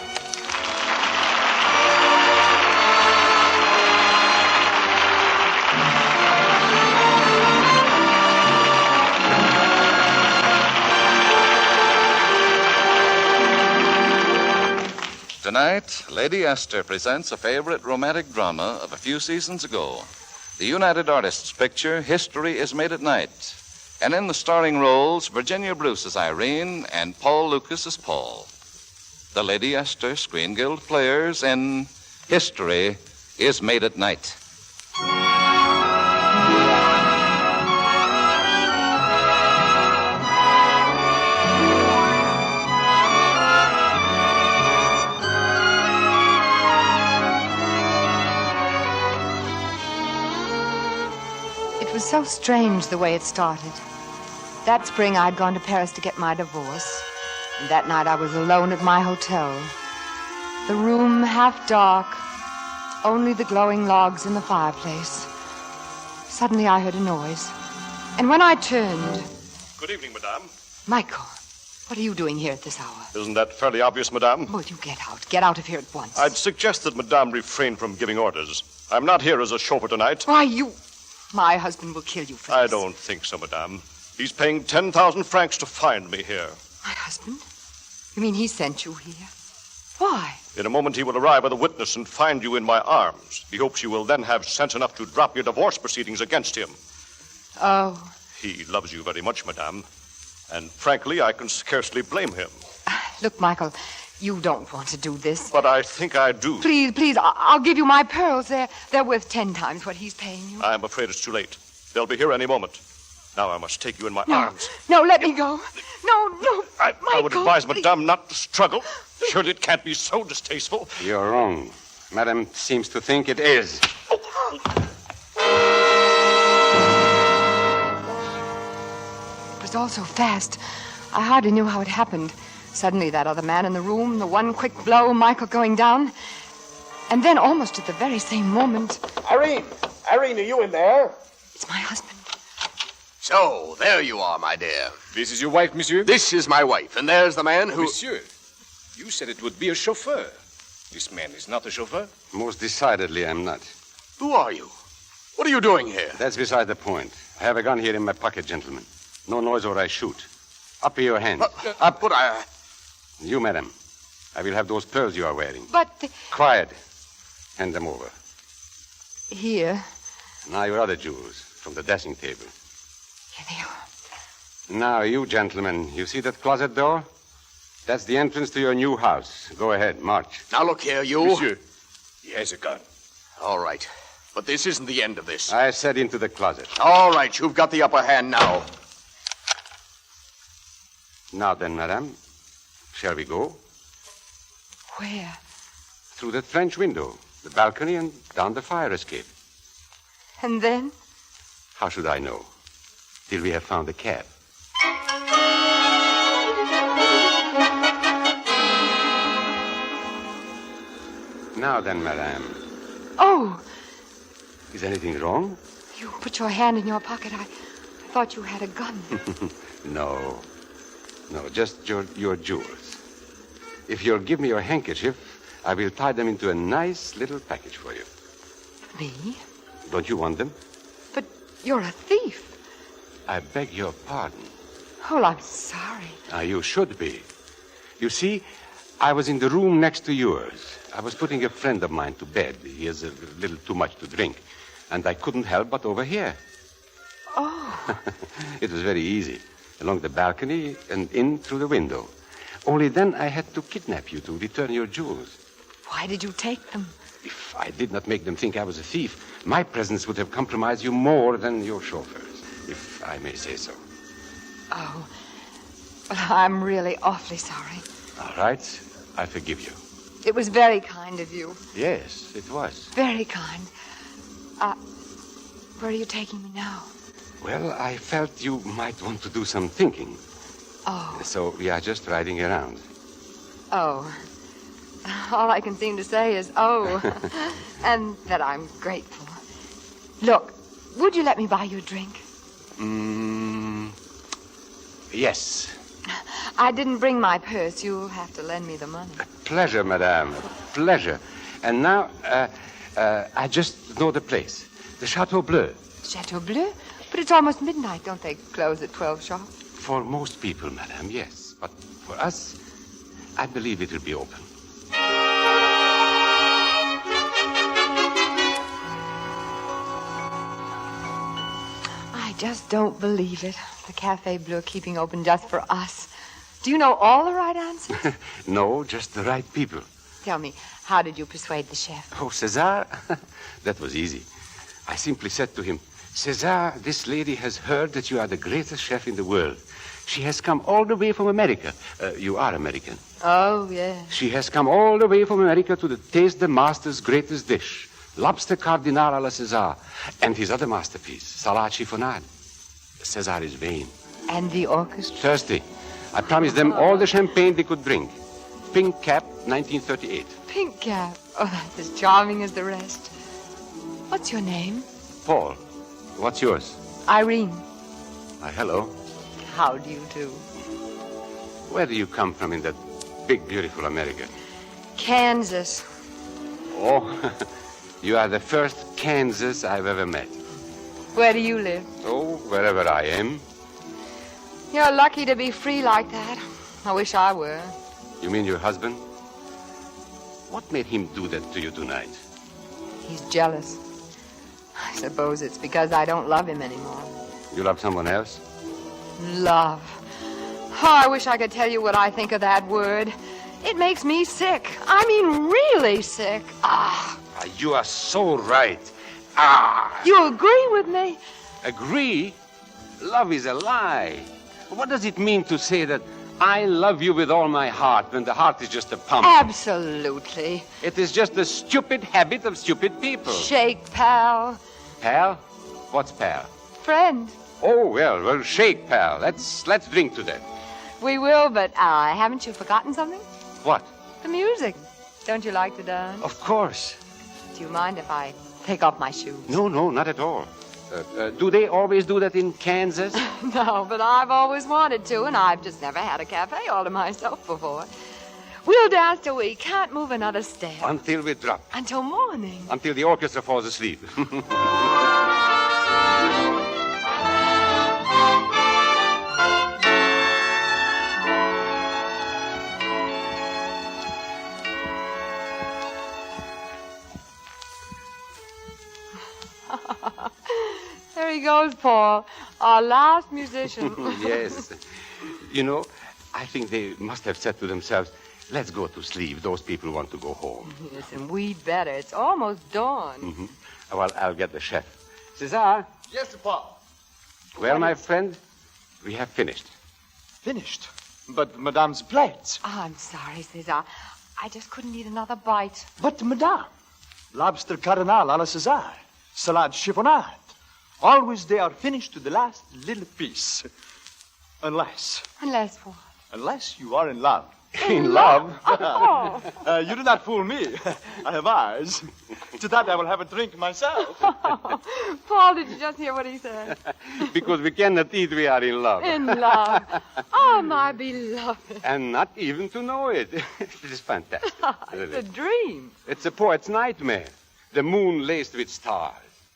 Tonight, Lady Esther presents a favorite romantic drama of a few seasons ago. The United Artists picture, History is Made at Night. And in the starring roles, Virginia Bruce as Irene and Paul Lucas as Paul. The Lady Esther Screen Guild players in History is Made at Night. It was so strange the way it started. That spring, I'd gone to Paris to get my divorce. And that night, I was alone at my hotel. The room half dark, only the glowing logs in the fireplace. Suddenly, I heard a noise. And when I turned... Good evening, madame. Michael, what are you doing here at this hour? Isn't that fairly obvious, madame? Will you get out? Get out of here at once. I'd suggest that madame refrain from giving orders. I'm not here as a chauffeur tonight. Why, you... My husband will kill you for this. I don't think so, madame. He's paying 10,000 francs to find me here. My husband? You mean he sent you here? Why? In a moment, he will arrive with a witness and find you in my arms. He hopes you will then have sense enough to drop your divorce proceedings against him. Oh. He loves you very much, madame. And frankly, I can scarcely blame him. Look, Michael, you don't want to do this. But I think I do. Please, I'll give you my pearls. They're worth 10 times what he's paying you. I'm afraid it's too late. They'll be here any moment. Now I must take you in my arms. No, let me go. No, I would advise madame not to struggle. Surely it can't be so distasteful. You're wrong. Madame seems to think it is. It was all so fast. I hardly knew how it happened. Suddenly, that other man in the room, the one quick blow, Michael going down. And then, almost at the very same moment... Irene, are you in there? It's my husband. So, there you are, my dear. This is your wife, monsieur? This is my wife, and there's the man who... Monsieur, you said it would be a chauffeur. This man is not a chauffeur? Most decidedly, I'm not. Who are you? What are you doing here? That's beside the point. I have a gun here in my pocket, gentlemen. No noise or I shoot. Up your hands. Up. But I... You, madam. I will have those pearls you are wearing. But... Quiet. Hand them over. Here. Now your other jewels from the dressing table. Here they are. Now, you gentlemen, you see that closet door? That's the entrance to your new house. Go ahead, march. Now, look here, you... Monsieur, he has a gun. All right. But this isn't the end of this. I said into the closet. All right, you've got the upper hand now. Now then, madame, shall we go? Where? Through the French window, the balcony, and down the fire escape. And then? How should I know? Till we have found a cab. Now then, madame. Oh! Is anything wrong? You put your hand in your pocket. I thought you had a gun. No, just your jewels. If you'll give me your handkerchief, I will tie them into a nice little package for you. Me? Don't you want them? But you're a thief. I beg your pardon. Oh, I'm sorry. You should be. You see, I was in the room next to yours. I was putting a friend of mine to bed. He has a little too much to drink. And I couldn't help but overhear. Oh. It was very easy. Along the balcony and in through the window. Only then I had to kidnap you to return your jewels. Why did you take them? If I did not make them think I was a thief, my presence would have compromised you more than your chauffeurs, if I may say so. Oh. Well, I'm really awfully sorry. All right. I forgive you. It was very kind of you. Yes, it was. Very kind. Where are you taking me now? Well, I felt you might want to do some thinking. Oh. So we are just riding around. Oh. All I can seem to say is, oh. And that I'm grateful. Look, would you let me buy you a drink? Yes. I didn't bring my purse. You'll have to lend me the money. Pleasure, madame. Pleasure. And now, I just know the place. The Chateau Bleu. Chateau Bleu? But it's almost midnight. Don't they close at 12 sharp? For most people, madame, yes. But for us, I believe it will be open. just don't believe it. The Café Bleu keeping open just for us. Do you know all the right answers? No, just the right people. Tell me, how did you persuade the chef? Oh, César? That was easy. I simply said to him, César, this lady has heard that you are the greatest chef in the world. She has come all the way from America. You are American. Oh, yes. She has come all the way from America to taste the master's greatest dish, lobster cardinal à la César, and his other masterpiece, salade chiffonade. César is vain. And the orchestra? Thirsty. I promised them all the champagne they could drink. Pink Cap, 1938. Pink Cap. Oh, that's as charming as the rest. What's your name? Paul. What's yours? Irene. Hello. How do you do? Where do you come from in that big, beautiful America? Kansas. Oh, you are the first Kansas I've ever met. Where do you live? Oh, wherever I am. You're lucky to be free like that. I wish I were. You mean your husband? What made him do that to you tonight? He's jealous. I suppose it's because I don't love him anymore. You love someone else? Love. Oh, I wish I could tell you what I think of that word. It makes me sick. I mean, really sick. You are so right. You agree with me? Agree? Love is a lie. What does it mean to say that I love you with all my heart when the heart is just a pump? Absolutely. It is just the stupid habit of stupid people. Shake, pal. Pal? What's pal? Friend. Oh, well, shake, pal. Let's drink to that. We will, but haven't you forgotten something? What? The music. Don't you like to dance? Of course. Do you mind if I take off my shoes? No, not at all. Do they always do that in Kansas? No, but I've always wanted to, and I've just never had a cafe all to myself before. We'll dance till we can't move another step. Until we drop. Until morning. Until the orchestra falls asleep. There he goes, Paul, our last musician. Yes. You know, I think they must have said to themselves, let's go to sleep. Those people want to go home. Yes, and we'd better. It's almost dawn. Mm-hmm. Well, I'll get the chef. César? Yes, Paul. Well, my friend, we have finished. Finished? But Madame's plates. Oh, I'm sorry, César. I just couldn't eat another bite. But, Madame, lobster cardinal à la César, salade chiffonade. Always they are finished to the last little piece. Unless... Unless what? Unless you are in love. In love? Oh. You do not fool me. I have eyes. To that I will have a drink myself. Paul, did you just hear what he said? Because we cannot eat, we are in love. In love. Oh, my beloved. And not even to know it. It is fantastic. It's a dream. It's a poet's nightmare. The moon laced with stars.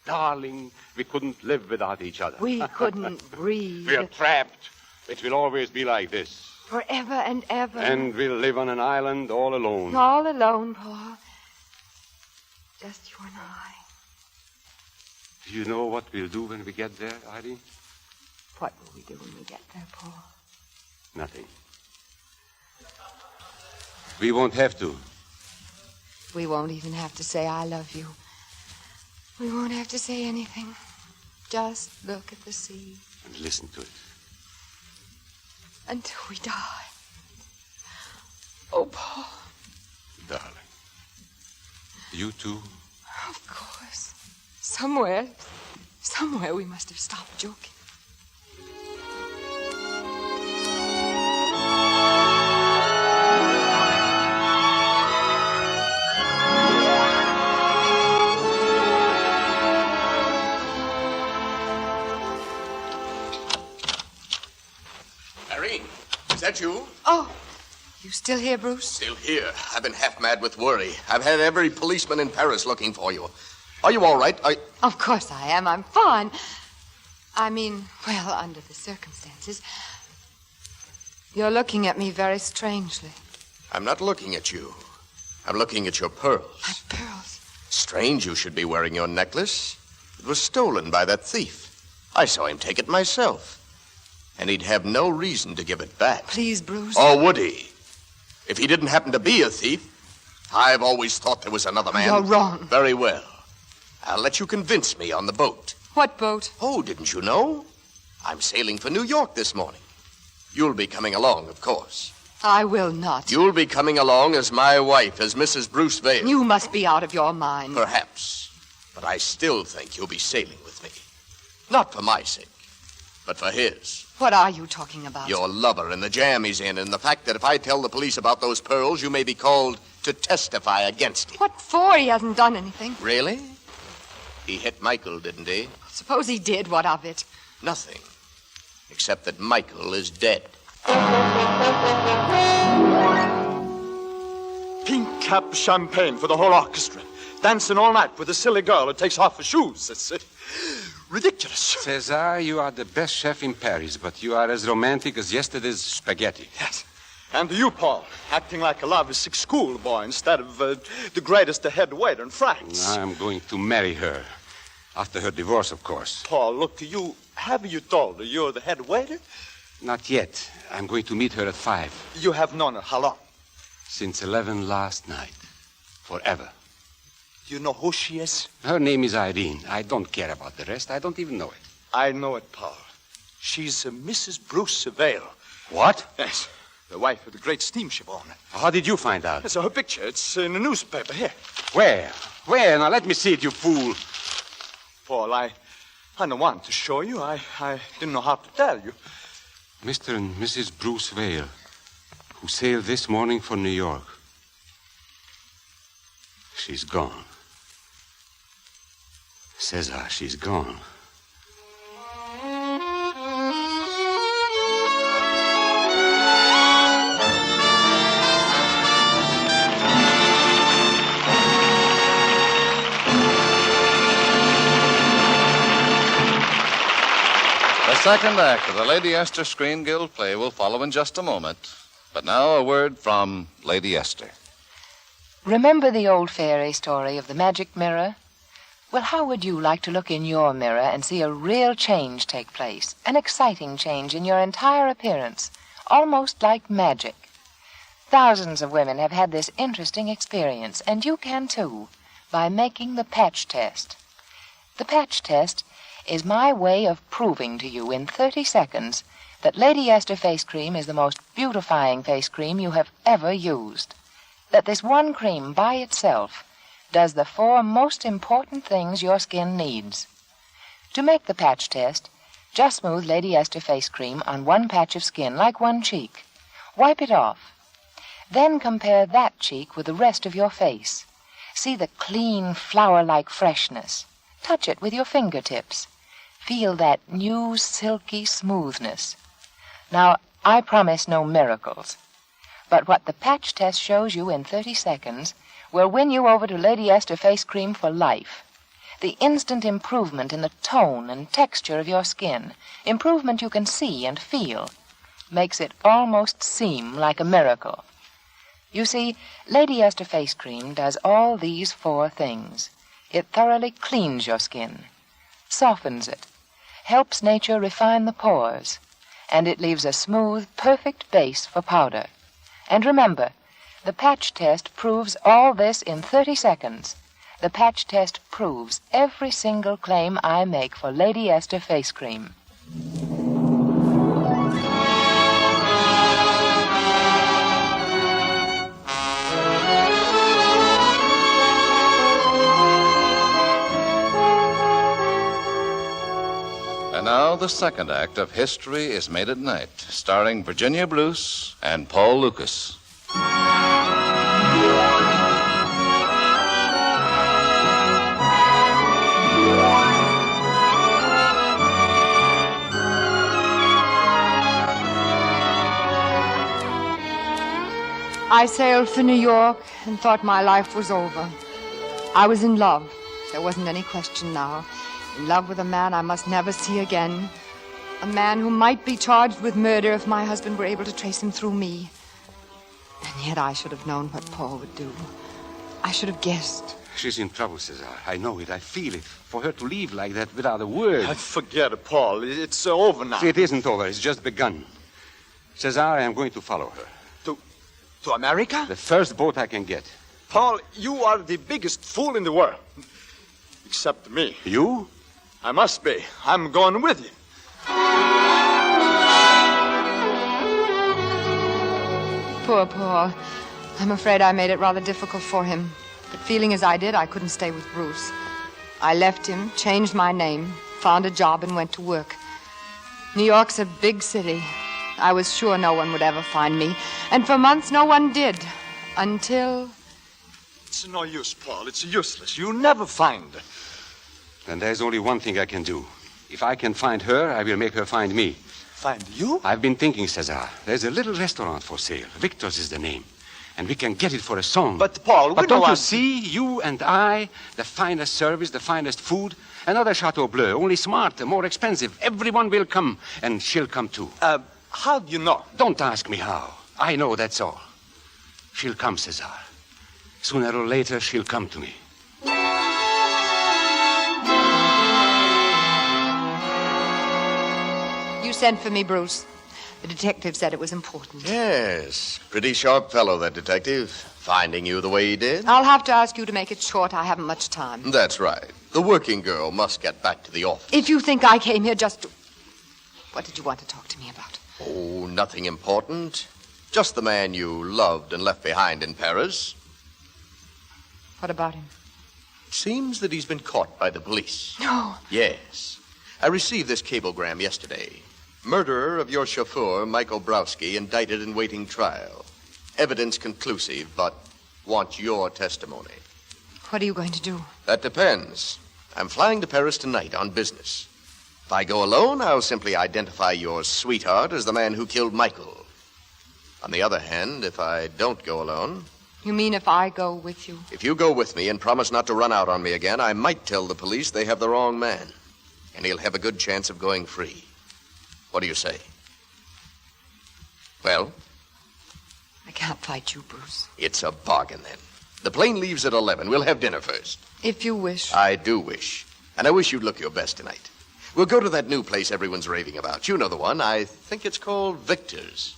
Darling, we couldn't live without each other. We couldn't breathe. We are trapped. It will always be like this. Forever and ever. And we'll live on an island all alone. All alone, Paul. Just you and I. Do you know what we'll do when we get there, Irene? What will we do when we get there, Paul? Nothing. We won't have to. We won't even have to say I love you. We won't have to say anything. Just look at the sea. And listen to it. Until we die. Oh, Paul. Darling. You too? Of course. Somewhere we must have stopped joking. Is that you? Oh, you still here, Bruce? Still here. I've been half mad with worry. I've had every policeman in Paris looking for you. Are you all right? Of course I am. I'm fine. I mean, well, under the circumstances. You're looking at me very strangely. I'm not looking at you. I'm looking at your pearls. My pearls? Strange you should be wearing your necklace. It was stolen by that thief. I saw him take it myself. And he'd have no reason to give it back. Please, Bruce. Or would he? If he didn't happen to be a thief, I've always thought there was another man. You're wrong. Very well. I'll let you convince me on the boat. What boat? Oh, didn't you know? I'm sailing for New York this morning. You'll be coming along, of course. I will not. You'll be coming along as my wife, as Mrs. Bruce Vail. You must be out of your mind. Perhaps. But I still think you'll be sailing with me. Not for my sake, but for his. What are you talking about? Your lover and the jam he's in, and the fact that if I tell the police about those pearls, you may be called to testify against him. What for? He hasn't done anything. Really? He hit Michael, didn't he? Suppose he did. What of it? Nothing. Except that Michael is dead. Pink cap champagne for the whole orchestra. Dancing all night with a silly girl who takes off her shoes. It's ridiculous. Cesar, you are the best chef in Paris, but you are as romantic as yesterday's spaghetti. Yes. And you, Paul, acting like a lovesick schoolboy instead of the greatest head waiter in France. I'm going to marry her. After her divorce, of course. Paul, look, have you told her you're the head waiter? Not yet. I'm going to meet her at 5. You have known her how long? Since 11 last night. Forever. You know who she is? Her name is Irene. I don't care about the rest. I don't even know it. I know it, Paul. She's Mrs. Bruce Vail. What? Yes. The wife of the great steamship owner. How did you find out? It's her picture. It's in the newspaper here. Where? Where? Now let me see it, you fool. Paul, I don't want to show you. I didn't know how to tell you. Mr. and Mrs. Bruce Vail, who sailed this morning for New York. She's gone. Cesar, she's gone. The second act of the Lady Esther Screen Guild play will follow in just a moment. But now a word from Lady Esther. Remember the old fairy story of the magic mirror? Well, how would you like to look in your mirror and see a real change take place, an exciting change in your entire appearance, almost like magic? Thousands of women have had this interesting experience, and you can too, by making the patch test. The patch test is my way of proving to you in 30 seconds that Lady Esther face cream is the most beautifying face cream you have ever used. That this one cream by itself does the 4 most important things your skin needs. To make the patch test, just smooth Lady Esther face cream on one patch of skin, like one cheek. Wipe it off. Then compare that cheek with the rest of your face. See the clean, flower-like freshness. Touch it with your fingertips. Feel that new, silky smoothness. Now, I promise no miracles. But what the patch test shows you in 30 seconds will win you over to Lady Esther face cream for life. The instant improvement in the tone and texture of your skin, improvement you can see and feel, makes it almost seem like a miracle. You see, Lady Esther face cream does all these 4 things. It thoroughly cleans your skin, softens it, helps nature refine the pores, and it leaves a smooth, perfect base for powder. And remember, the patch test proves all this in 30 seconds. The patch test proves every single claim I make for Lady Esther face cream. And now the second act of History is Made at Night, starring Virginia Bruce and Paul Lucas. I sailed for New York and thought my life was over. I was in love. There wasn't any question now. In love with a man I must never see again. A man who might be charged with murder if my husband were able to trace him through me. And yet I should have known what Paul would do. I should have guessed. She's in trouble, Cesar. I know it. I feel it. For her to leave like that without a word. Forget it, Paul. It's over now. It isn't over. It's just begun. Cesar, I am going to follow her. To America? The first boat I can get. Paul, you are the biggest fool in the world. Except me. You? I must be. I'm going with you. Poor Paul. I'm afraid I made it rather difficult for him. But feeling as I did, I couldn't stay with Bruce. I left him, changed my name, found a job, and went to work. New York's a big city. I was sure no one would ever find me. And for months, no one did. Until... It's no use, Paul. It's useless. You'll never find her. Then there's only one thing I can do. If I can find her, I will make her find me. Find you? I've been thinking, Cesar. There's a little restaurant for sale. Victor's is the name. And we can get it for a song. But, Paul, But don't you see? You and I, the finest service, the finest food. Another Chateau Bleu, only smarter, more expensive. Everyone will come, and she'll come too. How do you know? Don't ask me how. I know, that's all. She'll come, Cesar. Sooner or later, she'll come to me. You sent for me, Bruce. The detective said it was important. Yes. Pretty sharp fellow, that detective. Finding you the way he did. I'll have to ask you to make it short. I haven't much time. That's right. The working girl must get back to the office. If you think I came here just to... What did you want to talk to me about? Oh, nothing important. Just the man you loved and left behind in Paris. What about him? It seems that he's been caught by the police. No. Yes. I received this cablegram yesterday. Murderer of your chauffeur, Michael Browski, indicted in waiting trial. Evidence conclusive, but wants your testimony. What are you going to do? That depends. I'm flying to Paris tonight on business. If I go alone, I'll simply identify your sweetheart as the man who killed Michael. On the other hand, if I don't go alone... You mean if I go with you? If you go with me and promise not to run out on me again, I might tell the police they have the wrong man. And he'll have a good chance of going free. What do you say? Well? I can't fight you, Bruce. It's a bargain, then. The plane leaves at 11. We'll have dinner first. If you wish. I do wish. And I wish you'd look your best tonight. We'll go to that new place everyone's raving about. You know the one. I think it's called Victor's.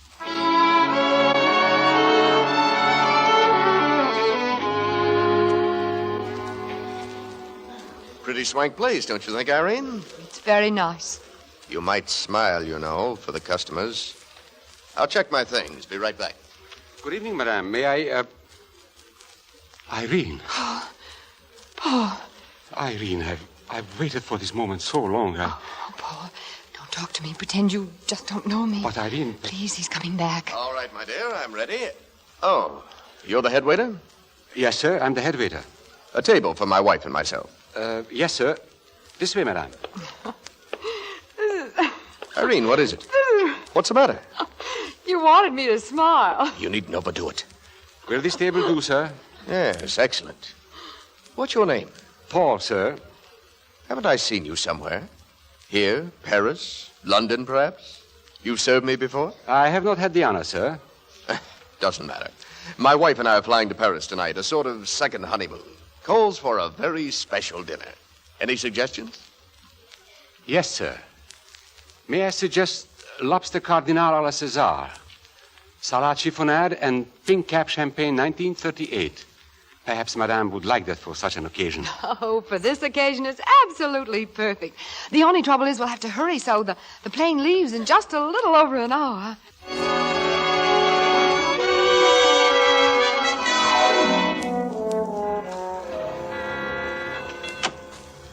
Pretty swank place, don't you think, Irene? It's very nice. You might smile, you know, for the customers. I'll check my things. Be right back. Good evening, madame. May I, Irene. Paul. Irene, I've waited for this moment so long. Oh, Paul, don't talk to me. Pretend you just don't know me. But Irene... Please, he's coming back. All right, my dear, I'm ready. Oh, you're the head waiter? Yes, sir, I'm the head waiter. A table for my wife and myself. Yes, sir. This way, madame. Irene, what is it? What's the matter? You wanted me to smile. You needn't overdo it. Will this table do, sir? Yes, excellent. What's your name? Paul, sir. Haven't I seen you somewhere? Here, Paris, London, perhaps? You've served me before? I have not had the honor, sir. Doesn't matter. My wife and I are flying to Paris tonight, a sort of second honeymoon. Calls for a very special dinner. Any suggestions? Yes, sir. May I suggest lobster cardinal à la César, salad chiffonade, and pink cap champagne 1938. Perhaps Madame would like that for such an occasion. Oh, for this occasion, it's absolutely perfect. The only trouble is we'll have to hurry, so the plane leaves in just a little over an hour.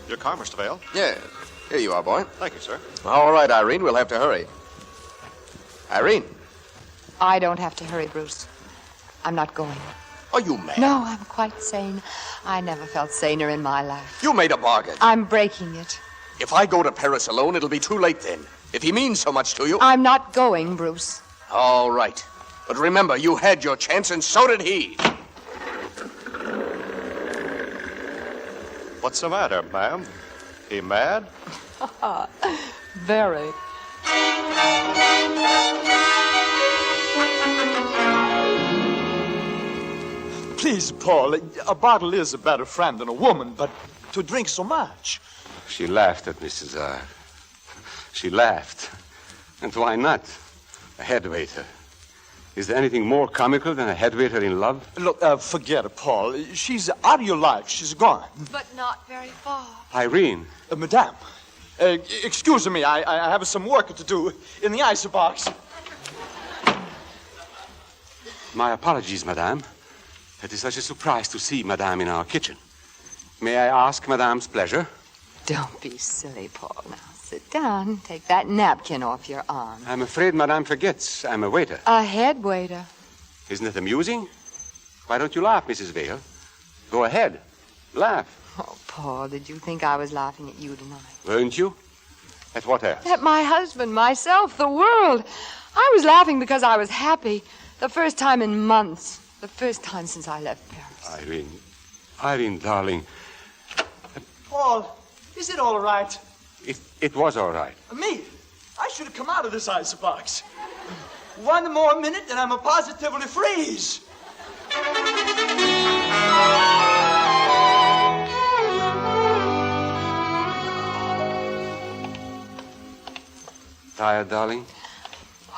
Your car, Mr. Vale? Yes. Here you are, boy. Thank you, sir. All right, Irene, we'll have to hurry. Irene. I don't have to hurry, Bruce. I'm not going. Are you mad? No, I'm quite sane. I never felt saner in my life. You made a bargain. I'm breaking it. If I go to Paris alone, it'll be too late then. If he means so much to you... I'm not going, Bruce. All right. But remember, you had your chance, and so did he. What's the matter, ma'am? He mad? Very. Please, Paul, a bottle is a better friend than a woman, but to drink so much. She laughed at me, Cesar. She laughed. And why not? A head waiter. Is there anything more comical than a head waiter in love? Look, forget it, Paul. She's out of your life. She's gone. But not very far. Irene. Madame, excuse me. I have some work to do in the icebox. My apologies, madame. It is such a surprise to see madame in our kitchen. May I ask madame's pleasure? Don't be silly, Paul. Now, sit down. Take that napkin off your arm. I'm afraid madame forgets I'm a waiter. A head waiter. Isn't it amusing? Why don't you laugh, Mrs. Vale? Go ahead. Laugh. Oh, Paul, did you think I was laughing at you tonight? Weren't you? At what else? At my husband, myself, the world. I was laughing because I was happy. The first time in months. The first time since I left Paris. Irene, darling. Paul, is it all right? It was all right. Me? I should have come out of this icebox. One more minute and I'm a positively freeze. Tired, darling?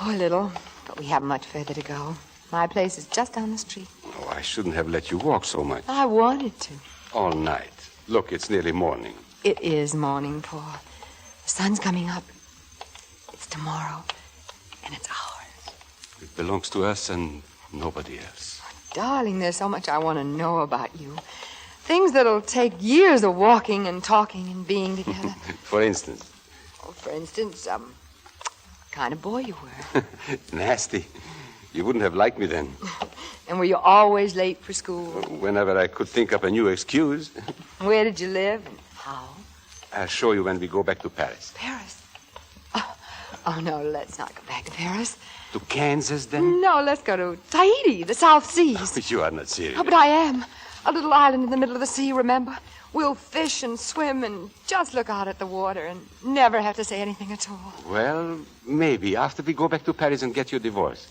Oh, a little, but we haven't much further to go. My place is just down the street. Oh, I shouldn't have let you walk so much. I wanted to. All night. Look, it's nearly morning. It is morning, Paul. The sun's coming up. It's tomorrow, and it's ours. It belongs to us and nobody else. Darling, there's so much I want to know about you. Things that'll take years of walking and talking and being together. For instance? Oh, for instance, kind of boy you were. Nasty. You wouldn't have liked me then. And were you always late for school? Whenever I could think up a new excuse. Where did you live and how? I'll show you when we go back to Paris. Paris? Oh, no, let's not go back to Paris. To Kansas, then? No, let's go to Tahiti, the South Seas. You are not serious. Oh, but I am. A little island in the middle of the sea, remember? We'll fish and swim and just look out at the water and never have to say anything at all. Well, maybe after we go back to Paris and get your divorce.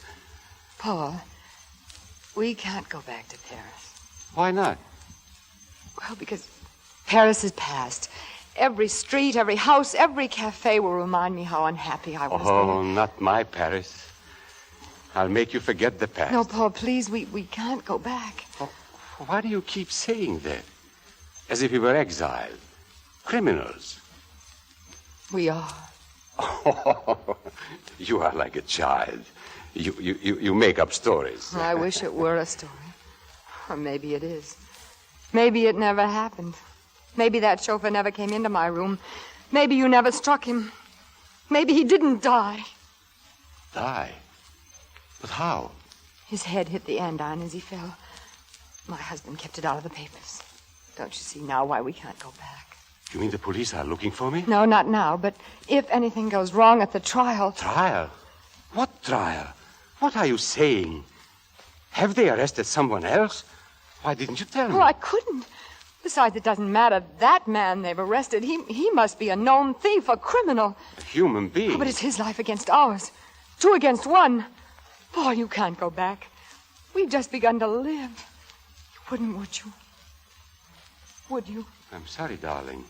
Paul, we can't go back to Paris. Why not? Well, because Paris is past. Every street, every house, every cafe will remind me how unhappy I was Oh, there. not my Paris. I'll make you forget the past. No, Paul, please, we can't go back. Why do you keep saying that? As if we were exiled. Criminals. We are. You are like a child. You make up stories. I wish it were a story. Or maybe it is. Maybe it never happened. Maybe that chauffeur never came into my room. Maybe you never struck him. Maybe he didn't die. Die? But how? His head hit the andiron as he fell. My husband kept it out of the papers. Don't you see now why we can't go back? You mean the police are looking for me? No, not now, but if anything goes wrong at the trial... Trial? What trial? What are you saying? Have they arrested someone else? Why didn't you tell me? Oh, I couldn't. Besides, it doesn't matter. That man they've arrested, he must be a known thief, a criminal. A human being? Oh, but it's his life against ours. 2 against 1. Paul, you can't go back. We've just begun to live. You wouldn't, would you? Would you? I'm sorry, darling.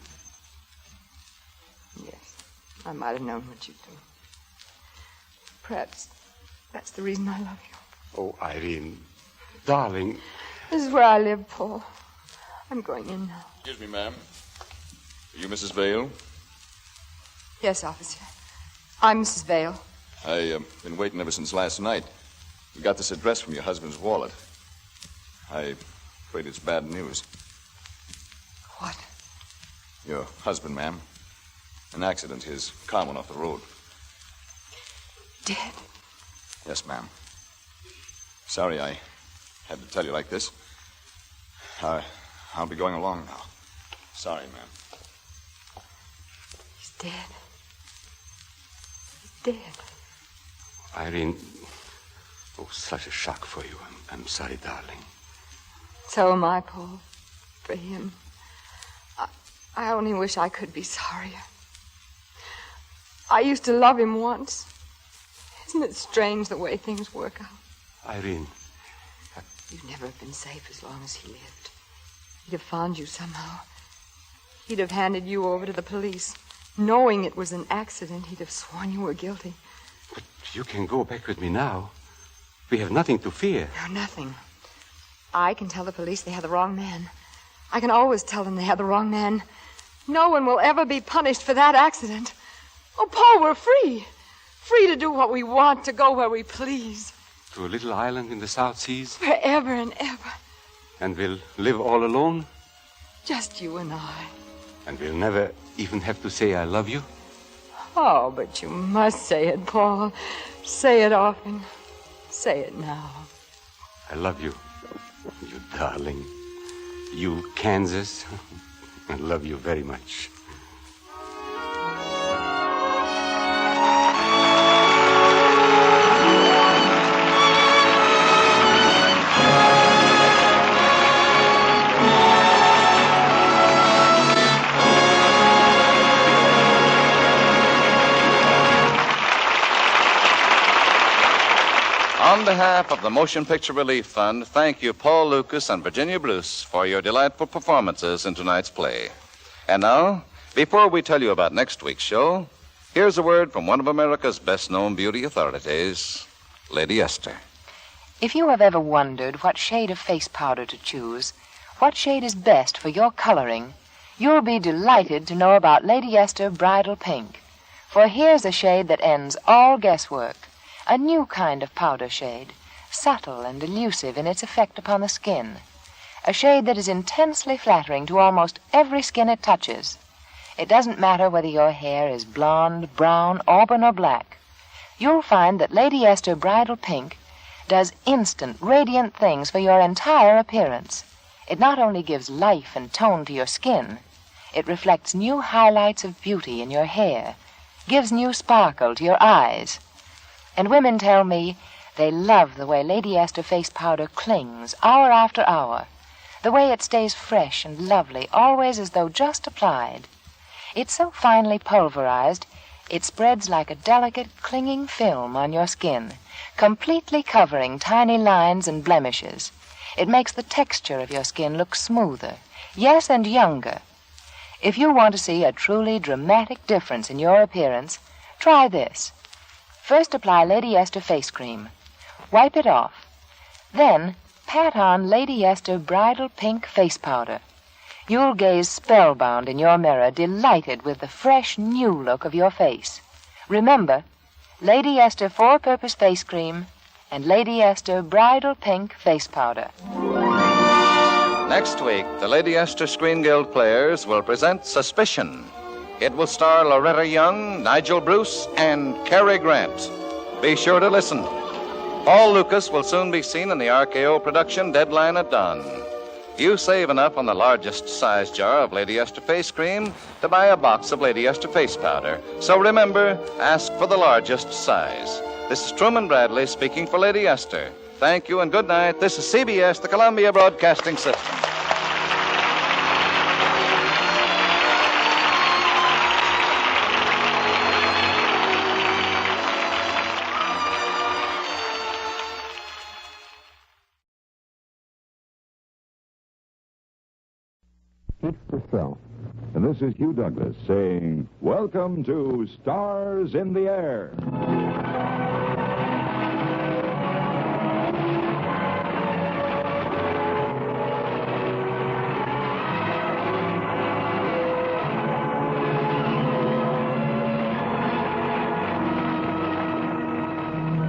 Yes, I might have known what you'd do. Perhaps that's the reason I love you. Oh, Irene, darling. This is where I live, Paul. I'm going in now. Excuse me, ma'am. Are you Mrs. Vale? Yes, officer. I'm Mrs. Vale. I've been waiting ever since last night. We got this address from your husband's wallet. I'm afraid it's bad news. What? Your husband, ma'am. An accident. His car went off the road. Dead? Yes, ma'am. Sorry I had to tell you like this. I'll be going along now. Sorry, ma'am. He's dead. He's dead. Irene, oh, such a shock for you. I'm sorry, darling. So am I, Paul. For him. I only wish I could be sorrier. I used to love him once. Isn't it strange the way things work out? Irene, You'd never have been safe as long as he lived. He'd have found you somehow. He'd have handed you over to the police. Knowing it was an accident, he'd have sworn you were guilty. But you can go back with me now. We have nothing to fear. No, nothing. I can tell the police they have the wrong man. I can always tell them they have the wrong man. No one will ever be punished for that accident. Oh, Paul, we're free. Free to do what we want, to go where we please. To a little island in the South Seas? Forever and ever. And we'll live all alone? Just you and I. And we'll never even have to say I love you? Oh, but you must say it, Paul. Say it often. Say it now. I love you, you darling. You, Kansas. I love you very much. On behalf of the Motion Picture Relief Fund, thank you, Paul Lucas and Virginia Bruce, for your delightful performances in tonight's play. And now, before we tell you about next week's show, here's a word from one of America's best-known beauty authorities, Lady Esther. If you have ever wondered what shade of face powder to choose, what shade is best for your coloring, you'll be delighted to know about Lady Esther Bridal Pink. For here's a shade that ends all guesswork. A new kind of powder shade, subtle and elusive in its effect upon the skin. A shade that is intensely flattering to almost every skin it touches. It doesn't matter whether your hair is blonde, brown, auburn, or black. You'll find that Lady Esther Bridal Pink does instant, radiant things for your entire appearance. It not only gives life and tone to your skin, it reflects new highlights of beauty in your hair, gives new sparkle to your eyes. And women tell me they love the way Lady Esther face powder clings hour after hour, the way it stays fresh and lovely, always as though just applied. It's so finely pulverized, it spreads like a delicate, clinging film on your skin, completely covering tiny lines and blemishes. It makes the texture of your skin look smoother, yes, and younger. If you want to see a truly dramatic difference in your appearance, try this. First apply Lady Esther face cream. Wipe it off. Then pat on Lady Esther Bridal Pink face powder. You'll gaze spellbound in your mirror, delighted with the fresh, new look of your face. Remember, Lady Esther Four-Purpose Face Cream and Lady Esther Bridal Pink Face Powder. Next week, the Lady Esther Screen Guild players will present Suspicion. It will star Loretta Young, Nigel Bruce, and Cary Grant. Be sure to listen. Paul Lucas will soon be seen in the RKO production Deadline at Dawn. You save enough on the largest size jar of Lady Esther face cream to buy a box of Lady Esther face powder. So remember, ask for the largest size. This is Truman Bradley speaking for Lady Esther. Thank you and good night. This is CBS, the Columbia Broadcasting System. It's the South. And this is Hugh Douglas saying, welcome to Stars in the Air.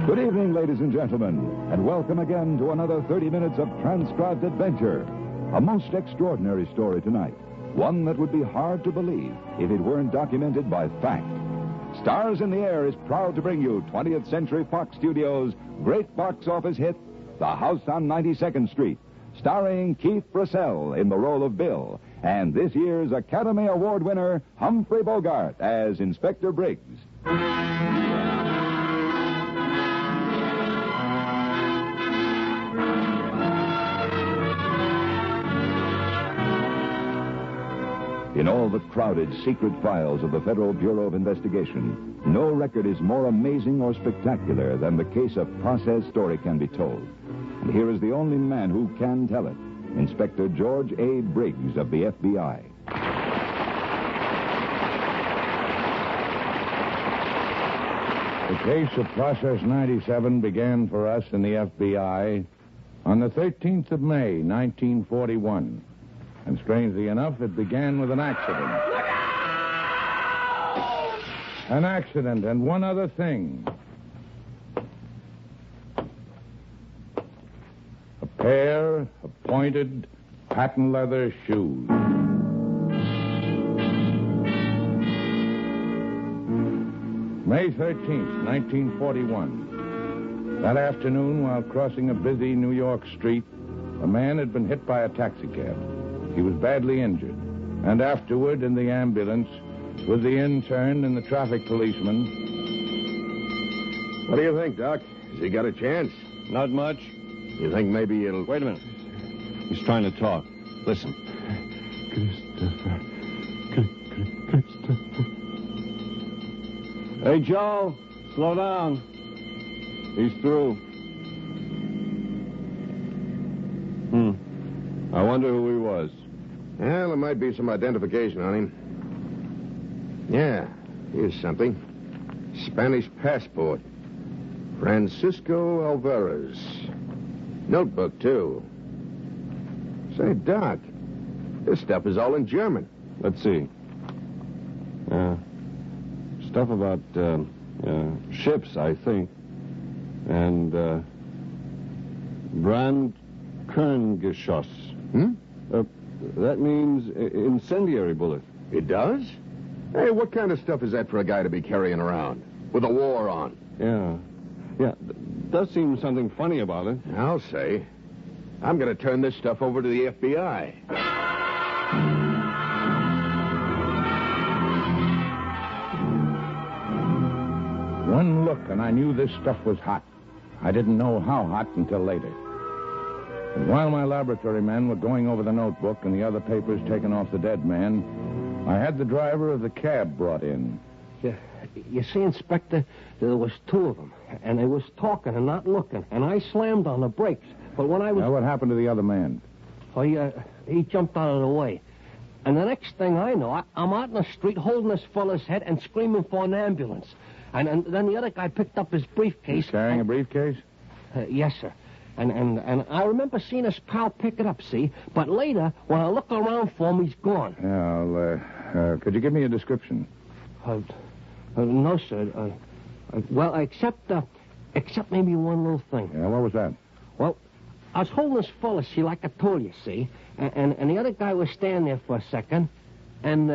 Good evening, ladies and gentlemen, and welcome again to another 30 minutes of transcribed adventure. A most extraordinary story tonight. One that would be hard to believe if it weren't documented by fact. Stars in the Air is proud to bring you 20th Century Fox Studios' great box office hit, The House on 92nd Street, starring Keith Brassell in the role of Bill, and this year's Academy Award winner, Humphrey Bogart, as Inspector Briggs. In all the crowded, secret files of the Federal Bureau of Investigation, no record is more amazing or spectacular than the case a process story can be told. And here is the only man who can tell it, Inspector George A. Briggs of the FBI. The case of Process 97 began for us in the FBI on the 13th of May, 1941. And strangely enough, it began with an accident. An accident and one other thing. A pair of pointed patent leather shoes. May 13th, 1941. That afternoon, while crossing a busy New York street, a man had been hit by a taxicab. He was badly injured. And afterward, in the ambulance, with the intern and the traffic policeman. What do you think, Doc? Has he got a chance? Not much. You think maybe it'll... Wait a minute. He's trying to talk. Listen. Hey, Joe, slow down. He's through. I wonder who he was. Well, there might be some identification on him. Yeah, here's something. Spanish passport. Francisco Alvarez. Notebook, too. Say, Doc, this stuff is all in German. Let's see. Stuff about ships, I think. And Brandkerngeschoss. That means incendiary bullet. It does? Hey, what kind of stuff is that for a guy to be carrying around? With a war on? Yeah. Does seem something funny about it. I'll say. I'm going to turn this stuff over to the FBI. One look, and I knew this stuff was hot. I didn't know how hot until later. And while my laboratory men were going over the notebook and the other papers taken off the dead man, I had the driver of the cab brought in. Yeah, you see, Inspector, there was two of them, and they was talking and not looking, and I slammed on the brakes. But when I was... Now, what happened to the other man? Oh, he jumped out of the way. And the next thing I know, I'm out in the street holding this fella's head and screaming for an ambulance. And then the other guy picked up his briefcase. He's carrying a briefcase? Yes, sir. And I remember seeing his pal pick it up, see? But later, when I look around for him, he's gone. Yeah, could you give me a description? No, sir. Well, except maybe one little thing. Yeah, what was that? Well, I was holding this fella, see, like I told you, see? And the other guy was standing there for a second, and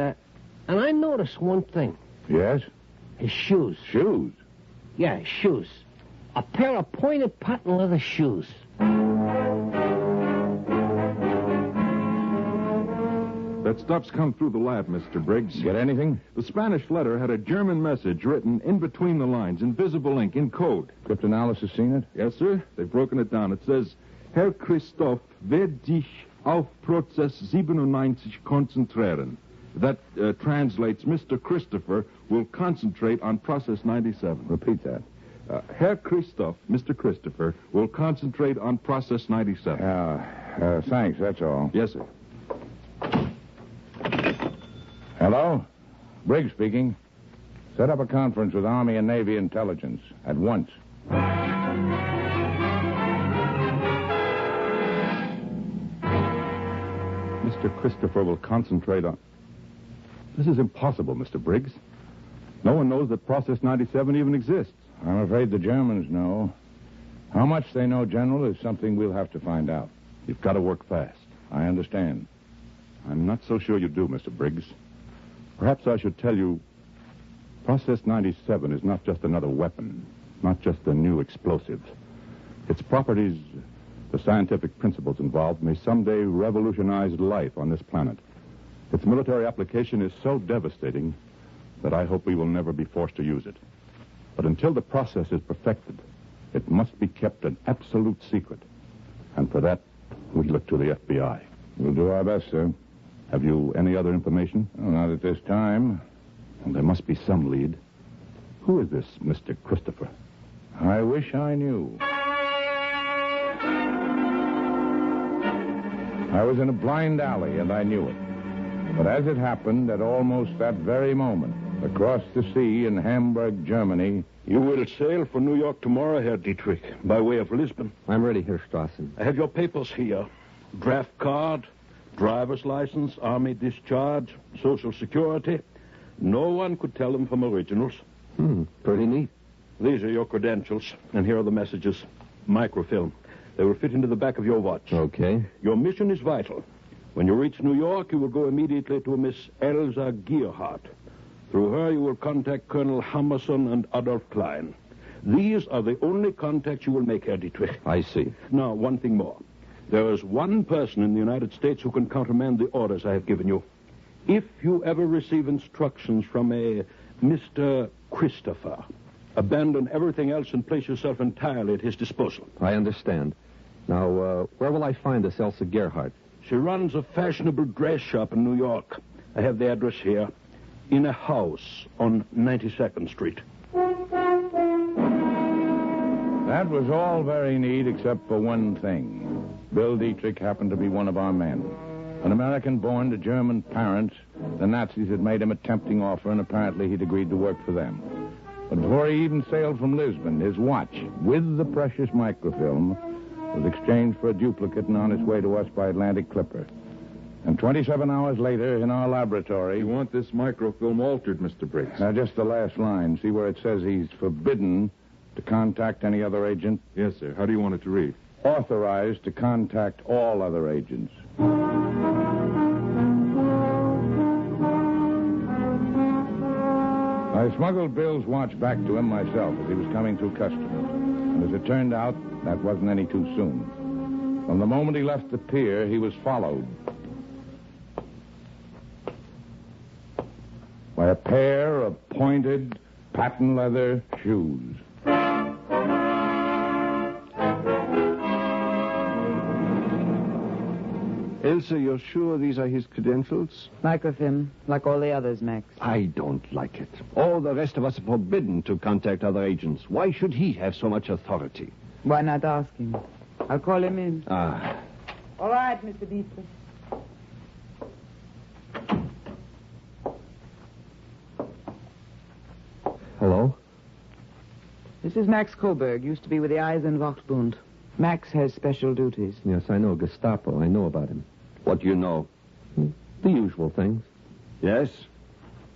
I noticed one thing. Yes? His shoes. Shoes? Yeah, his shoes. A pair of pointed patent leather shoes. That stuff's come through the lab, Mr. Briggs. Get anything? The Spanish letter had a German message written in between the lines, in visible ink, in code. Cryptanalysis seen it? Yes, sir. They've broken it down. It says, Herr Christoph wird dich auf Prozess 97 konzentrieren. That translates, Mr. Christopher will concentrate on Process 97. Repeat that. Herr Christoph, Mr. Christopher, will concentrate on Process 97. Thanks, that's all. Yes, sir. Hello? Briggs speaking. Set up a conference with Army and Navy intelligence at once. Mr. Christopher will concentrate on... This is impossible, Mr. Briggs. No one knows that Process 97 even exists. I'm afraid the Germans know. How much they know, General, is something we'll have to find out. You've got to work fast. I understand. I'm not so sure you do, Mr. Briggs. Perhaps I should tell you, Process 97 is not just another weapon, not just a new explosive. Its properties, the scientific principles involved, may someday revolutionize life on this planet. Its military application is so devastating that I hope we will never be forced to use it. But until the process is perfected, it must be kept an absolute secret. And for that, we look to the FBI. We'll do our best, sir. Have you any other information? Oh, not at this time. Well, there must be some lead. Who is this Mr. Christopher? I wish I knew. I was in a blind alley, and I knew it. But as it happened, at almost that very moment, across the sea in Hamburg, Germany... You will sail for New York tomorrow, Herr Dietrich, by way of Lisbon. I'm ready, Herr Strassen. I have your papers here. Draft card, driver's license, army discharge, social security. No one could tell them from originals. Pretty neat. These are your credentials, and here are the messages. Microfilm. They will fit into the back of your watch. Okay. Your mission is vital. When you reach New York, you will go immediately to Miss Elsa Gearhart. Through her, you will contact Colonel Hammerson and Adolf Klein. These are the only contacts you will make, Herr Dietrich. I see. Now, one thing more. There is one person in the United States who can countermand the orders I have given you. If you ever receive instructions from a Mr. Christopher, abandon everything else and place yourself entirely at his disposal. I understand. Now, where will I find this Elsa Gerhardt? She runs a fashionable dress shop in New York. I have the address here. In a house on 92nd Street. That was all very neat except for one thing. Bill Dietrich happened to be one of our men. An American born to German parents, the Nazis had made him a tempting offer, and apparently he'd agreed to work for them. But before he even sailed from Lisbon, his watch, with the precious microfilm, was exchanged for a duplicate and on its way to us by Atlantic Clipper. And 27 hours later, in our laboratory... You want this microfilm altered, Mr. Briggs? Just the last line. See where it says he's forbidden to contact any other agent? Yes, sir. How do you want it to read? Authorized to contact all other agents. I smuggled Bill's watch back to him myself as he was coming through customs. And as it turned out, that wasn't any too soon. From the moment he left the pier, he was followed by a pair of pointed, patent leather shoes. Elsa, you're sure these are his credentials? Microfilm, like all the others, Max. I don't like it. All the rest of us are forbidden to contact other agents. Why should he have so much authority? Why not ask him? I'll call him in. Ah. All right, Mr. Dietrich. Hello? This is Max Coburg, used to be with the Eisenwachtbund. Max has special duties. Yes, I know. Gestapo. I know about him. What do you know? The usual things. Yes?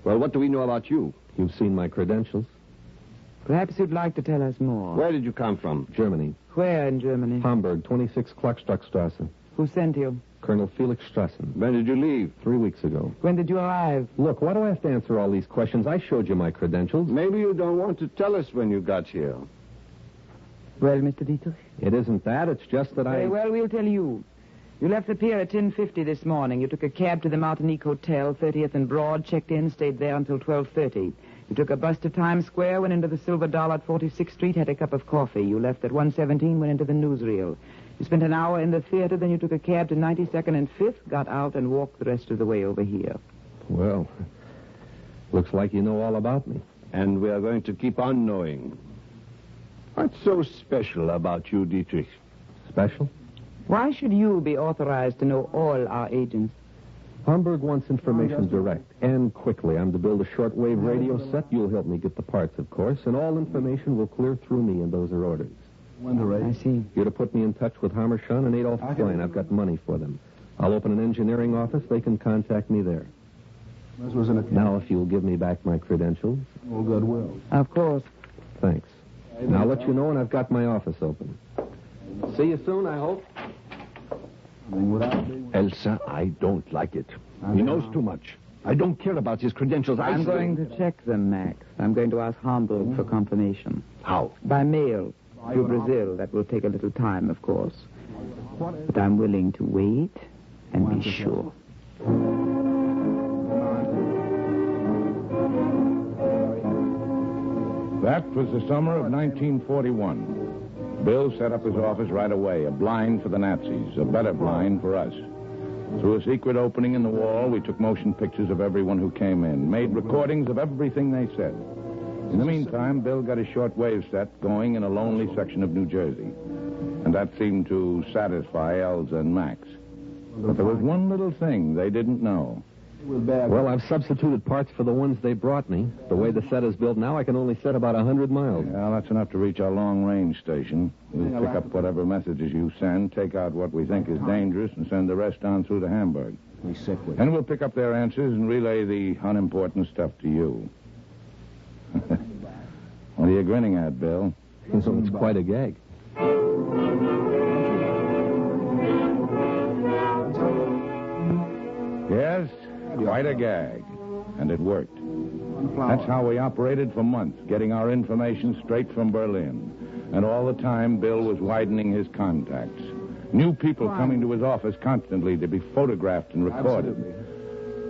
Well, what do we know about you? You've seen my credentials. Perhaps you'd like to tell us more. Where did you come from? Germany. Where in Germany? Hamburg, 26 Klockstockstrasse. Who sent you? Colonel Felix Strassen. When did you leave? 3 weeks ago. When did you arrive? Look, why do I have to answer all these questions? I showed you my credentials. Maybe you don't want to tell us when you got here. Well, Mr. Dietrich? It isn't that. It's just that Very well, we'll tell you. You left the pier at 10:50 this morning. You took a cab to the Martinique Hotel, 30th and Broad, checked in, stayed there until 12:30. You took a bus to Times Square, went into the Silver Doll at 46th Street, had a cup of coffee. You left at 1:17, went into the newsreel. You spent an hour in the theater, then you took a cab to 92nd and 5th, got out and walked the rest of the way over here. Well, looks like you know all about me. And we are going to keep on knowing. What's so special about you, Dietrich? Special? Why should you be authorized to know all our agents? Hamburg wants information direct and quickly. I'm to build a shortwave radio set. You'll help me get the parts, of course, and all information will clear through me, and those are orders. I see. You're to put me in touch with Hammershon and Adolf Klein. I've got money for them. I'll open an engineering office. They can contact me there. Now, if you'll give me back my credentials. Oh, good will. Of course. Thanks. And I'll let you know when I've got my office open. See you soon, I hope. Elsa, I don't like it. He knows too much. I don't care about his credentials. I'm going to check them, Max. I'm going to ask Hamburg for confirmation. How? By mail. To Brazil. That will take a little time, of course. But I'm willing to wait and be sure. That was the summer of 1941. Bill set up his office right away, a blind for the Nazis, a better blind for us. Through a secret opening in the wall, we took motion pictures of everyone who came in, made recordings of everything they said. In the meantime, Bill got his short wave set going in a lonely section of New Jersey. And And that seemed to satisfy Elsa and Max. But there was one little thing they didn't know. Well, I've substituted parts for the ones they brought me. The way the set is built now, I can only set about 100 miles. Yeah, that's enough to reach our long-range station. We'll pick up whatever messages you send, take out what we think is dangerous, and send the rest on through to Hamburg. And we'll pick up their answers and relay the unimportant stuff to you. What are you grinning at, Bill? It's quite a gag. Yes, quite a gag. And it worked. That's how we operated for months, getting our information straight from Berlin. And all the time, Bill was widening his contacts. New people coming to his office constantly to be photographed and recorded.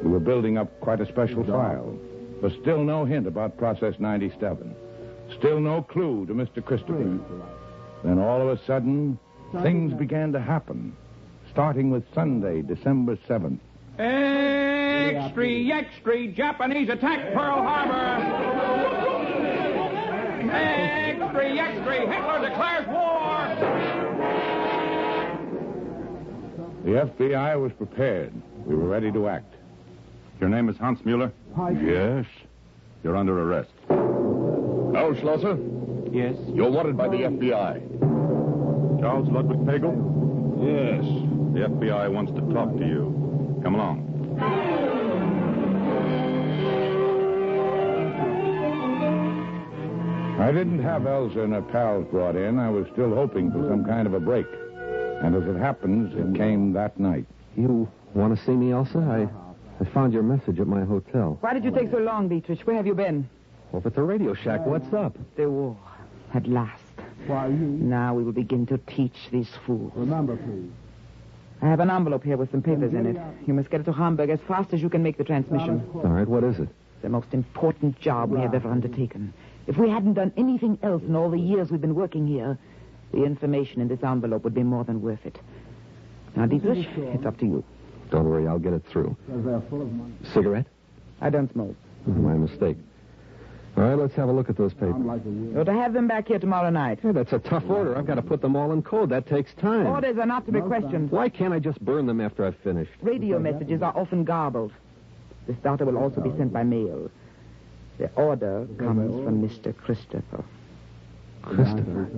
We were building up quite a special file. But still no hint about Process 97. Still no clue to Mr. Christopher. Then all of a sudden, things began to happen. Starting with Sunday, December 7th. Extra, Japanese attack Pearl Harbor. Extra, Hitler declares war. The FBI was prepared. We were ready to act. Your name is Hans Mueller? Yes. You're under arrest. Oh, Schlosser? Yes? You're wanted by the FBI. Charles Ludwig Pagel? Yes. The FBI wants to talk to you. Come along. I didn't have Elsa and her pals brought in. I was still hoping for some kind of a break. And as it happens, it came that night. You want to see me, Elsa? I found your message at my hotel. Why did you take so long, Beatrice? Where have you been? Over at the Radio Shack. What's up? The war. At last. Now we will begin to teach these fools. Remember, please. I have an envelope here with some papers in it. You must get it to Hamburg as fast as you can make the transmission. All right, what is it? The most important job we have ever undertaken. If we hadn't done anything else in all the years we've been working here, the information in this envelope would be more than worth it. Now, Dietrich, it's up to you. Don't worry, I'll get it through. Cigarette? I don't smoke. My mistake. All right, let's have a look at those papers. You're to have them back here tomorrow night. Yeah, that's a tough order. I've got to put them all in code. That takes time. Orders are not to be questioned. Why can't I just burn them after I've finished? Radio messages are often garbled. The starter will also be sent by mail. The order comes from Mr. Christopher. Christopher?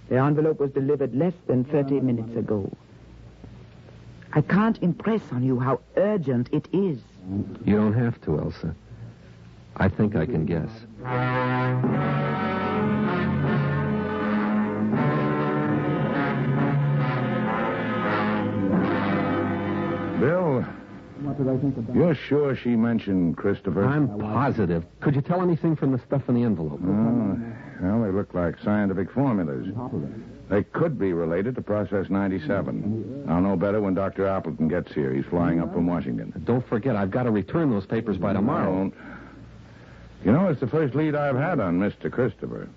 The envelope was delivered less than 30 minutes ago. I can't impress on you how urgent it is. You don't have to, Elsa. I think I can guess. Bill, What did I think about? you're sure she mentioned Christopher? I'm positive. Could you tell anything from the stuff in the envelope? Well, they look like scientific formulas. They could be related to Process 97. I'll know better when Dr. Appleton gets here. He's flying up from Washington. Don't forget, I've got to return those papers by tomorrow. You know, it's the first lead I've had on Mr. Christopher.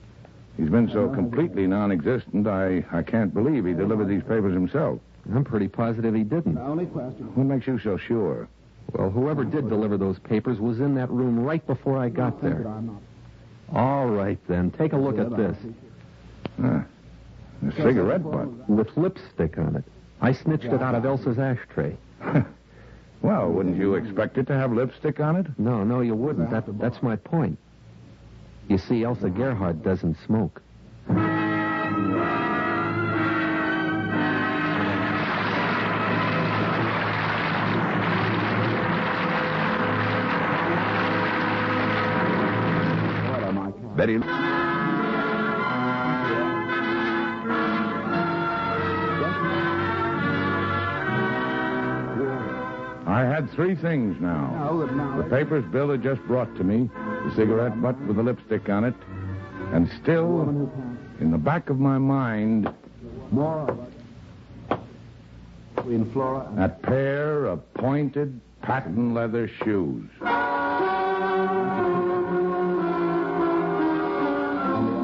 He's been so completely non-existent, I can't believe he delivered these papers himself. I'm pretty positive he didn't. Only question. What makes you so sure? Well, whoever did deliver those papers was in that room right before I got there. All right, then. Take a look at this. A cigarette butt. With lipstick on it. I snitched it out of Elsa's ashtray. Well, wouldn't you expect it to have lipstick on it? No, you wouldn't. That's my point. You see, Elsa Gerhardt doesn't smoke. Betty. I had three things now. The papers Bill had just brought to me, the cigarette butt with the lipstick on it, and still, in the back of my mind, that pair of pointed patent leather shoes.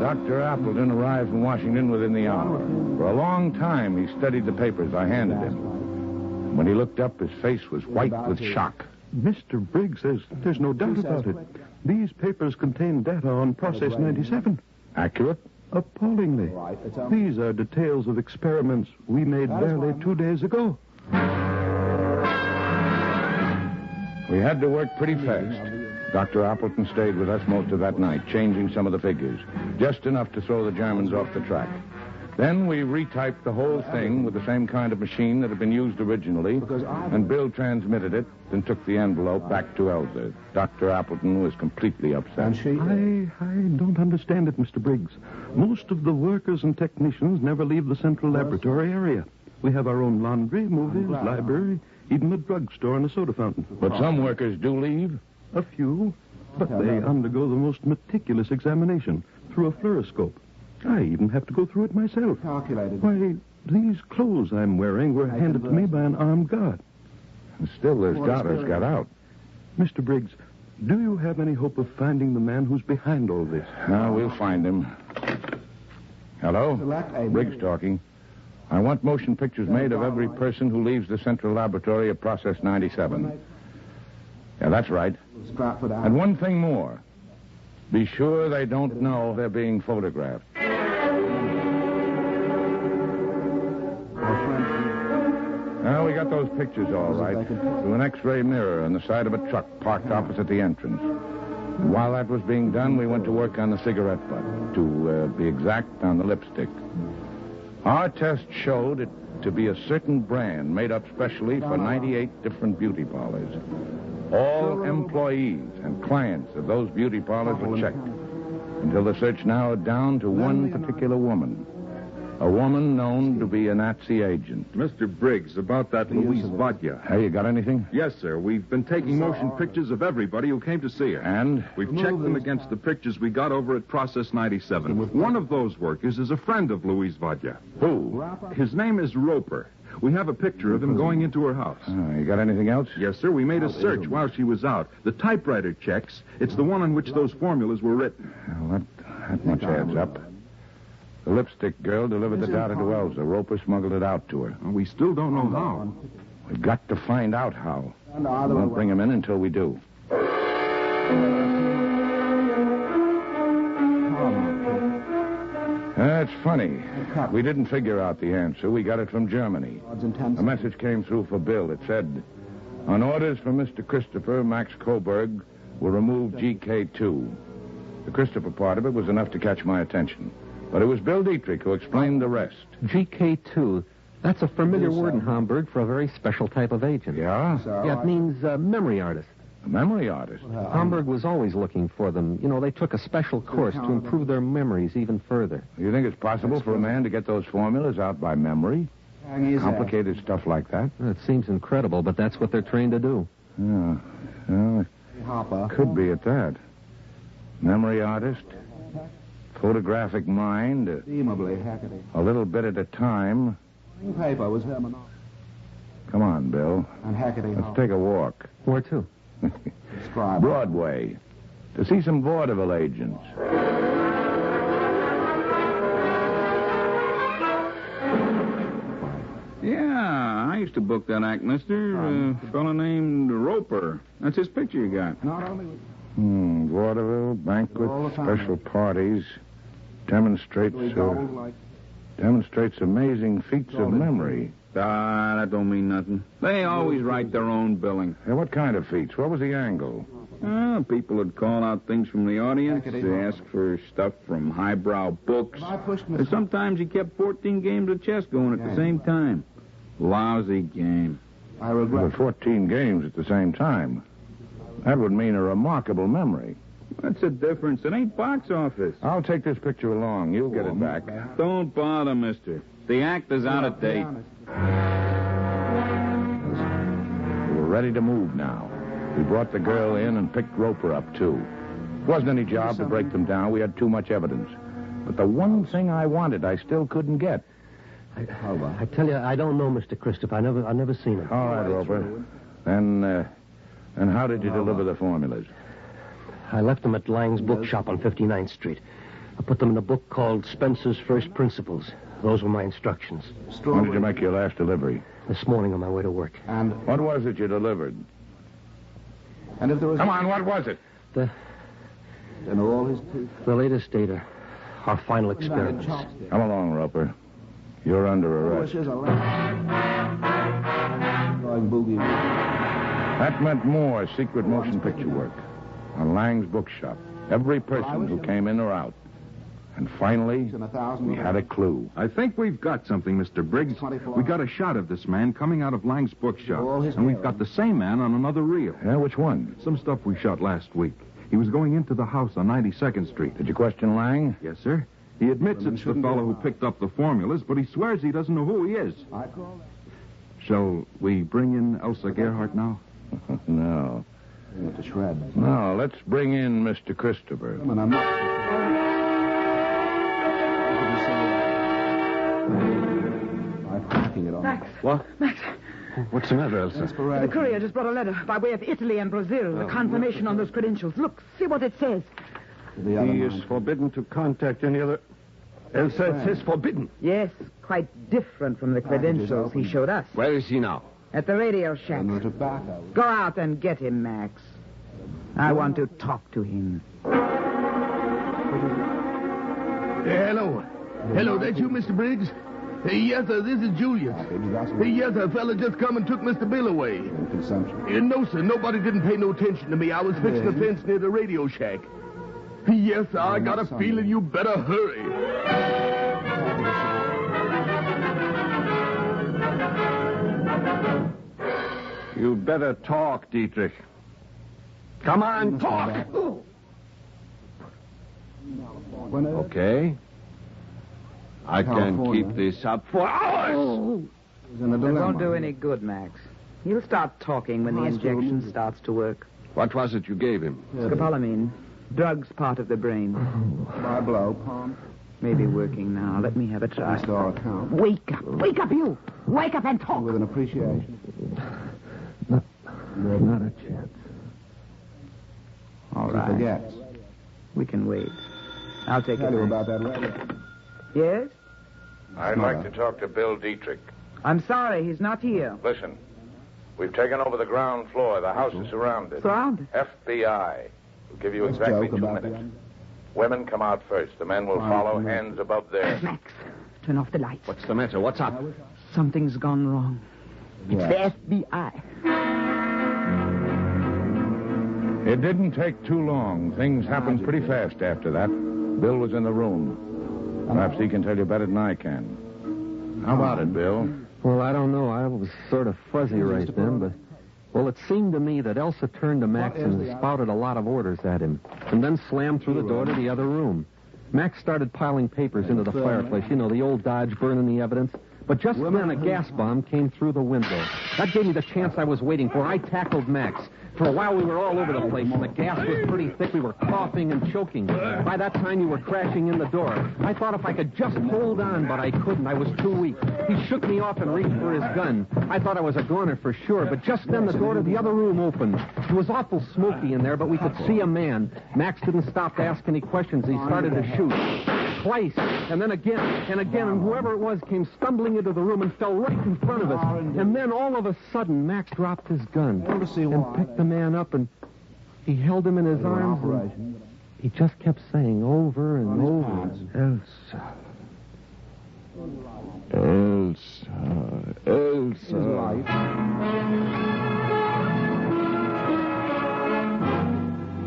Dr. Appleton arrived from Washington within the hour. For a long time, he studied the papers I handed him. When he looked up, his face was white with shock. Mr. Briggs, there's no doubt about it. These papers contain data on Process 97. Accurate, Appallingly. These are details of experiments we made barely 2 days ago. We had to work pretty fast. Dr. Appleton stayed with us most of that night, changing some of the figures, just enough to throw the Germans off the track. Then we retyped the whole thing with the same kind of machine that had been used originally, and Bill transmitted it, then took the envelope back to Elsa. Dr. Appleton was completely upset. I don't understand it, Mr. Briggs. Most of the workers and technicians never leave the central laboratory area. We have our own laundry, movies, library, even a drugstore and a soda fountain. But some workers do leave? A few, but they undergo the most meticulous examination through a fluoroscope. I even have to go through it myself. Why, these clothes I'm wearing were handed to me by an armed guard. And still this daughter's got out. Mr. Briggs, do you have any hope of finding the man who's behind all this? We'll find him. Hello? Briggs talking. I want motion pictures made of every person who leaves the central laboratory of Process 97. Yeah, that's right. And one thing more. Be sure they don't know they're being photographed. Well, we got those pictures all right. Through an X-ray mirror on the side of a truck parked opposite the entrance. And while that was being done, we went to work on the cigarette butt. To be exact, on the lipstick. Our test showed it to be a certain brand made up specially for 98 different beauty parlors. All employees and clients of those beauty parlors were checked until the search narrowed down to one particular woman. A woman known to be a Nazi agent. Mr. Briggs, about that Louise Vodya. Hey, you got anything? Yes, sir. We've been taking motion pictures of everybody who came to see her. And? We've checked them against the pictures we got over at Process 97. One of those workers is a friend of Louise Vodya. Who? His name is Roper. We have a picture of him going into her house. You got anything else? Yes, sir. We made a search while she was out. The typewriter checks. It's the one on which those formulas were written. Well, that much adds up. The lipstick girl delivered the data to Elsa. Roper smuggled it out to her. We still don't know how. We've got to find out how. We won't bring him in until we do. That's funny. We didn't figure out the answer. We got it from Germany. A message came through for Bill. It said, on orders from Mr. Christopher, Max Coburg will remove GK2. The Christopher part of it was enough to catch my attention. But it was Bill Dietrich who explained the rest. GK2. That's a familiar word in Hamburg for a very special type of agent. Yeah? Yeah, it means memory artist. A memory artist? Hamburg was always looking for them. You know, they took a special course to improve their memories even further. You think it's possible for a man to get those formulas out by memory? Complicated stuff like that? It seems incredible, but that's what they're trained to do. Yeah. Well, it could be at that. Memory artist, photographic mind, a little bit at a time. Come on, Bill. Let's take a walk. Where to? Broadway. To see some vaudeville agents. Yeah, I used to book that act, mister. A fellow named Roper. That's his picture you got. Vaudeville, banquets, special parties. Demonstrates amazing feats of memory. That don't mean nothing. They always write their own billing. Hey, what kind of feats? What was the angle? People would call out things from the audience. They ask for stuff from highbrow books. And sometimes he kept 14 games of chess going at the same time. Lousy game. Well, 14 games at the same time. That would mean a remarkable memory. What's the difference? It ain't box office. I'll take this picture along. You'll get it back. Don't bother, mister. The act is out of date. We're ready to move now. We brought the girl in and picked Roper up, too. It wasn't any job to break them down. We had too much evidence. But the one thing I wanted, I still couldn't get. I tell you, I don't know, Mr. Christopher. I've never seen him. All right, Roper. Then how did you deliver the formulas? I left them at Lang's bookshop on 59th Street. I put them in a book called Spencer's First Principles. Those were my instructions. When did you make your last delivery? This morning on my way to work. And what was it you delivered? And if there was... Come on, what was it? The latest data our final experiments. Come along, Roper. You're under arrest. That meant more secret motion picture work on Lang's bookshop. Every person who came in or out. And finally, we had a clue. I think we've got something, Mr. Briggs. We got a shot of this man coming out of Lang's bookshop. And we've got the same man on another reel. Yeah, which one? Some stuff we shot last week. He was going into the house on 92nd Street. Did you question Lang? Yes, sir. He admits it's the fellow who picked up the formulas, but he swears he doesn't know who he is. Shall we bring in Elsa Gerhardt now? No. No, let's bring in Mr. Christopher. Max. What? Max. What's the matter, Elsa? The courier just brought a letter by way of Italy and Brazil. A confirmation on those credentials. Look, see what it says. He is forbidden to contact any other... Elsa, it says forbidden. Yes, quite different from the credentials he showed us. Where is he now? At the radio shack. Go out and get him, Max. I want to talk to him. Hello. Hello, that you, Mr. Briggs? Yes, sir, this is Julius. Yes, sir, fella just come and took Mr. Bill away. No, sir, nobody didn't pay no attention to me. I was fixing the fence near the radio shack. Yes, sir, I got a feeling you better hurry. You'd better talk, Dietrich. Come on, talk! Okay. I can keep this up for hours. It won't do any good, Max. He'll start talking when the injection starts to work. What was it you gave him? Scopolamine. Drugs part of the brain. My blow, Palm. Maybe working now. Let me have a try. Wake up. Wake up, you. Wake up and talk. With an appreciation. Not a chance. All He right. forgets. We can wait. I'll take Tell it. you Max. about that radio. Yes? I'd like to talk to Bill Dietrich. I'm sorry, he's not here. Listen, we've taken over the ground floor. The house is surrounded. Surrounded? FBI. We'll give you Let's exactly joke 2 about minutes. that. Women come out first. The men will follow, hands above theirs. Max, turn off the lights. What's the matter? What's up? Something's gone wrong. It's the FBI. It didn't take too long. Things happened pretty fast after that. Bill was in the room. Perhaps he can tell you better than I can. How about it, Bill? Well, I don't know. I was sort of fuzzy right then, but... Well, it seemed to me that Elsa turned to Max and spouted a lot of orders at him, and then slammed through the door to the other room. Max started piling papers into the fireplace, you know, the old Dodge burning the evidence. But just then, a gas bomb came through the window. That gave me the chance I was waiting for. I tackled Max. For a while, we were all over the place, and the gas was pretty thick. We were coughing and choking. By that time, you were crashing in the door. I thought if I could just hold on, but I couldn't. I was too weak. He shook me off and reached for his gun. I thought I was a goner for sure, but just then the door to the other room opened. It was awful smoky in there, but we could see a man. Max didn't stop to ask any questions. He started to shoot. Twice, and then again, and whoever it was came stumbling into the room and fell right in front of us. And then all of a sudden, Max dropped his gun and picked the man up, and he held him in his arms, and he just kept saying over and over, Elsa, Elsa.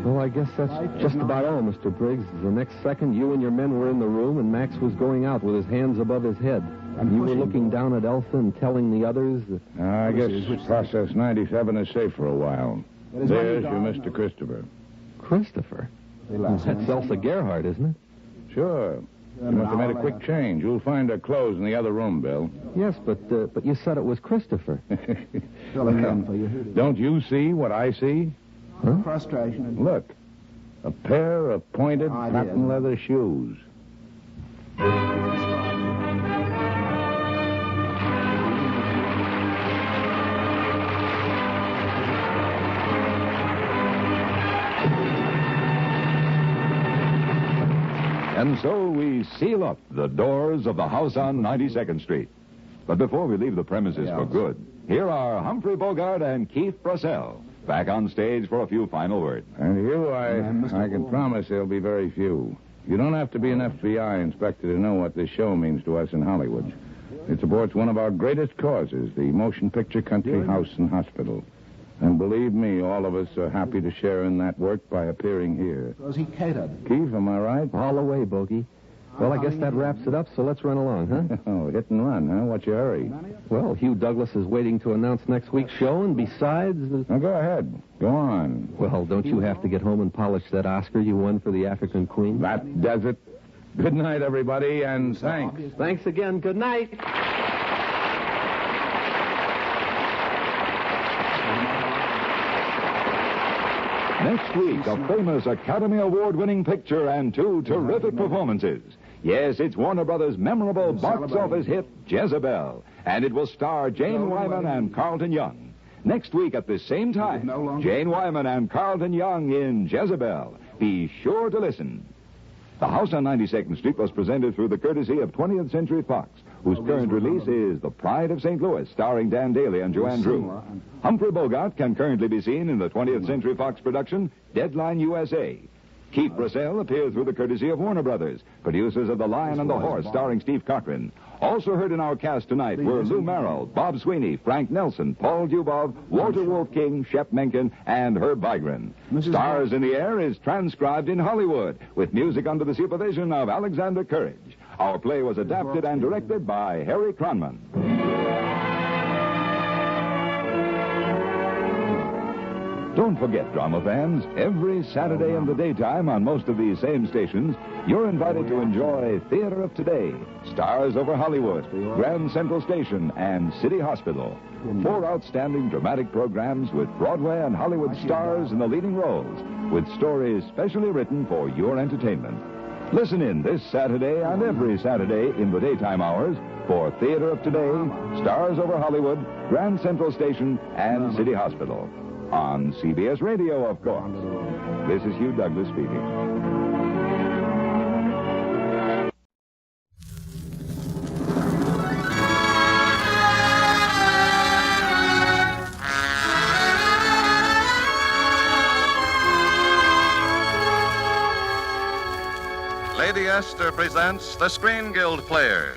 Well, I guess that's just about all, Mr. Briggs. The next second, you and your men were in the room, and Max was going out with his hands above his head. And you were looking down at Elsa and telling the others that... I guess Process 97 is safe for a while. There's your Mr. Christopher. Christopher? That's Elsa Gerhardt, isn't it? Sure. You must have made a quick change. You'll find her clothes in the other room, Bill. Yes, but you said it was Christopher. Don't you see what I see? Huh? Frustration. Look, a pair of pointed patent leather shoes. And so we seal up the doors of the house on 92nd Street. But before we leave the premises for good, here are Humphrey Bogart and Keith Purcell, back on stage for a few final words. And you, I can promise there'll be very few. You don't have to be an FBI inspector to know what this show means to us in Hollywood. It supports one of our greatest causes, the Motion Picture Country House and Hospital. And believe me, all of us are happy to share in that work by appearing here. Was he catered? Keith, am I right? All the way, Bogey. Well, I guess that wraps it up, so let's run along, huh? Oh, hit and run, huh? What's your hurry? Well, Hugh Douglas is waiting to announce next week's show, and besides... Now, go ahead. Go on. Well, don't you have to get home and polish that Oscar you won for the African Queen? That does it. Good night, everybody, and thanks. Thanks again. Good night. Next week, a famous Academy Award-winning picture and two terrific performances. Yes, it's Warner Brothers' memorable box office hit, Jezebel. And it will star Jane Wyman and Carlton Young. Next week at the same time, Jane Wyman and Carlton Young in Jezebel. Be sure to listen. The House on 92nd Street was presented through the courtesy of 20th Century Fox, whose current release is The Pride of St. Louis, starring Dan Daly and Joanne Drew. Humphrey Bogart can currently be seen in the 20th Century Fox production, Deadline USA. Keith Russell appears through the courtesy of Warner Brothers, producers of The Lion and the Horse, starring Steve Cochran. Also heard in our cast tonight were Lou Merrill, Bob Sweeney, Frank Nelson, Paul Dubov, Walter Wolf King, Shep Menken, and Herb Vigran. Stars in the Air is transcribed in Hollywood, with music under the supervision of Alexander Courage. Our play was adapted and directed by Harry Cronman. Don't forget, drama fans, every Saturday in the daytime on most of these same stations, you're invited to enjoy Theater of Today, Stars Over Hollywood, Grand Central Station, and City Hospital. 4 outstanding dramatic programs with Broadway and Hollywood stars in the leading roles, with stories specially written for your entertainment. Listen in this Saturday and every Saturday in the daytime hours for Theater of Today, Stars Over Hollywood, Grand Central Station, and City Hospital. On CBS Radio, of course. This is Hugh Douglas speaking. Lady Esther presents the Screen Guild Players.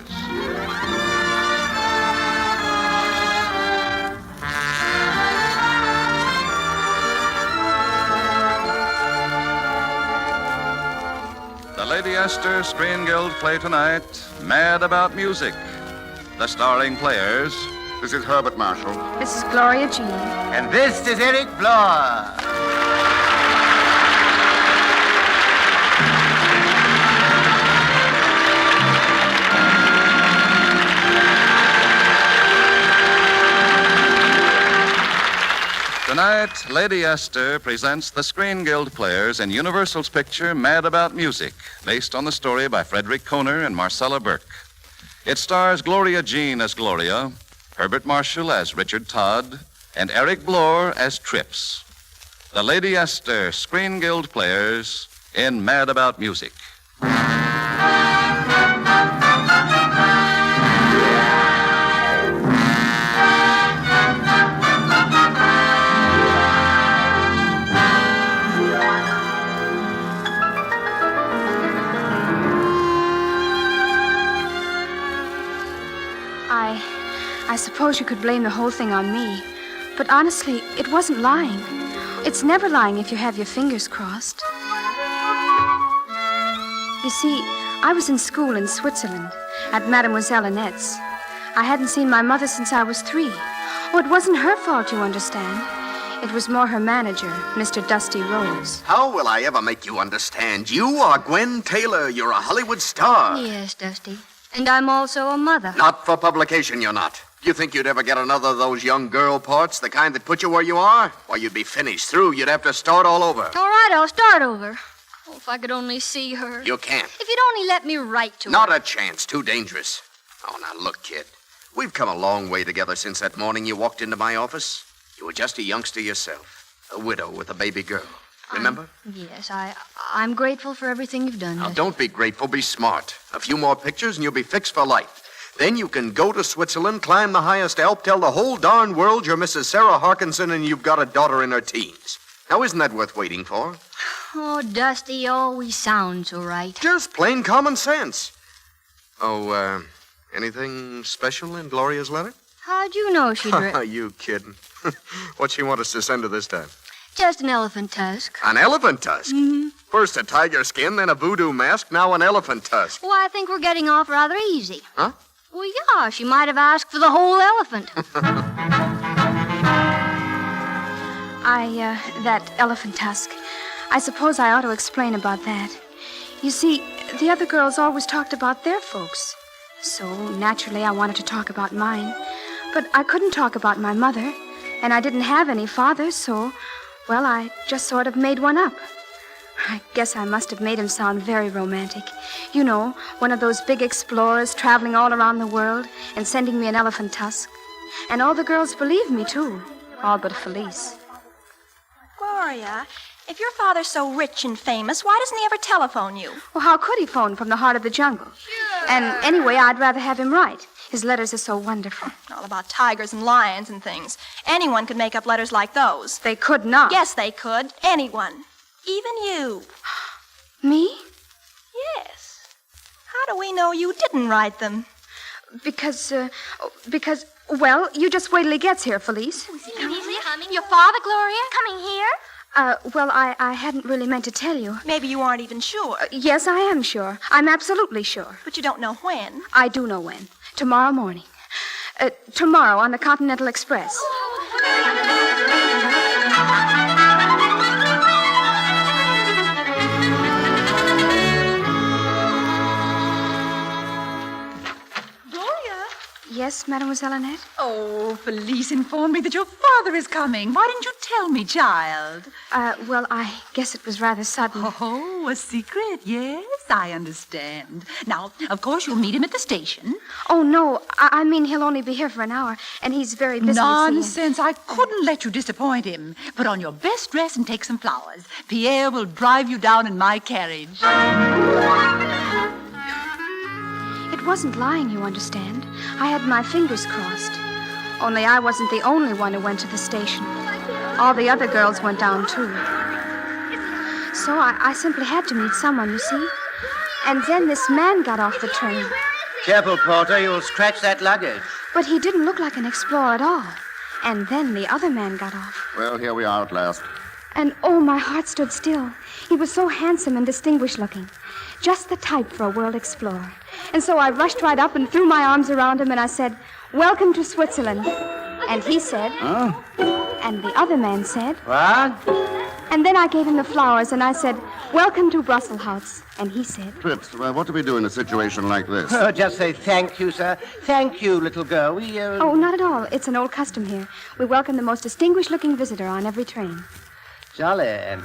The Lady Esther Screen Guild play tonight, Mad About Music. The starring players... This is Herbert Marshall. This is Gloria Jean. And this is Eric Bloor. Tonight, Lady Esther presents the Screen Guild Players in Universal's picture Mad About Music, based on the story by Frederick Kohner and Marcella Burke. It stars Gloria Jean as Gloria, Herbert Marshall as Richard Todd, and Eric Bloor as Trips. The Lady Esther Screen Guild Players in Mad About Music. I suppose you could blame the whole thing on me. But honestly, it wasn't lying. It's never lying if you have your fingers crossed. You see, I was in school in Switzerland at Mademoiselle Annette's. I hadn't seen my mother since I was 3. Oh, it wasn't her fault, you understand. It was more her manager, Mr. Dusty Rose. How will I ever make you understand? You are Gwen Taylor. You're a Hollywood star. Yes, Dusty. And I'm also a mother. Not for publication, you're not. You think you'd ever get another of those young girl parts, the kind that put you where you are? Why, you'd be finished through. You'd have to start all over. All right, I'll start over. Oh, if I could only see her. You can't. If you'd only let me write to her. Not a chance. Too dangerous. Oh, now look, kid. We've come a long way together since that morning you walked into my office. You were just a youngster yourself. A widow with a baby girl. Remember? Yes, I'm grateful for everything you've done. Now, don't be grateful. Be smart. A few more pictures and you'll be fixed for life. Then you can go to Switzerland, climb the highest Alp, tell the whole darn world you're Mrs. Sarah Harkinson and you've got a daughter in her teens. Now, isn't that worth waiting for? Oh, Dusty always sounds all right. Just plain common sense. Oh, anything special in Gloria's letter? How'd you know she'd written? You kidding? What'd she want us to send her this time? Just an elephant tusk. An elephant tusk? Mm-hmm. First a tiger skin, then a voodoo mask, now an elephant tusk. Well, I think we're getting off rather easy. Huh? Well, yeah, she might have asked for the whole elephant. That elephant tusk. I suppose I ought to explain about that. You see, the other girls always talked about their folks. So, naturally, I wanted to talk about mine. But I couldn't talk about my mother, and I didn't have any father, so, well, I just sort of made one up. I guess I must have made him sound very romantic. You know, one of those big explorers traveling all around the world and sending me an elephant tusk. And all the girls believed me, too. All but Felice. Gloria, if your father's so rich and famous, why doesn't he ever telephone you? Well, how could he phone from the heart of the jungle? Sure. And anyway, I'd rather have him write. His letters are so wonderful. All about tigers and lions and things. Anyone could make up letters like those. They could not. Yes, they could. Anyone. Even you. Me? Yes. How do we know you didn't write them? Because, well, you just wait till he gets here, Felice. Is he coming? Your father, Gloria? Coming here? Well, I hadn't really meant to tell you. Maybe you aren't even sure. Yes, I am sure. I'm absolutely sure. But you don't know when. I do know when. Tomorrow morning. Tomorrow on the Continental Express. Yes, Mademoiselle Annette? Oh, Felice informed me that your father is coming. Why didn't you tell me, child? Well, I guess it was rather sudden. Oh, a secret, yes, I understand. Now, of course, you'll meet him at the station. Oh, no, I mean he'll only be here for an hour, and he's very busy. Nonsense, I couldn't let you disappoint him. Put on your best dress and take some flowers. Pierre will drive you down in my carriage. It wasn't lying, you understand. I had my fingers crossed. Only I wasn't the only one who went to the station. All the other girls went down, too. So I simply had to meet someone, you see. And then this man got off the train. Careful, Porter, you'll scratch that luggage. But he didn't look like an explorer at all. And then the other man got off. Well, here we are at last. And, oh, my heart stood still. He was so handsome and distinguished looking. Just the type for a world explorer. And so I rushed right up and threw my arms around him and I said, "Welcome to Switzerland." And he said... Huh? And the other man said... What? And then I gave him the flowers and I said, "Welcome to Brussels House." And he said... Fritz, what do we do in a situation like this? Oh, just say thank you, sir. Thank you, little girl. Oh, not at all. It's an old custom here. We welcome the most distinguished-looking visitor on every train. Jolly.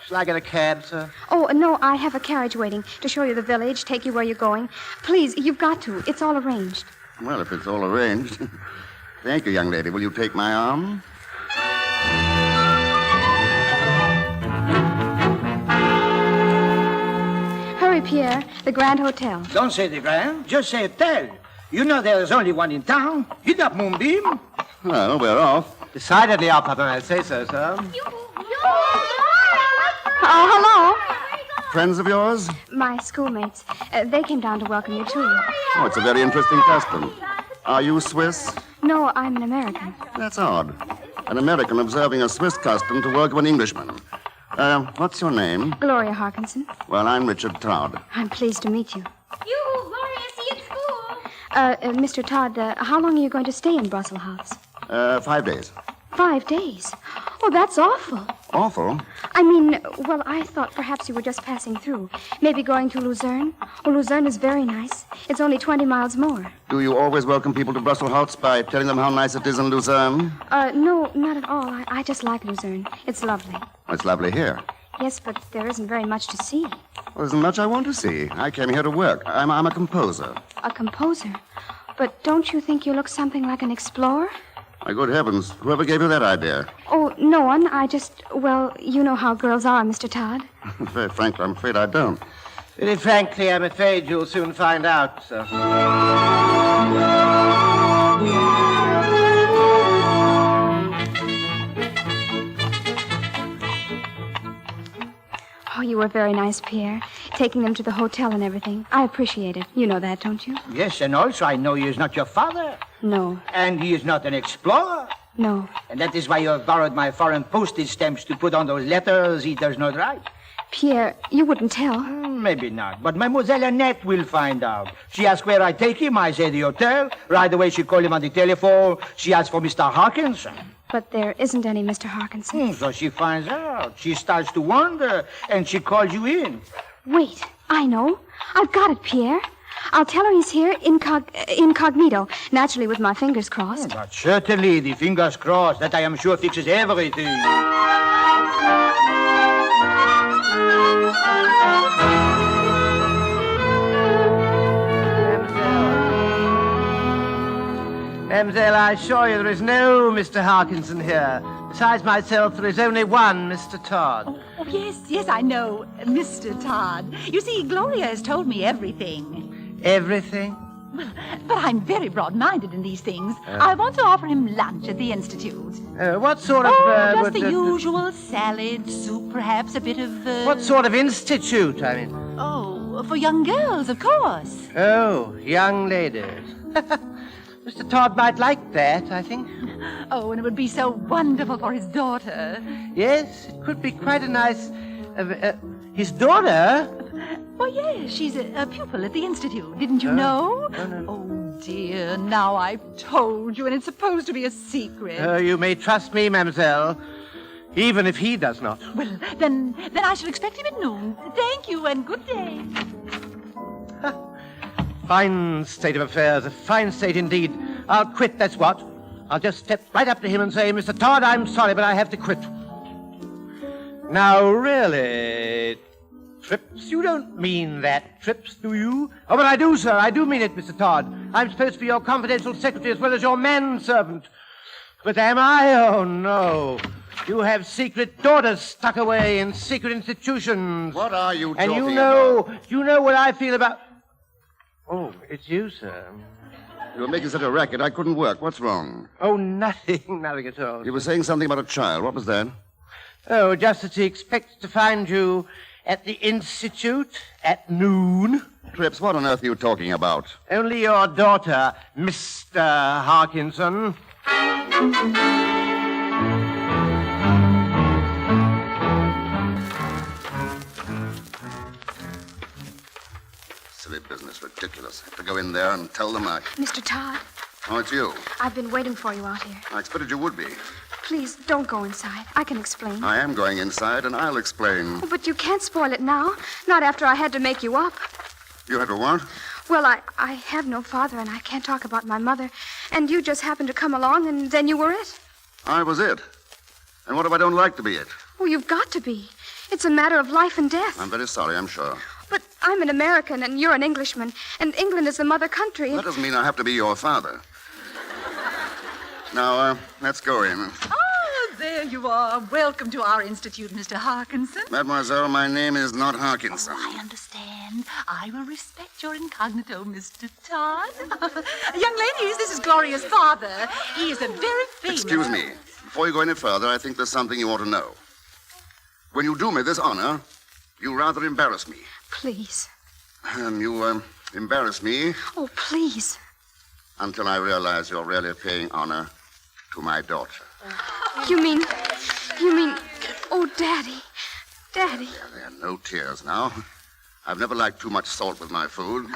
Shall I get a cab, sir? Oh, no, I have a carriage waiting to show you the village, take you where you're going. Please, you've got to. It's all arranged. Well, if it's all arranged. Thank you, young lady. Will you take my arm? Hurry, Pierre. The Grand Hotel. Don't say the Grand. Just say hotel. You know there is only one in town. Get up, Moonbeam. Well, we're off. Decidedly off, Papa. I'd say so, sir. Oh, hello. Friends of yours? My schoolmates. They came down to welcome you, too. Oh, it's a very interesting custom. Are you Swiss? No, I'm an American. That's odd. An American observing a Swiss custom to welcome an Englishman. What's your name? Gloria Harkinson. Well, I'm Richard Todd. I'm pleased to meet you. You, Gloria, see you at school. Mr. Todd, how long are you going to stay in Brussels House? 5 days. 5 days? Oh, that's awful. Awful? I mean, well, I thought perhaps you were just passing through. Maybe going to Luzerne. Oh, Luzerne is very nice. It's only 20 miles more. Do you always welcome people to Brussels House by telling them how nice it is in Luzerne? No, not at all. I just like Luzerne. It's lovely. Well, it's lovely here. Yes, but there isn't very much to see. Well, there isn't much I want to see. I came here to work. I'm a composer. A composer? But don't you think you look something like an explorer? My good heavens, whoever gave you that idea? Oh, no one. Well, you know how girls are, Mr. Todd. Very frankly, I'm afraid I don't. Very frankly, I'm afraid you'll soon find out, sir. Oh, you were very nice, Pierre. Taking them to the hotel and everything. I appreciate it. You know that, don't you? Yes, and also I know he is not your father. No. And he is not an explorer. No. And that is why you have borrowed my foreign postage stamps to put on those letters he does not write. Pierre, you wouldn't tell. Maybe not, but Mademoiselle Annette will find out. She asks where I take him. I say the hotel. Right away, she call him on the telephone. She asks for Mr. Harkinson. But there isn't any Mr. Harkinson. So she finds out. She starts to wonder, and she calls you in. Wait, I know. I've got it, Pierre. I'll tell her he's here incognito, naturally with my fingers crossed. But certainly, the fingers crossed. That I am sure fixes everything. Mademoiselle, I assure you there is no Mr. Harkinson here. Besides myself, there is only one Mr. Todd. Oh, yes, I know. Mr. Todd. You see, Gloria has told me everything. Everything? Well, but I'm very broad-minded in these things. I want to offer him lunch at the Institute. What sort of... just the usual salad, soup, perhaps, a bit of... What sort of institute, I mean? Oh, for young girls, of course. Oh, young ladies. Mr. Todd might like that, I think. Oh, and it would be so wonderful for his daughter. Yes, it could be quite a nice... his daughter? Oh, yes, she's a pupil at the Institute. Didn't you know? No. Oh, dear, now I've told you, and it's supposed to be a secret. You may trust me, mademoiselle, even if he does not. Well, then I shall expect him at noon. Thank you, and good day. Fine state of affairs, a fine state indeed. I'll quit, that's what. I'll just step right up to him and say, Mr. Todd, I'm sorry, but I have to quit. Now, really, Trips, you don't mean that, Trips, do you? Oh, but I do, sir. I do mean it, Mr. Todd. I'm supposed to be your confidential secretary as well as your manservant. But am I? Oh, no. You have secret daughters stuck away in secret institutions. What are you talking about? And you know what I feel about... Oh, it's you, sir. You were making such a racket, I couldn't work. What's wrong? Oh, nothing. Nothing at all. You were saying something about a child. What was that? Oh, just that he expects to find you at the Institute at noon. Trips, what on earth are you talking about? Only your daughter, Mr. Harkinson. Silly business, ridiculous. Have to go in there and tell them I... Mr. Todd. Oh, it's you. I've been waiting for you out here. I expected you would be. Please, don't go inside. I can explain. I am going inside, and I'll explain. Oh, but you can't spoil it now. Not after I had to make you up. You had to what? Well, I have no father, and I can't talk about my mother. And you just happened to come along, and then you were it. I was it. And what if I don't like to be it? Oh, you've got to be. It's a matter of life and death. I'm very sorry, I'm sure. But I'm an American, and you're an Englishman, and England is the mother country. That doesn't mean I have to be your father. Now, let's go in. Oh, there you are. Welcome to our institute, Mr. Harkinson. Mademoiselle, my name is not Harkinson. Oh, I understand. I will respect your incognito, Mr. Todd. Young ladies, this is Gloria's father. He is a very famous... Excuse me. Before you go any further, I think there's something you ought to know. When you do me this honor, you rather embarrass me. Please. You embarrass me. Oh, please. Until I realize you're really paying honor to my daughter. You mean, oh, Daddy. Daddy. There are no tears now. I've never liked too much salt with my food.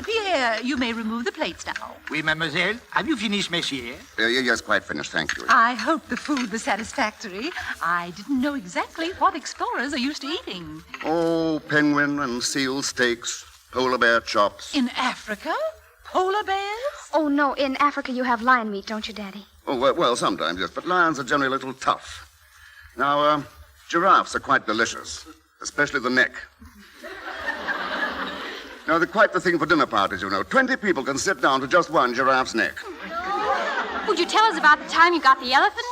Pierre, you may remove the plates now. Oui, mademoiselle. Have you finished, monsieur? Yes, quite finished, thank you. I hope the food was satisfactory. I didn't know exactly what explorers are used to eating. Oh, penguin and seal steaks, polar bear chops. In Africa? Polar bears? Oh, no. In Africa, you have lion meat, don't you, Daddy? Oh, well, sometimes, yes. But lions are generally a little tough. Now, giraffes are quite delicious, especially the neck. Now, they're quite the thing for dinner parties, you know. 20 people can sit down to just one giraffe's neck. Would you tell us about the time you got the elephant?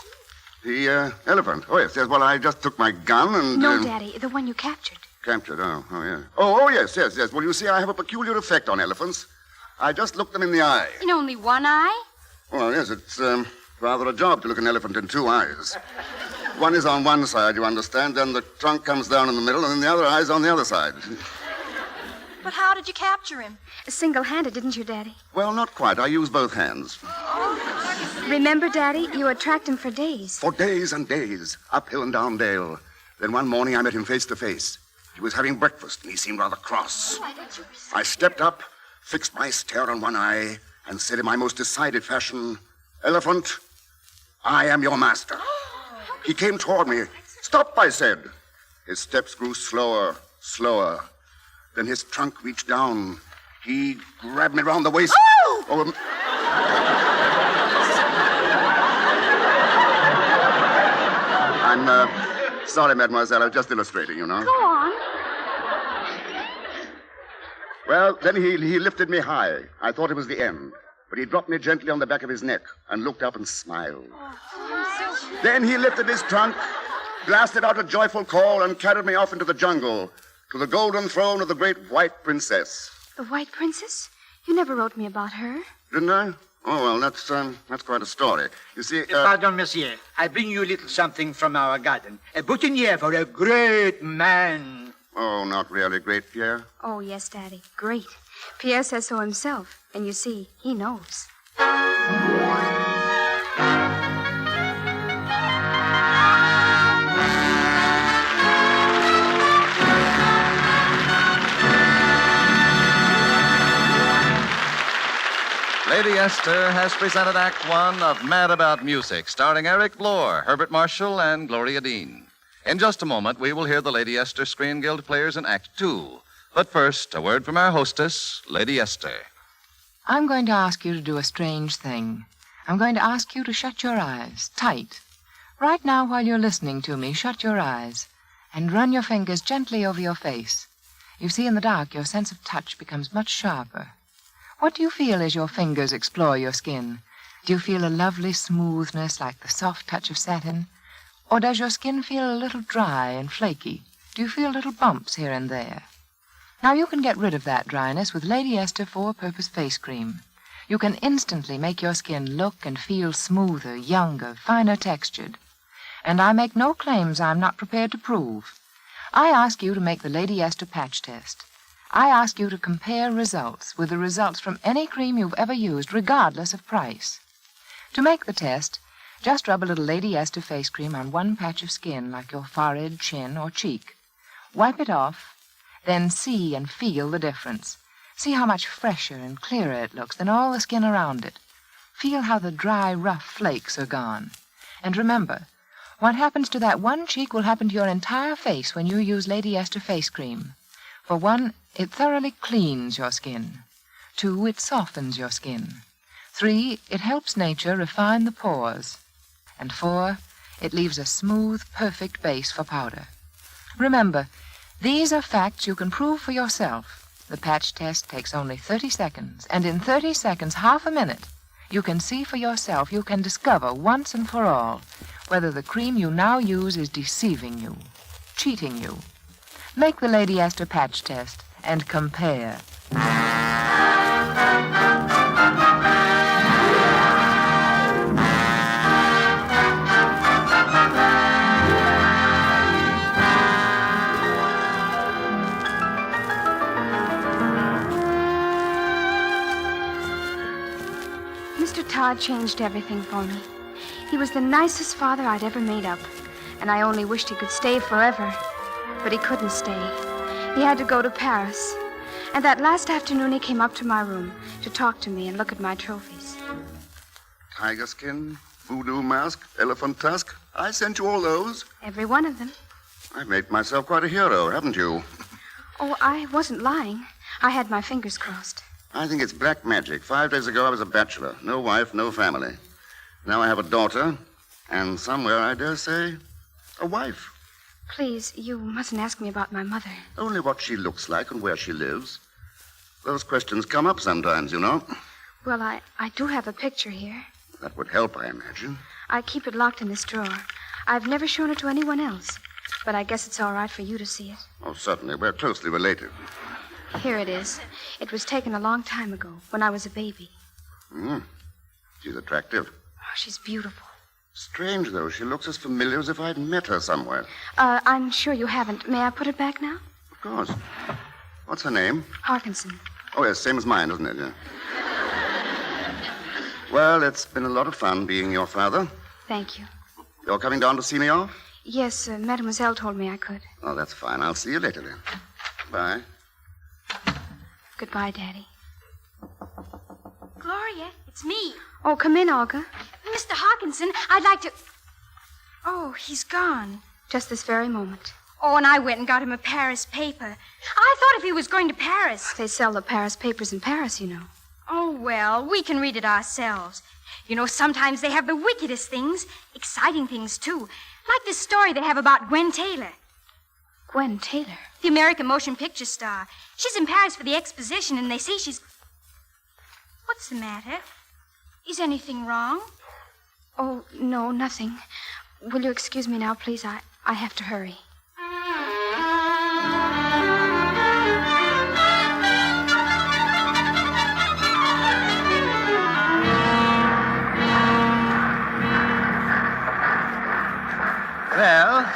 The elephant? Oh, yes. Well, I just took my gun and... No, Daddy, the one you captured. Captured, yeah. Oh, yes. Well, you see, I have a peculiar effect on elephants. I just look them in the eye. In only one eye? Well, yes, it's rather a job to look an elephant in two eyes. One is on one side, you understand, then the trunk comes down in the middle, and then the other eye's on the other side. But how did you capture him? Single-handed, didn't you, Daddy? Well, not quite. I use both hands. Remember, Daddy, you had tracked him for days. For days and days, uphill and down dale. Then one morning I met him face to face. He was having breakfast, and he seemed rather cross. I stepped up, fixed my stare on one eye, and said in my most decided fashion, "Elephant, I am your master." He came toward me. "Stop," I said. His steps grew slower. Then his trunk reached down. He grabbed me round the waist. Oh! I'm sorry, mademoiselle. I was just illustrating, you know. Go on. Well, then he lifted me high. I thought it was the end. But he dropped me gently on the back of his neck and looked up and smiled. Then he lifted his trunk, blasted out a joyful call, and carried me off into the jungle to the golden throne of the great white princess. The White Princess? You never wrote me about her. Didn't I? Oh, well, that's quite a story. You see... Pardon, monsieur. I bring you a little something from our garden. A boutonniere for a great man. Oh, not really great, Pierre? Oh, yes, Daddy. Great. Pierre says so himself. And you see, he knows. Lady Esther has presented Act One of Mad About Music, starring Eric Blore, Herbert Marshall, and Gloria Dean. In just a moment, we will hear the Lady Esther Screen Guild players in Act Two. But first, a word from our hostess, Lady Esther. I'm going to ask you to do a strange thing. I'm going to ask you to shut your eyes, tight. Right now, while you're listening to me, shut your eyes and run your fingers gently over your face. You see, in the dark, your sense of touch becomes much sharper. What do you feel as your fingers explore your skin? Do you feel a lovely smoothness like the soft touch of satin? Or does your skin feel a little dry and flaky? Do you feel little bumps here and there? Now, you can get rid of that dryness with Lady Esther Four-Purpose Face Cream. You can instantly make your skin look and feel smoother, younger, finer textured. And I make no claims I'm not prepared to prove. I ask you to make the Lady Esther patch test. I ask you to compare results with the results from any cream you've ever used, regardless of price. To make the test, just rub a little Lady Esther face cream on one patch of skin, like your forehead, chin, or cheek. Wipe it off, then see and feel the difference. See how much fresher and clearer it looks than all the skin around it. Feel how the dry, rough flakes are gone. And remember, what happens to that one cheek will happen to your entire face when you use Lady Esther face cream. For one, it thoroughly cleans your skin. 2, it softens your skin. 3, it helps nature refine the pores. And 4, it leaves a smooth, perfect base for powder. Remember, these are facts you can prove for yourself. The patch test takes only 30 seconds, and in 30 seconds, half a minute, you can see for yourself, you can discover once and for all whether the cream you now use is deceiving you, cheating you. Make the Lady Esther patch test and compare. Mr. Todd changed everything for me. He was the nicest father I'd ever made up, and I only wished he could stay forever. But he couldn't stay. He had to go to Paris. And that last afternoon he came up to my room to talk to me and look at my trophies. Tiger skin, voodoo mask, elephant tusk. I sent you all those. Every one of them. I've made myself quite a hero, haven't you? Oh, I wasn't lying. I had my fingers crossed. I think it's black magic. 5 days ago I was a bachelor. No wife, no family. Now I have a daughter, and somewhere, I dare say, a wife. Please, you mustn't ask me about my mother. Only what she looks like and where she lives. Those questions come up sometimes, you know. Well, I do have a picture here. That would help, I imagine. I keep it locked in this drawer. I've never shown it to anyone else. But I guess it's all right for you to see it. Oh, certainly. We're closely related. Here it is. It was taken a long time ago, when I was a baby. She's attractive. Oh, she's beautiful. Strange, though. She looks as familiar as if I'd met her somewhere. I'm sure you haven't. May I put it back now? Of course. What's her name? Harkinson. Oh, yes, same as mine, isn't it? Yeah. Well, it's been a lot of fun being your father. Thank you. You're coming down to see me off? Yes, Mademoiselle told me I could. Oh, that's fine. I'll see you later, then. Bye. Goodbye, Daddy. Gloria, it's me. Oh, come in, Olga. Mr. Hawkinson, I'd like to... Oh, he's gone. Just this very moment. Oh, and I went and got him a Paris paper. I thought if he was going to Paris... They sell the Paris papers in Paris, you know. Oh, well, we can read it ourselves. You know, sometimes they have the wickedest things, exciting things, too. Like this story they have about Gwen Taylor. Gwen Taylor? The American motion picture star. She's in Paris for the exposition, and they say she's... What's the matter? Is anything wrong? Oh, no, nothing. Will you excuse me now, please? I have to hurry. Well,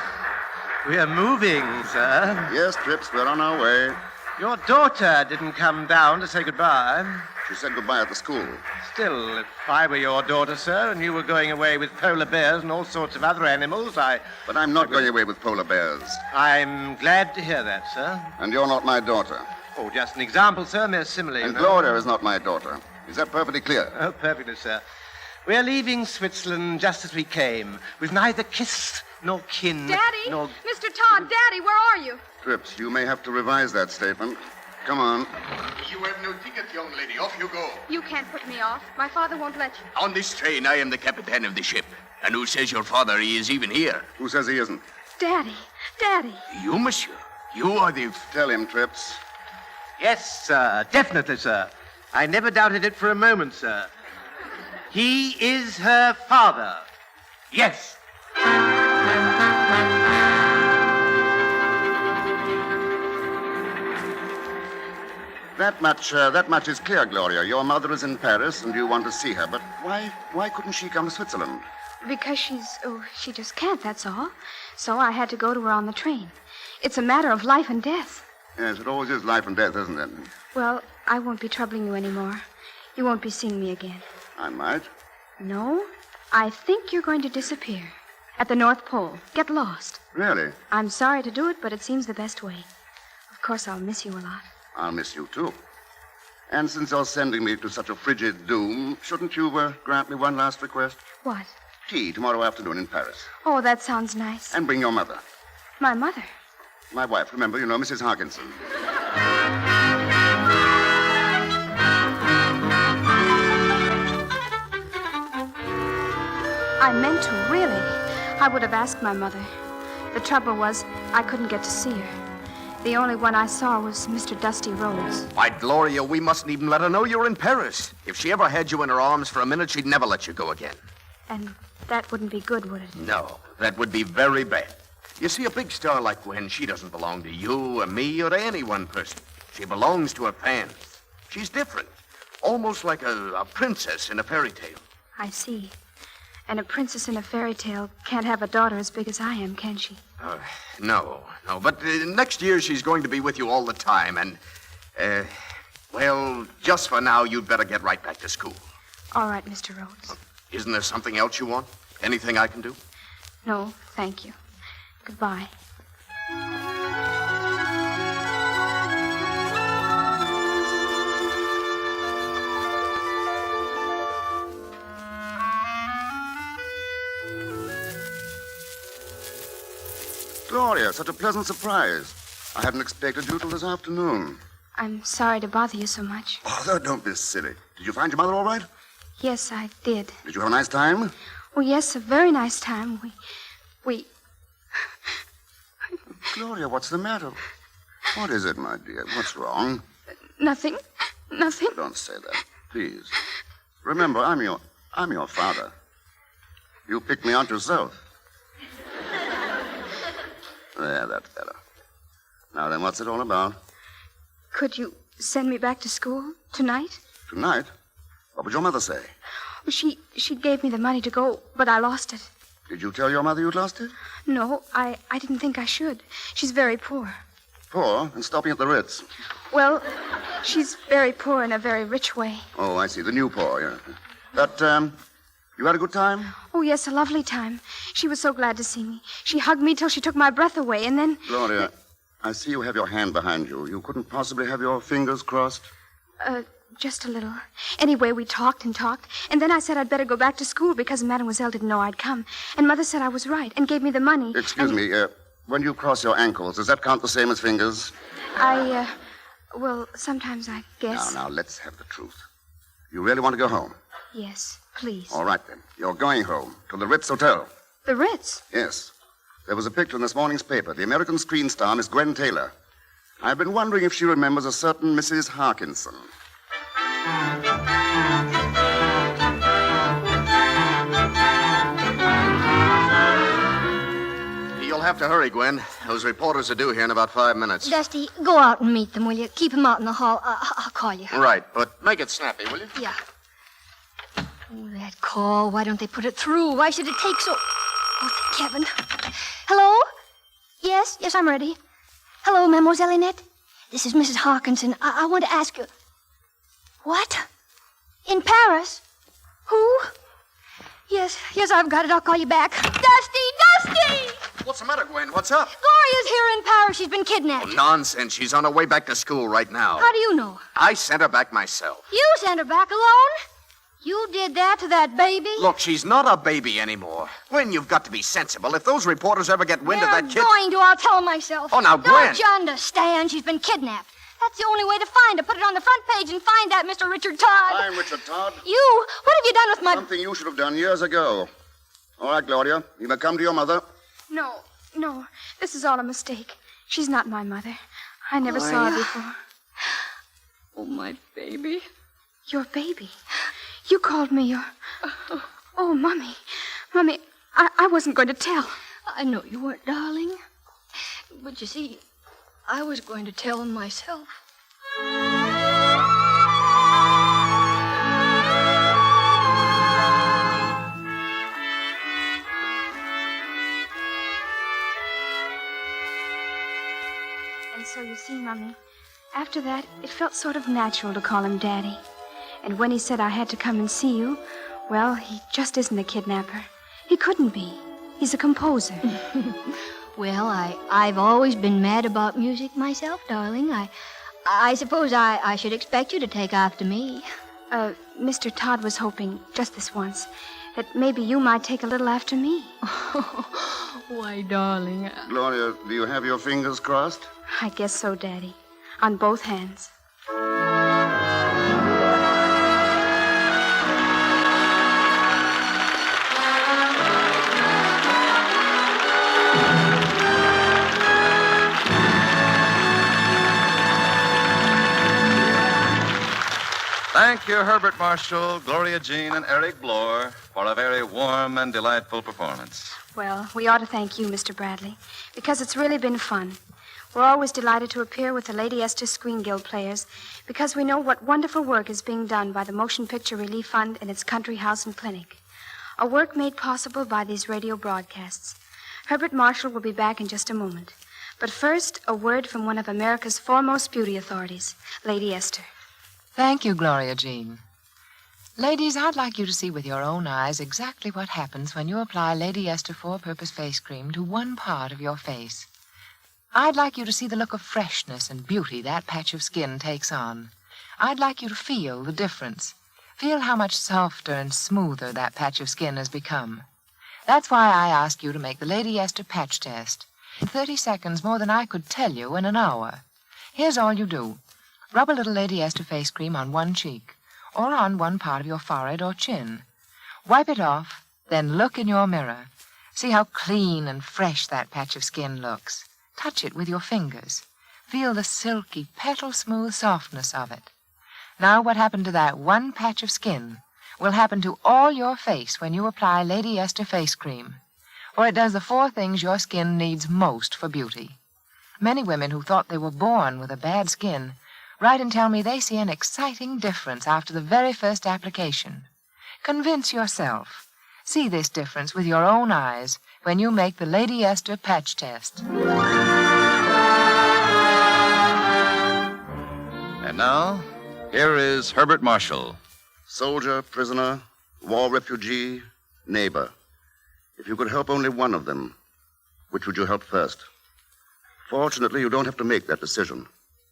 we're moving, sir. Yes, Trips, we're on our way. Your daughter didn't come down to say goodbye. She said goodbye at the school. Still, if I were your daughter, sir, and you were going away with polar bears and all sorts of other animals, But I'm not going away with polar bears. I'm glad to hear that, sir. And you're not my daughter. Oh, just an example, sir, mere simile. And Gloria is not my daughter. Is that perfectly clear? Oh, perfectly, sir. We're leaving Switzerland just as we came, with neither kiss nor kin. Daddy! Nor... Mr. Todd, Daddy, where are you? Trips, you may have to revise that statement. Come on. You have no ticket, young lady. Off you go. You can't put me off. My father won't let you. On this train, I am the captain of the ship. And who says your father he is even here? Who says he isn't? Daddy, Daddy. You, monsieur. You are the... Tell him, Trips. Yes, sir. Definitely, sir. I never doubted it for a moment, sir. He is her father. Yes. That much is clear, Gloria. Your mother is in Paris, and you want to see her. But why couldn't she come to Switzerland? Because she just can't, that's all. So I had to go to her on the train. It's a matter of life and death. Yes, it always is life and death, isn't it? Well, I won't be troubling you anymore. You won't be seeing me again. I might. No, I think you're going to disappear. At the North Pole. Get lost. Really? I'm sorry to do it, but it seems the best way. Of course, I'll miss you a lot. I'll miss you, too. And since you're sending me to such a frigid doom, shouldn't you grant me one last request? What? Tea tomorrow afternoon in Paris. Oh, that sounds nice. And bring your mother. My mother? My wife, remember, you know, Mrs. Harkinson. I meant to, really. I would have asked my mother. The trouble was, I couldn't get to see her. The only one I saw was Mr. Dusty Rhodes. Why, Gloria, we mustn't even let her know you're in Paris. If she ever had you in her arms for a minute, she'd never let you go again. And that wouldn't be good, would it? No, that would be very bad. You see, a big star like Gwen, she doesn't belong to you or me or to any one person. She belongs to her fans. She's different. Almost like a princess in a fairy tale. I see. And a princess in a fairy tale can't have a daughter as big as I am, can she? No. But next year she's going to be with you all the time. And, well, just for now, you'd better get right back to school. All right, Mr. Rhodes. Isn't there something else you want? Anything I can do? No, thank you. Goodbye. Gloria, such a pleasant surprise. I hadn't expected you till this afternoon. I'm sorry to bother you so much. Oh, don't be silly. Did you find your mother all right? Yes, I did. Did you have a nice time? Oh, yes, a very nice time. We... Gloria, what's the matter? What is it, my dear? What's wrong? Nothing. Nothing. Don't say that, please. Remember, I'm your father. You picked me out yourself. There, that's better. Now then, what's it all about? Could you send me back to school tonight? Tonight? What would your mother say? She gave me the money to go, but I lost it. Did you tell your mother you'd lost it? No, I didn't think I should. She's very poor. Poor and stopping at the Ritz. Well, she's very poor in a very rich way. Oh, I see. The new poor, yeah. But, you had a good time? Oh, yes, a lovely time. She was so glad to see me. She hugged me till she took my breath away, and then... Gloria, I see you have your hand behind you. You couldn't possibly have your fingers crossed? Just a little. Anyway, we talked, and then I said I'd better go back to school because Mademoiselle didn't know I'd come. And Mother said I was right and gave me the money. Excuse me, when you cross your ankles, does that count the same as fingers? Well, sometimes I guess. Now, let's have the truth. You really want to go home? Yes, please. All right, then. You're going home to the Ritz Hotel. The Ritz? Yes. There was a picture in this morning's paper. The American screen star, Miss Gwen Taylor. I've been wondering if she remembers a certain Mrs. Harkinson. You'll have to hurry, Gwen. Those reporters are due here in about 5 minutes. Dusty, go out and meet them, will you? Keep them out in the hall. I'll call you. Right, but make it snappy, will you? Yeah. Oh, that call. Why don't they put it through? Why should it take so... Oh, thank Kevin. Hello? Yes, I'm ready. Hello, Mademoiselle Annette. This is Mrs. Harkinson. I want to ask you... What? In Paris? Who? Yes, I've got it. I'll call you back. Dusty! What's the matter, Gwen? What's up? Gloria's here in Paris. She's been kidnapped. Oh, nonsense. She's on her way back to school right now. How do you know? I sent her back myself. You sent her back alone? You did that to that baby? Look, she's not a baby anymore. Gwen, you've got to be sensible. If those reporters ever get wind of that kid... They're going to. I'll tell them myself. Oh, now, Gwen! Don't you understand? She's been kidnapped. That's the only way to find her. Put it on the front page and find that Mr. Richard Todd. I'm Richard Todd. You? What have you done with my... Something you should have done years ago. All right, Gloria. You may come to your mother. No. This is all a mistake. She's not my mother. I never saw her before. Oh, my baby. Your baby? You called me your... Oh, Mummy. Mummy, I wasn't going to tell. I know you weren't, darling. But you see, I was going to tell him myself. And so you see, Mummy, after that, it felt sort of natural to call him Daddy. And when he said I had to come and see you, well, he just isn't a kidnapper. He couldn't be. He's a composer. Well, I've always been mad about music myself, darling. I suppose I should expect you to take after me. Mr. Todd was hoping, just this once, that maybe you might take a little after me. Why, darling. Gloria, do you have your fingers crossed? I guess so, Daddy. On both hands. Thank you, Herbert Marshall, Gloria Jean, and Eric Bloor, for a very warm and delightful performance. Well, we ought to thank you, Mr. Bradley, because it's really been fun. We're always delighted to appear with the Lady Esther Screen Guild players because we know what wonderful work is being done by the Motion Picture Relief Fund and its country house and clinic. A work made possible by these radio broadcasts. Herbert Marshall will be back in just a moment. But first, a word from one of America's foremost beauty authorities, Lady Esther. Thank you, Gloria Jean. Ladies, I'd like you to see with your own eyes exactly what happens when you apply Lady Esther Four-Purpose Face Cream to one part of your face. I'd like you to see the look of freshness and beauty that patch of skin takes on. I'd like you to feel the difference. Feel how much softer and smoother that patch of skin has become. That's why I ask you to make the Lady Esther patch test. In 30 seconds, more than I could tell you in an hour. Here's all you do. Rub a little Lady Esther face cream on one cheek, or on one part of your forehead or chin. Wipe it off, then look in your mirror. See how clean and fresh that patch of skin looks. Touch it with your fingers. Feel the silky, petal-smooth softness of it. Now what happened to that one patch of skin will happen to all your face when you apply Lady Esther face cream. for it does the 4 things your skin needs most for beauty. Many women who thought they were born with a bad skin write and tell me they see an exciting difference after the very first application. Convince yourself. See this difference with your own eyes when you make the Lady Esther patch test. And now, here is Herbert Marshall. Soldier, prisoner, war refugee, neighbor. If you could help only one of them, which would you help first? Fortunately, you don't have to make that decision.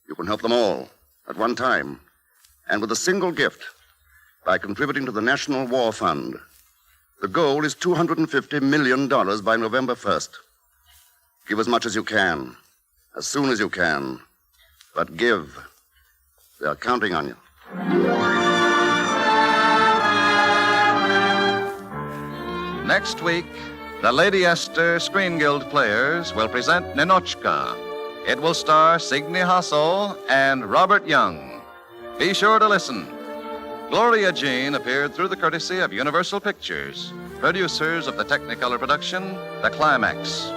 You can help them all at one time, and with a single gift, by contributing to the National War Fund. The goal is $250 million by November 1st. Give as much as you can, as soon as you can, but give. They're counting on you. Next week, the Lady Esther Screen Guild players will present Ninochka. It will star Signe Hassel and Robert Young. Be sure to listen. Gloria Jean appeared through the courtesy of Universal Pictures, producers of the Technicolor production, The Climax.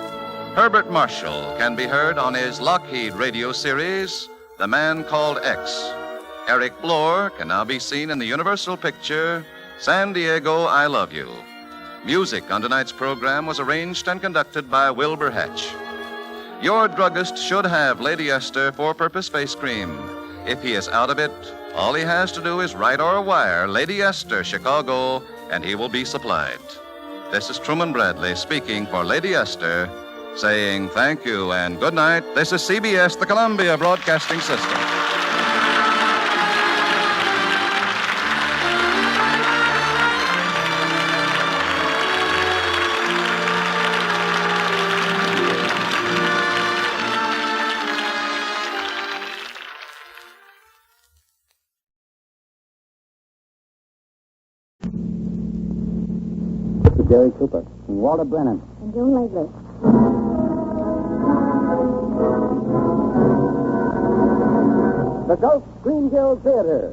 Herbert Marshall can be heard on his Lockheed radio series, The Man Called X. Eric Blore can now be seen in the Universal picture, San Diego, I Love You. Music on tonight's program was arranged and conducted by Wilbur Hatch. Your druggist should have Lady Esther four-purpose face cream. If he is out of it, all he has to do is write or wire Lady Esther, Chicago, and he will be supplied. This is Truman Bradley speaking for Lady Esther, saying thank you and good night. This is CBS, the Columbia Broadcasting System. Jerry Cooper, and Walter Brennan. And Joan Leslie. The Gulf Screen Guild Theater.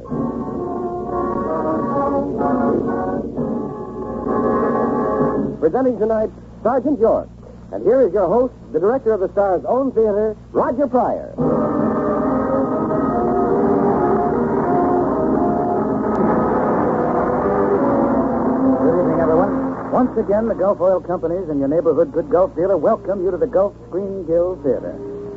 Presenting tonight, Sergeant York. And here is your host, the director of the Star's own theater, Roger Pryor. Good evening, everyone. Once again, the Gulf Oil Companies and your neighborhood good Gulf dealer welcome you to the Gulf Screen Guild Theater.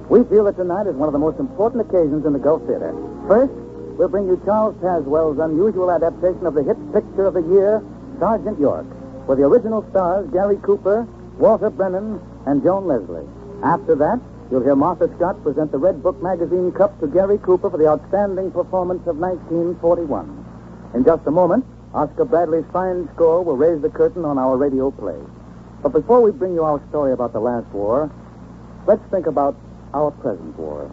We feel that tonight is one of the most important occasions in the Gulf Theater. First, we'll bring you Charles Tazwell's unusual adaptation of the hit picture of the year, Sergeant York, with the original stars Gary Cooper, Walter Brennan, and Joan Leslie. After that, you'll hear Martha Scott present the Red Book Magazine Cup to Gary Cooper for the outstanding performance of 1941. In just a moment, Oscar Bradley's fine score will raise the curtain on our radio play. But before we bring you our story about the last war, let's think about our present war.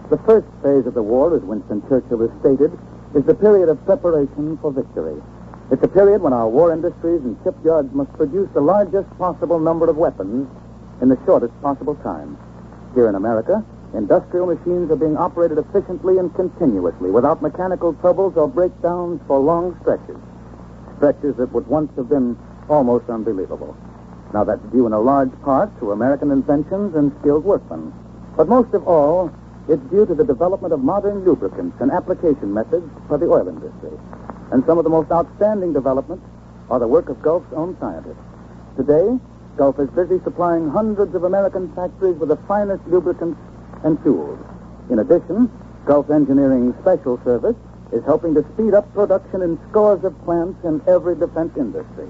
The first phase of the war, as Winston Churchill has stated, is the period of preparation for victory. It's a period when our war industries and shipyards must produce the largest possible number of weapons in the shortest possible time. Here in America, industrial machines are being operated efficiently and continuously without mechanical troubles or breakdowns for long stretches. Stretches that would once have been almost unbelievable. Now, that's due in a large part to American inventions and skilled workmen. But most of all, it's due to the development of modern lubricants and application methods for the oil industry. And some of the most outstanding developments are the work of Gulf's own scientists. Today, Gulf is busy supplying hundreds of American factories with the finest lubricants and fuels. In addition, Gulf Engineering Special Service is helping to speed up production in scores of plants in every defense industry,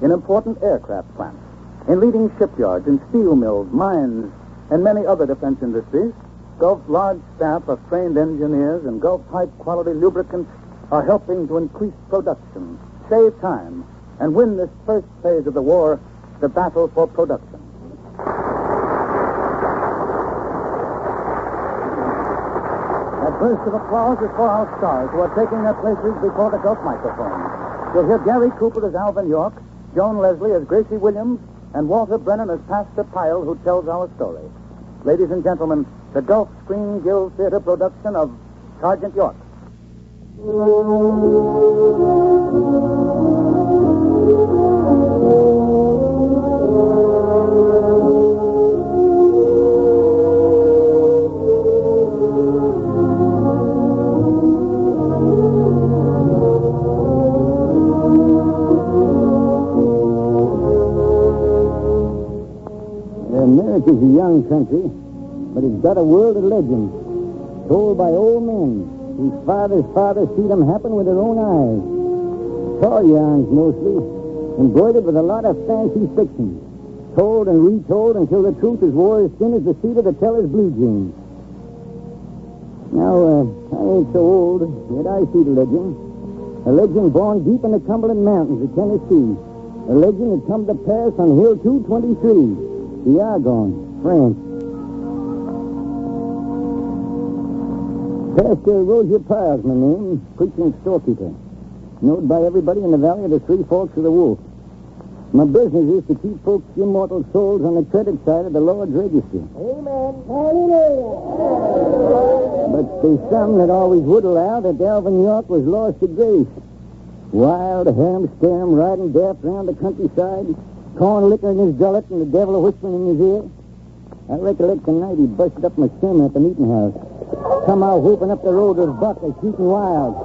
in important aircraft plants, in leading shipyards, in steel mills, mines, and many other defense industries. Gulf's large staff of trained engineers and Gulf's high-quality lubricants are helping to increase production, save time, and win this first phase of the war, the battle for production. That burst of applause is for our stars who are taking their places before the Gulf microphone. You'll hear Gary Cooper as Alvin York, Joan Leslie as Gracie Williams, and Walter Brennan as Pastor Pyle, who tells our story. Ladies and gentlemen, the Gulf Screen Guild Theater production of Sergeant York. young country, but it's got a world of legends, told by old men whose fathers' see them happen with their own eyes. Tall yarns, mostly, embroidered with a lot of fancy fiction, told and retold until the truth is wore as thin as the seat of the teller's blue jeans. Now, I ain't so old, yet I see the legend. A legend born deep in the Cumberland Mountains of Tennessee. A legend that come to pass on Hill 223, the Argonne, France. Pastor Rozier Pile's my name, preaching storekeeper. Known by everybody in the valley of the Three Forks of the Wolf. My business is to keep folks' immortal souls on the credit side of the Lord's register. Amen. Hallelujah. But there's some that always would allow that Alvin York was lost to grace. Wild, ham-scarum, riding daft around the countryside, corn liquor in his gullet and the devil whispering in his ear. I recollect the night he busted up my sermon at the meeting house. Come out whooping up the road with buck shooting wild.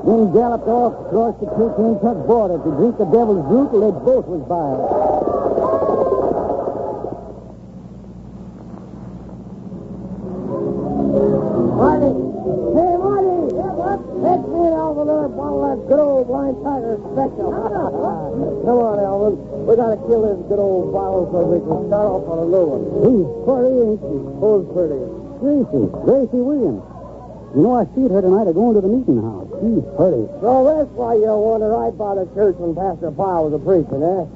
Then galloped off across the Kentucky border to drink the devil's brew till they both was biled. Marty! Hey, Marty! Yeah, what? Fetch me an Alvin another bottle of that good old blind tiger special. Come on, Alvin. We gotta kill this good old bottle so we can start off on a new one. He's pretty, ain't she? Who's pretty? Gracie Williams. You know, I see her tonight going to the meeting house. She's pretty. So that's why you wanted right by the church when Pastor Pyle was a preaching, eh?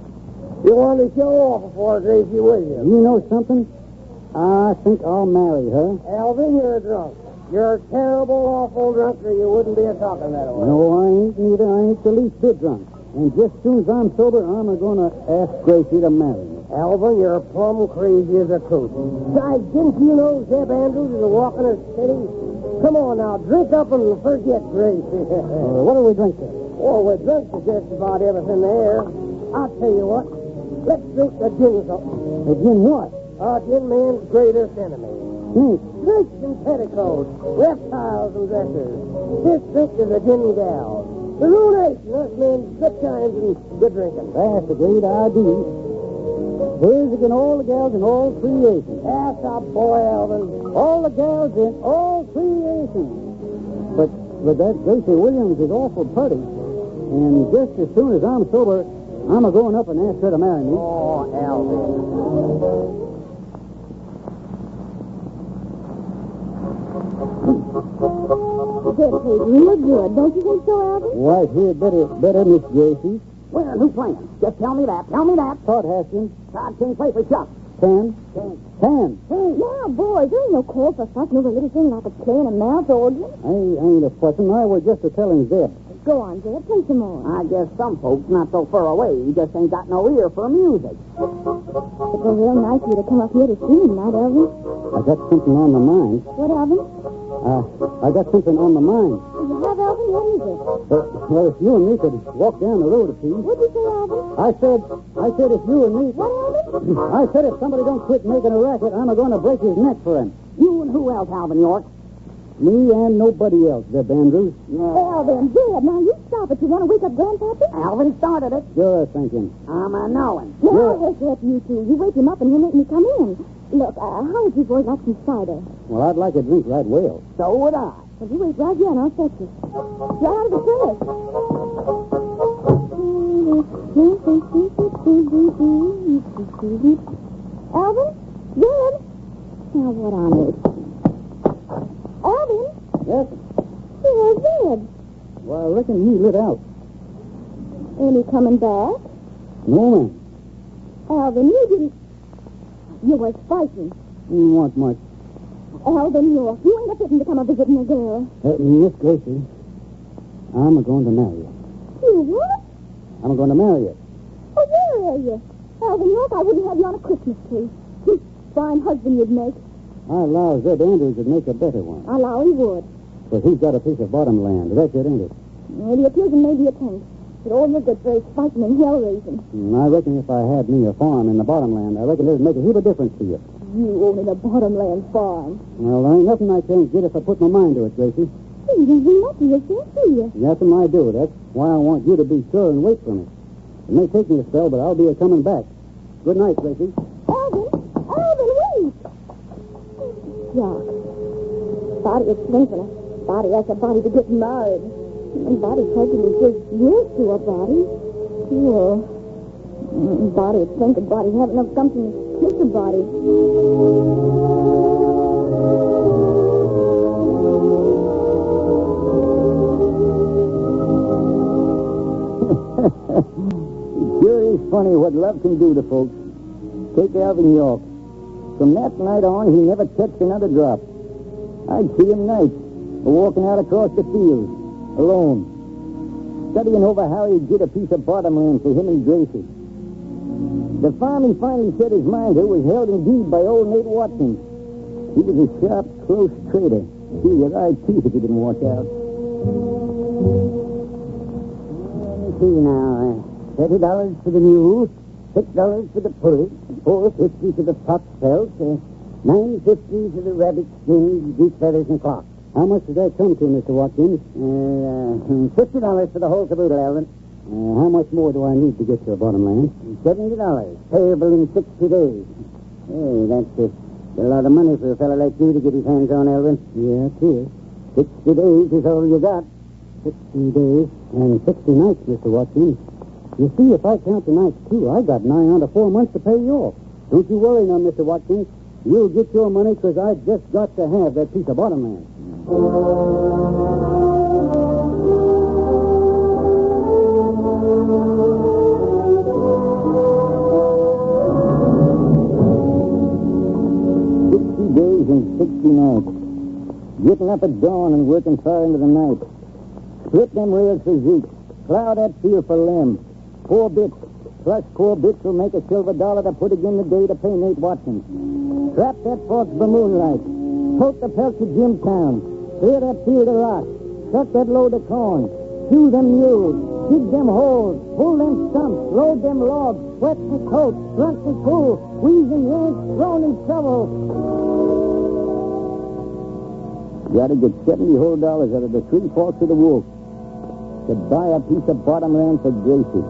You wanted to show off before Gracie Williams. You know something? I think I'll marry her. Alvin, you're a drunk. You're a terrible, awful drunk, or you wouldn't be a-talking that way. No, I ain't neither. I ain't the least bit drunk. And just as soon as I'm sober, I'm going to ask Gracie to marry me. Alvin, you're plumb crazy as a coot. Besides, didn't you know Zeb Andrews is a walking a city? Come on now, drink up and forget Gracie. What do we drink then? Oh, we drink to just about everything there. I'll tell you what. Let's drink the gin something. The gin what? Gin man's greatest enemy. Snakes. Snakes and petticoats, reptiles and dressers. This drink is a gin gal. The ruination, us men, good times and good drinking. That's a great idea. Here's again all the gals in all creation. That's a boy, Alvin. All the gals in all creation. But that Gracie Williams is awful pretty. And just as soon as I'm sober, I'm a-going up and ask her to marry me. Oh, Alvin. That tastes real good. Don't you think so, Alvin? Right here, better, Miss Gracie. Where? Who's playing? Just tell me that. Tell me that. Todd Haskins. Todd can't play for Chuck. Ten. Hey, now, boys, there ain't no call for fussing over a little thing like a playing a mouth organ. I ain't a fussing. I was just a-telling Zeb. Go on, Zeb. Play some more. I guess some folks not so far away just ain't got no ear for music. It'd be real nice of you to come up here to see me tonight, Alvin. I got something on my mind. What, Alvin? I got something on my mind. You have, Alvin? What is it? Well, if you and me could walk down the road a piece. What'd you say, Alvin? I said if you and me... What, Alvin? I said if somebody don't quit making a racket, I'm going to break his neck for him. You and who else, Alvin York? Me and nobody else, Zeb Andrews. Yeah. Alvin, Zeb, now you stop it. You want to wake up Grandpappy? Alvin started it. You're thinking. I'm a-knowing. Yeah, I'll help you two. You wake him up and he'll make me come in. Look, how would you boys like some cider? Well, I'd like a drink right well. So would I. Well, you wait right here and I'll fetch you. Right out of the trash. Alvin? Zeb? Now, what on earth? Alvin? Yes? Where's Zeb? Well, I reckon he lit out. Ain't he coming back? No, ma'am. Alvin, you didn't... You was fighting. Didn't want much. Alvin York, you ain't a-fitting to come a-visiting a girl. Miss Gracie, I'm going to marry you. You what? I'm going to marry you. Oh, where are you? Alvin York, I wouldn't have you on a Christmas tree. Fine husband you'd make. I allow Zeb Andrews would make a better one. I allow he would. But he's got a piece of bottom land. That's it, ain't it? Maybe a pigeon, maybe a tent. But all you're good for is fighting and hell-raising. I reckon if I had me a farm in the bottom land, I reckon it'd make a heap of difference to you. You owning a bottomland farm. Well, there ain't nothing I can't get if I put my mind to it, Gracie. You don't do nothing, you can't see you. Nothing I do. That's why I want you to be sure and wait for me. It may take me a spell, but I'll be a-coming back. Good night, Gracie. Alvin, wait. Jock. Body is thinking. Body has a body to get married. And body taking his just years to a body. Well, body would think a body have enough gumption to kiss a body. It sure is funny what love can do to folks. Take Alvin York. From that night on, he never touched another drop. I'd see him nights, walking out across the fields, alone, studying over how he'd get a piece of bottom land for him and Gracie. The farm he finally set his mind to was held in deed by old Nate Watkins. He was a sharp, close trader. See your eye teeth if he didn't watch out. Let me see now. $30 for the mule, $6 for the pulley, $4.50 for the fox pelt, $9.50 for the rabbit skins, beef feathers, and cloth. How much does that come to, Mr. Watkins? $50 for the whole caboodle, Alvin. How much more do I need to get to a bottom line? $70, payable in 60 days. Hey, that's a lot of money for a fellow like you to get his hands on, Alvin. Yeah, it is. 60 days is all you got. 60 days and 60 nights, Mr. Watkins. You see, if I count the nights, too, I got nigh on to 4 months to pay you off. Don't you worry now, Mr. Watkins. You'll get your money because I just got to have that piece of bottom land. Days and 60 nights. Getting up at dawn and working far into the night. Split them rails for Zeke. Plow that field for Lem. 4 bits. Plus 4 bits will make a silver dollar to put again the day to pay Nate Watkins. Trap that fox by moonlight. Poke the pelt to Jimtown. Clear that field of rock. Cut that load of corn. Shoe them mules. Dig them holes. Pull them stumps. Load them logs. Wet and coat. Grunt and pull. Squeeze and yank. Thrown and shovel. Gotta get $70 whole dollars out of the 3 forks of the wolf to buy a piece of bottom land for Gracie.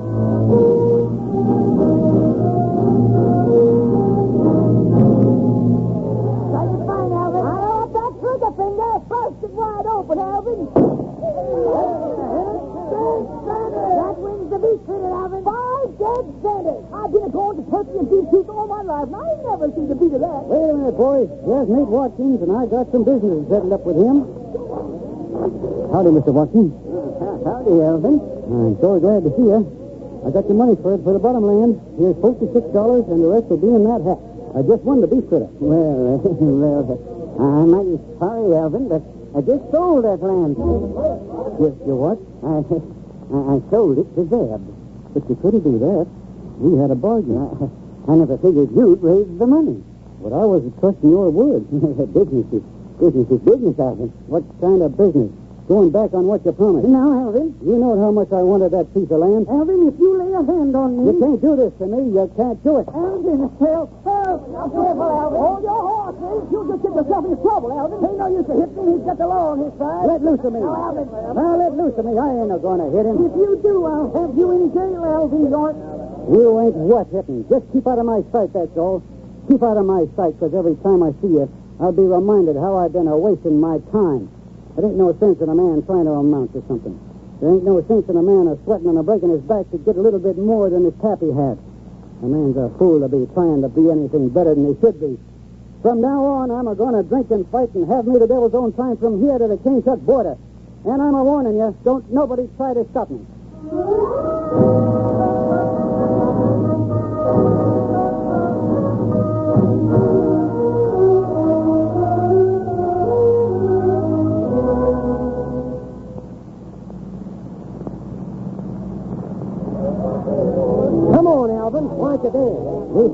Try to find, Alvin. I don't want that trigger finger. Busted wide open, Alvin. That wins the beef critter, Alvin. 5 dead centers. I've been going to turkey and beef soup all my life, and I ain't never seen the beat of that. Wait a minute, boys. There's Nate Watkins, and I got some business settled up with him. Howdy, Mr. Watkins. Howdy, Alvin. I'm so glad to see you. I got your money for the bottom land. Here's $46, and the rest will be in that hat. I just won the beef critter. Well, I'm mighty sorry, Alvin, but I just sold that land. You what? I sold it to Zeb. But you couldn't do that. We had a bargain. I never figured you'd raise the money. But I wasn't trusting your word. Business is business, Alvin. What kind of business? Going back on what you promised. Now, Alvin, you know how much I wanted that piece of land. Alvin, if you lay a hand on me... You can't do this to me. You can't do it. Alvin, help. Now, careful, Alvin. Hold your horses. You just get yourself into trouble, Alvin. Ain't no use to hit me. He's got the law on his side. Let loose of me. Now, Alvin. Now, let loose of me. I ain't going to hit him. If you do, I'll have you in jail, Alvin York. You ain't what hitting. Just keep out of my sight, that's all. Keep out of my sight, because every time I see you, I'll be reminded how I've been wasting my time. There ain't no sense in a man trying to amount to something. There ain't no sense in a man sweating and breaking his back to get a little bit more than his pappy had. A man's a fool to be trying to be anything better than he should be. From now on, I'm going to drink and fight and have me the devil's own time from here to the Kaintuck border. And I'm warning you, don't nobody try to stop me. Why don't you dance? This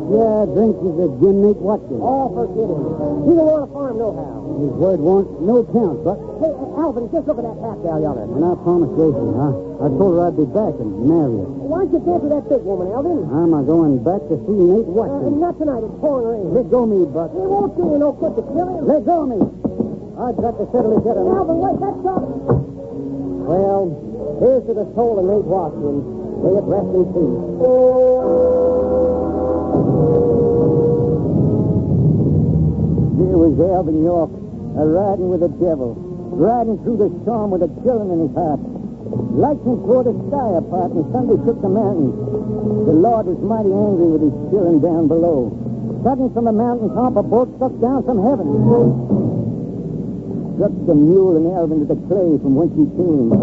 drink is a Jim Nate Watkins. Oh, forget him. He don't want to farm nohow. His word won't no count, Buck. Hey, Alvin, just look at that hat gal yonder. And I promised Gracie, huh? I told her I'd be back and marry her. Why don't you dance with that big woman, Alvin? I'm going back to see Nate Watkins. Not tonight. It's pouring rain. Let go me, Buck. He won't do you no good to kill him. Let go me. I've got to settle it better. Alvin, wait, that's something. Well, here's to the soul of Nate Watkins. May it rest in peace. there was Alvin York, riding with the devil, riding through the storm with a killing in his heart. Lightning tore the sky apart and thunder shook the mountains. The Lord was mighty angry with his children down below. Sudden from the mountain top, a bolt struck down from heaven. Struck the mule and Alvin to the clay from whence he came.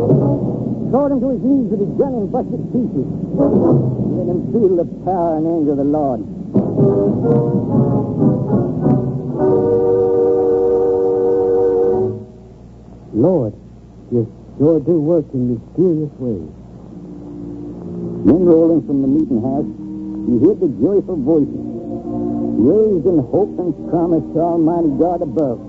Tore him to his knees with his gun and busted pieces. Let him feel the power and anger of the Lord. Lord, you sure do work in mysterious ways. Then rolling from the meeting house, he heard the joyful voices, raised in hope and promise to Almighty God above,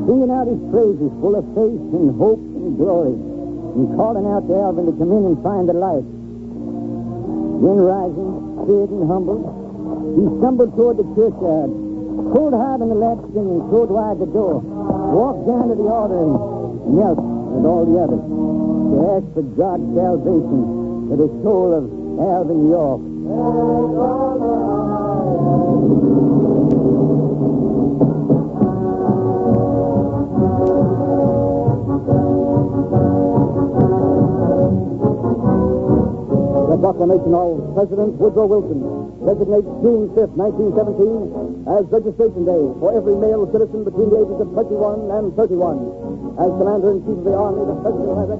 singing out his praises full of faith and hope and glory, and calling out to Alvin to come in and find the light. Then rising, scared and humbled, he stumbled toward the churchyard, pulled hard on the latchstring and throwed wide the door, walked down to the altar and knelt with all the others to ask for God's salvation for the soul of Alvin York. The proclamation of President Woodrow Wilson designates June 5th, 1917 as registration day for every male citizen between the ages of 21 and 31. As Commander-in-Chief of the Army, the President has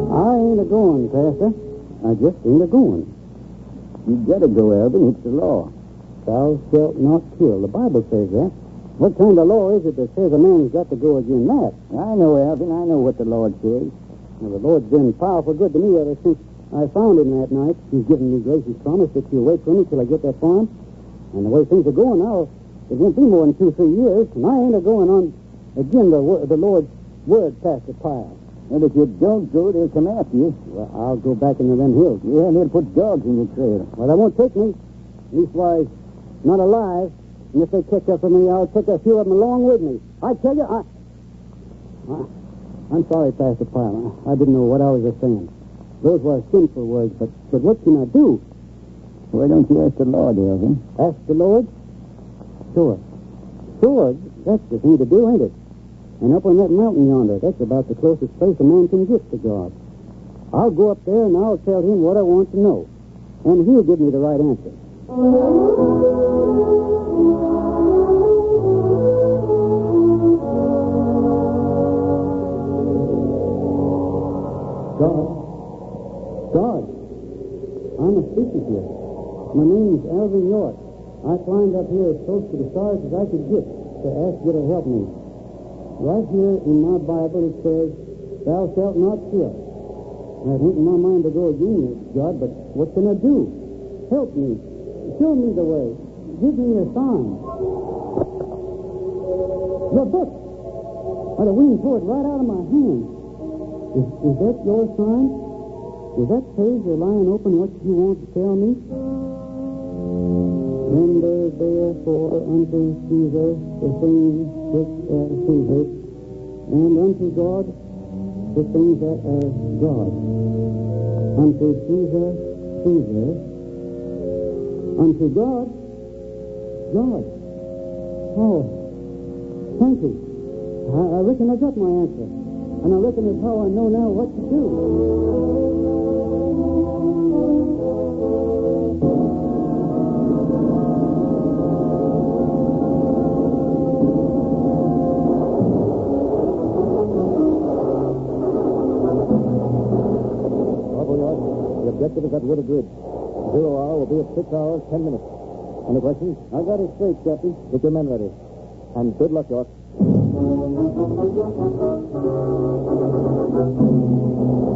I ain't a-going, Pastor. I just ain't a-going. You gotta go, Alvin. It's the law. Thou shalt not kill. The Bible says that. What kind of law is it that says a man's got to go against that? I know, Alvin. I know what the Lord says. Well, the Lord's been powerful good to me ever since I found him that night. He's given me gracious promise that he'll wait for me till I get that farm. And the way things are going now, it won't be more than 2-3 years, and I ain't a-going on again the Lord's word past the pile. And if you don't go, they'll come after you. Well, I'll go back into them hills. Yeah, and they'll put dogs in your trail. Well, they won't take me. Leastwise, not alive. And if they catch up with me, I'll take a few of them along with me. I tell you, I'm sorry, Pastor Pyle. I didn't know what I was saying. Those were sinful words, but what can I do? Why don't you ask the Lord, Alvin? Ask the Lord? Sure. Sure, that's the thing to do, ain't it? And up on that mountain yonder, that's about the closest place a man can get to God. I'll go up there and I'll tell him what I want to know. And he'll give me the right answer. God, I'm a speaker here. My name's Alvin York. I climbed up here as close to the stars as I could get to ask you to help me. Right here in my Bible it says, thou shalt not kill. That ain't in my mind to go against God, but what can I do? Help me. Show me the way. Give me a sign. Your book. The wind tore it right out of my hand. Is that your sign? Is that page you're lying open what you want to tell me? Render therefore unto Caesar the things which are Caesar, and unto God the things that are God. Unto Caesar, Caesar. Unto God, God. Oh, thank you. I reckon I got my answer. And I reckon that's how I know now what to do. The objective is at Wooded Ridge. 0 hour will be at 6 hours, 10 minutes. Any questions? I got it straight, Captain. Get your men ready. And good luck, York.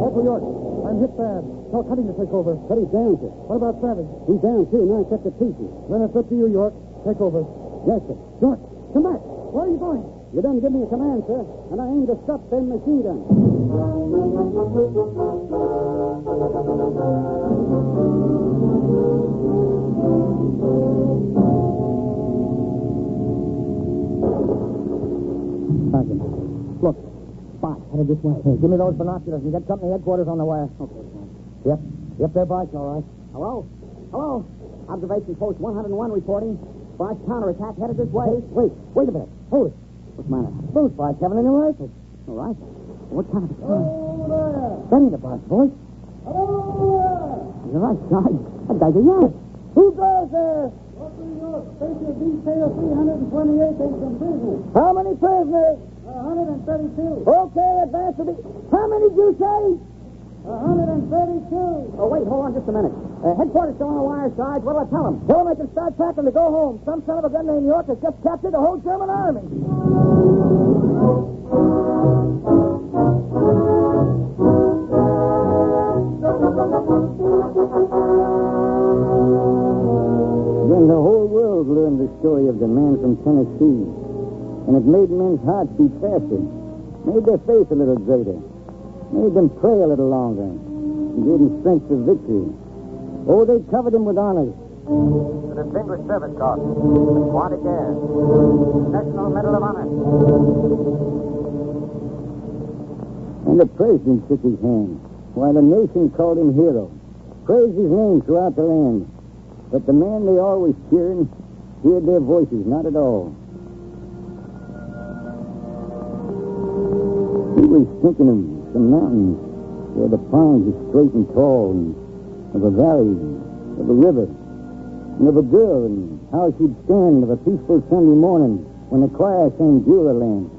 Uncle York, I'm hit bad. Tell Cutting to take over. Cutting's down, sir. What about Savage? He's down, too. Now he's cut to pieces. Then it's up to you, York. Take over. Yes, sir. York, come back. Where are you going? You done give me a command, sir, and I aim to stop them machine guns. Sergeant, look, spot headed this way. Hey, give me those binoculars and get company headquarters on the wire. Okay, sir. Yep, they're Barks, all right. Hello? Hello? Observation post 101 reporting. Barge counterattack headed this way. Wait a minute. Hold it. What's the matter? Those barge having any rifles. All right. What kind of a car? That ain't a barge, boys. You're right, Sarge. That guy's a yacht. Who goes there? Special detail 328 takes some prisoners. How many prisoners? 132. Okay, advance to the... How many did you say? 132. Oh, wait, hold on just a minute. Headquarters still on the wire, Sarge. What'll I tell them? Tell them I can start packing to go home. Some son of a gun named York has just captured the whole German army. Then the whole world learned the story of the man from Tennessee. And it made men's hearts beat faster. Made their faith a little greater. Made them pray a little longer. And gave them strength of victory. Oh, they covered him with honors. The Distinguished Service Cross, the Quad Air, National Medal of Honor. And the president shook his hand, while the nation called him hero. Praised his name throughout the land. But the man they always cheered heard their voices not at all. He was thinking of some mountains where the pines are straight and tall, and of a valley, of a river, and of a girl, and how she'd stand of a peaceful Sunday morning when the choir sang Jura Land.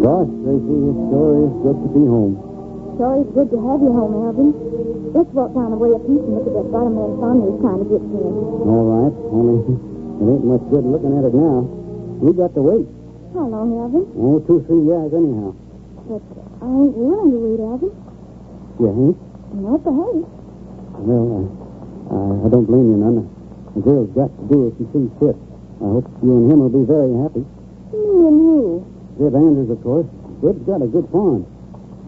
Gosh, Tracy, this story is good to be home. Sure is good to have you home, Alvin. Let's walk down the way of peace and look at that Spider-Man farm he's trying to get to. All right, only it ain't much good looking at it now. We got to wait. How long, Alvin? Oh, 2-3 years anyhow. But I ain't willing to wait, Alvin. You ain't? No, perhaps. Well, I don't blame you none. The girl's got to do as she sees fit. I hope you and him will be very happy. Me and you. Zeb Anders, of course. Zeb's got a good farm.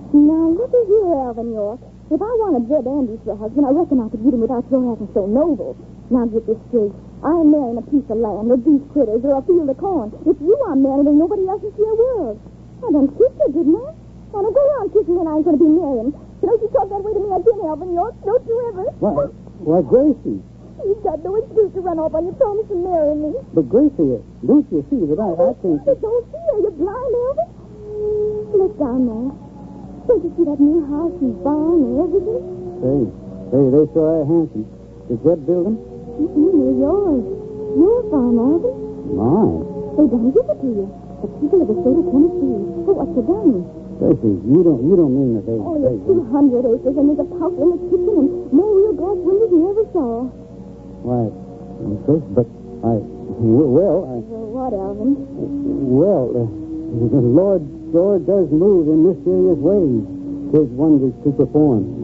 Now, look at here, Alvin York. If I wanted Zeb Andrews for a husband, I reckon I could get him without your acting so noble. Now, get this straight. I ain't marrying a piece of land or beef critters or a field of corn. It's you I'm marrying and nobody else in the world. I done kissed her, didn't I? Now, go around kissing me and I ain't going to be marrying. Don't you talk that way to me again, Alvin York. Don't you ever. Why, Gracie. You've got no excuse to run off on your promise to marry me. But Gracie, don't you see that I can't... Don't see her. You're blind, Alvin. Look down there. Don't you see that new house and barn and everything? Say, they sure are handsome. Is Zeb build them? They're yours. Your farm, Alvin. Mine? They done give it to you. The people of the state of Tennessee. For what you done? Gracie, you don't mean that they... Only 200 acres, and there's a house in the kitchen and more real glass windows you ever saw. Why, of course, but What, Alvin? Well, the Lord sure does move in mysterious ways. His wonders to perform.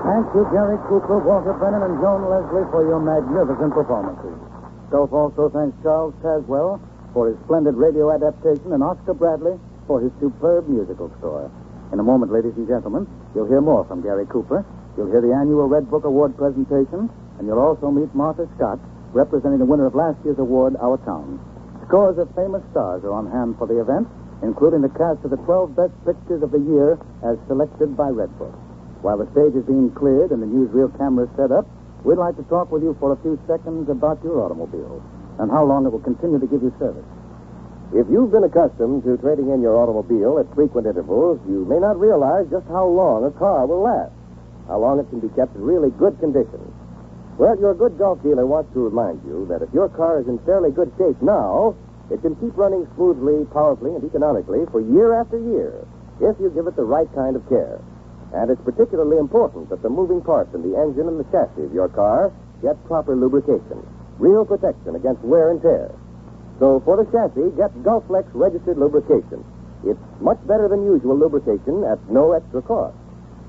Thank you, Gary Cooper, Walter Brennan, and Joan Leslie for your magnificent performances. Gulf also thanks Charles Caswell for his splendid radio adaptation and Oscar Bradley for his superb musical score. In a moment, ladies and gentlemen, you'll hear more from Gary Cooper. You'll hear the annual Red Book Award presentation, and you'll also meet Martha Scott, representing the winner of last year's award, Our Town. Scores of famous stars are on hand for the event, including the cast of the 12 best pictures of the year as selected by Red Book. While the stage is being cleared and the newsreel cameras set up, we'd like to talk with you for a few seconds about your automobile and how long it will continue to give you service. If you've been accustomed to trading in your automobile at frequent intervals, you may not realize just how long a car will last, how long it can be kept in really good condition. Well, your good Gulf dealer wants to remind you that if your car is in fairly good shape now, it can keep running smoothly, powerfully, and economically for year after year if you give it the right kind of care. And it's particularly important that the moving parts in the engine and the chassis of your car get proper lubrication, real protection against wear and tear. So for the chassis, get Gulflex registered lubrication. It's much better than usual lubrication at no extra cost.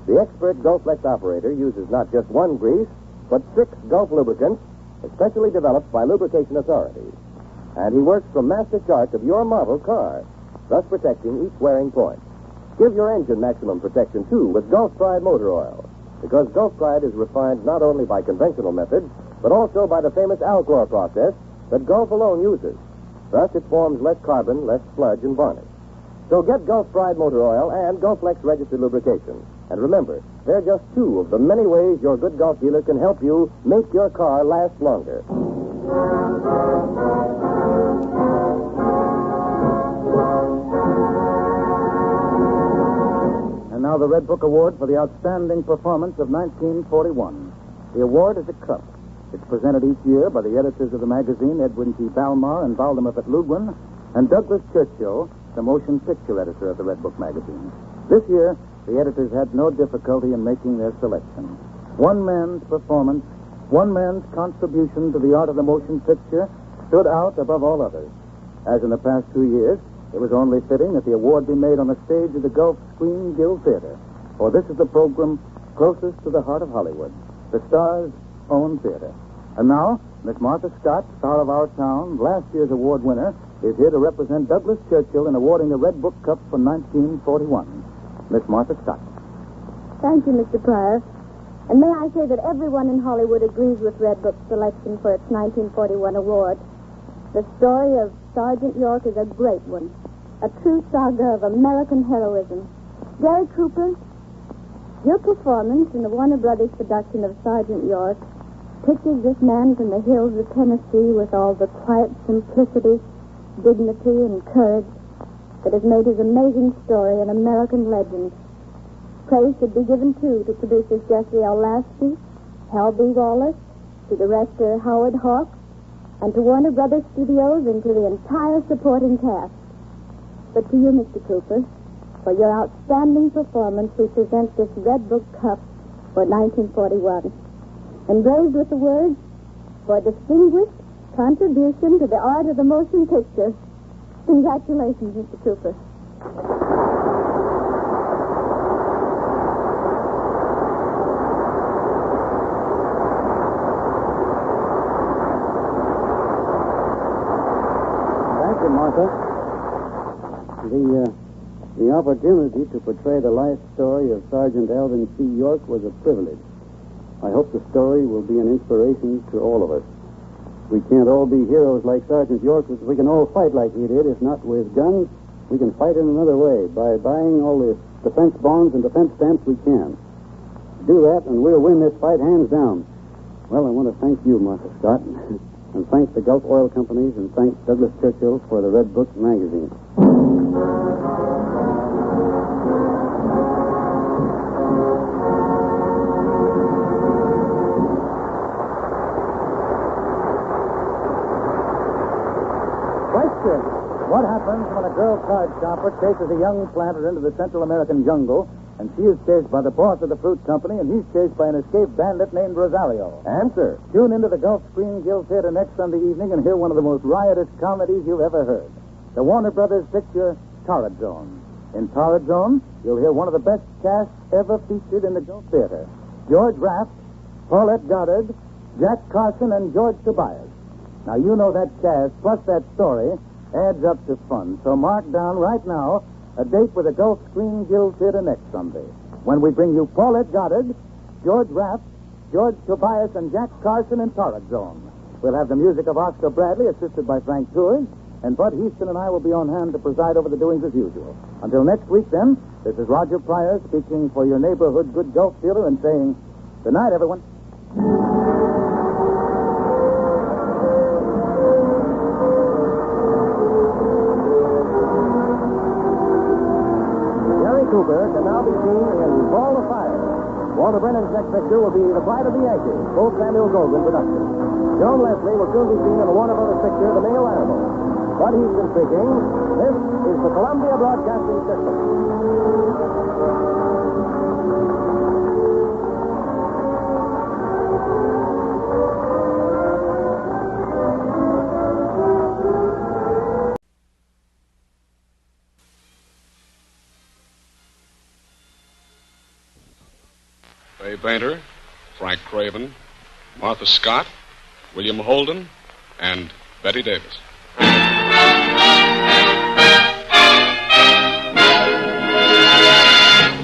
The expert Gulflex operator uses not just one grease, but 6 Gulf lubricants, especially developed by lubrication authorities. And he works from master chart of your model car, thus protecting each wearing point. Give your engine maximum protection, too, with Gulf Pride motor oil, because Gulf Pride is refined not only by conventional methods, but also by the famous Alchlor process that Gulf alone uses. Thus, it forms less carbon, less sludge, and varnish. So get Gulf Pride motor oil and Gulflex registered lubrication. And remember, they're just 2 of the many ways your good Gulf dealer can help you make your car last longer. And now the Red Book Award for the outstanding performance of 1941. The award is a cup. It's presented each year by the editors of the magazine, Edwin T. Balmar and Valdemar Ludwin, and Douglas Churchill, the motion picture editor of the Red Book magazine. This year, the editors had no difficulty in making their selection. One man's performance, one man's contribution to the art of the motion picture stood out above all others. As in the past 2 years, it was only fitting that the award be made on the stage of the Gulf Screen Guild Theater, for this is the program closest to the heart of Hollywood, the star's own theater. And now, Miss Martha Scott, star of our town, last year's award winner, is here to represent Douglas Churchill in awarding the Red Book Cup for 1941. Miss Martha Scott. Thank you, Mr. Pryor. And may I say that everyone in Hollywood agrees with Red Book's selection for its 1941 award. The story of Sergeant York is a great one, a true saga of American heroism. Gary Cooper, your performance in the Warner Brothers production of Sergeant York pictures this man from the hills of Tennessee with all the quiet simplicity, dignity, and courage that has made his amazing story an American legend. Praise should be given, too, to producers Jesse L. Lasky, Hal B. Wallace, to director Howard Hawks, and to Warner Brothers Studios and to the entire supporting cast. But to you, Mr. Cooper, for your outstanding performance, we present this Red Book Cup for 1941, engraved with the words, for distinguished contribution to the art of the motion picture. Congratulations, Mr. Cooper. Thank you, Martha. The opportunity to portray the life story of Sergeant Alvin C. York was a privilege. I hope the story will be an inspiration to all of us. We can't all be heroes like Sergeant York, but we can all fight like he did. If not with guns, we can fight in another way, by buying all the defense bonds and defense stamps we can. Do that, and we'll win this fight hands down. Well, I want to thank you, Martha Scott, and thank the Gulf Oil Companies, and thank Douglas Churchill for the Red Book magazine. What happens when a girl card shopper chases a young planter into the Central American jungle, and she is chased by the boss of the fruit company, and he's chased by an escaped bandit named Rosario? Answer. Tune into the Gulf Screen Guild Theater next Sunday evening and hear one of the most riotous comedies you've ever heard. The Warner Brothers picture, Torrid Zone. In Torrid Zone, you'll hear one of the best casts ever featured in the Gulf Theater. George Raft, Paulette Goddard, Jack Carson, and George Tobias. Now, you know that cast, plus that story, adds up to fun. So mark down right now a date with the Gulf Screen Guild Theater next Sunday, when we bring you Paulette Goddard, George Raft, George Tobias, and Jack Carson in Torrid Zone. We'll have the music of Oscar Bradley, assisted by Frank Tours, and Bud Houston and I will be on hand to preside over the doings as usual. Until next week, then, this is Roger Pryor speaking for your neighborhood good Gulf dealer and saying, good night, everyone. Cooper can now be seen in Ball of Fire. Walter Brennan's next picture will be The Bride of the Yankees, both Samuel Goldwyn productions. Joan Leslie will soon be seen in the Warner Brothers picture The Male Animal. Bud Houston speaking. This is the Columbia Broadcasting System. Bainter, Frank Craven, Martha Scott, William Holden, and Betty Davis.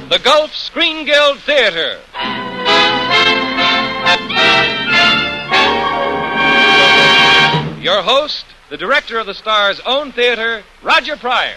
The Gulf Screen Guild Theater. Your host, the director of the Star's own theater, Roger Pryor.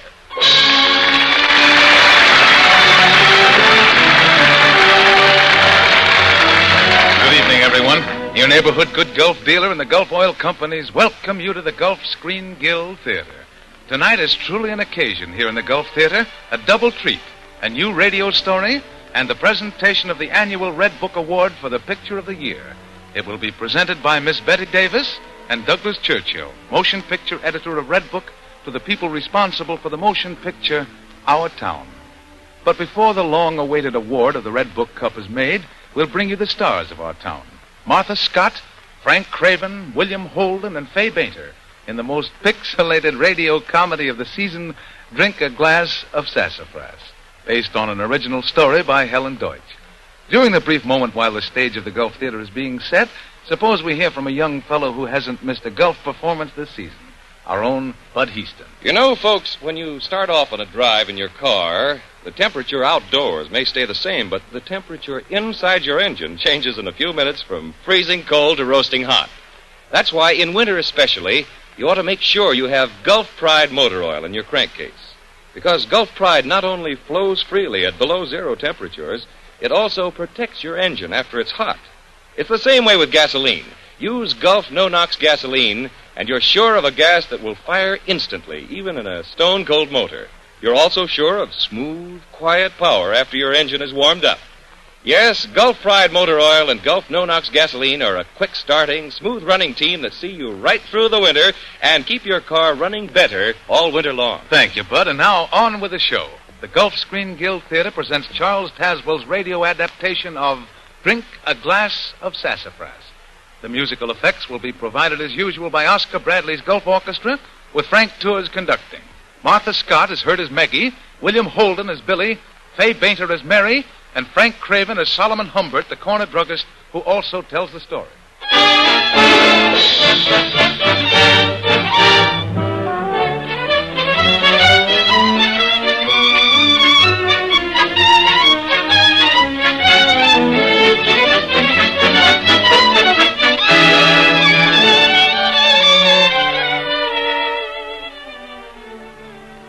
Good evening, everyone. Your neighborhood good Gulf dealer and the Gulf Oil Companies welcome you to the Gulf Screen Guild Theater. Tonight is truly an occasion here in the Gulf Theater, a double treat, a new radio story, and the presentation of the annual Red Book Award for the Picture of the Year. It will be presented by Miss Betty Davis and Douglas Churchill, motion picture editor of Red Book, to the people responsible for the motion picture Our Town. But before the long-awaited award of the Red Book Cup is made, we'll bring you the stars of Our Town. Martha Scott, Frank Craven, William Holden, and Fay Bainter in the most pixelated radio comedy of the season, Drink a Glass of Sassafras, based on an original story by Helen Deutsch. During the brief moment while the stage of the Gulf Theater is being set, suppose we hear from a young fellow who hasn't missed a Gulf performance this season, our own Bud Heaston. You know, folks, when you start off on a drive in your car, the temperature outdoors may stay the same, but the temperature inside your engine changes in a few minutes from freezing cold to roasting hot. That's why, in winter especially, you ought to make sure you have Gulf Pride motor oil in your crankcase. Because Gulf Pride not only flows freely at below zero temperatures, it also protects your engine after it's hot. It's the same way with gasoline. Use Gulf No-Nox gasoline, and you're sure of a gas that will fire instantly, even in a stone-cold motor. You're also sure of smooth, quiet power after your engine is warmed up. Yes, Gulf Pride motor oil and Gulf No-Nox gasoline are a quick-starting, smooth-running team that see you right through the winter and keep your car running better all winter long. Thank you, Bud. And now, on with the show. The Gulf Screen Guild Theater presents Charles Tazewell's radio adaptation of Drink a Glass of Sassafras. The musical effects will be provided as usual by Oscar Bradley's Gulf Orchestra, with Frank Tours conducting. Martha Scott is heard as Meggie, William Holden as Billy, Fay Bainter as Mary, and Frank Craven as Solomon Humbert, the corner druggist, who also tells the story.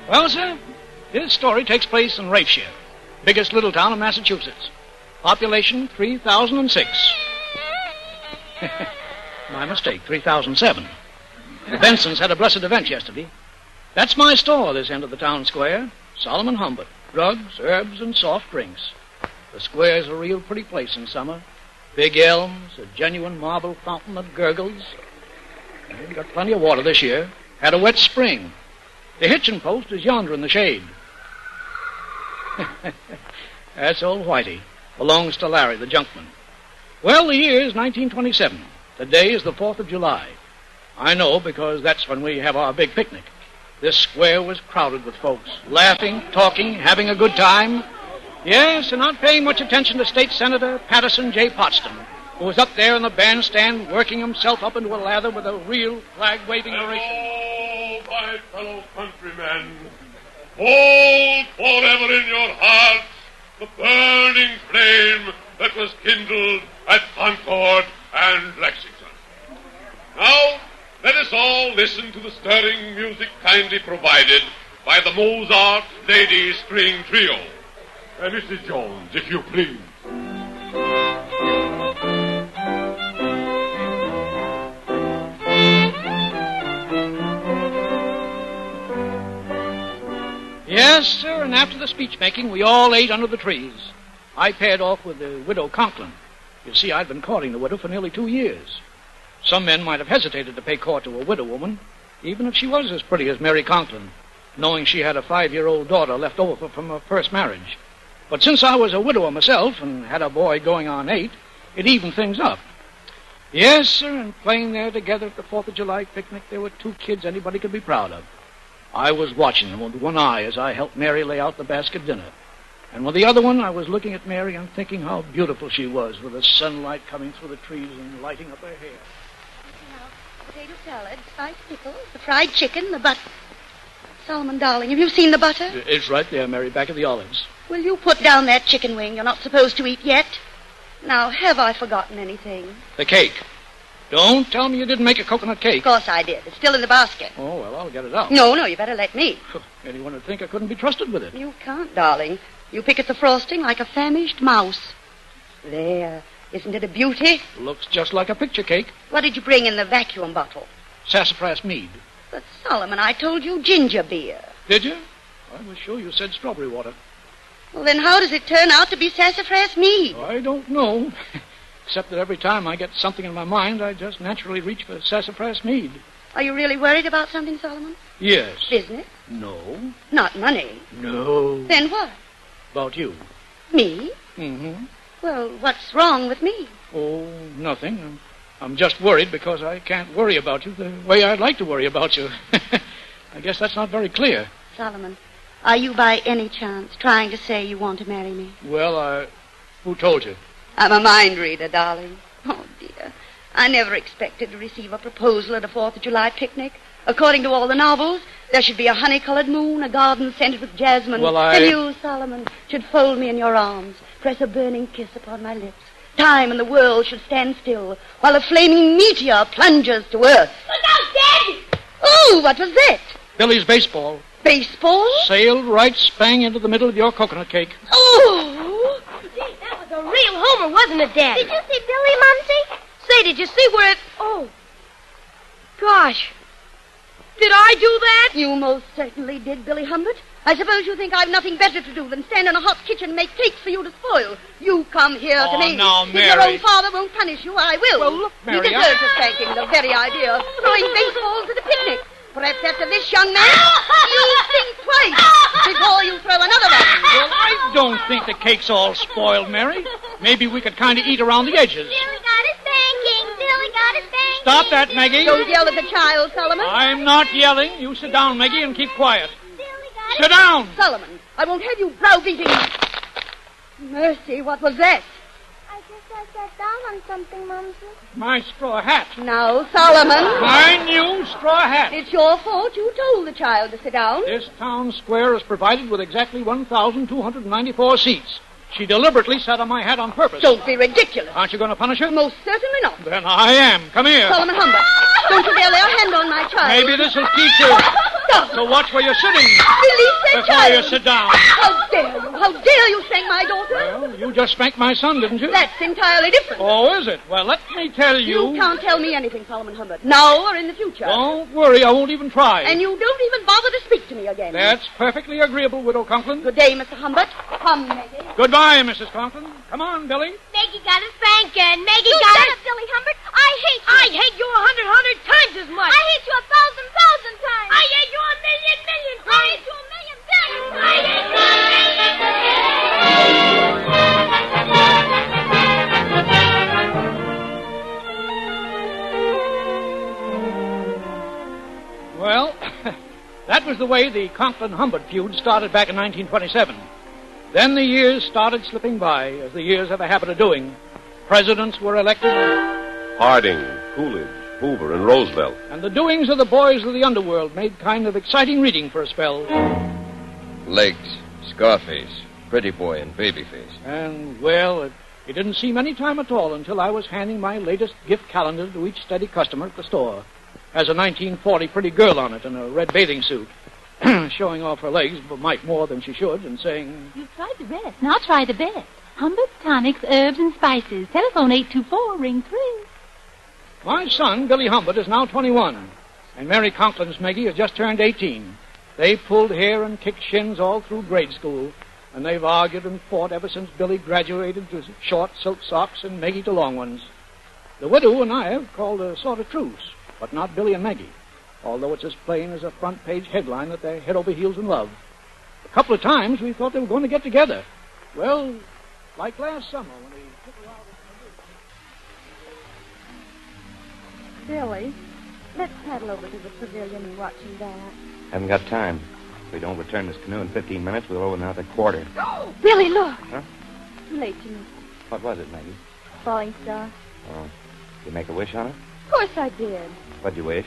Well, sir, this story takes place in Rafeshire, biggest little town in Massachusetts. Population 3,006. My mistake, 3,007. The Bensons had a blessed event yesterday. That's my store, this end of the town square. Solomon Humbert. Drugs, herbs, and soft drinks. The square's a real pretty place in summer. Big elms, a genuine marble fountain that gurgles. We've got plenty of water this year. Had a wet spring. The hitching post is yonder in the shade. That's old Whitey. Belongs to Larry, the junkman. Well, the year is 1927. The day is the 4th of July. I know because that's when we have our big picnic. This square was crowded with folks, laughing, talking, having a good time. Yes, and not paying much attention to State Senator Patterson J. Potsdam, who was up there in the bandstand working himself up into a lather with a real flag-waving oration. My fellow countrymen, hold forever in your hearts the burning flame that was kindled at Concord and Lexington. Now, let us all listen to the stirring music kindly provided by the Ozarks Lady String Trio. Mrs. Jones, if you please. Yes, sir, and after the speech-making, we all ate under the trees. I paired off with the widow Conklin. You see, I'd been courting the widow for nearly 2 years. Some men might have hesitated to pay court to a widow woman, even if she was as pretty as Mary Conklin, knowing she had a 5-year-old daughter left over from her first marriage. But since I was a widower myself and had a boy going on 8, it evened things up. Yes, sir, and playing there together at the 4th of July picnic, there were 2 kids anybody could be proud of. I was watching them with one eye as I helped Mary lay out the basket dinner. And with the other one, I was looking at Mary and thinking how beautiful she was with the sunlight coming through the trees and lighting up her hair. Potato salad, spiced pickles, the fried chicken, the butter. Solomon, darling, have you seen the butter? It's right there, Mary, back of the olives. Will you put down that chicken wing you're not supposed to eat yet? Now, have I forgotten anything? The cake. Don't tell me you didn't make a coconut cake. Of course I did. It's still in the basket. Oh, well, I'll get it out. No, you better let me. Anyone would think I couldn't be trusted with it. You can't, darling. You pick at the frosting like a famished mouse. There. Isn't it a beauty? Looks just like a picture cake. What did you bring in the vacuum bottle? Sassafras mead. But, Solomon, I told you ginger beer. Did you? I was sure you said strawberry water. Well, then how does it turn out to be sassafras mead? I don't know. Except that every time I get something in my mind, I just naturally reach for sassafras mead. Are you really worried about something, Solomon? Yes. Business? No. Not money? No. Then what? About you. Me? Mm-hmm. Well, what's wrong with me? Oh, nothing. I'm just worried because I can't worry about you the way I'd like to worry about you. I guess that's not very clear. Solomon, are you by any chance trying to say you want to marry me? Well, who told you? I'm a mind reader, darling. Oh, dear. I never expected to receive a proposal at a 4th of July picnic. According to all the novels, there should be a honey-colored moon, a garden scented with jasmine. Well, And you, Solomon, should fold me in your arms, press a burning kiss upon my lips. Time and the world should stand still while a flaming meteor plunges to earth. Look out, Dad! Oh, what was that? Billy's baseball. Baseball? Sailed right spang into the middle of your coconut cake. Oh! Gee, that was a real homer, wasn't it, Daddy? Did you see Billy, Mumsy? Say, did you see where it... Oh. Gosh. Did I do that? You most certainly did, Billy Humbert. I suppose you think I've nothing better to do than stand in a hot kitchen and make cakes for you to spoil. You come here to me. Now, Mary. If your own father won't punish you, I will. Well, look, Mary, He deserves a spanking, the very idea of throwing baseballs at a picnic. Perhaps after this, young man, you'll think twice before you throw another one. Well, I don't think the cake's all spoiled, Mary. Maybe we could kind of eat around the edges. Billy got a spanking. Billy got a spanking. Stop that, Maggie. Don't yell at the child, Solomon. I'm not yelling. You sit down, Maggie, and keep quiet. Sit down. Solomon, I won't have you browbeating. Mercy, what was that? I guess I sat down on something, Mumsy. My straw hat. Now, Solomon. My new straw hat. It's your fault. You told the child to sit down. This town square is provided with exactly 1,294 seats. She deliberately sat on my hat on purpose. Don't be ridiculous. Aren't you going to punish her? Most certainly not. Then I am. Come here. Solomon Humbert, don't you dare lay a hand on my child. Maybe this will teach you. Stop. So watch where you're sitting. Release that Before child. you sit down. How dare you? How dare you spank my daughter? Well, you just spanked my son, didn't you? That's entirely different. Oh, is it? Well, let me tell you. You can't tell me anything, Solomon Humbert. Now or in the future. Don't worry, I won't even try. And you don't even bother to speak to me again. That's perfectly agreeable, Widow Conklin. Good day, Mr. Humbert. Come, Maggie. Goodbye, Mrs. Conklin. Come on, Billy. Maggie got a spanking. Maggie You got shut a... up, Billy Humbert. I hate you. I hate you 100 times as much. I hate you 1,000 times. I hate you a million times. I hate you a million billion times. I hate you a Well, that was the way the Conklin-Humbert feud started back in 1927. Then the years started slipping by, as the years have a habit of doing. Presidents were elected. Harding, Coolidge, Hoover, and Roosevelt. And the doings of the boys of the underworld made kind of exciting reading for a spell. Legs, Scarface, Pretty Boy, and Babyface. And, well, it didn't seem any time at all until I was handing my latest gift calendar to each steady customer at the store. Has a 1940 pretty girl on it in a red bathing suit, showing off her legs a mite more than she should, and saying, You've tried the rest. Now try the best. Humbert's Tonics, Herbs, and Spices. Telephone 824, ring 3. My son, Billy Humbert, is now 21, and Mary Conklin's Maggie has just turned 18. They pulled hair and kicked shins all through grade school, and they've argued and fought ever since Billy graduated to short silk socks and Maggie to long ones. The widow and I have called a sort of truce, but not Billy and Maggie, although it's as plain as a front-page headline that they're head over heels in love. A couple of times we thought they were going to get together. Well, like last summer when they took her out. Billy, let's paddle over to the pavilion and watch him back. Haven't got time. we don't return this canoe in 15 minutes, we'll owe another quarter. Oh, Billy, look. Huh? Too late, Jimmy. What was it, Maggie? Falling star. Oh, you make a wish on it? Of course I did. What'd you wish?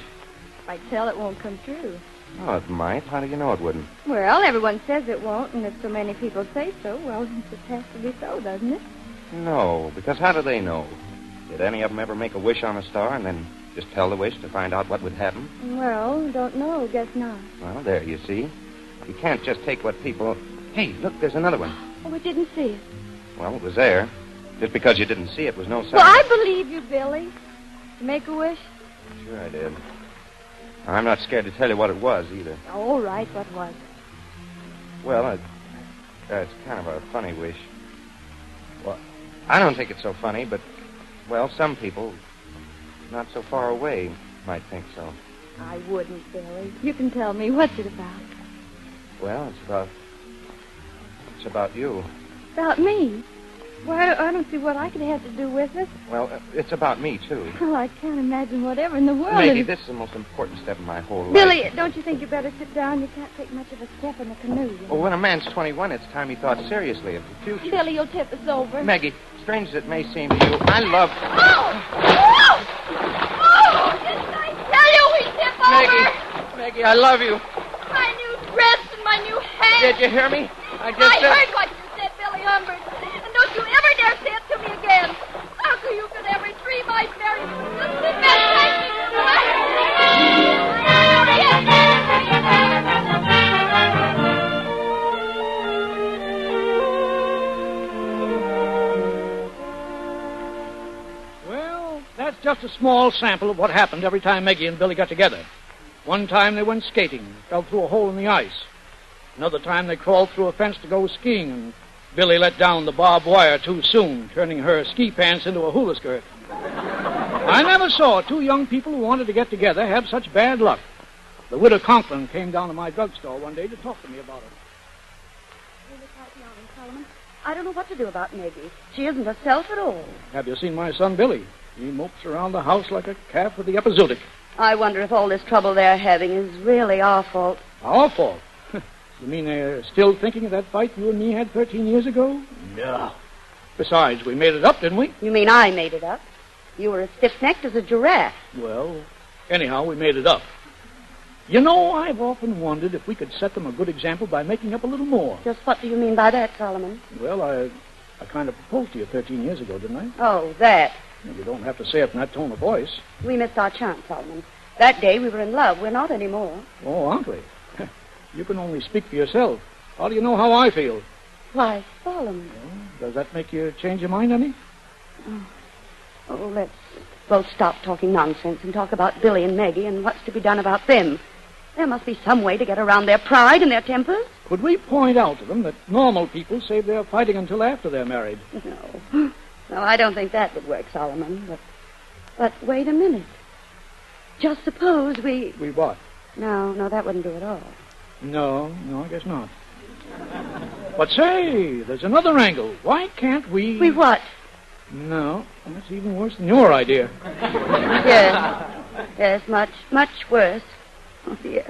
I tell it won't come true. Oh, it might. How do you know it wouldn't? Well, everyone says it won't, and if so many people say so, well, it just has to be so, doesn't it? No, because how do they know? Did any of them ever make a wish on a star and then just tell the wish to find out what would happen? Well, don't know. Guess not. Well, there, you see. You can't just take what people... Hey, look, there's another one. Oh, we didn't see it. Well, it was there. Just because you didn't see it was no sign. Well, I believe you, Billy. You make a wish? Sure I did. I'm not scared to tell you what it was, either. Oh, all right. What was it? Well, it's kind of a funny wish. Well, I don't think it's so funny, but, well, some people, not so far away, might think so. I wouldn't, Billy. You can tell me. What's it about? Well, it's about you. About me? Well, I don't see what I could have to do with it. Well, it's about me, too. Well, I can't imagine whatever in the world. Maybe this is the most important step in my whole life. Billy, don't you think you better sit down? You can't take much of a step in a canoe. You know? Well, when a man's 21, it's time he thought seriously of the future. Billy, you'll tip us over. Maggie, strange as it may seem to you, I love... Oh, didn't I tell you we'd tip over? Maggie, I love you. My new dress and my new hat. Did you hear me? I heard what you said, Billy Humbert. And don't you ever dare say it to me again. Uncle, you could every 3 miles marry you. Just the Well, that's just a small sample of what happened every time Maggie and Billy got together. One time they went skating, fell through a hole in the ice. Another time they crawled through a fence to go skiing, and Billy let down the barbed wire too soon, turning her ski pants into a hula skirt. I never saw 2 young people who wanted to get together have such bad luck. The widow Conklin came down to my drugstore one day to talk to me about it. I don't know what to do about Maggie. She isn't herself at all. Have you seen my son, Billy? He mopes around the house like a calf with the epizootic. I wonder if all this trouble they're having is really our fault. Our fault? You mean they're still thinking of that fight you and me had 13 years ago? No. Besides, we made it up, didn't we? You mean I made it up? You were as stiff-necked as a giraffe. Well, anyhow, we made it up. You know, I've often wondered if we could set them a good example by making up a little more. Just what do you mean by that, Solomon? Well, I kind of proposed to you 13 years ago, didn't I? Oh, that. You don't have to say it in that tone of voice. We missed our chance, Solomon. That day we were in love. We're not anymore. Oh, aren't we? You can only speak for yourself. How do you know how I feel? Why, Solomon. Does that make you change your mind any? Oh, let's both stop talking nonsense and talk about Billy and Maggie and what's to be done about them. There must be some way to get around their pride and their tempers. Could we point out to them that normal people save their fighting until after they're married? No. No, I don't think that would work, Solomon. But wait a minute. Just suppose we... We what? No, that wouldn't do at all. No, I guess not. But say, there's another angle. Why can't we... We what? No, that's even worse than your idea. Yes, much worse. Oh, dear.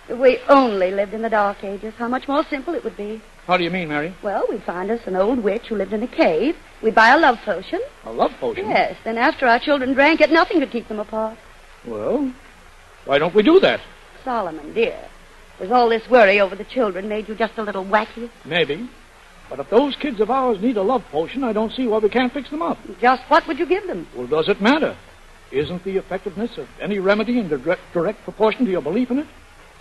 If we only lived in the Dark Ages, how much more simple it would be. How do you mean, Mary? Well, we'd find us an old witch who lived in a cave. We'd buy a love potion. A love potion? Yes, then after our children drank it, nothing could keep them apart. Well, why don't we do that? Solomon, dear, was all this worry over the children made you just a little wacky? Maybe. But if those kids of ours need a love potion, I don't see why we can't fix them up. Just what would you give them? Well, does it matter? Isn't the effectiveness of any remedy in direct proportion to your belief in it?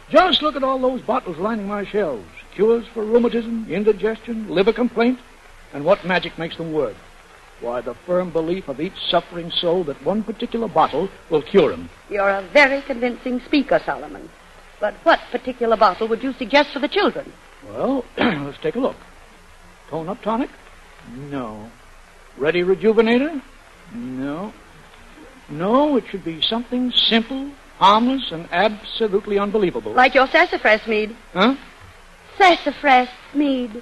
Just look at all those bottles lining my shelves. Cures for rheumatism, indigestion, liver complaint. And what magic makes them work? Why, the firm belief of each suffering soul that one particular bottle will cure him. You're a very convincing speaker, Solomon. But what particular bottle would you suggest for the children? Well, let's take a look. Tone-up tonic? No. Ready rejuvenator? No. No, it should be something simple, harmless, and absolutely unbelievable. Like your sassafras mead. Huh? Sassafras mead.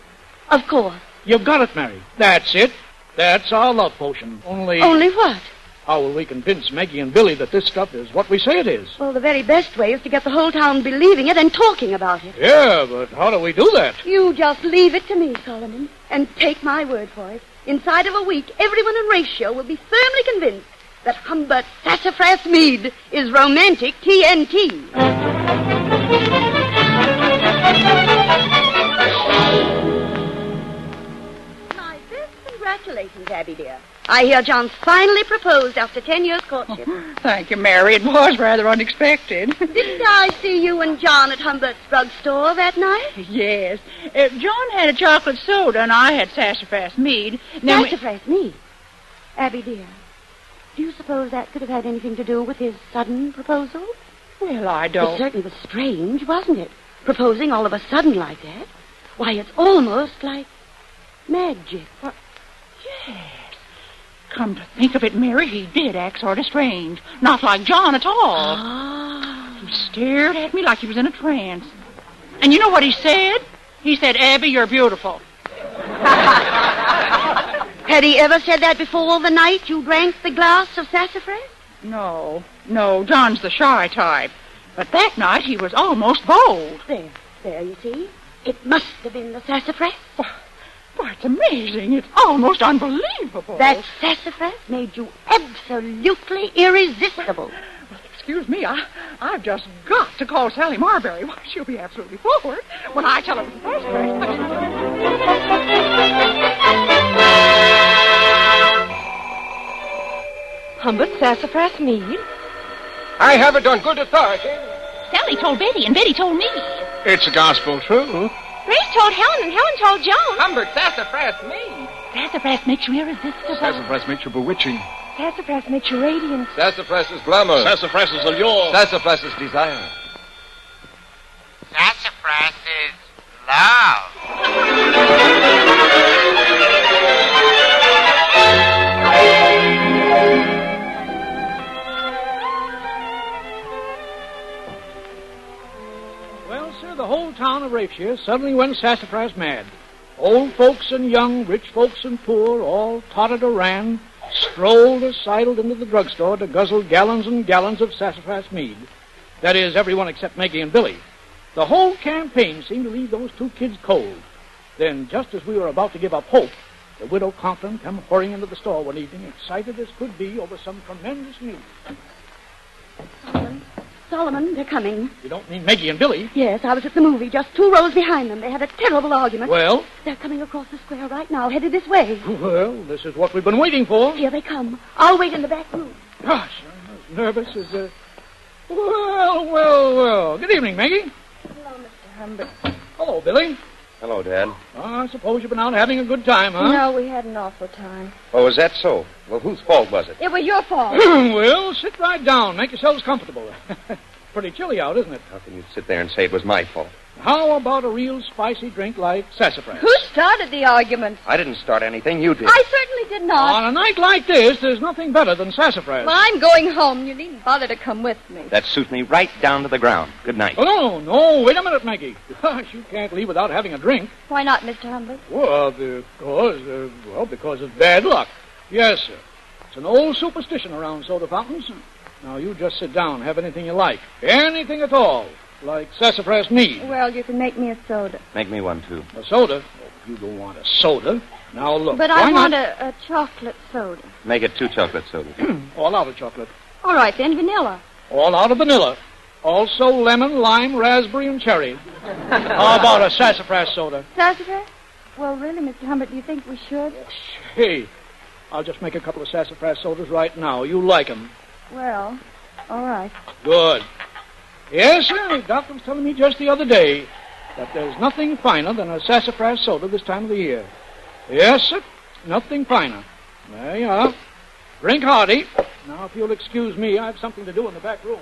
Of course. You've got it, Mary. That's it. That's our love potion. Only what? How will we convince Maggie and Billy that this stuff is what we say it is? Well, the very best way is to get the whole town believing it and talking about it. Yeah, but how do we do that? You just leave it to me, Solomon, and take my word for it. Inside of a week, everyone in Ratio will be firmly convinced that Humbert Sassafras Mead is romantic TNT. My best congratulations, Abby, dear. I hear John's finally proposed after 10 years' courtship. Thank you, Mary. It was rather unexpected. Didn't I see you and John at Humbert's drugstore that night? Yes. John had a chocolate soda, and I had sassafras mead. Sassafras mead? Abby, dear, do you suppose that could have had anything to do with his sudden proposal? Well, I don't. It certainly was strange, wasn't it? Proposing all of a sudden like that. Why, it's almost like magic. What? Yes. Come to think of it, Mary, he did act sort of strange. Not like John at all. He stared at me like he was in a trance. And you know what he said? He said, Abby, you're beautiful. Had he ever said that before the night you drank the glass of sassafras? No, John's the shy type. But that night he was almost bold. There, you see. It must have been the sassafras. Why, it's amazing. It's almost unbelievable. That sassafras made you absolutely irresistible. Well, excuse me, I've just got to call Sally Marbury. Why, she'll be absolutely forward when I tell her it's sassafras. Humbert Sassafras Mead? I have it on good authority. Sally told Betty, and Betty told me. It's gospel true. Grace told Helen, and Helen told Joan. Humbert Sassafras Mead. Sassafras makes you irresistible. Sassafras makes you bewitching. Sassafras makes you radiant. Sassafras is glamour. Sassafras is allure. Sassafras is desire. Sassafras is love. Well, sir, the whole town of Ratio suddenly went sassafras mad. Old folks and young, rich folks and poor, all tottered or ran, strolled or sidled into the drugstore to guzzle gallons and gallons of sassafras mead. That is, everyone except Maggie and Billy. The whole campaign seemed to leave those two kids cold. Then, just as we were about to give up hope, the widow Conklin came hurrying into the store one evening, excited as could be over some tremendous news. Solomon, they're coming. You don't mean Maggie and Billy? Yes, I was at the movie, just 2 rows behind them. They had a terrible argument. Well? They're coming across the square right now, headed this way. Well, this is what we've been waiting for. Here they come. I'll wait in the back room. Gosh, I'm as nervous as Well. Good evening, Maggie. Hello, Mr. Humbert. Hello, Billy. Hello, Dad. I suppose you've been out having a good time, huh? No, we had an awful time. Oh, is that so? Well, whose fault was it? It was your fault. Well, sit right down. Make yourselves comfortable. Pretty chilly out, isn't it? How can you sit there and say it was my fault? How about a real spicy drink like sassafras? Who started the argument? I didn't start anything. You did. I certainly did not. On a night like this, there's nothing better than sassafras. Well, I'm going home. You needn't bother to come with me. That suits me right down to the ground. Good night. Oh, no. Wait a minute, Maggie. Gosh, you can't leave without having a drink. Why not, Mr. Humbert? Well, because it's bad luck. Yes, sir. It's an old superstition around soda fountains. Now, you just sit down. Have anything you like. Anything at all. Like sassafras mead. Well, you can make me a soda. Make me one, too. A soda? Oh, you don't want a soda. Now, look. But I want a chocolate soda. Make it 2 chocolate sodas. All out of chocolate. All right, then, vanilla. All out of vanilla. Also lemon, lime, raspberry, and cherry. How about a sassafras soda? Sassafras? Well, really, Mr. Humbert, do you think we should? Hey, I'll just make a couple of sassafras sodas right now. You like them. Well, all right. Good. Yes, sir. The doctor was telling me just the other day that there's nothing finer than a sassafras soda this time of the year. Yes, sir. Nothing finer. There you are. Drink hearty. Now, if you'll excuse me, I have something to do in the back room.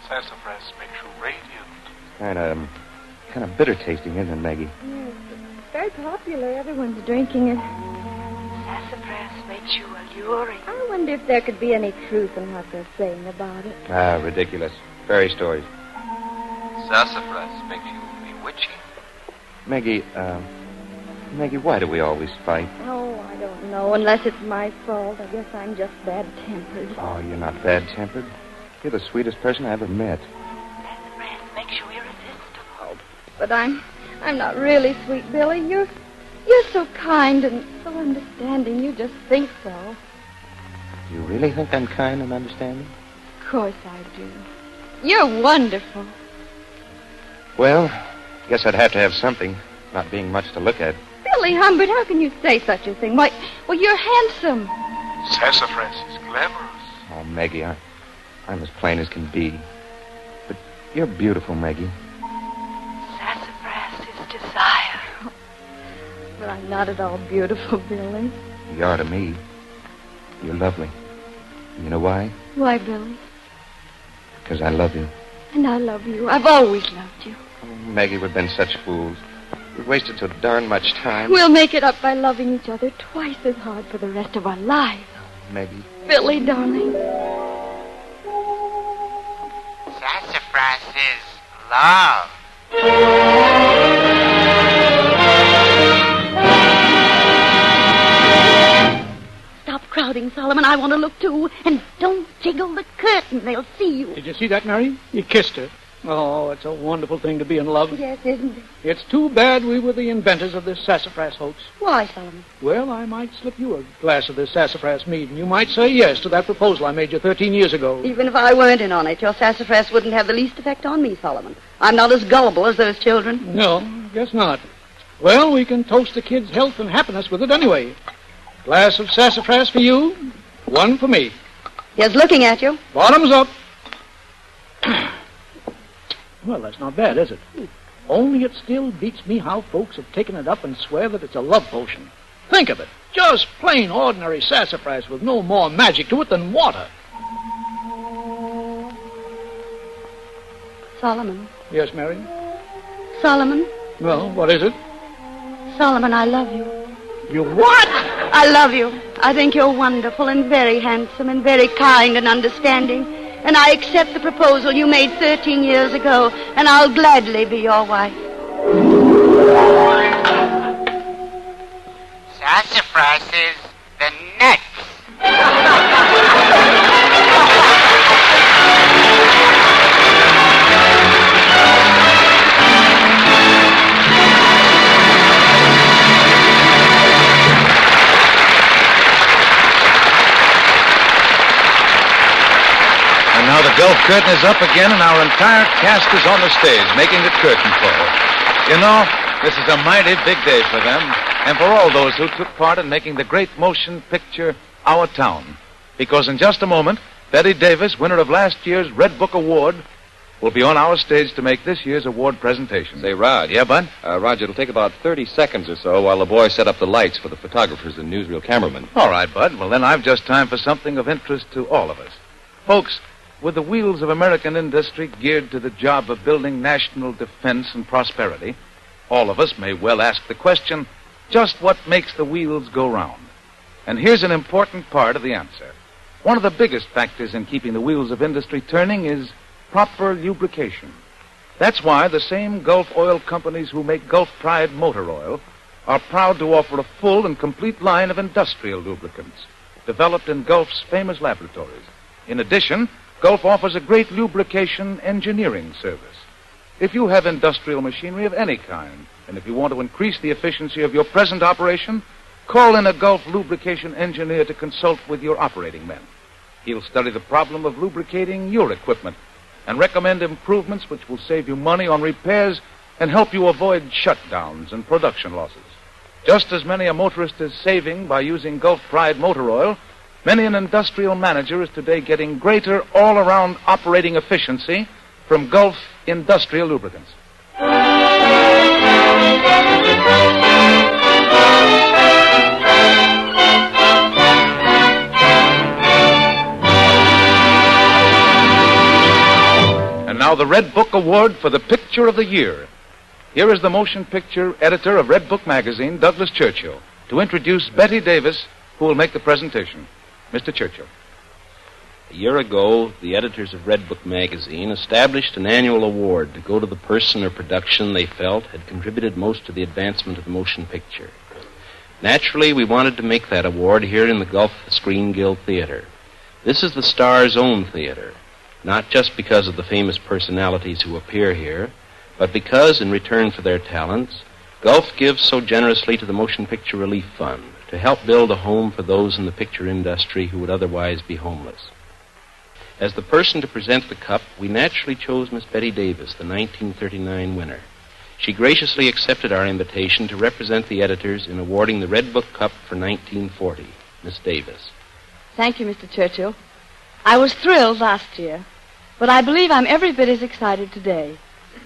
Sassafras makes you radiant. Kind of bitter tasting, isn't it, Maggie? Yes, it's very popular. Everyone's drinking it. Sassafras makes you alluring. I wonder if there could be any truth in what they're saying about it. Ah, ridiculous. Fairy stories. Sassafras makes you bewitching. Maggie, why do we always fight? Oh, Oh, I don't know. Unless it's my fault. I guess I'm just bad-tempered. Oh, you're not bad-tempered. You're the sweetest person I ever met. Sassafras makes you irresistible. But I'm not really sweet, Billy. You're so kind and so understanding. You just think so. Do you really think I'm kind and understanding? Of course I do. You're wonderful. Well, guess I'd have to have something, not being much to look at. Billy Humbert, how can you say such a thing? Why, well, you're handsome. Sassafras is glamorous. Oh, Maggie, I'm as plain as can be. But you're beautiful, Maggie. Sassafras is desire. But I'm not at all beautiful, Billy. You are to me. You're lovely. You know why? Why, Billy? Because I love you. And I love you. I've always loved you. Oh, Maggie, we've been such fools. We've wasted so darn much time. We'll make it up by loving each other twice as hard for the rest of our lives. Maggie. Billy, darling. Sassafras is love. Stop crowding, Solomon. I want to look, too. And don't jiggle the curtain. They'll see you. Did you see that, Mary? He kissed her. Oh, it's a wonderful thing to be in love. Yes, isn't it? It's too bad we were the inventors of this sassafras hoax. Why, Solomon? Well, I might slip you a glass of this sassafras mead, and you might say yes to that proposal I made you 13 years ago. Even if I weren't in on it, your sassafras wouldn't have the least effect on me, Solomon. I'm not as gullible as those children. No, guess not. Well, we can toast the kids' health and happiness with it anyway. Glass of sassafras for you, one for me. Here's looking at you. Bottoms up. Well, that's not bad, is it? Only it still beats me how folks have taken it up and swear that it's a love potion. Think of it. Just plain ordinary sassafras with no more magic to it than water. Solomon. Yes, Mary? Solomon. Well, what is it? Solomon, I love you. You what? I love you. I think you're wonderful and very handsome and very kind and understanding. And I accept the proposal you made 13 years ago, and I'll gladly be your wife. Sassafras is the nuts. Now the Gulf curtain is up again, and our entire cast is on the stage, making the curtain call. You know, this is a mighty big day for them, and for all those who took part in making the great motion picture, Our Town. Because in just a moment, Betty Davis, winner of last year's Red Book Award, will be on our stage to make this year's award presentation. Say, Rod. Yeah, Bud? Roger, it'll take about 30 seconds or so while the boys set up the lights for the photographers and newsreel cameramen. All right, Bud. Well, then I've just time for something of interest to all of us. Folks, with the wheels of American industry geared to the job of building national defense and prosperity, all of us may well ask the question, just what makes the wheels go round? And here's an important part of the answer. One of the biggest factors in keeping the wheels of industry turning is proper lubrication. That's why the same Gulf oil companies who make Gulf Pride motor oil are proud to offer a full and complete line of industrial lubricants developed in Gulf's famous laboratories. In addition, Gulf offers a great lubrication engineering service. If you have industrial machinery of any kind, and if you want to increase the efficiency of your present operation, call in a Gulf lubrication engineer to consult with your operating men. He'll study the problem of lubricating your equipment and recommend improvements which will save you money on repairs and help you avoid shutdowns and production losses. Just as many a motorist is saving by using Gulf Pride motor oil, many an industrial manager is today getting greater all-around operating efficiency from Gulf industrial lubricants. And now the Red Book Award for the Picture of the Year. Here is the motion picture editor of Red Book magazine, Douglas Churchill, to introduce Betty Davis, who will make the presentation. Mr. Churchill. A year ago, the editors of Red Book magazine established an annual award to go to the person or production they felt had contributed most to the advancement of the motion picture. Naturally, we wanted to make that award here in the Gulf Screen Guild Theater. This is the star's own theater, not just because of the famous personalities who appear here, but because, in return for their talents, Gulf gives so generously to the Motion Picture Relief Fund to help build a home for those in the picture industry who would otherwise be homeless. As the person to present the cup, we naturally chose Miss Betty Davis, the 1939 winner. She graciously accepted our invitation to represent the editors in awarding the Red Book Cup for 1940. Miss Davis. Thank you, Mr. Churchill. I was thrilled last year, but I believe I'm every bit as excited today,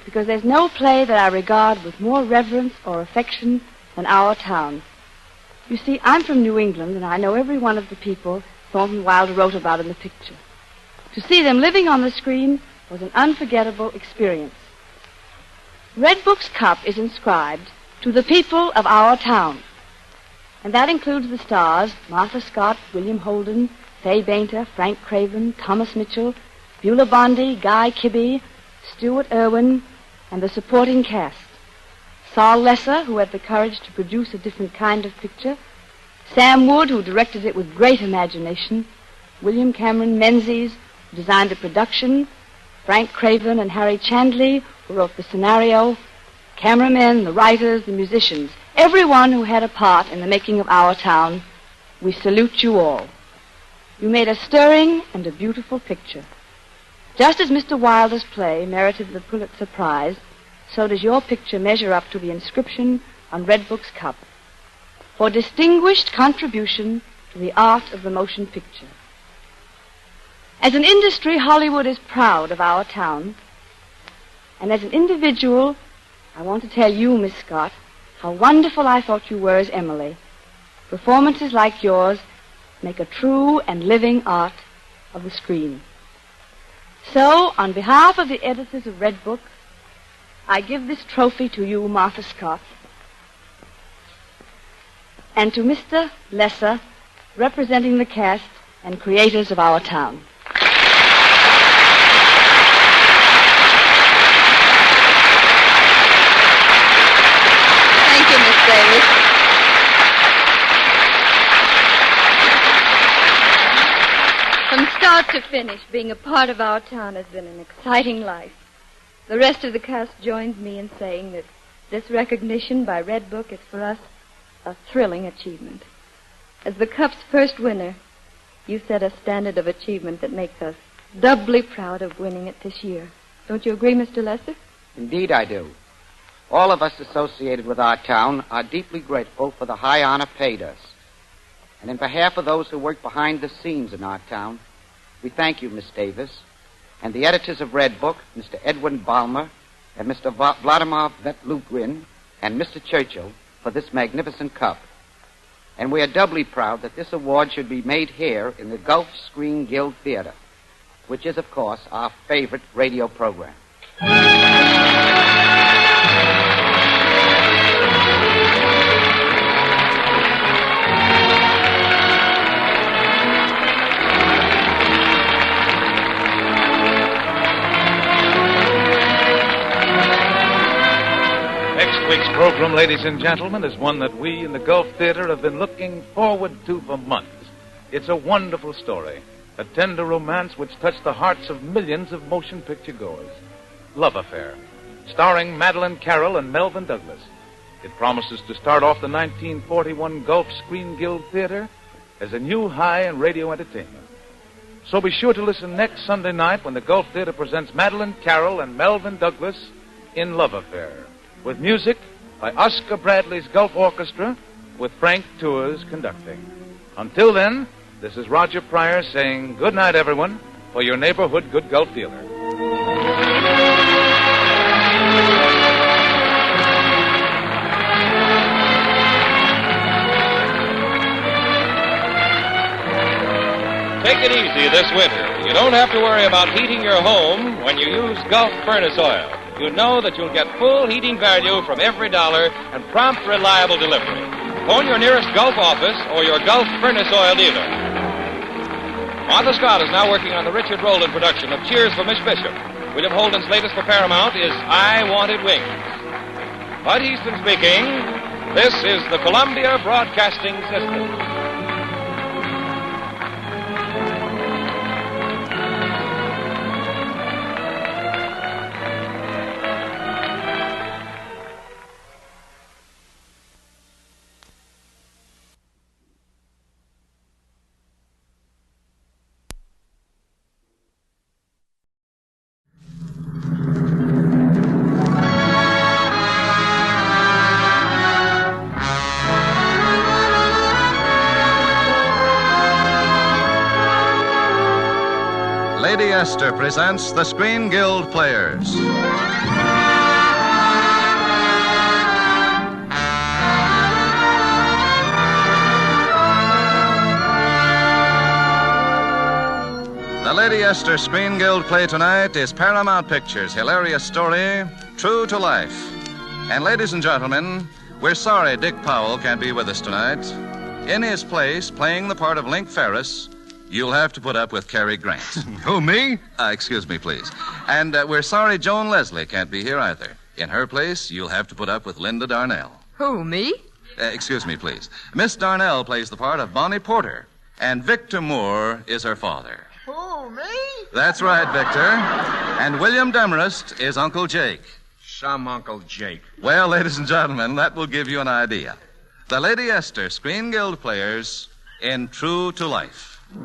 because there's no play that I regard with more reverence or affection than Our Town. You see, I'm from New England, and I know every one of the people Thornton Wilder wrote about in the picture. To see them living on the screen was an unforgettable experience. Red Book's cup is inscribed to the people of our town, and that includes the stars Martha Scott, William Holden, Fay Bainter, Frank Craven, Thomas Mitchell, Beulah Bondi, Guy Kibbe, Stuart Irwin, and the supporting cast. Saul Lesser, who had the courage to produce a different kind of picture, Sam Wood, who directed it with great imagination, William Cameron Menzies, who designed the production, Frank Craven and Harry Chandley, who wrote the scenario, cameramen, the writers, the musicians, everyone who had a part in the making of Our Town, we salute you all. You made a stirring and a beautiful picture. Just as Mr. Wilder's play merited the Pulitzer Prize, so does your picture measure up to the inscription on Red Book's cup, for distinguished contribution to the art of the motion picture. As an industry, Hollywood is proud of Our Town, and as an individual, I want to tell you, Miss Scott, how wonderful I thought you were as Emily. Performances like yours make a true and living art of the screen. So, on behalf of the editors of Red Book, I give this trophy to you, Martha Scott, and to Mr. Lesser, representing the cast and creators of Our Town. Thank you, Miss Davis. From start to finish, being a part of Our Town has been an exciting life. The rest of the cast joins me in saying that this recognition by Red Book is for us a thrilling achievement. As the Cup's first winner, you set a standard of achievement that makes us doubly proud of winning it this year. Don't you agree, Mr. Lesser? Indeed I do. All of us associated with Our Town are deeply grateful for the high honor paid us. And in behalf of those who work behind the scenes in Our Town, we thank you, Miss Davis, and the editors of Red Book, Mr. Edwin Balmer, and Mr. Vladimir Vetlugrin, and Mr. Churchill, for this magnificent cup. And we are doubly proud that this award should be made here in the Gulf Screen Guild Theater, which is, of course, our favorite radio program. Next week's program, ladies and gentlemen, is one that we in the Gulf Theater have been looking forward to for months. It's a wonderful story, a tender romance which touched the hearts of millions of motion picture goers. Love Affair, starring Madeline Carroll and Melvin Douglas. It promises to start off the 1941 Gulf Screen Guild Theater as a new high in radio entertainment. So be sure to listen next Sunday night when the Gulf Theater presents Madeline Carroll and Melvin Douglas in Love Affair, with music by Oscar Bradley's Gulf Orchestra, with Frank Tours conducting. Until then, this is Roger Pryor saying good night, everyone, for your neighborhood Good Gulf dealer. Take it easy this winter. You don't have to worry about heating your home when you use Gulf Furnace Oil. You know that you'll get full heating value from every dollar and prompt, reliable delivery. Phone your nearest Gulf office or your Gulf Furnace Oil dealer. Martha Scott is now working on the Richard Roldan production of Cheers for Miss Bishop. William Holden's latest for Paramount is I Wanted Wings. Bud Easton speaking. This is the Columbia Broadcasting System. Lady Esther presents the Screen Guild Players. The Lady Esther Screen Guild play tonight is Paramount Pictures' hilarious story, True to Life. And ladies and gentlemen, we're sorry Dick Powell can't be with us tonight. In his place, playing the part of Link Ferris, you'll have to put up with Cary Grant. Who, me? Excuse me, please. And we're sorry Joan Leslie can't be here either. In her place, you'll have to put up with Linda Darnell. Who, me? Excuse me, please. Miss Darnell plays the part of Bonnie Porter, and Victor Moore is her father. Who, me? That's right, Victor. And William Demarest is Uncle Jake. Some Uncle Jake. Well, ladies and gentlemen, that will give you an idea. The Lady Esther Screen Guild Players in True to Life. The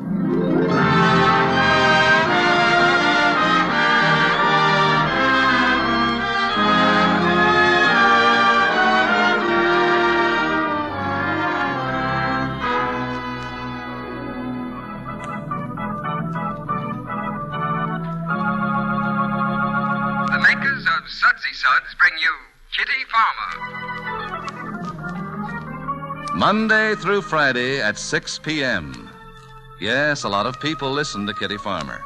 makers of Sudsy Suds bring you Kitty Farmer. Monday through Friday at 6 p.m. Yes, a lot of people listen to Kitty Farmer.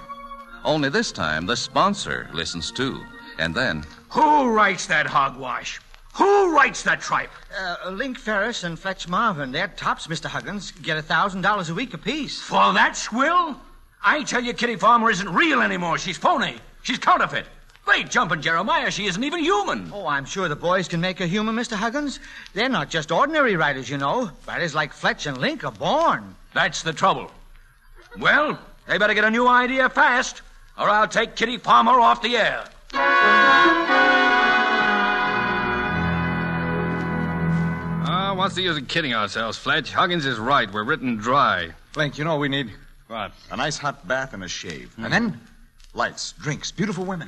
Only this time, the sponsor listens too. And then... Who writes that hogwash? Who writes that tripe? Link Ferris and Fletch Marvin. They're tops, Mr. Huggins. Get $1,000 a week apiece. For that swill? I tell you, Kitty Farmer isn't real anymore. She's phony. She's counterfeit. Great jumping, Jeremiah. She isn't even human. Oh, I'm sure the boys can make her human, Mr. Huggins. They're not just ordinary writers, you know. Writers like Fletch and Link are born. That's the trouble. Well, they better get a new idea fast, or I'll take Kitty Farmer off the air. What's the use of kidding ourselves, Fletch? Huggins is right. We're written dry. Link, you know what we need? What? A nice hot bath and a shave. And then lights, drinks, beautiful women.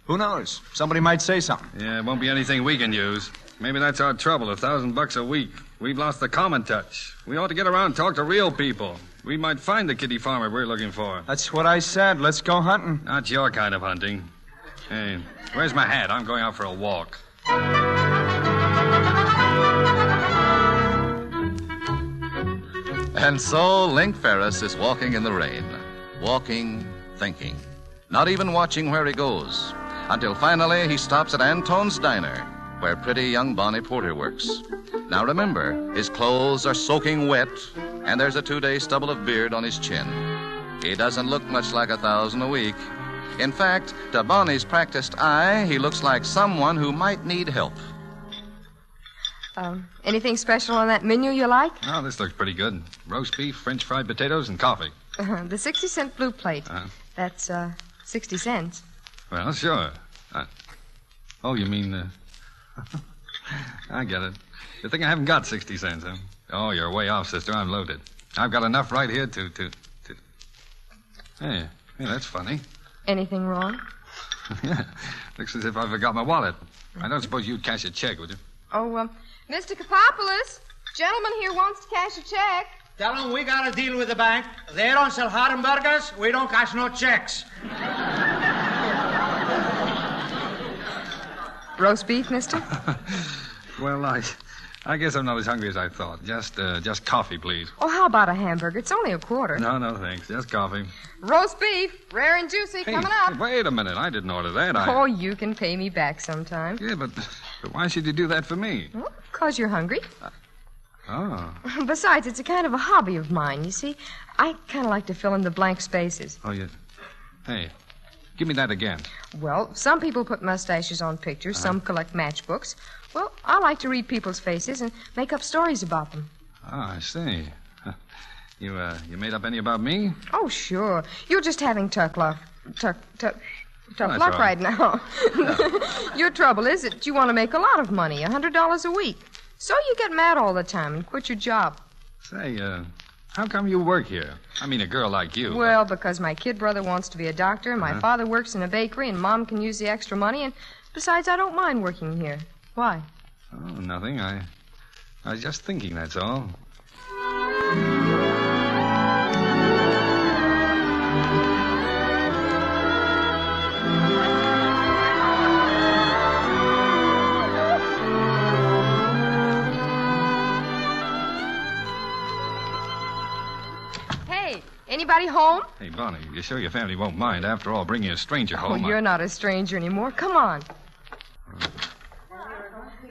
Who knows? Somebody might say something. Yeah, it won't be anything we can use. Maybe that's our trouble, $1,000 a week. We've lost the common touch. We ought to get around and talk to real people. We might find the Kitty Farmer we're looking for. That's what I said. Let's go hunting. Not your kind of hunting. Hey, where's my hat? I'm going out for a walk. And so Link Ferris is walking in the rain. Walking, thinking. Not even watching where he goes. Until finally he stops at Antone's Diner, where pretty young Bonnie Porter works. Now remember, his clothes are soaking wet, and there's a 2-day stubble of beard on his chin. He doesn't look much like $1,000 a week. In fact, to Bonnie's practiced eye, he looks like someone who might need help. Anything special on that menu you like? Oh, this looks pretty good. Roast beef, French fried potatoes, and coffee. The 60-cent blue plate. That's 60 cents. Well, sure. Oh, you mean... I get it. You think I haven't got 60 cents, huh? Oh, you're way off, sister. I'm loaded. I've got enough right here to... Hey, that's funny. Anything wrong? Yeah, looks as if I forgot my wallet. I don't suppose you'd cash a check, would you? Oh, Mr. Kapopoulos, gentleman here wants to cash a check. Tell them we got a deal with the bank. They don't sell Hardenbergers. We don't cash no checks. Roast beef, mister? Well, I guess I'm not as hungry as I thought. Just coffee, please. Oh, how about a hamburger? It's only a quarter. No, thanks. Just coffee. Roast beef, rare and juicy, coming up. Hey, wait a minute. I didn't order that. Oh, you can pay me back sometime. Yeah, but why should you do that for me? Well, 'cause you're hungry. Oh. Besides, it's a kind of a hobby of mine, you see. I kind of like to fill in the blank spaces. Oh, yeah. Hey, give me that again. Well, some people put mustaches on pictures. Some collect matchbooks. Well, I like to read people's faces and make up stories about them. Oh, I see. You made up any about me? Oh, sure. You're just having tough luck That's luck right. right now. Your trouble is that you want to make a lot of money, $100 a week. So you get mad all the time and quit your job. Say, how come you work here? I mean, a girl like you. Well, because my kid brother wants to be a doctor, my father works in a bakery, and Mom can use the extra money, and besides, I don't mind working here. Why? Oh, nothing. I was just thinking, that's all. Hey, anybody home? Hey, Bonnie, you sure your family won't mind? After all, bringing a stranger home. Oh, you're not a stranger anymore. Come on.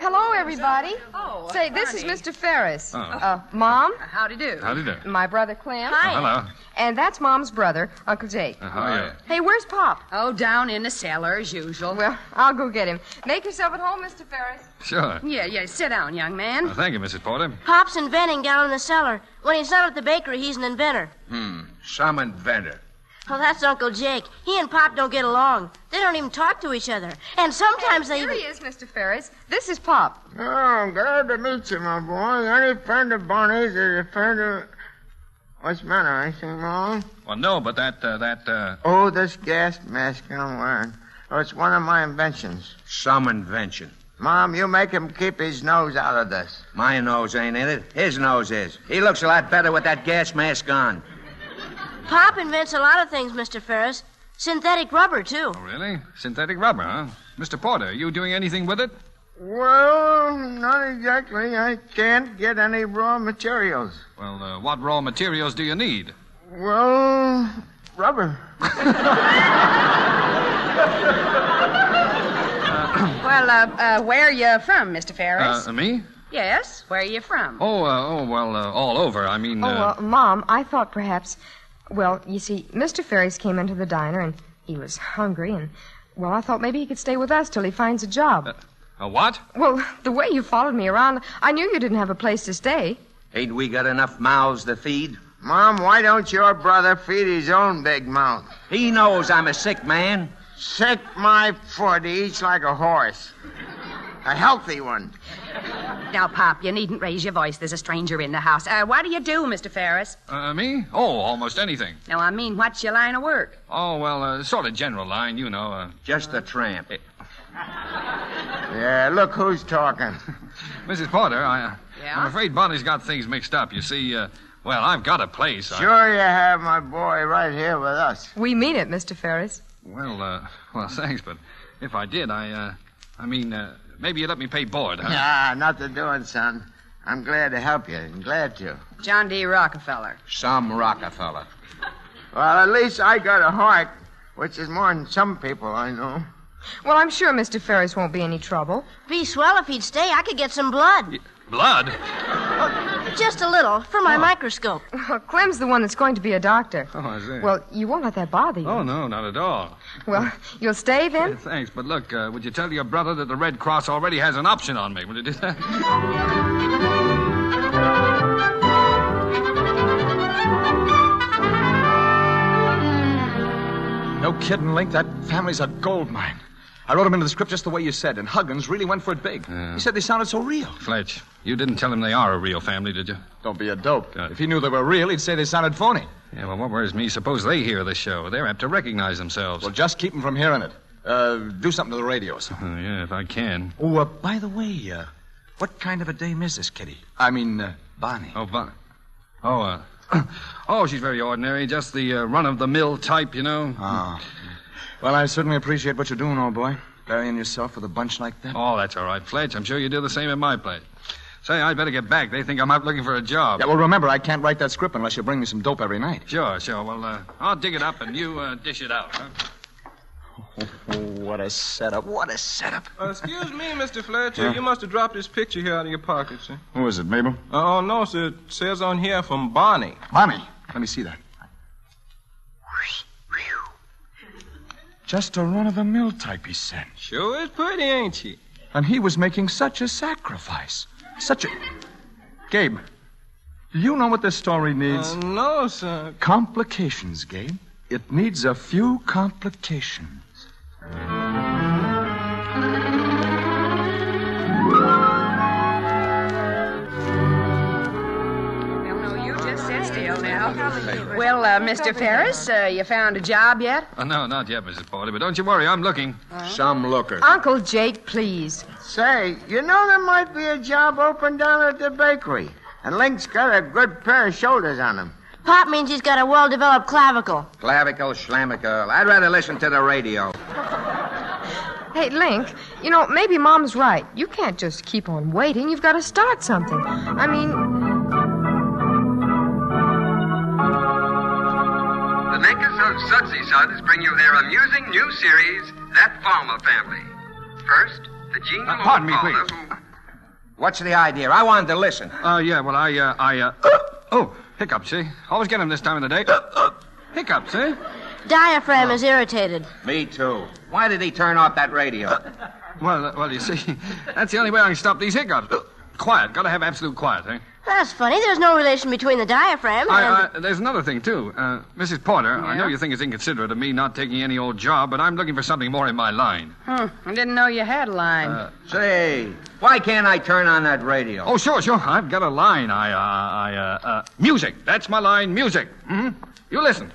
Hello, everybody. Oh, say, this is honey. Mr. Ferris. Oh. Mom. Howdy do. Howdy do. My brother Clem. Hi. Hello. And that's Mom's brother, Uncle Jake. How are you? Hey, where's Pop? Oh, down in the cellar as usual. Well, I'll go get him. Make yourself at home, Mr. Ferris. Sure. Yeah, sit down, young man. Well, thank you, Mrs. Porter. Pop's inventing down in the cellar. When he's not at the bakery, he's an inventor. Some inventor. Well, that's Uncle Jake. He and Pop don't get along. They don't even talk to each other. And sometimes they Here even... he is, Mr. Ferris. This is Pop. Oh, glad to meet you, my boy. Any friend of Bonnie's is a friend of... What's the matter? Anything wrong? Well, no, but that. Oh, this gas mask I'm wearing. Oh, it's one of my inventions. Some invention. Mom, you make him keep his nose out of this. My nose ain't in it. His nose is. He looks a lot better with that gas mask on. Pop invents a lot of things, Mr. Ferris. Synthetic rubber, too. Oh, really? Synthetic rubber, huh? Mr. Porter, are you doing anything with it? Well, not exactly. I can't get any raw materials. Well, what raw materials do you need? Well, rubber. Well, where are you from, Mr. Ferris? Me? Yes, where are you from? All over. I mean, Mom, I thought perhaps... Well, you see, Mr. Ferris came into the diner, and he was hungry, and... Well, I thought maybe he could stay with us till he finds a job. a what? Well, the way you followed me around, I knew you didn't have a place to stay. Ain't we got enough mouths to feed? Mom, why don't your brother feed his own big mouth? He knows I'm a sick man. Sick my foot. He eats like a horse. A healthy one. Now, Pop, you needn't raise your voice. There's a stranger in the house. What do you do, Mr. Ferris? Me? Oh, almost anything. No, I mean, what's your line of work? Oh, well, sort of general line, you know. Just a tramp. Yeah, look who's talking. Mrs. Porter, Yeah? I'm afraid Bonnie's got things mixed up. You see, well, I've got a place. Sure you have, my boy, right here with us. We mean it, Mr. Ferris. Well, thanks, but if I did, maybe you'd let me pay board, huh? Nah, not the doing, son. I'm glad to help you. I'm glad to. John D. Rockefeller. Some Rockefeller. Well, at least I got a heart, which is more than some people I know. Well, I'm sure Mr. Ferris won't be any trouble. Be swell if he'd stay. I could get some blood. Blood? Just a little, for my microscope. Clem's the one that's going to be a doctor. Oh, I see. Well, you won't let that bother you. Oh, no, not at all. Well, you'll stay then? Thanks, but look, would you tell your brother that the Red Cross already has an option on me? Will you do that? No kidding, Link. That family's a gold mine. I wrote them into the script just the way you said, and Huggins really went for it big. He said they sounded so real. Fletch, you didn't tell him they are a real family, did you? Don't be a dope. If he knew they were real, he'd say they sounded phony. Yeah, well, what worries me, suppose they hear the show. They're apt to recognize themselves. Well, just keep them from hearing it. Do something to the radios. Yeah, if I can. Oh, by the way, what kind of a dame is this, Kitty? I mean, Bonnie. Oh, Bonnie. Oh, she's very ordinary. Just the run-of-the-mill type, you know. Oh. Well, I certainly appreciate what you're doing, old boy. Burying yourself with a bunch like that. Oh, that's all right, Fletch. I'm sure you do the same in my place. Say, I'd better get back. They think I'm out looking for a job. Yeah, well, remember, I can't write that script unless you bring me some dope every night. Sure. Well, I'll dig it up and you dish it out, huh? Oh, what a setup. What a setup. Excuse me, Mr. Fletcher. You must have dropped this picture here out of your pocket, sir. Who is it, Mabel? Oh, no, sir. It says on here from Bonnie. Bonnie? Let me see that. Just a run-of-the-mill type, he said. Sure is pretty, ain't she? And he was making such a sacrifice. Gabe, do you know what this story needs? No, sir. Complications, Gabe. It needs a few complications. Well, Mr. Ferris, you found a job yet? No, not yet, Mrs. Porter, but don't you worry, I'm looking. Some looker. Uncle Jake, please. Say, you know there might be a job open down at the bakery. And Link's got a good pair of shoulders on him. Pop means he's got a well-developed clavicle. Clavicle, schlamicle. I'd rather listen to the radio. Hey, Link, you know, maybe Mom's right. You can't just keep on waiting. You've got to start something. I mean... The makers of Sudsy Suds bring you their amusing new series, That Farmer Family. First, the genial pardon me, father please. who... What's the idea? I wanted to listen. Yeah, well, oh, hiccups, see? Always get him this time of the day. Hiccups, see? Diaphragm is irritated. Me too. Why did he turn off that radio? Well, you see, that's the only way I can stop these hiccups. Quiet. Gotta have absolute quiet, eh? That's funny. There's no relation between the diaphragm and... There's another thing, too. Mrs. Porter, I know you think it's inconsiderate of me not taking any old job, but I'm looking for something more in my line. I didn't know you had a line. Say, why can't I turn on that radio? Oh, sure. I've got a line. Music. That's my line, music. Mm-hmm. You listen.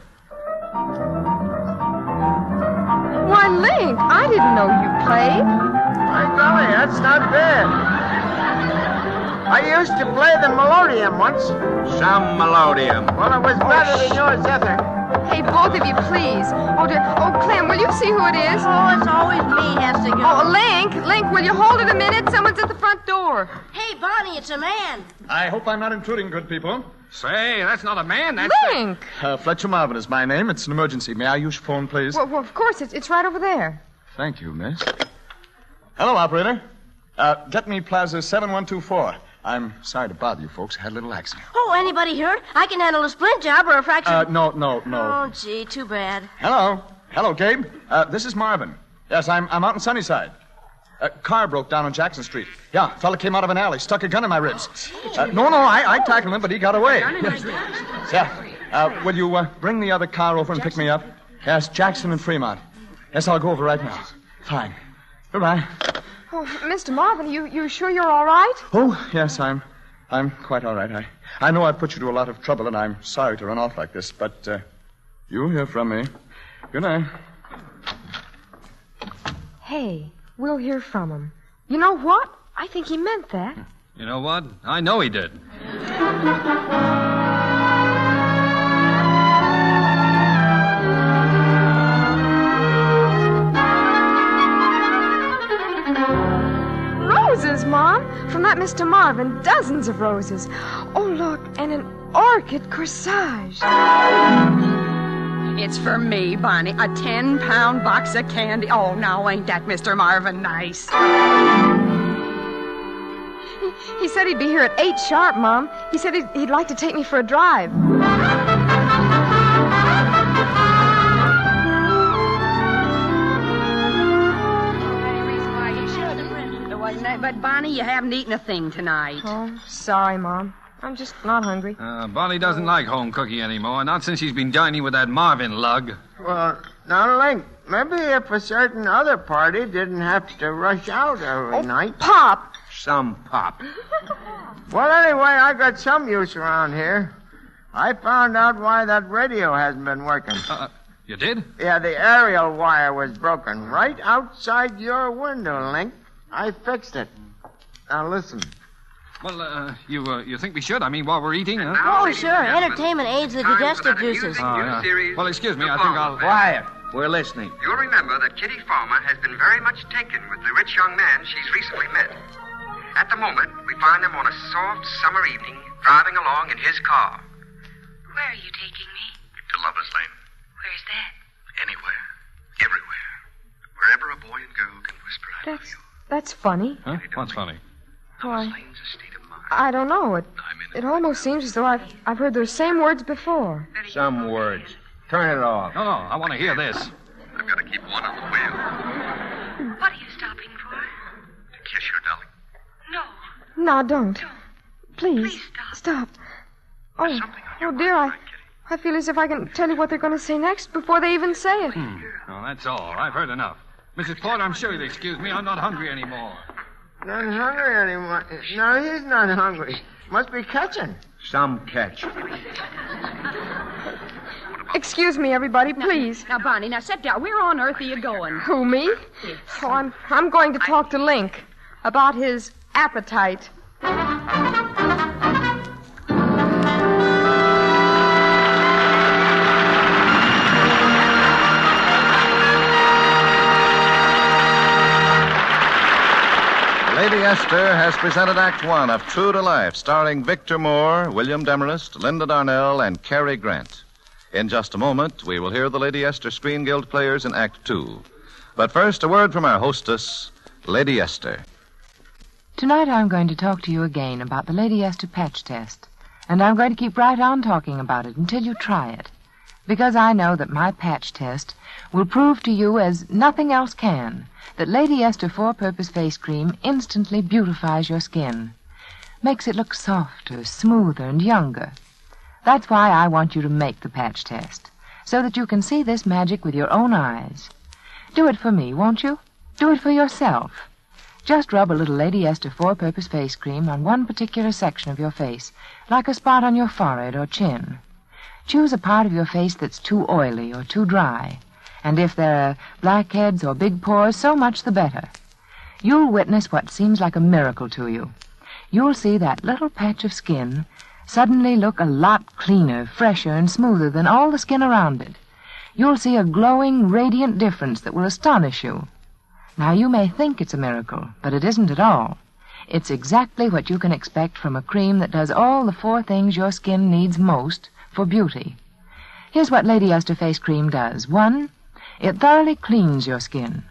Why, Link, I didn't know you played. My golly, that's not bad. I used to play the melodeon once. Some melodeon. Well, it was better than yours, Ether. Hey, both of you, please. Oh, dear. Oh, Clem, will you see who it is? Oh, it's always me has to go. Oh, Link, will you hold it a minute? Someone's at the front door. Hey, Bonnie, it's a man. I hope I'm not intruding, good people. Say, that's not a man, that's... Link! Fletcher Marvin is my name. It's an emergency. May I use your phone, please? Well, of course. It's right over there. Thank you, miss. Hello, operator. Get me Plaza 7124. I'm sorry to bother you folks. I had a little accident. Oh, anybody hurt? I can handle a splint job or a fracture. No. Oh, gee, too bad. Hello, Gabe. This is Marvin. Yes, I'm out in Sunnyside. Car broke down on Jackson Street. Yeah, fella came out of an alley, stuck a gun in my ribs. I tackled him, but he got away. Yeah. Will you bring the other car over and pick me up? Yes, Jackson and Fremont. Yes, I'll go over right now. Fine. Goodbye. Oh, Mr. Marvin, you sure you're all right? Oh, yes, I'm quite all right. I know I've put you to a lot of trouble, and I'm sorry to run off like this, but you'll hear from me. Good night. Hey, we'll hear from him. You know what? I think he meant that. You know what? I know he did. Roses, Mom. From that Mr. Marvin, dozens of roses. Oh, look, and an orchid corsage. It's for me, Bonnie. A 10-pound box of candy. Oh, now ain't that Mr. Marvin nice? He said he'd be here at 8 sharp, Mom. He said he'd like to take me for a drive. But, Bonnie, you haven't eaten a thing tonight. Oh, sorry, Mom. I'm just not hungry. Bonnie doesn't like home cookie anymore, not since she's been dining with that Marvin lug. Well, now, Link, maybe if a certain other party didn't have to rush out every night. Pop! Some pop. Well, anyway, I got some use around here. I found out why that radio hasn't been working. You did? Yeah, the aerial wire was broken right outside your window, Link. I fixed it. Now, listen. Well, you think we should? I mean, while we're eating, huh? Oh, sure. Entertainment aids the digestive juices. Yeah. Well, excuse me. I think I'll... Quiet. We're listening. You'll remember that Kitty Farmer has been very much taken with the rich young man she's recently met. At the moment, we find them on a soft summer evening, driving along in his car. Where are you taking me? To Lover's Lane. Where's that? Anywhere. Everywhere. Wherever a boy and girl can whisper, I love you. That's funny. Huh? What's funny? Why, I don't know. It almost seems as though I've heard those same words before. Some words. Turn it off. No, I want to hear this. I've got to keep one on the wheel. What are you stopping for? To kiss you, darling? No, don't. Please stop. Oh, dear, I feel as if I can tell you what they're going to say next before they even say it. Oh, that's all. I've heard enough. Mrs. Porter, I'm sure you'll excuse me. I'm not hungry anymore. Not hungry anymore? No, he's not hungry. Must be catching. Some catch. Excuse me, everybody, please. Now, Bonnie, now sit down. Where on earth are you going? Who, me? Oh, I'm going to talk to Link about his appetite. Lady Esther has presented Act One of True to Life, starring Victor Moore, William Demarest, Linda Darnell, and Cary Grant. In just a moment, we will hear the Lady Esther Screen Guild players in Act Two. But first, a word from our hostess, Lady Esther. Tonight I'm going to talk to you again about the Lady Esther patch test. And I'm going to keep right on talking about it until you try it. Because I know that my patch test will prove to you, as nothing else can, that Lady Esther Four-Purpose Face Cream instantly beautifies your skin. Makes it look softer, smoother, and younger. That's why I want you to make the patch test, so that you can see this magic with your own eyes. Do it for me, won't you? Do it for yourself. Just rub a little Lady Esther Four-Purpose Face Cream on one particular section of your face, like a spot on your forehead or chin. Choose a part of your face that's too oily or too dry. And if there are blackheads or big pores, so much the better. You'll witness what seems like a miracle to you. You'll see that little patch of skin suddenly look a lot cleaner, fresher, and smoother than all the skin around it. You'll see a glowing, radiant difference that will astonish you. Now, you may think it's a miracle, but it isn't at all. It's exactly what you can expect from a cream that does all the four things your skin needs most for beauty. Here's what Lady Esther Face Cream does. 1, it thoroughly cleans your skin.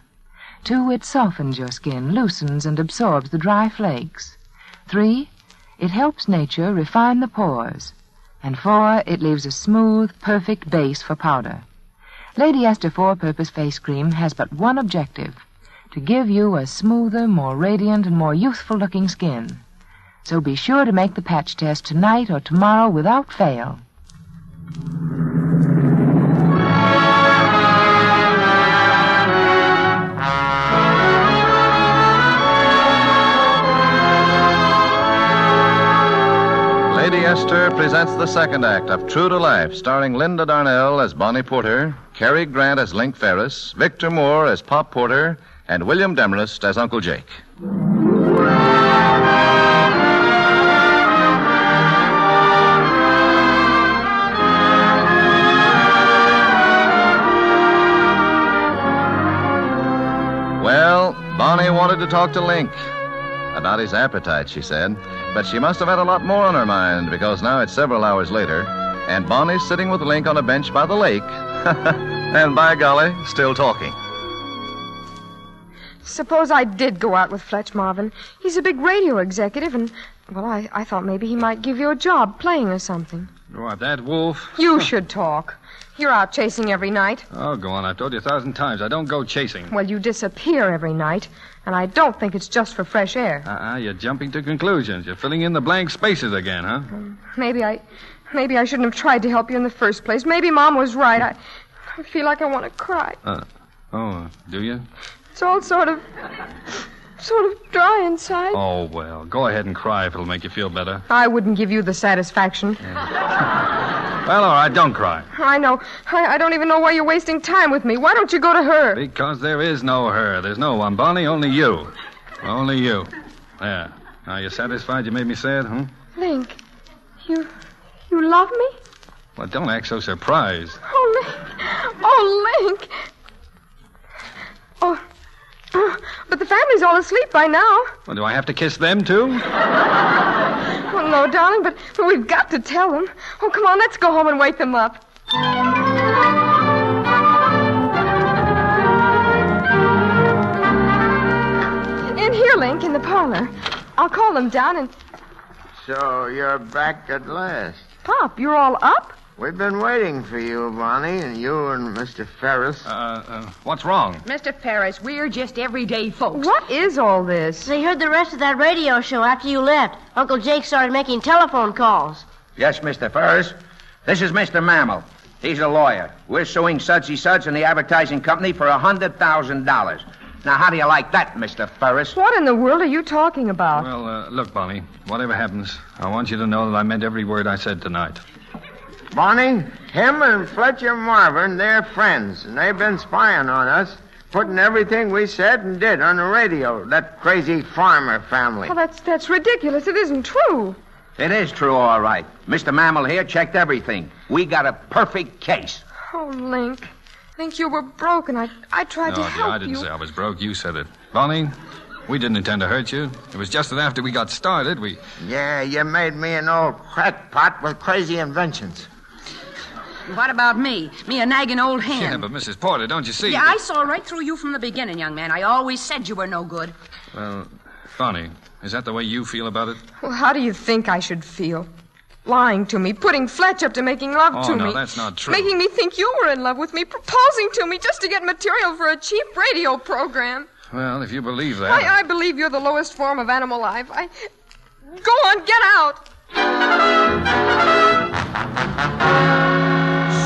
2, it softens your skin, loosens and absorbs the dry flakes. 3, it helps nature refine the pores. And 4, it leaves a smooth, perfect base for powder. Lady Esther Four-Purpose Face Cream has but one objective: to give you a smoother, more radiant, and more youthful-looking skin. So be sure to make the patch test tonight or tomorrow without fail. Lady Esther presents the second act of True to Life, starring Linda Darnell as Bonnie Porter, Cary Grant as Link Ferris, Victor Moore as Pop Porter, and William Demarest as Uncle Jake. Well, Bonnie wanted to talk to Link. About his appetite, she said. But she must have had a lot more on her mind, because now it's several hours later, and Bonnie's sitting with Link on a bench by the lake. And by golly, still talking. Suppose I did go out with Fletch, Marvin. He's a big radio executive, and, well, I thought maybe he might give you a job playing or something. What, that wolf? You should talk. You're out chasing every night. Oh, go on. I've told you 1,000 times. I don't go chasing. Well, you disappear every night, and I don't think it's just for fresh air. You're jumping to conclusions. You're filling in the blank spaces again, huh? Maybe I shouldn't have tried to help you in the first place. Maybe Mom was right. I feel like I want to cry. Do you? It's all sort of dry inside. Oh, well, go ahead and cry if it'll make you feel better. I wouldn't give you the satisfaction. Well, all right, don't cry. I know. I don't even know why you're wasting time with me. Why don't you go to her? Because there is no her. There's no one, Bonnie. Only you. Only you. There. Now, you satisfied you made me say it, huh? Link, you love me? Well, don't act so surprised. Oh, Link. Oh, but the family's all asleep by now. Well, do I have to kiss them, too? Well, no, darling, but we've got to tell them. Oh, come on, let's go home and wake them up. In here, Link, in the parlor. I'll call them down and... So you're back at last. Pop, you're all up? We've been waiting for you, Bonnie, and you and Mr. Ferris. What's wrong? Mr. Ferris, we're just everyday folks. What is all this? They heard the rest of that radio show after you left. Uncle Jake started making telephone calls. Yes, Mr. Ferris. This is Mr. Mammal. He's a lawyer. We're suing Sudsy Suds and the advertising company for $100,000. Now, how do you like that, Mr. Ferris? What in the world are you talking about? Well, look, Bonnie, whatever happens, I want you to know that I meant every word I said tonight. Bonnie, him and Fletcher Marvin, they're friends, and they've been spying on us, putting everything we said and did on the radio, that crazy farmer family. Oh, that's ridiculous. It isn't true. It is true, all right. Mr. Mammal here checked everything. We got a perfect case. Oh, Link. Link, you were broken. I tried to help I didn't you. say I was broke. You said it. Bonnie, we didn't intend to hurt you. It was just that after we got started, we... Yeah, you made me an old crackpot with crazy inventions. What about me? Me, a nagging old hen. Yeah, but Mrs. Porter, don't you see? Yeah, I saw right through you from the beginning, young man. I always said you were no good. Well, Bonnie, is that the way you feel about it? Well, how do you think I should feel? Lying to me, putting Fletch up to making love to me. Oh, no, that's not true. Making me think you were in love with me, proposing to me just to get material for a cheap radio program. Well, if you believe that... I believe you're the lowest form of animal life. Go on, get out!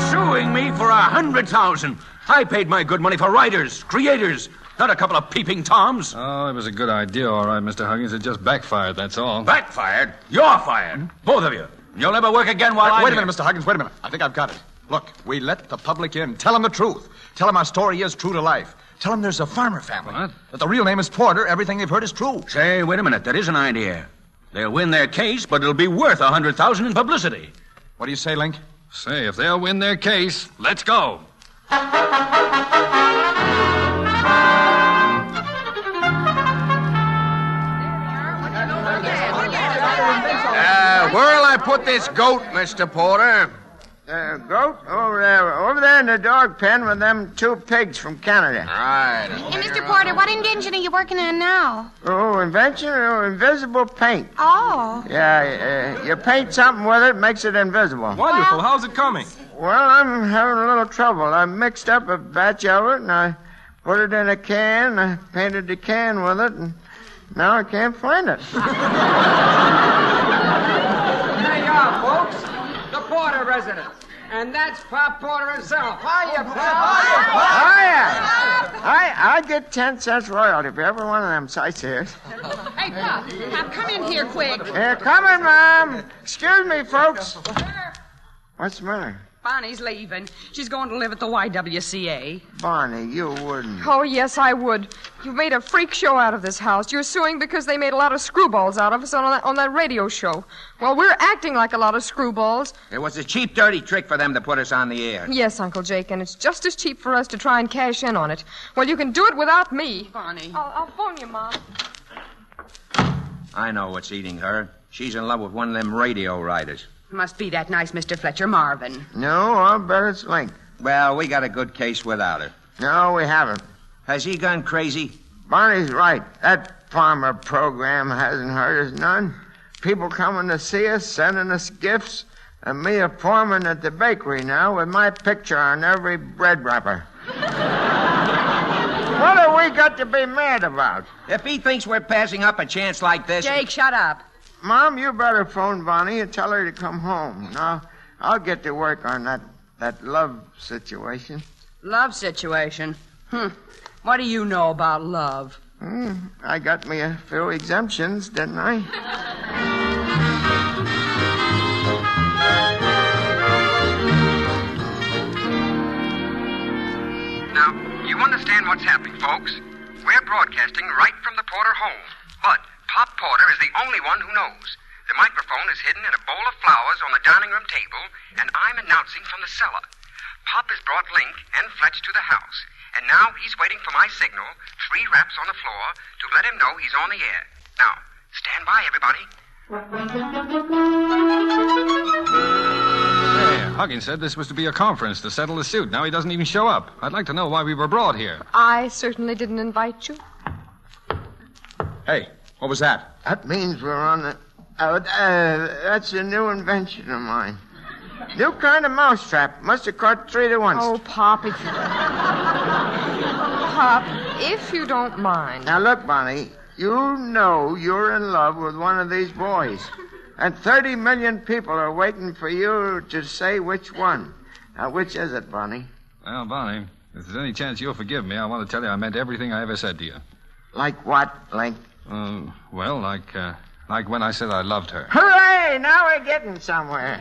Suing me for $100,000. I paid my good money for writers, creators, not a couple of peeping toms. Oh, it was a good idea, all right, Mr. Huggins. It just backfired, that's all. Backfired? You're fired. Both of you. You'll never work again while I'm Wait a here. minute, Mr. Huggins, wait a minute. I think I've got it. Look, we let the public in. Tell them the truth. Tell them our story is true to life. Tell them there's a farmer family. What? That the real name is Porter. Everything they've heard is true. Say, wait a minute. That is an idea. They'll win their case, but it'll be worth $100,000 in publicity. What do you say, Link? Say, if they'll win their case, let's go. Where'll I put this goat, Mr. Porter? Goat? Over there in the dog pen with them 2 pigs from Canada. Right. Hey, Mr. Porter, what invention are you working on now? Oh, invention? Oh, invisible paint. Oh. Yeah, you paint something with it, makes it invisible. Wonderful. How's it coming? Well, I'm having a little trouble. I mixed up a batch of it, and I put it in a can. I painted the can with it, and now I can't find it. There you are, folks. The Porter residence. And that's Pop Porter himself. Hiya, Pop. Hiya. I get 10 cents royalty for every one of them sightseers. Hey, Pop, now come in here quick. Here, coming, Mom. Excuse me, folks. What's the matter? Bonnie's leaving. She's going to live at the YWCA. Bonnie, you wouldn't. Oh, yes, I would. You made a freak show out of this house. You're suing because they made a lot of screwballs out of us on that radio show. Well, we're acting like a lot of screwballs. It was a cheap, dirty trick for them to put us on the air. Yes, Uncle Jake, and it's just as cheap for us to try and cash in on it. Well, you can do it without me. Bonnie. I'll phone you, Mom. I know what's eating her. She's in love with one of them radio writers. Must be that nice Mr. Fletcher Marvin. No, I'll bet it's Link. Well, we got a good case without her. No, we haven't. Has he gone crazy? Bonnie's right. That farmer program hasn't hurt us none. People coming to see us, sending us gifts, and me a foreman at the bakery now with my picture on every bread wrapper. What have we got to be mad about? If he thinks we're passing up a chance like this... Jake, shut up. Mom, you better phone Bonnie and tell her to come home. Now, I'll get to work on that love situation. Love situation? What do you know about love? I got me a few exemptions, didn't I? Now, you understand what's happening, folks. We're broadcasting right from the Porter home. But Pop Porter is the only one who knows. The microphone is hidden in a bowl of flowers on the dining room table, and I'm announcing from the cellar. Pop has brought Link and Fletch to the house, and now he's waiting for my signal, 3 raps on the floor, to let him know he's on the air. Now, stand by, everybody. Hey, Huggins said this was to be a conference to settle the suit. Now he doesn't even show up. I'd like to know why we were brought here. I certainly didn't invite you. Hey, what was that? That means we're on the... that's a new invention of mine. New kind of mousetrap. Must have caught 3 at once. Oh, Pop, Pop, if you don't mind. Now, look, Bonnie. You know you're in love with one of these boys. And 30 million people are waiting for you to say which one. Now, which is it, Bonnie? Well, Bonnie, if there's any chance you'll forgive me, I want to tell you I meant everything I ever said to you. Like what, Link? Well, like when I said I loved her. Hooray! Now we're getting somewhere.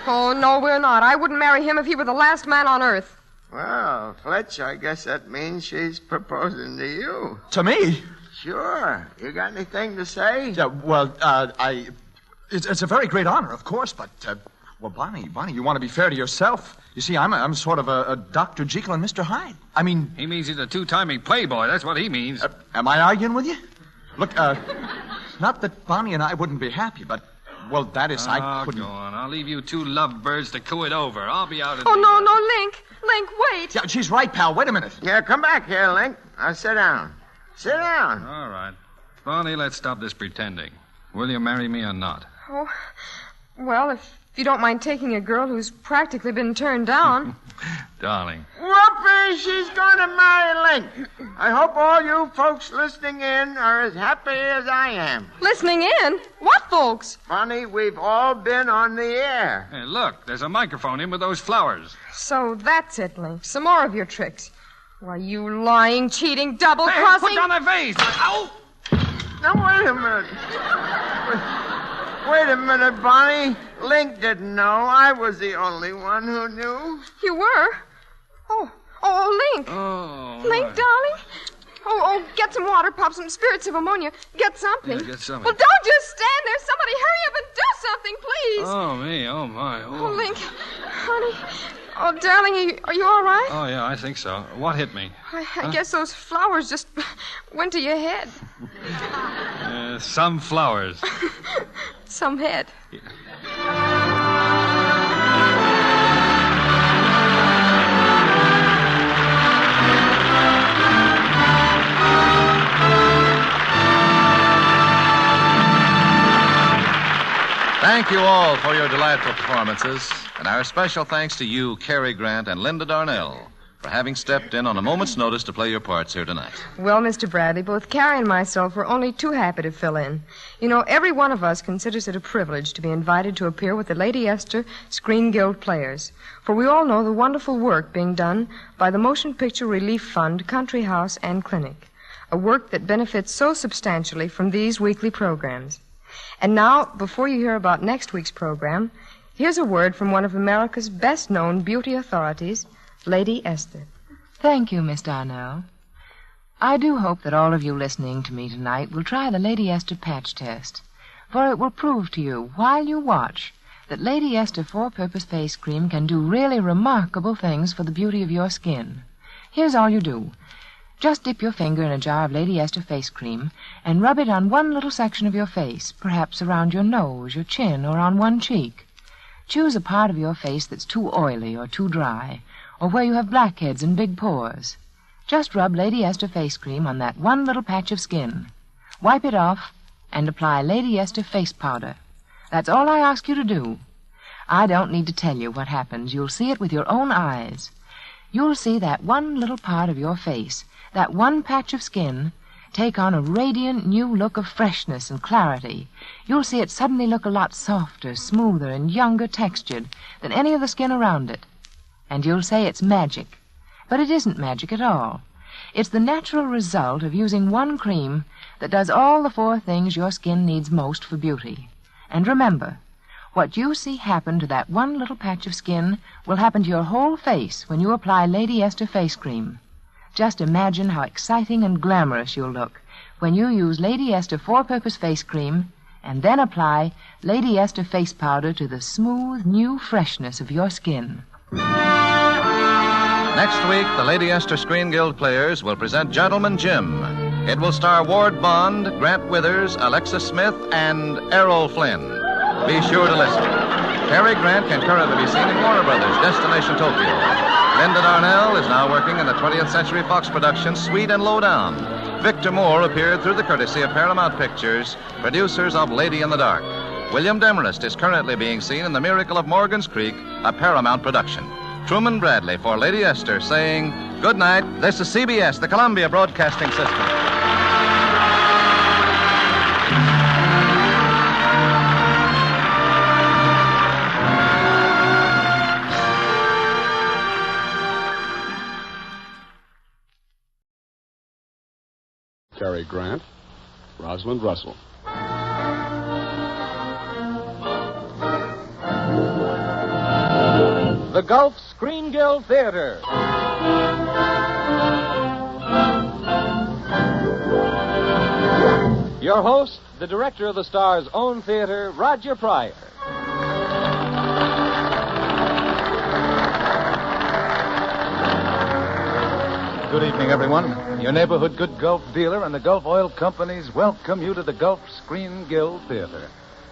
Oh, no, we're not. I wouldn't marry him if he were the last man on earth. Well, Fletch, I guess that means she's proposing to you. To me? Sure. You got anything to say? Yeah, well, It's a very great honor, of course, but, well, Bonnie, you want to be fair to yourself. You see, I'm sort of a Dr. Jekyll and Mr. Hyde. I mean... He means he's a two-timing playboy. That's what he means. Am I arguing with you? Look, not that Bonnie and I wouldn't be happy, but, well, that is, I couldn't... Go on. I'll leave you two lovebirds to coo it over. I'll be out in no, Link. Link, wait. Yeah, she's right, pal. Wait a minute. Yeah, come back here, Link. Now, sit down. Sit down. All right. Bonnie, let's stop this pretending. Will you marry me or not? Oh, well, if you don't mind taking a girl who's practically been turned down. Darling. Whoopee, she's going to marry Link. I hope all you folks listening in are as happy as I am. Listening in? What folks? Bonnie, we've all been on the air. Hey, look, there's a microphone in with those flowers. So that's it, Link. Some more of your tricks. Why, you lying, cheating, double-crossing... Hey, put down that vase! Ow! Now, wait a minute. Wait a minute, Bonnie. Link didn't know. I was the only one who knew. You were? Oh, Link. Oh. Link, darling. Oh, get some water, Pop, some spirits of ammonia. Get something. Yeah, get something. Well, don't just stand there. Somebody hurry up and do something, please. Oh, me. Oh, my. Oh, Link. Honey. Oh, darling, are you all right? Oh, yeah, I think so. What hit me? I guess those flowers just went to your head. Some flowers. Some head. Yeah. Thank you all for your delightful performances, and our special thanks to you, Cary Grant and Linda Darnell, for having stepped in on a moment's notice to play your parts here tonight. Well, Mr. Bradley, both Cary and myself were only too happy to fill in. You know, every one of us considers it a privilege to be invited to appear with the Lady Esther Screen Guild Players, for we all know the wonderful work being done by the Motion Picture Relief Fund, Country House, and Clinic, a work that benefits so substantially from these weekly programs. And now, before you hear about next week's program, here's a word from one of America's best-known beauty authorities, Lady Esther. Thank you, Miss Darnell. I do hope that all of you listening to me tonight will try the Lady Esther patch test, for it will prove to you, while you watch, that Lady Esther four-purpose face cream can do really remarkable things for the beauty of your skin. Here's all you do. Just dip your finger in a jar of Lady Esther face cream and rub it on one little section of your face, perhaps around your nose, your chin, or on one cheek. Choose a part of your face that's too oily or too dry, or where you have blackheads and big pores. Just rub Lady Esther face cream on that one little patch of skin. Wipe it off and apply Lady Esther face powder. That's all I ask you to do. I don't need to tell you what happens. You'll see it with your own eyes. You'll see that one little part of your face, that one patch of skin, take on a radiant new look of freshness and clarity. You'll see it suddenly look a lot softer, smoother, and younger textured than any of the skin around it. And you'll say it's magic. But it isn't magic at all. It's the natural result of using one cream that does all the four things your skin needs most for beauty. And remember, what you see happen to that one little patch of skin will happen to your whole face when you apply Lady Esther face cream. Just imagine how exciting and glamorous you'll look when you use Lady Esther four-purpose face cream and then apply Lady Esther face powder to the smooth, new freshness of your skin. Next week, the Lady Esther Screen Guild Players will present Gentleman Jim. It will star Ward Bond, Grant Withers, Alexa Smith, and Errol Flynn. Be sure to listen. Cary Grant can currently be seen in Warner Brothers' Destination Tokyo. Linda Darnell is now working in the 20th Century Fox production Sweet and Low Down. Victor Moore appeared through the courtesy of Paramount Pictures, producers of Lady in the Dark. William Demarest is currently being seen in The Miracle of Morgan's Creek, a Paramount production. Truman Bradley for Lady Esther saying, good night. This is CBS, the Columbia Broadcasting System. Cary Grant, Rosalind Russell. The Gulf Screen Guild Theater. Your host, the director of the Star's own theater, Roger Pryor. Good evening, everyone. Your neighborhood good Gulf dealer and the Gulf Oil Companies welcome you to the Gulf Screen Guild Theater.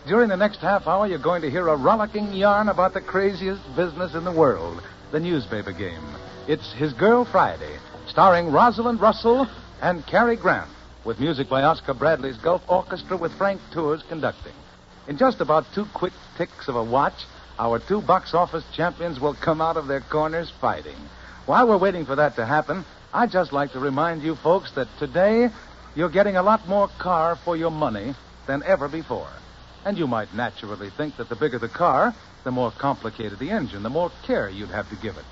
During the next half hour, you're going to hear a rollicking yarn about the craziest business in the world, the newspaper game. It's His Girl Friday, starring Rosalind Russell and Cary Grant, with music by Oscar Bradley's Gulf Orchestra with Frank Tours conducting. In just about 2 quick ticks of a watch, our 2 box office champions will come out of their corners fighting. While we're waiting for that to happen, I'd just like to remind you folks that today you're getting a lot more car for your money than ever before. And you might naturally think that the bigger the car, the more complicated the engine, the more care you'd have to give it.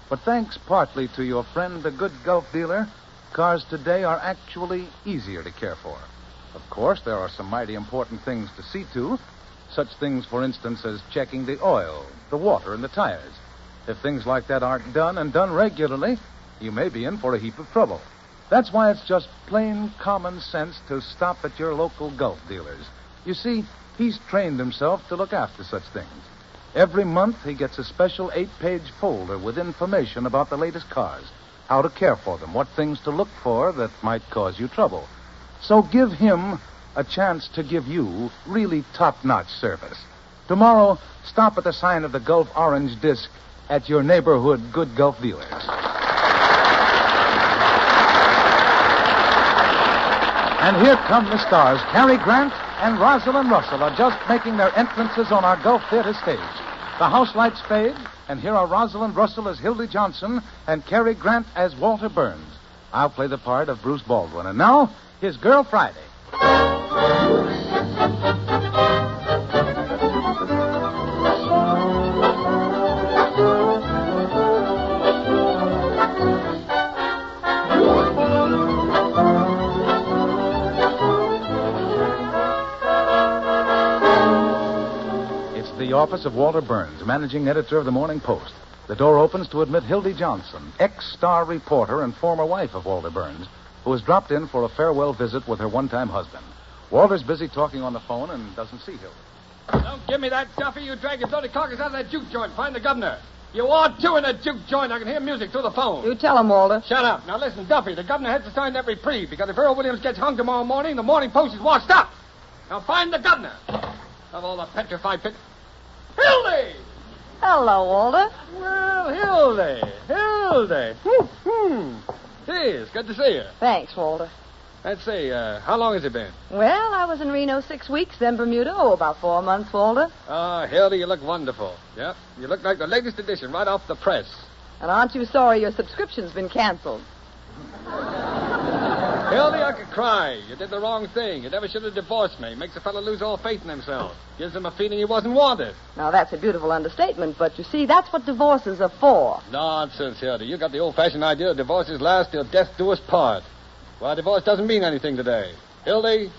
But thanks partly to your friend, the good Gulf dealer, cars today are actually easier to care for. Of course, there are some mighty important things to see to. Such things, for instance, as checking the oil, the water, and the tires. If things like that aren't done and done regularly, you may be in for a heap of trouble. That's why it's just plain common sense to stop at your local Gulf dealers. You see, he's trained himself to look after such things. Every month, he gets a special 8-page folder with information about the latest cars, how to care for them, what things to look for that might cause you trouble. So give him a chance to give you really top-notch service. Tomorrow, stop at the sign of the Gulf Orange Disc at your neighborhood good Gulf dealers. And here come the stars. Cary Grant and Rosalind Russell are just making their entrances on our Gulf Theater stage. The house lights fade, and here are Rosalind Russell as Hildy Johnson and Cary Grant as Walter Burns. I'll play the part of Bruce Baldwin. And now, His Girl Friday. The office of Walter Burns, managing editor of the Morning Post. The door opens to admit Hildy Johnson, ex-star reporter and former wife of Walter Burns, who has dropped in for a farewell visit with her one-time husband. Walter's busy talking on the phone and doesn't see Hildy. Don't give me that, Duffy. You drag your bloody carcass out of that juke joint. Find the governor. You are too in that juke joint. I can hear music through the phone. You tell him, Walter. Shut up. Now listen, Duffy, the governor has to sign that reprieve because if Earl Williams gets hung tomorrow morning, the Morning Post is washed up. Now find the governor. Of all the petrified pit... Hildy! Hello, Walter. Well, Hildy. Gee, it's good to see you. Thanks, Walter. Let's see, how long has it been? Well, I was in Reno 6 weeks, then Bermuda, about 4 months, Walter. Hildy, you look wonderful. Yep, you look like the latest edition right off the press. And aren't you sorry your subscription's been canceled? Hildy, I could cry. You did the wrong thing. You never should have divorced me. Makes a fellow lose all faith in himself. Gives him a feeling he wasn't wanted. Now, that's a beautiful understatement, but you see, that's what divorces are for. Nonsense, Hildy. You got the old-fashioned idea that divorces last till death do us part. Well, divorce doesn't mean anything today. Hildy,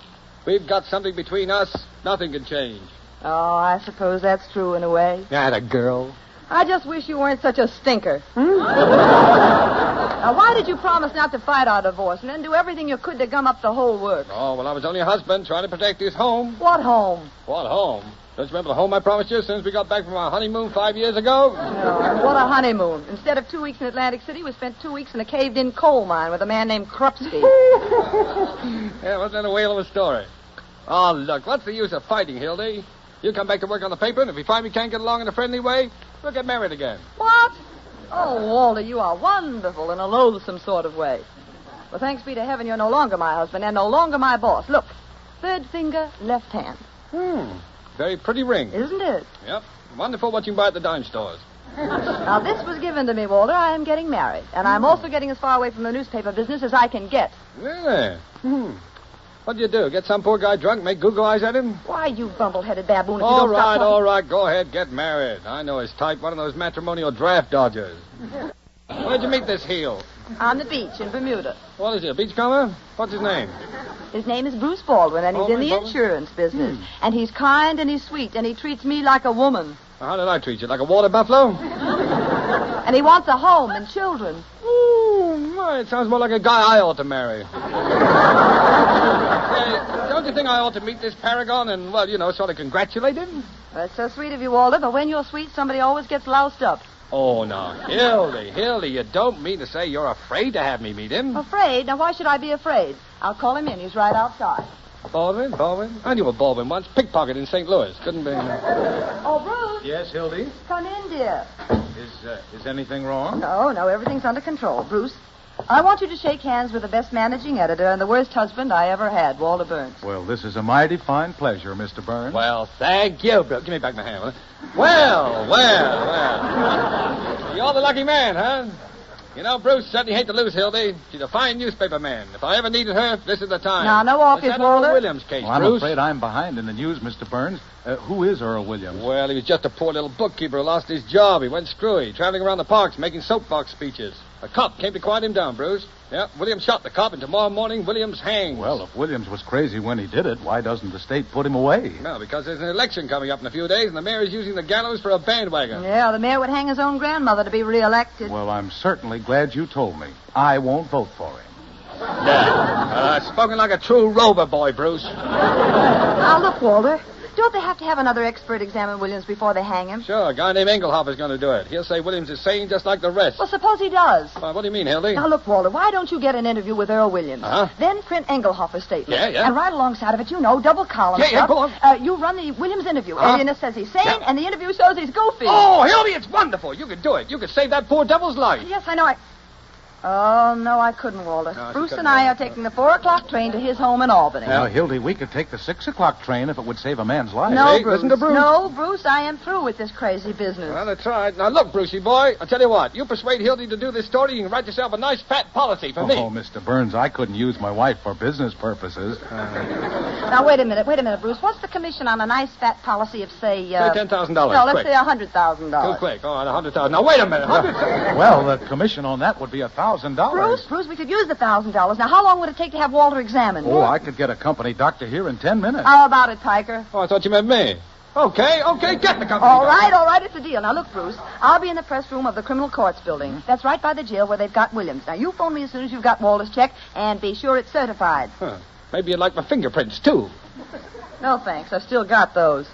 we've got something between us nothing can change. Oh, I suppose that's true in a way. Atta girl. I just wish you weren't such a stinker. Now, why did you promise not to fight our divorce and then do everything you could to gum up the whole works? Oh, well, I was only a husband trying to protect his home. What home? What home? Don't you remember the home I promised you since we got back from our honeymoon 5 years ago? No, what a honeymoon. Instead of 2 weeks in Atlantic City, we spent 2 weeks in a caved-in coal mine with a man named Krupski. Yeah, wasn't that a whale of a story? Oh, look, what's the use of fighting, Hildy? You come back to work on the paper, and if we find we can't get along in a friendly way, we'll get married again. What? Oh, Walter, you are wonderful in a loathsome sort of way. Well, thanks be to heaven, you're no longer my husband and no longer my boss. Look, third finger, left hand. Very pretty ring. Isn't it? Yep. Wonderful what you can buy at the dime stores. Now, this was given to me, Walter. I am getting married. And I'm also getting as far away from the newspaper business as I can get. Really? What'd you do? Get some poor guy drunk, make Google eyes at him? Why, you bumble-headed baboon, if you don't stop talking... All right. Go ahead. Get married. I know his type. One of those matrimonial draft dodgers. Where'd you meet this heel? On the beach in Bermuda. What is he, a beachcomber? What's his name? His name is Bruce Baldwin, and he's in the insurance business. And he's kind and he's sweet, and he treats me like a woman. How did I treat you? Like a water buffalo? And he wants a home and children. Ooh, it sounds more like a guy I ought to marry. Hey, don't you think I ought to meet this paragon and, well, sort of congratulate him? That's so sweet of you, Walter, but when you're sweet, somebody always gets loused up. Oh, no. Hildy, you don't mean to say you're afraid to have me meet him? Afraid? Now, why should I be afraid? I'll call him in. He's right outside. Baldwin? I knew a Baldwin once. Pickpocket in St. Louis. Couldn't be... Oh, Bruce. Yes, Hildy? Come in, dear. Is anything wrong? No, everything's under control. Bruce, I want you to shake hands with the best managing editor and the worst husband I ever had, Walter Burns. Well, this is a mighty fine pleasure, Mr. Burns. Well, thank you, Bill. Give me back my hand, will you? Well. You're the lucky man, huh? Bruce certainly hate to lose Hildy. She's a fine newspaper man. If I ever needed her, this is the time. Now, no office, Walter. Williams case, well, I'm Bruce. afraid I'm behind in the news, Mr. Burns. Who is Earl Williams? Well, he was just a poor little bookkeeper who lost his job. He went screwy, traveling around the parks making soapbox speeches. A cop came to quiet him down, Bruce. Yeah, Williams shot the cop, and tomorrow morning, Williams hangs. Well, if Williams was crazy when he did it, why doesn't the state put him away? No, because there's an election coming up in a few days, and the mayor is using the gallows for a bandwagon. Yeah, the mayor would hang his own grandmother to be reelected. Well, I'm certainly glad you told me. I won't vote for him. Yeah, spoken like a true rover boy, Bruce. Now, look, Walter. Don't they have to have another expert examine Williams before they hang him? Sure, a guy named Engelhofer's going to do it. He'll say Williams is sane just like the rest. Well, suppose he does. What do you mean, Hildy? Now, look, Walter, why don't you get an interview with Earl Williams? Uh-huh. Then print Engelhofer's statement. Yeah. And right alongside of it, double column stuff. Yeah, go on. You run the Williams interview. Alienist says he's sane, and the interview shows he's goofy. Oh, Hildy, it's wonderful. You could do it. You could save that poor devil's life. Yes, I know. Oh, no, I couldn't, Walter. No, Bruce and I are taking the 4 o'clock train to his home in Albany. Now, Hildy, we could take the 6 o'clock train if it would save a man's life. No, hey, Bruce. Listen to Bruce. No, Bruce, I am through with this crazy business. Well, that's right. Now, look, Brucey boy, I'll tell you what. You persuade Hildy to do this story, you can write yourself a nice fat policy for me. Oh, Mr. Burns, I couldn't use my wife for business purposes. Now, wait a minute, Bruce. What's the commission on a nice fat policy of, say... $10,000. No, let's quick. say $100,000. Too quick. All right, $100,000. Now, wait a minute. Well, the commission on that would be $1,000. Bruce, we could use the $1,000. Now, how long would it take to have Walter examined? Oh, I could get a company doctor here in 10 minutes. How about it, Piker? Oh, I thought you meant me. Okay, get the company. All right, it's a deal. Now, look, Bruce, I'll be in the press room of the criminal courts building. That's right by the jail where they've got Williams. Now, you phone me as soon as you've got Walter's check, and be sure it's certified. Huh. Maybe you'd like my fingerprints, too. No, thanks. I've still got those.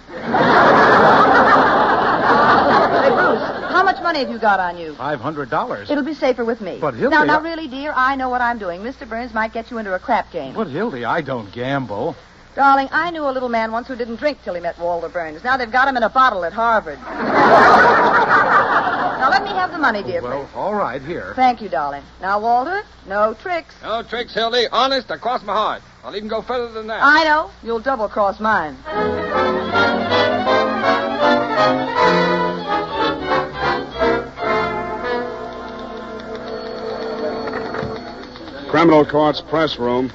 Hey, Bruce, how much money have you got on you? $500. It'll be safer with me. But, Hildy... Now, really, dear, I know what I'm doing. Mr. Burns might get you into a crap game. But, Hildy, I don't gamble. Darling, I knew a little man once who didn't drink till he met Walter Burns. Now they've got him in a bottle at Harvard. Now, let me have the money, dear. Well, all right, here. Thank you, darling. Now, Walter, no tricks. No tricks, Hildy. Honest, across my heart. I'll even go further than that. I know. You'll double-cross mine. Criminal Court's press room.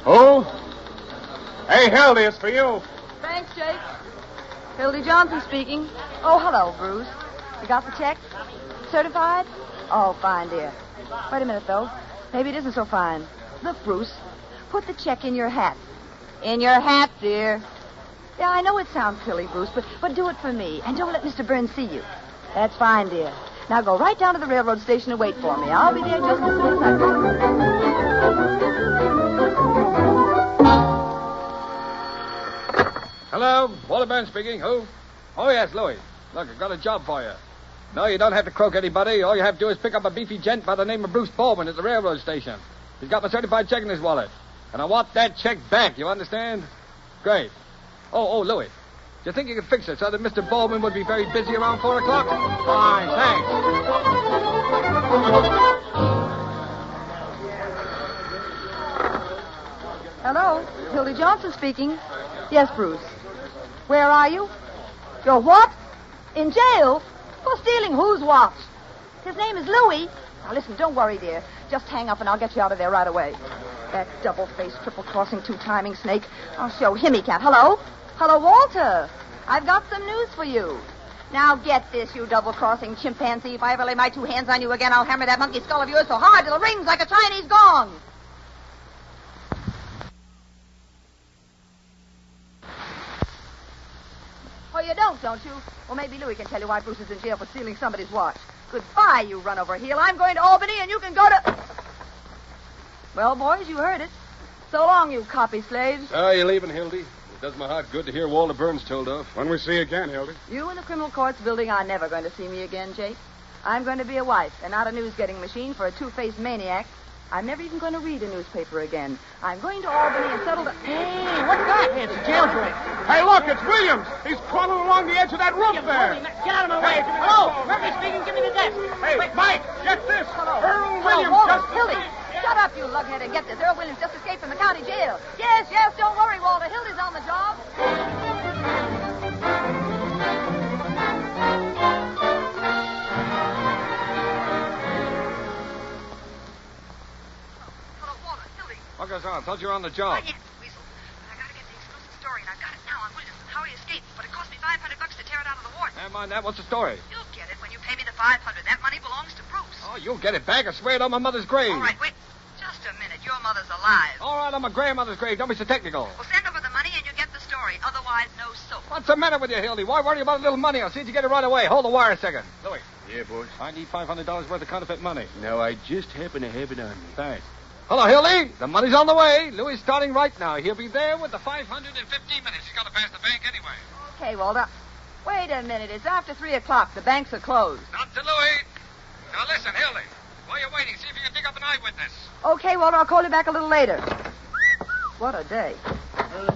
Who? Hey, Hildy, it's for you. Thanks, Jake. Hildy Johnson speaking. Oh, hello, Bruce. You got the check? Certified? Oh, fine, dear. Wait a minute, though. Maybe it isn't so fine. Look, Bruce, put the check in your hat. In your hat, dear. Yeah, I know it sounds silly, Bruce, but do it for me. And don't let Mr. Burns see you. That's fine, dear. Now go right down to the railroad station and wait for me. I'll be there just as soon as I can. Hello, Walter Burns speaking. Who? Oh, yes, Louis. Look, I've got a job for you. No, you don't have to croak anybody. All you have to do is pick up a beefy gent by the name of Bruce Baldwin at the railroad station. He's got my certified check in his wallet. And I want that check back, you understand? Great. Oh, Louis. Do you think you could fix it so that Mr. Baldwin would be very busy around 4 o'clock? Fine, thanks. Hello, Hildy Johnson speaking. Yes, Bruce. Where are you? You're what? In jail? For stealing whose watch? His name is Louis. Now, listen, don't worry, dear. Just hang up and I'll get you out of there right away. That double-faced, triple-crossing, two-timing snake. I'll show him he can't. Hello? Hello, Walter. I've got some news for you. Now get this, you double-crossing chimpanzee. If I ever lay my two hands on you again, I'll hammer that monkey skull of yours so hard it'll ring like a Chinese gong. Oh, you don't you? Well, maybe Louis can tell you why Bruce is in jail for stealing somebody's watch. Goodbye, you run-over-heel. I'm going to Albany, and you can go to... Well, boys, you heard it. So long, you copy slaves. Oh, you're leaving, Hildy? It does my heart good to hear Walter Burns told off. When we see you again, Hildy. You in the criminal courts building are never going to see me again, Jake. I'm going to be a wife and not a news-getting machine for a two-faced maniac. I'm never even going to read a newspaper again. I'm going to Albany and settle the... Hey, what's that? It's a jailbreak. Hey, look, it's Williams. He's crawling along the edge of that roof there. Get out of my way. Hello, Murphy speaking. Give me the desk. Hey, Wait. Mike, get this. Hello. Earl Williams Walter, just... Hildy, shut up, you lughead, and get this. Earl Williams just escaped from the county jail. Yes, don't worry, Walter. Hildy's on the job. What goes on? Thought you were on the job. Yes, Weasel. I gotta get the exclusive story, and I've got it now on Williams and how he escaped. But it cost me $500 to tear it out of the warden. Never mind that. What's the story? You'll get it when you pay me the $500. That money belongs to Bruce. Oh, you'll get it back. I swear it on my mother's grave. All right, wait. Just a minute. Your mother's alive. All right, on my grandmother's grave. Don't be so technical. Well, send over the money and you get the story. Otherwise, no soap. What's the matter with you, Hildy? Why worry about a little money? I'll see you get it right away. Hold the wire a second. Louis. Yeah, boss. I need $500 worth of counterfeit money. No, I just happen to have it on me. Thanks. Hello, Hildy. The money's on the way. Louis is starting right now. He'll be there with the $500 in 15 minutes. He's got to pass the bank anyway. Okay, Walter. Wait a minute. It's after 3 o'clock. The banks are closed. Not to Louis. Now listen, Hildy. While you're waiting, see if you can dig up an eyewitness. Okay, Walter. I'll call you back a little later. What a day.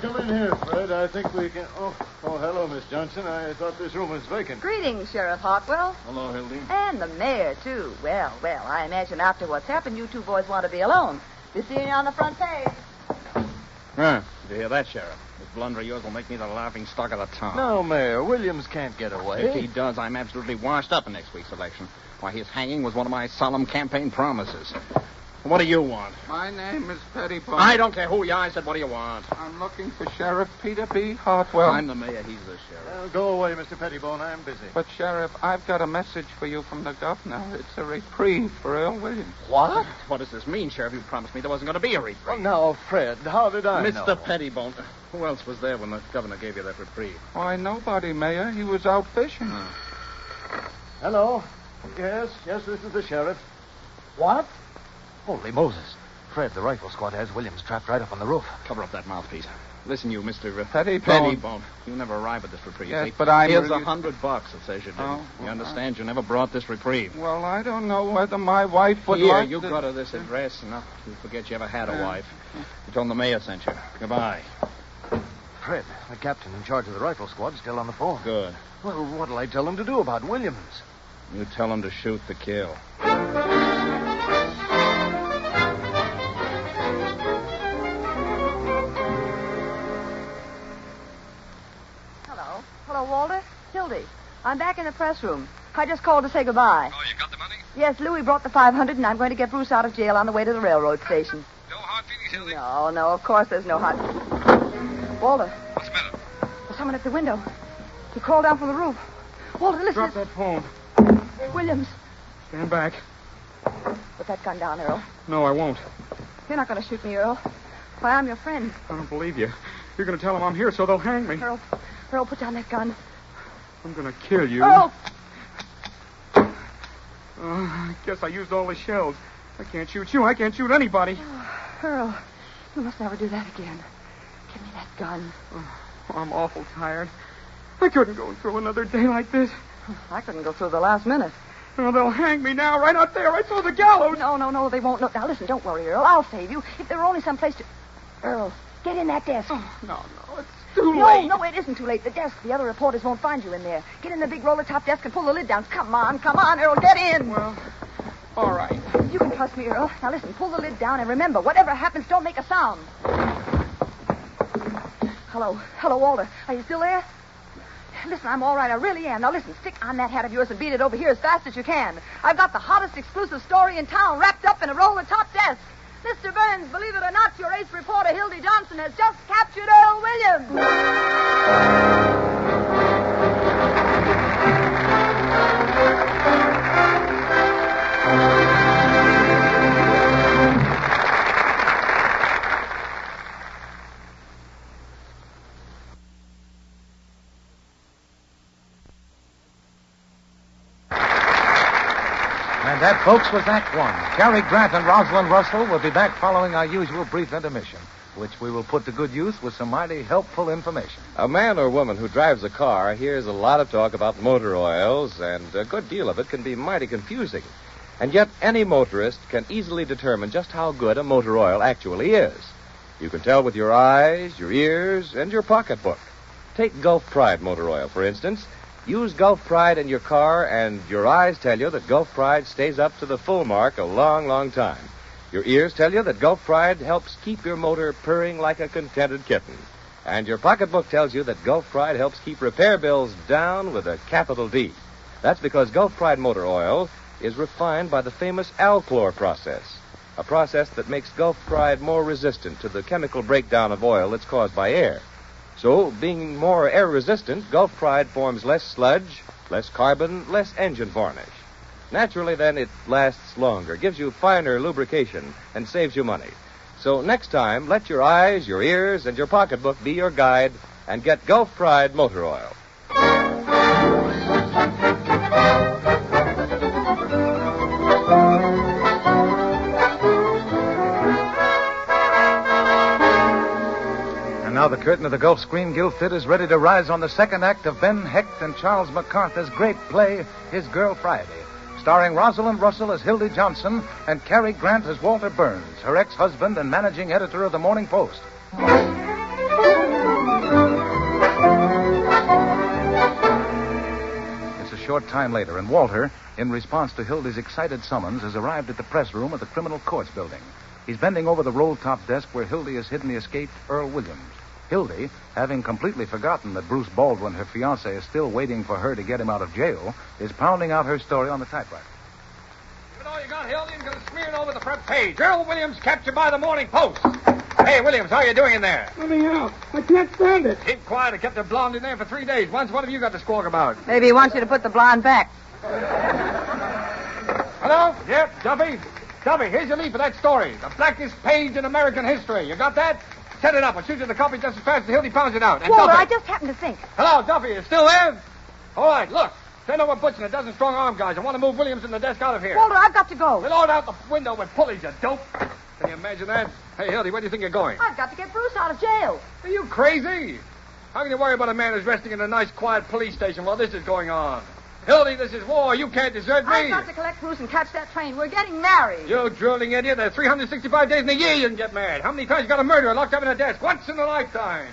Come in here, Fred. I think we can... Oh, hello, Miss Johnson. I thought this room was vacant. Greetings, Sheriff Hartwell. Hello, Hildy. And the mayor, too. Well, I imagine after what's happened, you two boys want to be alone. Be seeing you on the front page. Huh. Did you hear that, Sheriff? This blunder of yours will make me the laughing stock of the town. No, Mayor. Williams can't get away. If he does, I'm absolutely washed up in next week's election. Why, his hanging was one of my solemn campaign promises. What do you want? My name is Pettibone. I don't care who you are. I said, what do you want? I'm looking for Sheriff Peter B. Hartwell. I'm the mayor. He's the sheriff. Go away, Mr. Pettibone. I'm busy. But, Sheriff, I've got a message for you from the governor. It's a reprieve for Earl Williams. What? What does this mean, Sheriff? You promised me there wasn't going to be a reprieve. Oh, now, Fred, how did I know? Mr. Pettibone. Who else was there when the governor gave you that reprieve? Why, nobody, Mayor. He was out fishing. Hello. Yes, this is the sheriff. What? Holy Moses. Fred, the rifle squad has Williams trapped right up on the roof. Cover up that mouthpiece. Listen, you, Mr. Pettibone. You never arrived at this reprieve. Yes, see? but I'm... Here's $100 that says you did. Oh, You understand? You never brought this reprieve. Well, I don't know whether my wife would Here, like you to... go to this address, and you forget you ever had a wife. You told them the mayor sent you. Goodbye. Fred, the captain in charge of the rifle squad, is still on the phone. Good. Well, what'll I tell him to do about Williams? You tell him to shoot to kill. Hello, Walter. Hildy. I'm back in the press room. I just called to say goodbye. Oh, you got the money? Yes, Louis brought the $500, and I'm going to get Bruce out of jail on the way to the railroad station. No hard feelings, Hildy? No, of course there's no hard... Walter. What's the matter? There's someone at the window. He crawled down from the roof. Walter, listen. Drop that phone. Williams. Stand back. Put that gun down, Earl. No, I won't. You're not going to shoot me, Earl. Why, I'm your friend. I don't believe you. You're going to tell them I'm here so they'll hang me. Earl, put down that gun. I'm going to kill you. Earl! I guess I used all the shells. I can't shoot you. I can't shoot anybody. Earl, you must never do that again. Give me that gun. I'm awful tired. I couldn't go through another day like this. I couldn't go through the last minute. Oh, they'll hang me now, right out there. I saw the gallows. No, they won't. Look, now listen, don't worry, Earl. I'll save you. If there were only some place to... Earl, get in that desk. Oh, no, it's too late. No, it isn't too late. The desk. The other reporters won't find you in there. Get in the big roller top desk and pull the lid down. Come on, Earl, get in. Well, all right. You can trust me, Earl. Now listen, pull the lid down and remember, whatever happens, don't make a sound. Hello, Walter. Are you still there? Listen, I'm all right. I really am. Now, listen, stick on that hat of yours and beat it over here as fast as you can. I've got the hottest exclusive story in town wrapped up in a roll of top desk. Mr. Burns, believe it or not, your ace reporter, Hildy Johnson, has just captured Earl Williams. And that, folks, was Act One. Cary Grant and Rosalind Russell will be back following our usual brief intermission, which we will put to good use with some mighty helpful information. A man or woman who drives a car hears a lot of talk about motor oils, and a good deal of it can be mighty confusing. And yet, any motorist can easily determine just how good a motor oil actually is. You can tell with your eyes, your ears, and your pocketbook. Take Gulf Pride motor oil, for instance. Use Gulf Pride in your car, and your eyes tell you that Gulf Pride stays up to the full mark a long, long time. Your ears tell you that Gulf Pride helps keep your motor purring like a contented kitten. And your pocketbook tells you that Gulf Pride helps keep repair bills down with a capital D. That's because Gulf Pride motor oil is refined by the famous Alchlor process, a process that makes Gulf Pride more resistant to the chemical breakdown of oil that's caused by air. So, being more air-resistant, Gulf Pride forms less sludge, less carbon, less engine varnish. Naturally, then, it lasts longer, gives you finer lubrication, and saves you money. So next time, let your eyes, your ears, and your pocketbook be your guide, and get Gulf Pride motor oil. Now the curtain of the Gulf Screen Guild Theater is ready to rise on the second act of Ben Hecht and Charles MacArthur's great play, His Girl Friday, starring Rosalind Russell as Hildy Johnson and Cary Grant as Walter Burns, her ex-husband and managing editor of the Morning Post. It's a short time later, and Walter, in response to Hildy's excited summons, has arrived at the press room of the Criminal Courts Building. He's bending over the roll-top desk where Hildy has hidden the escaped Earl Williams. Hildy, having completely forgotten that Bruce Baldwin, her fiancé, is still waiting for her to get him out of jail, is pounding out her story on the typewriter. Give it all you got, Hildy, and gonna smear it over the front page. Earl Williams captured by the Morning Post. Hey, Williams, how are you doing in there? Let me out. I can't stand it. Keep quiet. I kept the blonde in there for 3 days. Once, what have you got to squawk about? Maybe he wants you to put the blonde back. Hello? Yep, Duffy. Duffy, here's your lead for that story. The blackest page in American history. You got that? Set it up. I'll shoot you the copy just as fast as Hildy pounds it out. And Walter, Duffy. I just happened to think. Hello, Duffy. You still there? All right, look. Send over Butch and a dozen strong-arm guys. I want to move Williams and the desk out of here. Walter, I've got to go. We'll load out the window with pulleys, you dope. Can you imagine that? Hey, Hildy, where do you think you're going? I've got to get Bruce out of jail. Are you crazy? How can you worry about a man who's resting in a nice, quiet police station while this is going on? Hildy, this is war. You can't desert me. I've got to collect Bruce and catch that train. We're getting married. You drooling idiot. There's 365 days in a year you can get married. How many times you got a murderer locked up in a desk? Once in a lifetime.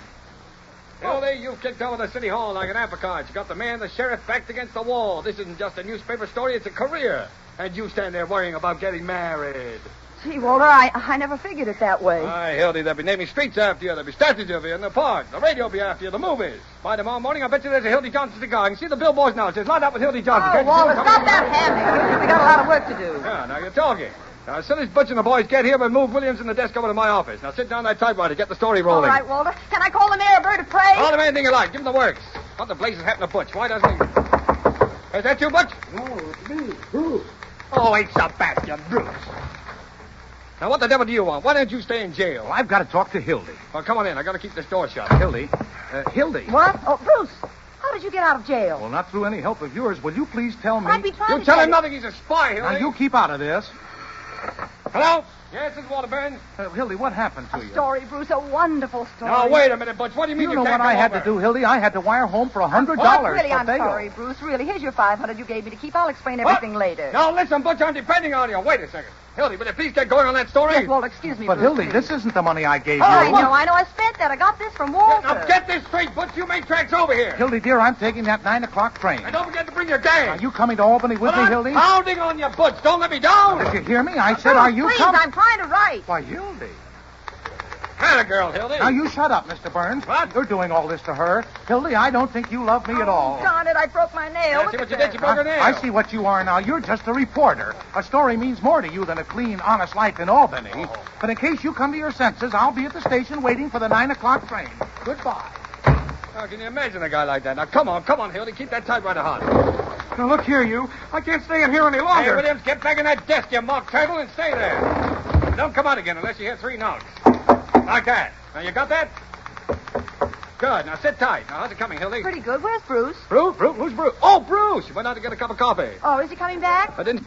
Hildy, you've kicked over the city hall like an apricot. You got the man, the sheriff, backed against the wall. This isn't just a newspaper story. It's a career. And you stand there worrying about getting married. Gee, Walter, I never figured it that way. Aye, Hildy, they'll be naming streets after you. There'll be statues of you in the park. The radio will be after you. The movies. By tomorrow morning, I bet you there's a Hildy Johnson cigar. I can see the billboards now. It says, "Line up with Hildy Johnson." Oh, Walter, stop that hamming. We got a lot of work to do. Yeah, now you're talking. Now, as soon as Butch and the boys get here, we'll move Williams and the desk over to my office. Now, sit down that typewriter. Get the story rolling. All right, Walter. Can I call the mayor, Bird of Prey? Call him anything you like. Give him the works. What the blazes happened to Butch? Why doesn't he... Is that you, Butch? No, it's me, Bruce. Oh, it's a bat, you Bruce. Now, what the devil do you want? Why don't you stay in jail? Well, I've got to talk to Hildy. Well, come on in. I got to keep this door shut. Hildy? Hildy? What? Oh, Bruce, how did you get out of jail? Well, not through any help of yours. Will you please tell me? I'd be trying You to tell him nothing. He's a spy, Hildy. Now, you keep out of this. Hello? Yes, it's Walter Burns. Hildy, what happened to you? A story, Bruce, a wonderful story. Now, wait a minute, Butch. What do you mean you know can't what I come had over? to do, Hildy? I had to wire home for $100 Really, for I'm bail. sorry, Bruce. Really, here's your $500 you gave me to keep. I'll explain everything later. Now, listen, Butch, I'm depending on you. Wait a second. Hildy, will you please get going on that story? Yes, Walter, excuse me, But, Bruce, Hildy, please. this isn't the money I gave Oh, you. I know. I spent that. I got this from Walter. Now, get this straight, Butch. You make tracks over here. Hildy, dear, I'm taking that 9 o'clock train. And don't forget to bring your gang. Are you coming to Albany with me, I'm Hildy? pounding on you, Butch. Don't let me down. Did you hear me? I said, Bruce, are you please, coming? I'm trying to write. Why, Hildy. Atta girl, Hildy. Now, you shut up, Mr. Burns. What? You're doing all this to her. Hildy, I don't think you love me at all. Darn it, I broke my nail. Yeah, see what you did? You broke her nail. I see what you are now. You're just a reporter. A story means more to you than a clean, honest life in Albany. Oh. But in case you come to your senses, I'll be at the station waiting for the 9 o'clock train. Goodbye. How can you imagine a guy like that? Now, come on, Hildy. Keep that typewriter hot. Now, look here, you. I can't stay in here any longer. Hey, Williams, get back in that desk, you mock turtle, and stay there. Don't come out again unless you hear 3 knocks. Like that. Now, you got that? Good. Now, sit tight. Now, how's it coming, Hildy? Pretty good. Where's Bruce? Bruce? Who's Bruce? Oh, Bruce! He went out to get a cup of coffee. Oh, is he coming back? I didn't...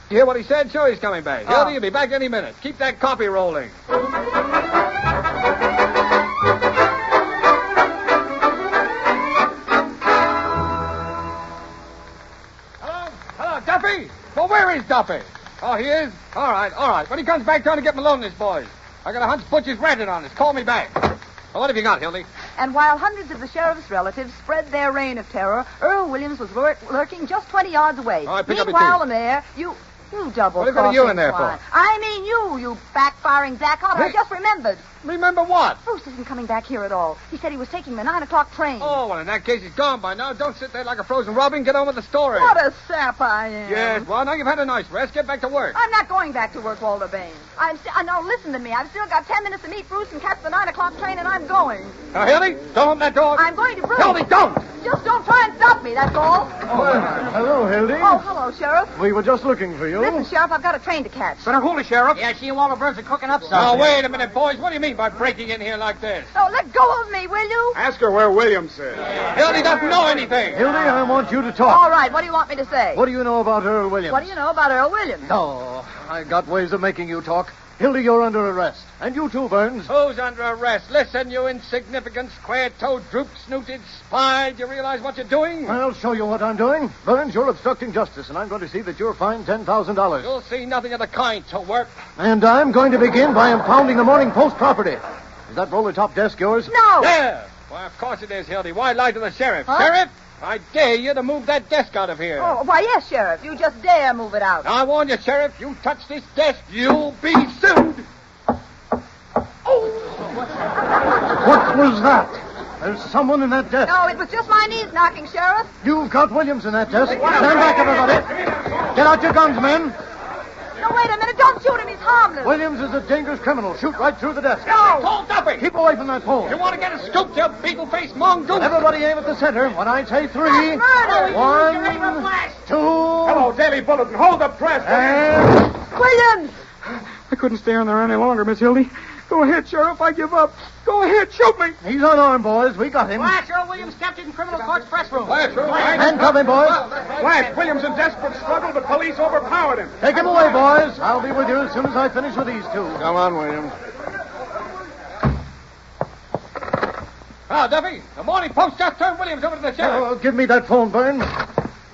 You hear what he said? Sure, he's coming back. Hildy, he'll be back any minute. Keep that coffee rolling. Hello, Duffy? Well, where is Duffy? Oh, he is? All right. When he comes back, trying to get Malone and his boys. I got a hunch Butcher's rented on us. Call me back. Well, what have you got, Hildy? And while hundreds of the sheriff's relatives spread their reign of terror, Earl Williams was lurking just 20 yards away. All right, pick up your Meanwhile, teeth. the mayor, you double What are you in there for? I mean you backfiring Zach Hunter. I just remembered. Remember what? Bruce isn't coming back here at all. He said he was taking the 9 o'clock train. Oh, well, in that case, he's gone by now. Don't sit there like a frozen robin. Get on with the story. What a sap I am. Yes, well, now you've had a nice rest. Get back to work. I'm not going back to work, Walter Bain. Now, listen to me. I've still got 10 minutes to meet Bruce and catch the 9 o'clock train, and I'm going. Now, Hildy, don't open that door. I'm going to Bruce. Hildy, don't! Just don't try and stop me, that's all. Hello, Hildy. Oh, hello, Sheriff. We were just looking for you. Listen, Sheriff, I've got a train to catch. Better hold it, Sheriff. Yeah, she and Walter Burns are cooking up something. Now, wait a minute, boys. What do you mean by breaking in here like this? Oh, let go of me, will you? Ask her where Williams is. Hildy doesn't know anything. Hildy, I want you to talk. All right, what do you want me to say? What do you know about Earl Williams? What do you know about Earl Williams? No, I got ways of making you talk. Hildy, you're under arrest. And you too, Burns. Who's under arrest? Listen, you insignificant, square-toed, droop-snooted spy. Do you realize what you're doing? I'll show you what I'm doing. Burns, you're obstructing justice, and I'm going to see that you're fined $10,000. You'll see nothing of the kind till work. And I'm going to begin by impounding the Morning Post property. Is that roller-top desk yours? No. There. Why, of course it is, Hildy. Why lie to the sheriff? Huh? Sheriff, I dare you to move that desk out of here. Oh, why, yes, Sheriff. You just dare move it out. Now, I warn you, Sheriff, you touch this desk, you'll be sued. What was that? There's someone in that desk. No, it was just my knees knocking, Sheriff. You've got Williams in that desk. Stand back, everybody. Get out your guns, men. No, wait a minute. Don't shoot him. He's harmless. Williams is a dangerous criminal. Shoot right through the desk. No. Hold Duffy. Keep away from that pole. You want to get a scoop, you beetle-faced mongoose? Everybody aim at the center. When I say 3, That's murder. 1, 2. Hello, Daily Bulletin. Hold the press. And... Williams! I couldn't stay on there any longer, Miss Hildy. Go ahead, Sheriff. I give up. Go ahead. Shoot me. He's unarmed, boys. We got him. Flash, Earl Williams captured in criminal court's press room. Handcuff him, boys. Flash, Williams in desperate struggle. The police overpowered him. Take him away, boys. I'll be with you as soon as I finish with these two. Come on, Williams. Now, Duffy, the Morning Post just turned Williams over to the sheriff. Oh, give me that phone, Burns.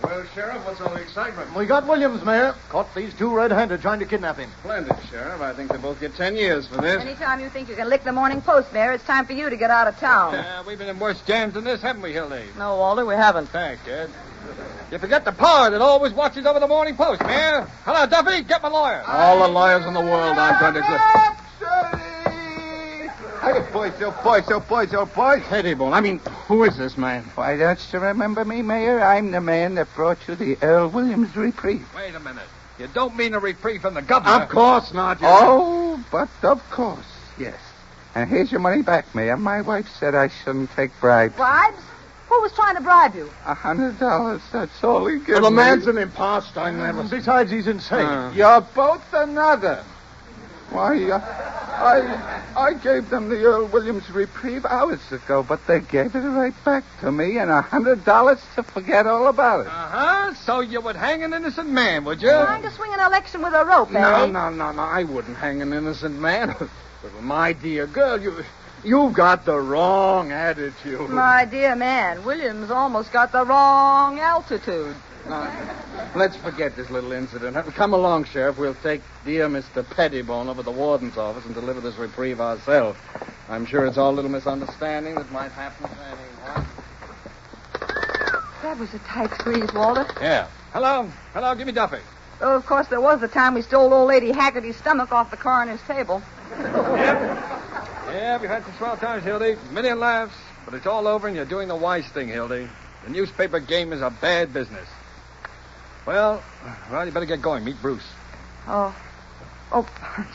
Well, Sheriff, what's all the excitement? We got Williams, Mayor. Caught these two red-handed trying to kidnap him. Splendid, Sheriff. I think they both get 10 years for this. Anytime you think you can lick the Morning Post, Mayor, it's time for you to get out of town. We've been in worse jams than this, haven't we, Hildy? No, Walter, we haven't. Thanks, Ed. You forget the power that always watches over the Morning Post, Mayor. Hello, Duffy. Get my lawyer. All the lawyers in the world aren't going to... Hey, boys. Pettibone. I mean, who is this man? Why, don't you remember me, Mayor? I'm the man that brought you the Earl Williams reprieve. Wait a minute. You don't mean a reprieve from the governor? Of course not. Oh, but of course, yes. And here's your money back, Mayor. My wife said I shouldn't take bribes. Bribes? Who was trying to bribe you? $100, that's all he gives Well, the me. man's an imposter. I never... Besides, he's insane. You're both another. Why, I gave them the Earl Williams reprieve hours ago, but they gave it right back to me and $100 to forget all about it. Uh-huh. So you would hang an innocent man, would you? Trying to swing an election with a rope, eh? No. I wouldn't hang an innocent man. But my dear girl, you've got the wrong attitude. My dear man, Williams almost got the wrong altitude. Now, let's forget this little incident. Come along, Sheriff. We'll take dear Mr. Pettibone over to the warden's office and deliver this reprieve ourselves. I'm sure it's all a little misunderstanding that might happen at any one. That was a tight squeeze, Walter. Yeah. Hello, give me Duffy. Though, of course, there was the time we stole old Lady Haggerty's stomach off the coroner's table. Yeah, we've had some swell times, Hildy. A million laughs, but it's all over and you're doing the wise thing, Hildy. The newspaper game is a bad business. Well, you better get going. Meet Bruce. Oh,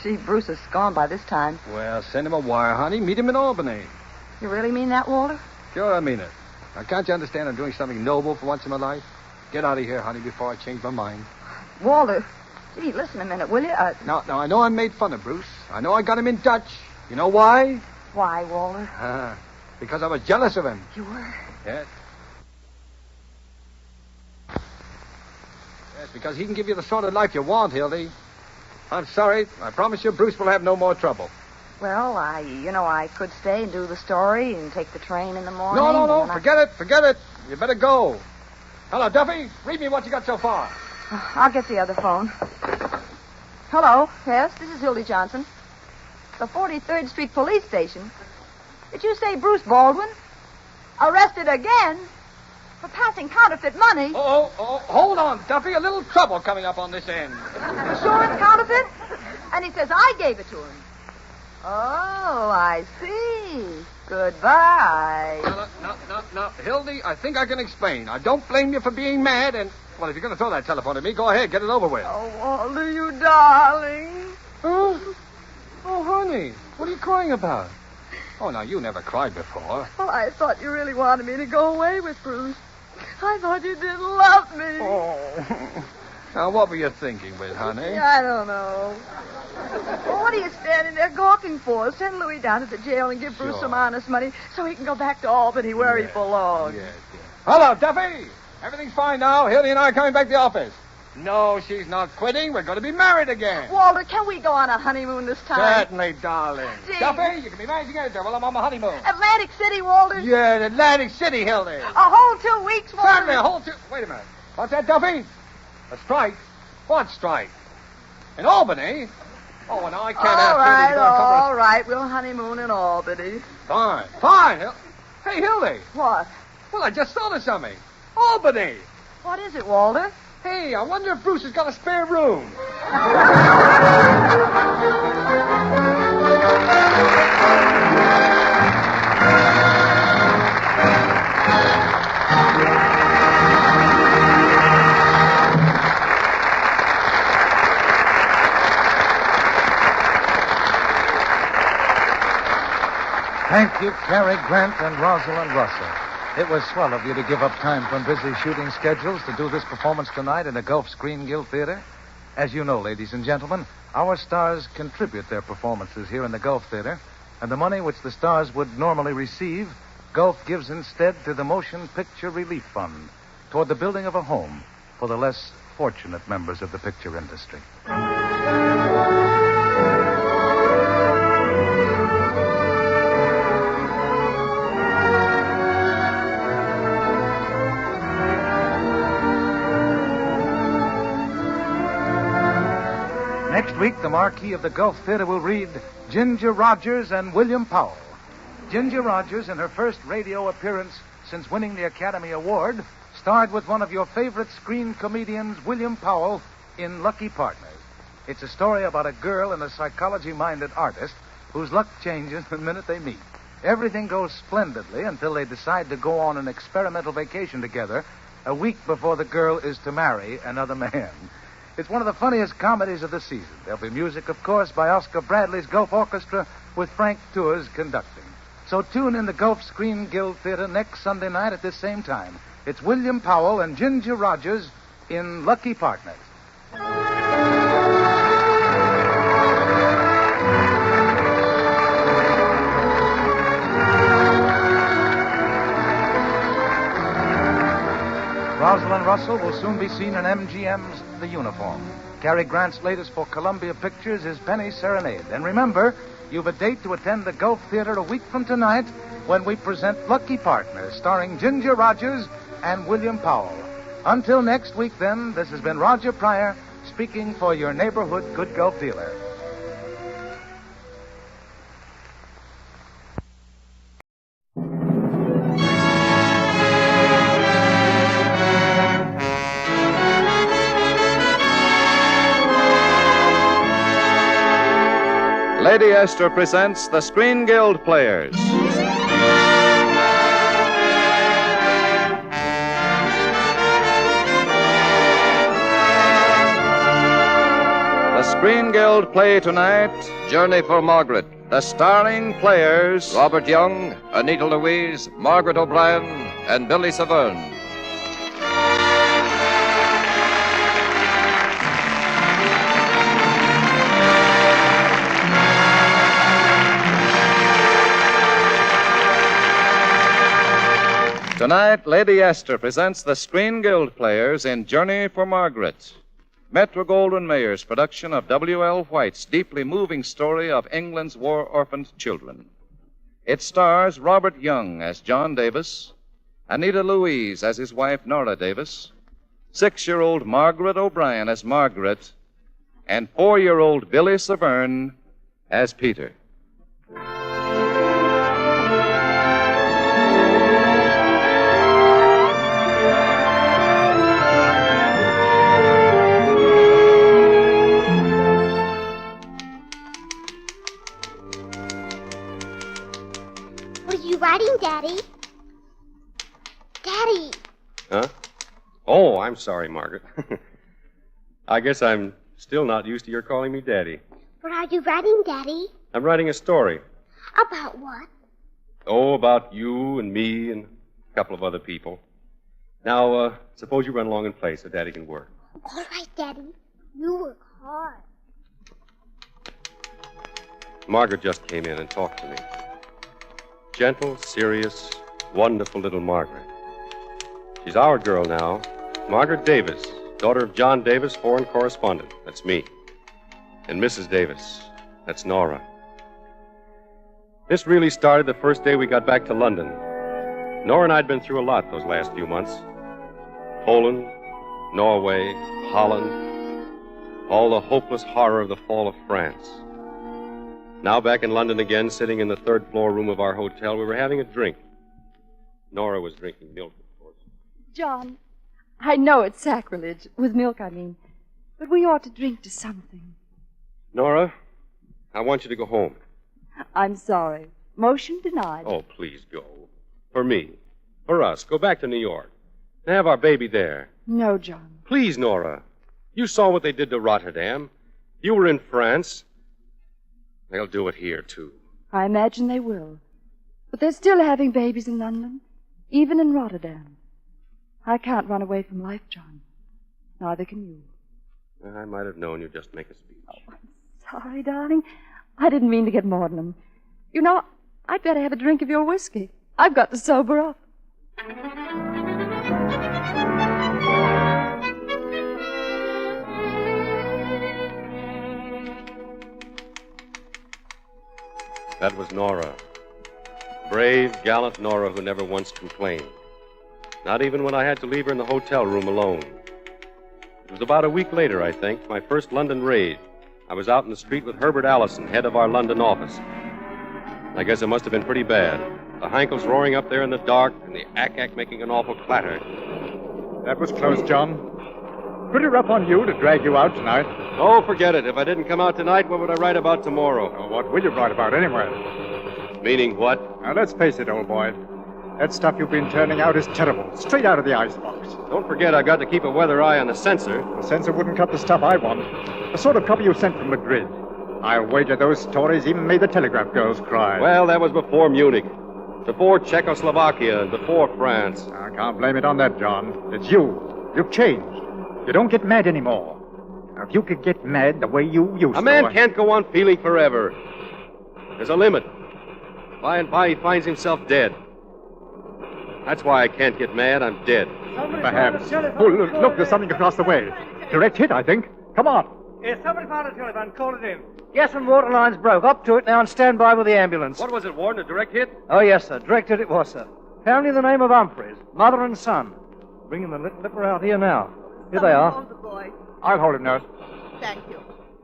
gee, Bruce is gone by this time. Well, send him a wire, honey. Meet him in Albany. You really mean that, Walter? Sure, I mean it. Now, can't you understand I'm doing something noble for once in my life? Get out of here, honey, before I change my mind. Walter, gee, listen a minute, will you? Now, I know I made fun of Bruce. I know I got him in Dutch. You know why? Why, Walter? Because I was jealous of him. You were? Yes. Yes, because he can give you the sort of life you want, Hildy. I'm sorry. I promise you Bruce will have no more trouble. Well, I could stay and do the story and take the train in the morning. No. Forget it. You better go. Hello, Duffy. Read me what you got so far. I'll get the other phone. Hello. Yes, this is Hildy Johnson. The 43rd Street Police Station. Did you say Bruce Baldwin? Arrested again? For passing counterfeit money? Oh, hold on, Duffy. A little trouble coming up on this end. Sure it's counterfeit? And he says I gave it to him. Oh, I see. Goodbye. No. Hildy, I think I can explain. I don't blame you for being mad, and, well, if you're going to throw that telephone at me, go ahead. Get it over with. Oh, Walter, you darling. Oh, honey. What are you crying about? Oh, now, you never cried before. Well, I thought you really wanted me to go away with Bruce. I thought you didn't love me. Oh. Now, what were you thinking with, honey? I don't know. Well, what are you standing there gawking for? Send Louis down to the jail and give Bruce some honest money so he can go back to Albany where he belongs. Yes. Hello, Duffy. Everything's fine now. Hildy and I are coming back to the office. No, she's not quitting. We're going to be married again. Walter, can we go on a honeymoon this time? Certainly, darling. Gee. Duffy, you can be managing editor while I'm on my honeymoon. Atlantic City, Walter? Yeah, Atlantic City, Hildy. A whole 2 weeks, Walter? Certainly, a whole 2... Wait a minute. What's that, Duffy? A strike? What strike? In Albany? Oh, well, now I can't ask Hildy to go and cover all right. We'll honeymoon in Albany. Fine. Hey, Hildy. What? Well, I just thought of something. Albany. What is it, Walter? Hey, I wonder if Bruce has got a spare room. Thank you, Cary Grant and Rosalind Russell. It was swell of you to give up time from busy shooting schedules to do this performance tonight in the Gulf Screen Guild Theater. As you know, ladies and gentlemen, our stars contribute their performances here in the Gulf Theater, and the money which the stars would normally receive, Gulf gives instead to the Motion Picture Relief Fund, toward the building of a home for the less fortunate members of the picture industry. Next week, the Marquis of the Gulf Theater will read Ginger Rogers and William Powell. Ginger Rogers, in her first radio appearance since winning the Academy Award, starred with one of your favorite screen comedians, William Powell, in Lucky Partners. It's a story about a girl and a psychology-minded artist whose luck changes the minute they meet. Everything goes splendidly until they decide to go on an experimental vacation together a week before the girl is to marry another man. It's one of the funniest comedies of the season. There'll be music, of course, by Oscar Bradley's Gulf Orchestra with Frank Tours conducting. So tune in the Gulf Screen Guild Theater next Sunday night at this same time. It's William Powell and Ginger Rogers in Lucky Partners. Rosalind Russell will soon be seen in MGM's The Uniform. Cary Grant's latest for Columbia Pictures is Penny Serenade. And remember, you've a date to attend the Gulf Theater a week from tonight when we present Lucky Partners, starring Ginger Rogers and William Powell. Until next week, then, this has been Roger Pryor speaking for your neighborhood Good Gulf dealer. Lady Esther presents the Screen Guild Players. The Screen Guild play tonight, Journey for Margaret. The starring players, Robert Young, Anita Louise, Margaret O'Brien, and Billy Severn. Tonight, Lady Esther presents the Screen Guild Players in Journey for Margaret. Metro-Goldwyn-Mayer's production of W.L. White's deeply moving story of England's war-orphaned children. It stars Robert Young as John Davis, Anita Louise as his wife Nora Davis, 6-year-old Margaret O'Brien as Margaret, and 4-year-old Billy Severn as Peter. Writing, Daddy? Daddy! Huh? Oh, I'm sorry, Margaret. I guess I'm still not used to your calling me Daddy. What are you writing, Daddy? I'm writing a story. About what? Oh, about you and me and a couple of other people. Now, suppose you run along and play so Daddy can work. All right, Daddy. You work hard. Margaret just came in and talked to me. Gentle, serious, wonderful little Margaret. She's our girl now. Margaret Davis, daughter of John Davis, foreign correspondent. That's me. And Mrs. Davis. That's Nora. This really started the first day we got back to London. Nora and I'd been through a lot those last few months. Poland, Norway, Holland. All the hopeless horror of the fall of France. Now back in London again, sitting in the third-floor room of our hotel, we were having a drink. Nora was drinking milk, of course. John, I know it's sacrilege. With milk, I mean. But we ought to drink to something. Nora, I want you to go home. I'm sorry. Motion denied. Oh, please go. For me. For us. Go back to New York. And have our baby there. No, John. Please, Nora. You saw what they did to Rotterdam. You were in France. They'll do it here, too. I imagine they will. But they're still having babies in London, even in Rotterdam. I can't run away from life, John. Neither can you. I might have known you'd just make a speech. Oh, I'm sorry, darling. I didn't mean to get maudlin. You know, I'd better have a drink of your whiskey. I've got to sober up. That was Nora. Brave, gallant Nora who never once complained. Not even when I had to leave her in the hotel room alone. It was about a week later, I think, my first London raid. I was out in the street with Herbert Allison, head of our London office. I guess it must have been pretty bad. The Hankels roaring up there in the dark and the ack-ack making an awful clatter. That was close, John. Pretty rough on you to drag you out tonight. Oh, forget it. If I didn't come out tonight, what would I write about tomorrow? Oh, what will you write about anyway? Meaning what? Now, let's face it, old boy. That stuff you've been turning out is terrible. Straight out of the icebox. Don't forget I got to keep a weather eye on the censor. The censor wouldn't cut the stuff I want. The sort of copy you sent from Madrid. I'll wager those stories even made the telegraph girls cry. Well, that was before Munich. Before Czechoslovakia and before France. I can't blame it on that, John. It's you. You've changed. You don't get mad anymore. Now, if you could get mad the way you used to... A man can't go on feeling forever. There's a limit. By and by, he finds himself dead. That's why I can't get mad. I'm dead. Perhaps. Oh, look, there's something across the way. Direct hit, I think. Come on. Yes, somebody found a telephone. Call it in. Gas and water lines broke. Up to it now and stand by with the ambulance. What was it, Warden? A direct hit? Oh, yes, sir. Direct hit it was, sir. Family of the name of Humphreys. Mother and son. Bringing the little lipper out here now. Here they are. Hold the boy. I'll hold him, nurse. Thank you.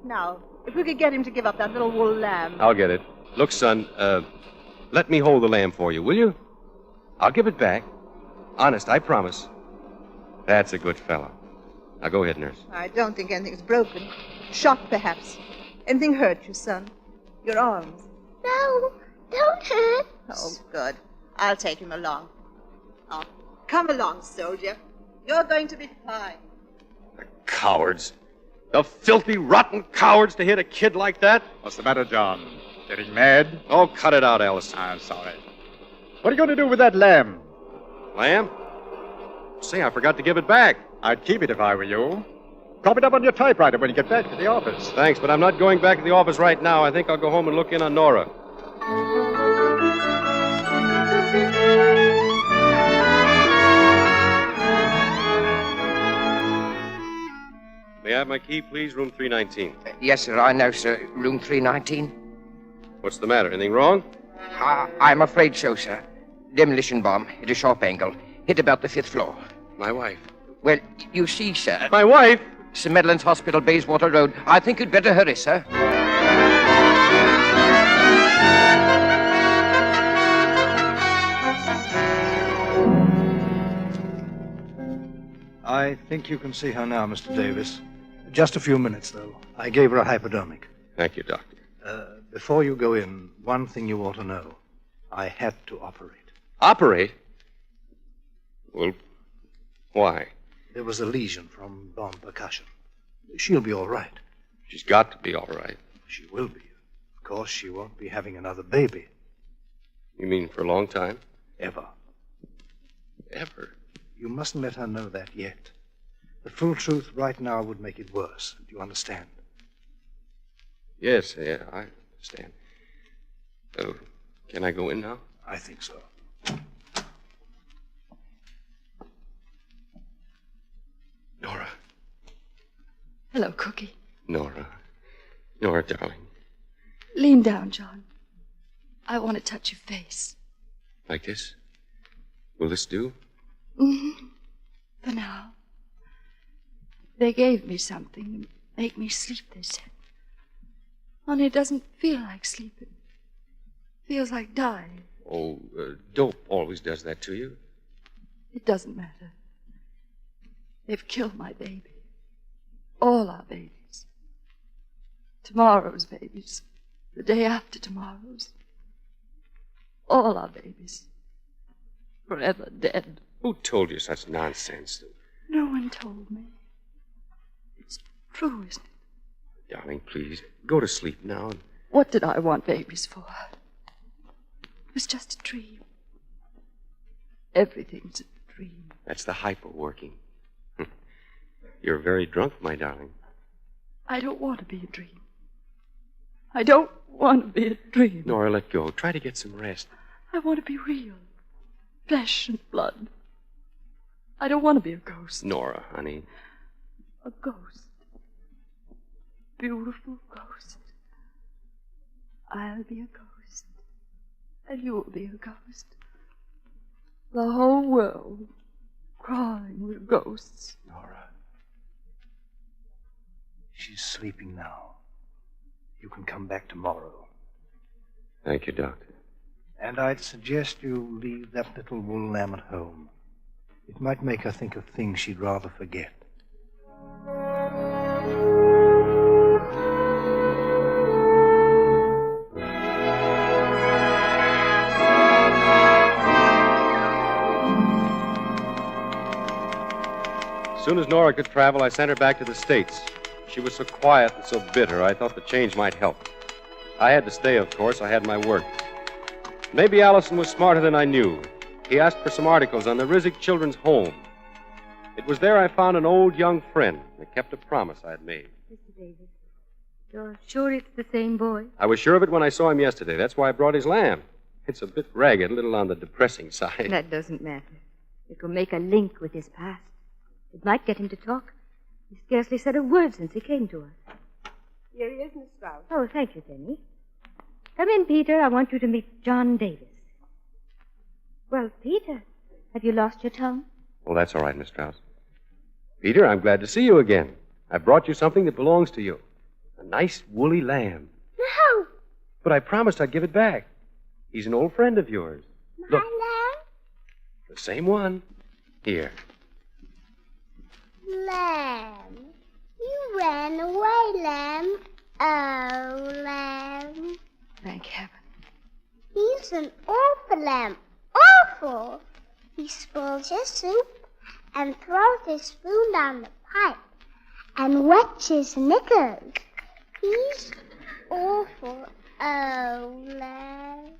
Now, if we could get him to give up that little wool lamb. I'll get it. Look, son, let me hold the lamb for you, will you? I'll give it back. Honest, I promise. That's a good fellow. Now go ahead, nurse. I don't think anything's broken. Shot, perhaps. Anything hurt you, son? Your arms. No, don't hurt. Oh, good. I'll take him along. Oh, come along, soldier. You're going to be fine. Cowards. The filthy, rotten cowards to hit a kid like that. What's the matter, John? Getting mad? Oh, cut it out, Alice. I'm sorry. What are you going to do with that lamb? Lamb? Say, I forgot to give it back. I'd keep it if I were you. Prop it up on your typewriter when you get back to the office. Thanks, but I'm not going back to the office right now. I think I'll go home and look in on Nora. May I have my key, please? Room 319. Yes, sir. I know, sir. Room 319. What's the matter? Anything wrong? I'm afraid so, sir. Demolition bomb at a sharp angle. Hit about the 5th floor. My wife. Well, you see, sir. My wife? St. Medlin's Hospital, Bayswater Road. I think you'd better hurry, sir. I think you can see her now, Mr. Davis. Just a few minutes, though. I gave her a hypodermic. Thank you, Doctor. Before you go in, one thing you ought to know. I had to operate. Operate? Well, why? There was a lesion from bomb percussion. She'll be all right. She's got to be all right. She will be. Of course, she won't be having another baby. You mean for a long time? Ever. Ever? You mustn't let her know that yet. The full truth right now would make it worse. Do you understand? Yes, yeah, I understand. Oh, can I go in now? I think so. Nora. Hello, Cookie. Nora. Nora, darling. Lean down, John. I want to touch your face. Like this? Will this do? Mm-hmm. For now. They gave me something to make me sleep, they said. Only it doesn't feel like sleeping. Feels like dying. Oh, dope always does that to you. It doesn't matter. They've killed my baby. All our babies. Tomorrow's babies. The day after tomorrow's. All our babies. Forever dead. Who told you such nonsense? No one told me. It's true, isn't it? Darling, please, go to sleep now. What did I want babies for? It was just a dream. Everything's a dream. That's the hypo working. You're very drunk, my darling. I don't want to be a dream. I don't want to be a dream. Nora, let go. Try to get some rest. I want to be real. Flesh and blood. I don't want to be a ghost. Nora, honey. A ghost. Beautiful ghost. I'll be a ghost. And you'll be a ghost. The whole world crawling with ghosts. Nora. She's sleeping now. You can come back tomorrow. Thank you, Doctor. And I'd suggest you leave that little wool lamb at home. It might make her think of things she'd rather forget. As soon as Nora could travel, I sent her back to the States. She was so quiet and so bitter, I thought the change might help. I had to stay, of course. I had my work. Maybe Allison was smarter than I knew. He asked for some articles on the Rizzick Children's Home. It was there I found an old young friend that kept a promise I had made. Mr. Davis, you're sure it's the same boy? I was sure of it when I saw him yesterday. That's why I brought his lamb. It's a bit ragged, a little on the depressing side. That doesn't matter. It will make a link with his past. It might get him to talk. He scarcely said a word since he came to us. Here he is, Miss Strauss. Oh, thank you, Toni. Come in, Peter. I want you to meet John Davis. Well, Peter, have you lost your tongue? Well, that's all right, Miss Strauss. Peter, I'm glad to see you again. I brought you something that belongs to you. A nice woolly lamb. No. But I promised I'd give it back. He's an old friend of yours. My Look, lamb? the same one. Here. Lamb. You ran away, lamb. Oh, lamb. an awful lamb. Awful. He spoils your soup and throws his spoon down the pipe and wets his knickers. He's awful. Oh, lamb.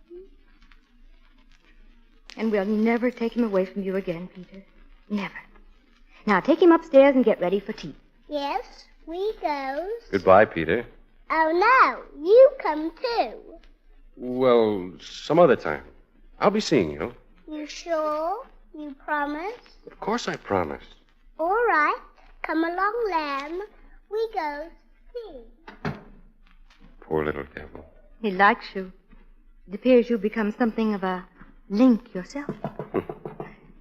And we'll never take him away from you again, Peter. Never. Now, take him upstairs and get ready for tea. Yes, we goes. Goodbye, Peter. Oh, no, you come too. Well, some other time. I'll be seeing you. You sure? You promise? Of course I promise. All right. Come along, lamb. We goes tea. Poor little devil. He likes you. It appears you've become something of a link yourself.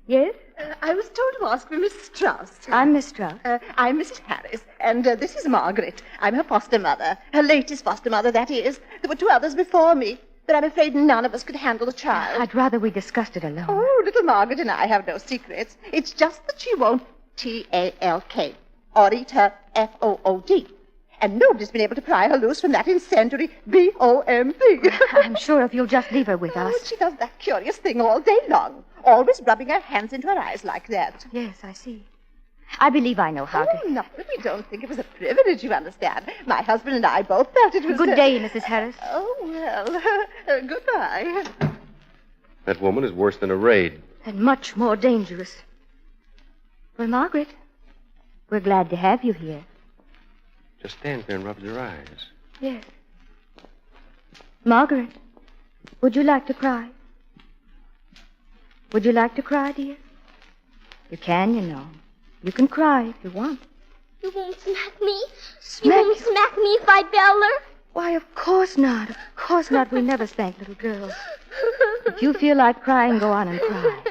Yes? I was told to ask for Miss Strauss. I'm Miss Strauss. I'm Mrs. Harris, and this is Margaret. I'm her foster mother. Her latest foster mother, that is. There were 2 others before me, but I'm afraid none of us could handle the child. I'd rather we discussed it alone. Oh, little Margaret and I have no secrets. It's just that she won't Talk or eat her FOOD. And nobody's been able to pry her loose from that incendiary BOMB. I'm sure if you'll just leave her with us. Oh, she does that curious thing all day long, always rubbing her hands into her eyes like that. Yes, I see. I believe I know how to. Oh, not that we don't think it was a privilege, you understand. My husband and I both felt it was... Good day, Mrs. Harris. Oh, well, goodbye. That woman is worse than a raid. And much more dangerous. Well, Margaret, we're glad to have you here. Just stands there and rubs her eyes. Yes. Margaret, would you like to cry? Would you like to cry, dear? You can, you know. You can cry if you want. You won't smack me? Smack you won't smack me if I bell her? Why, of course not. Of course not. We never spank little girls. If you feel like crying, go on and cry.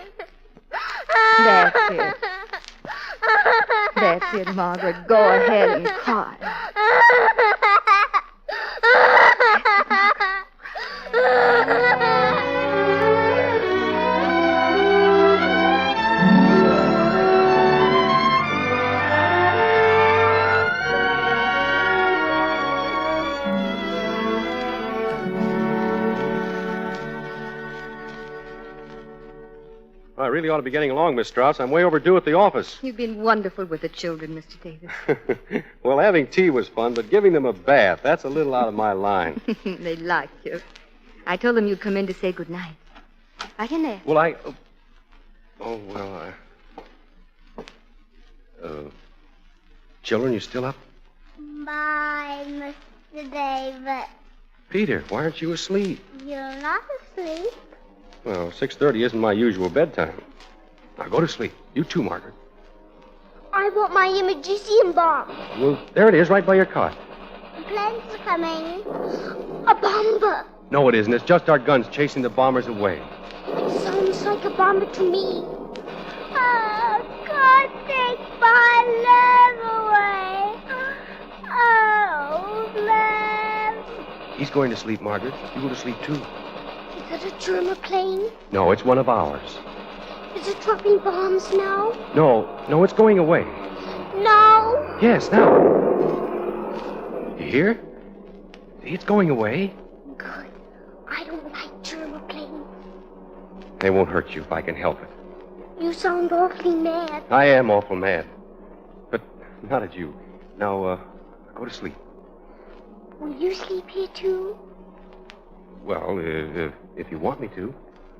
That's it. That's it, Margaret. Go ahead and cry. I really ought to be getting along, Miss Strauss. I'm way overdue at the office. You've been wonderful with the children, Mr. Davis. Well, having tea was fun, but giving them a bath, that's a little out of my line. They like you. I told them you'd come in to say good night. Right in there. Well, children, you still up? Bye, Mr. Davis. Peter, why aren't you asleep? You're not asleep. Well, 6:30 isn't my usual bedtime. Now go to sleep. You too, Margaret. I want my imagesium bomb. Well, there it is, right by your cot. The plane's coming. A bomber. No, it isn't. It's just our guns chasing the bombers away. It sounds like a bomber to me. Oh, God, take my love away. Oh, love. He's going to sleep, Margaret. You go to sleep, too. Is it a German plane? No, it's one of ours. Is it dropping bombs now? No, it's going away. No. Yes, now. You hear? See, it's going away. Good. I don't like German planes. They won't hurt you if I can help it. You sound awfully mad. I am awful mad. But not at you. Now, go to sleep. Will you sleep here, too? Well, if you want me to.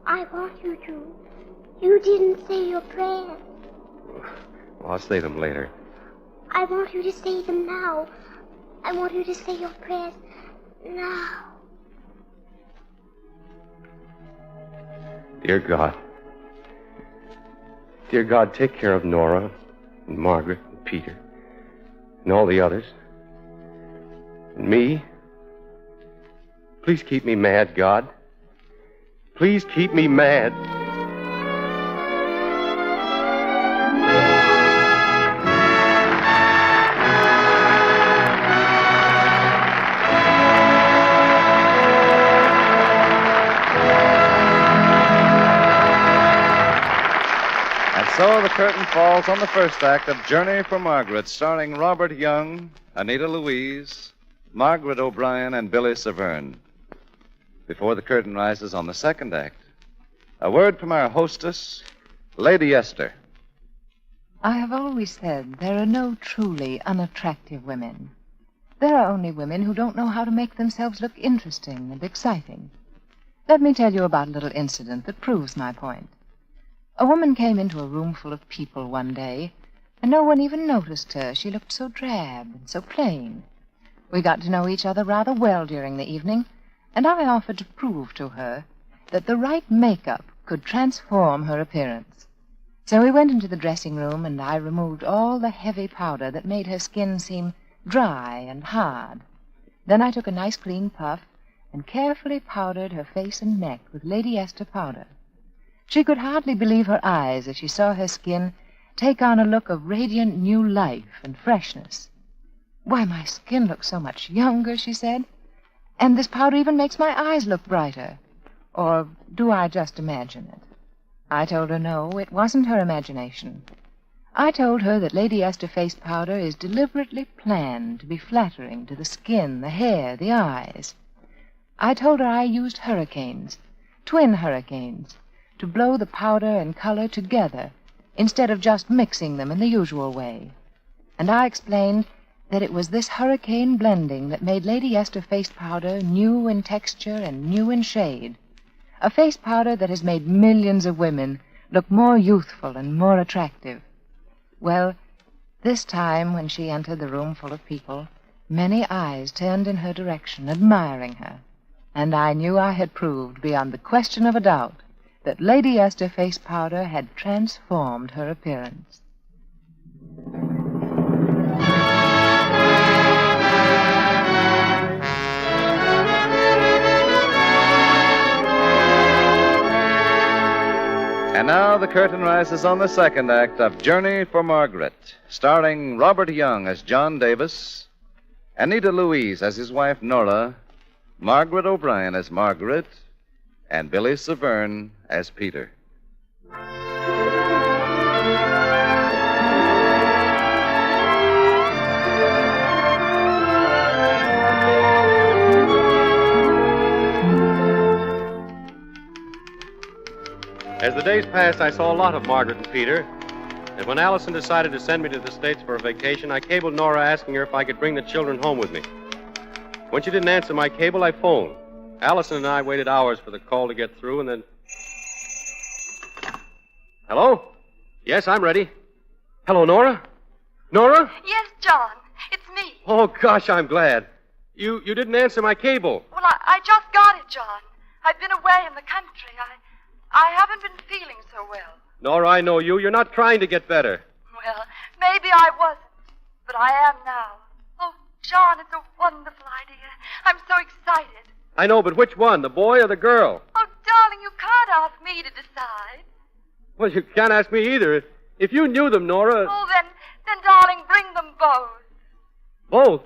I want you to. You didn't say your prayers. Well, I'll say them later. I want you to say them now. I want you to say your prayers now. Dear God. Dear God, take care of Nora and Margaret and Peter and all the others. And me. Please keep me mad, God. Please keep me mad. And so the curtain falls on the first act of Journey for Margaret, starring Robert Young, Anita Louise, Margaret O'Brien, and Billy Severn. before the curtain rises on the second act. A word from our hostess, Lady Esther. I have always said there are no truly unattractive women. There are only women who don't know how to make themselves look interesting and exciting. Let me tell you about a little incident that proves my point. A woman came into a room full of people one day, and no one even noticed her. She looked so drab and so plain. We got to know each other rather well during the evening, and I offered to prove to her that the right makeup could transform her appearance. So we went into the dressing room, and I removed all the heavy powder that made her skin seem dry and hard. Then I took a nice clean puff and carefully powdered her face and neck with Lady Esther powder. She could hardly believe her eyes as she saw her skin take on a look of radiant new life and freshness. "Why, my skin looks so much younger," she said. "And this powder even makes my eyes look brighter. Or do I just imagine it?" I told her no, it wasn't her imagination. I told her that Lady Esther face powder is deliberately planned to be flattering to the skin, the hair, the eyes. I told her I used hurricanes, twin hurricanes, to blow the powder and color together instead of just mixing them in the usual way. And I explained that it was this hurricane blending that made Lady Esther face powder new in texture and new in shade. A face powder that has made millions of women look more youthful and more attractive. Well, this time when she entered the room full of people, many eyes turned in her direction, admiring her. And I knew I had proved beyond the question of a doubt that Lady Esther face powder had transformed her appearance. And now the curtain rises on the second act of Journey for Margaret, starring Robert Young as John Davis, Anita Louise as his wife Nora, Margaret O'Brien as Margaret, and Billy Severn as Peter. As the days passed, I saw a lot of Margaret and Peter. And when Allison decided to send me to the States for a vacation, I cabled Nora asking her if I could bring the children home with me. When she didn't answer my cable, I phoned. Allison and I waited hours for the call to get through, and then... Hello? Yes, I'm ready. Hello, Nora? Nora? Yes, John. It's me. Oh, gosh, I'm glad. You didn't answer my cable. Well, I just got it, John. I've been away in the country. I haven't been feeling so well. Nora, I know you. You're not trying to get better. Well, maybe I wasn't, but I am now. Oh, John, it's a wonderful idea. I'm so excited. I know, but which one, the boy or the girl? Oh, darling, you can't ask me to decide. Well, you can't ask me either. If you knew them, Nora... Oh, then, darling, bring them both. Both?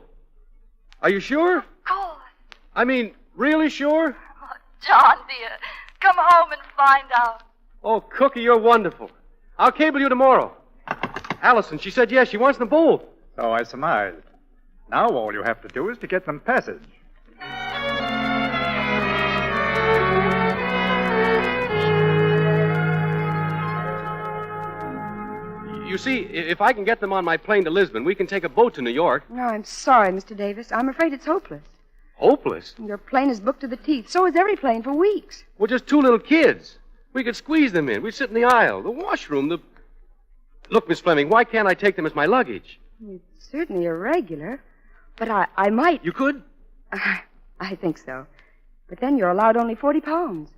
Are you sure? Of course. I mean, really sure? Oh, John, dear, come home and find out. Oh, Cookie, you're wonderful. I'll cable you tomorrow. Allison, she said yes, she wants them both. So I surmised. Now all you have to do is to get them passage. You see, if I can get them on my plane to Lisbon, we can take a boat to New York. No, I'm sorry, Mr. Davis. I'm afraid it's hopeless. Hopeless? Your plane is booked to the teeth. So is every plane for weeks. We're just two little kids. We could squeeze them in. We'd sit in the aisle, the washroom, the... Look, Miss Fleming, why can't I take them as my luggage? It's certainly irregular, but I might... You could? I think so. But then you're allowed only 40 pounds.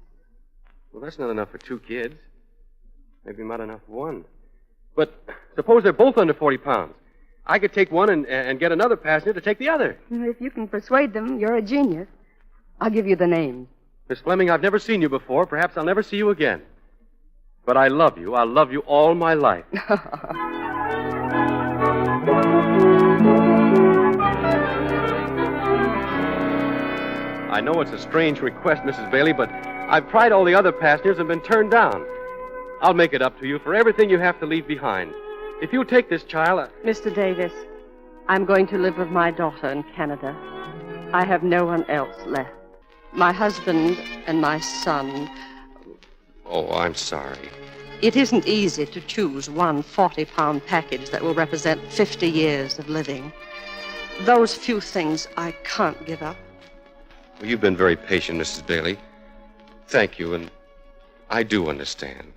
Well, that's not enough for two kids. Maybe not enough for one. But suppose they're both under 40 pounds. I could take one and get another passenger to take the other. If you can persuade them, you're a genius. I'll give you the names. Miss Fleming, I've never seen you before. Perhaps I'll never see you again. But I love you. I'll love you all my life. I know it's a strange request, Mrs. Bailey, but I've tried all the other passengers and been turned down. I'll make it up to you for everything you have to leave behind. If you take this child... Mr. Davis, I'm going to live with my daughter in Canada. I have no one else left. My husband and my son. Oh, I'm sorry. It isn't easy to choose one 40-pound package that will represent 50 years of living. Those few things I can't give up. Well, you've been very patient, Mrs. Bailey. Thank you, and I do understand.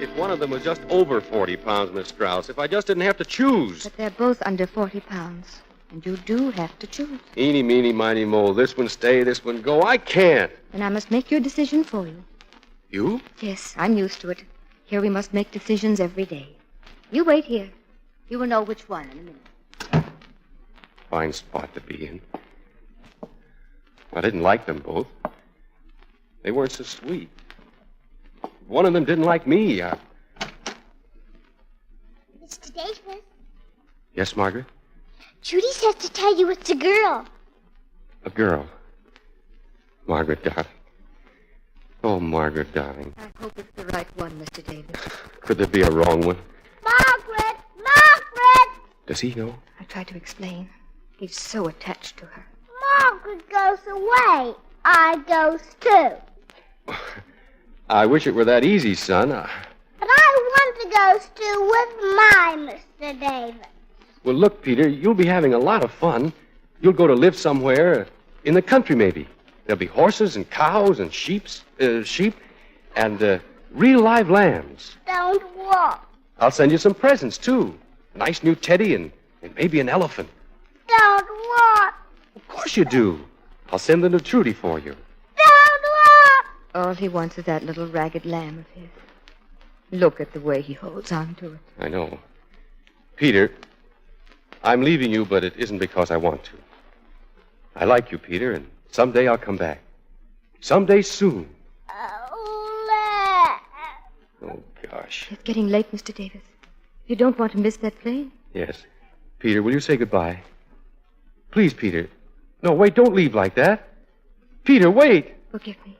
If one of them was just over 40 pounds, Miss Strauss, if I just didn't have to choose. But they're both under 40 pounds. And you do have to choose. Eeny, meeny, miny, mo. This one stay, this one go. I can't. And I must make your decision for you. You? Yes, I'm used to it. Here we must make decisions every day. You wait here. You will know which one in a minute. Fine spot to be in. I didn't like them both. They weren't so sweet. One of them didn't like me. Mr. Davis, Yes, Margaret? Judy says to tell you it's a girl. A girl. Margaret, darling. Oh, Margaret, darling. I hope it's the right one, Mr. Davis. Could there be a wrong one? Margaret! Margaret! Does he know? I tried to explain. He's so attached to her. Margaret goes away. I goes too. I wish it were that easy, son. But I want to go too with my Mr. Davis. Well, look, Peter, you'll be having a lot of fun. You'll go to live somewhere in the country, maybe. There'll be horses and cows and sheep, and real live lambs. Don't walk. I'll send you some presents, too. A nice new teddy and maybe an elephant. Don't walk. Of course you do. I'll send them to Trudy for you. Don't walk. All he wants is that little ragged lamb of his. Look at the way he holds on to it. I know. Peter, I'm leaving you, but it isn't because I want to. I like you, Peter, and someday I'll come back. Someday soon. Oh, gosh. It's getting late, Mr. Davis. You don't want to miss that plane? Yes. Peter, will you say goodbye? Please, Peter. No, wait, don't leave like that. Peter, wait. Forgive me.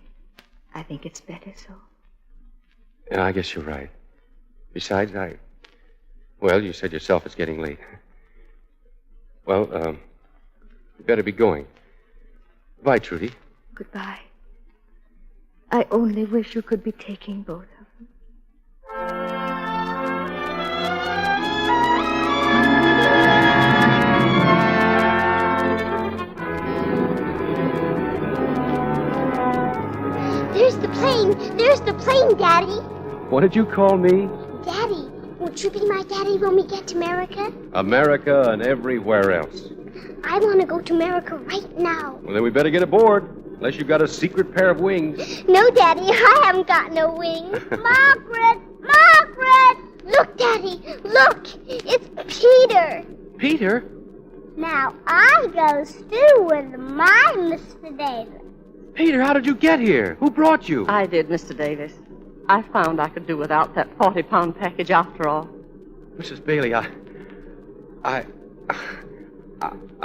I think it's better so. Yeah, I guess you're right. Besides, well, you said yourself it's getting late. Well, you better be going. Goodbye, Trudy. Goodbye. I only wish you could be taking both of them. There's the plane. There's the plane, Daddy. What did you call me? Daddy, won't you be my daddy when we get to America? America and everywhere else. I want to go to America right now. Well, then we better get aboard. Unless you've got a secret pair of wings. No, Daddy, I haven't got no wings. Margaret! Margaret! Look, Daddy, look. It's Peter. Peter? Now, I goes through with my Mr. Davis. Peter, how did you get here? Who brought you? I did, Mr. Davis. I found I could do without that 40-pound package after all. Mrs. Bailey, I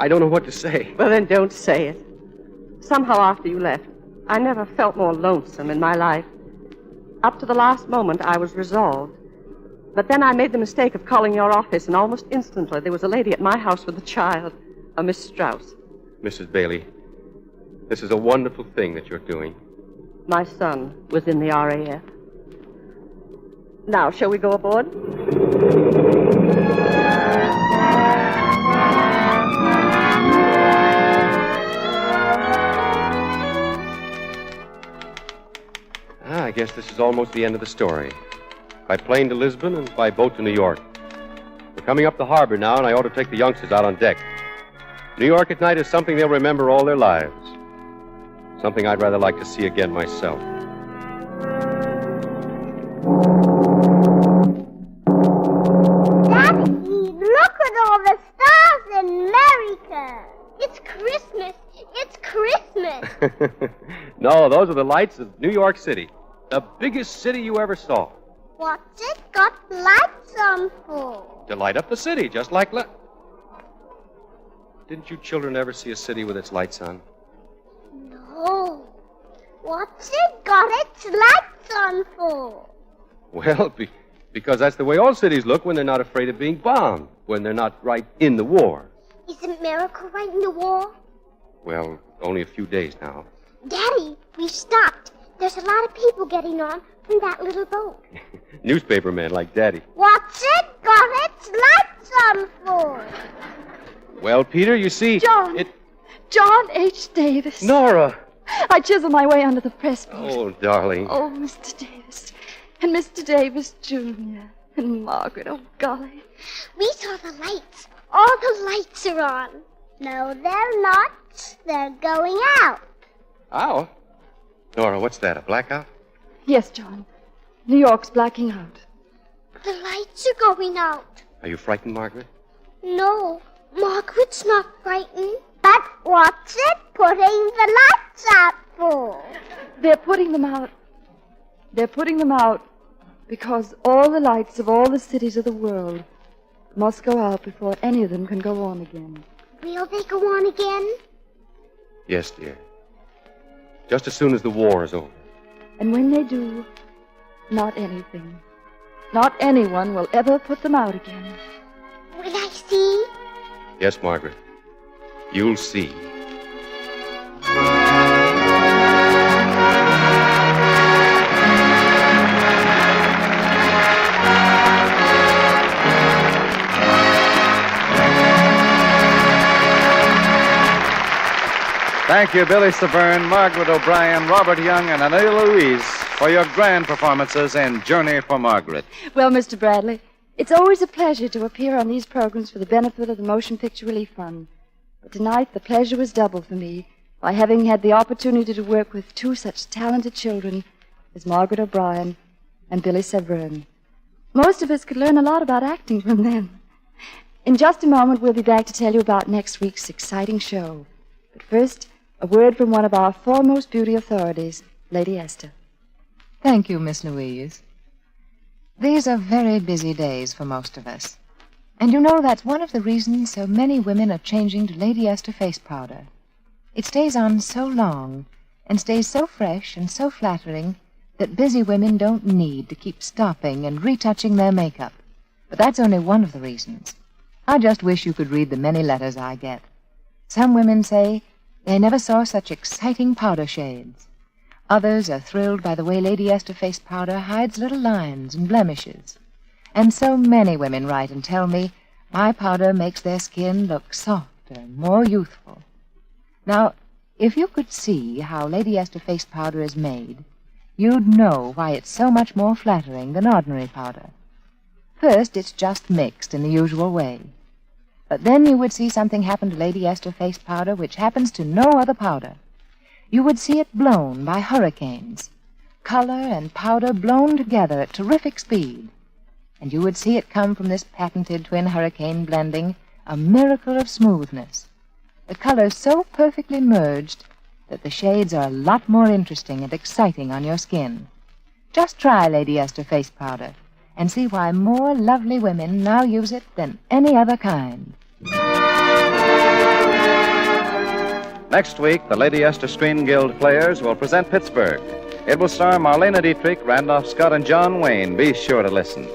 don't know what to say. Well, then don't say it. Somehow after you left, I never felt more lonesome in my life. Up to the last moment, I was resolved. But then I made the mistake of calling your office, and almost instantly there was a lady at my house with a child, a Miss Strauss. Mrs. Bailey, this is a wonderful thing that you're doing. My son was in the RAF. Now, shall we go aboard? I guess this is almost the end of the story. By plane to Lisbon and by boat to New York. We're coming up the harbor now, and I ought to take the youngsters out on deck. New York at night is something they'll remember all their lives. Something I'd rather like to see again myself. Daddy, look at all the stars in America. It's Christmas. It's Christmas. No, those are the lights of New York City. The biggest city you ever saw. What's it got lights on for? To light up the city, just like... Didn't you children ever see a city with its lights on? No. What's it got its lights on for? Well, because that's the way all cities look when they're not afraid of being bombed, when they're not right in the war. Isn't Miracle right in the war? Well, only a few days now. Daddy, we've stopped. There's a lot of people getting on from that little boat. Newspaper man like Daddy. What's it got its lights on for? Well, Peter, you see... John H. Davis. Nora! I chiseled my way under the press box. Oh, darling. Oh, Mr. Davis. And Mr. Davis, Jr. And Margaret, oh, golly. We saw the lights. All the lights are on. No, they're not. They're going out. Ow. Nora, what's that, a blackout? Yes, John. New York's blacking out. The lights are going out. Are you frightened, Margaret? No, Margaret's not frightened. But what's it putting the lights out for? They're putting them out. They're putting them out because all the lights of all the cities of the world must go out before any of them can go on again. Will they go on again? Yes, dear. Just as soon as the war is over. And when they do, not anything, not anyone will ever put them out again. Will I see? Yes, Margaret. You'll see. Thank you, Billy Severn, Margaret O'Brien, Robert Young, and Anita Louise for your grand performances in Journey for Margaret. Well, Mr. Bradley, it's always a pleasure to appear on these programs for the benefit of the Motion Picture Relief Fund. But tonight, the pleasure was doubled for me by having had the opportunity to work with two such talented children as Margaret O'Brien and Billy Severn. Most of us could learn a lot about acting from them. In just a moment, we'll be back to tell you about next week's exciting show. But first, a word from one of our foremost beauty authorities, Lady Esther. Thank you, Miss Louise. These are very busy days for most of us. And you know that's one of the reasons so many women are changing to Lady Esther face powder. It stays on so long and stays so fresh and so flattering that busy women don't need to keep stopping and retouching their makeup. But that's only one of the reasons. I just wish you could read the many letters I get. Some women say they never saw such exciting powder shades. Others are thrilled by the way Lady Esther face powder hides little lines and blemishes. And so many women write and tell me my powder makes their skin look softer, more youthful. Now, if you could see how Lady Esther face powder is made, you'd know why it's so much more flattering than ordinary powder. First, it's just mixed in the usual way. But then you would see something happen to Lady Esther face powder which happens to no other powder. You would see it blown by hurricanes, color and powder blown together at terrific speed. And you would see it come from this patented twin hurricane blending, a miracle of smoothness. The colors so perfectly merged that the shades are a lot more interesting and exciting on your skin. Just try Lady Esther face powder and see why more lovely women now use it than any other kind. Next week, the Lady Esther Screen Guild Players will present Pittsburgh. It will star Marlena Dietrich, Randolph Scott, and John Wayne. Be sure to listen.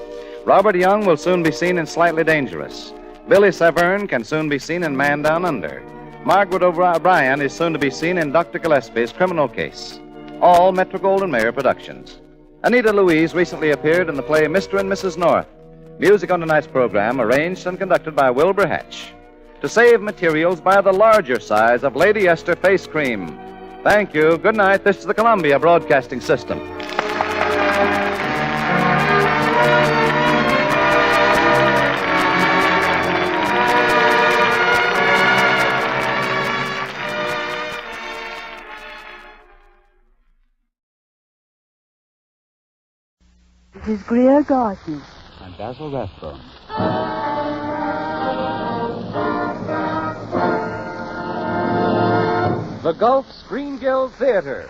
Robert Young will soon be seen in Slightly Dangerous. Billy Severn can soon be seen in Man Down Under. Margaret O'Brien is soon to be seen in Dr. Gillespie's Criminal Case. All Metro-Goldwyn-Mayer productions. Anita Louise recently appeared in the play Mr. and Mrs. North. Music on tonight's program arranged and conducted by Wilbur Hatch. To save materials, buy the larger size of Lady Esther Face Cream. Thank you. Good night. This is the Columbia Broadcasting System. This is Greer Garden. And Basil Rathbone. The Gulf Screen Guild Theater.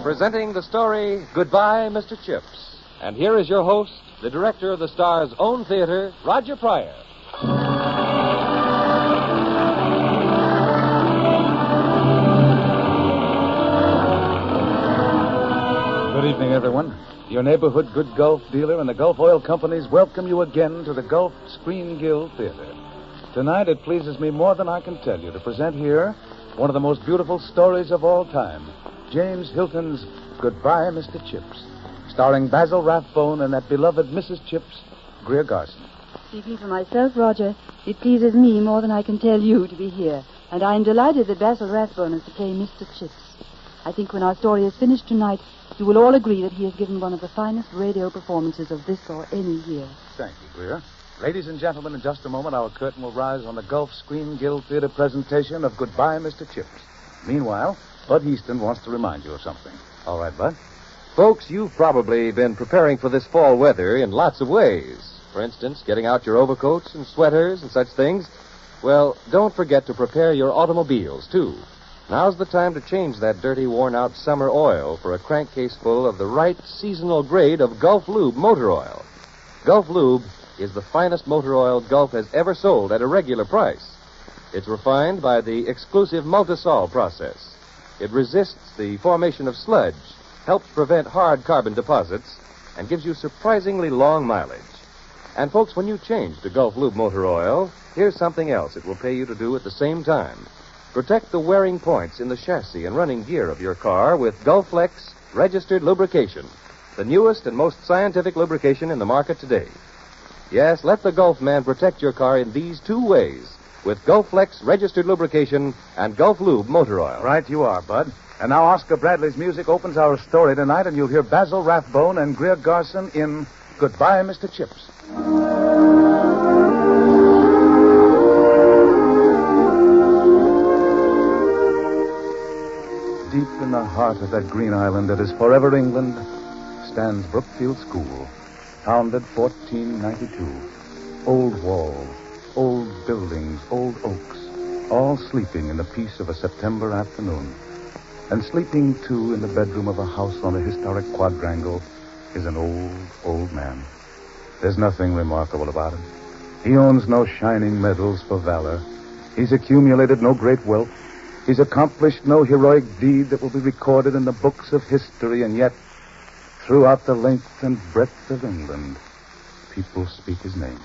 Presenting the story, Goodbye, Mr. Chips. And here is your host, the director of the Star's own theater, Roger Pryor. everyone. Your neighborhood good Gulf dealer and the Gulf Oil Companies welcome you again to the Gulf Screen Guild Theater. Tonight, it pleases me more than I can tell you to present here one of the most beautiful stories of all time, James Hilton's Goodbye, Mr. Chips, starring Basil Rathbone and that beloved Mrs. Chips, Greer Garson. Speaking for myself, Roger, it pleases me more than I can tell you to be here, and I am delighted that Basil Rathbone is to play Mr. Chips. I think when our story is finished tonight, you will all agree that he has given one of the finest radio performances of this or any year. Thank you, Greer. Ladies and gentlemen, in just a moment, our curtain will rise on the Gulf Screen Guild Theater presentation of Goodbye, Mr. Chips. Meanwhile, Bud Easton wants to remind you of something. All right, Bud? Folks, you've probably been preparing for this fall weather in lots of ways. For instance, getting out your overcoats and sweaters and such things. Well, don't forget to prepare your automobiles, too. Now's the time to change that dirty, worn-out summer oil for a crankcase full of the right seasonal grade of Gulf Lube motor oil. Gulf Lube is the finest motor oil Gulf has ever sold at a regular price. It's refined by the exclusive Multisol process. It resists the formation of sludge, helps prevent hard carbon deposits, and gives you surprisingly long mileage. And, folks, when you change to Gulf Lube motor oil, here's something else it will pay you to do at the same time. Protect the wearing points in the chassis and running gear of your car with Gulflex registered lubrication, the newest and most scientific lubrication in the market today. Yes, let the Gulf man protect your car in these two ways, with Gulflex registered lubrication and Gulf Lube motor oil. Right you are, Bud. And now Oscar Bradley's music opens our story tonight, and you'll hear Basil Rathbone and Greer Garson in Goodbye, Mr. Chips. Deep in the heart of that green island that is forever England stands Brookfield School, founded 1492. Old walls, old buildings, old oaks, all sleeping in the peace of a September afternoon. And sleeping, too, in the bedroom of a house on the historic quadrangle is an old, old man. There's nothing remarkable about him. He owns no shining medals for valor. He's accumulated no great wealth. He's accomplished no heroic deed that will be recorded in the books of history, and yet, throughout the length and breadth of England, people speak his name.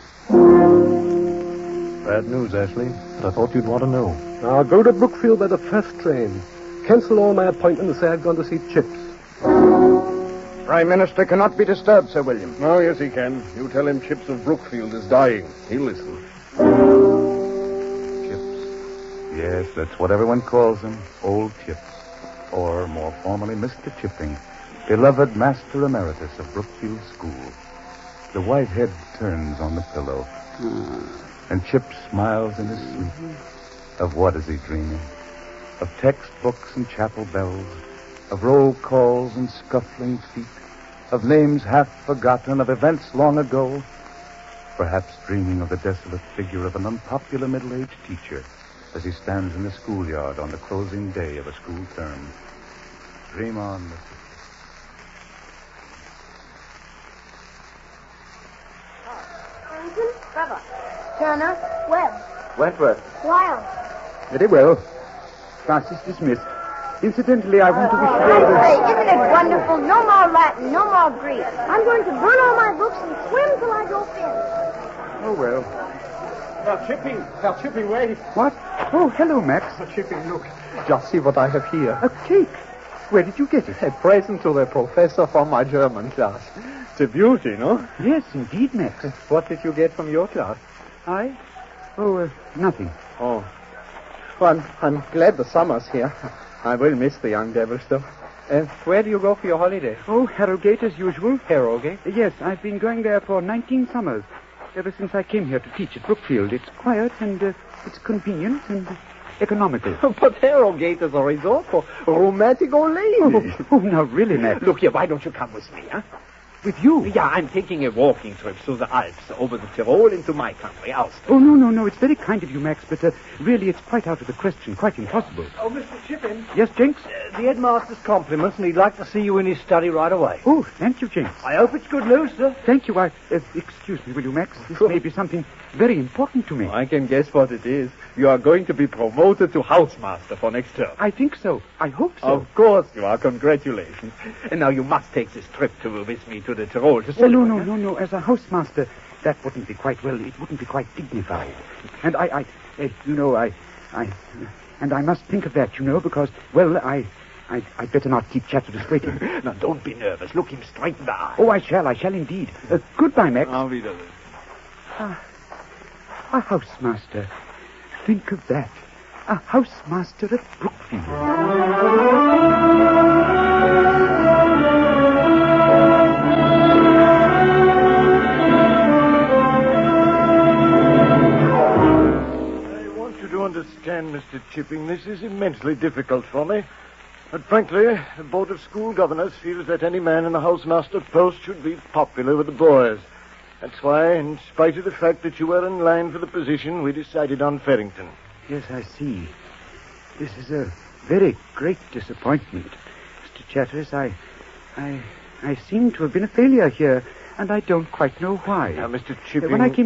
Bad news, Ashley, but I thought you'd want to know. I'll go to Brookfield by the first train. Cancel all my appointments and say I've gone to see Chips. Prime Minister cannot be disturbed, Sir William. Oh, yes, he can. You tell him Chips of Brookfield is dying. He'll listen. Yes, that's what everyone calls him, Old Chips. Or, more formally, Mr. Chipping, beloved Master Emeritus of Brookfield School. The white head turns on the pillow, and Chips smiles in his sleep. Of what is he dreaming? Of textbooks and chapel bells, of roll calls and scuffling feet, of names half forgotten, of events long ago. Perhaps dreaming of the desolate figure of an unpopular middle-aged teacher as he stands in the schoolyard on the closing day of a school term. Dream on, Mr. Franklin, Trevor, Turner, Webb, Wentworth. Lyle. Very well. Class is dismissed. Incidentally, I want to wish you all Hey, isn't it wonderful? No more Latin, no more Greek. I'm going to burn all my books and swim till I go thin. Oh, well. Herr Chipping, wait. What? Oh, hello, Max. Herr Chipping, look. Just see what I have here. A cake. Where did you get it? A present to the professor from my German class. It's a beauty, no? Yes, indeed, Max. What did you get from your class? I? Oh, nothing. Oh. Well, I'm glad the summer's here. I will miss the young devils, though. Where do you go for your holiday? Oh, Harrogate as usual. Harrogate? Yes, I've been going there for 19 summers. Ever since I came here to teach at Brookfield. It's quiet and it's convenient and economical. But Harrogate is a resort for romantic old ladies. Oh, now really, Max. Look here, why don't you come with me, huh? With you? Yeah, I'm taking a walking trip through the Alps, over the Tyrol into my country, Austria. Oh, no. It's very kind of you, Max, but really it's quite out of the question, quite impossible. Oh, Mr. Chipping. Yes, Jenks? The headmaster's compliments, and he'd like to see you in his study right away. Oh, thank you, James. I hope it's good news, sir. Thank you. Excuse me, will you, Max? This may be something very important to me. I can guess what it is. You are going to be promoted to housemaster for next term. I think so. I hope so. Of course you are. Congratulations. And now you must take this trip with me to the Tyrol to celebrate. No. As a housemaster, that wouldn't be quite well. It wouldn't be quite dignified. And I must think of that, because, well, I'd better not keep Chatter's waiting. Now, don't be nervous. Look him straight in the eye. Oh, I shall indeed. Goodbye, Max. Auf Wiedersehen. A housemaster. Think of that. A housemaster at Brookfield. Understand, Mr. Chipping, this is immensely difficult for me. But frankly, the Board of School Governors feels that any man in the housemaster post should be popular with the boys. That's why, in spite of the fact that you were in line for the position, we decided on Farrington. Yes, I see. This is a very great disappointment. Mr. Chatteris, I seem to have been a failure here, and I don't quite know why. Now, Mr. Chipping... When I came to